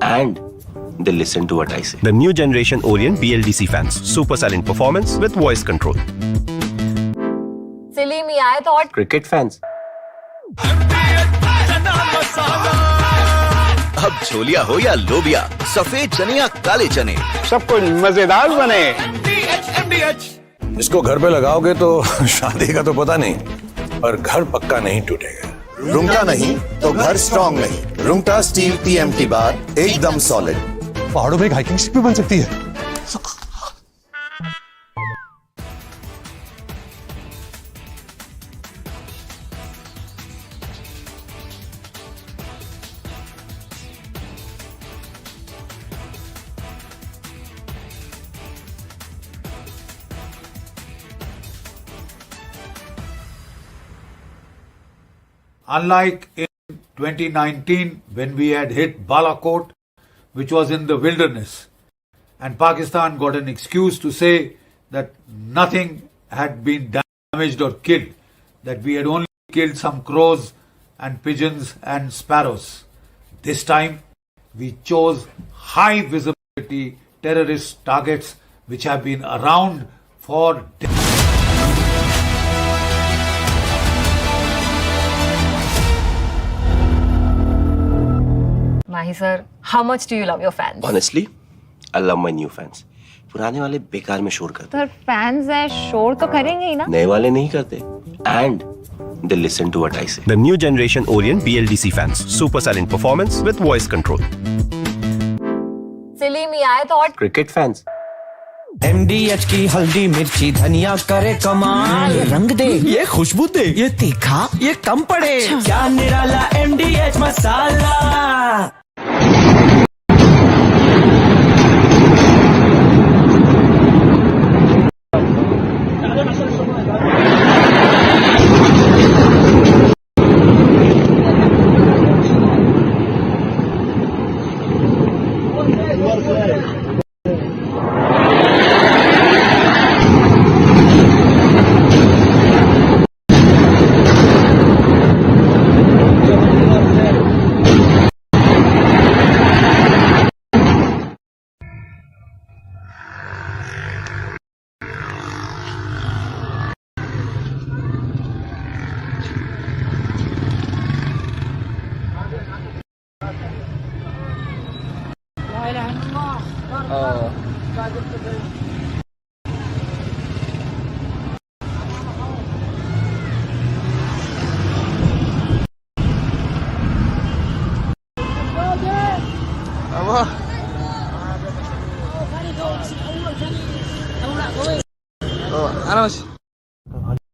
and they listen to what I say. The new generation Orient BLDC fans. Super silent performance with voice control. Silly me I thought Cricket fans. अब छोलिया हो या लोबिया, सफेद चने या काले चने, सब कुछ मजेदार बने। इसको घर पे लगाओगे तो शादी का तो पता नहीं, पर घर पक्का नहीं टूटेगा। रुंगटा नहीं तो घर स्ट्रॉन्ग नहीं। रुंगटा स्टील TMT बार एकदम सॉलिड। पहाड़ों में एक हाइकिंग शिप भी बन सकती है। Unlike in 2019 when we had hit Balakot, which was in the wilderness, and Pakistan got an excuse to say that nothing had been damaged or killed, that we had only killed some crows and pigeons and sparrows. This time we chose high visibility terrorist targets which have been around for decades. Mahi sir, how much do you love your fans? Honestly, I love my new fans. पुराने वाले बेकार में शोर करते Sir, fans है शोर तो करेंगे ही ना? नए वाले नहीं करते and they listen to what I say. The new generation Orient BLDC fans. Super silent performance with voice control. Silly me I thought Cricket fans. MDH की हल्दी मिर्ची धनिया करे कमाल, ये रंग दे, ये खुशबू दे, ये तीखा, ये कम पड़े, क्या निराला MDH मसाला।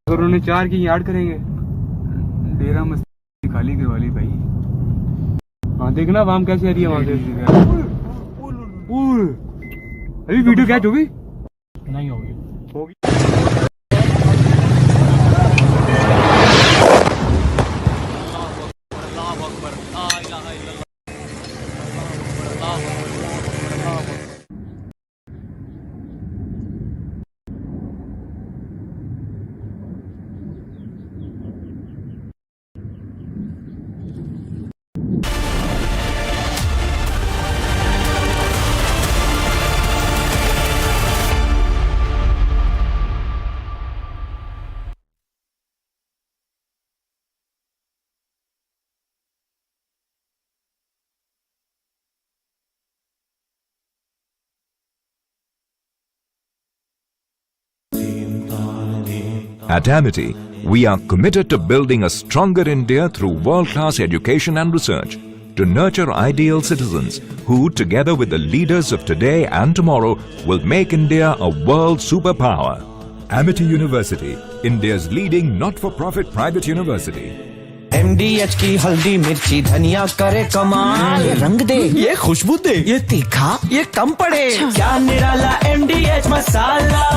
अगर उन्होंने 4 की यार्ड करेंगे, डेरा मस्ती खाली करवा ली भाई। हाँ देखना वाम कैसे आ रही है वहां से। अभी वीडियो कैच होगी? नहीं होगी। At Amity, we are committed to building a stronger India through world-class education and research to nurture ideal citizens who, together with the leaders of today and tomorrow, will make India a world superpower. Amity University, India's leading not-for-profit private university. MDH की हल्दी मिर्ची धनिया करे कमाल, ये रंग दे, ये खुशबू दे, ये तीखा, ये कम पड़े, क्या निराला MDH masala.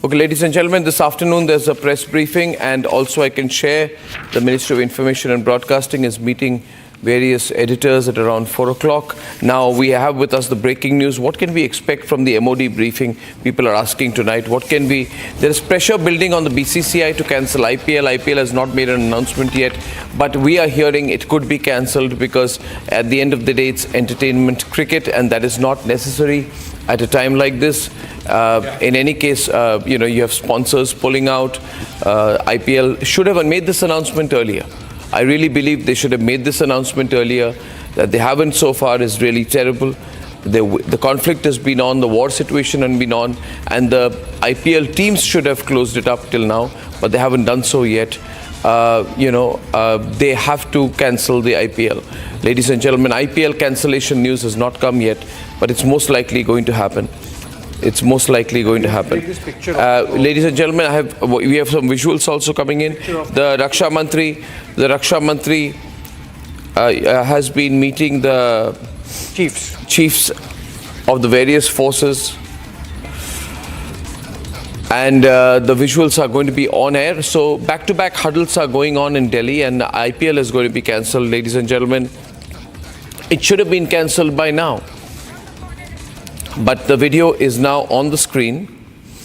Okay, ladies and gentlemen, this afternoon there's a press briefing, and also I can share the Ministry of Information and Broadcasting is meeting various editors at around 4 o'clock. Now we have with us the breaking news. What can we expect from the MOD briefing? People are asking tonight. There is pressure building on the BCCI to cancel IPL. IPL has not made an announcement yet, but we are hearing it could be cancelled because at the end of the day it's entertainment cricket, and that is not necessary at a time like this. In any case, you have sponsors pulling out. IPL should have made this announcement earlier. I really believe they should have made this announcement earlier. That they haven't so far is really terrible. The conflict has been on, the war situation has been on, and the IPL teams should have closed it up till now, but they haven't done so yet. They have to cancel the IPL. Ladies and gentlemen, IPL cancellation news has not come yet, but it's most likely going to happen. It's most likely going to happen. Ladies and gentlemen, we have some visuals also coming in. The Raksha Mantri has been meeting the chiefs of the various forces, and the visuals are going to be on air. So back-to-back huddles are going on in Delhi, and IPL is going to be cancelled. Ladies and gentlemen, it should have been cancelled by now. But the video is now on the screen.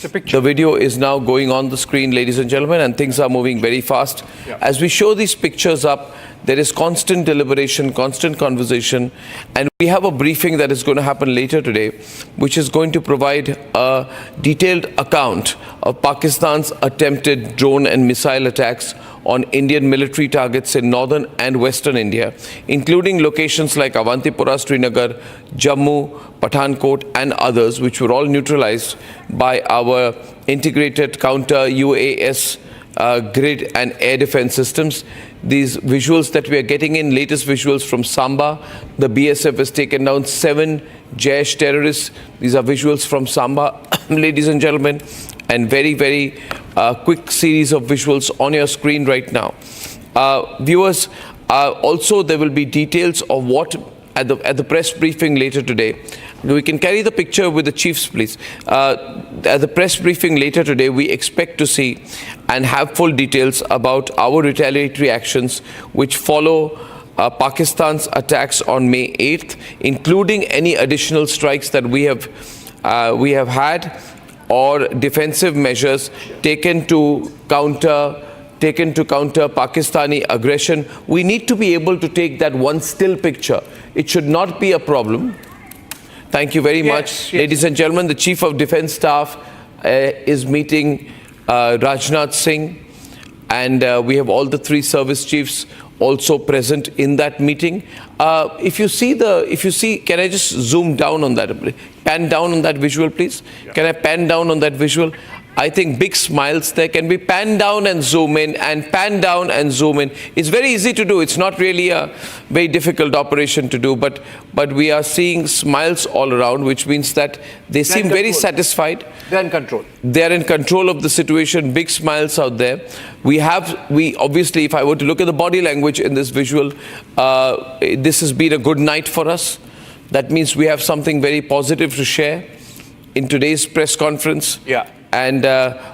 The video is now going on the screen, ladies and gentlemen, and things are moving very fast. As we show these pictures up, there is constant deliberation, constant conversation, and we have a briefing that is going to happen later today, which is going to provide a detailed account of Pakistan's attempted drone and missile attacks on Indian military targets in northern and western India, including locations like Awantipura, Srinagar, Jammu, Pathankot and others, which were all neutralized by our integrated counter-UAS grid and air defense systems. These visuals that we are getting in, latest visuals from Samba, the BSF has taken down 7 Jaish terrorists. These are visuals from Samba, ladies and gentlemen, and very, very quick series of visuals on your screen right now. Viewers, also there will be details of what at the press briefing later today. We can carry the picture with the chiefs, please. At the press briefing later today, we expect to see and have full details about our retaliatory actions which follow Pakistan's attacks on May 8th, including any additional strikes that we have had or defensive measures taken to counter Pakistani aggression. We need to be able to take that one still picture. It should not be a problem. Thank you very much. Ladies and gentlemen, the Chief of Defence Staff is meeting Rajnath Singh, and we have all the 3 service chiefs also present in that meeting. If you see, can I just zoom down on that? Pan down on that visual, please. Can I pan down on that visual? I think big smiles there. Can we pan down and zoom in and pan down and zoom in? It's very easy to do. It's not really a very difficult operation to do, but we are seeing smiles all around, which means that they seem very satisfied. They're in control. They're in control of the situation. Big smiles out there. We obviously, if I were to look at the body language in this visual, this has been a good night for us. That means we have something very positive to share in today's press conference. And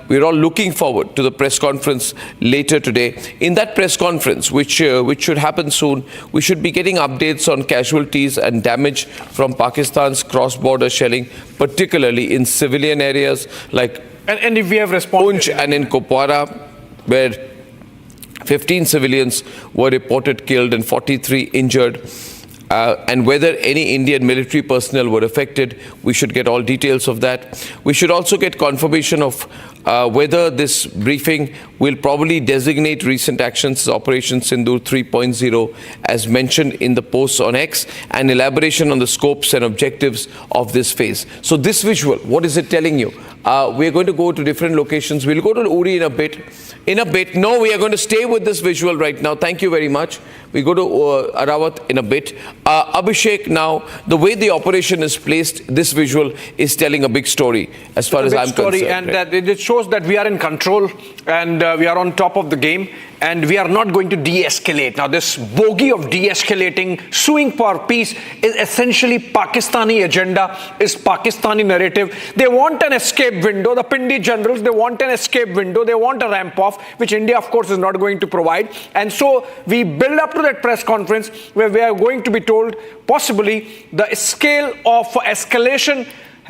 we're all looking forward to the press conference later today. In that press conference, which should happen soon, we should be getting updates on casualties and damage from Pakistan's cross-border shelling, particularly in civilian areas like and if we have responded, Poonch and in Kupwara, where 15 civilians were reported killed and 43 injured. And whether any Indian military personnel were affected, we should get all details of that. We should also get confirmation of whether this briefing will probably designate recent actions as Operation Sindoor 3.0 as mentioned in the posts on X, and elaboration on the scopes and objectives of this phase. So this visual, what is it telling you? We're going to go to different locations. We'll go to Uri in a bit. No, we are going to stay with this visual right now. Thank you very much. We go to Arawat in a bit. Abhishek, now, the way the operation is placed, this visual is telling a big story as far as I'm concerned. And it shows that we are in control and we are on top of the game. and we are not going to de-escalate. Now, this bogey of de-escalating, suing for peace is essentially Pakistani agenda, is Pakistani narrative. They want an escape window. The Pindi generals, they want an escape window. They want a ramp off, which India, of course, is not going to provide. And so we build up to that press conference where we are going to be told possibly the scale of escalation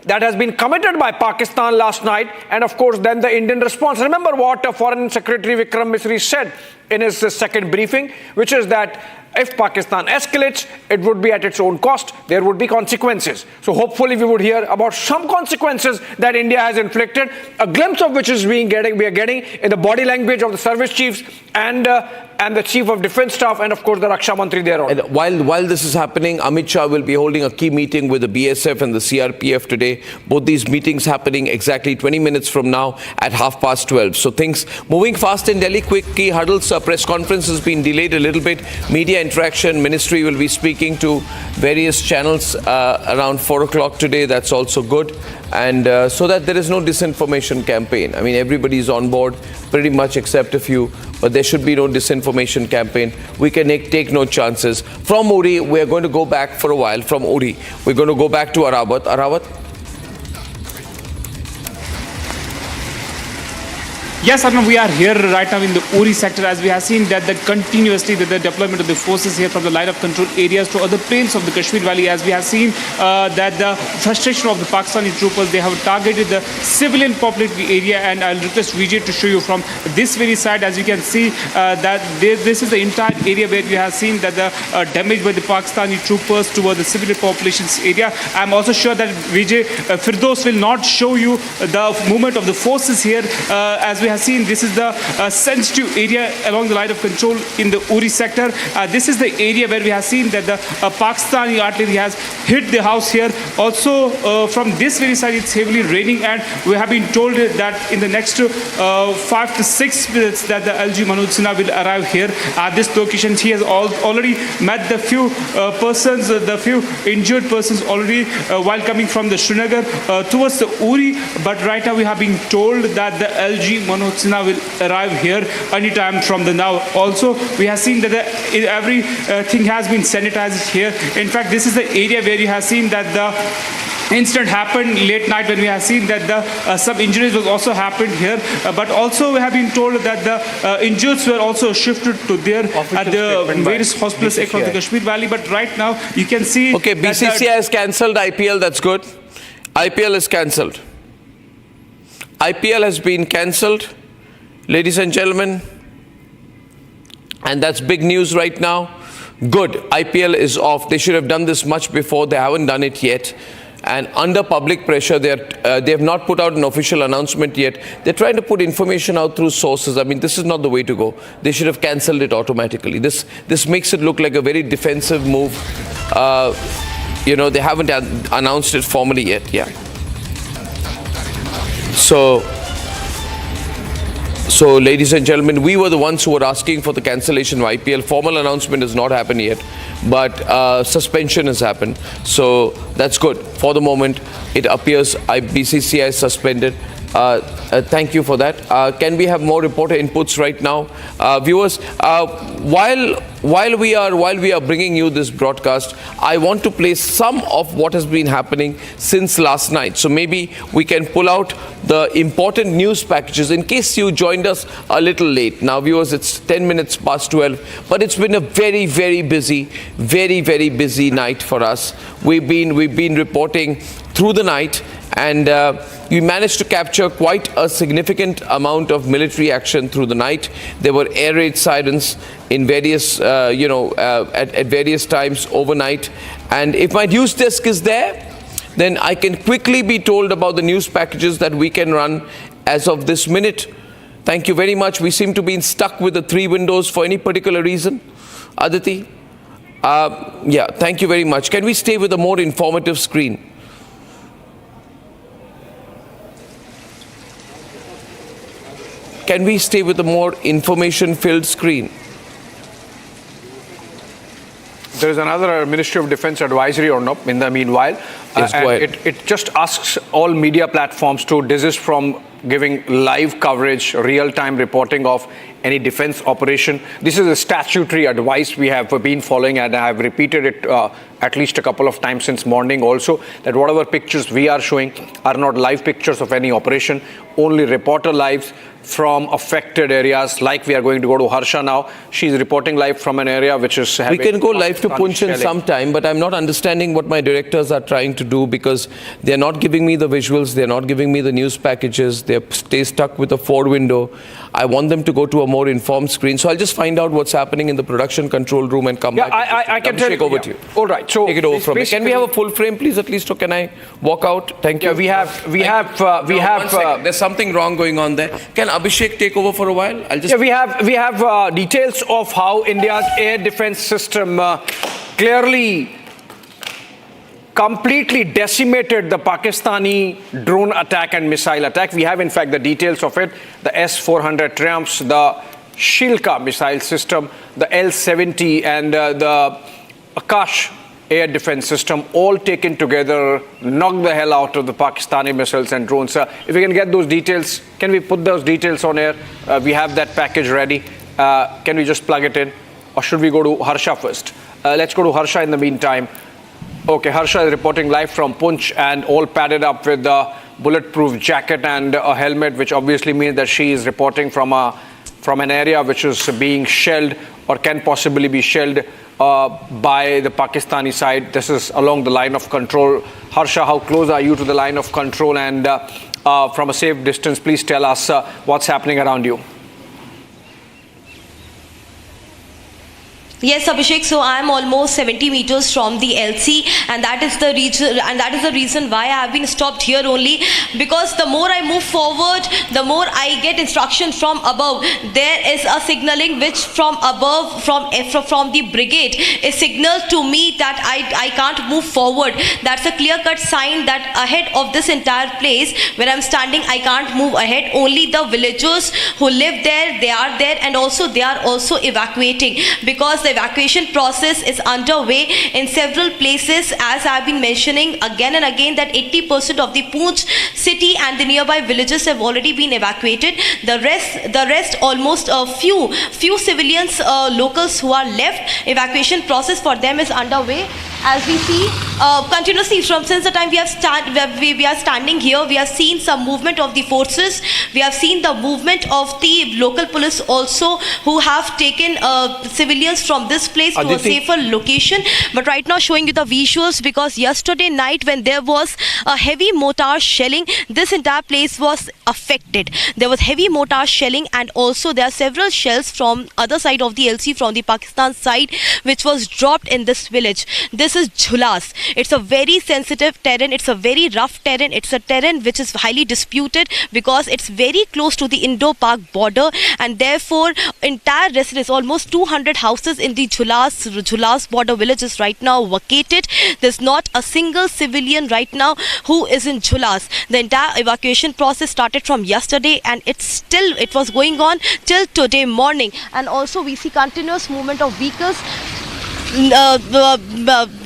that has been committed by Pakistan last night, and of course then the Indian response. Remember what Foreign Secretary Vikram Misri said in his second briefing, which is that if Pakistan escalates, it would be at its own cost. There would be consequences. So hopefully we would hear about some consequences that India has inflicted, a glimpse of which is we are getting in the body language of the service chiefs and the Chief of Defence Staff, and of course the Raksha Mantri thereon. And while this is happening, Amit Shah will be holding a key meeting with the BSF and the CRPF today. Both these meetings happening exactly 20 minutes from now at 12:30. So things moving fast in Delhi. Quick key huddles. Press conference has been delayed a little bit. Media interaction. Ministry will be speaking to various channels around 4 o'clock today. That's also good. And so that there is no disinformation campaign. I mean, everybody's on board pretty much except a few. But there should be no disinformation campaign. We can take no chances. From Uri, we're going to go back for a while. From Uri, we're going to go back to Arawat. Arawat? Yes, Arnav, we are here right now in the Uri sector, as we have seen that continuously the deployment of the forces here from the line of control areas to other plains of the Kashmir Valley, as we have seen that the frustration of the Pakistani troopers, they have targeted the civilian populated area, and I'll request Vijay to show you from this very side. As you can see that this is the entire area where we have seen that the damage by the Pakistani troopers toward the civilian populations area. I'm also sure that Vijay Firdaus will not show you the movement of the forces here. As we have seen, this is the sensitive area along the line of control in the Uri sector. This is the area where we have seen that the Pakistani artillery has hit the house here. Also, from this very side, it's heavily raining, and we have been told that in the next 5 to 6 minutes that the LG Manoj Sinha will arrive here at this location. He has already met the few persons, the few injured persons already while coming from the Srinagar towards the Uri. But right now we have been told that the LG Manoj Sinha will arrive here anytime from the now. Also, we have seen that everything has been sanitized here. In fact, this is the area where you have seen that the incident happened late night, when we have seen that the some injuries was also happened here. But also we have been told that the injuries were also shifted to there at the various hospitals across the Kashmir Valley. But right now you can see. Okay, BCCI has cancelled IPL. That's good. IPL is cancelled. IPL has been cancelled, ladies and gentlemen, and that's big news right now. Good, IPL is off. They should have done this much before. They haven't done it yet, and under public pressure, they have not put out an official announcement yet. They're trying to put information out through sources. I mean, this is not the way to go. They should have cancelled it automatically. This makes it look like a very defensive move. You know, they haven't announced it formally yet. Yeah. So, ladies and gentlemen, we were the ones who were asking for the cancellation of IPL. Formal announcement has not happened yet, but suspension has happened. So that's good. For the moment, it appears BCCI is suspended. Thank you for that. Can we have more reporter inputs right now? Viewers, while we are bringing you this broadcast, I want to play some of what has been happening since last night. So maybe we can pull out the important news packages in case you joined us a little late. Now, viewers, it's 10 minutes past 12, but it's been a very, very busy night for us. We've been reporting through the night, and we managed to capture quite a significant amount of military action through the night. There were air raid sirens in various, at various times overnight. And if my news desk is there, then I can quickly be told about the news packages that we can run as of this minute. Thank you very much. We seem to be stuck with the 3 windows for any particular reason. Aditi? Yeah, thank you very much. Can we stay with a more informative screen? Can we stay with a more information-filled screen? There is another Ministry of Defence advisory or in the meanwhile. Yes, go ahead. It just asks all media platforms to desist from giving live coverage, real-time reporting of any defense operation. This is a statutory advice we have been following, and I have repeated it at least a couple of times since morning also, that whatever pictures we are showing are not live pictures of any operation, only reporter lives from affected areas. Like we are going to go to Harsha now. She's reporting live from an area which is having... We can go live to Punch in some time, but I'm not understanding what my directors are trying to do, because they're not giving me the visuals, they're not giving me the news packages, stay stuck with a Ford window. I want them to go to a more informed screen. So I'll just find out what's happening in the production control room and come back. I can take over to you. All right. So take it over from me. Can we have a full frame, please, at least, or can I walk out? Thank you. Yeah, we have. There's something wrong going on there. Can Abhishek take over for a while? I'll just. Yeah, we have details of how India's air defense system clearly completely decimated the Pakistani drone attack and missile attack. We have, in fact, the details of it. The S-400 Triumphs, the Shilka missile system, the L-70 and the Akash air defense system, all taken together, knocked the hell out of the Pakistani missiles and drones. If we can get those details, can we put those details on air? We have that package ready. Can we just plug it in? Or should we go to Harsha first? Let's go to Harsha in the meantime. Okay, Harsha is reporting live from Punch and all padded up with a bulletproof jacket and a helmet, which obviously means that she is reporting from an area which is being shelled or can possibly be shelled by the Pakistani side. This is along the line of control. Harsha, how close are you to the line of control? And from a safe distance, please tell us what's happening around you. Yes, Abhishek. So I am almost 70 meters from the LC, and that is the reason why I have been stopped here only. Because the more I move forward, the more I get instruction from above. There is a signaling which from above, from the brigade, is signaled to me that I can't move forward. That's a clear-cut sign that ahead of this entire place where I'm standing, I can't move ahead. Only the villagers who live there, they are there, and also they are also evacuating, because the evacuation process is underway in several places. As I've been mentioning again and again, that 80% of the Poonch city and the nearby villages have already been evacuated. The rest almost a few civilians, locals who are left, evacuation process for them is underway. As we see continuously since the time we are standing here, we have seen some movement of the forces. We have seen the movement of the local police also, who have taken civilians from this place to a safer location. But right now showing you the visuals, because yesterday night when there was a heavy mortar shelling, this entire place was affected. There was heavy mortar shelling, and also there are several shells from other side of the LC, from the Pakistan side, which was dropped in this village. This is Jhulas. It's a very sensitive terrain. It's a very rough terrain. It's a terrain which is highly disputed because it's very close to the Indo-Pak border, and therefore entire residents, almost 200 houses in the Jhulas border villages right now vacated. There's not a single civilian right now who is in Jhulas. The entire evacuation process started from yesterday, and it was going on till today morning. And also we see continuous movement of vehicles.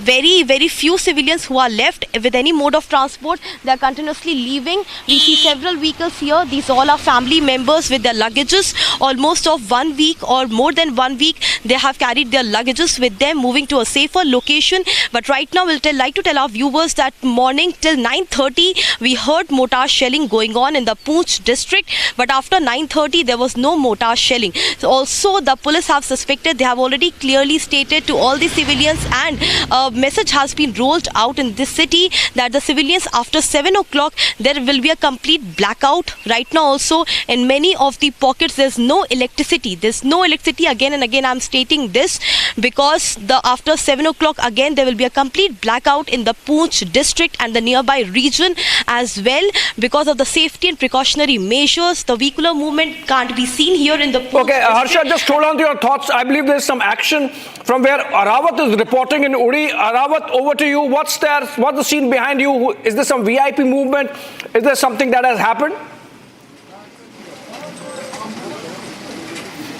Very few civilians who are left with any mode of transport. They are continuously leaving. We see several vehicles here. These all are family members with their luggages, almost of 1 week or more than 1 week. They have carried their luggages with them, moving to a safer location. But right now we'll like to tell our viewers that morning till 9:30 we heard mortar shelling going on in the Poonch district, but after 9:30 there was no mortar shelling. So also the police have suspected, they have already clearly stated to all the civilians, and a message has been rolled out in this city that the civilians, after 7 o'clock there will be a complete blackout. Right now also in many of the pockets there's no electricity. There's no electricity. Again and again I'm stating this, because after 7 o'clock again there will be a complete blackout in the Poonch district and the nearby region as well, because of the safety and precautionary measures. The vehicular movement can't be seen here in the Poonch Okay, Harsha, just hold on to your thoughts. I believe there's some action from where Arawat is reporting in Uri. Arawat, over to you. What's the scene behind you? Is there some VIP movement? Is there something that has happened?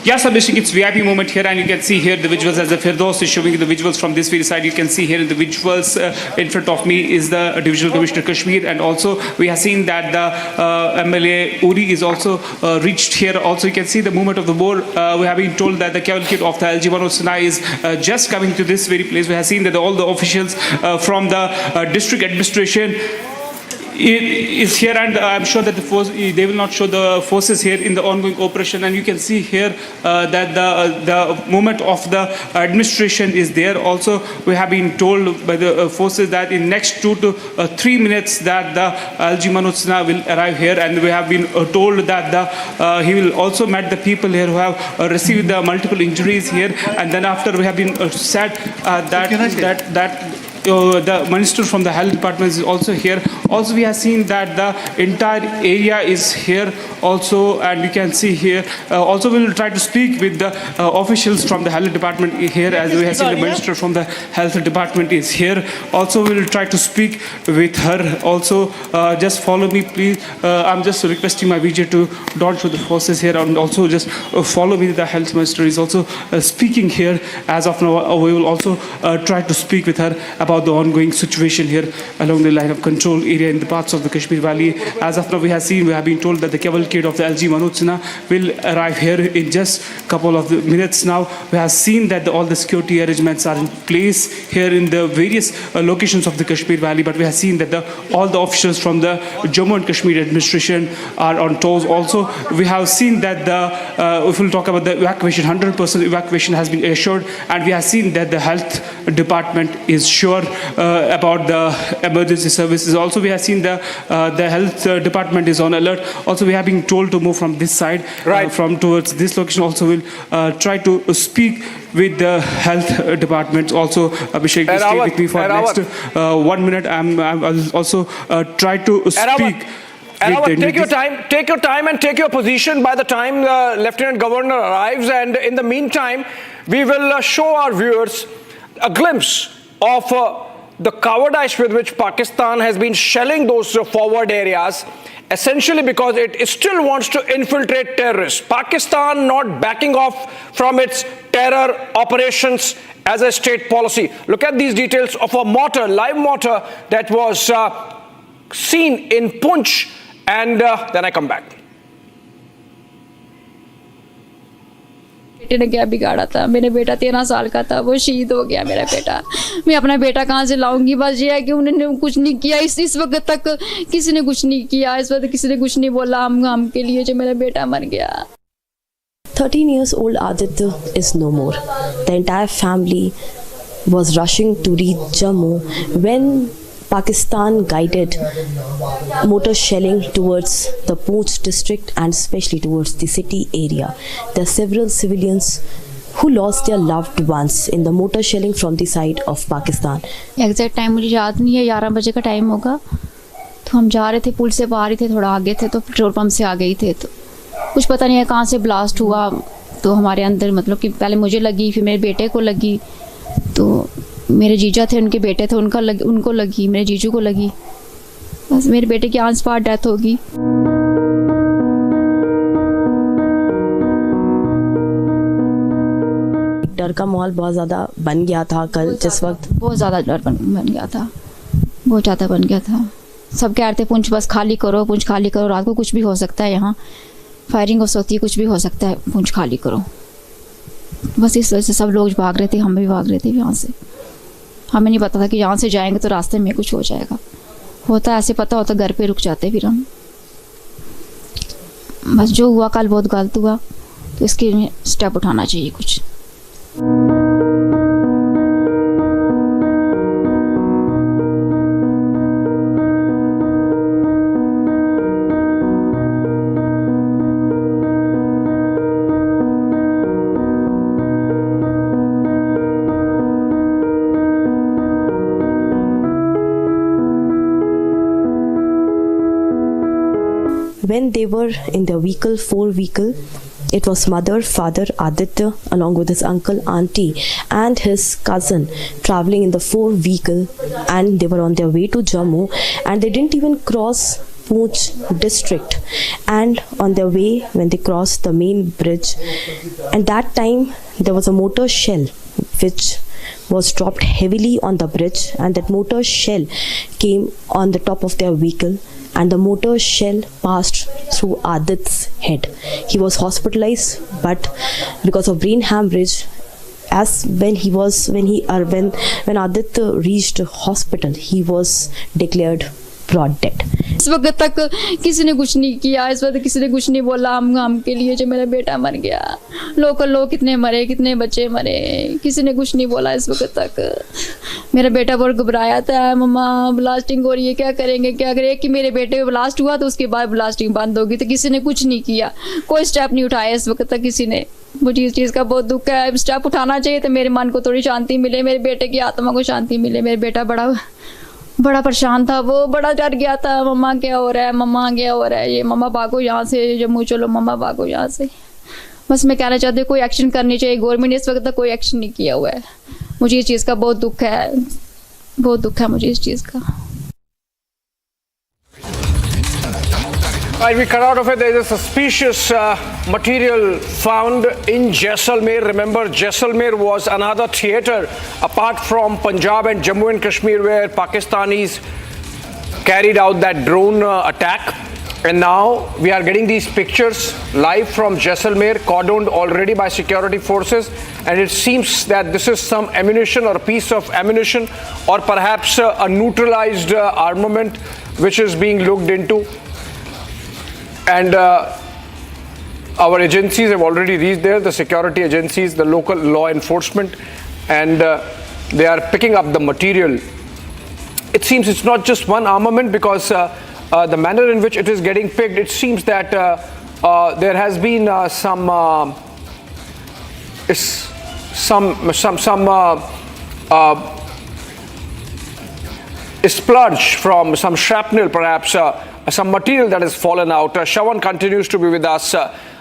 Yes, Abhishek, it's VIP moment here, and you can see here the visuals as the Firdaus is showing you the visuals from this very side. You can see here in the visuals in front of me is the Divisional Commissioner Kashmir, and also we have seen that the MLA Uri is also reached here. Also, you can see the movement of the board. We have been told that the cavalcade of the LG Manoj Sinha is just coming to this very place. We have seen that all the officials from the district administration is here, and I'm sure that they will not show the forces here in the ongoing operation. And you can see here that the movement of the administration is there. Also, we have been told by the forces that in next 2 to 3 minutes that the LG Manoj Sinha will arrive here, and we have been told that he will also meet the people here who have received the multiple injuries here. And then after we have been said that the minister from the health department is also here. Also, we have seen that the entire area is here also, and you can see here. Also, we will try to speak with the officials from the health department here, as we have seen the minister from the health department is here. Also, we will try to speak with her. Also, just follow me, please. I'm just requesting my VJ to don't show the forces here, and also just follow me. The health minister is also speaking here. As of now, we will also try to speak with her about the ongoing situation here along the line of control area in the parts of the Kashmir Valley. As of now, we have been told that the cavalcade of the LG Manoj Sinha will arrive here in just a couple of minutes now. We have seen that all the security arrangements are in place here in the various locations of the Kashmir Valley, but we have seen that all the officials from the Jammu and Kashmir administration are on toes. Also, we have seen that if we'll talk about the evacuation, 100% evacuation has been assured, and we have seen that the health department is sure about the emergency services. Also, we have seen the health department is on alert. Also, we have been told to move from this side, from towards this location. Also, we'll try to speak with the health department. Also, Abhishek, stay with me for the next 1 minute. I'll also try to speak. Take your time and take your position by the time the Lieutenant Governor arrives. And in the meantime, we will show our viewers a glimpse of the cowardice with which Pakistan has been shelling those forward areas, essentially because it still wants to infiltrate terrorists. Pakistan not backing off from its terror operations as a state policy. Look at these details of a mortar, live mortar that was seen in Punch, and then I come back. बेटे ने क्या बिगाड़ा था? मेरा बेटा 13 साल का था, वो शहीद हो गया मेरा बेटा। मैं अपना बेटा कहाँ से लाऊंगी? बस ये है कि उन्होंने कुछ नहीं किया, इस वक्त तक किसी ने कुछ नहीं किया, इस वक्त किसी ने कुछ नहीं बोला हम के लिए जो मेरा बेटा मर गया। 13 years old Aditya is no more. The entire family was rushing to reach Jammu when Pakistan guided mortar shelling towards the Poonch district and especially towards the city area. There are several civilians who lost their loved ones in the mortar shelling from the side of Pakistan. Exact time मुझे याद नहीं है, 11 बजे का time होगा। तो हम जा रहे थे, पुल से बाहर ही थे, थोड़ा आगे थे, तो पेट्रोल पंप से आगे ही थे, तो कुछ पता नहीं है कहाँ से ब्लास्ट हुआ। तो हमारे अंदर मतलब कि पहले मुझे लगी, फिर मेरे बेटे को लगी, तो मेरे जीजा थे, उनके बेटे थे, उनको लगी, मेरे जीजू को लगी। बस मेरे बेटे की ऑन स्पॉट डेथ होगी। डर का माहौल बहुत ज़्यादा बन गया था कल, जिस वक्त बहुत ज़्यादा डर बन गया था, बहुत ज़्यादा बन गया था। सब कह रहे थे पुंछ बस खाली करो, पुंछ खाली करो, रात को कुछ भी हो सकता है, यहाँ फायरिंग हो सकती है, कुछ भी हो सकता है, पुंछ खाली करो। बस इस वजह से सब लोग भाग रहे थे, हम भी भाग रहे थे यहाँ से। हमें नहीं पता था कि यहाँ से जाएंगे तो रास्ते में कुछ हो जाएगा। होता ऐसे पता होता घर पे रुक जाते फिर हम। बस जो हुआ कल बहुत गलत हुआ, तो इसके लिए स्टेप उठाना चाहिए कुछ। When they were in their vehicle, 4 vehicle, it was mother, father, Aditya, along with his uncle, auntie, and his cousin traveling in the 4 vehicle, and they were on their way to Jammu, and they didn't even cross Poonch district, and on their way when they crossed the main bridge, and that time there was a mortar shell which was dropped heavily on the bridge, and that mortar shell came on the top of their vehicle, and the mortar shell passed through Adit's head. He was hospitalized, but because of brain hemorrhage, as when Adit reached hospital, he was declared broad dead. इस वक्त तक किसी ने कुछ नहीं किया, इस वक्त किसी ने कुछ नहीं बोला हम के लिए जो मेरा बेटा मर गया। लोकल लोग कितने मरे, कितने बच्चे मरे, किसी ने कुछ नहीं बोला इस वक्त तक। मेरा बेटा बहुत घबराया था, मम्मा ब्लास्टिंग हो रही है, क्या करेंगे क्या करेंगे। कि मेरे बेटे को ब्लास्ट हुआ तो उसके बाद ब्लास्टिंग बंद होगी, तो किसी ने कुछ नहीं किया, कोई स्टेप नहीं उठाया इस वक्त तक किसी ने। मुझे इस चीज़ का बहुत दुख है, स्टेप उठाना चाहिए तो मेरे मन को थोड़ी शांति मिले, मेरे बेटे की आत्मा को शांति मिले। मेरा बेटा बड़ा परेशान था, वो बड़ा डर गया था, मम्मा क्या हो रहा है, मम्मा क्या हो रहा है, ये मम्मा भागो यहाँ से, जम्मू चलो, मम्मा भागो यहाँ से। बस मैं कहना चाहती हूँ कोई एक्शन करनी चाहिए, गवर्नमेंट ने इस वक्त तक कोई एक्शन नहीं किया हुआ है। मुझे इस चीज़ का बहुत दुख है, बहुत दुख है मुझे इस चीज़ का। Right, we cut out of it. There is a suspicious material found in Jaisalmer. Remember, Jaisalmer was another theatre apart from Punjab and Jammu and Kashmir where Pakistanis carried out that drone attack. And now we are getting these pictures live from Jaisalmer, cordoned already by security forces. And it seems that this is some ammunition or a piece of ammunition or perhaps a neutralized armament which is being looked into. And our agencies have already reached there, the security agencies, the local law enforcement, and they are picking up the material. It seems it's not just one armament because the manner in which it is getting picked, it seems that there has been some splurge from some shrapnel, perhaps some material that has fallen out. Shawan continues to be with us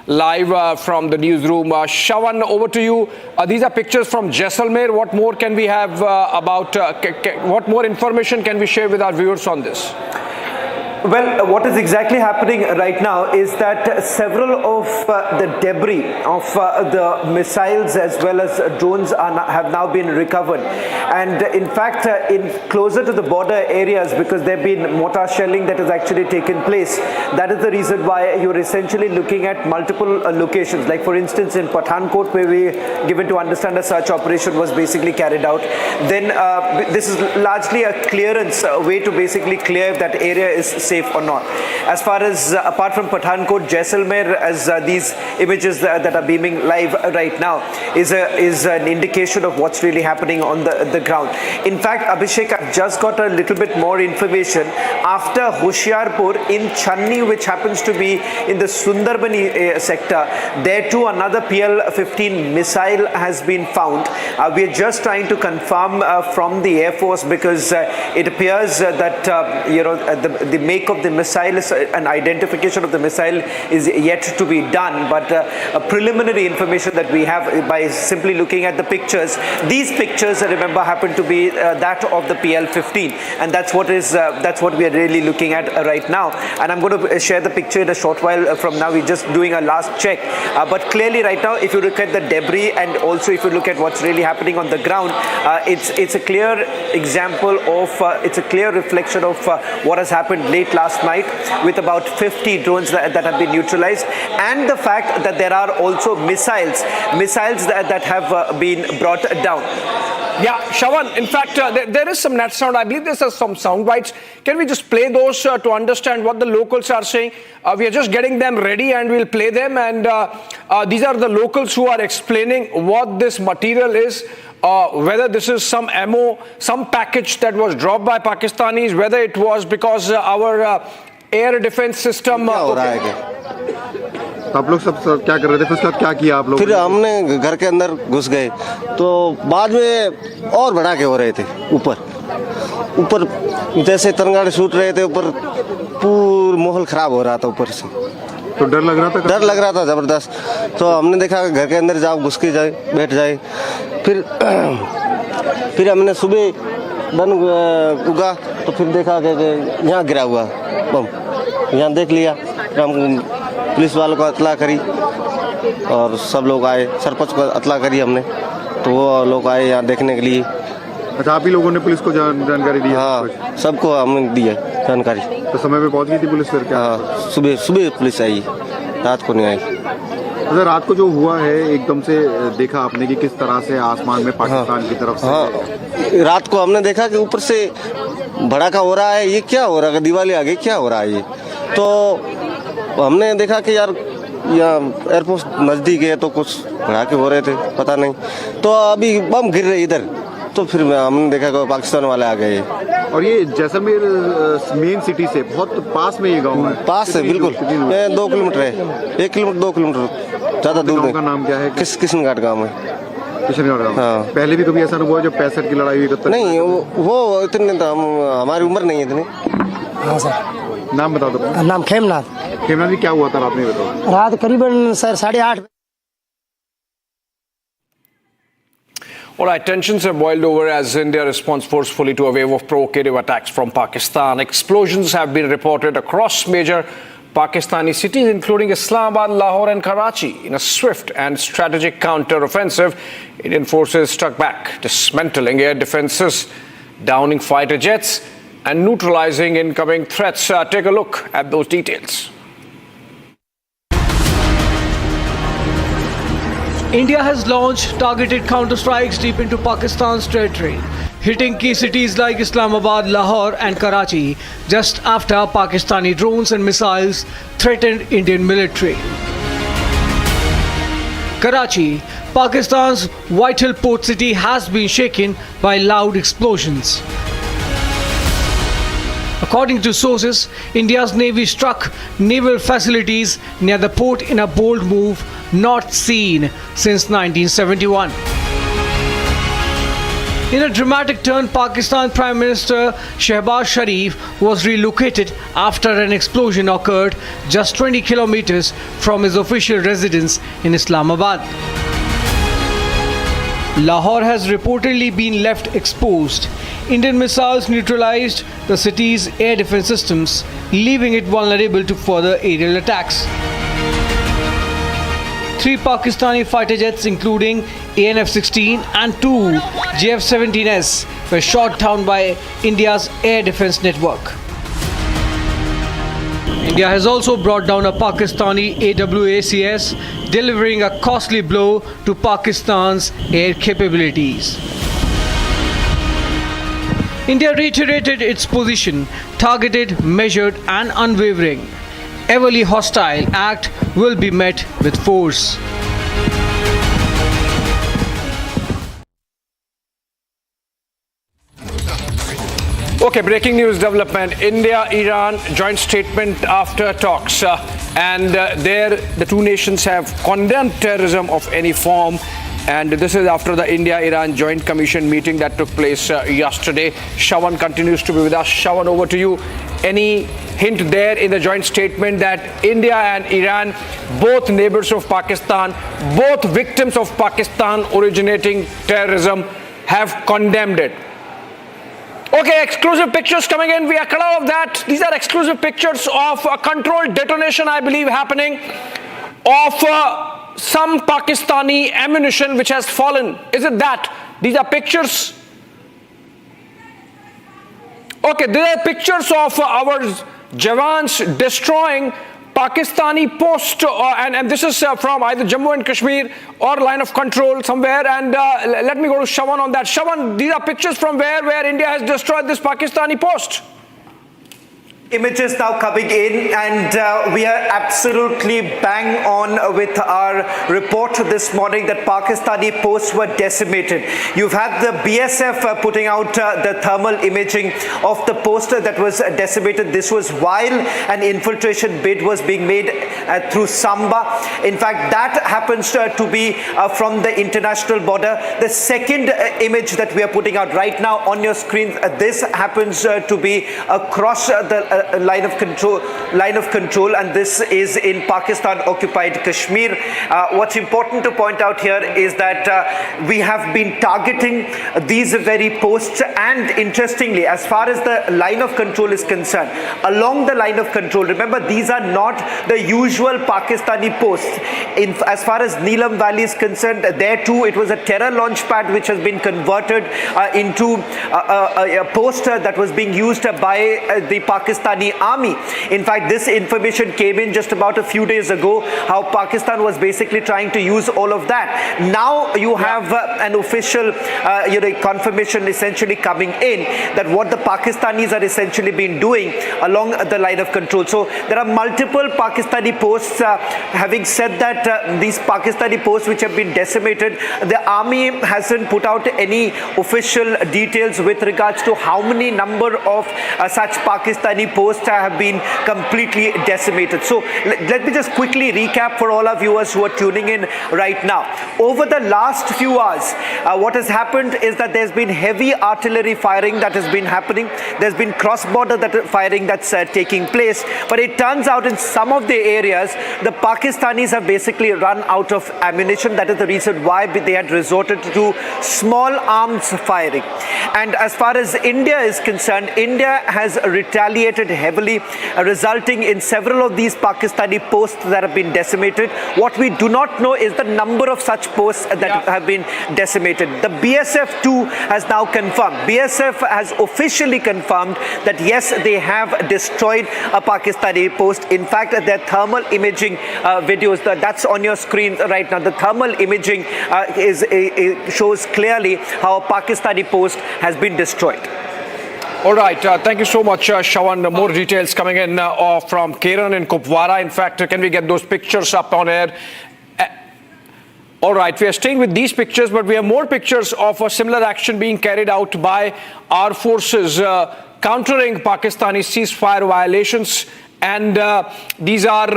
live from the newsroom. Shawan, over to you. These are pictures from Jaisalmer. What more can we have what more information can we share with our viewers on this? Well, what is exactly happening right now is that several of the debris of the missiles as well as drones have now been recovered. And in fact, closer to the border areas, because there have been mortar shelling that has actually taken place, that is the reason why you're essentially looking at multiple locations. Like for instance, in Pathankot, where we given to understand a search operation was basically carried out. Then this is largely a clearance way to basically clear if that area is safe or not. As far as apart from Pathankot, Jaisalmer, as these images that are beaming live right now is an indication of what's really happening on the ground. In fact, Abhishek, I've just got a little bit more information after Hoshiarpur in Channi, which happens to be in the Sundarbani sector. There too another PL-15 missile has been found. We are just trying to confirm from the Air Force, because it appears that the make of the missile, an identification of the missile is yet to be done, but a preliminary information that we have by simply looking at the pictures. These pictures, remember, happen to be that of the PL-15, and that's what we are really looking at right now. And I'm going to share the picture in a short while from now. We're just doing a last check, but clearly right now, if you look at the debris and also if you look at what's really happening on the ground, it's a clear example of it's a clear reflection of what has happened late last night with about 50 drones that have been neutralized, and the fact that there are also missiles that have been brought down. Yeah, Shawan, in fact, there is some net sound. I believe there's some sound bites. Can we just play those to understand what the locals are saying? We are just getting them ready and we'll play them. And these are the locals who are explaining what this material is. Whether this is some ammo, some package that was dropped by Pakistanis, whether it was because our air defense system. आप लोग सब क्या कर रहे थे? First क्या किया आप लोग? फिर हमने घर के अंदर घुस गए, तो बाद में और बढ़ा के हो रहे थे ऊपर जैसे तरंगाड़े छूट रहे थे, ऊपर पूरा माहौल खराब हो रहा था ऊपर से। तो डर लग रहा था? डर लग रहा था जबरदस्त। तो हमने देखा घर के अंदर जाओ, घुस के जाए, बैठ जाए। फिर हमने सुबह बन उगा तो फिर देखा कि यहाँ गिरा हुआ बम। यहाँ देख लिया, हम पुलिस वालों को इतला करी और सब लोग आए, सरपंच को इतला करी हमने, तो वो लोग आए यहाँ देखने के लिए। अच्छा, आप ही लोगों ने पुलिस को जानकारी दी? हाँ, सबको हमने दी है जानकारी। तो समय पे पहुंच गई थी पुलिस फिर क्या? हाँ, सुबह पुलिस आई, रात को नहीं आई। अच्छा, रात को जो हुआ है एकदम से देखा आपने कि किस तरह से आसमान में पाकिस्तान की तरफ से? हाँ, रात को हमने देखा कि ऊपर से भड़ाका हो रहा है, ये क्या हो रहा है, दिवाली आ गई, क्या हो रहा है ये। तो हमने देखा कि यार यहाँ एयरपोर्ट नज़दीक है तो कुछ भड़ाके हो रहे थे, पता नहीं। तो अभी बम गिर रहे इधर, तो फिर हमने देखा कि पाकिस्तान वाले आ गए। और ये जैसलमेर मेन सिटी से बहुत पास में ये गांव है? पास है बिल्कुल, 2 किलोमीटर है, 1 किलोमीटर 2 किलोमीटर, ज़्यादा दूर नहीं। का नाम क्या है? किशनगढ़ गाँव है। किशनगढ़ गाँव। हाँ। पहले भी कभी ऐसा हुआ जो 65 की लड़ाई हुई? नहीं, वो इतने हमारी उम्र नहीं है इतनी। हाँ सर। नाम बता दो। नाम खेमनाथ। खेमनाथ जी, क्या हुआ था रात में बताओ? रात करीबन sir 8:30। All right, tensions have boiled over as India responds forcefully to a wave of provocative attacks from Pakistan. Explosions have been reported across major Pakistani cities, including Islamabad, Lahore and Karachi. In a swift and strategic counter-offensive, Indian forces struck back, dismantling air defenses, downing fighter jets and neutralizing incoming threats. Take a look at those details. India has launched targeted counterstrikes deep into Pakistan's territory, hitting key cities like Islamabad, Lahore and Karachi just after Pakistani drones and missiles threatened Indian military. Karachi, Pakistan's vital port city, has been shaken by loud explosions. According to sources, India's Navy struck naval facilities near the port in a bold move not seen since 1971. In a dramatic turn, Pakistan Prime Minister Shehbaz Sharif was relocated after an explosion occurred just 20 kilometers from his official residence in Islamabad. Lahore has reportedly been left exposed. Indian missiles neutralized the city's air defense systems, leaving it vulnerable to further aerial attacks. 3 Pakistani fighter jets, including AN-F-16 and 2 JF-17S, were shot down by India's air defense network. India has also brought down a Pakistani AWACS, delivering a costly blow to Pakistan's air capabilities. India reiterated its position, targeted, measured and unwavering. Every hostile act will be met with force. Okay, breaking news development. India-Iran joint statement after talks. There the two nations have condemned terrorism of any form. And this is after the India-Iran Joint Commission meeting that took place yesterday. Shawan continues to be with us. Shawan, over to you. Any hint there in the joint statement that India and Iran, both neighbors of Pakistan, both victims of Pakistan originating terrorism, have condemned it? Okay, exclusive pictures coming in. We are cut out of that. These are exclusive pictures of a controlled detonation, I believe, happening of some Pakistani ammunition which has fallen. Is it that? These are pictures. Okay, these are pictures of our Jawans destroying Pakistani post, and this is from either Jammu and Kashmir or line of control somewhere. And let me go to Shawan on that. Shawan, these are pictures from where India has destroyed this Pakistani post. Images now coming in, and we are absolutely bang on with our report this morning that Pakistani posts were decimated. You've had the BSF putting out the thermal imaging of the post that was decimated. This was while an infiltration bid was being made through Samba. In fact, that happens to be from the international border. The second image that we are putting out right now on your screen, this happens to be across the line of control, and this is in Pakistan-occupied Kashmir. What's important to point out here is that we have been targeting these very posts, and interestingly, as far as the line of control is concerned, along the line of control, remember these are not the usual Pakistani posts. As far as Neelam Valley is concerned, there too it was a terror launch pad which has been converted into a post that was being used by the Pakistani army. In fact, this information came in just about a few days ago, how Pakistan was basically trying to use all of that. Now you have an official confirmation essentially coming in that what the Pakistanis are essentially been doing along the line of control. So there are multiple Pakistani posts. Having said that, these Pakistani posts which have been decimated, the army hasn't put out any official details with regards to how many number of such Pakistani posts have been completely decimated. So let me just quickly recap for all our viewers who are tuning in right now. Over the last few hours, what has happened is that there's been heavy artillery firing that has been happening. There's been cross-border firing that's taking place. But it turns out in some of the areas, the Pakistanis have basically run out of ammunition. That is the reason why they had resorted to small arms firing. And as far as India is concerned, India has retaliated heavily, resulting in several of these Pakistani posts that have been decimated. What we do not know is the number of such posts that have been decimated. The BSF too has now confirmed. BSF has officially confirmed that yes, they have destroyed a Pakistani post. In fact, their thermal imaging videos, that's on your screen right now. The thermal imaging shows clearly how a Pakistani post has been destroyed. All right, thank you so much, Shawan. More details coming in from Kiran in Kupwara. In fact, can we get those pictures up on air? All right, we are staying with these pictures, but we have more pictures of a similar action being carried out by our forces countering Pakistani ceasefire violations. And these are,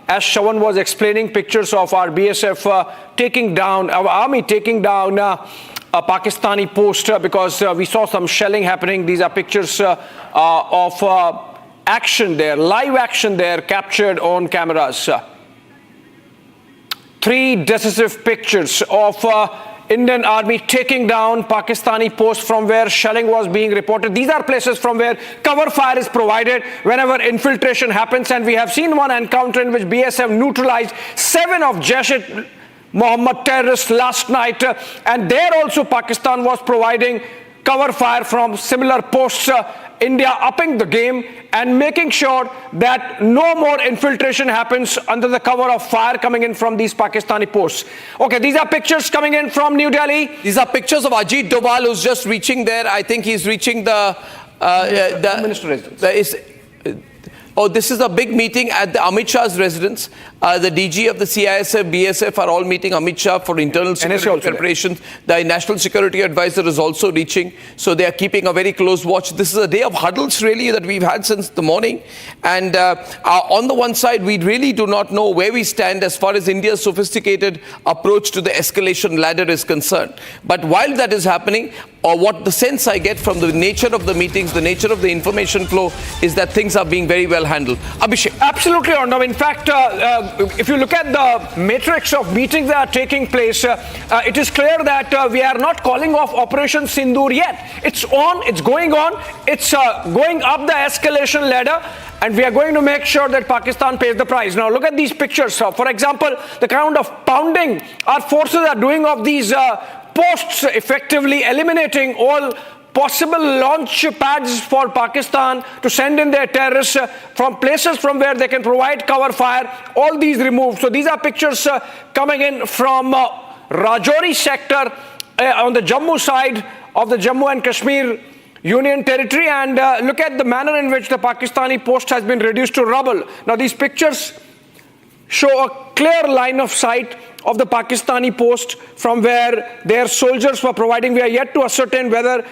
as Shawan was explaining, pictures of our BSF taking down, our army taking down a Pakistani post because we saw some shelling happening. These are pictures of action there, live action there, captured on cameras. 3 decisive pictures of Indian army taking down Pakistani posts from where shelling was being reported. These are places from where cover fire is provided whenever infiltration happens, and we have seen one encounter in which BSF neutralized 7 of Jaish-e-Mohammed terrorists last night, and there also Pakistan was providing cover fire from similar posts. India upping the game and making sure that no more infiltration happens under the cover of fire coming in from these Pakistani posts. Okay, these are pictures coming in from New Delhi. These are pictures of Ajit Doval, who's just reaching there. I think he's reaching the Minister residence. This is a big meeting at the Amit Shah's residence. The DG of the CISF, BSF are all meeting Amit Shah for internal security preparations. The National Security Advisor is also reaching. So they are keeping a very close watch. This is a day of huddles really that we've had since the morning. And on the one side, we really do not know where we stand as far as India's sophisticated approach to the escalation ladder is concerned. But while that is happening, or what the sense I get from the nature of the meetings, the nature of the information flow, is that things are being very well handled. Abhishek. Absolutely, Arnav. In fact, if you look at the matrix of meetings that are taking place, it is clear that we are not calling off Operation Sindoor yet. It's on, it's going on, it's going up the escalation ladder, and we are going to make sure that Pakistan pays the price. Now, look at these pictures. For example, the kind of pounding our forces are doing of these posts, effectively eliminating all possible launch pads for Pakistan to send in their terrorists from places from where they can provide cover fire. All these removed. So these are pictures coming in from Rajouri sector on the Jammu side of the Jammu and Kashmir Union territory, and look at the manner in which the Pakistani post has been reduced to rubble. Now these pictures show a clear line of sight of the Pakistani post from where their soldiers were providing. We are yet to ascertain whether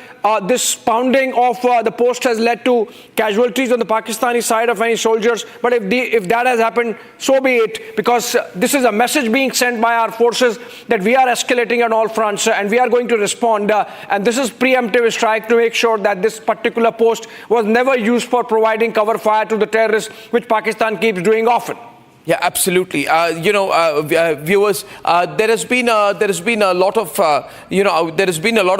this pounding of the post has led to casualties on the Pakistani side of any soldiers. But if that has happened, so be it, because this is a message being sent by our forces that we are escalating on all fronts and we are going to respond. And this is preemptive strike to make sure that this particular post was never used for providing cover fire to the terrorists, which Pakistan keeps doing often. Yeah, absolutely. Viewers, there has been a lot of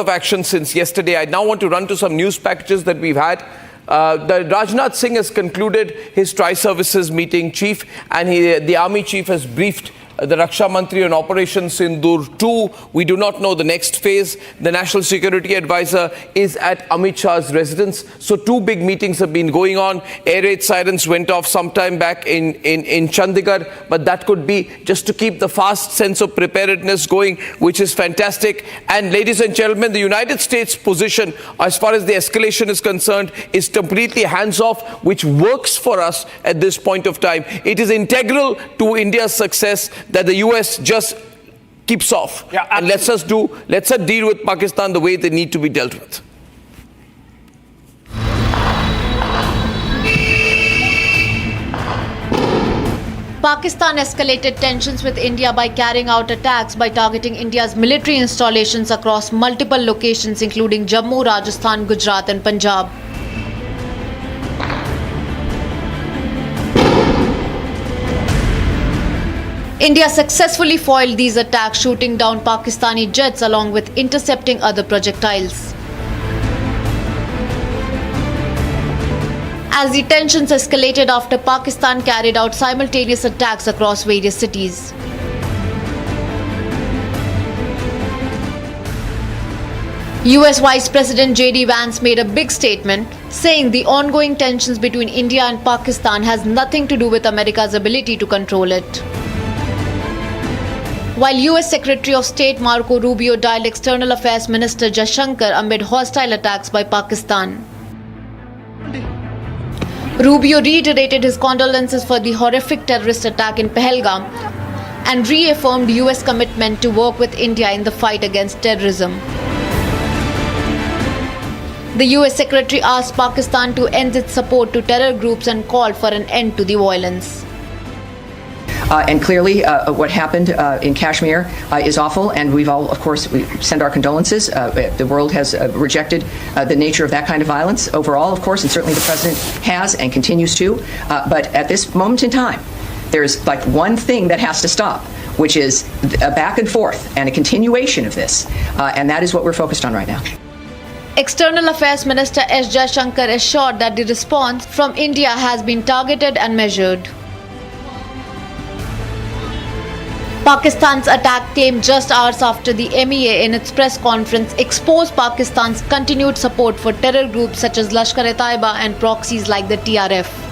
action since yesterday. I now want to run to some news packages that we've had. The Rajnath Singh has concluded his tri-services meeting, chief, and the army chief has briefed the Raksha Mantri on Operation Sindoor 2. We do not know the next phase. The National Security Advisor is at Amit Shah's residence. So two big meetings have been going on. Air raid sirens went off sometime back in Chandigarh, but that could be just to keep the fast sense of preparedness going, which is fantastic. And ladies and gentlemen, the United States position as far as the escalation is concerned is completely hands-off, which works for us at this point of time. It is integral to India's success that the US just keeps off and lets us deal with Pakistan the way they need to be dealt with. Pakistan escalated tensions with India by carrying out attacks by targeting India's military installations across multiple locations including Jammu, Rajasthan, Gujarat and Punjab. India successfully foiled these attacks, shooting down Pakistani jets along with intercepting other projectiles. As the tensions escalated after Pakistan carried out simultaneous attacks across various cities. US Vice President JD Vance made a big statement saying the ongoing tensions between India and Pakistan has nothing to do with America's ability to control it. While US Secretary of State Marco Rubio dialed External Affairs Minister Jaishankar amid hostile attacks by Pakistan. Rubio reiterated his condolences for the horrific terrorist attack in Pahalgam and reaffirmed US commitment to work with India in the fight against terrorism. The US Secretary asked Pakistan to end its support to terror groups and called for an end to the violence. And clearly, what happened in Kashmir is awful, and we send our condolences. The world has rejected the nature of that kind of violence overall, of course, and certainly the President has and continues to. But at this moment in time, there's one thing that has to stop, which is a back and forth and a continuation of this, and that is what we're focused on right now. External Affairs Minister S. Jaishankar assured that the response from India has been targeted and measured. Pakistan's attack came just hours after the MEA in its press conference exposed Pakistan's continued support for terror groups such as Lashkar-e-Taiba and proxies like the TRF.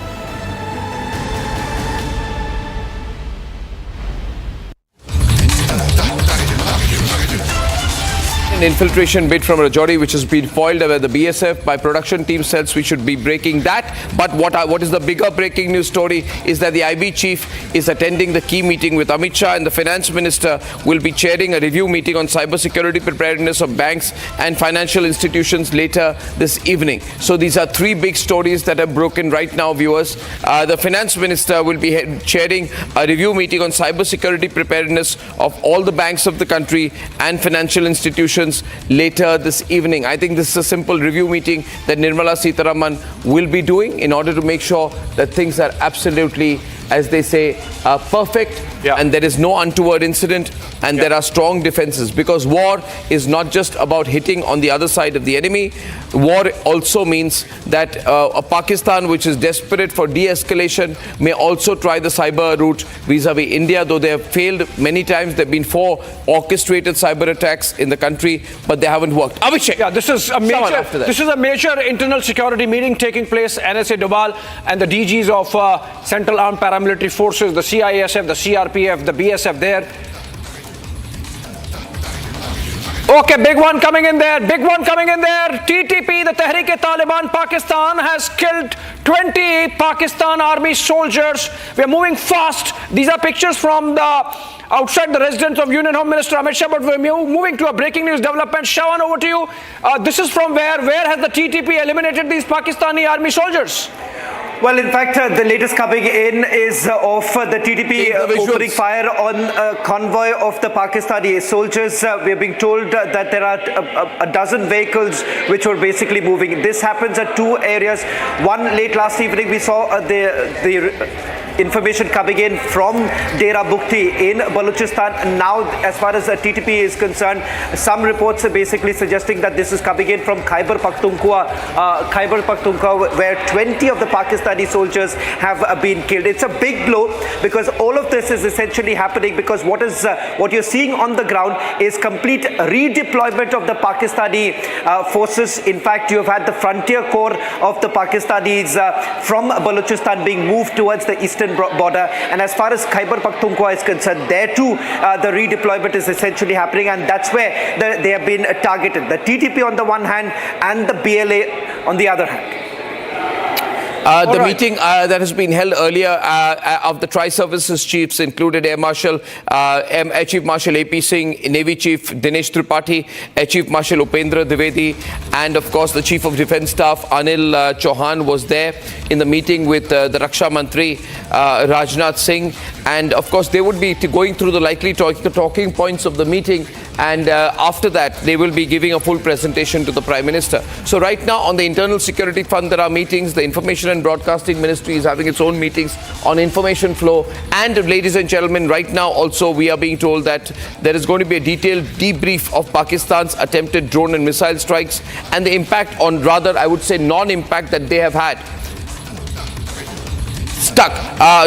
An infiltration bid from Rajouri which has been foiled by the BSF. My production team says we should be breaking that. But what is the bigger breaking news story is that the IB chief is attending the key meeting with Amit Shah, and the finance minister will be chairing a review meeting on cybersecurity preparedness of banks and financial institutions later this evening. So these are three big stories that have broken right now, viewers. The finance minister will be chairing a review meeting on cybersecurity preparedness of all the banks of the country and financial institutions later this evening. I think this is a simple review meeting that Nirmala Sitharaman will be doing in order to make sure that things are absolutely, as they say, perfect, and there is no untoward incident, and there are strong defenses, because war is not just about hitting on the other side of the enemy. War also means that a Pakistan which is desperate for de-escalation may also try the cyber route vis-a-vis India, though they have failed many times. There have been 4 orchestrated cyber attacks in the country, but they haven't worked. Abhishek. Yeah, this is a major internal security meeting taking place. NSA Dobal and the DGs of Central Armed Paramilitary Forces, the CISF, the CRPF, the BSF there. Okay, big one coming in there. Big one coming in there. TTP, the Tehreek-e-Taliban Pakistan, has killed 20 Pakistan army soldiers. We are moving fast. These are pictures from the outside the residence of Union Home Minister Amit Shah, but we're moving to a breaking news development. Shawan, over to you. This is from where? Where has the TTP eliminated these Pakistani army soldiers? Well, in fact, the latest coming in is of the TTP opening fire on a convoy of the Pakistani soldiers. We are being told that there are a dozen vehicles which were basically moving. This happens at two areas. One, late last evening, we saw the information coming in from Dera Bukti in Balochistan. Now, as far as the TTP is concerned, some reports are basically suggesting that this is coming in from Khyber Pakhtunkhwa, where 20 of the Pakistani soldiers have been killed. It's a big blow because all of this is essentially happening because what you're seeing on the ground is complete redeployment of the Pakistani forces. In fact, you have had the frontier corps of the Pakistanis from Balochistan being moved towards the eastern border, and as far as Khyber Pakhtunkhwa is concerned, there too the redeployment is essentially happening, and that's where they have been targeted. The TTP on the one hand and the BLA on the other hand. The meeting that has been held earlier of the Tri-Services Chiefs included Air Marshal, Chief Marshal A.P. Singh, Navy Chief Dinesh Tripathi, Air Chief Marshal Upendra Dwivedi, and of course the Chief of Defence Staff Anil Chauhan was there in the meeting with the Raksha Mantri Rajnath Singh, and of course they would be going through the likely talking points of the meeting, and after that they will be giving a full presentation to the Prime Minister. So right now on the Internal Security Fund there are meetings. The Information and Broadcasting Ministry is having its own meetings on information flow, and ladies and gentlemen, right now also we are being told that there is going to be a detailed debrief of Pakistan's attempted drone and missile strikes and the impact on, rather I would say non-impact that they have had.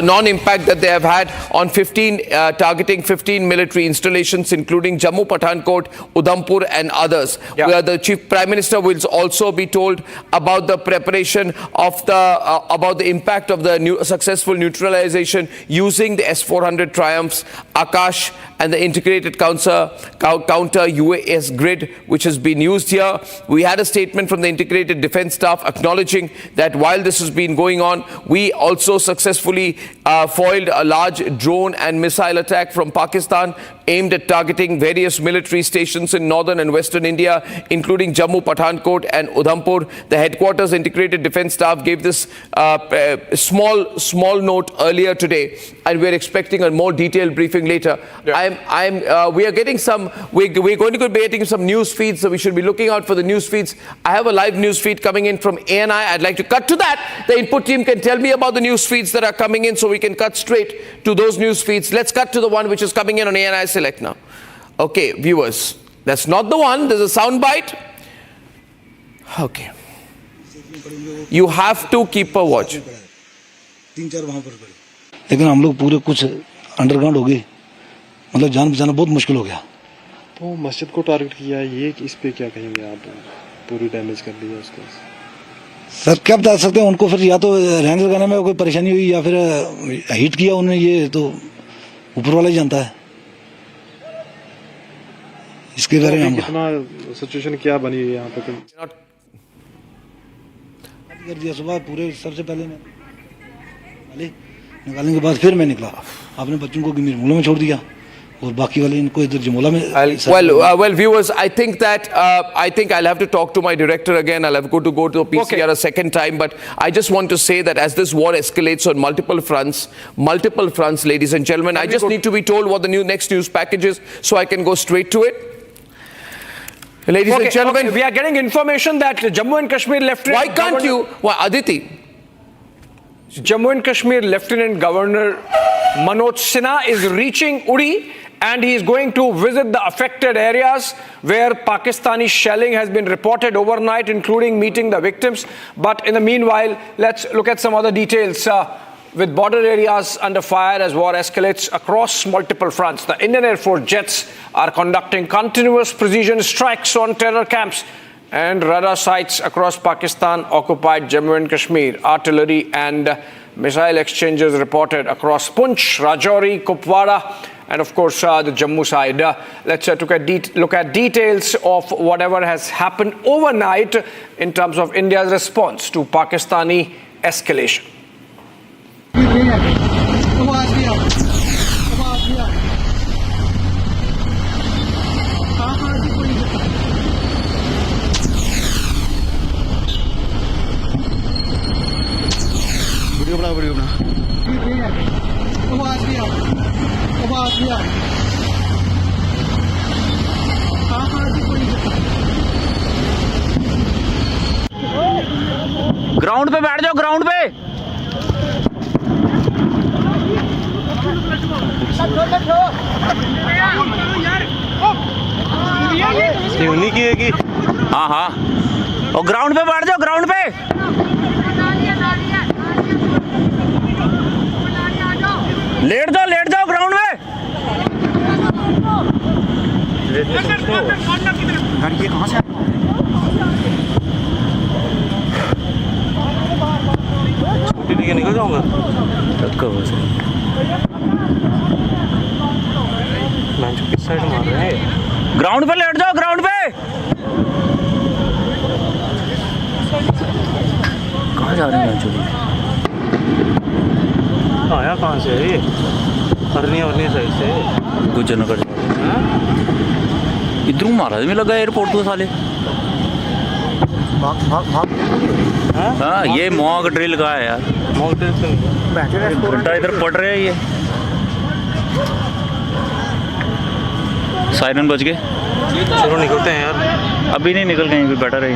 Non-impact that they have had on targeting 15 military installations, including Jammu, Pathankot, Udhampur and others. Where the Chief Prime Minister will also be told about the preparation of about the impact of the successful neutralization using the S-400 Triumphs, Akash and the integrated counter UAS grid which has been used here. We had a statement from the integrated defense staff acknowledging that while this has been going on, we also successfully foiled a large drone and missile attack from Pakistan aimed at targeting various military stations in northern and western India, including Jammu, Pathankot and Udhampur. The headquarters integrated defense staff gave this small note earlier today, and we're expecting a more detailed briefing later. We are getting we're going to be getting some news feeds, so we should be looking out for the news feeds. I have a live news feed coming in from ANI. I'd like to cut to that. The input team can tell me about the news feeds that are coming in, so we can cut straight to those news feeds. Let's cut to the one which is coming in on ANI Select now. Okay, viewers, that's not the one. There's a sound bite. Okay. You have to keep a watch. लेकिन हम लोग पूरे कुछ underground हो गए, मतलब जान बचाना बहुत मुश्किल हो गया। तो मस्जिद को टारगेट किया, ये इस पे क्या कहेंगे आप? पूरी डैमेज कर दिया उसको। सर क्या बता सकते हैं उनको, फिर या तो रैंक लगाने में कोई परेशानी हुई या फिर हिट किया उन्होंने, ये तो ऊपर वाला ही जानता है। इसके बारे में कितना सिचुएशन क्या बनी है यहाँ पे? कर दिया सुबह पूरे, सबसे पहले निकालने के बाद फिर मैं निकला, आपने बच्चों को मिर्मूला में छोड़ दिया और बाकी वाले इनको इधर जमोला में। Well, viewers, I think I'll have to talk to my director again. I'll have to go to PCR a second time, but I just want to say that as this war escalates on multiple fronts, ladies and gentlemen, I just need to be told what the next news package is so I can go straight to it. Ladies and gentlemen, we are getting information that Jammu and Kashmir Lieutenant. Why can't you? Why, Aditi? Jammu and Kashmir Lieutenant Governor Manoj Sinha is reaching Uri, and he is going to visit the affected areas where Pakistani shelling has been reported overnight, including meeting the victims. But in the meanwhile, let's look at some other details. With border areas under fire as war escalates across multiple fronts, the Indian Air Force jets are conducting continuous precision strikes on terror camps and radar sites across Pakistan-occupied Jammu and Kashmir. Artillery and missile exchanges reported across Poonch, Rajouri, Kupwara and of course the Jammu side. Let's look at details of whatever has happened overnight in terms of India's response to Pakistani escalation. Video बना ground पे बैठ जाओ, ground पे। उन्हीं की है कि हाँ हाँ, और ग्राउंड पे बैठ जाओ, ग्राउंड पे। लेट जाओ ग्राउंड में। ये कहाँ से छुट्टी लेके निकल जाऊंगा। किस साइड मार रहे हैं? ग्राउंड पे लेट जाओ, ग्राउंड पे। कहाँ जा रहे हैं? आया कहाँ से है ये? अरनिया साइड से गुजरनगर इधर मारा में लगा एयरपोर्ट को साले। हाँ, ये मॉक ड्रिल का है यार। मॉक ड्रिल घंटा इधर पड़ रहे हैं ये। सायरन बज गए। चलो निकलते हैं यार। अभी नहीं निकल गए, बैठा रहे।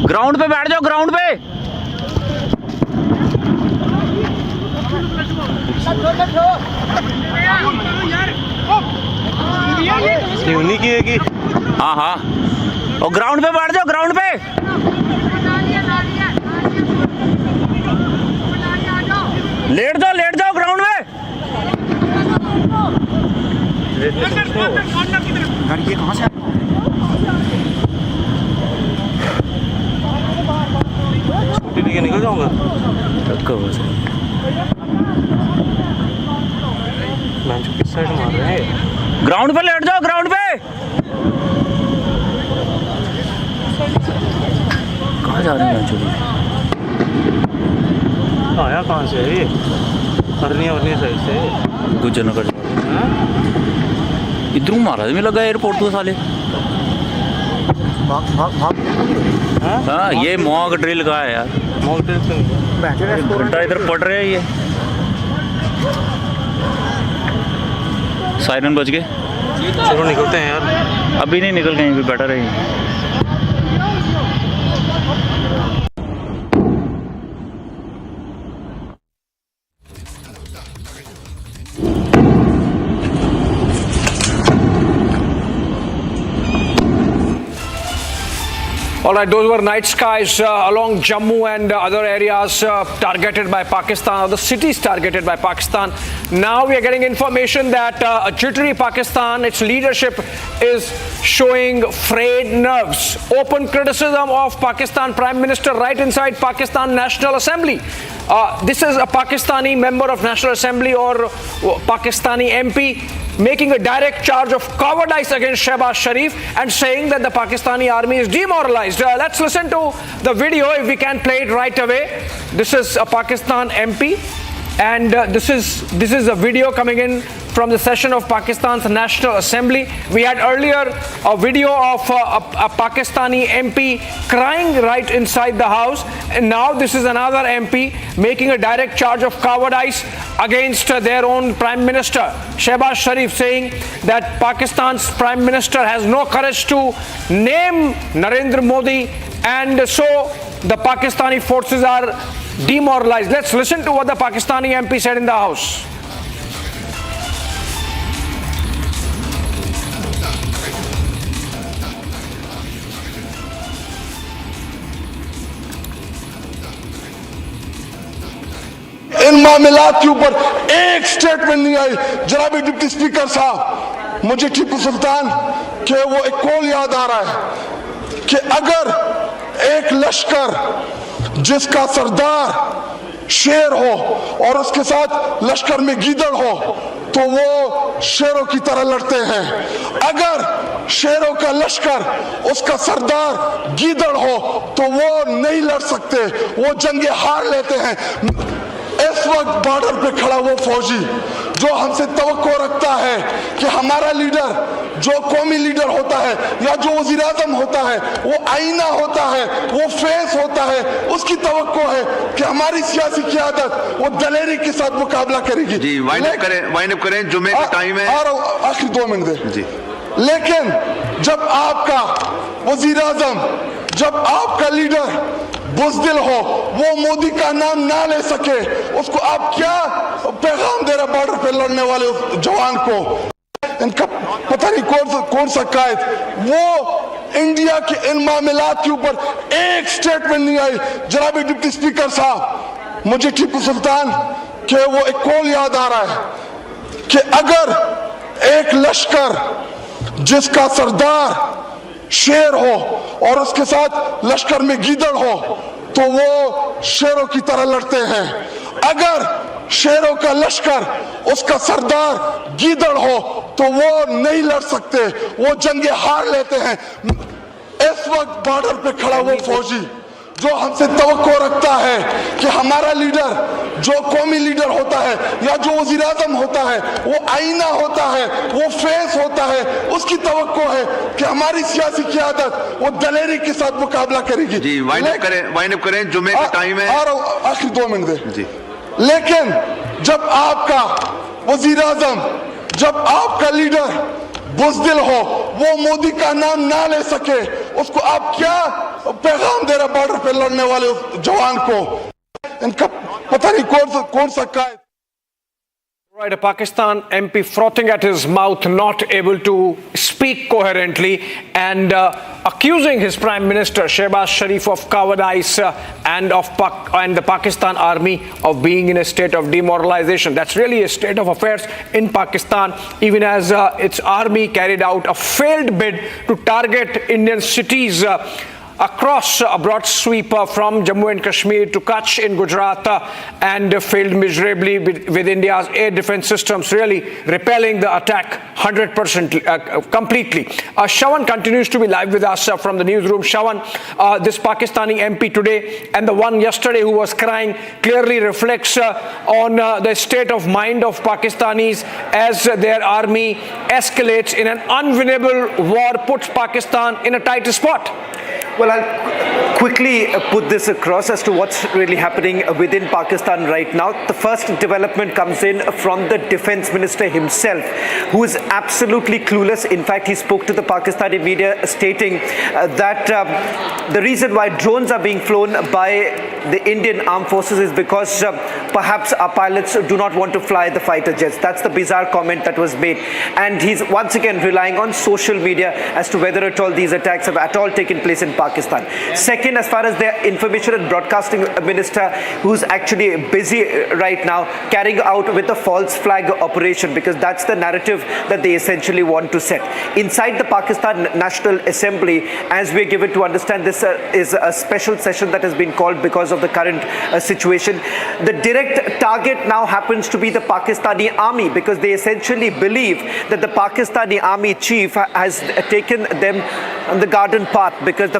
ग्राउंड पे बैठ जाओ, ग्राउंड पे। उन्हीं की है कि हाँ हाँ, और ग्राउंड पे बैठ जाओ, ग्राउंड पे। लेट जाओ ग्राउंड में। ये कहाँ से छुट्टी लेके निकल जाऊंगा। किस साइड मार रहे हैं? ग्राउंड पे लेट जाओ, ग्राउंड पे। कहाँ जा रहे हैं? आया कहाँ से है ये? अरनिया साइड से गुजरनगर इधर मारा में लगा एयरपोर्ट को साले। हाँ, ये मॉक ड्रिल का है यार। मॉक ड्रिल घंटा इधर पड़ रहे हैं ये। सायरन बज गए। चलो निकलते हैं यार। अभी नहीं निकल गए, बैठा रहे। All right, those were night skies along Jammu and other areas targeted by Pakistan, or the cities targeted by Pakistan. Now we are getting information that a jittery Pakistan, its leadership is showing frayed nerves. Open criticism of Pakistan Prime Minister right inside Pakistan National Assembly. This is a Pakistani member of National Assembly or Pakistani MP making a direct charge of cowardice against Shehbaz Sharif and saying that the Pakistani army is demoralized. Let's listen to the video if we can play it right away. This is a Pakistan MP, and this is a video coming in from the session of Pakistan's National Assembly. We had earlier a video of a Pakistani MP crying right inside the house, and now this is another MP making a direct charge of cowardice against their own Prime Minister, Shehbaz Sharif, saying that Pakistan's Prime Minister has no courage to name Narendra Modi, and so the Pakistani forces are demoralized. Let's listen to what the Pakistani MP said in the House. इन मामलात के ऊपर एक statement नहीं आई। जनाब deputy speaker साहब, मुझे टीपू सुल्तान के वो एक कॉल याद आ रहा है कि अगर एक लश्कर जिसका सरदार शेर हो और उसके साथ लश्कर में गीदड़ हो तो वो शेरों की तरह लड़ते हैं। अगर शेरों का लश्कर उसका सरदार गीदड़ हो तो वो नहीं लड़ सकते, वो जंगे हार लेते हैं। इस वक्त बॉर्डर पे खड़ा वो फौजी जो हमसे तवक्को रखता है कि हमारा लीडर जो कौमी लीडर होता है या जो वज़ीर आज़म होता है वो आईना होता है, वो फेस होता है, उसकी तवक्को है कि हमारी सियासी क़यादत वो दलेरी के साथ मुकाबला करेगी। जी वाइंड अप करें जुमे का टाइम है। आखिरी 2 मिनट दे जी। लेकिन जब आपका वज़ीर आज़म, जब आपका लीडर बुज़दिल हो, वो मोदी का नाम ना ले सके, उसको आप क्या पैगाम दे रहे बॉर्डर पे लड़ने वाले उस जवान को? इनका पता नहीं कौन सा कायद, वो इंडिया के इन मामलात के ऊपर एक स्टेटमेंट नहीं आई। जनाब डिप्टी स्पीकर साहब, मुझे टीपू सुल्तान के वो एक कॉल याद आ रहा है कि अगर एक लश्कर जिसका सरदार शेर हो और उसके साथ लश्कर में गीदड़ हो तो वो शेरों की तरह लड़ते हैं। अगर शेरों का लश्कर उसका सरदार गीदड़ हो तो वो नहीं लड़ सकते, वो जंगे हार लेते हैं। इस वक्त बॉर्डर पे खड़ा वो फौजी जो हमसे तवक्को रखता है कि हमारा लीडर जो कौमी लीडर होता है या जो वज़ीर आज़म होता है वो आईना होता है, वो फेस होता है, उसकी तवक्को है कि हमारी सियासी क़यादत वो दलेरी के साथ मुकाबला करेगी। जी वाइंड अप करें जुमे का टाइम है। आखिरी 2 मिनट दे जी। लेकिन जब आपका वज़ीर आज़म, जब आपका लीडर बुज़दिल हो, वो मोदी का नाम ना ले सके, उसको आप क्या पैगाम दे रहे बॉर्डर पे लड़ने वाले उस जवान को? इनका पता नहीं कौन सा कायद। Right, a Pakistan MP frothing at his mouth, not able to speak coherently, and accusing his Prime Minister Shehbaz Sharif of cowardice and the Pakistan Army of being in a state of demoralization. That's really a state of affairs in Pakistan, even as its army carried out a failed bid to target Indian cities across a broad sweep from Jammu and Kashmir to Kutch in Gujarat and failed miserably with India's air defense systems really repelling the attack 100% completely. Shawan continues to be live with us from the newsroom. Shawan, this Pakistani MP today and the one yesterday who was crying clearly reflects on the state of mind of Pakistanis as their army escalates in an unwinnable war, puts Pakistan in a tight spot. Well, I'll quickly put this across as to what's really happening within Pakistan right now. The first development comes in from the defense minister himself, who is absolutely clueless. In fact, he spoke to the Pakistani media stating that the reason why drones are being flown by the Indian armed forces is because perhaps our pilots do not want to fly the fighter jets. That's the bizarre comment that was made. And he's once again relying on social media as to whether at all these attacks have at all taken place in Pakistan. Second, as far as the information and broadcasting minister, who's actually busy right now carrying out with the false flag operation, because that's the narrative that they essentially want to set. Inside the Pakistan National Assembly, as we're given to understand, this is a special session that has been called because of the current situation. The direct target now happens to be the Pakistani army, because they essentially believe that the Pakistani army chief has taken them on the garden path, because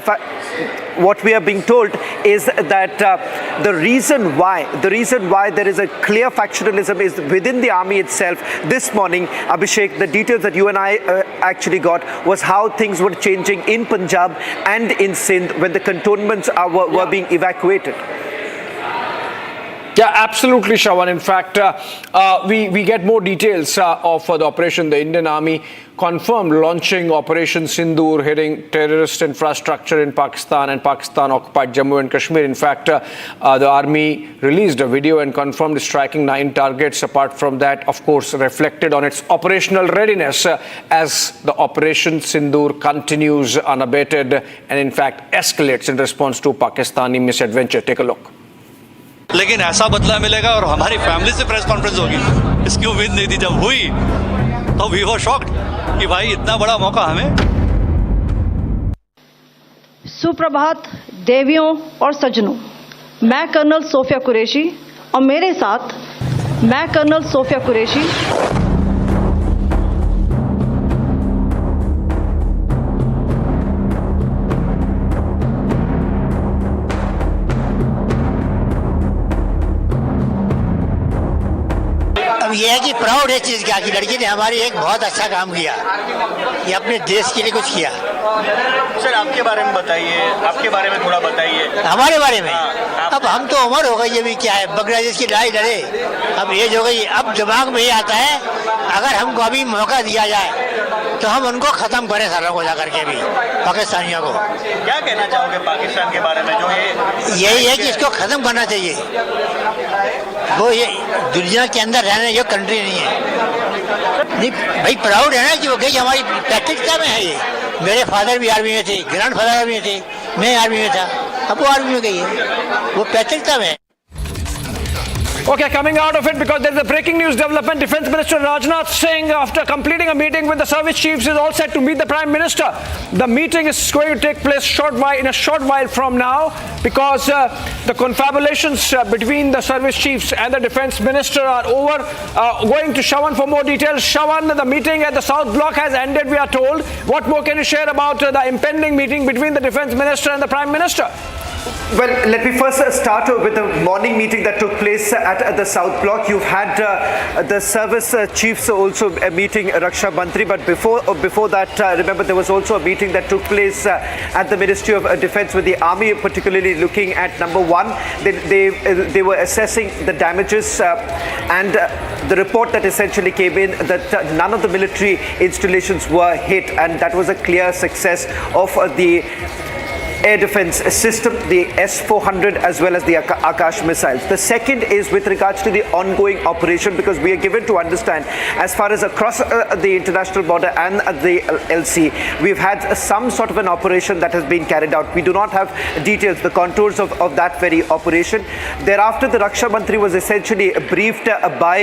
what we are being told is that the reason why there is a clear factionalism is within the army itself. This morning, Abhishek, the details that you and I actually got was how things were changing in Punjab and in Sindh when the cantonments were being evacuated. Yeah, absolutely, Shawan. In fact, we get more details of the operation. The Indian Army confirmed launching Operation Sindoor, hitting terrorist infrastructure in Pakistan and Pakistan-occupied Jammu and Kashmir. In fact, the Army released a video and confirmed striking 9 targets. Apart from that, of course, reflected on its operational readiness as the Operation Sindoor continues unabated and, in fact, escalates in response to Pakistani misadventure. Take a look. लेकिन ऐसा बदला मिलेगा और हमारी family से press conference होगी, इसकी उम्मीद नहीं थी। जब हुई तो वी वर शॉक्ड कि भाई इतना बड़ा मौका हमें। सुप्रभात देवियों और सज्जनों, मैं कर्नल सोफिया कुरैशी और मेरे साथ मैं कर्नल सोफिया कुरैशी, अब यह है कि प्राउड है चीज क्या कि लड़की ने हमारी एक बहुत अच्छा काम किया, ये अपने देश के लिए कुछ किया। सर आपके बारे में बताइए, आपके बारे में थोड़ा बताइए। हमारे बारे में अब हम तो उम्र हो गई, ये भी क्या है, बांग्लादेश की लड़ाई लड़े, अब एज हो गई। अब दिमाग में ये आता है अगर हमको अभी मौका दिया जाए तो हम उनको खत्म करें सारों को जाकर के भी, पाकिस्तानियों को। क्या कहना चाहोगे पाकिस्तान के बारे में, जो यही है कि इसको खत्म करना चाहिए। वो ये दुनिया के अंदर रहने जो कंट्री नहीं है। नहीं भाई, प्राउड है ना कि वो गई, हमारी पैट्रिकता में है ये। मेरे फादर भी आर्मी में थे, ग्रैंड फादर आर्मी में थे, मैं आर्मी में था, अब वो आर्मी में गई है, वो पैट्रिकता में है। Okay, coming out of it, because there is a breaking news development. Defence Minister Rajnath Singh, after completing a meeting with the service chiefs, is all set to meet the Prime Minister. The meeting is going to take place in a short while from now, because the confabulations between the service chiefs and the Defence Minister are over. Going to Shawan for more details. Shawan, the meeting at the South Block has ended, we are told. What more can you share about the impending meeting between the Defence Minister and the Prime Minister? Well, let me first start with the morning meeting that took place at the South Block. You've had the service chiefs also meeting Raksha Mantri, but before that, remember there was also a meeting that took place at the Ministry of Defence with the Army, particularly looking at number one. They were assessing the damages and the report that essentially came in that none of the military installations were hit, and that was a clear success of the air defense system, the S-400 as well as the Akash missiles. The second is with regards to the ongoing operation, because we are given to understand as far as across the international border and the LC, we've had some sort of an operation that has been carried out. We do not have details, the contours of that very operation. Thereafter, the Raksha Mantri was essentially briefed by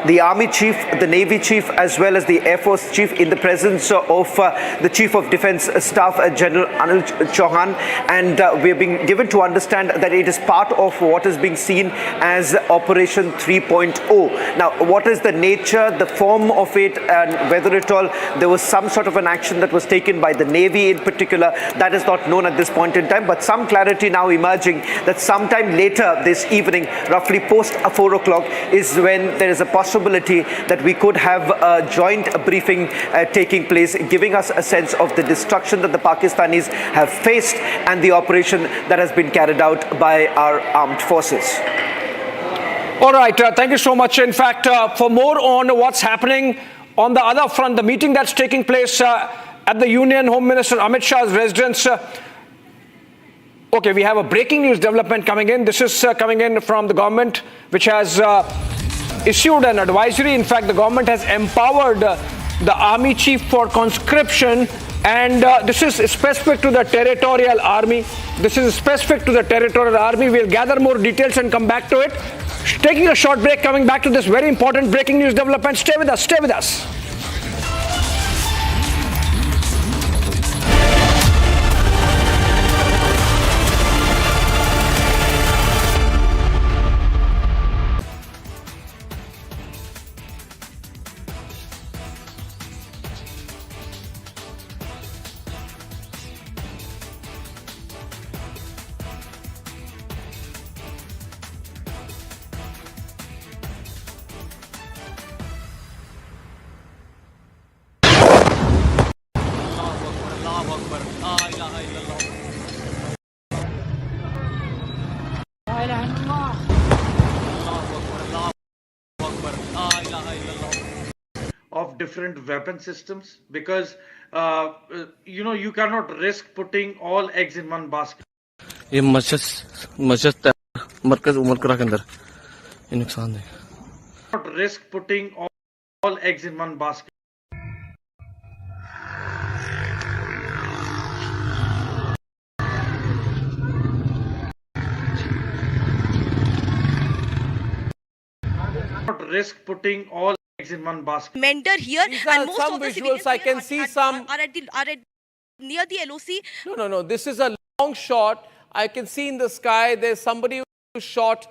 the Army Chief, the Navy Chief as well as the Air Force Chief in the presence of the Chief of Defence Staff, General Anil Chauhan, and we have been given to understand that it is part of what is being seen as Operation 3.0. Now, what is the nature, the form of it, and whether at all there was some sort of an action that was taken by the Navy in particular, that is not known at this point in time, but some clarity now emerging that sometime later this evening, roughly post 4 o'clock, is when there is a possibility that we could have a joint briefing taking place, giving us a sense of the destruction that the Pakistanis have faced and the operation that has been carried out by our armed forces. All right, thank you so much. In fact, for more on what's happening on the other front, the meeting that's taking place at the Union Home Minister Amit Shah's residence. Okay, we have a breaking news development coming in. This is coming in from the government, which has issued an advisory. In fact, the government has empowered the Army Chief for conscription, and this is specific to the Territorial Army. This is specific to the Territorial Army. We'll gather more details and come back to it. Taking a short break, coming back to this very important breaking news development. Stay with us, stay with us. Of different weapon systems, because you cannot risk putting all eggs in one basket. ये मस्जिद मरकज उमरकरा के अंदर ये नुकसान है. Not risk putting all eggs in one basket. Not risk putting all eggs in one basket. Mentor here, These and are most some of the visuals. civilians I here can see some. are near the LOC. No. This is a long shot. I can see in the sky there's somebody who shot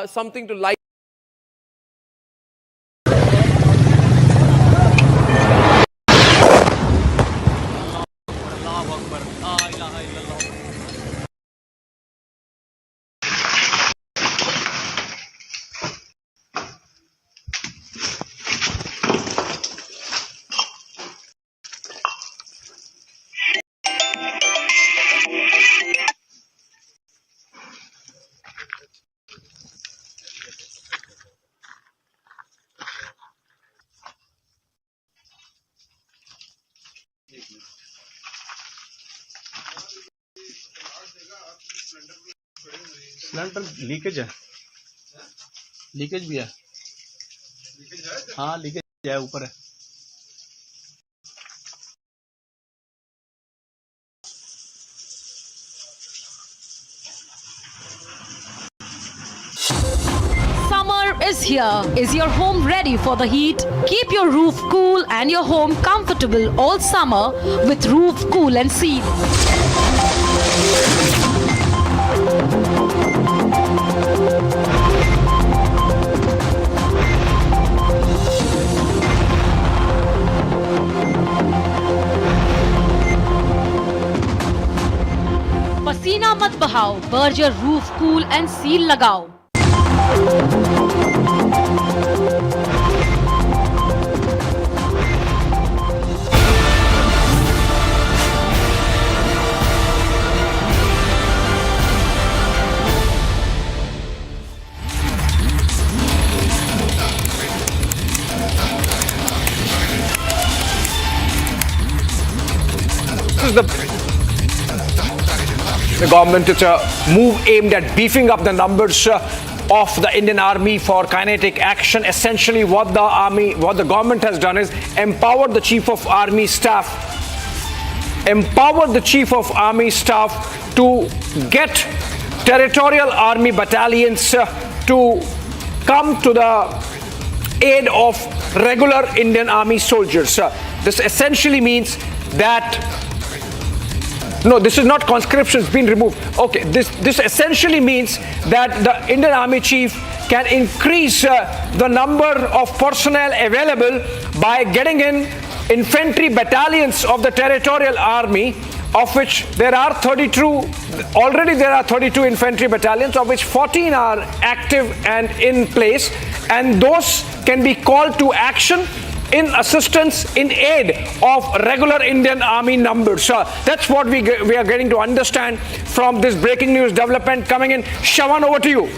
something to light. Cylinder leakage है, leakage भी है। हाँ leakage है, ऊपर है। Summer is here. Is your home ready for the heat? Keep your roof cool and your home comfortable all summer with Roof Cool and Seal. पसीना मत बहाओ, Berger roof cool and seal लगाओ। The government, it's a move aimed at beefing up the numbers of the Indian Army for kinetic action. Essentially, what the government has done is empowered the Chief of Army Staff, to get territorial army battalions to come to the aid of regular Indian Army soldiers. This essentially means that no, this is not conscription, it's been removed. Okay, this essentially means that the Indian Army Chief can increase the number of personnel available by getting in infantry battalions of the territorial army, of which there are 32. Already there are 32 infantry battalions, of which 14 are active and in place, and those can be called to action in assistance, in aid of regular Indian Army numbers. That's what we are getting to understand from this breaking news development coming in. Shawan, over to you.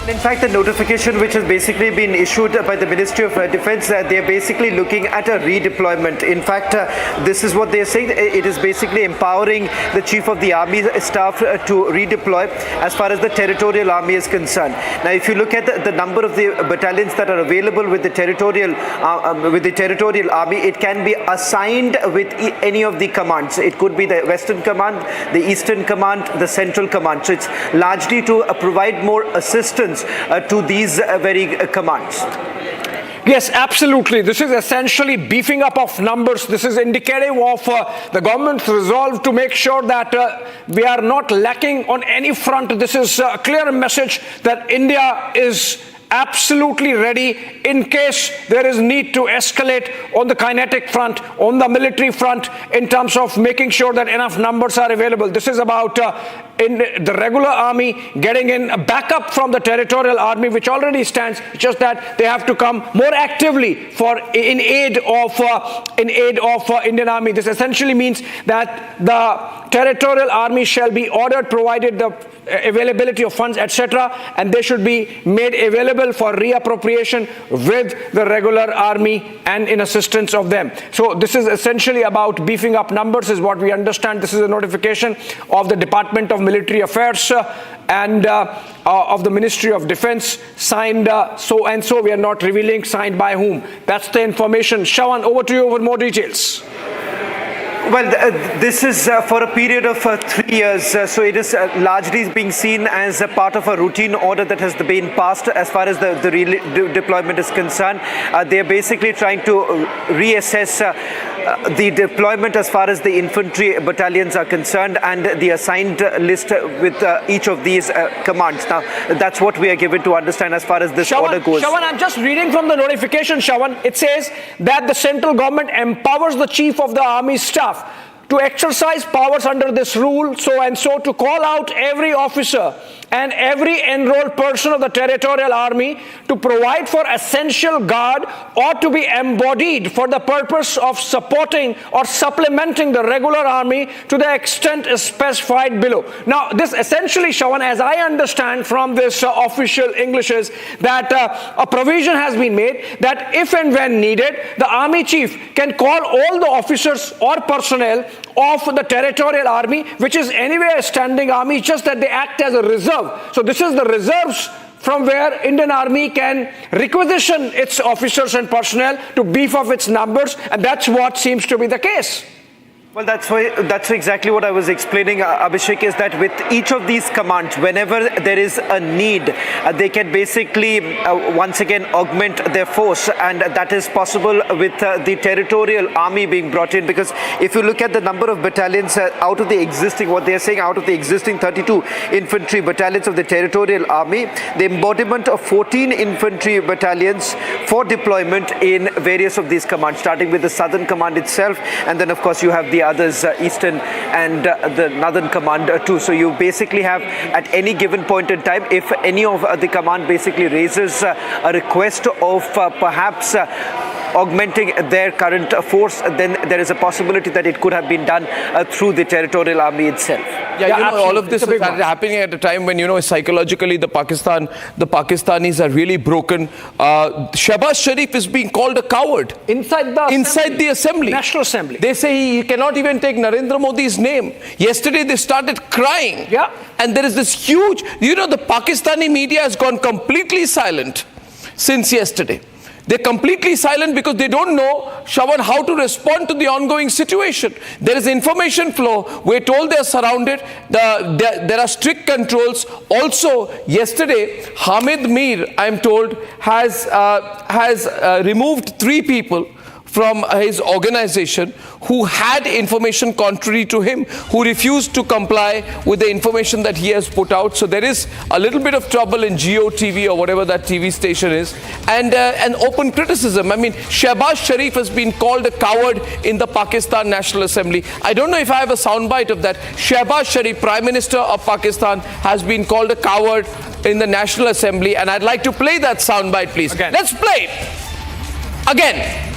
In fact, the notification which has basically been issued by the Ministry of Defence, they are basically looking at a redeployment. In fact, this is what they are saying. It is basically empowering the Chief of the Army Staff to redeploy as far as the territorial army is concerned. Now, if you look at the number of the battalions that are available with the territorial army, it can be assigned with any of the commands. It could be the Western Command, the Eastern Command, the Central Command. So it's largely to provide more assistance to these very commands. Yes, absolutely. This is essentially beefing up of numbers. This is indicative of the government's resolve to make sure that we are not lacking on any front. This is a clear message that India is absolutely ready in case there is need to escalate on the kinetic front, on the military front, in terms of making sure that enough numbers are available. This is about in the regular army getting in a backup from the territorial army, which already stands, just that they have to come more actively in aid of Indian Army. This essentially means that the territorial army shall be ordered, provided the availability of funds, etc., and they should be made available for reappropriation with the regular army and in assistance of them. So this is essentially about beefing up numbers, is what we understand. This is a notification of the Department of Military Affairs and of the Ministry of Defence, signed so and so. We are not revealing signed by whom. That's the information. Shawan, over to you for more details. Well, this is for a period of 3 years, so it is largely being seen as a part of a routine order that has been passed as far as the deployment is concerned. They are basically trying to reassess the deployment as far as the infantry battalions are concerned and the assigned list with each of these commands. Now, that's what we are given to understand as far as this order goes. Shawan, I'm just reading from the notification, Shawan. It says that the central government empowers the Chief of the Army Staff to exercise powers under this rule, so and so, to call out every officer and every enrolled person of the Territorial Army to provide for essential guard or to be embodied for the purpose of supporting or supplementing the regular army to the extent specified below. Now, this essentially, Shawan, as I understand from this official English, is that a provision has been made that if and when needed, the Army Chief can call all the officers or personnel of the Territorial Army, which is anyway a standing army, just that they act as a reserve. So this is the reserves from where Indian Army can requisition its officers and personnel to beef up its numbers, and that's what seems to be the case. Well, that's exactly what I was explaining, Abhishek, is that with each of these commands, whenever there is a need, they can basically once again augment their force, and that is possible with the Territorial Army being brought in, because if you look at the number of battalions out of the existing, what they're saying, out of the existing 32 infantry battalions of the Territorial Army, the embodiment of 14 infantry battalions for deployment in various of these commands, starting with the Southern Command itself, and then of course you have the others, Eastern and the Northern Command too. So you basically have, at any given point in time, if any of the command basically raises a request of perhaps augmenting their current force, then there is a possibility that it could have been done through the Territorial Army itself. Yeah, you know, all of this is happening at a time when, you know, psychologically the Pakistanis are really broken. Shehbaz Sharif is being called a coward inside the assembly, National Assembly. They say he cannot even take Narendra Modi's name. Yesterday they started crying. Yeah. And there is this huge, you know, the Pakistani media has gone completely silent since yesterday. They're completely silent because they don't know, Shawan, how to respond to the ongoing situation. There is information flow. We're told they're surrounded. There are strict controls. Also, yesterday, Hamid Mir, I'm told, has removed 3 people from his organization who had information contrary to him, who refused to comply with the information that he has put out. So there is a little bit of trouble in GOTV or whatever that TV station is, and an open criticism. I mean, Shehbaz Sharif has been called a coward in the Pakistan National Assembly. I don't know if I have a soundbite of that. Shehbaz Sharif, Prime Minister of Pakistan, has been called a coward in the National Assembly, and I'd like to play that soundbite, please. Again. Let's play it again.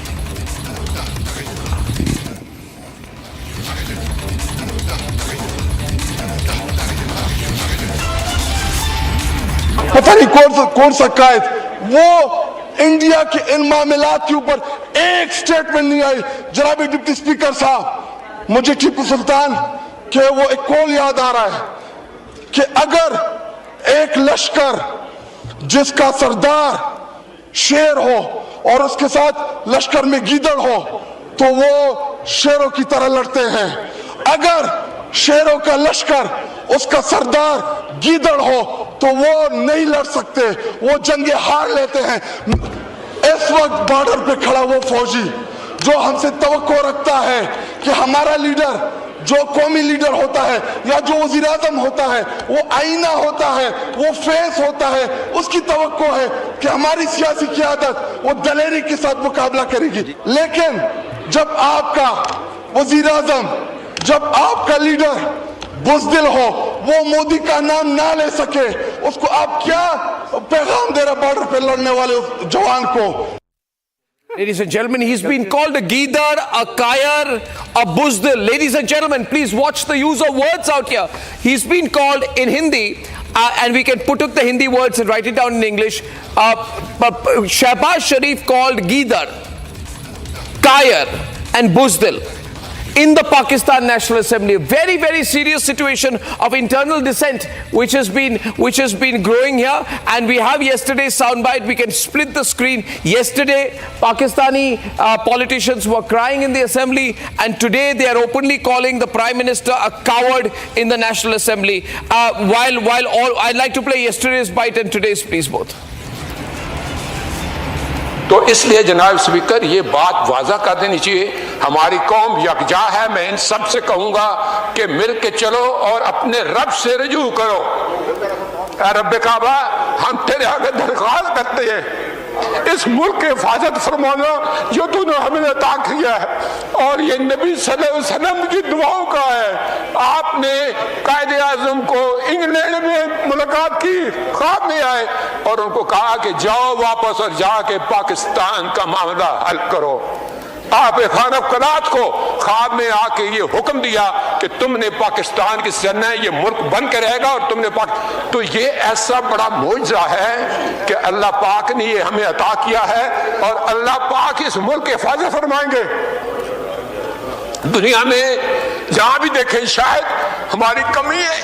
पता नहीं कौन सा कायद वो India के इन मामलात के ऊपर एक स्टेटमेंट नहीं आई। जनाब डिप्टी स्पीकर साहब, मुझे टीपू सुल्तान के वो एक कॉल याद आ रहा है कि अगर एक लश्कर जिसका सरदार शेर हो और उसके साथ लश्कर में गीदड़ हो तो वो शेरों की तरह लड़ते हैं। अगर शेरों का लश्कर उसका सरदार गीदड़ हो तो वो नहीं लड़ सकते, वो जंगे हार लेते हैं। इस वक्त बॉर्डर पे खड़ा वो फौजी जो हमसे तवक्को रखता है कि हमारा लीडर, जो कौमी लीडर होता है या जो वजीर आज़म होता है, वो आईना होता है, वो फेस होता है, उसकी तवक्को है कि हमारी सियासी क़यादत वो दलेरी के साथ मुकाबला करेगी। लेकिन जब आपका वजीर आज़म, जब आपका लीडर बुज़दिल हो, वो मोदी का नाम ना ले सके, उसको आप क्या पैगाम दे रहे बॉर्डर पे लड़ने वाले जवान को? Ladies and gentlemen, he's been called a Gidar, a Kayar, a Buzdil. Ladies and gentlemen, please watch the use of words out here. He's been called in Hindi, and we can put up the Hindi words and write it down in English. Shehbaz Sharif called Gidar, Kayar and Buzdil in the Pakistan National Assembly. A very, very serious situation of internal dissent which has been growing here, and we have yesterday's soundbite. We can split the screen. Yesterday, Pakistani politicians were crying in the assembly, and today they are openly calling the Prime Minister a coward in the National Assembly. I'd like to play yesterday's bite and today's, please, both. तो इसलिए जनाब speaker ये बात waza कर देनी चाहिए, हमारी कौम यकजा है। मैं इन सब से कहूँगा कि मिल के चलो और अपने रब से रजू करो। रब काबा, हम तेरे आगे दरख्वास्त करते हैं, इस मुल्क की हिफाजत फरमाना जो तूने हमें अता किया है, और ये नबी सल्लल्लाहु अलैहि वसल्लम की दुआओं का है। आपने कायदे आज़म को इंग्लैंड में मुलाकात की, ख्वाब में आए और उनको कहा कि जाओ वापस और जाके पाकिस्तान का मामला हल करो। आप खाना कलात को ख्वाब में आके ये हुक्म दिया कि तुमने पाकिस्तान की सेना है, ये मुल्क बन के रहेगा और तुमने तो ये ऐसा बड़ा मौजज़ा है कि अल्लाह पाक ने ये हमें अता किया है और अल्लाह पाक इस मुल्क की हिफाजत फरमाएंगे। दुनिया में जहां भी देखें शायद हमारी कमी है,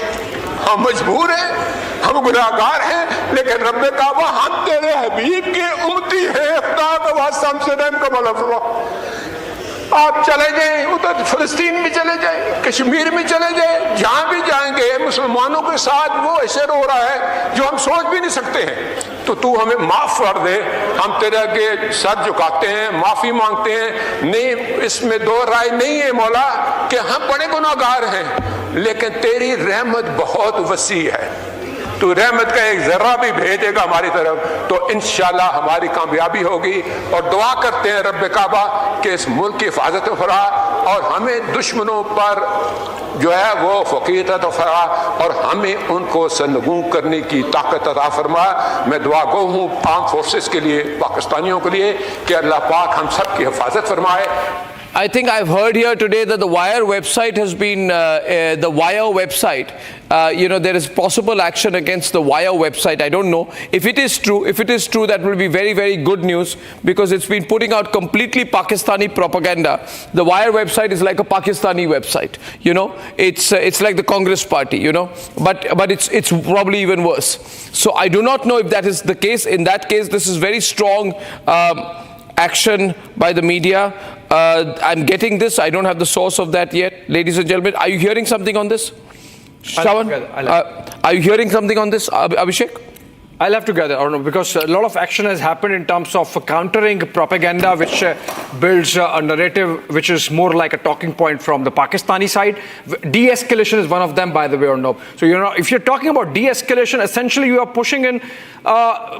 हम मजबूर हैं, हम गुनाहगार हैं, लेकिन रब काबा हम तेरे हबीब के उम्मती हैं, खुदा का वास्ता हमसे रहम का मौला फरमा। आप चले जाएं उधर फिलिस्तीन में चले जाएं, कश्मीर में चले जाएं, जहां भी जाएंगे मुसलमानों के साथ वो ऐसे रो रहा है जो हम सोच भी नहीं सकते हैं। तो तू हमें माफ कर दे, हम तेरे आगे सर झुकाते हैं, माफी मांगते हैं। नहीं, इसमें दो राय नहीं है मौला कि हम बड़े गुनाहगार हैं, लेकिन तेरी रहमत बहुत वसी है। तू रहमत का एक जर्रा भी भेजेगा हमारी तरफ तो इंशाल्लाह हमारी कामयाबी होगी। और दुआ करते हैं रब काबा कि इस मुल्क की हिफाजत फरा और हमें दुश्मनों पर जो है वो फकीर अता फरा और हमें उनको सरनगू करने की ताकत अता फरमा। मैं दुआ गो हूँ आर्म फोर्सेस के लिए, पाकिस्तानियों के लिए कि अल्लाह पाक हम सब की हिफाजत फरमाए। I think I've heard here today that the Wire website has been, the Wire website, there is possible action against the Wire website. I don't know. If it is true, that will be very, very good news because it's been putting out completely Pakistani propaganda. The Wire website is like a Pakistani website, It's like the Congress party, But it's probably even worse. So I do not know if that is the case. In that case, this is very strong action by the media. I'm getting this. I don't have the source of that yet. Ladies and gentlemen, are you hearing something on this? Shawan, are you hearing something on this, Abhishek? I'll have to gather, I don't know, because a lot of action has happened in terms of countering propaganda, which builds a narrative which is more like a talking point from the Pakistani side. De-escalation is one of them, by the way, or no. So, if you're talking about de-escalation, essentially you are pushing in...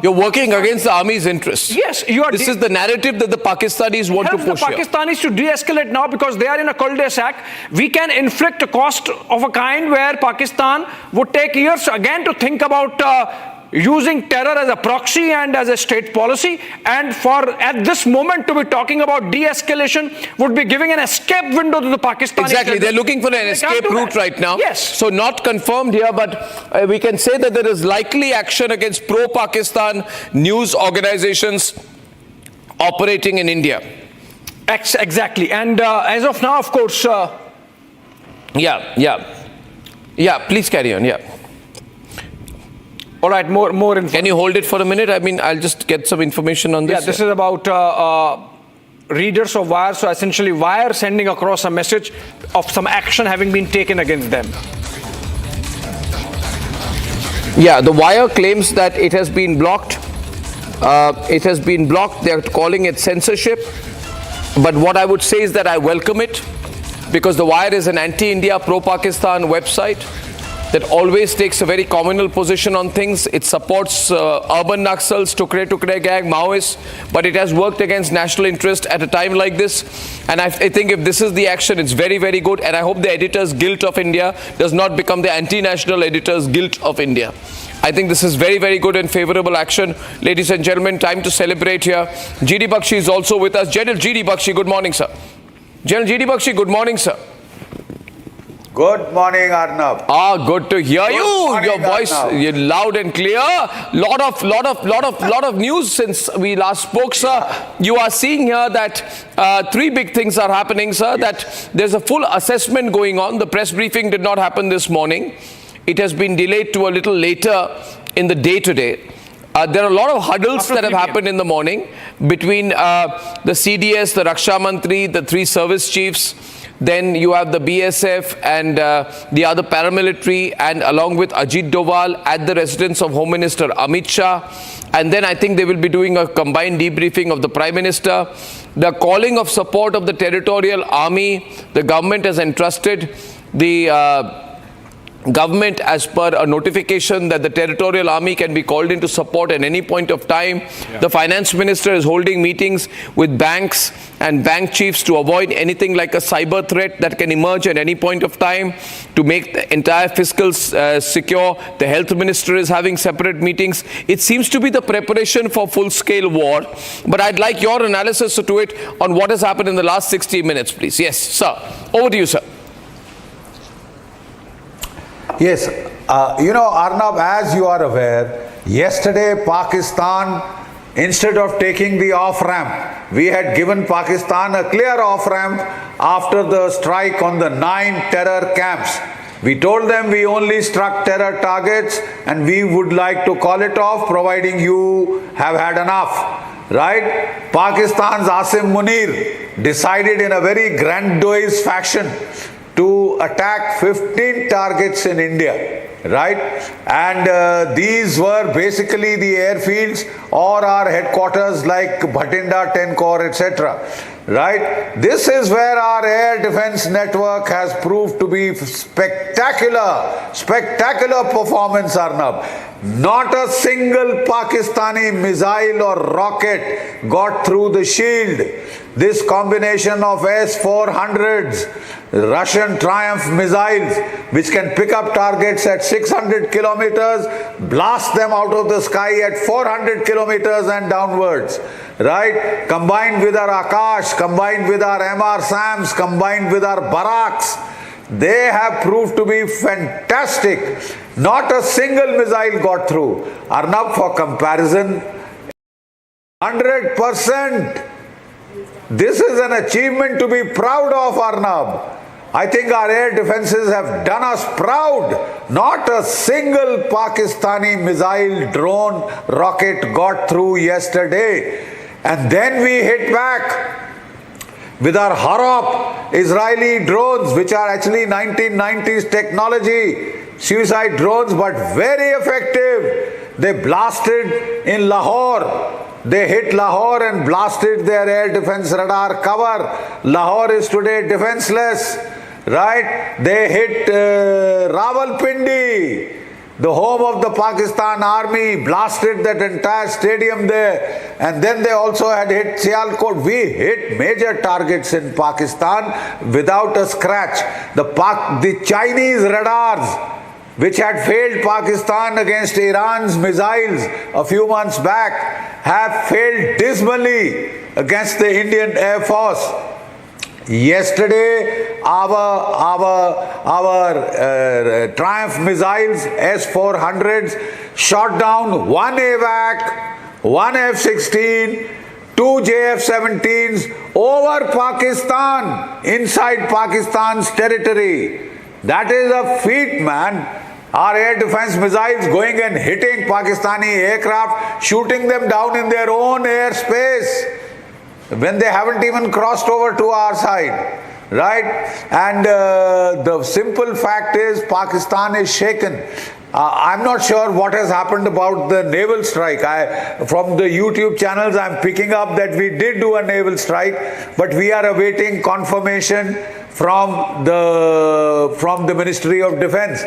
you're working against the army's interests. Yes, you are... This is the narrative that the Pakistanis want to push here. The Pakistanis to de-escalate now because they are in a cul-de-sac. We can inflict a cost of a kind where Pakistan would take years again to think about... using terror as a proxy and as a state policy, and for at this moment to be talking about de-escalation would be giving an escape window to the Pakistanis. Exactly, they're looking for an escape route right now. Yes. So not confirmed here, but we can say that there is likely action against pro-Pakistan news organizations operating in India. Exactly, and as of now, of course... Yeah, please carry on, yeah. All right, more information. Can you hold it for a minute? I mean, I'll just get some information on this. Yeah, this is about readers of Wire. So essentially, Wire sending across a message of some action having been taken against them. Yeah, the Wire claims that it has been blocked. It has been blocked. They're calling it censorship. But what I would say is that I welcome it because the Wire is an anti-India, pro-Pakistan website that always takes a very communal position on things. It supports urban Naxals, Tukre gang, Maoists, but it has worked against national interest at a time like this. And I think if this is the action, it's very, very good. And I hope the Editors Guild of India does not become the anti-national Editors Guild of India. I think this is very, very good and favorable action. Ladies and gentlemen, time to celebrate here. JD Bakshi is also with us. General JD Bakshi, good morning, sir. General JD Bakshi, good morning, sir. Good morning, Arnab. Good to hear you. Your voice, you're loud and clear. Lot of news since we last spoke, sir. You are seeing here that three big things are happening, sir. Yes. That there's a full assessment going on. The press briefing did not happen this morning. It has been delayed to a little later in the day today. There are a lot of huddles that have happened in the morning between the CDS, the Raksha Mantri, the three service chiefs. Then you have the BSF and the other paramilitary, and along with Ajit Doval at the residence of Home Minister Amit Shah. And then I think they will be doing a combined debriefing of the Prime Minister. The calling of support of the territorial army, the government has entrusted the government as per a notification that the territorial army can be called into support at any point of time. The finance minister is holding meetings with banks and bank chiefs to avoid anything like a cyber threat that can emerge at any point of time, to make the entire fiscal secure. The health minister is having separate meetings. It seems to be the preparation for full-scale war. But I'd like your analysis to it on what has happened in the last 60 minutes, please. Yes, sir. Over to you, sir. Yes, Arnab, as you are aware, yesterday Pakistan, instead of taking the off-ramp, we had given Pakistan a clear off-ramp after the strike on the 9 terror camps. We told them we only struck terror targets and we would like to call it off, providing you have had enough. Right? Pakistan's Asim Munir decided in a very grandiose fashion to attack 15 targets in India, right? And these were basically the airfields or our headquarters like Bhatinda, 10 Corps, etc. Right? This is where our air defense network has proved to be spectacular performance, Arnab. Not a single Pakistani missile or rocket got through the shield. This combination of S-400s, Russian Triumph missiles, which can pick up targets at 600 kilometers, blast them out of the sky at 400 kilometers and downwards, right? Combined with our Akash, combined with our MR SAMs, combined with our Barracks, they have proved to be fantastic. Not a single missile got through. Arnab, for comparison, 100%. This is an achievement to be proud of, Arnab. I think our air defenses have done us proud. Not a single Pakistani missile, drone, rocket got through yesterday. And then we hit back with our Harop Israeli drones, which are actually 1990s technology, suicide drones, but very effective. They blasted in Lahore. They hit Lahore and blasted their air defense radar cover. Lahore is today defenseless, right? They hit Rawalpindi, the home of the Pakistan army, blasted that entire stadium there. And then they also had hit Sialkot. We hit major targets in Pakistan without a scratch. The Chinese radars, which had failed Pakistan against Iran's missiles a few months back, have failed dismally against the Indian Air Force. Yesterday, our Triumph missiles, S-400s, shot down 1 AVAC, 1 F-16, 2 JF-17s over Pakistan, inside Pakistan's territory. That is a feat, man. Our air defense missiles going and hitting Pakistani aircraft, shooting them down in their own airspace when they haven't even crossed over to our side, right? And the simple fact is Pakistan is shaken. I'm not sure what has happened about the naval strike. From the YouTube channels, I'm picking up that we did do a naval strike, but we are awaiting confirmation from the Ministry of Defense.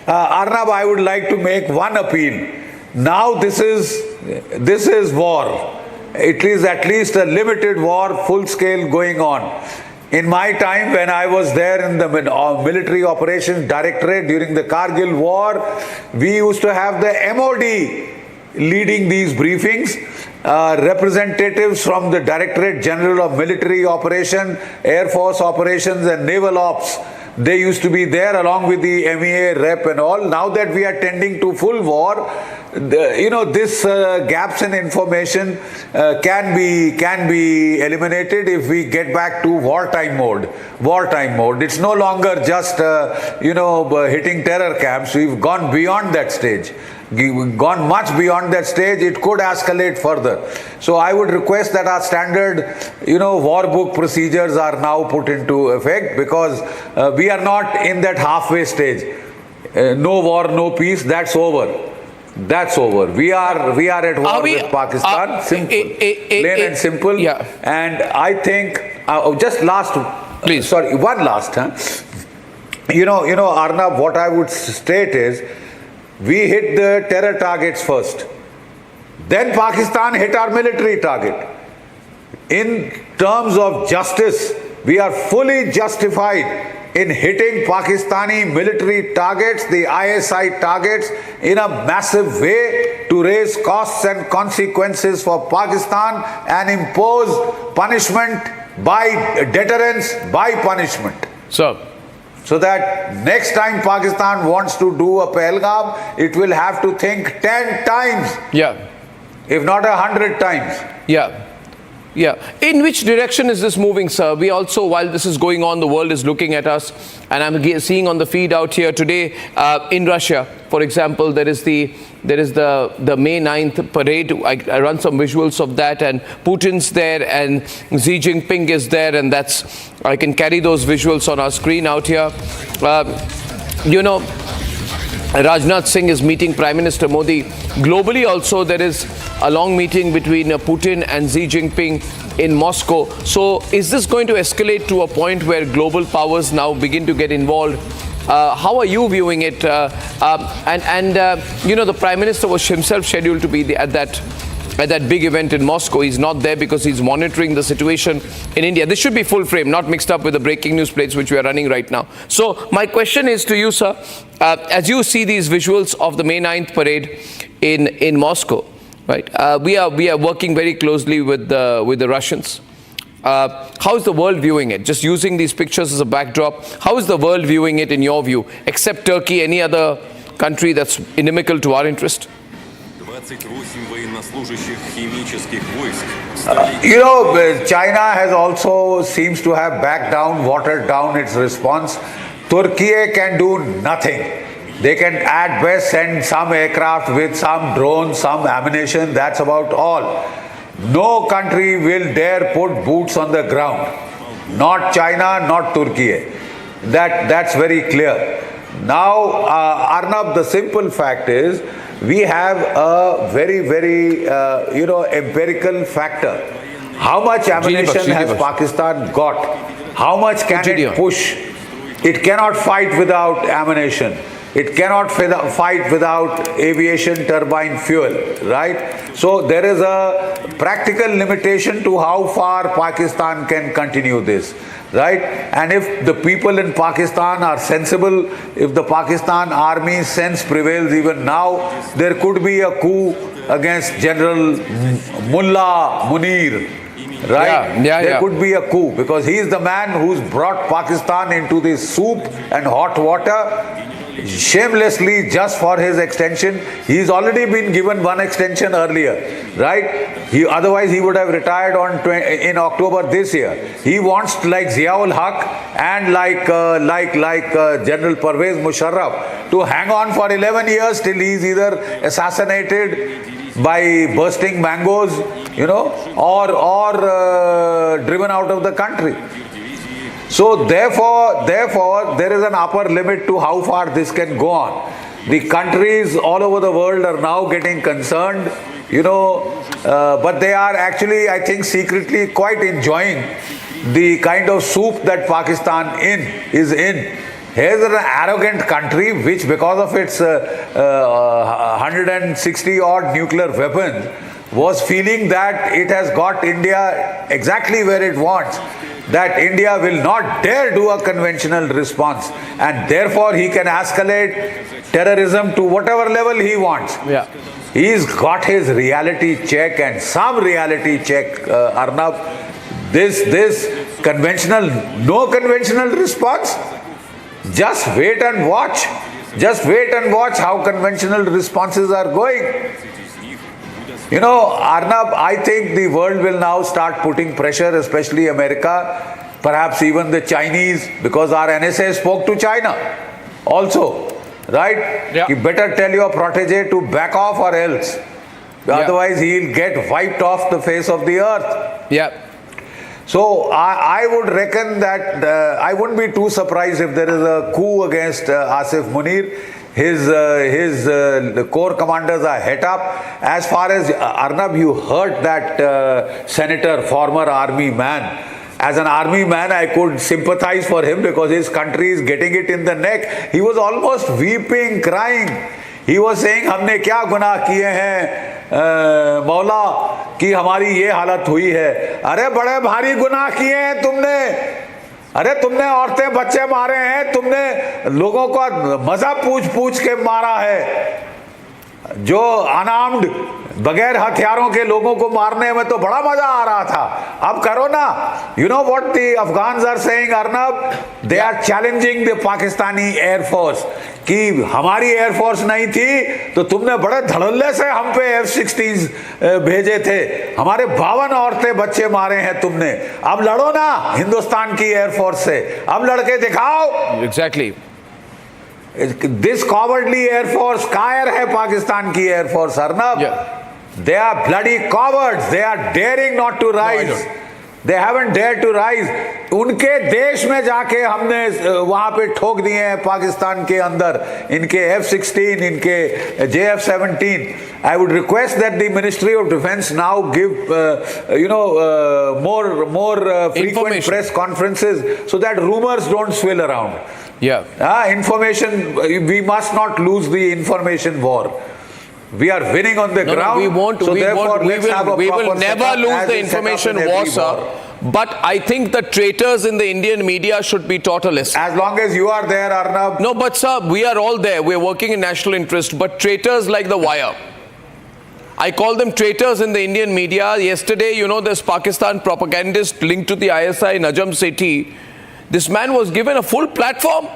Arnab, I would like to make one appeal. Now this is war. It is at least a limited war, full scale going on. In my time, when I was there in the Military Operations Directorate during the Kargil War, we used to have the MOD leading these briefings. Representatives from the Directorate General of Military Operations, Air Force Operations and Naval Ops, they used to be there along with the MEA rep and all. Now that we are tending to full war, this gaps in information can be eliminated if we get back to wartime mode. It's no longer just hitting terror camps. We've gone beyond that stage. gone much beyond that stage, it could escalate further. So I would request that our standard, war book procedures are now put into effect, because we are not in that halfway stage. No war, no peace, that's over. That's over. We are at war with Pakistan. Simple. Plain and simple. Yeah. And I think, just last, please. Sorry, one last. Arnab, what I would state is, we hit the terror targets first. Then Pakistan hit our military target. In terms of justice, we are fully justified in hitting Pakistani military targets, the ISI targets, in a massive way to raise costs and consequences for Pakistan and impose punishment by deterrence, by punishment. So that next time Pakistan wants to do a Pahalgam, it will have to think 10 times. Yeah. If not 100 times. Yeah. Yeah. In which direction is this moving, sir? We also, while this is going on, the world is looking at us, and I'm seeing on the feed out here today, in Russia, for example, there is the May 9th parade. I run some visuals of that, and Putin's there, and Xi Jinping is there, and I can carry those visuals on our screen out here. Rajnath Singh is meeting Prime Minister Modi. Globally also, there is a long meeting between Putin and Xi Jinping in Moscow. So is this going to escalate to a point where global powers now begin to get involved? How are you viewing it? The Prime Minister was himself scheduled to be at that big event in Moscow. He's not there because he's monitoring the situation in India. This should be full frame, not mixed up with the breaking news plates which we are running right now. So my question is to you, sir, as you see these visuals of the May 9th parade in Moscow, right? We are working very closely with the Russians. How is the world viewing it? Just using these pictures as a backdrop, how is the world viewing it in your view? Except Turkey, any other country that's inimical to our interest? China has also seems to have backed down, watered down its response. Turkey can do nothing. They can at best send some aircraft with some drones, some ammunition, that's about all. No country will dare put boots on the ground. Not China, not Turkey. That's very clear. Now, Arnab, the simple fact is, we have a very, very, empirical factor. How much ammunition has Pakistan got? How much can it push? It cannot fight without ammunition. It cannot fight without aviation turbine fuel, right? So there is a practical limitation to how far Pakistan can continue this, right? And if the people in Pakistan are sensible, if the Pakistan army sense prevails even now, there could be a coup against General Mullah Munir, right? There could be a coup, because he is the man who's brought Pakistan into this soup and hot water shamelessly just for his extension. He's already been given one extension earlier, right? Otherwise he would have retired in October this year. He wants, like Ziaul Haq and like General Pervez Musharraf, to hang on for 11 years till he's either assassinated by bursting mangoes, or driven out of the country. So therefore, there is an upper limit to how far this can go on. The countries all over the world are now getting concerned, but they are actually, I think, secretly quite enjoying the kind of soup that Pakistan is in. Here's an arrogant country which, because of its 160 odd nuclear weapons, was feeling that it has got India exactly where it wants, that India will not dare do a conventional response, and therefore he can escalate terrorism to whatever level he wants. He's got his reality check, and some reality check, Arnab. This no conventional response. Just wait and watch. Just wait and watch how conventional responses are going. Arnab, I think the world will now start putting pressure, especially America, perhaps even the Chinese, because our NSA spoke to China also, right? Yeah. You better tell your protege to back off or else. Otherwise, he'll get wiped off the face of the earth. Yeah. So I would reckon that I wouldn't be too surprised if there is a coup against Asif Munir. His corps commanders are het up. As far as Arnab, you heard that senator, former army man. As an army man, I could sympathize for him because his country is getting it in the neck. He was almost weeping, crying. He was saying, हमने क्या गुनाह किए हैं मौला कि हमारी ये हालत हुई है. अरे बड़े भारी गुनाह किए हैं तुमने. अरे तुमने औरतें बच्चे मारे हैं, तुमने लोगों को मजा पूछ के मारा है. जो अनार्म्ड बगैर हथियारों के लोगों को मारने में तो बड़ा मजा आ रहा था. अब करो ना. You know what the Afghans are saying, Arnab? They are challenging the Pakistani Air Force कि हमारी एयर फोर्स नहीं थी तो तुमने बड़े धड़ल्ले से हम पे F-16 भेजे थे. हमारे 52 औरतें बच्चे मारे हैं तुमने. अब लड़ो ना हिंदुस्तान की एयर फोर्स से. अब लड़के दिखाओ. Exactly. This cowardly air force, कायर है पाकिस्तान की air force, Arnab. They are bloody cowards. They are daring not to rise. They haven't dared to rise. उनके देश में जाके हमने वहां पे ठोक दिए हैं पाकिस्तान के अंदर इनके F-16, इनके JF-17. I would request that the Ministry of Defence now give more frequent press conferences so that rumors don't swill around. Information, we must not lose the information war. We are winning on the ground. We won't. So we will never lose the information war, sir. But I think the traitors in the Indian media should be taught a lesson. As long as you are there, Arnab. No, but sir, we are all there. We are working in national interest. But traitors like The Wire, I call them traitors in the Indian media. Yesterday, this Pakistan propagandist linked to the ISI, Najam Sethi, this man was given a full platform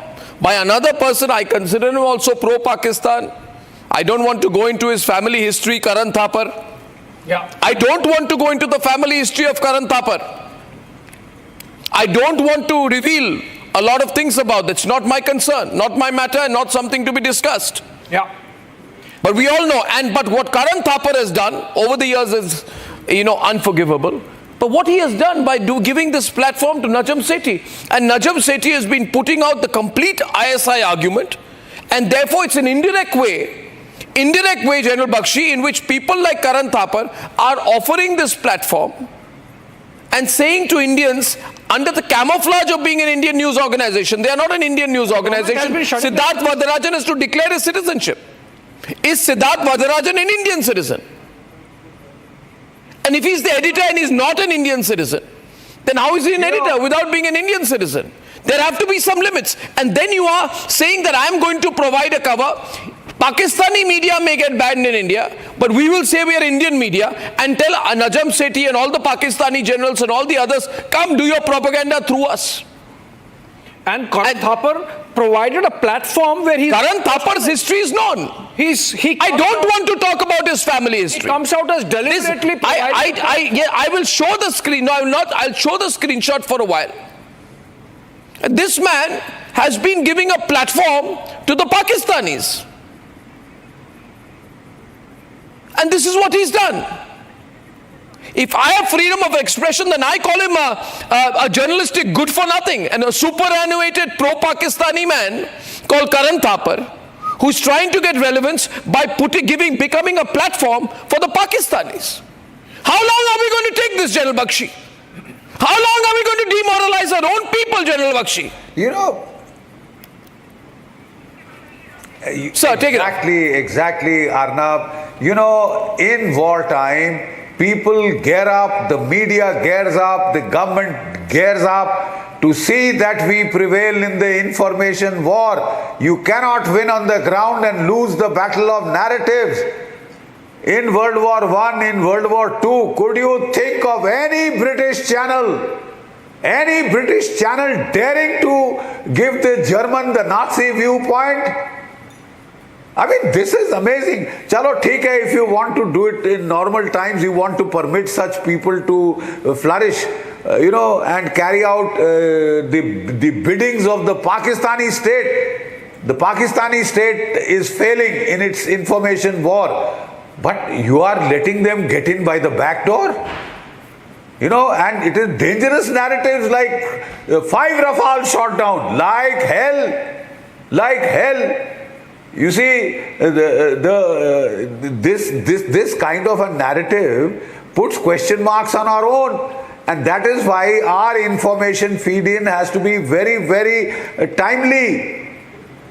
by another person. I consider him also pro-Pakistan. I don't want to go into his family history, Karan Thapar. I don't want to go into the family history of Karan Thapar. I don't want to reveal a lot of things about that. It's not my concern, not my matter, and not something to be discussed. But we all know. But what Karan Thapar has done over the years is, unforgivable. But what he has done by giving this platform to Najam Sethi, and Najam Sethi has been putting out the complete ISI argument, and therefore it's an indirect way, General Bakshi, in which people like Karan Thapar are offering this platform and saying to Indians, under the camouflage of being an Indian news organization, they are not an Indian news organization. Siddharth Varadarajan has to declare his citizenship. Is Siddharth Varadarajan an Indian citizen? And if he's the editor and he's not an Indian citizen, then how is he an editor without being an Indian citizen? There have to be some limits. And then you are saying that I am going to provide a cover. Pakistani media may get banned in India, but we will say we are Indian media and tell Najam Sethi and all the Pakistani generals and all the others, come do your propaganda through us. And Karan Thapar provided a platform where Karan Thapar's history is known. I don't want to talk about his family history. He comes out as deliberately I will show the screen. No, I will not. I'll show the screenshot for a while. This man has been giving a platform to the Pakistanis. And this is what he's done. If I have freedom of expression, then I call him a journalistic good for nothing and a superannuated pro-Pakistani man called Karan Thapar, who's trying to get relevance by becoming a platform for the Pakistanis. How long are we going to take this, General Bakshi? How long are we going to demoralize our own people, General Bakshi? Sir, take it. Exactly, Arnab. In wartime, people gear up, the media gears up, the government gears up to see that we prevail in the information war. You cannot win on the ground and lose the battle of narratives. In World War I, in World War II, could you think of any British channel daring to give the German the Nazi viewpoint? I mean, this is amazing. Chalo, theek hai, if you want to do it in normal times, you want to permit such people to flourish, and carry out the biddings of the Pakistani state. The Pakistani state is failing in its information war, but you are letting them get in by the back door. You know, and it is dangerous narratives like 5 Rafale shot down, like hell, like hell. You see, this kind of a narrative puts question marks on our own, and that is why our information feed-in has to be very, very timely.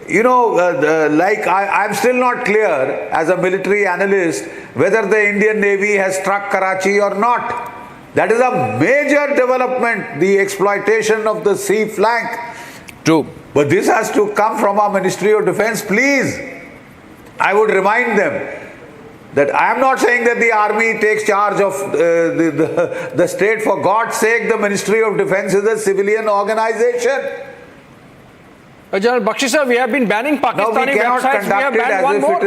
You know, I'm still not clear as a military analyst whether the Indian Navy has struck Karachi or not. That is a major development, the exploitation of the sea flank. True. But this has to come from our Ministry of Defence, please. I would remind them that I am not saying that the army takes charge of the state. For God's sake, the Ministry of Defence is a civilian organization. General Bakshi sir, we have been banning Pakistani websites. We have banned one more.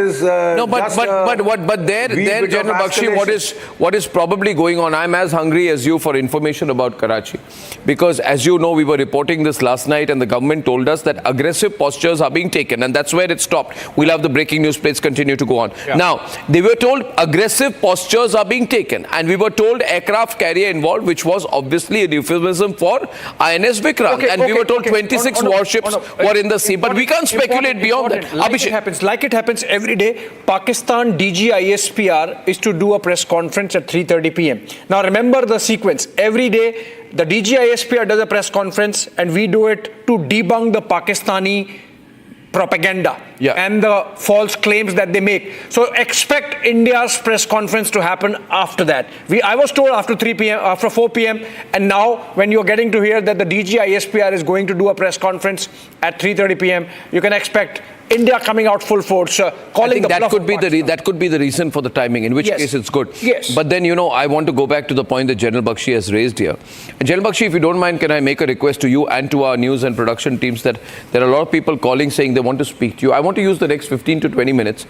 But there, General Bakshi, what is probably going on? I'm as hungry as you for information about Karachi, because as you know, we were reporting this last night, and the government told us that aggressive postures are being taken, and that's where it stopped. We'll have the breaking news plates continue to go on. Yeah. Now, they were told aggressive postures are being taken, and we were told aircraft carrier involved, which was obviously a euphemism for INS Vikrant, we were told 26 warships were in the sea, but we can't speculate beyond that. Like it happens every day, Pakistan DG-ISPR is to do a press conference at 3:30 p.m. Now remember the sequence. Every day the DG-ISPR does a press conference, and we do it to debunk the Pakistani propaganda and the false claims that they make. So expect India's press conference to happen after that. I was told after 3 p.m., after 4 p.m. and now when you're getting to hear that the DG-ISPR is going to do a press conference at 3:30 p.m., you can expect India coming out full force, calling the bluff. That could be the reason for the timing, in which case it's good. Yes. But then, you know, I want to go back to the point that General Bakshi has raised here. General Bakshi, if you don't mind, can I make a request to you and to our news and production teams that there are a lot of people calling saying they want to speak to you. I want to use the next 15 to 20 minutes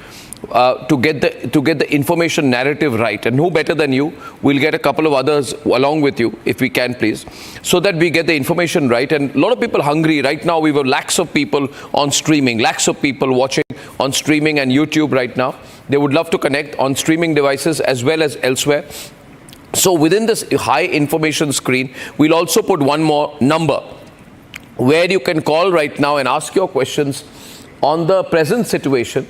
to get the information narrative right. And who better than you? We'll get a couple of others along with you, if we can, please, so that we get the information right. And a lot of people hungry. Right now, we have lakhs of people on streaming, lakhs of people watching on streaming and YouTube right now. They would love to connect on streaming devices as well as elsewhere. So within this high information screen, we'll also put one more number where you can call right now and ask your questions on the present situation.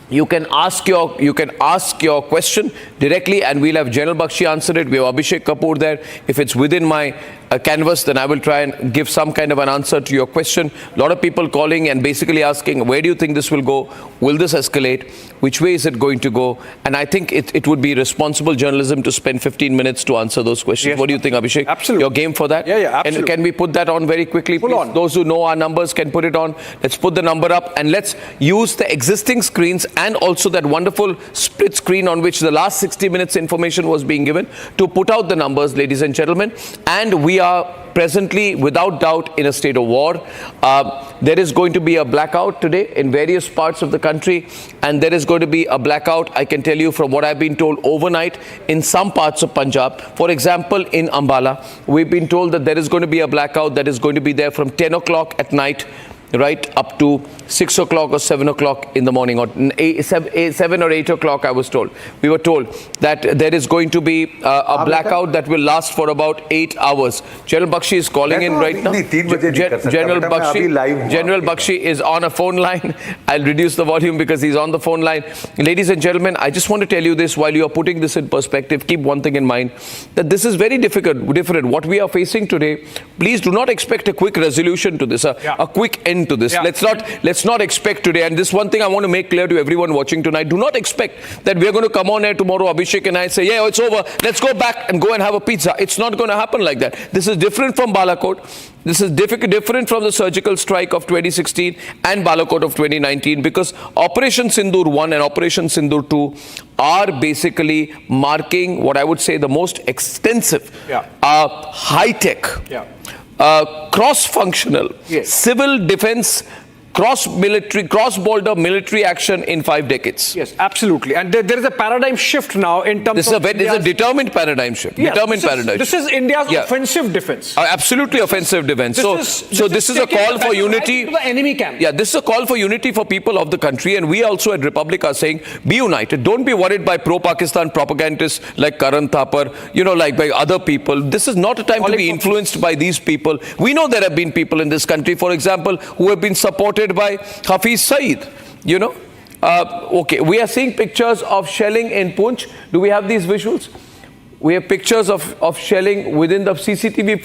You can ask your question directly, and we'll have General Bakshi answer it. We have Abhishek Kapoor there. If it's within my canvas, then I will try and give some kind of an answer to your question. A lot of people calling and basically asking, where do you think this will go? Will this escalate? Which way is it going to go? And I think it would be responsible journalism to spend 15 minutes to answer those questions. Yes. What do you think, Abhishek? Absolutely. Your game for that? Yeah, absolutely. And can we put that on very quickly, please? On. Those who know our numbers can put it on. Let's put the number up, and let's use the existing screens and also that wonderful split screen on which the last 60 minutes information was being given to put out the numbers, ladies and gentlemen. And we are presently, without doubt, in a state of war. There is going to be a blackout today in various parts of the country, and there is going to be a blackout, I can tell you from what I've been told, overnight in some parts of Punjab. For example, in Ambala, we've been told that there is going to be a blackout that is going to be there from 10 o'clock at night right up to 6 o'clock or 7 o'clock in the morning, or 7 or 8 o'clock, I was told. We were told that there is going to be a blackout that will last for about 8 hours. General Bakshi is calling in right now. General Bakshi is on a phone line. I'll reduce the volume because he's on the phone line. Ladies and gentlemen, I just want to tell you this while you are putting this in perspective. Keep one thing in mind, that this is very different. What we are facing today, please do not expect a quick resolution to this, a quick end to this. Let's not expect today, and this one thing I want to make clear to everyone watching tonight, do not expect that we are going to come on air tomorrow, Abhishek and I say, yeah, it's over, let's go back and go and have a pizza. It's not going to happen like that. This is different from Balakot. This is different from the surgical strike of 2016 and Balakot of 2019, because Operation Sindoor 1 and Operation Sindoor 2 are basically marking what I would say the most extensive, high-tech, cross-functional civil defense cross-border military action in 5 decades. Yes, absolutely. And there is a paradigm shift now in terms of... This is a determined paradigm shift. Yeah, paradigm this is India's offensive defense. Absolutely offensive defense. This is a call for unity. Right to the enemy camp. Yeah, this is a call for unity for people of the country, and we also at Republic are saying, be united. Don't be worried by pro-Pakistan propagandists like Karan Thapar, like by other people. This is not a time to be influenced by these people. We know there have been people in this country, for example, who have been supported by Hafiz Saeed, okay, we are seeing pictures of shelling in Poonch. Do we have these visuals? We have pictures of shelling within the CCTV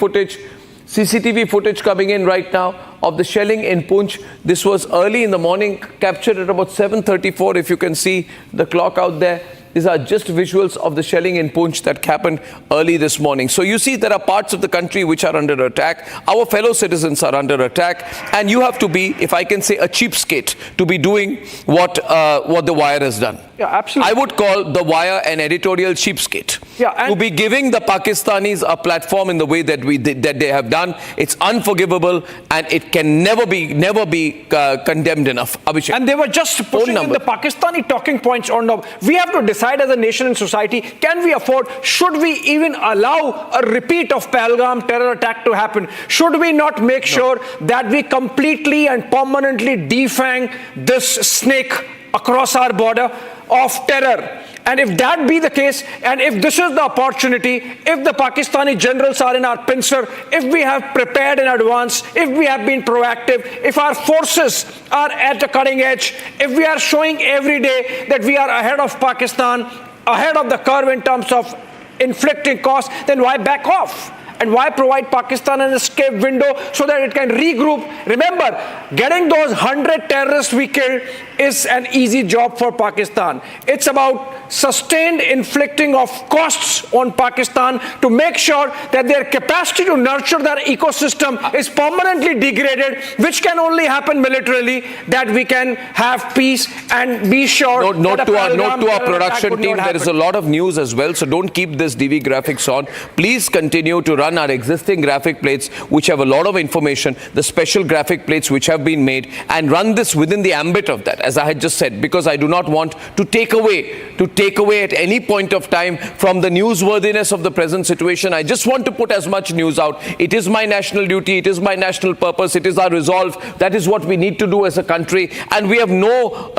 footage coming in right now of the shelling in Poonch. This was early in the morning, captured at about 7:34, if you can see the clock out there. These are just visuals of the shelling in Poonch that happened early this morning. So you see there are parts of the country which are under attack. Our fellow citizens are under attack. And you have to be, if I can say, a cheapskate to be doing what The Wire has done. Yeah, absolutely. I would call The Wire an editorial cheapskate. Yeah, to be giving the Pakistanis a platform in the way that they have done. It's unforgivable and it can never be condemned enough. Abhishek. And they were just pushing in the Pakistani talking points on the... We have to decide as a nation and society, can we afford, should we even allow a repeat of Pahalgam terror attack to happen? Should we not make sure that we completely and permanently defang this snake across our border of terror? And if that be the case, and if this is the opportunity, if the Pakistani generals are in our pincer, if we have prepared in advance, if we have been proactive, if our forces are at the cutting edge, if we are showing every day that we are ahead of Pakistan, ahead of the curve in terms of inflicting costs, then why back off? And why provide Pakistan an escape window so that it can regroup? Remember, getting those 100 terrorists we killed is an easy job for Pakistan. It's about sustained inflicting of costs on Pakistan to make sure that their capacity to nurture their ecosystem is permanently degraded, which can only happen militarily, that we can have peace and be sure. Note to our production team, there is a lot of news as well, so don't keep this DV graphics on. Please continue to run our existing graphic plates which have a lot of information, the special graphic plates which have been made, and run this within the ambit of that, as I had just said, because I do not want to take away at any point of time from the newsworthiness of the present situation. I just want to put as much news out. It is my national duty, it is my national purpose, it is our resolve. That is what we need to do as a country, and we have no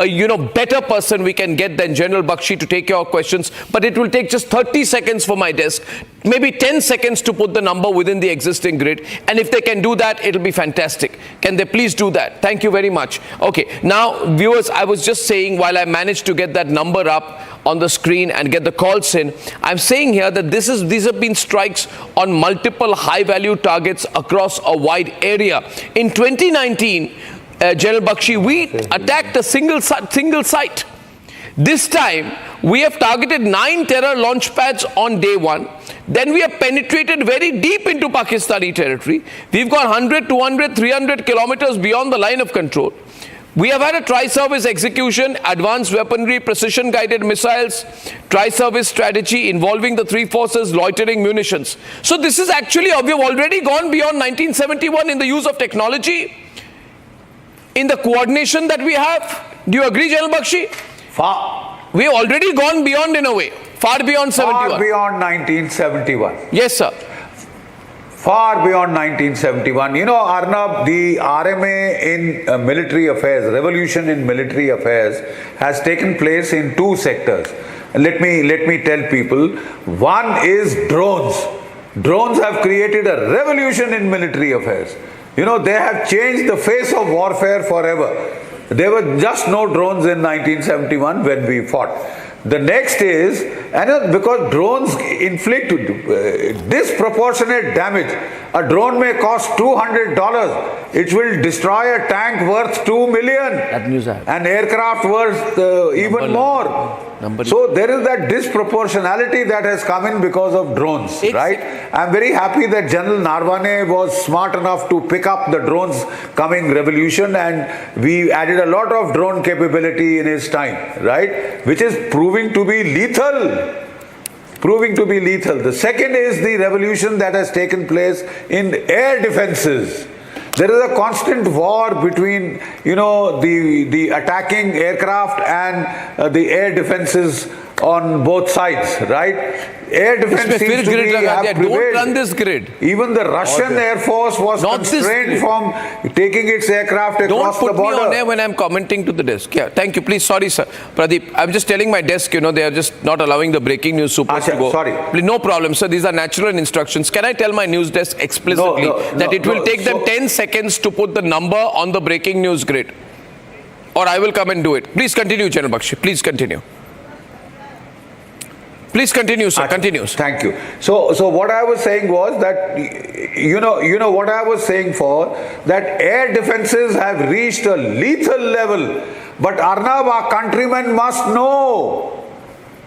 better person we can get than General Bakshi to take your questions. But it will take just 30 seconds for my desk, maybe 10 seconds to put the number within the existing grid, and if they can do that, it'll be fantastic. Can they please do that? Thank you very much. Okay, now viewers, I was just saying, while I managed to get that number up on the screen and get the calls in, I'm saying here that these have been strikes on multiple high-value targets across a wide area. In 2019, General Bakshi, we attacked a single site. This time, we have targeted 9 terror launch pads on day 1. Then we have penetrated very deep into Pakistani territory. We've got 100, 200, 300 kilometers beyond the line of control. We have had a tri-service execution, advanced weaponry, precision-guided missiles, tri-service strategy involving the 3 forces, loitering munitions. So this is actually, we have already gone beyond 1971 in the use of technology, in the coordination that we have. Do you agree, General Bakshi? We have already gone beyond in a way, far beyond 71. Far beyond 1971. Yes, sir. Far beyond 1971. You know, Arnab, the RMA in military affairs, revolution in military affairs, has taken place in 2 sectors. Let me tell people. One is drones. Drones have created a revolution in military affairs. You know, they have changed the face of warfare forever. There were just no drones in 1971 when we fought. The next is, because drones inflict disproportionate damage. A drone may cost $200. It will destroy a tank worth $2 million. That news I have. An aircraft worth even more. So there is that disproportionality that has come in because of drones, right? I'm very happy that General Narwane was smart enough to pick up the drones coming revolution, and we added a lot of drone capability in his time, right? Which is proving to be lethal. The second is the revolution that has taken place in air defenses. There is a constant war between, the attacking aircraft and the air defenses on both sides, right? Air defense seems to be have Don't prevailed. run this grid. Even the Russian Air Force was constrained from taking its aircraft across the border. Don't put me on air when I'm commenting to the desk. Yeah, thank you. Please, sorry, sir. Pradeep, I'm just telling my desk, they are just not allowing the breaking news super to go. Sorry. Please, no problem, sir. These are natural instructions. Can I tell my news desk explicitly that it will take them 10 seconds to put the number on the breaking news grid? Or I will come and do it. Please continue, General Bakshi. Please continue. Please continue, sir. Continue. Thank you. So what I was saying was that, what I was saying for, that air defenses have reached a lethal level. But Arnab, our countrymen must know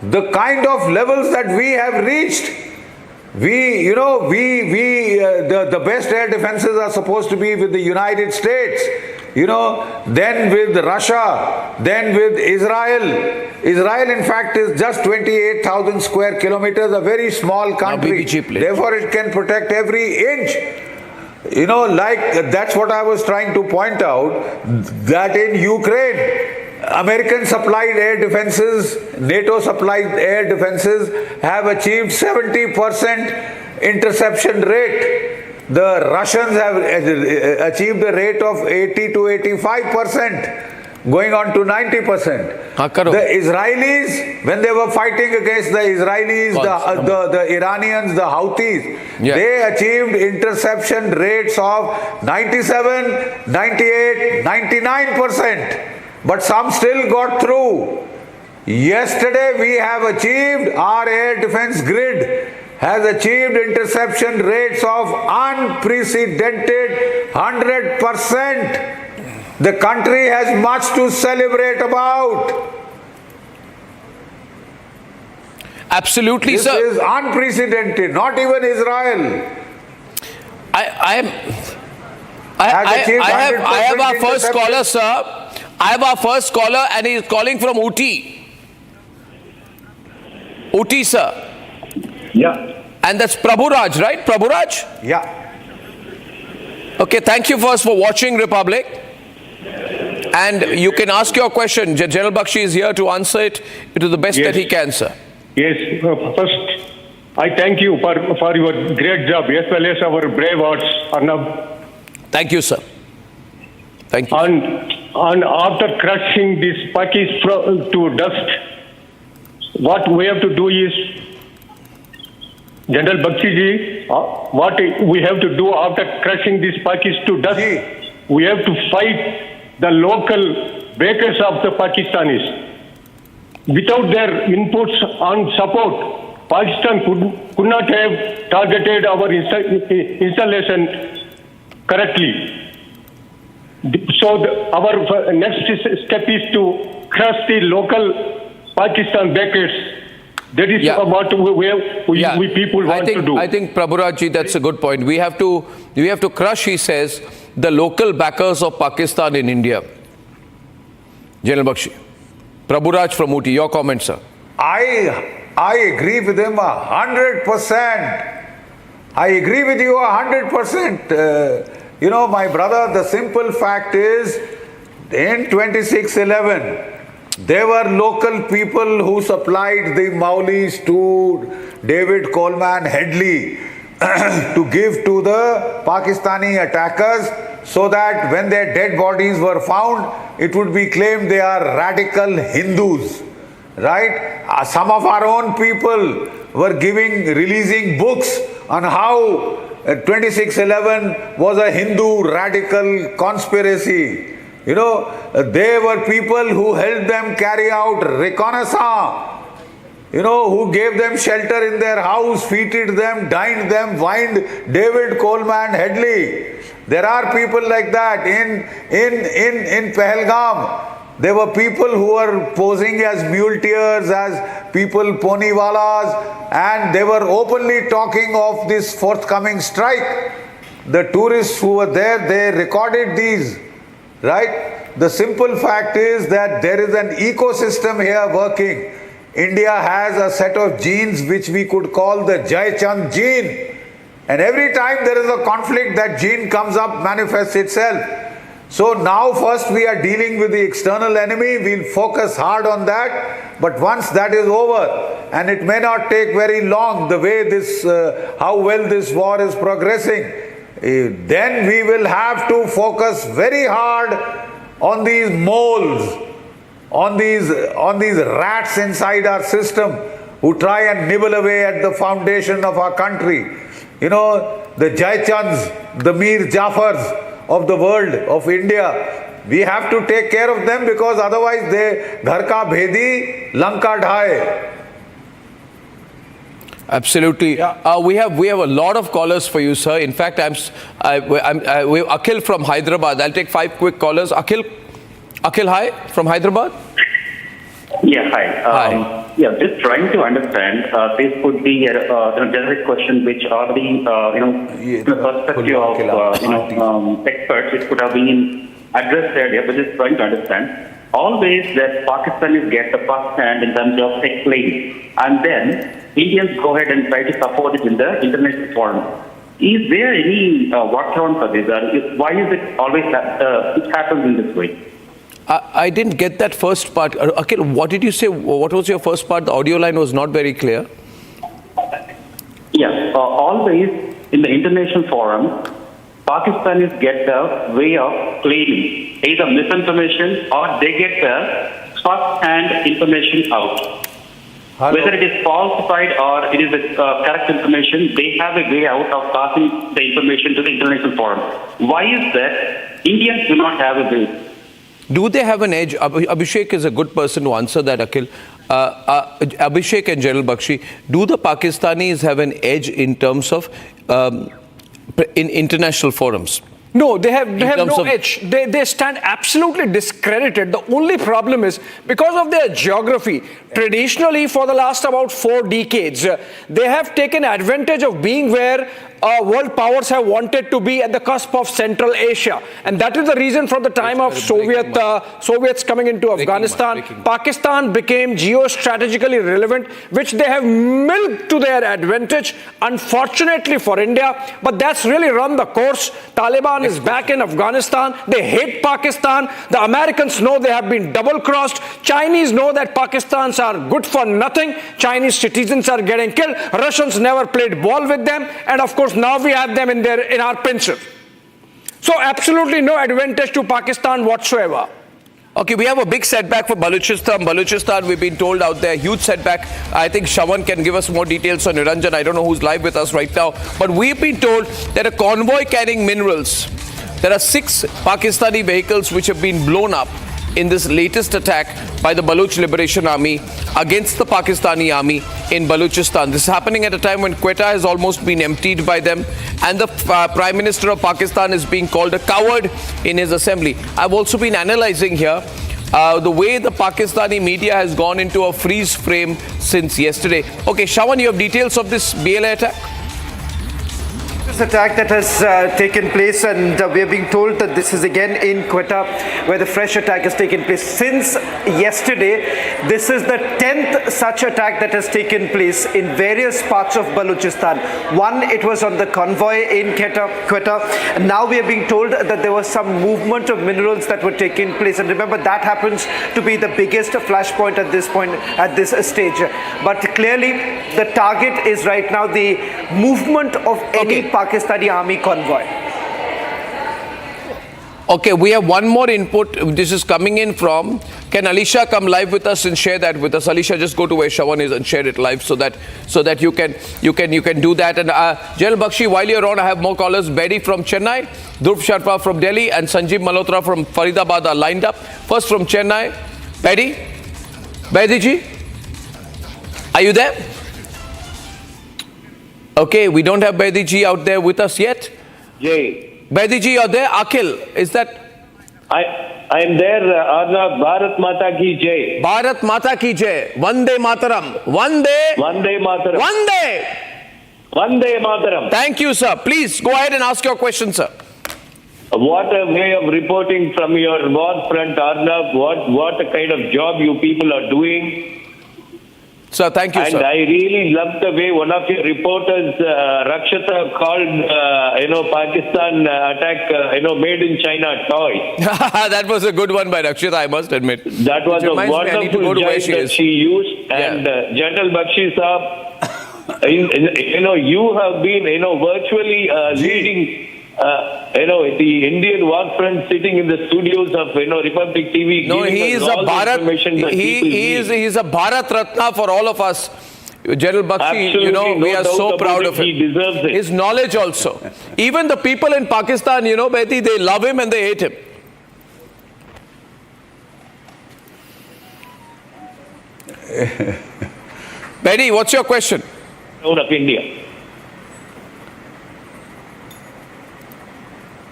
the kind of levels that we have reached. The best air defenses are supposed to be with the United States, then with Russia, then with Israel. Israel, in fact, is just 28,000 square kilometers, a very small country. Therefore, it can protect every inch. That's what I was trying to point out, that in Ukraine, American supplied air defenses, NATO supplied air defenses have achieved 70% interception rate. The Russians have achieved a rate of 80 to 85%, going on to 90%. The Israelis, when they were fighting against the Israelis, the Iranians, the Houthis, they achieved interception rates of 97, 98, 99%. But some still got through. Yesterday we have achieved, our air defense grid has achieved interception rates of unprecedented 100%. The country has much to celebrate about. Absolutely, sir. This is unprecedented, not even Israel. I have our first caller, sir. I have our first caller and he is calling from Ooty. Ooty, sir. Yeah. And that's Prabhuraj, right? Prabhuraj? Yeah. Okay, thank you first for watching Republic. And you can ask your question. General Bakshi is here to answer it to the best that he can, sir. Yes. First, I thank you for your great job, as well as our brave hearts, Arnab. Thank you, sir. Thank you. And after crushing this Pakistan to dust, what we have to do is, General Bakshi ji, what we have to do after crushing this Pakistan to dust, we have to fight the local bakers of the Pakistanis. Without their inputs and support, Pakistan could not have targeted our installation correctly. So our next step is to crush the local Pakistan bakers. That is what we people want to do. I think Prabhuraj ji, that's a good point. We have to crush, he says, the local backers of Pakistan in India. General Bakshi. Prabhuraj from Ooty, your comment, sir. I agree with him 100%. I agree with you 100%. My brother, the simple fact is, in 2611, there were local people who supplied the Maulis to David Coleman Headley to give to the Pakistani attackers, so that when their dead bodies were found, it would be claimed they are radical Hindus, right? Some of our own people were releasing books on how 2611 was a Hindu radical conspiracy. There were people who helped them carry out reconnaissance, who gave them shelter in their house, feted them, dined them, wined David Coleman Headley. There are people like that. In Pahalgam, there were people who were posing as muleteers, as people ponywalas, and they were openly talking of this forthcoming strike. The tourists who were there, they recorded these, right? The simple fact is that there is an ecosystem here working. India has a set of genes which we could call the Jai Chand gene. And every time there is a conflict, that gene comes up, manifests itself. So now first we are dealing with the external enemy, we'll focus hard on that, but once that is over, and it may not take very long, the way this, how well this war is progressing, then we will have to focus very hard on these moles, on these rats inside our system who try and nibble away at the foundation of our country. You know, the Jaychands, the Mir Jafars of the world, of India, we have to take care of them, because otherwise they ghar ka bhedi, lanka dhaye. Absolutely. We have a lot of callers for you, sir. In fact, we have Akhil from Hyderabad. I'll take 5 quick callers. Akhil, hi, from Hyderabad. Yeah, hi. Yeah, just trying to understand. This could be a generic question, which are the the perspective of experts. It could have been addressed earlier, but just trying to understand. Always that Pakistanis get the first hand in terms of explaining, and then Indians go ahead and try to support it in the international forum. Is there any workaround for this? Why is it always that it happens in this way? I didn't get that first part. Akhil, what did you say? What was your first part? The audio line was not very clear. Yeah, always in the international forum, Pakistanis get the way of claiming either misinformation or they get the first-hand information out. Hello. Whether it is falsified or it is correct information, they have a way out of passing the information to the international forum. Why is that Indians do not have a way? Do they have an edge? Abhishek is a good person to answer that, Akhil. Abhishek and General Bakshi, do the Pakistanis have an edge in terms of in international forums? No, they have no edge. They stand absolutely discredited. The only problem is because of their geography. Traditionally, for the last about 4 decades, they have taken advantage of being where world powers have wanted to be at the cusp of Central Asia. And that is the reason from the time of Soviets coming into Afghanistan, Pakistan became geostrategically relevant, which they have milked to their advantage, unfortunately for India. But that's really run the course. Taliban is back in Afghanistan. They hate Pakistan. The Americans know they have been double-crossed. Chinese know that Pakistans are good for nothing. Chinese citizens are getting killed. Russians never played ball with them. And of course, now we have them in our pencil. So absolutely no advantage to Pakistan whatsoever. Okay, we have a big setback for Balochistan. Balochistan, we've been told out there, huge setback. I think Shawan can give us more details on Niranjan. I don't know who's live with us right now. But we've been told that a convoy carrying minerals, there are 6 Pakistani vehicles which have been blown up in this latest attack by the Baloch Liberation Army against the Pakistani army in Balochistan. This is happening at a time when Quetta has almost been emptied by them, and the Prime Minister of Pakistan is being called a coward in his assembly. I've also been analyzing here the way the Pakistani media has gone into a freeze frame since yesterday. Okay, Shawan, you have details of this BLA attack? This attack that has taken place, and we are being told that this is again in Quetta where the fresh attack has taken place. Since yesterday, this is the 10th such attack that has taken place in various parts of Balochistan. One, it was on the convoy in Quetta. Now we are being told that there was some movement of minerals that were taking place, and remember that happens to be the biggest flashpoint at this stage. But clearly the target is right now the movement of any Pakistani army convoy. Okay, we have one more input. This is coming in from, can Alisha come live with us and share that with us? Alisha, just go to where Shawan is and share it live so that you can do that. And General Bakshi, while you're on, I have more callers. Betty from Chennai, Dhruv Sharma from Delhi, and Sanjeev Malhotra from Faridabad are lined up. First from Chennai, Betty ji, are you there? Okay, we don't have Bedi ji out there with us yet. Jay. Bedi ji, you're there. Akhil, is that? I am there. Arnab, Bharat Mata ki Jai. Bharat Mata ki Jai. Vande Mataram. Vande Mataram. Vande Mataram. Thank you, sir. Please go ahead and ask your question, sir. What a way of reporting from your war front, Arnab. What a kind of job you people are doing. Sir, thank you, and sir. I really loved the way one of your reporters, Rakshata, called, Pakistan attack, made in China toy. That was a good one by Rakshita, I must admit. That was a wonderful jibe that she used. And General Bakshi Saab, you have been, virtually leading, the Indian war front, sitting in the studios of, Republic TV. No, he is a Bharat. He is a Bharat Ratna for all of us. General Bakshi, we are so proud of him. He deserves it. His knowledge also. Even the people in Pakistan, Betty, they love him and they hate him. Betty, what's your question? Of India.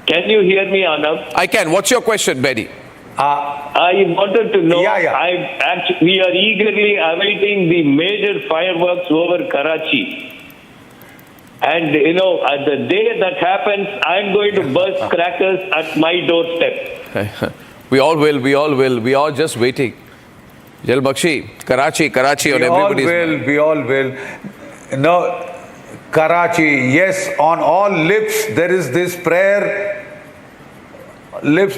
Can you hear me, Arnav? I can. What's your question, Betty? I wanted to know, we are eagerly awaiting the major fireworks over Karachi. And, the day that happens, I'm going to burst crackers at my doorstep. We all will. We are just waiting. Jal Bakshi, Karachi on everybody's mind. We all will. No, Karachi, yes, on all lips there is this prayer. That,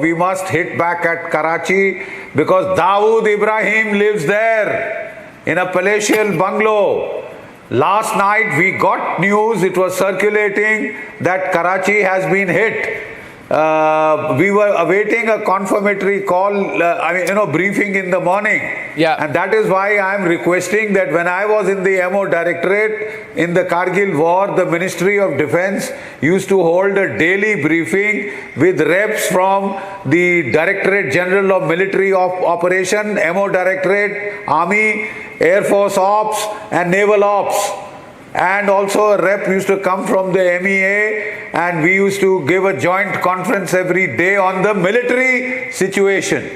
we must hit back at Karachi because Dawood Ibrahim lives there in a palatial bungalow. Last night we got news, it was circulating that Karachi has been hit. We were awaiting a confirmatory call, briefing in the morning. Yeah. And that is why I am requesting that when I was in the MO Directorate in the Kargil war, the Ministry of Defence used to hold a daily briefing with reps from the Directorate General of Military Operation, MO Directorate, Army, Air Force Ops and Naval Ops. And also a rep used to come from the MEA, and we used to give a joint conference every day on the military situation.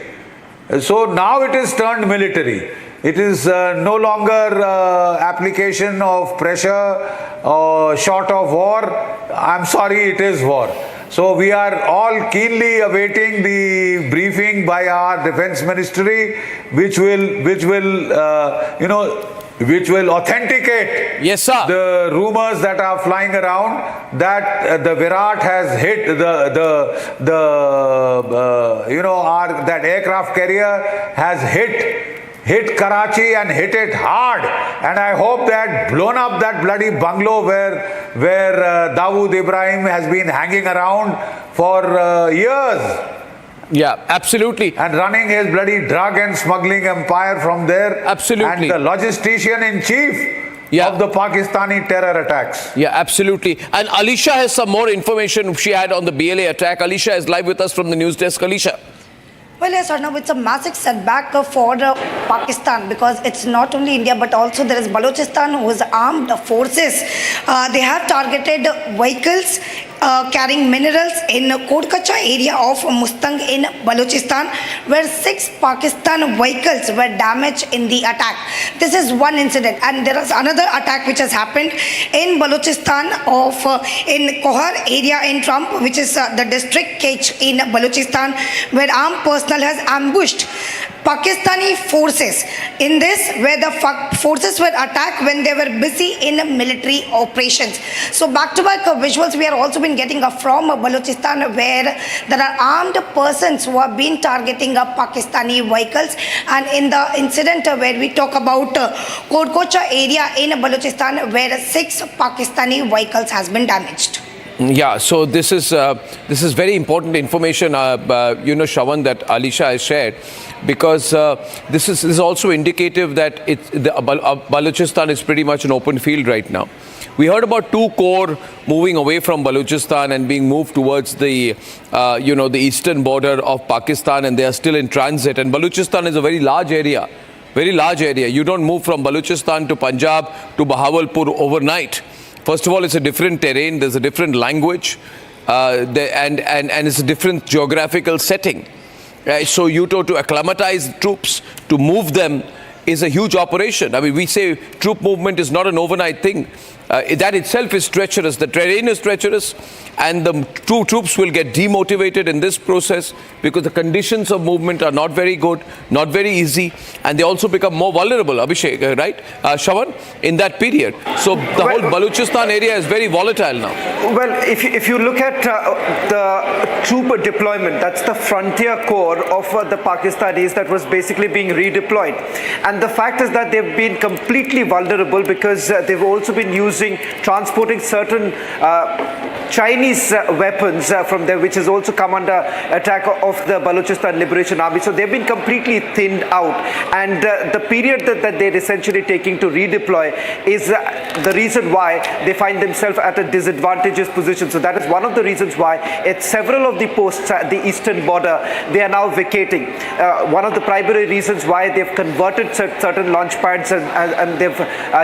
So now it is turned military. It is no longer application of pressure or short of war. I'm sorry, it is war. So we are all keenly awaiting the briefing by our Defence Ministry, which will authenticate the rumors that are flying around that the Virat has hit that aircraft carrier has hit Karachi and hit it hard. And I hope that blown up that bloody bungalow where Dawood Ibrahim has been hanging around for years. Yeah, absolutely. And running his bloody drug and smuggling empire from there. Absolutely. And the logistician in chief of the Pakistani terror attacks. Yeah, absolutely. And Alisha has some more information she had on the BLA attack. Alisha is live with us from the news desk. Alisha. Well, yes, Arnav, it's a massive setback for Pakistan because it's not only India but also there is Balochistan whose armed forces. They have targeted vehicles carrying minerals in Kodkacha area of Mustang in Balochistan, where 6 Pakistan vehicles were damaged in the attack. This is one incident, and there is another attack which has happened in Balochistan in Kohar area in Trump, which is the district Kech in Balochistan, where armed personnel has ambushed Pakistani forces in this, where the forces were attacked when they were busy in military operations. So back-to-back visuals we are also been getting from Balochistan, where there are armed persons who have been targeting Pakistani vehicles, and in the incident where we talk about Kodkocha area in Balochistan, where 6 Pakistani vehicles has been damaged. Yeah, so this is very important information, Shravan, that Alisha has shared, because this is also indicative that Balochistan is pretty much an open field right now. We heard about 2 corps moving away from Balochistan and being moved towards the eastern border of Pakistan, and they are still in transit. And Balochistan is a very large area. You don't move from Balochistan to Punjab to Bahawalpur overnight. First of all, it's a different terrain, there's a different language, and it's a different geographical setting. So to acclimatize troops, to move them, is a huge operation. I mean, we say troop movement is not an overnight thing. that itself is treacherous. The terrain is treacherous, and the troops will get demotivated in this process because the conditions of movement are not very good, not very easy, and they also become more vulnerable, Abhishek, right? Shawan, in that period. So the whole Balochistan area is very volatile now. Well, if you look at the troop deployment, that's the frontier corps of the Pakistanis that was basically being redeployed. And the fact is that they've been completely vulnerable because they've also been transporting certain Chinese weapons from there, which has also come under attack of the Balochistan Liberation Army. So they've been completely thinned out. And the period that they're essentially taking to redeploy is the reason why they find themselves at a disadvantageous position. So that is one of the reasons why at several of the posts at the eastern border, they are now vacating. One of the primary reasons why they've converted certain launch pads and they've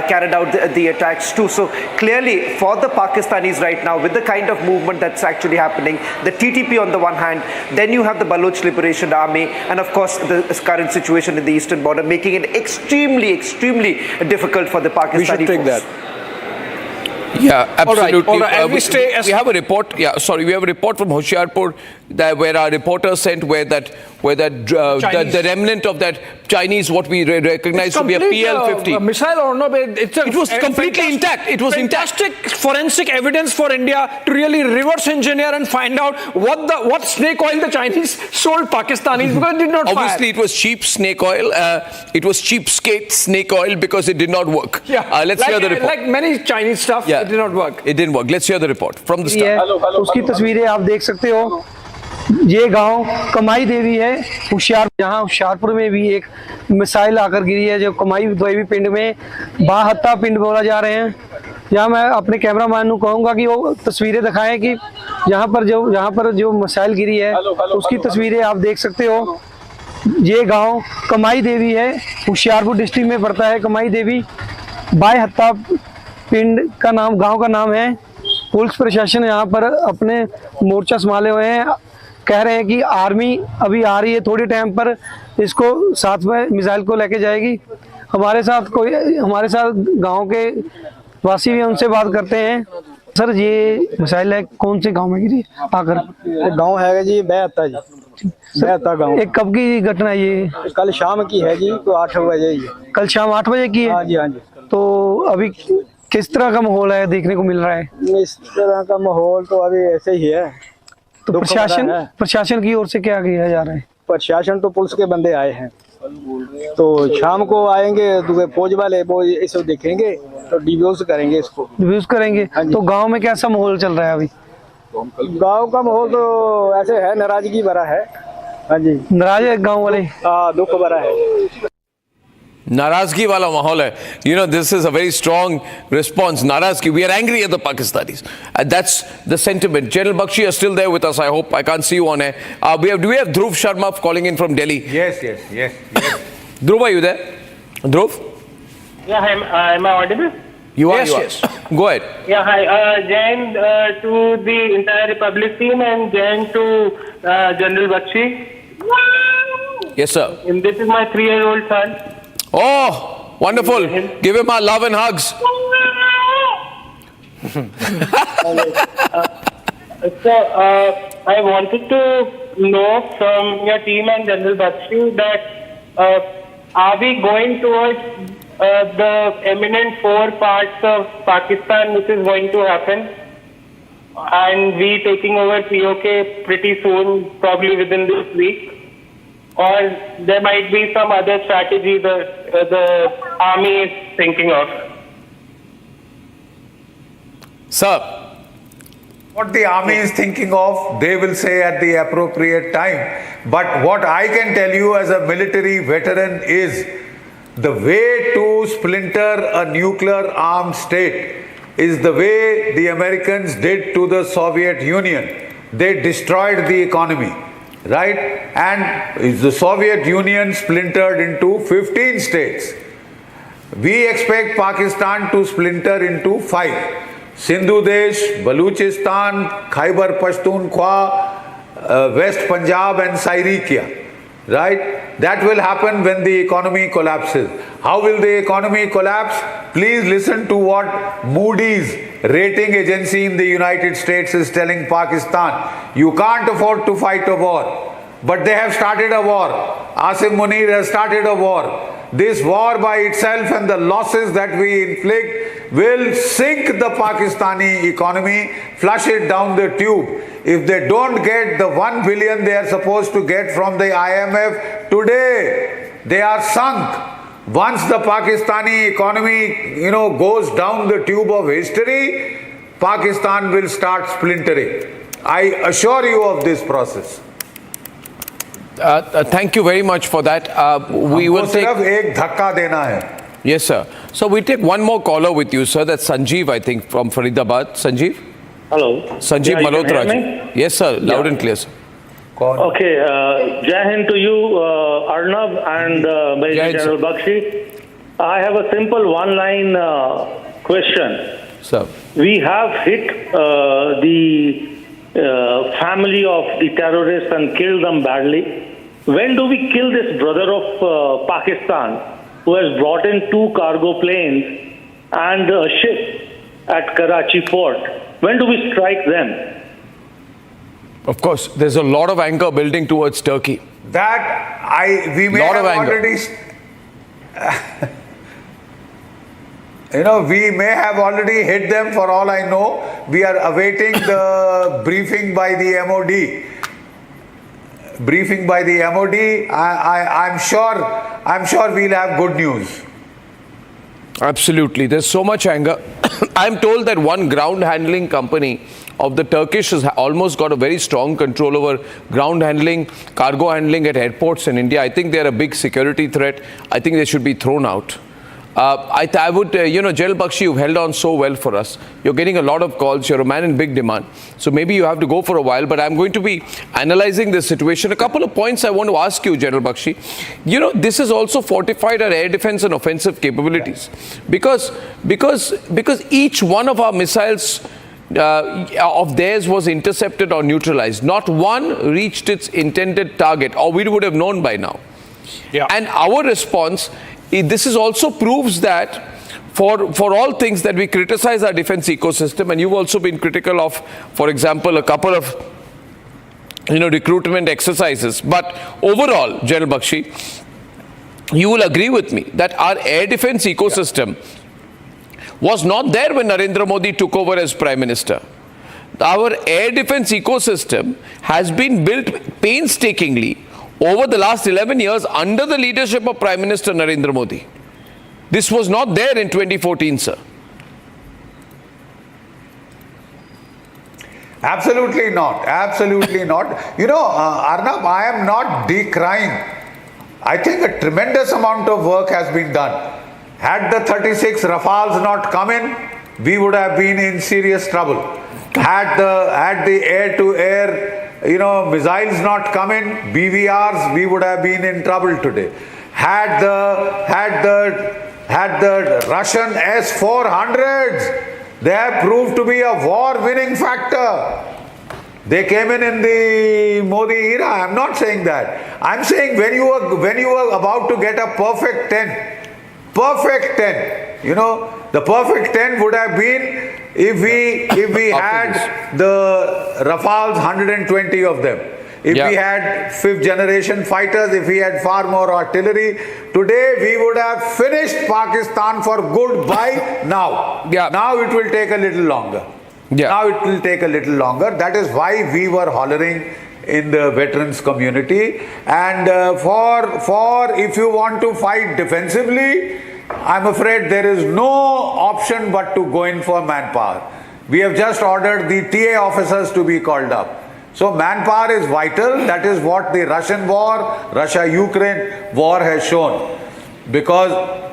carried out the attacks too. So clearly for the Pakistanis right now, with the kind of movement that's actually happening, the TTP on the one hand, then you have the Baloch Liberation Army, and of course the current situation in the eastern border, making it extremely difficult for the Pakistani We should take force. that. Yeah, absolutely. All right. We have a report. Yeah, sorry, we have a report from Hoshiarpur where our reporter sent where the remnant of that Chinese, what we recognize to be a PL-50 missile or no, it was completely intact. It was fantastic forensic evidence for India to really reverse engineer and find out what snake oil the Chinese sold Pakistanis because it did not Obviously, fire. it was cheap snake oil. It was cheapskate snake oil because it did not work. Yeah, let's hear the report. Like many Chinese stuff, it did not work. It didn't work. Let's hear the report from the start. उसकी तस्वीरें आप देख सकते हो। ये गांव कमाई देवी है यहाँ होशियारपुर में भी एक मिसाइल आकर गिरी है जो कमाई देवी पिंड में बाहत्ता पिंड बोला जा रहे हैं। यहाँ मैं अपने कैमरामैन को कहूँगा कि वो तस्वीरें दिखाएं कि यहाँ पर जो मिसाइल गिरी है उसकी तस्वीरें आप देख सकते हो। ये गांव कमाई देवी है, होशियारपुर डिस्ट्रिक्ट में पड़ता है। कमाई देवी बाहत्ता पिंड का नाम, गांव का नाम है। पुलिस प्रशासन यहाँ पर अपने मोर्चा संभाले हुए हैं। कह रहे हैं कि आर्मी अभी आ रही है, थोड़ी टाइम पर इसको साथ में मिसाइल को लेके जाएगी। हमारे साथ गांव के वासी भी, उनसे बात करते हैं। सर, ये मिसाइल है कौन से गांव में गिरी आकर? गांव है जी बेहता जी, बेहता गांव। एक कब की घटना है ये? कल शाम की है जी, तो 8 बजे ही। कल शाम 8 बजे की है? हाँ जी, हाँ जी। तो अभी किस तरह का माहौल है देखने को मिल रहा है? इस तरह का माहौल तो अभी ऐसे ही है। तो प्रशासन की ओर से क्या किया जा रहा है? प्रशासन तो पुलिस के बंदे आए हैं, तो शाम को आएंगे तो फौज वाले वो इसे देखेंगे तो डिब्यूज करेंगे, इसको डिब्यूज करेंगे। तो गांव में कैसा माहौल चल रहा है अभी? गांव का माहौल तो ऐसे है, नाराजगी भरा है। हाँ जी, नाराज है गांव वाले? हाँ, दुख भरा है। Narazgi wala mahol hai. You know, this is a very strong response. Narazgi, we are angry at the Pakistanis. And that's the sentiment. General Bakshi are still there with us, I hope. I can't see you on air. Do we have Dhruv Sharma calling in from Delhi? Yes. Dhruv, are you there? Dhruv? Yeah, am I audible? You are, yes. Go ahead. Yeah, hi. Jain to the entire Republic team and Jain to General Bakshi. Yes, sir. And this is my 3-year-old son. Oh, wonderful. Give him our love and hugs. So, I wanted to know from your team and General Bakshi that are we going towards the eminent 4 parts of Pakistan which is going to happen and we taking over POK pretty soon, probably within this week? Or there might be some other strategy the army is thinking of? Sir, what the army is thinking of, they will say at the appropriate time. But what I can tell you as a military veteran is the way to splinter a nuclear armed state is the way the Americans did to the Soviet Union. They destroyed the economy. Right? And the Soviet Union splintered into 15 states. We expect Pakistan to splinter into 5. Sindhu Desh, Balochistan, Khyber Pakhtunkhwa, West Punjab and Syrikya. right? That will happen when the economy collapses. How will the economy collapse? Please listen to what Moody's rating agency in the United States is telling Pakistan. You can't afford to fight a war, but they have started a war. Asim Munir has started a war. This war by itself and the losses that we inflict will sink the Pakistani economy, flush it down the tube. If they don't get the 1 billion they are supposed to get from the IMF today, they are sunk. Once the Pakistani economy, goes down the tube of history, Pakistan will start splintering. I assure you of this process. Thank you very much for that. We will take... एक धक्का देना है. Yes, sir. So we take one more caller with you, sir. That's Sanjeev, I think, from Faridabad. Sanjeev? Hello. Sanjeev Malhotra. Yes, sir. Loud and clear, sir. Okay. Jai Hind to you, Arnab and Major General Bakshi. I have a simple one-line question. Sir. We have hit the family of the terrorists and killed them badly. When do we kill this brother of Pakistan who has brought in 2 cargo planes and a ship at Karachi port? When do we strike them? Of course, there's a lot of anger building towards Turkey. We may have already... we may have already hit them for all I know. We are awaiting the briefing by the MOD. I'm sure we'll have good news. Absolutely. There's so much anger. I'm told that one ground handling company of the Turkish has almost got a very strong control over ground handling, cargo handling at airports in India. I think they're a big security threat. I think they should be thrown out. I would, General Bakshi, you've held on so well for us. You're getting a lot of calls. You're a man in big demand. So maybe you have to go for a while, but I'm going to be analyzing this situation. A couple of points I want to ask you, General Bakshi. This has also fortified our air defense and offensive capabilities. Because each one of our missiles of theirs was intercepted or neutralized. Not one reached its intended target, or we would have known by now. Yeah. And our response... This is also proves that for all things that we criticize our defense ecosystem, and you've also been critical of, for example, a couple of recruitment exercises. But overall, General Bakshi, you will agree with me that our air defense ecosystem was not there when Narendra Modi took over as Prime Minister. Our air defense ecosystem has been built painstakingly over the last 11 years under the leadership of Prime Minister Narendra Modi. This was not there in 2014, sir. Absolutely not. Absolutely not. Arnab, I am not decrying. I think a tremendous amount of work has been done. Had the 36 Rafales not come in, we would have been in serious trouble. Had the air-to-air missiles not come in, BVRs, we would have been in trouble today. Had the Russian S-400s, they have proved to be a war-winning factor. They came in the Modi era. I'm not saying that. I'm saying when you were about to get a perfect 10, the perfect 10 would have been if we had the Rafales, 120 of them. If we had 5th generation fighters, if we had far more artillery, today we would have finished Pakistan for good by now. Now it will take a little longer. Now it will take a little longer. That is why we were hollering in the veterans community. And for if you want to fight defensively, I'm afraid there is no option but to go in for manpower. We have just ordered the TA officers to be called up. So manpower is vital. That is what the Russian war, Russia-Ukraine war has shown. Because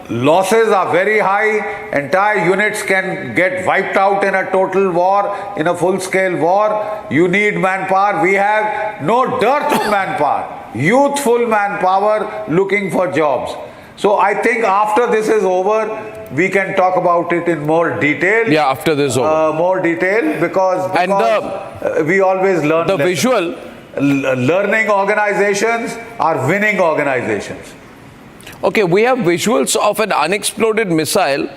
losses are very high, entire units can get wiped out in a total war, in a full-scale war. You need manpower. We have no dearth of manpower, youthful manpower looking for jobs. So I think after this is over, we can talk about it in more detail. Yeah, after this is over. More detail because we always learn the visual. learning organizations are winning organizations. Okay, we have visuals of an unexploded missile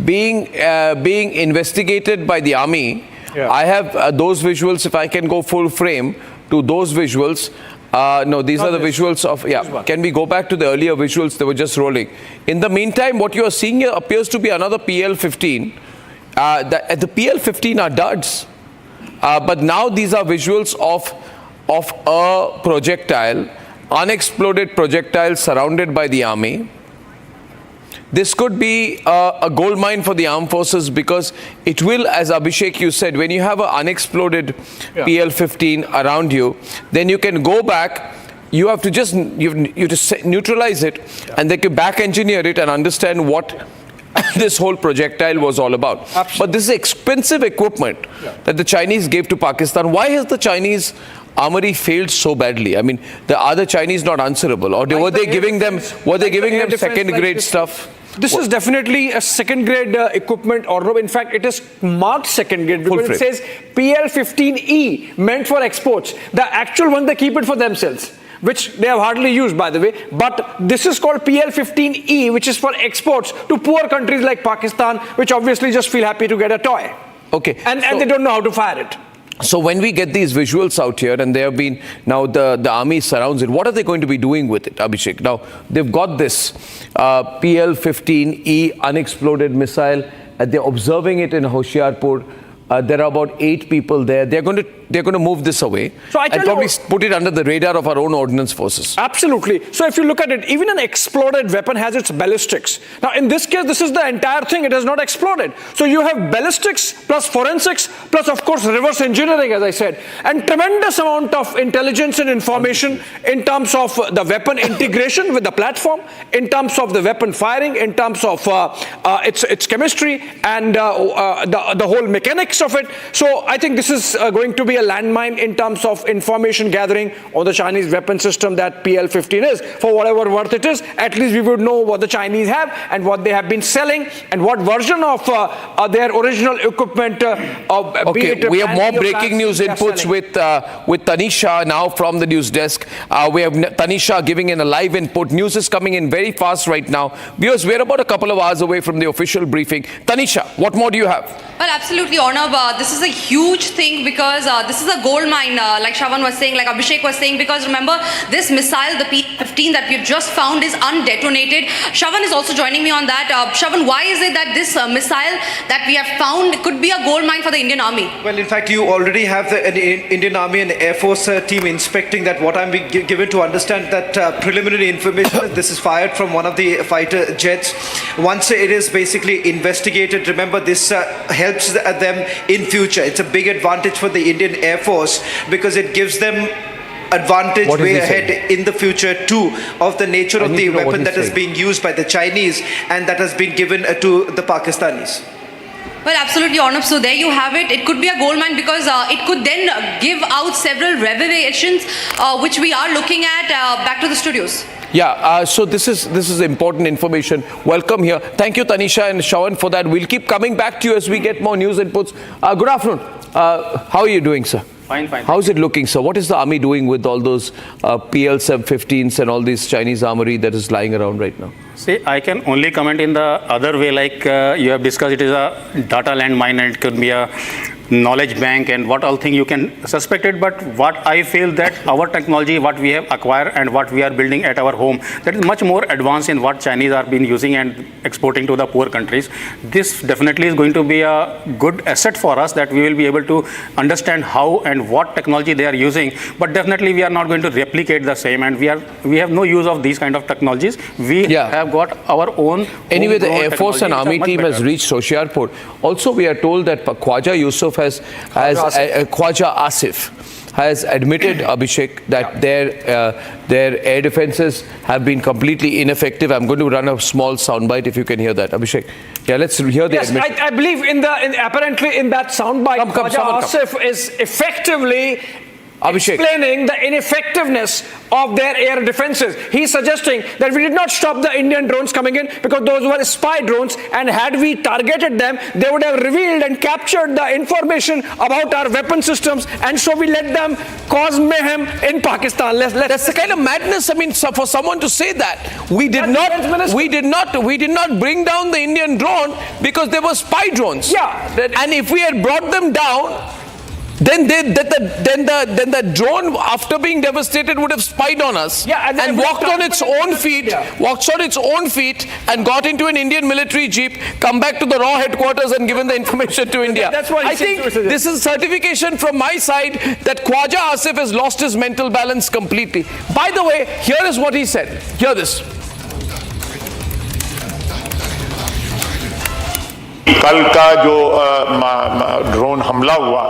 being investigated by the army. Yeah. I have those visuals. If I can go full frame to those visuals. No, these are the visuals of, yeah. Can we go back to the earlier visuals? They were just rolling. In the meantime, what you are seeing here appears to be another PL-15. The PL-15 are duds. But now these are visuals of a projectile, unexploded projectile surrounded by the army. This could be a gold mine for the armed forces, because it will, as Abhishek, you said, when you have an unexploded PL-15 around you, then you can go back. You have to just neutralize it, and they can back engineer it and understand what this whole projectile was all about. Absolutely. But this is expensive equipment that the Chinese gave to Pakistan. Why has the Chinese armory failed so badly? I mean, are the Chinese not answerable, or were they giving them second grade stuff? This is definitely a second grade equipment, or in fact, it is marked second grade because it says PL-15E, meant for exports. The actual one, they keep it for themselves, which they have hardly used, by the way. But this is called PL-15E, which is for exports to poor countries like Pakistan, which obviously just feel happy to get a toy. Okay. And they don't know how to fire it. So when we get these visuals out here, and they have been, now the army surrounds it, what are they going to be doing with it, Abhishek? Now, they've got this PL-15E unexploded missile, and they're observing it in Hoshiarpur. There are about 8 people there. They're going to move this away, so and probably put it under the radar of our own ordnance forces. Absolutely. So if you look at it, even an exploded weapon has its ballistics. Now in this case, this is the entire thing. It has not exploded. So you have ballistics plus forensics plus, of course, reverse engineering, as I said, and tremendous amount of intelligence and information in terms of the weapon integration with the platform, in terms of the weapon firing, in terms of its chemistry and the whole mechanics of it. So I think this is going to be a landmine in terms of information gathering on the Chinese weapon system that PL-15 is. For whatever worth it is, at least we would know what the Chinese have and what they have been selling and what version of their original equipment. Okay, we have more breaking news inputs with Tanisha now from the news desk. We have Tanisha giving in a live input. News is coming in very fast right now. Viewers, we're about a couple of hours away from the official briefing. Tanisha, what more do you have? Well, absolutely, Arnab. This is a huge thing because this is a gold mine, like Shravan was saying, like Abhishek was saying, because remember, this missile, the P-15 that we've just found, is undetonated. Shravan is also joining me on that. Shravan, why is it that this missile that we have found could be a gold mine for the Indian Army? Well, in fact, you already have the Indian Army and Air Force team inspecting that. What I'm given to understand that preliminary information, this is fired from one of the fighter jets. Once it is basically investigated, remember, this helps them in future. It's a big advantage for the Indian Air Force because it gives them advantage way ahead in the future too of the nature of the weapon that is being used by the Chinese and that has been given to the Pakistanis. Well, absolutely, Arnab. So there you have it. It could be a gold mine because it could then give out several revelations, which we are looking at. Back to the studios. Yeah, so this is important information. Welcome here. Thank you, Tanisha and Shravan, for that. We'll keep coming back to you as we get more news inputs. Good afternoon. How are you doing, sir? Fine, fine. How's it looking, sir? What is the army doing with all those PL-15s and all this Chinese armory that is lying around right now? See, I can only comment in the other way, like you have discussed, it is a data landmine and it could be a knowledge bank and what all thing you can suspect it. But what I feel that our technology, what we have acquired and what we are building at our home, that is much more advanced in what Chinese are been using and exporting to the poor countries. This definitely is going to be a good asset for us, that we will be able to understand how and what technology they are using. But definitely we are not going to replicate the same, and we have no use of these kind of technologies. We have got our own. Anyway, the Air Force and Army team has reached Hoshiarpur. Also, we are told that Khwaja Yusuf Khwaja Asif has admitted, Abhishek, that their air defenses have been completely ineffective. I'm going to run a small soundbite if you can hear that, Abhishek. Yeah, let's hear the admission. I believe apparently in that soundbite, Khwaja Asif is effectively explaining the ineffectiveness of their air defenses. He's suggesting that we did not stop the Indian drones coming in because those were spy drones, and had we targeted them, they would have revealed and captured the information about our weapon systems, and so we let them cause mayhem in Pakistan. That's the kind of madness. I mean, for someone to say that we did not bring down the Indian drone because they were spy drones. Yeah, and if we had brought them down, then the drone, after being devastated, would have spied on us and walked on its own feet, and got into an Indian military jeep, come back to the RAW headquarters and given the information to India. That's what I think this is certification from my side that Khwaja Asif has lost his mental balance completely. By the way, here is what he said. Hear this. कल का जो drone हमला हुआ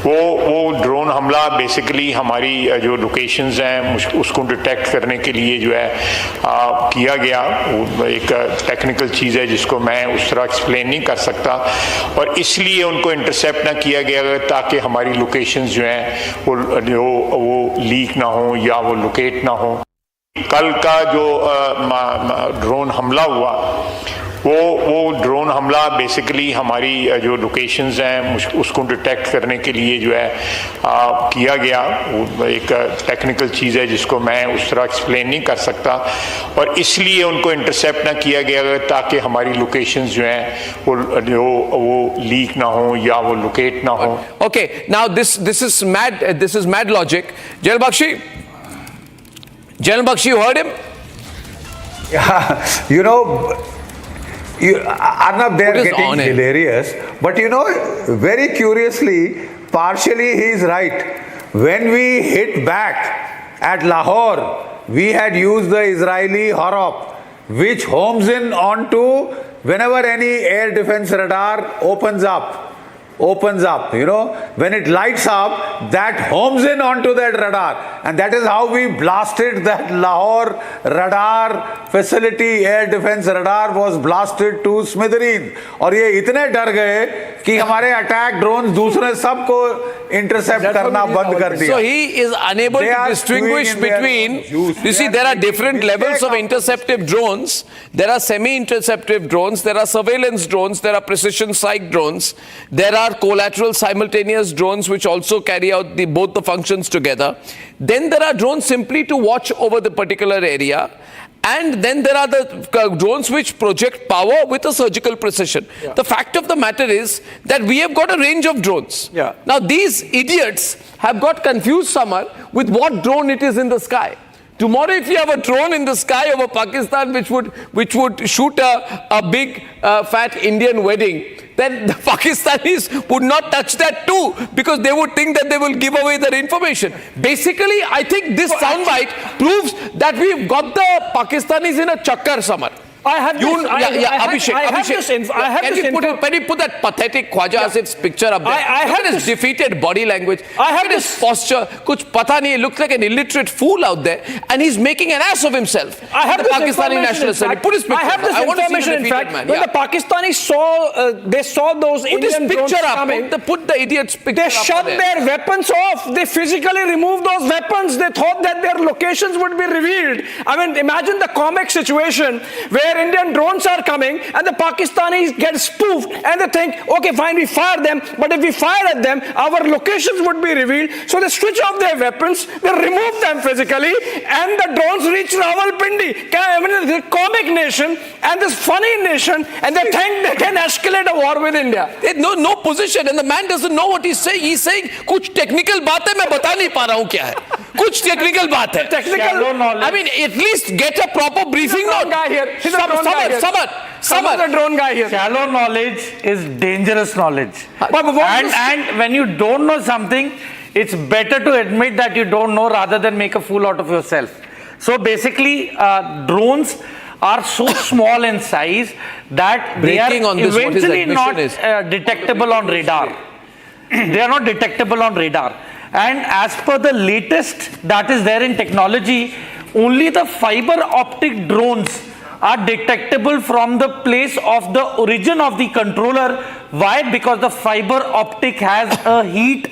वो drone हमला basically हमारी जो locations हैं उसको डिटेक्ट करने के लिए जो है किया गया। वो एक टेक्निकल चीज़ है जिसको मैं उस तरह एक्सप्लेन नहीं कर सकता, और इसलिए उनको इंटरसेप्ट ना किया गया ताकि हमारी लोकेशंस जो हैं वो लीक ना हो या वो लोकेट ना हो। कल का जो ड्रोन हमला हुआ वो ड्रोन हमला बेसिकली हमारी जो लोकेशंस हैं उसको डिटेक्ट करने के लिए जो है किया गया। वो एक टेक्निकल चीज़ है जिसको मैं उस तरह एक्सप्लेन नहीं कर सकता, और इसलिए उनको इंटरसेप्ट ना किया गया ताकि हमारी लोकेशंस जो हैं वो लीक ना हो या वो लोकेट ना हो। Okay, now this is mad logic. General Bakshi, you heard him? Yeah, you know, Arnab, they are getting hilarious, but you know, very curiously, partially he is right. When we hit back at Lahore, we had used the Israeli Horop, which homes in onto whenever any air defense radar opens up, you know, when it lights up, that homes in onto that radar, and that is how we blasted that Lahore radar facility. Air defense radar was blasted to smithereens, और ये इतने डर गए कि हमारे attack drone दूसरे सबको intercept करना बंद कर दिया। So he is unable to distinguish between, you see, there are different levels of interceptive drones. There are semi-interceptive drones, there are surveillance drones, there are precision strike drones, there are collateral simultaneous drones which also carry out both the functions together. Then there are drones simply to watch over the particular area. And then there are the drones which project power with a surgical precision. Yeah. The fact of the matter is that we have got a range of drones. Yeah. Now these idiots have got confused Samar with what drone it is in the sky. Tomorrow if you have a drone in the sky over Pakistan which would shoot a big fat Indian wedding, then the Pakistanis would not touch that too, because they would think that they will give away their information. Basically, I think this soundbite proves that we've got the Pakistanis in a chakkar, Samar. I have Abhishek. Can you put that pathetic Khwaja Asif's picture up there? Look at his defeated body language. Look at his posture. Kuch pata nahi. He looks like an illiterate fool out there, and he's making an ass of himself. I have the Pakistani National Assembly. Put his picture. I have this information. In fact, when the Pakistanis saw those Indian drones coming, put the idiot's picture. They shut their weapons off. They physically removed those weapons. They thought that their locations would be revealed. I mean, imagine the comic situation where Indian drones are coming and the Pakistanis get spoofed and they think, okay, fine, we fire them, but if we fire at them, our locations would be revealed. So they switch off their weapons, they remove them physically, and the drones reach Rawalpindi. I mean, the comic nation and this funny nation, and they think they can escalate a war with India. No position, and the man doesn't know what he's saying. He's saying, कुछ technical बात है, मैं बता नहीं पा रहा हूँ क्या है. कुछ technical बात है. I mean, at least get a proper briefing note. Guy here. Samar, the drone guy here. Shallow knowledge is dangerous knowledge. And when you don't know something, it's better to admit that you don't know rather than make a fool out of yourself. So basically, drones are so small in size that they are eventually not detectable on radar. They are not detectable on radar. And as per the latest that is there in technology, only the fiber optic drones are detectable from the place of the origin of the controller. Why? Because the fiber optic has a heat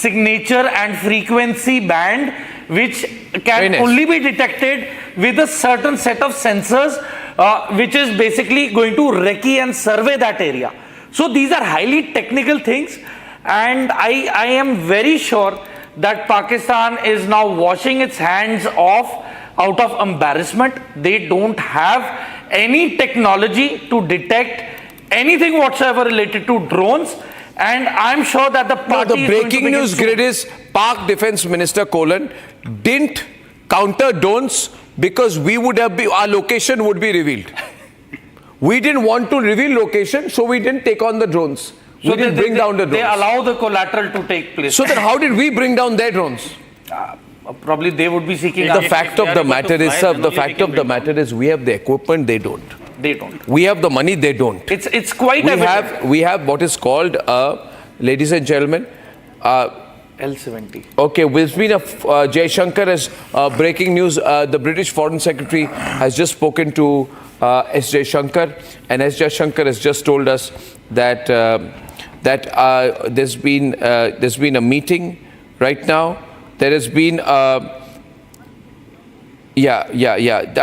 signature and frequency band which can only be detected with a certain set of sensors which is basically going to recce and survey that area. So these are highly technical things, and I am very sure that Pakistan is now washing its hands off out of embarrassment. They don't have any technology to detect anything whatsoever related to drones, and I'm sure that the party the breaking news grid is Pak Defense Minister didn't counter drones because we would have our location would be revealed. We didn't want to reveal location, so we didn't take on the drones. We didn't bring down the drones. They allow the collateral to take place. So then how did we bring down their drones? Probably they would be seeking. The fact of the matter is, sir, the fact of the matter is we have the equipment, they don't. They don't. We have the money, they don't. It's quite evident. We have what is called, ladies and gentlemen, L-70. Okay, there's been Jay Shankar as breaking news. The British Foreign Secretary has just spoken to S. Jay Shankar, and S. Jay Shankar has just told us that there's been a meeting right now. There has been I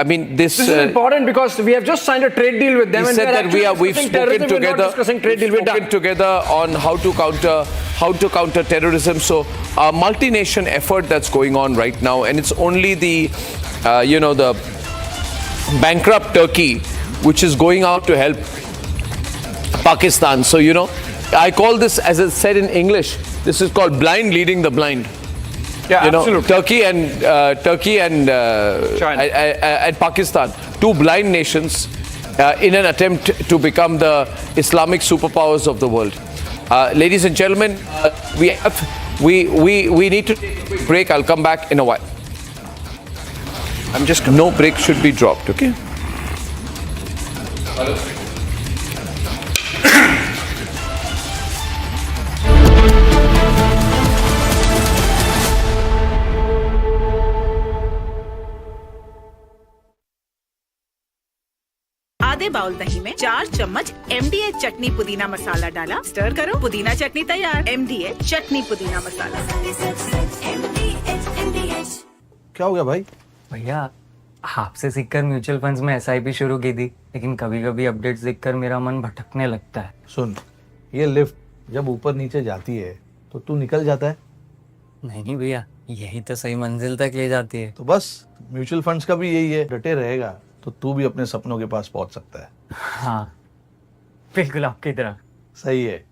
mean, this is important because we have just signed a trade deal with them. He said that we've spoken together on how to counter terrorism. So a multi-nation effort that's going on right now, and it's only the the bankrupt Turkey which is going out to help Pakistan. So I call this, as it's said in English, this is called blind leading the blind. Yeah, absolutely. Turkey and China and Pakistan, two blind nations, in an attempt to become the Islamic superpowers of the world. Ladies and gentlemen, we need to take a quick break. I'll come back in a while. No break should be dropped. Okay. आधे bowl दही में 4 चम्मच MDH चटनी पुदीना मसाला डाला, stir करो, पुदीना चटनी तैयार। MDH चटनी पुदीना मसाला। क्या हो गया भाई? भैया आपसे सीखकर म्यूचुअल फंड्स में SIP शुरू की थी, लेकिन कभी कभी अपडेट्स देखकर मेरा मन भटकने लगता है। सुन, ये लिफ्ट जब ऊपर नीचे जाती है तो तू निकल जाता है। नहीं भैया, यही तो सही मंजिल तक ले जाती है। तो बस म्यूचुअल फंड्स का भी यही है, डटे रहेगा तो तू भी अपने सपनों के पास पहुंच सकता है। हाँ, बिल्कुल आपकी तरह। सही है।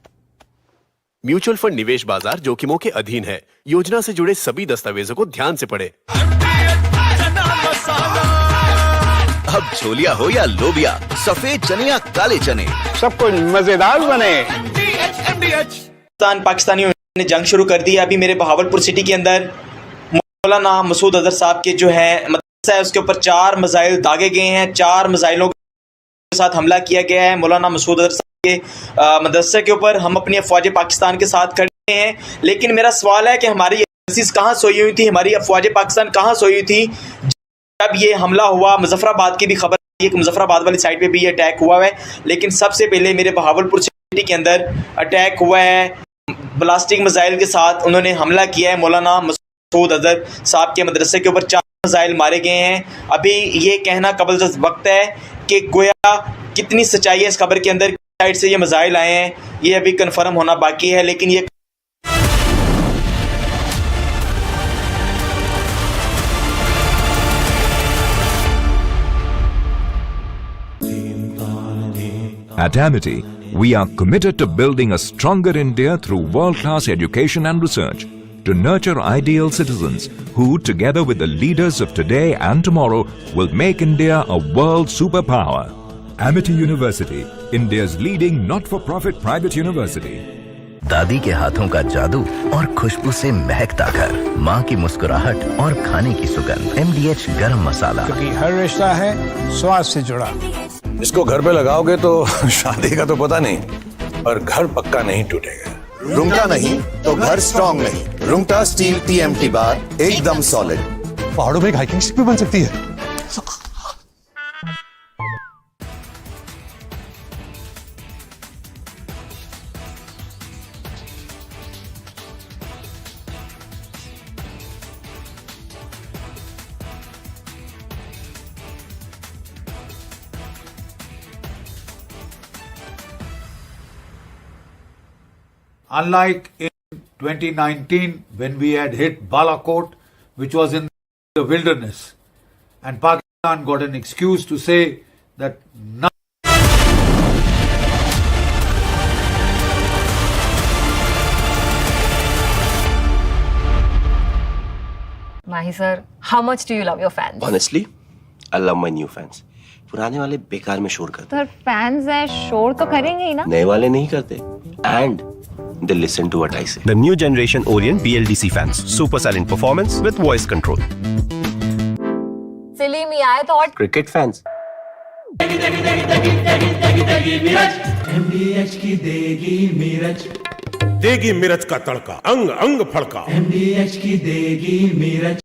म्यूचुअल फंड निवेश बाजार जोखिमों के अधीन है। योजना से जुड़े सभी दस्तावेजों को ध्यान से पढ़ें। अब छोलिया हो या लोबिया, सफेद चने या काले चने, सबको मजेदार बने। पाकिस्तानियों ने जंग शुरू कर दी है। अभी मेरे बहावलपुर सिटी के अंदर मौलाना मसूद अजहर साहब के जो है मदरसा है, उसके ऊपर 4 मिसाइल दागे गए हैं। 4 मिसाइलों के साथ हमला किया गया है मौलाना मसूद अजहर साहब के मदरसे के ऊपर। हम अपनी अफवाज पाकिस्तान के साथ खड़े हैं, लेकिन मेरा सवाल है कि हमारी एजेंसीज कहाँ सोई हुई थी, हमारी अफवाज पाकिस्तान कहाँ सोई हुई थी जब ये हमला हुआ? मुजफ्फराबाद की भी खबर है कि मुजफ्फराबाद वाली साइड पे भी ये अटैक हुआ है, लेकिन सबसे पहले मेरे बहावलपुर सिटी के अंदर अटैक हुआ है ब्लास्टिक मिसाइल के साथ। उन्होंने हमला किया है मौलाना मसूद अजहर साहब के मदरसे के ऊपर। 4 मिसाइल मारे गए हैं। अभी ये कहना कबल वक्त है कि गोया कितनी सच्चाई है इस खबर के अंदर, साइड से ये मिसाइल आए हैं, ये अभी कन्फर्म होना बाकी है। लेकिन ये At Amity, we are committed to building a stronger India through world-class education and research, to nurture ideal citizens who, together with the leaders of today and tomorrow, will make India a world superpower. Amity University, India's leading not-for-profit private university. दादी के हाथों का जादू और खुशबू से महकता घर, माँ की मुस्कुराहट और खाने की सुगंध। MDH गरम मसाला, क्योंकि हर रिश्ता है स्वाद से जुड़ा। इसको घर पे लगाओगे तो शादी का तो पता नहीं, पर घर पक्का नहीं टूटेगा। रुंगटा नहीं तो घर स्ट्रॉन्ग नहीं। रुंगटा स्टील TMT बार एकदम सॉलिड। पहाड़ों में एक हाइकिंग स्टिक भी बन सकती है। Unlike in 2019 when we had hit Balakot, which was in the wilderness, and Pakistan got an excuse to say that none. Mahi sir, how much do you love your fans? Honestly, I love my new fans. पुराने वाले बेकार में शोर करते Sir, fans है शोर तो करेंगे ही ना? नए वाले नहीं करते. And they listen to what I say. The new generation Orient BLDC fans. Super silent performance with voice control. Silly me, I thought. Cricket fans. MDH की देगी मीरज, देगी मिर्च का तड़का, अंग अंग फड़का. MDH की देगी Miraj.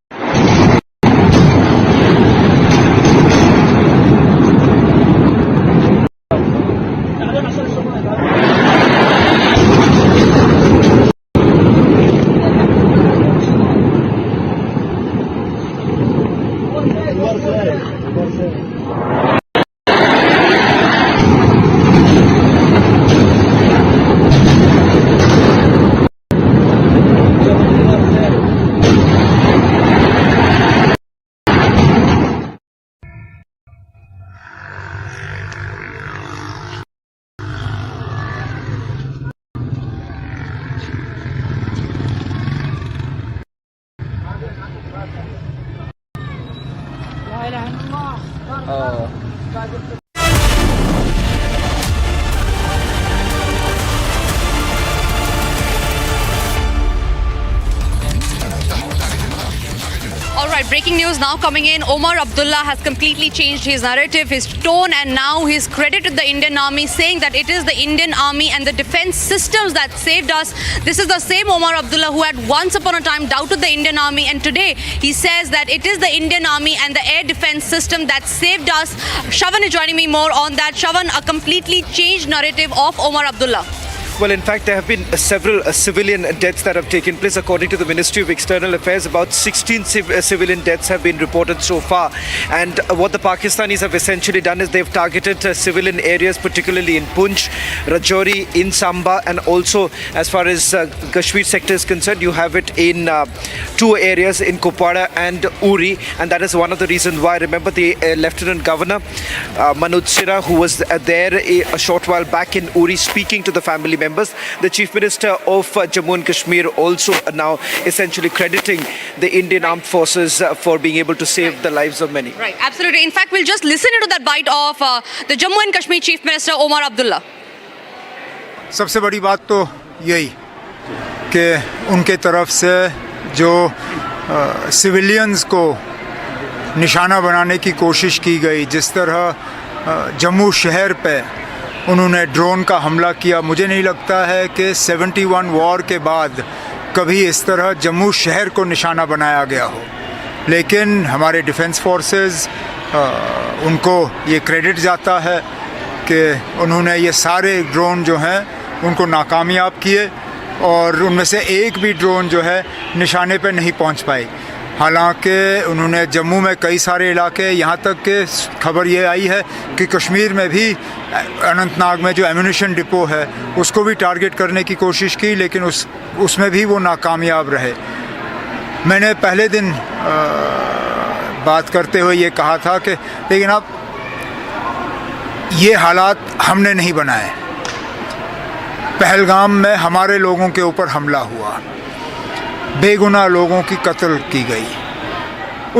All right, breaking news now coming in. Omar Abdullah has completely changed his narrative, his tone, and now he's credited the Indian Army, saying that it is the Indian Army and the defense systems that saved us. This is the same Omar Abdullah who had once upon a time doubted the Indian Army, and today he says that it is the Indian Army and the air defense system that saved us. Shravan is joining me more on that. Shravan, a completely changed narrative of Omar Abdullah. Well, in fact, there have been several civilian deaths that have taken place. According to the Ministry of External Affairs, about 16 civilian deaths have been reported so far. And what the Pakistanis have essentially done is they've targeted civilian areas, particularly in Poonch, Rajouri, in Samba, and also as far as Kashmir sector is concerned, you have it in two areas, in Kupwara and Uri. And that is one of the reasons why. Remember the Lieutenant Governor, Manoj Sira, who was there a short while back in Uri speaking to the family members. The Chief Minister of Jammu and Kashmir also now essentially crediting the Indian Armed Forces for being able to save the lives of many. Right, absolutely. In fact, we'll just listen to that bite of the Jammu and Kashmir Chief Minister Omar Abdullah. सबसे बड़ी बात तो यही कि उनके तरफ से जो सिविलियंस को निशाना बनाने की कोशिश की गई, जिस तरह जम्मू शहर पे उन्होंने ड्रोन का हमला किया, मुझे नहीं लगता है कि 71 वॉर के बाद कभी इस तरह जम्मू शहर को निशाना बनाया गया हो. लेकिन हमारे डिफेंस फोर्सेस उनको ये क्रेडिट जाता है कि उन्होंने ये सारे ड्रोन जो हैं उनको नाकामयाब किए और उनमें से एक भी ड्रोन जो है निशाने पे नहीं पहुंच पाई. हालांकि उन्होंने जम्मू में कई सारे इलाके, यहाँ तक कि खबर ये आई है कि कश्मीर में भी अनंतनाग में जो एम्यूनिशन डिपो है उसको भी टारगेट करने की कोशिश की, लेकिन उसमें भी वो नाकामयाब रहे. मैंने पहले दिन बात करते हुए ये कहा था कि लेकिन अब ये हालात हमने नहीं बनाए. पहलगाम में हमारे लोगों के ऊपर हमला हुआ, बेगुनाह लोगों की कत्ल की गई,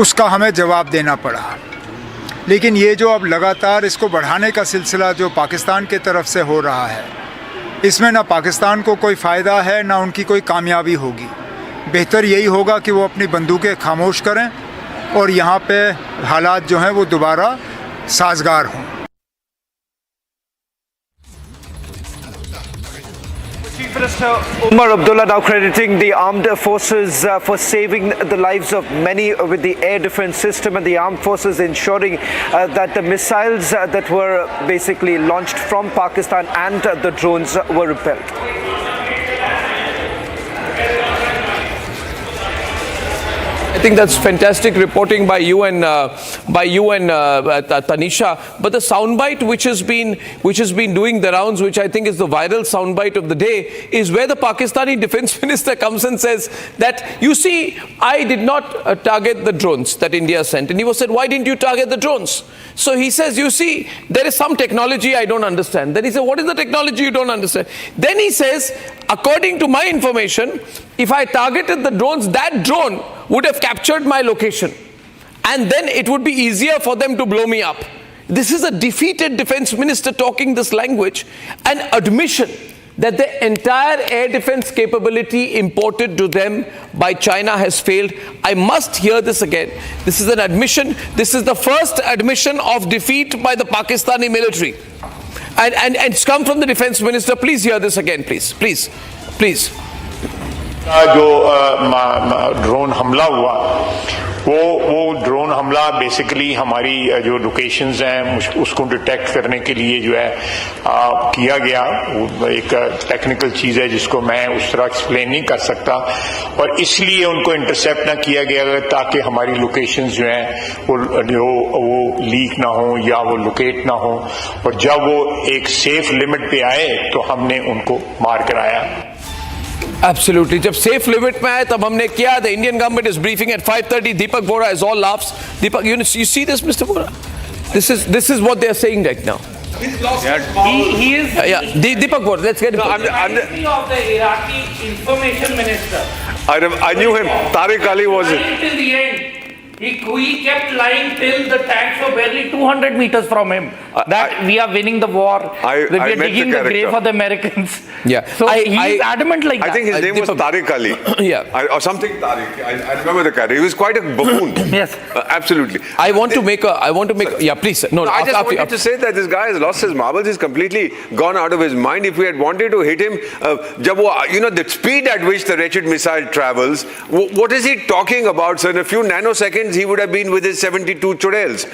उसका हमें जवाब देना पड़ा. लेकिन ये जो अब लगातार इसको बढ़ाने का सिलसिला जो पाकिस्तान के तरफ से हो रहा है, इसमें ना पाकिस्तान को कोई फ़ायदा है ना उनकी कोई कामयाबी होगी. बेहतर यही होगा कि वो अपनी बंदूकें खामोश करें और यहाँ पे हालात जो हैं वो दोबारा साजगार हों. Chief Minister Omar Abdullah now crediting the armed forces for saving the lives of many with the air defense system, and the armed forces ensuring that the missiles that were basically launched from Pakistan and the drones were repelled. think that's fantastic reporting by you and Tanisha. But the soundbite which has been doing the rounds, which I think is the viral soundbite of the day, is where the Pakistani defense minister comes and says that, you see, I did not target the drones that India sent. And he was said, why didn't you target the drones? So he says, you see, there is some technology I don't understand. Then he said, what is the technology you don't understand? Then he says, according to my information, if I targeted the drones, that drone would have captured my location. And then it would be easier for them to blow me up. This is a defeated defense minister talking this language, an admission that the entire air defense capability imported to them by China has failed. I must hear this again. This is an admission. This is the first admission of defeat by the Pakistani military. And it's come from the defense minister. Please hear this again, please. Please. जो drone हमला हुआ वो drone हमला basically हमारी जो locations हैं उसको detect करने के लिए जो है किया गया। एक टेक्निकल चीज़ है जिसको मैं उस तरह एक्सप्लेन नहीं कर सकता, और इसलिए उनको इंटरसेप्ट ना किया गया ताकि हमारी लोकेशंस जो हैं वो लीक ना हो या वो लोकेट ना हो, और जब वो एक सेफ लिमिट पे आए तो हमने उनको मार कराया। Absolutely. जब safe limit में आए तब हमने किया. The Indian government is briefing at 5:30. Deepak Vora is all laughs. Deepak, you see this, Mr. Vora? This is what they are saying right now. He is. Deepak Vora, let's get him. I'm the of the Iraqi information minister. I knew him. Tariq Ali was it? Till the end. He kept lying till the tanks were barely 200 meters from him. We are winning the war. That we are digging the grave for the Americans. Yeah. So he's adamant like that. I think his name was Tariq Ali. Yeah. Or something Tariq. I remember the character. He was quite a buffoon. Yes. Absolutely. I want to make yeah, please. No, I just wanted to say that this guy has lost his marbles. He's completely gone out of his mind. If we had wanted to hit him, the speed at which the wretched missile travels, what is he talking about? So in a few nanoseconds, he would have been with his 72 chudels.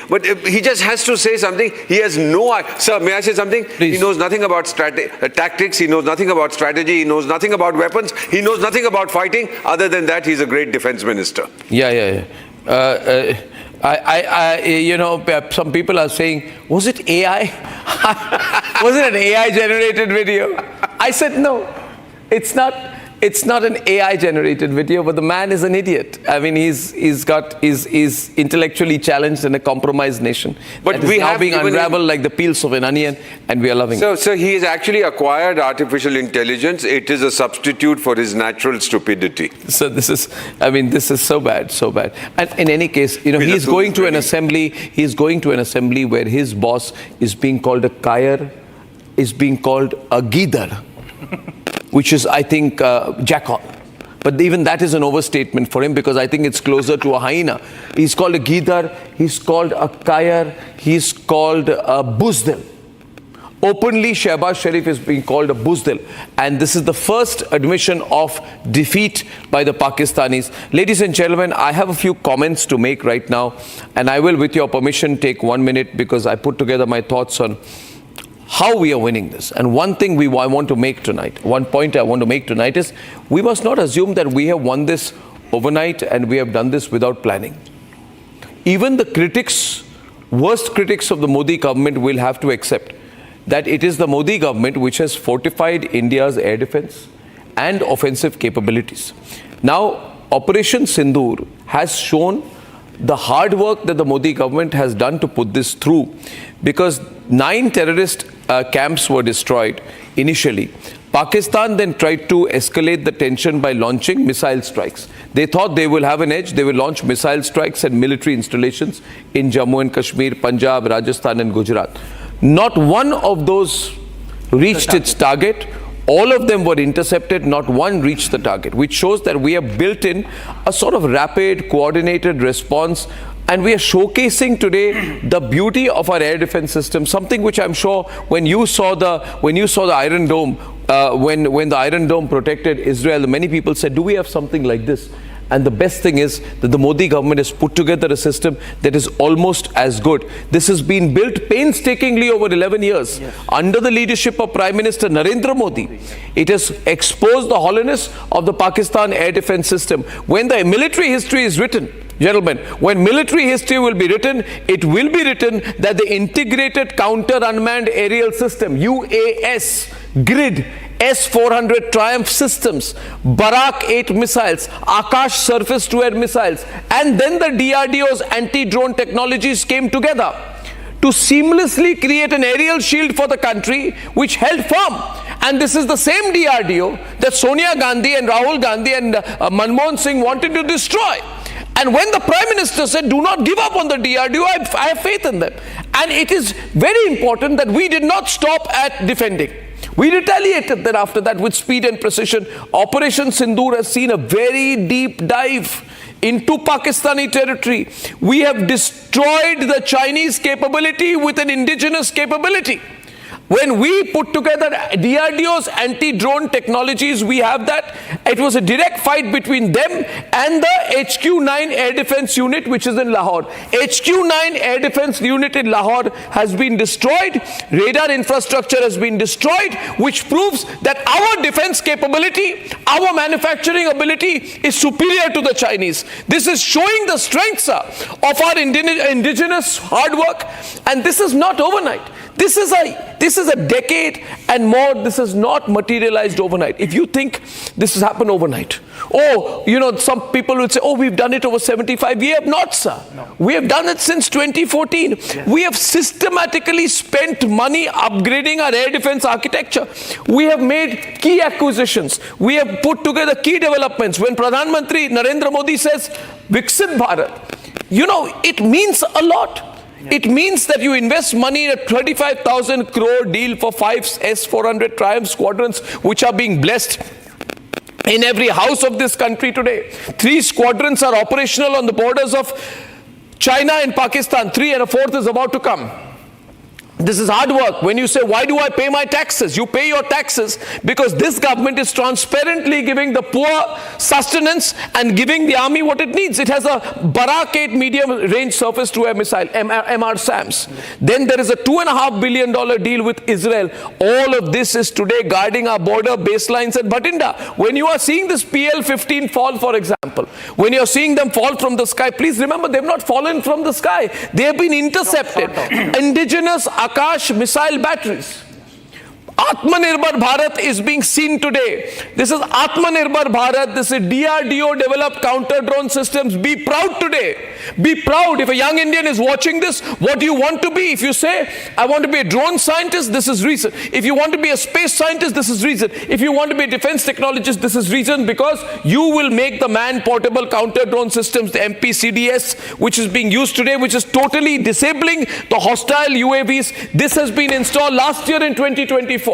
But he just has to say something. He has no... Sir, may I say something? Please. He knows nothing about tactics. He knows nothing about strategy. He knows nothing about weapons. He knows nothing about fighting. Other than that, he's a great defense minister. Yeah. Some people are saying, was it AI? Was it an AI generated video? I said, no, it's not. It's not an AI generated video, but the man is an idiot. I mean, he's intellectually challenged in a compromised nation. But we are being unraveled like the peels of an onion, and we are loving it. So he has actually acquired artificial intelligence. It is a substitute for his natural stupidity. So this is so bad. And in any case, he's going to an assembly. He's going to an assembly where his boss is being called a kair, is being called a gidar, which is, I think, jackal. But even that is an overstatement for him, because I think it's closer to a hyena. He's called a gidar, he's called a kair, he's called a buzdil. Openly, Shehbaz Sharif is being called a buzdil. And this is the first admission of defeat by the Pakistanis. Ladies and gentlemen, I have a few comments to make right now. And I will, with your permission, take 1 minute, because I put together my thoughts on how we are winning this. And one thing I want to make tonight, one point I want to make tonight is, we must not assume that we have won this overnight and we have done this without planning. Even the critics, worst critics of the Modi government, will have to accept that it is the Modi government which has fortified India's air defense and offensive capabilities. Now, Operation Sindoor has shown the hard work that the Modi government has done to put this through, because 9 terrorist camps were destroyed initially. Pakistan then tried to escalate the tension by launching missile strikes. They thought they will have an edge. They will launch missile strikes and military installations in Jammu and Kashmir, Punjab, Rajasthan and Gujarat. Not one of those reached its target. All of them were intercepted. Not one reached the target, which shows that we have built in a sort of rapid, coordinated response. And we are showcasing today the beauty of our air defense system, something which I'm sure when you saw the Iron Dome, when the Iron Dome protected Israel, many people said, do we have something like this? And the best thing is that the Modi government has put together a system that is almost as good. This has been built painstakingly over 11 years. Under the leadership of Prime Minister Narendra Modi. It has exposed the hollowness of the Pakistan air defense system. When the military history is written, gentlemen, when military history will be written, it will be written that the Integrated Counter Unmanned Aerial System, UAS, grid, S-400 Triumph systems, Barak 8 missiles, Akash surface-to-air missiles, and then the DRDO's anti-drone technologies came together to seamlessly create an aerial shield for the country which held firm. And this is the same DRDO that Sonia Gandhi and Rahul Gandhi and Manmohan Singh wanted to destroy. And when the Prime Minister said, do not give up on the DRDO, I have faith in them. And it is very important that we did not stop at defending. We retaliated then after that with speed and precision. Operation Sindoor has seen a very deep dive into Pakistani territory. We have destroyed the Chinese capability with an indigenous capability. When we put together DRDO's anti-drone technologies, we have that. It was a direct fight between them and the HQ-9 Air Defense Unit, which is in Lahore. HQ-9 Air Defense Unit in Lahore has been destroyed. Radar infrastructure has been destroyed, which proves that our defense capability, our manufacturing ability is superior to the Chinese. This is showing the strengths of our indigenous hard work, and this is not overnight. This is a decade and more. This has not materialized overnight. If you think this has happened overnight, oh, you know, some people will say, oh, we've done it over 75 years. We have not, sir. No. We have done it since 2014. Yes. We have systematically spent money upgrading our air defense architecture. We have made key acquisitions. We have put together key developments. When Pradhan Mantri Narendra Modi says, Viksit Bharat, you know, it means a lot. It means that you invest money in a 35,000 crore deal for 5 S-400 Triumph squadrons, which are being blessed in every house of this country today. 3 squadrons are operational on the borders of China and Pakistan. 3 and a 4th is about to come. This is hard work. When you say, why do I pay my taxes? You pay your taxes because this government is transparently giving the poor sustenance and giving the army what it needs. It has a Barak 8 medium-range surface-to-air missile, MR-SAMs. Then there is a $2.5 billion deal with Israel. All of this is today guarding our border baselines at Bhatinda. When you are seeing this PL-15 fall, for example, when you are seeing them fall from the sky, please remember, they have not fallen from the sky. They have been intercepted. Indigenous Akash missile batteries. Atmanirbhar Bharat is being seen today. This is Atmanirbhar Bharat. This is DRDO developed counter drone systems. Be proud today. Be proud. If a young Indian is watching this, what do you want to be? If you say, I want to be a drone scientist, this is reason. If you want to be a space scientist, this is reason. If you want to be a defense technologist, this is reason, because you will make the man-portable counter drone systems, the MPCDS, which is being used today, which is totally disabling the hostile UAVs. This has been installed last year in 2024.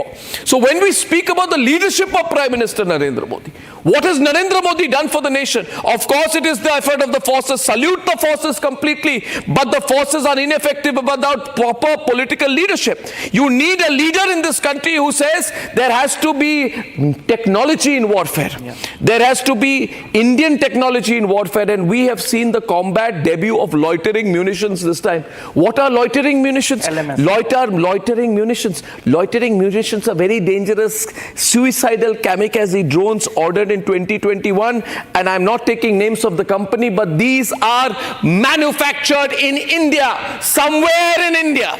So when we speak about the leadership of Prime Minister Narendra Modi, what has Narendra Modi done for the nation? Of course, it is the effort of the forces. Salute the forces completely. But the forces are ineffective without proper political leadership. You need a leader in this country who says there has to be technology in warfare. Yeah. There has to be Indian technology in warfare. And we have seen the combat debut of loitering munitions this time. What are loitering munitions? Loitering munitions. Loitering munitions are very dangerous, suicidal kamikaze drones ordered in 2021, and I'm not taking names of the company, but these are manufactured in India, somewhere in India.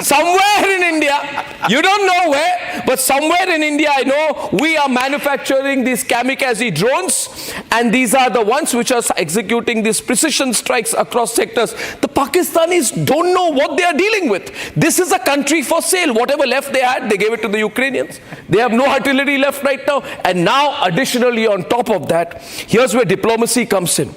Somewhere in India, you don't know where, but somewhere in India, I know we are manufacturing these kamikaze drones, and these are the ones which are executing these precision strikes across sectors. The Pakistanis don't know what they are dealing with. This is a country for sale. Whatever left they had, they gave it to the Ukrainians. They have no artillery left right now. And now, additionally, on top of that, here's where diplomacy comes in.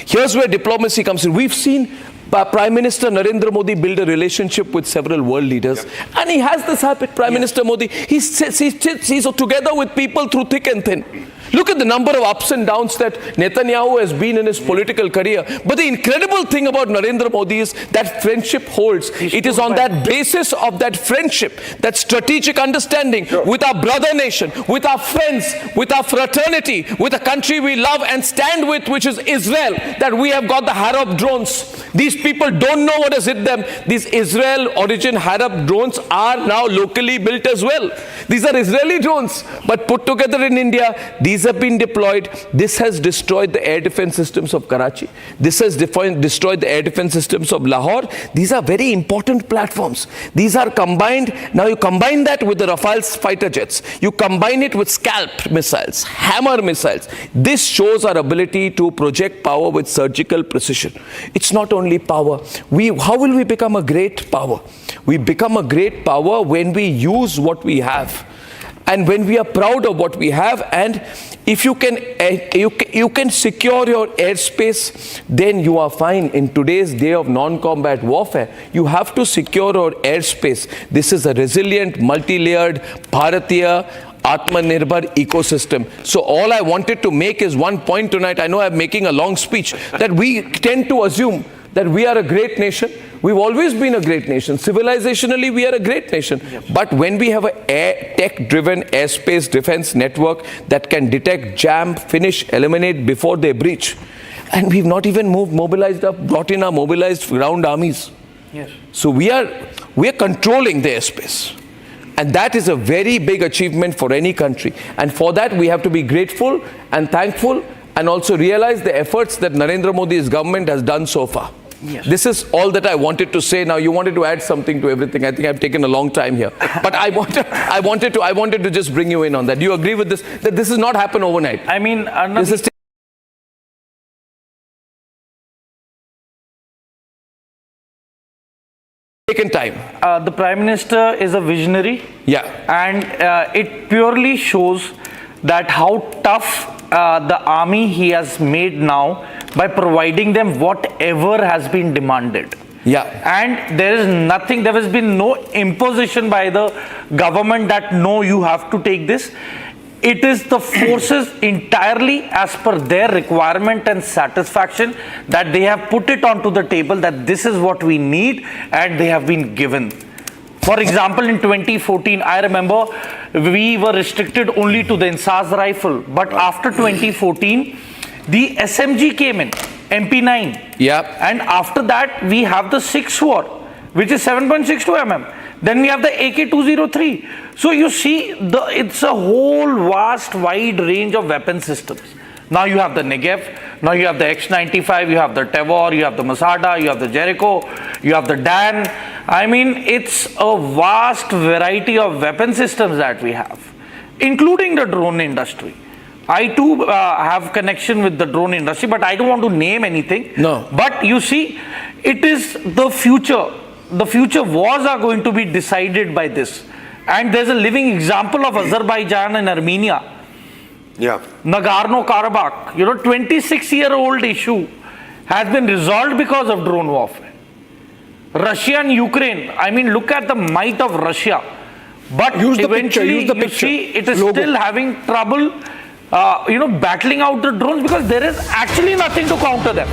Here's where diplomacy comes in. We've seen Prime Minister Narendra Modi built a relationship with several world leaders, and he has this habit. Prime Minister Modi, he's together with people through thick and thin. Look at the number of ups and downs that Netanyahu has been in his political career. But the incredible thing about Narendra Modi is that friendship holds. It is on that basis of that friendship, that strategic understanding with our brother nation, with our friends, with our fraternity, with a country we love and stand with, which is Israel, that we have got the Harab drones. These people don't know what has hit them. These Israel origin Harab drones are now locally built as well. These are Israeli drones, but put together in India. These have been deployed. This has destroyed the air defense systems of Karachi. This has destroyed the air defense systems of Lahore. These are very important platforms. These are combined. Now you combine that with the Rafale fighter jets. You combine it with scalp missiles, hammer missiles. This shows our ability to project power with surgical precision. It's not only power. How will we become a great power? We become a great power when we use what we have, and when we are proud of what we have. And if you can secure your airspace, then you are fine. In today's day of non-combat warfare, you have to secure your airspace. This is a resilient, multi-layered Bharatiya Atmanirbhar ecosystem. So all I wanted to make is one point tonight. I know I'm making a long speech, that we tend to assume that we are a great nation. We've always been a great nation. Civilizationally, we are a great nation. But when we have a tech-driven airspace defense network that can detect, jam, finish, eliminate before they breach, and we've not even brought in our mobilized ground armies. Yes. So we are controlling the airspace. And that is a very big achievement for any country. And for that, we have to be grateful and thankful, and also realize the efforts that Narendra Modi's government has done so far. Yes. This is all that I wanted to say. Now you wanted to add something to everything. I think I've taken a long time here, but I wanted to just bring you in on that. Do you agree with this? That this has not happened overnight. I mean, this is taken time. The Prime Minister is a visionary. Yeah. And it purely shows that how tough the army he has made now by providing them whatever has been demanded. Yeah. And there has been no imposition by the government that no, you have to take this. It is the forces entirely as per their requirement and satisfaction that they have put it onto the table, that this is what we need, and they have been given. For example, in 2014, I remember we were restricted only to the Insaz rifle. But after 2014, the SMG came in, MP9. Yeah. And after that, we have the 6-bore, which is 7.62 mm. Then we have the AK-203. So you see, it's a whole vast, wide range of weapon systems. Now you have the Negev, now you have the X-95, you have the Tavor, you have the Masada, you have the Jericho, you have the Dan. I mean, it's a vast variety of weapon systems that we have, including the drone industry. I too have connection with the drone industry, but I don't want to name anything. No. But you see, it is the future. The future wars are going to be decided by this. And there's a living example of Azerbaijan and Armenia. Yeah. Nagorno-Karabakh, 26-year-old issue has been resolved because of drone warfare. Russia and Ukraine, I mean, look at the might of Russia. But eventually, you see, it is still having trouble, battling out the drones because there is actually nothing to counter them.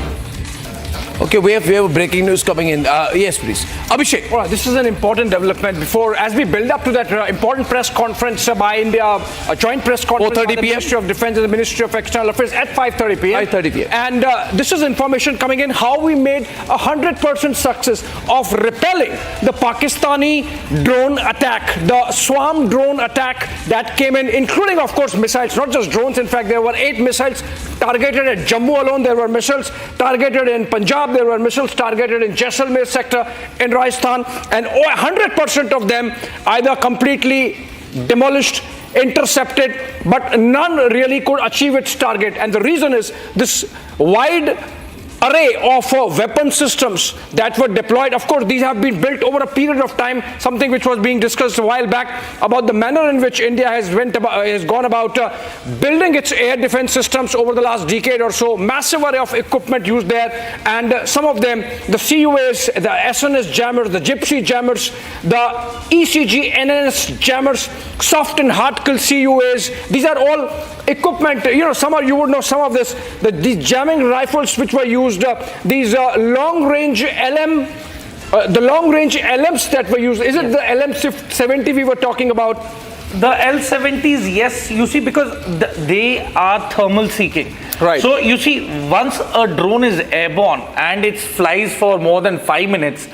Okay, we have breaking news coming in. Yes, please. Abhishek. All right, this is an important development. As we build up to that important press conference by India, a joint press conference by the Ministry of Defense and the Ministry of External Affairs at 5:30 p.m. 5:30 p.m. And this is information coming in how we made 100% success of repelling the Pakistani drone attack, the swarm drone attack that came in, including, of course, missiles, not just drones. In fact, there were 8 missiles targeted at Jammu alone. There were missiles targeted in Punjab. There were missiles targeted in Jaisalmer sector in Rajasthan, and 100% of them either completely demolished, intercepted, but none really could achieve its target. And the reason is this wide array of weapon systems that were deployed. Of course, these have been built over a period of time, something which was being discussed a while back about the manner in which India has gone about building its air defense systems over the last decade or so. Massive array of equipment used there, and some of them, the CUAs, the SNS jammers, the Gypsy jammers, the ECG NNS jammers, soft and hard kill CUAs. These are all equipment. You would know some of this. These jamming rifles which were used, these long-range LM, the long-range LMs that were used. Is it the LM-70 we were talking about? The L-70s, yes, you see, because they are thermal seeking. Right. So you see, once a drone is airborne and it flies for more than 5 minutes,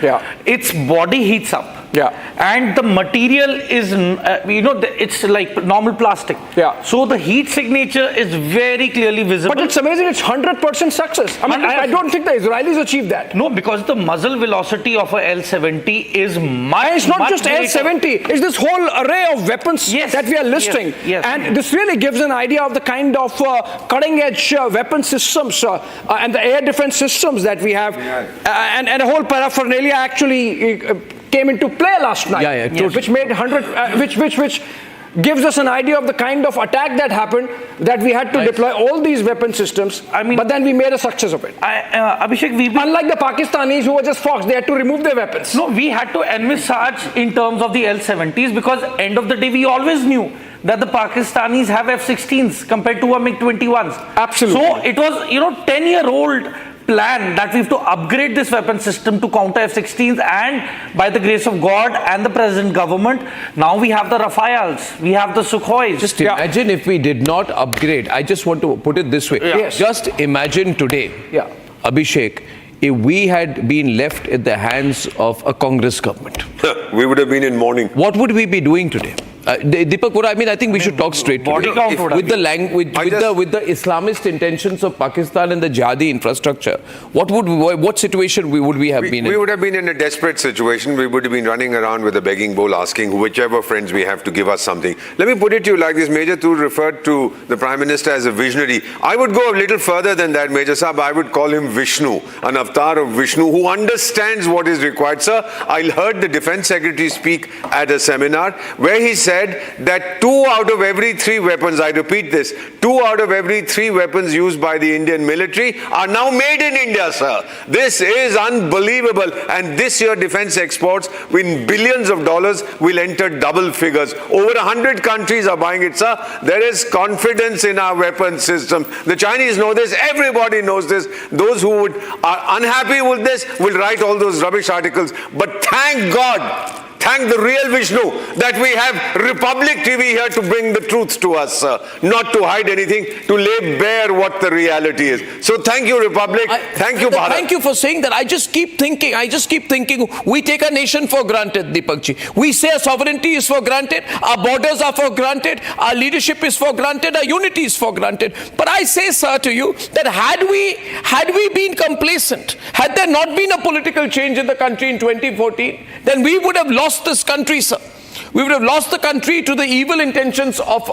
its body heats up. Yeah. And the material is, it's like normal plastic. Yeah. So the heat signature is very clearly visible. But it's amazing, it's 100% success. I mean, I don't think the Israelis achieved that. No, because the muzzle velocity of a L-70 is much. And it's not much just L-70, it's this whole array of weapons that we are listing. Yes. And this really gives an idea of the kind of cutting-edge weapon systems and the air defense systems that we have. And a whole paraphernalia actually came into play last night, which made which gives us an idea of the kind of attack that happened, that we had to deploy all these weapon systems, but then we made a success of it. Abhishek, unlike the Pakistanis who were just fox, they had to remove their weapons. No, we had to envisage in terms of the L-70s, because end of the day we always knew that the Pakistanis have F-16s compared to a MiG-21s. Absolutely. So it was, 10-year-old plan that we have to upgrade this weapon system to counter F-16s, and by the grace of God and the present government, now we have the Rafales, we have the Sukhois. Just imagine if we did not upgrade. I just want to put it this way. Yes. Just imagine today, Abhishek, if we had been left in the hands of a Congress government. We would have been in mourning. What would we be doing today? Deepak, I think we should talk straight to it. With the language, with the Islamist intentions of Pakistan and the jihadi infrastructure, what situation would we have been in? We would have been in a desperate situation. We would have been running around with a begging bowl, asking whichever friends we have to give us something. Let me put it to you like this. Major Tool referred to the Prime Minister as a visionary. I would go a little further than that, Major Saab. I would call him Vishnu, an avatar of Vishnu who understands what is required. Sir, I heard the Defense Secretary speak at a seminar where he said that 2 out of every 3 weapons, I repeat this, 2 out of every 3 weapons used by the Indian military are now made in India, sir. This is unbelievable. And this year, defense exports in billions of dollars will enter double figures. Over 100 countries are buying it, sir. There is confidence in our weapon system. The Chinese know this. Everybody knows this. Those who are unhappy with this will write all those rubbish articles. But thank God, thank the real Vishnu that we have Republic TV here to bring the truth to us, not to hide anything, to lay bare what the reality is. So thank you, Republic. Thank you, Bharat. Thank you for saying that. I just keep thinking, we take a nation for granted, Deepakji. We say our sovereignty is for granted, our borders are for granted, our leadership is for granted, our unity is for granted. But I say, sir, to you, that had we been complacent, had there not been a political change in the country in 2014, then we would have lost this country, sir. We would have lost the country to the evil intentions and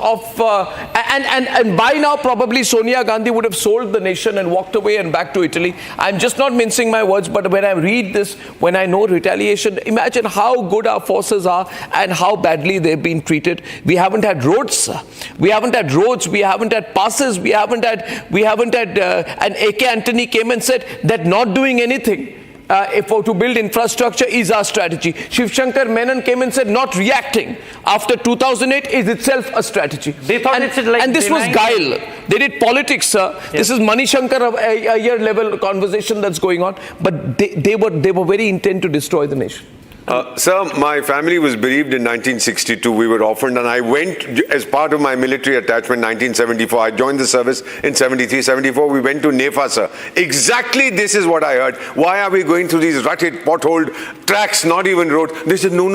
by now probably Sonia Gandhi would have sold the nation and walked away and back to Italy. I'm just not mincing my words, but when I read this, when I know retaliation, imagine how good our forces are and how badly they've been treated. We haven't had roads, sir. We haven't had roads, we haven't had passes, we haven't had and AK Antony came and said that not doing anything to build infrastructure is our strategy. Shiv Shankar Menon came and said not reacting after 2008 is itself a strategy. They thought and this was guile. They did politics, sir. Yes. This is Mani Shankar a year level conversation that's going on. But they were very intent to destroy the nation. Sir, my family was bereaved in 1962. We were orphaned, and I went as part of my military attachment in 1974. I joined the service in 73, 74. We went to Nefa, sir. Exactly this is what I heard. Why are we going through these rutted, potholed tracks, not even roads? They said, no,